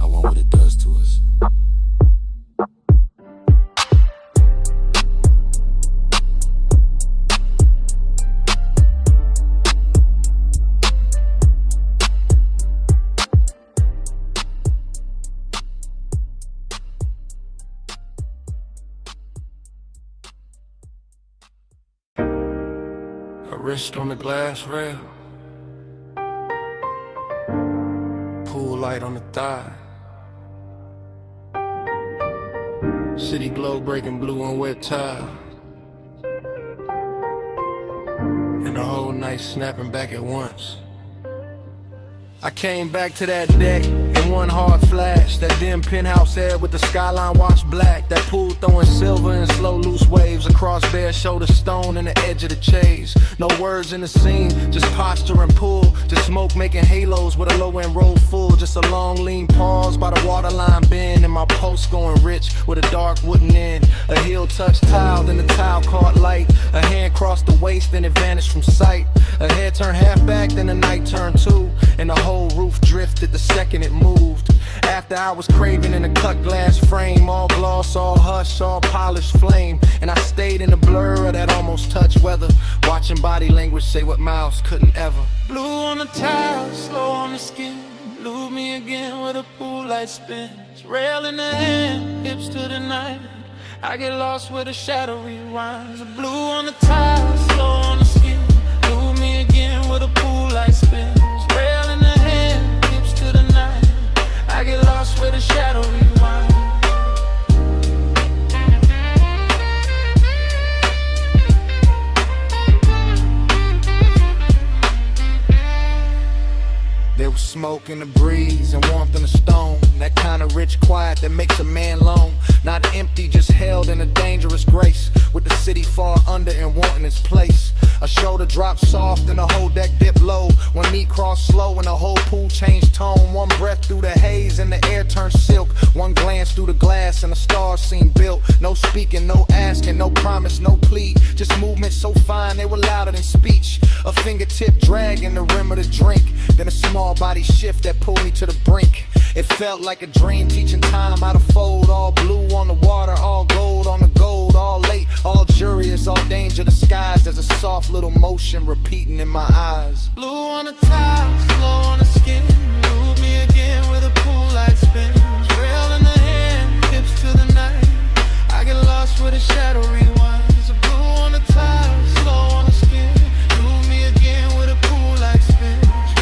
I want what it does to us. Wrist on the glass rail, pool light on the thigh, city glow breaking blue on wet tile, and the whole night snapping back at once. I came back to that deck in one hard flash. That dim penthouse air with the skyline washed black. That pool throwing silver and slow loose waves across bare shoulder stone and the edge of the chase. No words in the scene, just posture and pull. Just smoke making halos with a low end roll full. Just a long lean pause by the waterline bend. And my pulse going rich with a dark wooden end. A heel touched tile, then the tile caught light. A hand crossed the waist, then it vanished from sight. A head turned half back, then the night turned two. And the whole roof drifted the second it moved. After I was craving in a cut glass frame, all gloss, all hush, all polished flame. And I stayed in the blur of that almost touch weather, watching body language say what mouths couldn't ever. Blue on the tile, slow on the skin. Lose me again with a pool light spins. Rail in the hand, hips to the night. I get lost where the shadow rewinds. Blue on the tile, slow on the skin. Lose me again with a pool light spins. Rail in the hand, hips to the night. I get lost where the shadow rewinds. There was smoke in the breeze and warmth in the stone. That kind of rich quiet that makes a man lone. Not empty, just held in a dangerous grace. With the city far under and wanting its place. A shoulder dropped soft and the whole deck dipped low. One knee crossed slow and the whole pool changed tone. One breath through the haze and the air turned silk. One glance through the glass and the stars seemed built. No speaking, no asking, no promise, no plea. Just movement so fine they were louder than speech. A fingertip dragging the rim of the drink. Then a small body shift that pulled me to the brink. It felt like a dream, teaching time how to fold. All blue on the water, all gold on the gold. All late, all curious, all danger disguised. There's a soft little motion repeating in my eyes. Blue on the tile, slow on the skin. Move me again with a pool light spins. Rail in the hand, hips to the night. I get lost where the shadow rewinds. Blue on the tile, slow on the skin. Move me again with a pool light spins.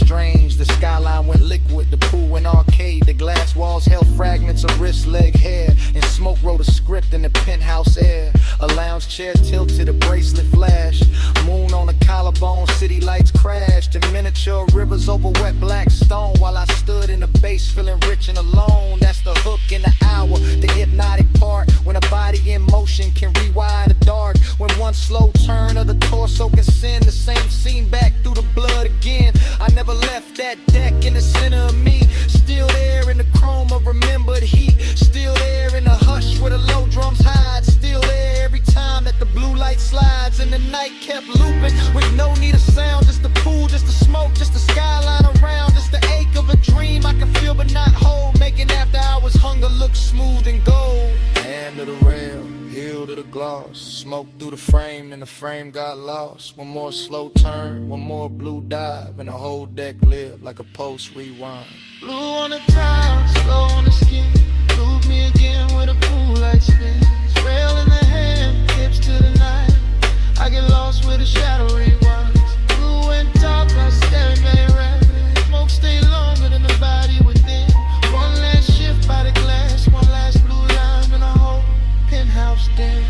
strange. The skyline went liquid, the pool went arcade. The glass walls held fragments of wrist, leg, hair. And Smoke wrote a script in the penthouse air. A lounge chair tilted, a bracelet flash. Moon on a collarbone, city lights crashed. And miniature rivers over wet black stone. While I stood in the base feeling rich and alone. That's the hook in the hour, the hypnotic part. When a body in motion can rewire the dark. When one slow turn of the torso can send the same scene back through the blood again. I never left that deck in the center of me. Still there in the chrome of remembered heat. Still there in the hush where the low drums hide. Still there every time that the blue light slides. And the night kept looping with no need of sound. Just the pool, just the smoke, just the skyline around. Just the ache of a dream I can feel but not hold. Making after hours hunger look smooth and gold. Hand to the rail, heel to the gloss. Smoke through the frame and the frame got lost. One more slow turn, one more blue dive. And the whole deck lived like a post rewind. Blue on the tile, slow on the skin. Move me again with a pool light spin. Rail in the hand, hips to the night. I get lost with a shadow rewinds. Blue and top, I staring very rapid. Smoke stay longer than the body within. One last shift by the glass, one last blue line in a whole penthouse den.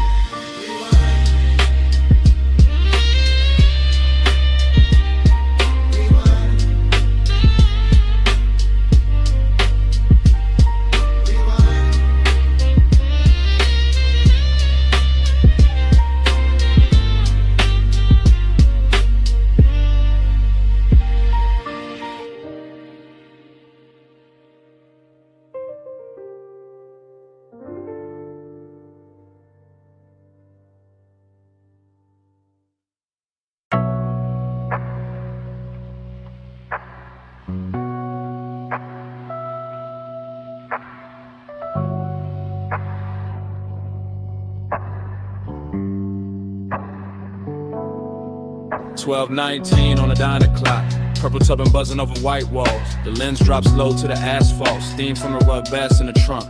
$12:19 on the diner clock. Purple tub and buzzing over white walls. The lens drops low to the asphalt. Steam from the rug bass in the trunk.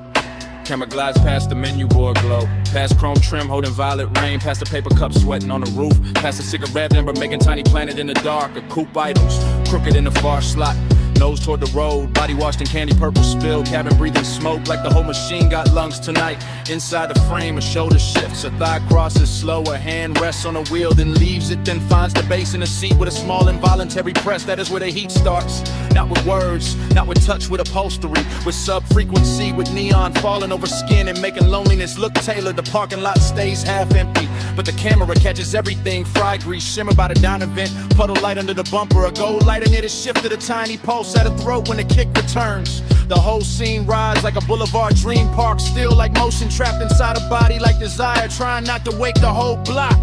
Camera glides past the menu board glow. Past chrome trim holding violet rain. Past the paper cup sweating on the roof. Past the cigarette ember making tiny planet in the dark. A coupe items crooked in the far slot. Nose toward the road, body washed in candy purple spill. Cabin breathing smoke like the whole machine got lungs tonight. Inside the frame, a shoulder shifts, a thigh crosses slow. A hand rests on a wheel, then leaves it, then finds the base in the seat with a small involuntary press. That is where the heat starts. Not with words, not with touch, with upholstery. With sub-frequency, with neon falling over skin and making loneliness look tailored. The parking lot stays half empty, but the camera catches everything. Fry grease shimmer by the diner vent. Puddle light under the bumper, a gold light near the shift of the tiny pulse at a throat when the kick returns. The whole scene rides like a boulevard dream park. Still like motion trapped inside a body like desire. Trying not to wake the whole block.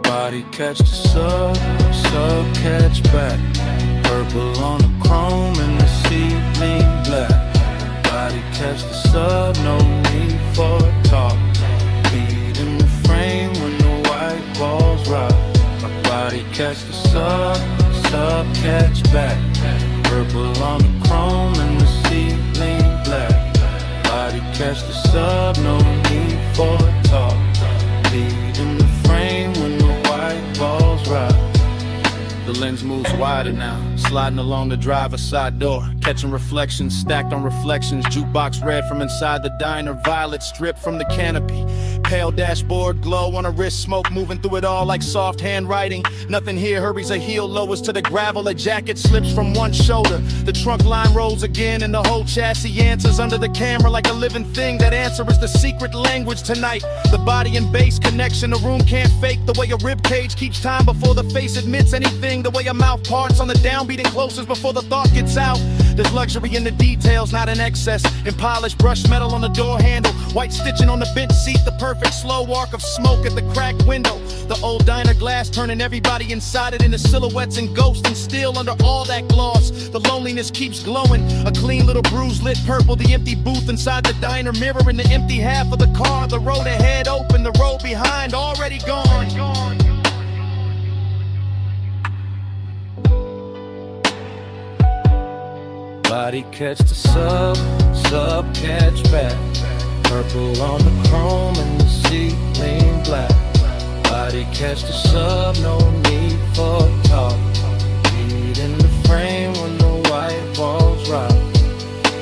Body catch the sub catch back. Purple on the chrome and the ceiling black. Body catch the sub, no need for talk. Beat in the frame when the white walls rock. My body catch the sub catch back. Purple on the chrome and the ceiling black. Body catch the sub, no need for talk. Beat in the frame when the white walls rock. The lens moves wider now, sliding along the driver's side door. Catching reflections, stacked on reflections. Jukebox red from inside the diner. Violet stripped from the canopy. Pale dashboard glow on a wrist. Smoke moving through it all like soft handwriting. Nothing here hurries a heel, lowers to the gravel. A jacket slips from one shoulder. The trunk line rolls again and the whole chassis answers under the camera like a living thing. That answer is the secret language tonight. The body and bass connection, the room can't fake. The way a rib cage keeps time before the face admits anything. The way a mouth parts on the downbeat and closes before the thought gets out. There's luxury in the details, not in excess. In polished brushed metal on the door handle. White stitching on the bench seat. The perfect slow arc of smoke at the cracked window. The old diner glass turning everybody inside it into silhouettes and ghosts. And still under all that gloss, the loneliness keeps glowing. A clean little bruise lit purple. The empty booth inside the diner mirroring the empty half of the car. The road ahead open, the road behind already gone. Body catch the sub catch back. Purple on the chrome and the ceiling black. Body catch the sub, no need for talk. Lead in the frame when the white balls rock.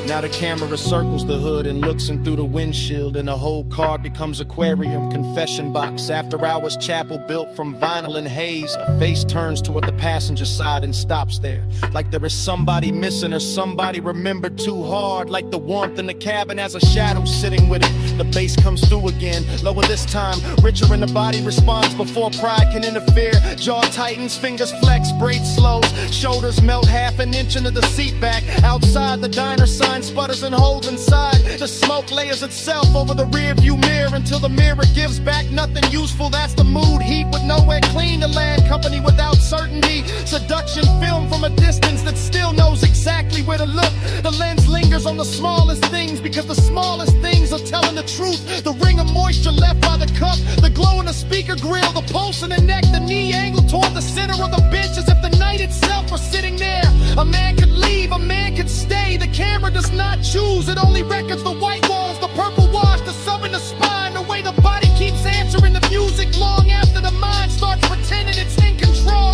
Now the camera circles the hood and looks in through the windshield, and the whole car becomes aquarium, confession box, after hours chapel built from vinyl and haze. A face turns toward the passenger side and stops there, like there is somebody missing or somebody remembered too hard. Like the warmth in the cabin has a shadow sitting with it. The bass comes through again, lower this time, richer in the body responds before pride can interfere. Jaw tightens, fingers flex, braid slows, shoulders melt half an inch into the seat back. Outside the diner sign sputters and holds inside. The smoke layers itself over the rear view mirror until the mirror gives back nothing useful. That's the mood, heat with nowhere clean to land, company without certainty. Seduction film from a distance that still knows exactly where to look. The lens lingers on the smallest things because the smallest things are telling the truth. The ring of moisture left by the cup, the glow in the speaker grill, the pulse in the neck, the knee angle toward the center of the bench as if the night itself were sitting there. A man could leave, a man could stay. The camera does not choose, it only records the white walls, the purple wash, the sub in the spine, the way the body keeps answering the music long after the mind starts pretending it's in control.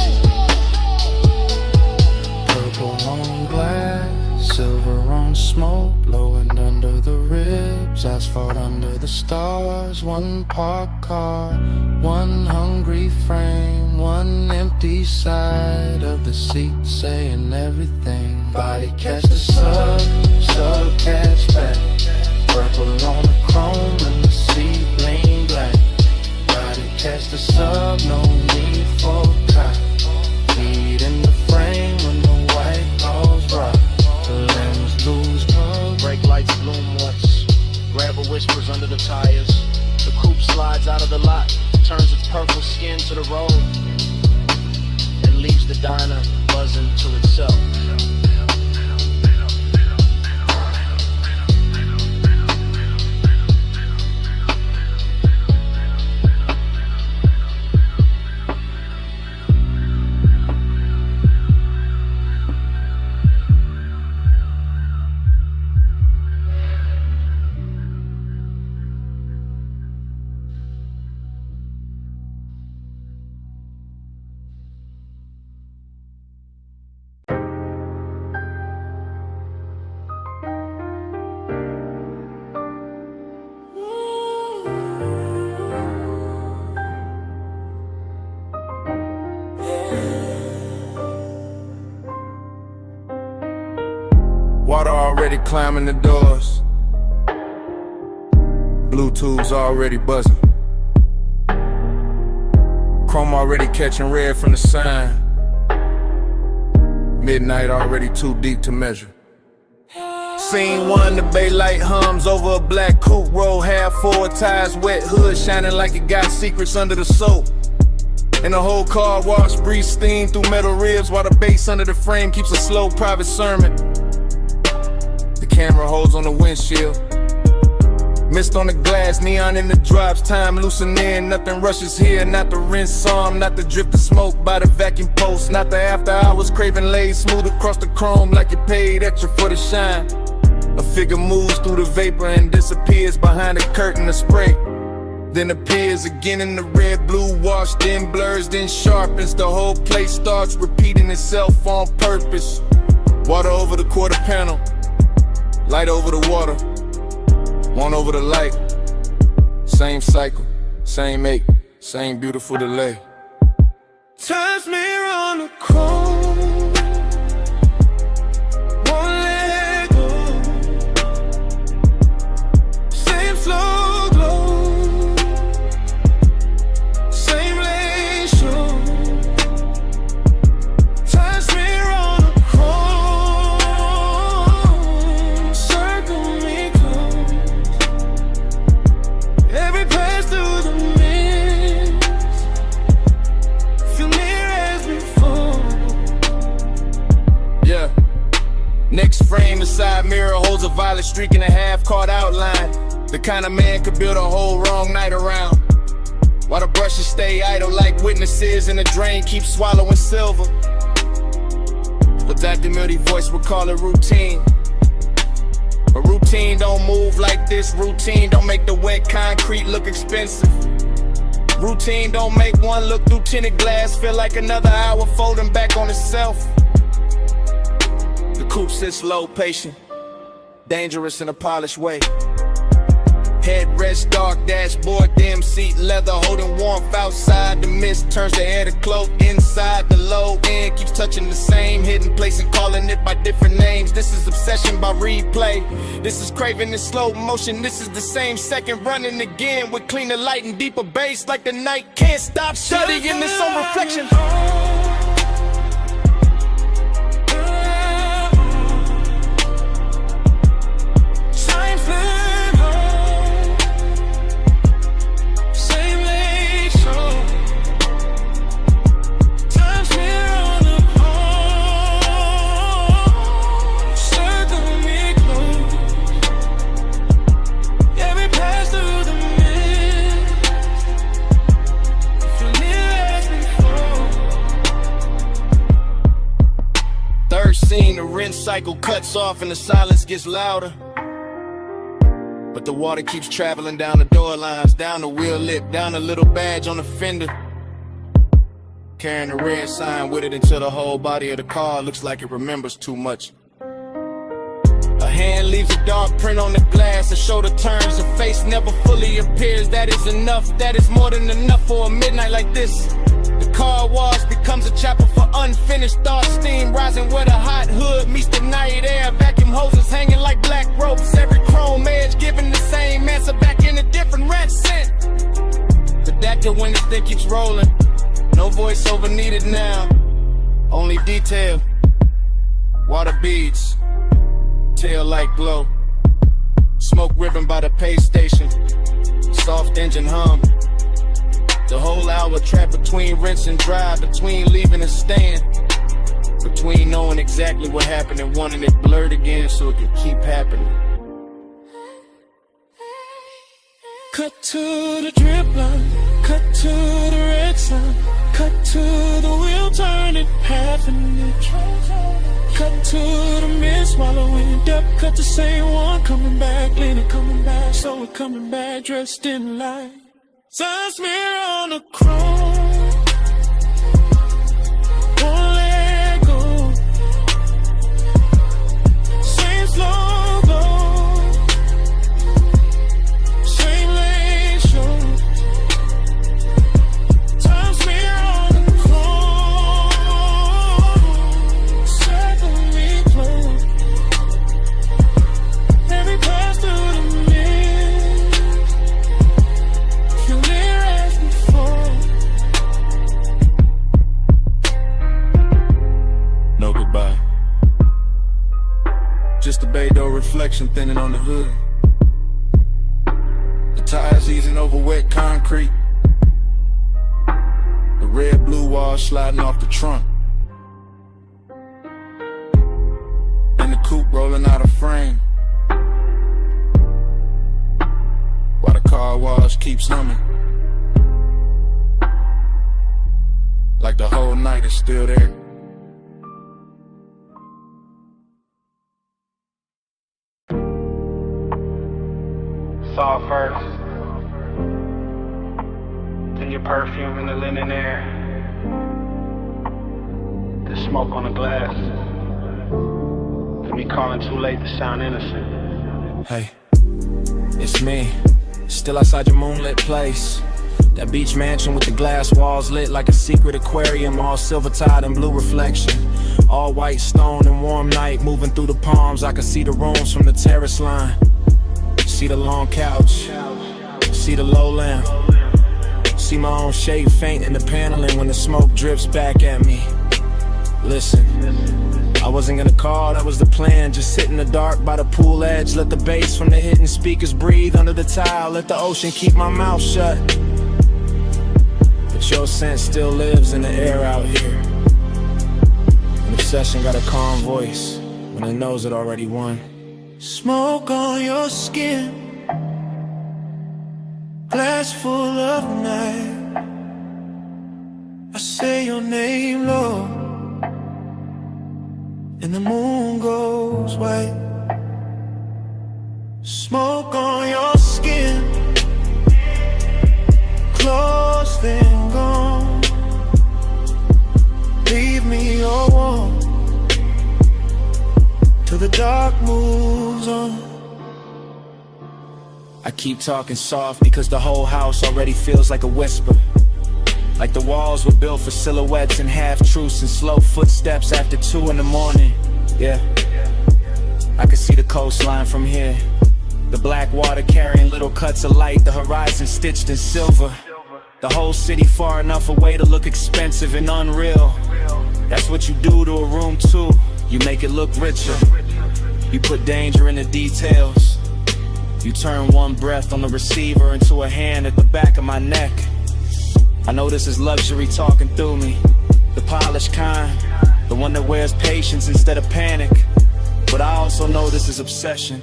Purple on glass, silver on smoke, blowing under the ribs, asphalt under the stars. One parked car, one hungry frame, one empty side of the seat saying everything. Body catch the sub, sub catch back. Purple on the chrome and the seat lean black. Body catch the sub, no need for cop. Feet in the frame when the white balls rock. The lens lose color. Brake lights bloom once, grabber whispers under the tires. The coupe slides out of the lot, turns its purple skin to the road, and leaves the diner buzzing to itself. Water already climbing the doors. Bluetooth's already buzzing. Chrome already catching red from the sign. Midnight already too deep to measure. Scene one, the bay light hums over a black coupe. Roll half forward, tires wet, hood shining like it got secrets under the soap. And the whole car wash, breeze steam through metal ribs, while the bass under the frame keeps a slow private sermon. The camera holds on the windshield, mist on the glass, neon in the drops, time loosening, nothing rushes here. Not the rinse psalm, not the drift of smoke by the vacuum post, not the after hours craving laid smooth across the chrome like you paid extra for the shine. A figure moves through the vapor and disappears behind a curtain of spray, then appears again in the red blue wash, then blurs, then sharpens. The whole place starts repeating itself on purpose. Water over the quarter panel, light over the water, one over the light. Same cycle, same ache, same beautiful delay. Turns me on the chrome, won't let go. Same slow glow, same lane show. Turns me on the chrome, circle me close. Every pass through the mist, feel near as before. Yeah. Next frame, the side mirror holds a violet streak and a half-caught outline. The kind of man could build a whole wrong night around, while the brushes stay idle like witnesses and the drain keeps swallowing silver. But that demurdy voice would call it routine. But routine don't move like this. Routine don't make the wet concrete look expensive. Routine don't make one look through tinted glass. Feel like another hour folding back on itself. The coupe sits low, patient, dangerous in a polished way. Headrest dark, dashboard dim, seat leather, holding warmth outside. The mist turns the air to cloak inside. The low end keeps touching the same hidden place and calling it by different names. This is obsession by replay. This is craving in slow motion. This is the same second running again with cleaner light and deeper bass. Like the night can't stop studying its own reflection. Scene, the rinse cycle cuts off and the silence gets louder. But the water keeps traveling down the door lines, down the wheel lip, down the little badge on the fender. Carrying the red sign with it until the whole body of the car looks like it remembers too much. A hand leaves a dark print on the glass, a shoulder turns, a face never fully appears. That is enough, that is more than enough for a midnight like this. The car wash becomes a chapel for unfinished thoughts. Steam rising where the hot hood meets the night air. Vacuum hoses hanging like black ropes. Every chrome edge giving the same answer back in a different red scent. But that can when the thing keeps rolling. No voiceover needed now. Only detail. Water beads. Tail light glow. Smoke ribbon by the pay station. Soft engine hum. The whole hour trapped between rinse and dry, between leaving and staying, between knowing exactly what happened and wanting it blurred again so it can keep happening. Cut to the drip line, cut to the red sign, cut to the wheel turning half an inch. Cut to the mist swallowing depth, cut the same one coming back, leaning coming back, so we're coming back dressed in light. Sun smear on the chrome, won't let go. Same slow glow, same lane show. Sun smear on the chrome, circle me close. Every pass through the no goodbye. Just a bay door reflection thinning on the hood. The tires easing over wet concrete. The red blue wall sliding off the trunk. And the coupe rolling out of frame. While the car wash keeps humming. Like the whole night is still there. Saw first, then your perfume in the linen air, the smoke on the glass, then me calling too late to sound innocent. Hey, it's me, still outside your moonlit place. That beach mansion with the glass walls lit like a secret aquarium, all silver-tide and blue reflection. All white stone and warm night, moving through the palms. I can see the rooms from the terrace line. See the long couch, see the low lamp. See my own shade faint in the paneling when the smoke drips back at me. Listen, I wasn't gonna call, that was the plan. Just sit in the dark by the pool edge. Let the bass from the hidden speakers breathe under the tile. Let the ocean keep my mouth shut. But your scent still lives in the air out here. An obsession got a calm voice when it knows it already won. Smoke on your skin, glass full of night. I say your name, Lord, and the moon goes white. Smoke on your skin, close dark moves on. I keep talking soft because the whole house already feels like a whisper. Like the walls were built for silhouettes and half-truths and slow footsteps after 2 in the morning. Yeah, I can see the coastline from here. The black water carrying little cuts of light, the horizon stitched in silver. The whole city far enough away to look expensive and unreal. That's what you do to a room too. You make it look richer. You put danger in the details. You turn one breath on the receiver into a hand at the back of my neck. I know this is luxury talking through me. The polished kind, the one that wears patience instead of panic. But I also know this is obsession.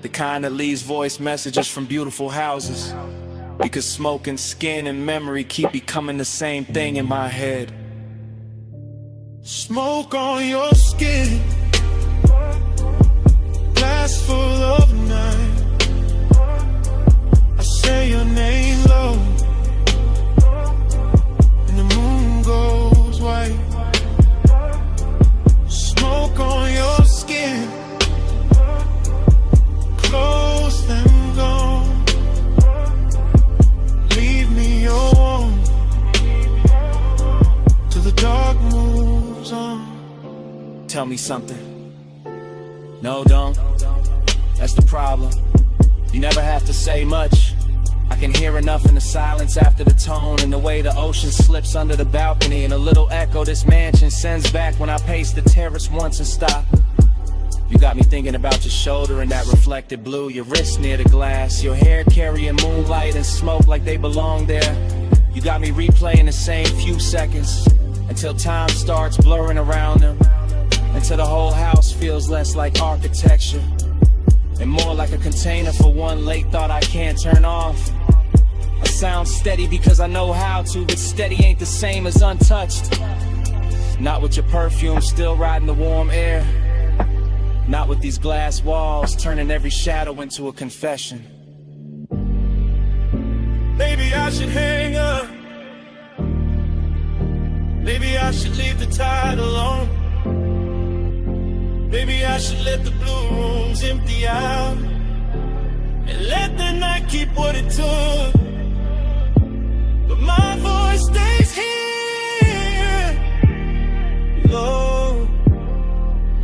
The kind that leaves voice messages from beautiful houses. Because smoke and skin and memory keep becoming the same thing in my head. Smoke on your skin, glass full of night. I say your name low, and the moon goes white. Smoke on your skin, close them gone. Leave me alone till the dark moves on. Tell me something. No, don't. That's the problem. You never have to say much. I can hear enough in the silence after the tone, and the way the ocean slips under the balcony, and a little echo this mansion sends back when I pace the terrace once and stop. You got me thinking about your shoulder and that reflected blue, your wrist near the glass, your hair carrying moonlight and smoke like they belong there. You got me replaying the same few seconds until time starts blurring around them, until the whole house feels less like architecture and more like a container for one late thought I can't turn off. I sound steady because I know how to, but steady ain't the same as untouched. Not with your perfume still riding the warm air. Not with these glass walls turning every shadow into a confession. Maybe I should hang up. Maybe I should leave the tide alone. Maybe I should let the blue rooms empty out and let the night keep what it took. But my voice stays here, low,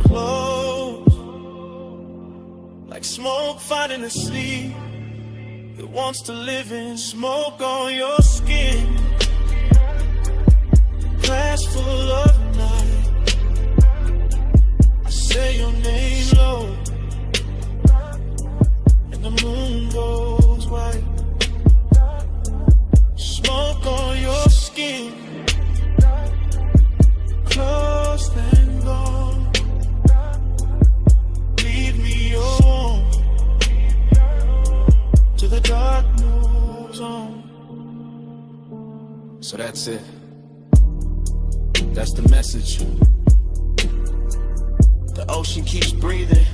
close, like smoke finding a sleep. It wants to live in smoke on your skin, glass full of night. I say your name low, and the moon goes white. Smoke on your skin, close and gone. Leave me alone till the dark moves on. So that's it. That's the message. The ocean keeps breathing,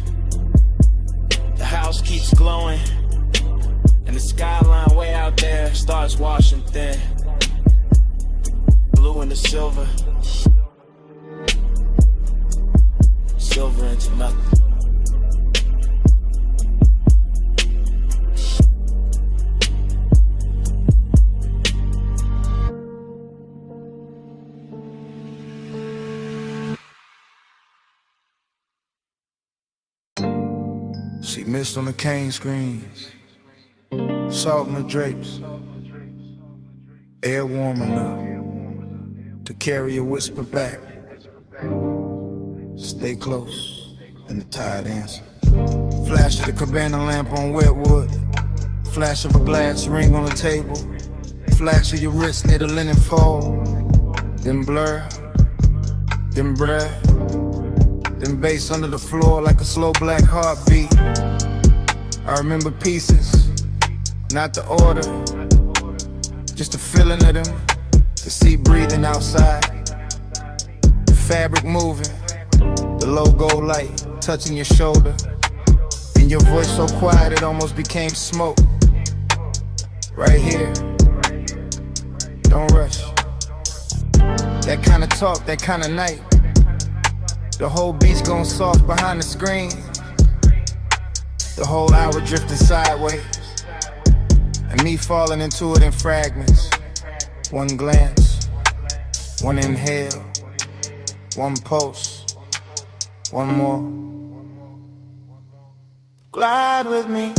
the house keeps glowing, and the skyline way out there starts washing thin. Blue into silver, silver into nothing. See mist on the cane screens, salt in the drapes, air warm enough to carry a whisper back. Stay close, and the tide answers. Flash of the cabana lamp on wet wood, flash of a glass ring on the table, flash of your wrist near the linen fold, then blur, then breath, then bass under the floor like a slow black heartbeat. I remember pieces, not the order, just the feeling of them, the sea breathing outside, the fabric moving, the logo light touching your shoulder, and your voice so quiet it almost became smoke. Right here, don't rush. That kind of talk, that kind of night, The whole beat's gone soft behind the screen. The whole hour drifting sideways, and me falling into it in fragments. One glance, one inhale, one pulse, one more. Glide with me,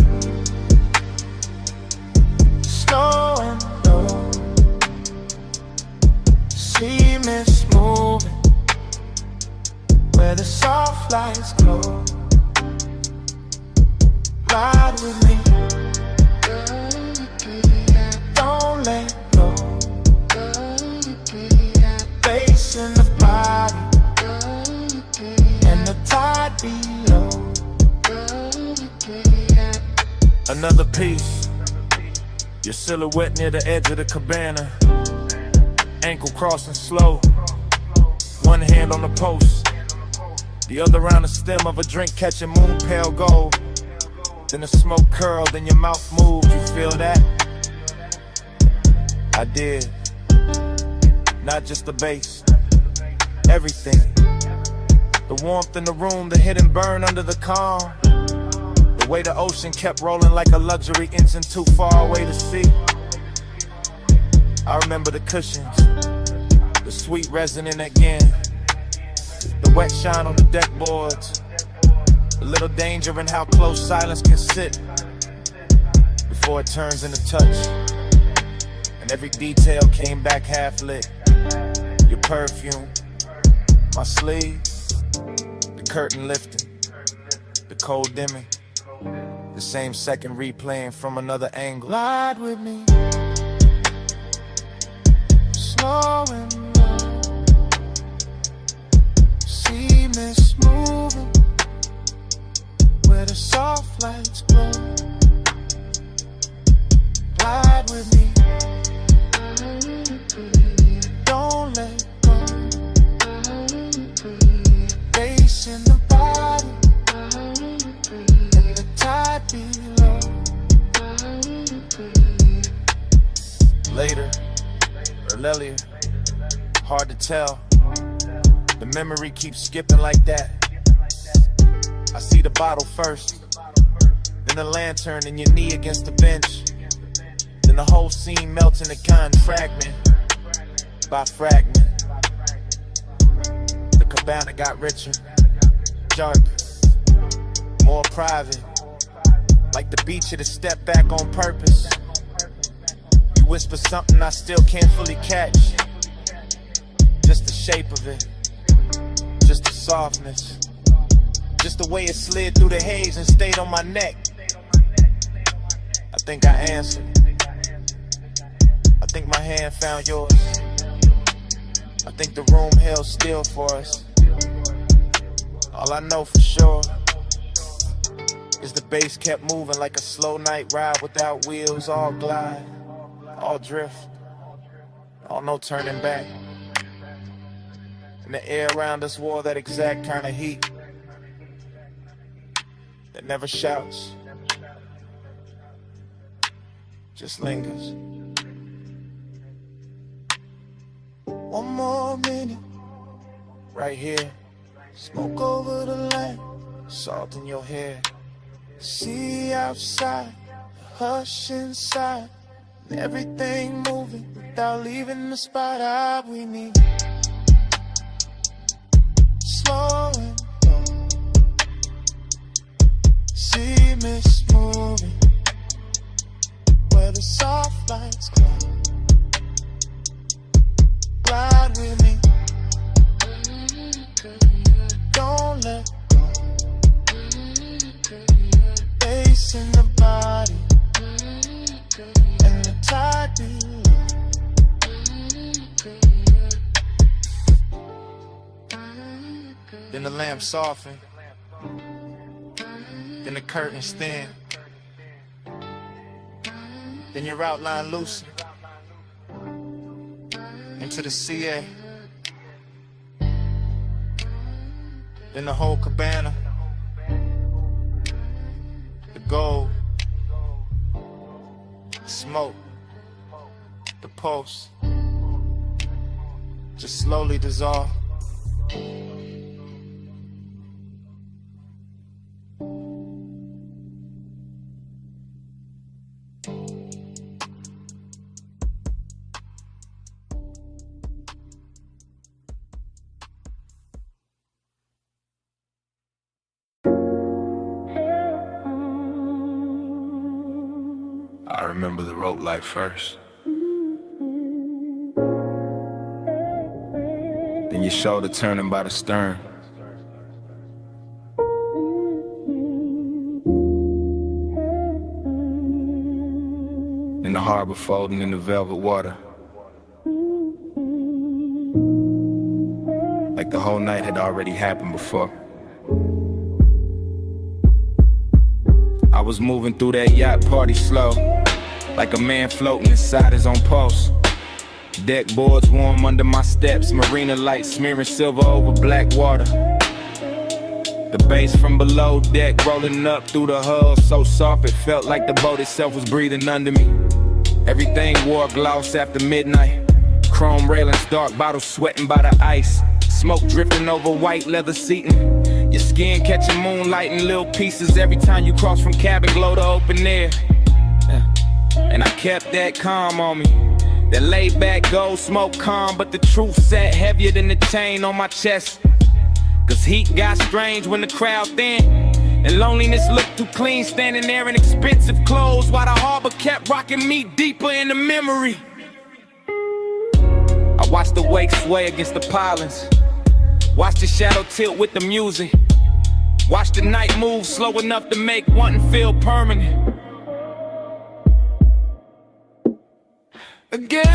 slow and low. See mist moving where the soft lights glow. Ride with me, don't let go. Bass in the body and the tide below. Another piece, your silhouette near the edge of the cabana. Ankle crossing slow, one hand on the post, the other around the stem of a drink catching moon pale gold. Then the smoke curled, then your mouth moved, you feel that? I did. Not just the bass, everything. The warmth in the room, the hidden burn under the calm. The way the ocean kept rolling like a luxury engine too far away to see. I remember the cushions, the sweet resonant again. The wet shine on the deck boards. A little danger in how close silence can sit before it turns into touch. And every detail came back half lit. Your perfume, my sleeve, the curtain lifting, the cold dimming, the same second replaying from another angle. Glide with me, slow and low. See mist moving where the soft lights glow. Ride with me, don't let go. Bass in the body and the tide below. Later, or earlier, hard to tell. The memory keeps skipping like that. I see the bottle first, then the lantern and your knee against the bench. Then the whole scene melts into kind fragment by fragment. The cabana got richer, darker, more private. Like the beach at a step back on purpose. You whisper something I still can't fully catch. Just the shape of it, just the softness. Just the way it slid through the haze and stayed on my neck. I think I answered. I think my hand found yours. I think the room held still for us. All I know for sure is the bass kept moving like a slow night ride without wheels. All glide, all drift, all no turning back. And the air around us wore that exact kind of heat that never shouts, just lingers. One more minute, right here. Smoke over the land, Salt in your hair. see outside, hush inside, and everything moving without leaving the spot up we need. Slow and low, see mist moving where the soft lights glow. Glide with me, don't let go. Bass in the body and the tide below. Then the lamp soften, then the curtains thin, then your outline loosen into the CA. Then the whole cabana, the gold, the smoke, the pulse, just slowly dissolve I remember the rope light first. Then your shoulder turning by the stern. Then the harbor folding in the velvet water. Like the whole night had already happened before. I was moving through that yacht party slow, like a man floating inside his own pulse. Deck boards warm under my steps, marina lights smearing silver over black water. The bass from below deck rolling up through the hull, so soft it felt like the boat itself was breathing under me. Everything wore gloss after midnight, chrome railings, dark bottles sweating by the ice. Smoke drifting over white leather seating. Your skin catching moonlight in little pieces every time you cross from cabin glow to open air. And I kept that calm on me. That laid back gold smoke calm, but the truth sat heavier than the chain on my chest. Cause heat got strange when the crowd thin, and loneliness looked too clean standing there in expensive clothes, while the harbor kept rocking me deeper into memory. I watched the wake sway against the pilings, watched the shadow tilt with the music, watched the night move slow enough to make wanting feel permanent. Again,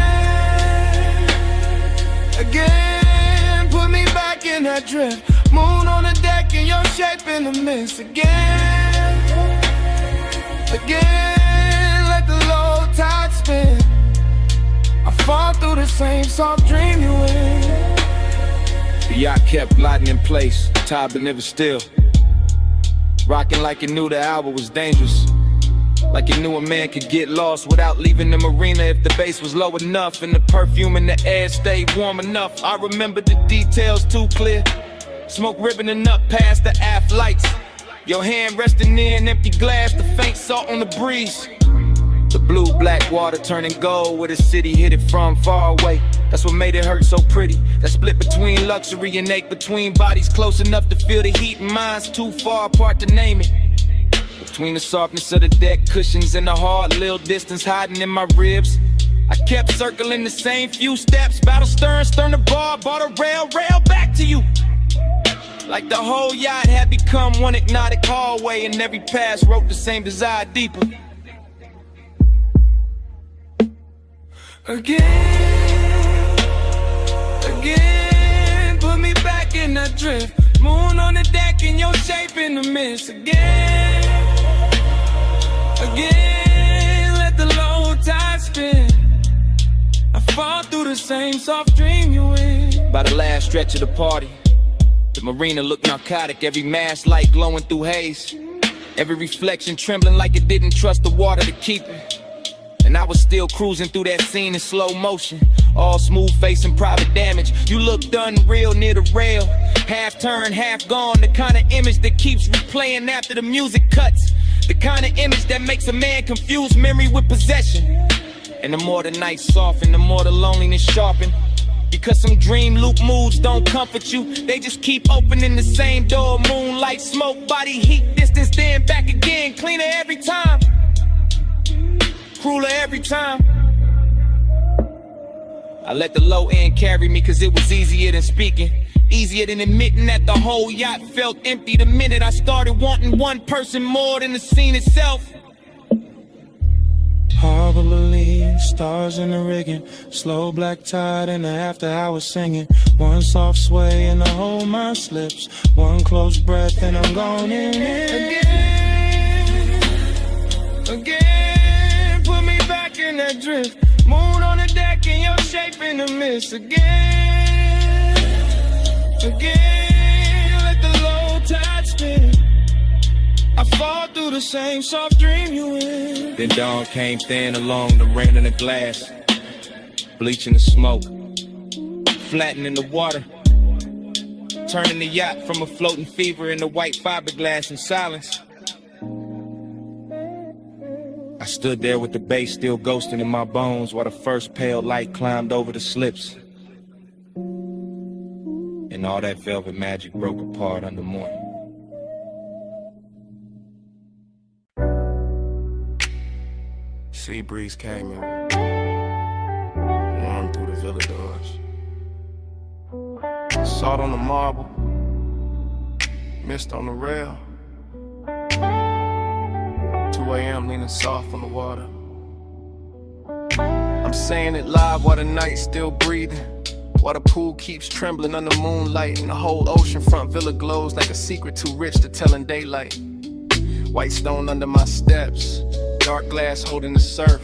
put me back in that drift. Moon on the deck and your shape in the mist. Again, let the low tide spin. I fall through the same soft dream you in. The yacht kept gliding in place, tide but never still. Rocking like it knew the hour was dangerous, like it knew a man could get lost without leaving the marina if the bass was low enough and the perfume in the air stayed warm enough. I remember the details too clear. Smoke ribboning up past the aft lights, your hand resting near an empty glass, the faint salt on the breeze. The blue-black water turning gold where the city hit it from far away. That's what made it hurt so pretty. That split between luxury and ache between bodies close enough to feel the heat and minds too far apart to name it. Between the softness of the deck cushions and the hard little distance hiding in my ribs, I kept circling the same few steps. Battle stern, stern to bar, a rail back to you. Like the whole yacht had become one hypnotic hallway, and every pass wrote the same desire deeper. Again, put me back in that drift. Moon on the deck and your shape in the mist. Again, let the low tide spin. I fall through the same soft dream you in. By the last stretch of the party, the marina looked narcotic, every mast light glowing through haze, every reflection trembling like it didn't trust the water to keep it. And I was still cruising through that scene in slow motion, all smooth face and private damage. You looked unreal near the rail, half turned, half gone, the kind of image that keeps replaying after the music cuts, the kind of image that makes a man confuse memory with possession. And the more the night soften, the more the loneliness sharpen. Because some dream loop moods don't comfort you, they just keep opening the same door. Moonlight, smoke, body heat, distance, then back again. Cleaner every time, crueler every time. I let the low end carry me cause it was easier than speaking, easier than admitting that the whole yacht felt empty the minute I started wanting one person more than the scene itself. Harbor lean, stars in the rigging, slow black tide and the after hours singing. One soft sway and the whole mind slips, one close breath and I'm gone in. Again, put me back in that drift. Moon on the deck and your shape in the mist. Again, let the low tide spin. I fall through the same soft dream you in. Then dawn came thin along the rain in the glass, bleaching the smoke, flattening the water, turning the yacht from a floating fever into white fiberglass in silence. I stood there with the bass still ghosting in my bones while the first pale light climbed over the slips, and all that velvet magic broke apart under morning. Sea breeze came in, warm through the villa doors. Salt on the marble, mist on the rail. 2 a.m. leaning soft on the water. I'm saying it live while the night's still breathing, while the pool keeps trembling under moonlight, and the whole oceanfront villa glows like a secret too rich to tell in daylight. White stone under my steps, dark glass holding the surf,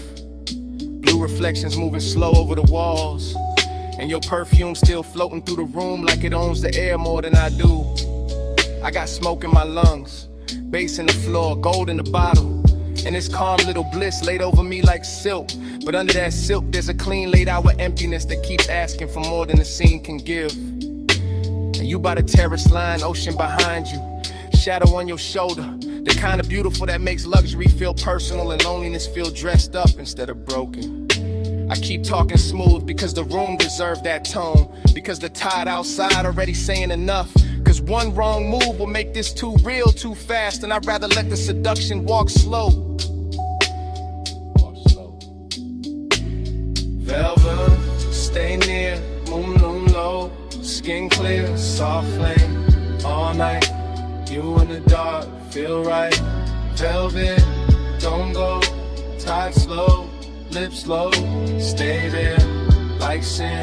blue reflections moving slow over the walls, and your perfume still floating through the room like it owns the air more than I do. I got smoke in my lungs, bass in the floor, gold in the bottle, and this calm little bliss laid over me like silk. But under that silk there's a clean laid out with emptiness that keeps asking for more than the scene can give. And you by the terrace line, ocean behind you, shadow on your shoulder, the kind of beautiful that makes luxury feel personal and loneliness feel dressed up instead of broken. I keep talking smooth because the room deserved that tone, because the tide outside already saying enough, cause one wrong move will make this too real too fast, and I'd rather let the seduction walk slow. Velvet, stay near, moon low, skin clear, soft flame, all night, you in the dark, feel right. Velvet, don't go, tide slow, lips low, stay there, like sin,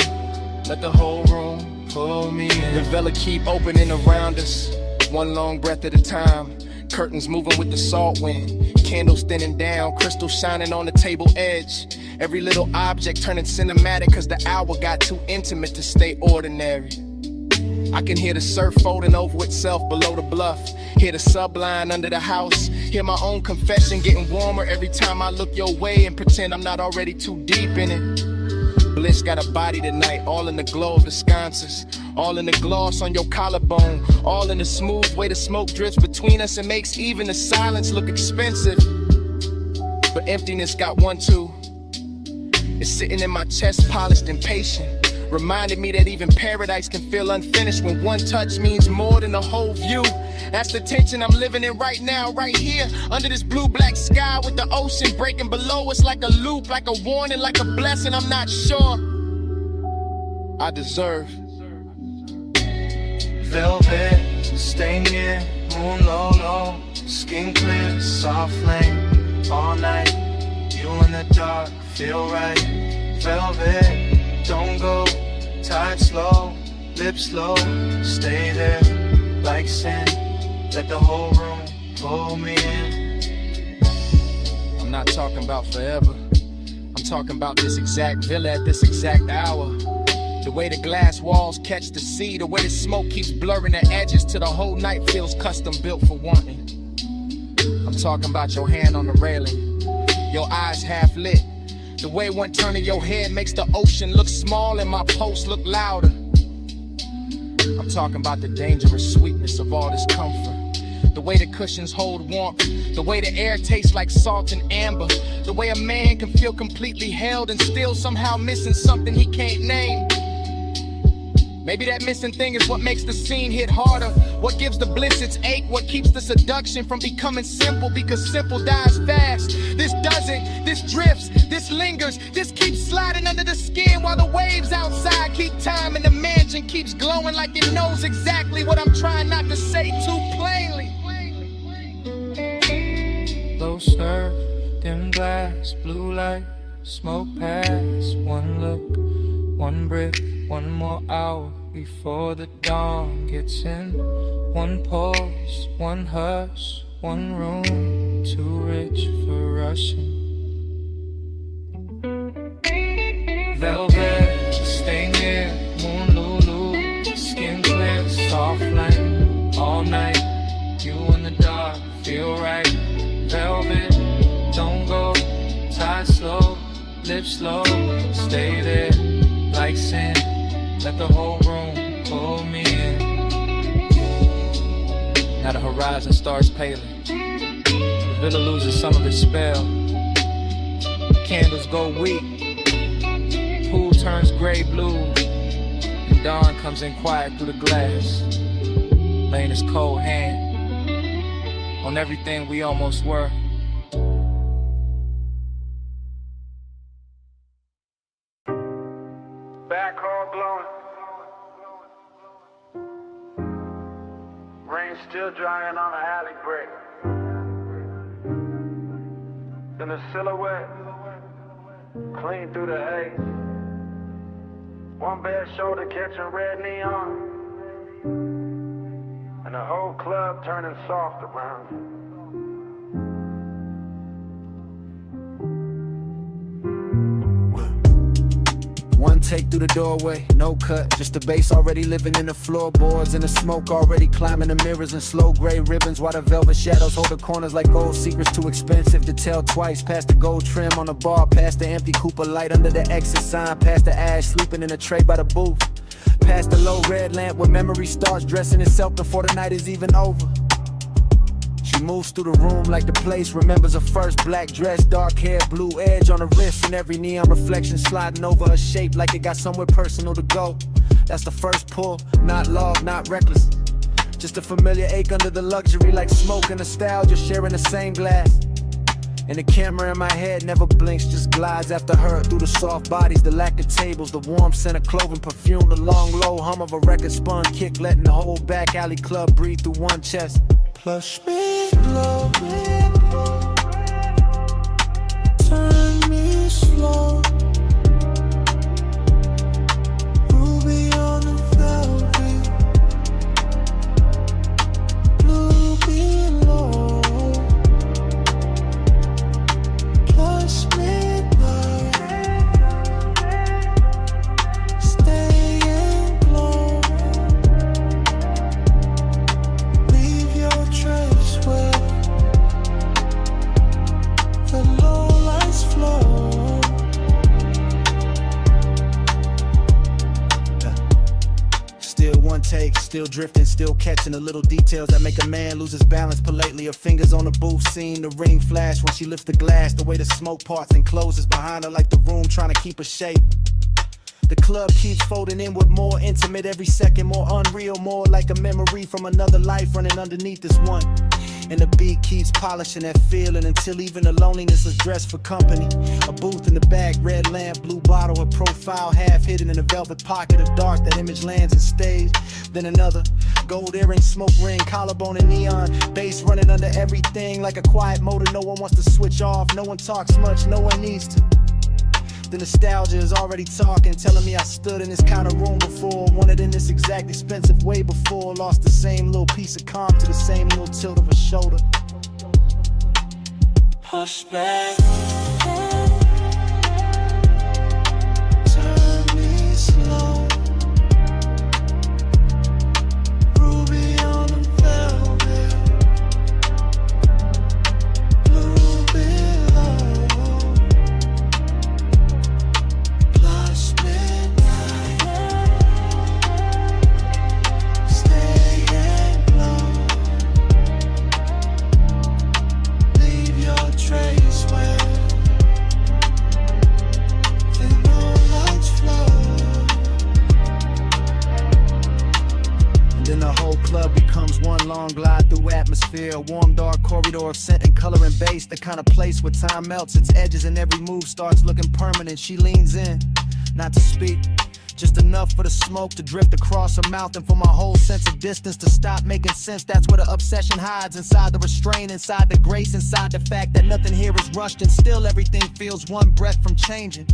let the whole room pull me in. The villa keep opening around us, one long breath at a time, curtains moving with the salt wind, candles thinning down, crystals shining on the table edge, every little object turning cinematic cause the hour got too intimate to stay ordinary. I can hear the surf folding over itself below the bluff, hear the subline under the house, hear my own confession getting warmer every time I look your way and pretend I'm not already too deep in it. Bliss got a body tonight, all in the glow of the sconces, all in the gloss on your collarbone, all in the smooth way the smoke drifts between us and makes even the silence look expensive. But emptiness got one too. It's sitting in my chest, polished and patient, reminded me that even paradise can feel unfinished when one touch means more than the whole view. That's the tension I'm living in right now, right here, under this blue-black sky with the ocean breaking below us like a loop, like a warning, like a blessing I'm not sure I deserve. Velvet, stay near, moon low, skin clear, soft flame, all night, you in the dark, feel right. Velvet, don't go, tide slow, lips low, stay there, like sin, let the whole room pull me in. I'm not talking about forever, I'm talking about this exact villa at this exact hour. The way the glass walls catch the sea, the way the smoke keeps blurring the edges till the whole night feels custom built for wanting. I'm talking about your hand on the railing, your eyes half lit, the way one turn of your head makes the ocean look small and my pulse look louder. I'm talking about the dangerous sweetness of all this comfort, the way the cushions hold warmth, the way the air tastes like salt and amber, the way a man can feel completely held and still somehow missing something he can't name. Maybe that missing thing is what makes the scene hit harder, what gives the bliss its ache, what keeps the seduction from becoming simple, because simple dies fast. This doesn't, this drifts, this lingers, this keeps sliding under the skin while the waves outside keep time and the mansion keeps glowing like it knows exactly what I'm trying not to say too plainly. Low surf, dim glass, blue light, smoke pass, one look, one brick, one more hour before the dawn gets in. One pause, one hush, one room, too rich for rushing. Velvet, stay near, moon lulu, skin clear, soft flame, all night, you in the dark, feel right. Velvet, don't go, tide slow, lips slow, stay there, like sin, let the whole room pull me in. Now the horizon starts paling, the villa loses some of its spell, candles go weak, pool turns gray-blue, and dawn comes in quiet through the glass, laying his cold hand on everything we almost were. still drying on the alley brick. Then the silhouette, clean through the haze. One bare shoulder catching red neon, and the whole club turning soft around you. One take through the doorway, no cut, just the bass already living in the floorboards, and the smoke already climbing the mirrors and slow gray ribbons, while the velvet shadows hold the corners like gold secrets too expensive to tell twice. Past the gold trim on the bar, past the empty Cooper light under the exit sign, past the ash sleeping in a tray by the booth, past the low red lamp where memory starts dressing itself before the night is even over. She moves through the room like the place remembers her first black dress, dark hair, blue edge on her wrist, and every neon reflection sliding over her shape like it got somewhere personal to go. That's the first pull, not love, not reckless, just a familiar ache under the luxury, like smoke and nostalgia sharing the same glass. And the camera in my head never blinks, just glides after her through the soft bodies, the lack of tables, the warm scent of clothing, perfume, the long low hum of a record spun kick, letting the whole back alley club breathe through one chest. Plush me glow, turn me slow. Ruby on the velvet, blue below. Plush midnight, stay and glow. Leave your trace where the low lights flow. Still one take, still drifting, still catching the little details that make a man lose his balance politely. Her fingers on the booth, seeing the ring flash when she lifts the glass, the way the smoke parts and closes behind her like the room trying to keep her shape. The club keeps folding inward, more intimate every second, more unreal, more like a memory from another life running underneath this one. And the beat keeps polishing that feeling until even the loneliness is dressed for company. A booth in the back, red lamp, blue bottle, her profile half hidden in a velvet pocket of dark. That image lands and stays. Then another gold earring, smoke ring, collarbone and neon, bass running under everything like a quiet motor. No one wants to switch off, no one talks much, no one needs to. The nostalgia is already talking, telling me I stood in this kind of room before, wanted in this exact expensive way before, lost the same little piece of calm to the same little tilt of a shoulder. Push back, turn me slow. Ruby on the velvet, blue below. Plus midnight, stay and glow. Leave your trace where the no lights flow. And then the whole club becomes one long glide through atmosphere, a warm dark corridor of scent and color and bass, the kind of place where time melts its edges and every move starts looking permanent. She leans in, not to speak, just enough for the smoke to drift across her mouth and for my whole sense of distance to stop making sense. That's where the obsession hides, inside the restraint, inside the grace, inside the fact that nothing here is rushed and still everything feels one breath from changing.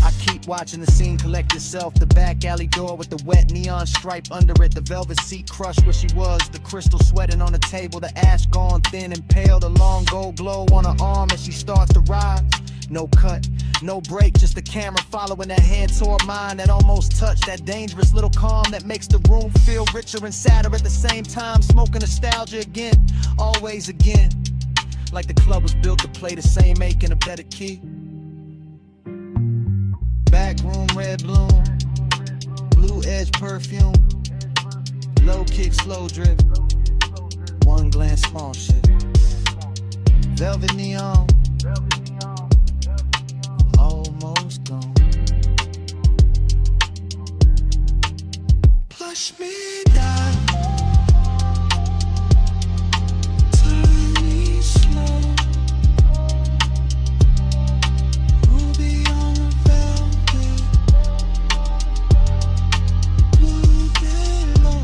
I keep watching the scene collect itself, the back alley door with the wet neon stripe under it, the velvet seat crushed where she was, the crystal sweating on the table, the ash gone thin and pale, the long gold glow on her arm as she starts to rise. No cut, no break, just the camera following that hand toward mine, that almost touch, that dangerous little calm that makes the room feel richer and sadder at the same time. Smoking nostalgia again, always again, like the club was built to play the same ache in a better key. Back room, red bloom, blue edge perfume, low kick, slow drip, one glance, small shit, velvet neon, almost gone. Plush me down, turn me slow. Ruby on the velvet, blue below.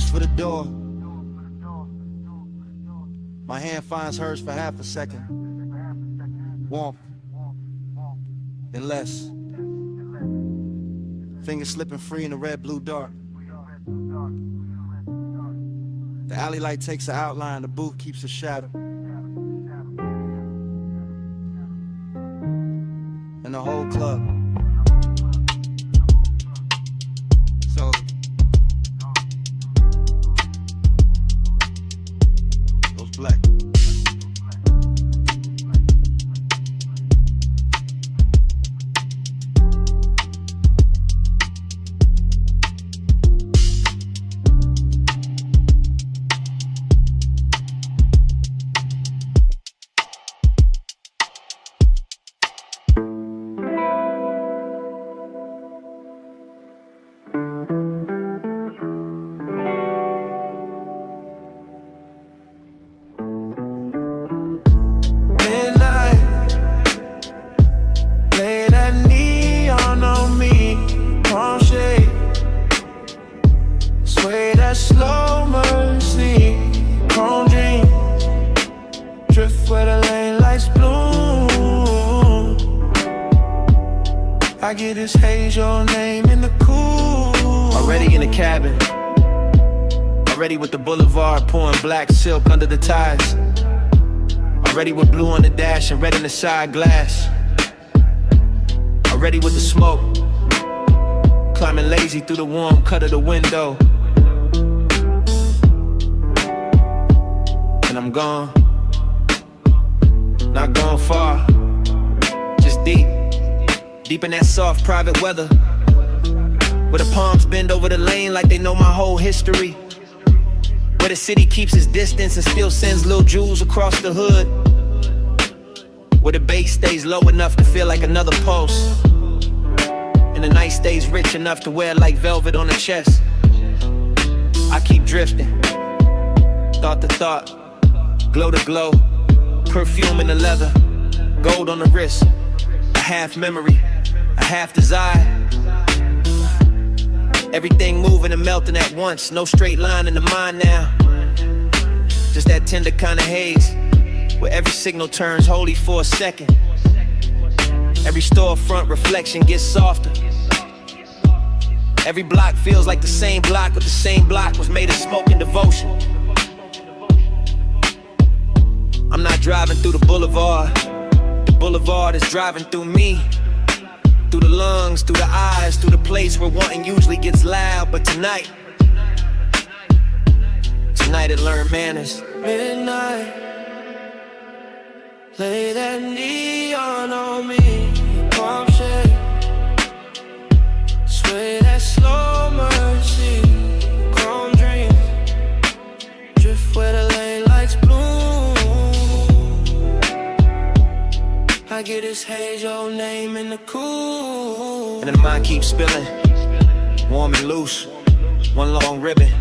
for the door. My hand finds hers for half a second. Warmth, then less. Fingers slipping free in the red-blue dark. The alley light takes an outline, the booth keeps a shadow. And the whole club. So goes black. I get this haze, your name in the cool. Already in the cabin, already with the boulevard, pouring black silk under the ties. Already with blue on the dash and red in the side glass. Already with the smoke, climbing lazy through the warm cut of the window. And I'm gone, not gone far, just deep in that soft private weather, where the palms bend over the lane like they know my whole history, where the city keeps its distance and still sends little jewels across the hood, where the bass stays low enough to feel like another pulse, and the night stays rich enough to wear like velvet on the chest. I keep drifting, thought to thought, glow to glow, perfume in the leather, gold on the wrist, a half memory, a half desire. Everything moving and melting at once, no straight line in the mind now. Just that tender kind of haze, where every signal turns holy for a second. Every storefront reflection gets softer. Every block feels like the same block, but the same block was made of smoke and devotion. I'm not driving through the boulevard is driving through me. Through the lungs, through the eyes, through the place where wanting usually gets loud. But tonight it learned manners. Midnight, lay that neon on me, palm shade, sway that slow mercy, chrome dreams, drift where the lane lights bloom. I get this haze, your name in the cool. And then the mind keeps spilling, warm and loose, one long ribbon,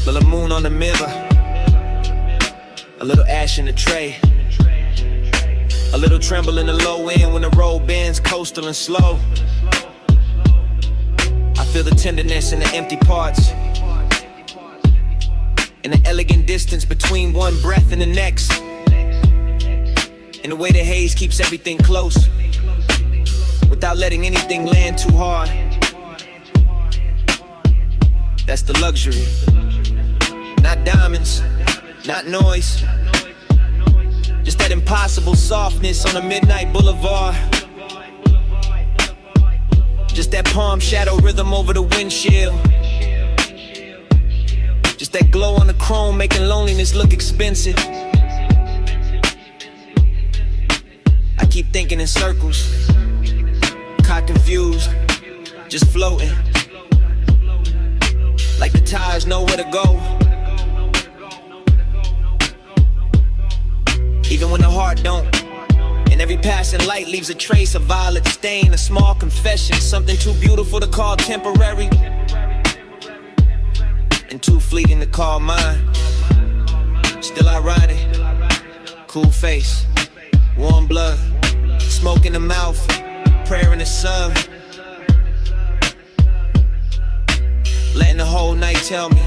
little moon on the mirror, a little ash in the tray, a little tremble in the low end when the road bends, coastal and slow. I feel the tenderness in the empty parts, in the elegant distance between one breath and the next, and the way the haze keeps everything close, without letting anything land too hard. That's the luxury. Not diamonds, not noise, just that impossible softness on a midnight boulevard. Just that palm shadow rhythm over the windshield. Just that glow on the chrome making loneliness look expensive. I keep thinking in circles, caught confused, just floating, like the tides know where to go. Even when the heart don't, and every passing light leaves a trace, a violet stain, a small confession, something too beautiful to call temporary, and too fleeting to call mine. Still ironic, cool face, warm blood, smoke in the mouth, prayer in the sun. Let letting the whole night tell me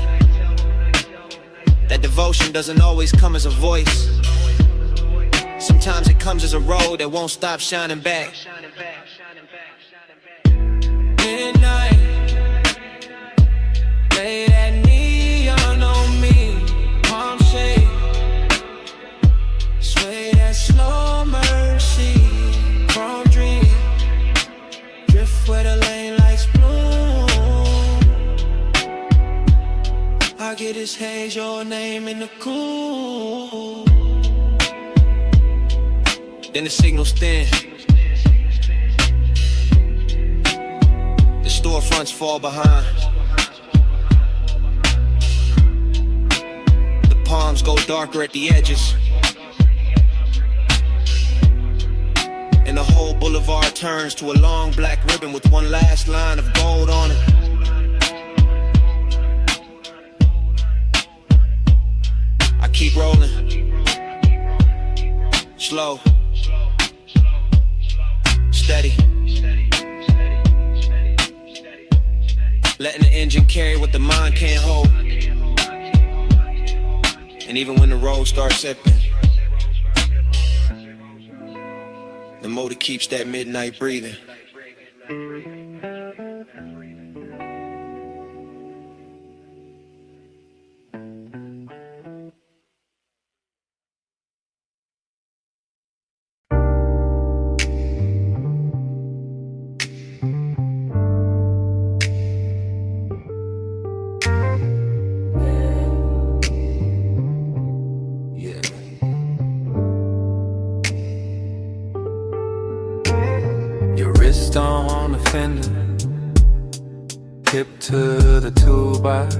that devotion doesn't always come as a voice. Sometimes it comes as a road that won't stop shining back. Midnight, lay that neon on me, palm shade, sway that slow mercy from dream, drift where the lane lights bloom. I get this haze, your name in the cool. Then the signals thin. The storefronts fall behind. The palms go darker at the edges. And the whole boulevard turns to a long black ribbon with one last line of gold on it. I keep rolling. Slow. Steady. Letting the engine carry what the mind can't hold. And even when the road starts slipping, the motor keeps that midnight breathing. On the fender, hip to the toolbox.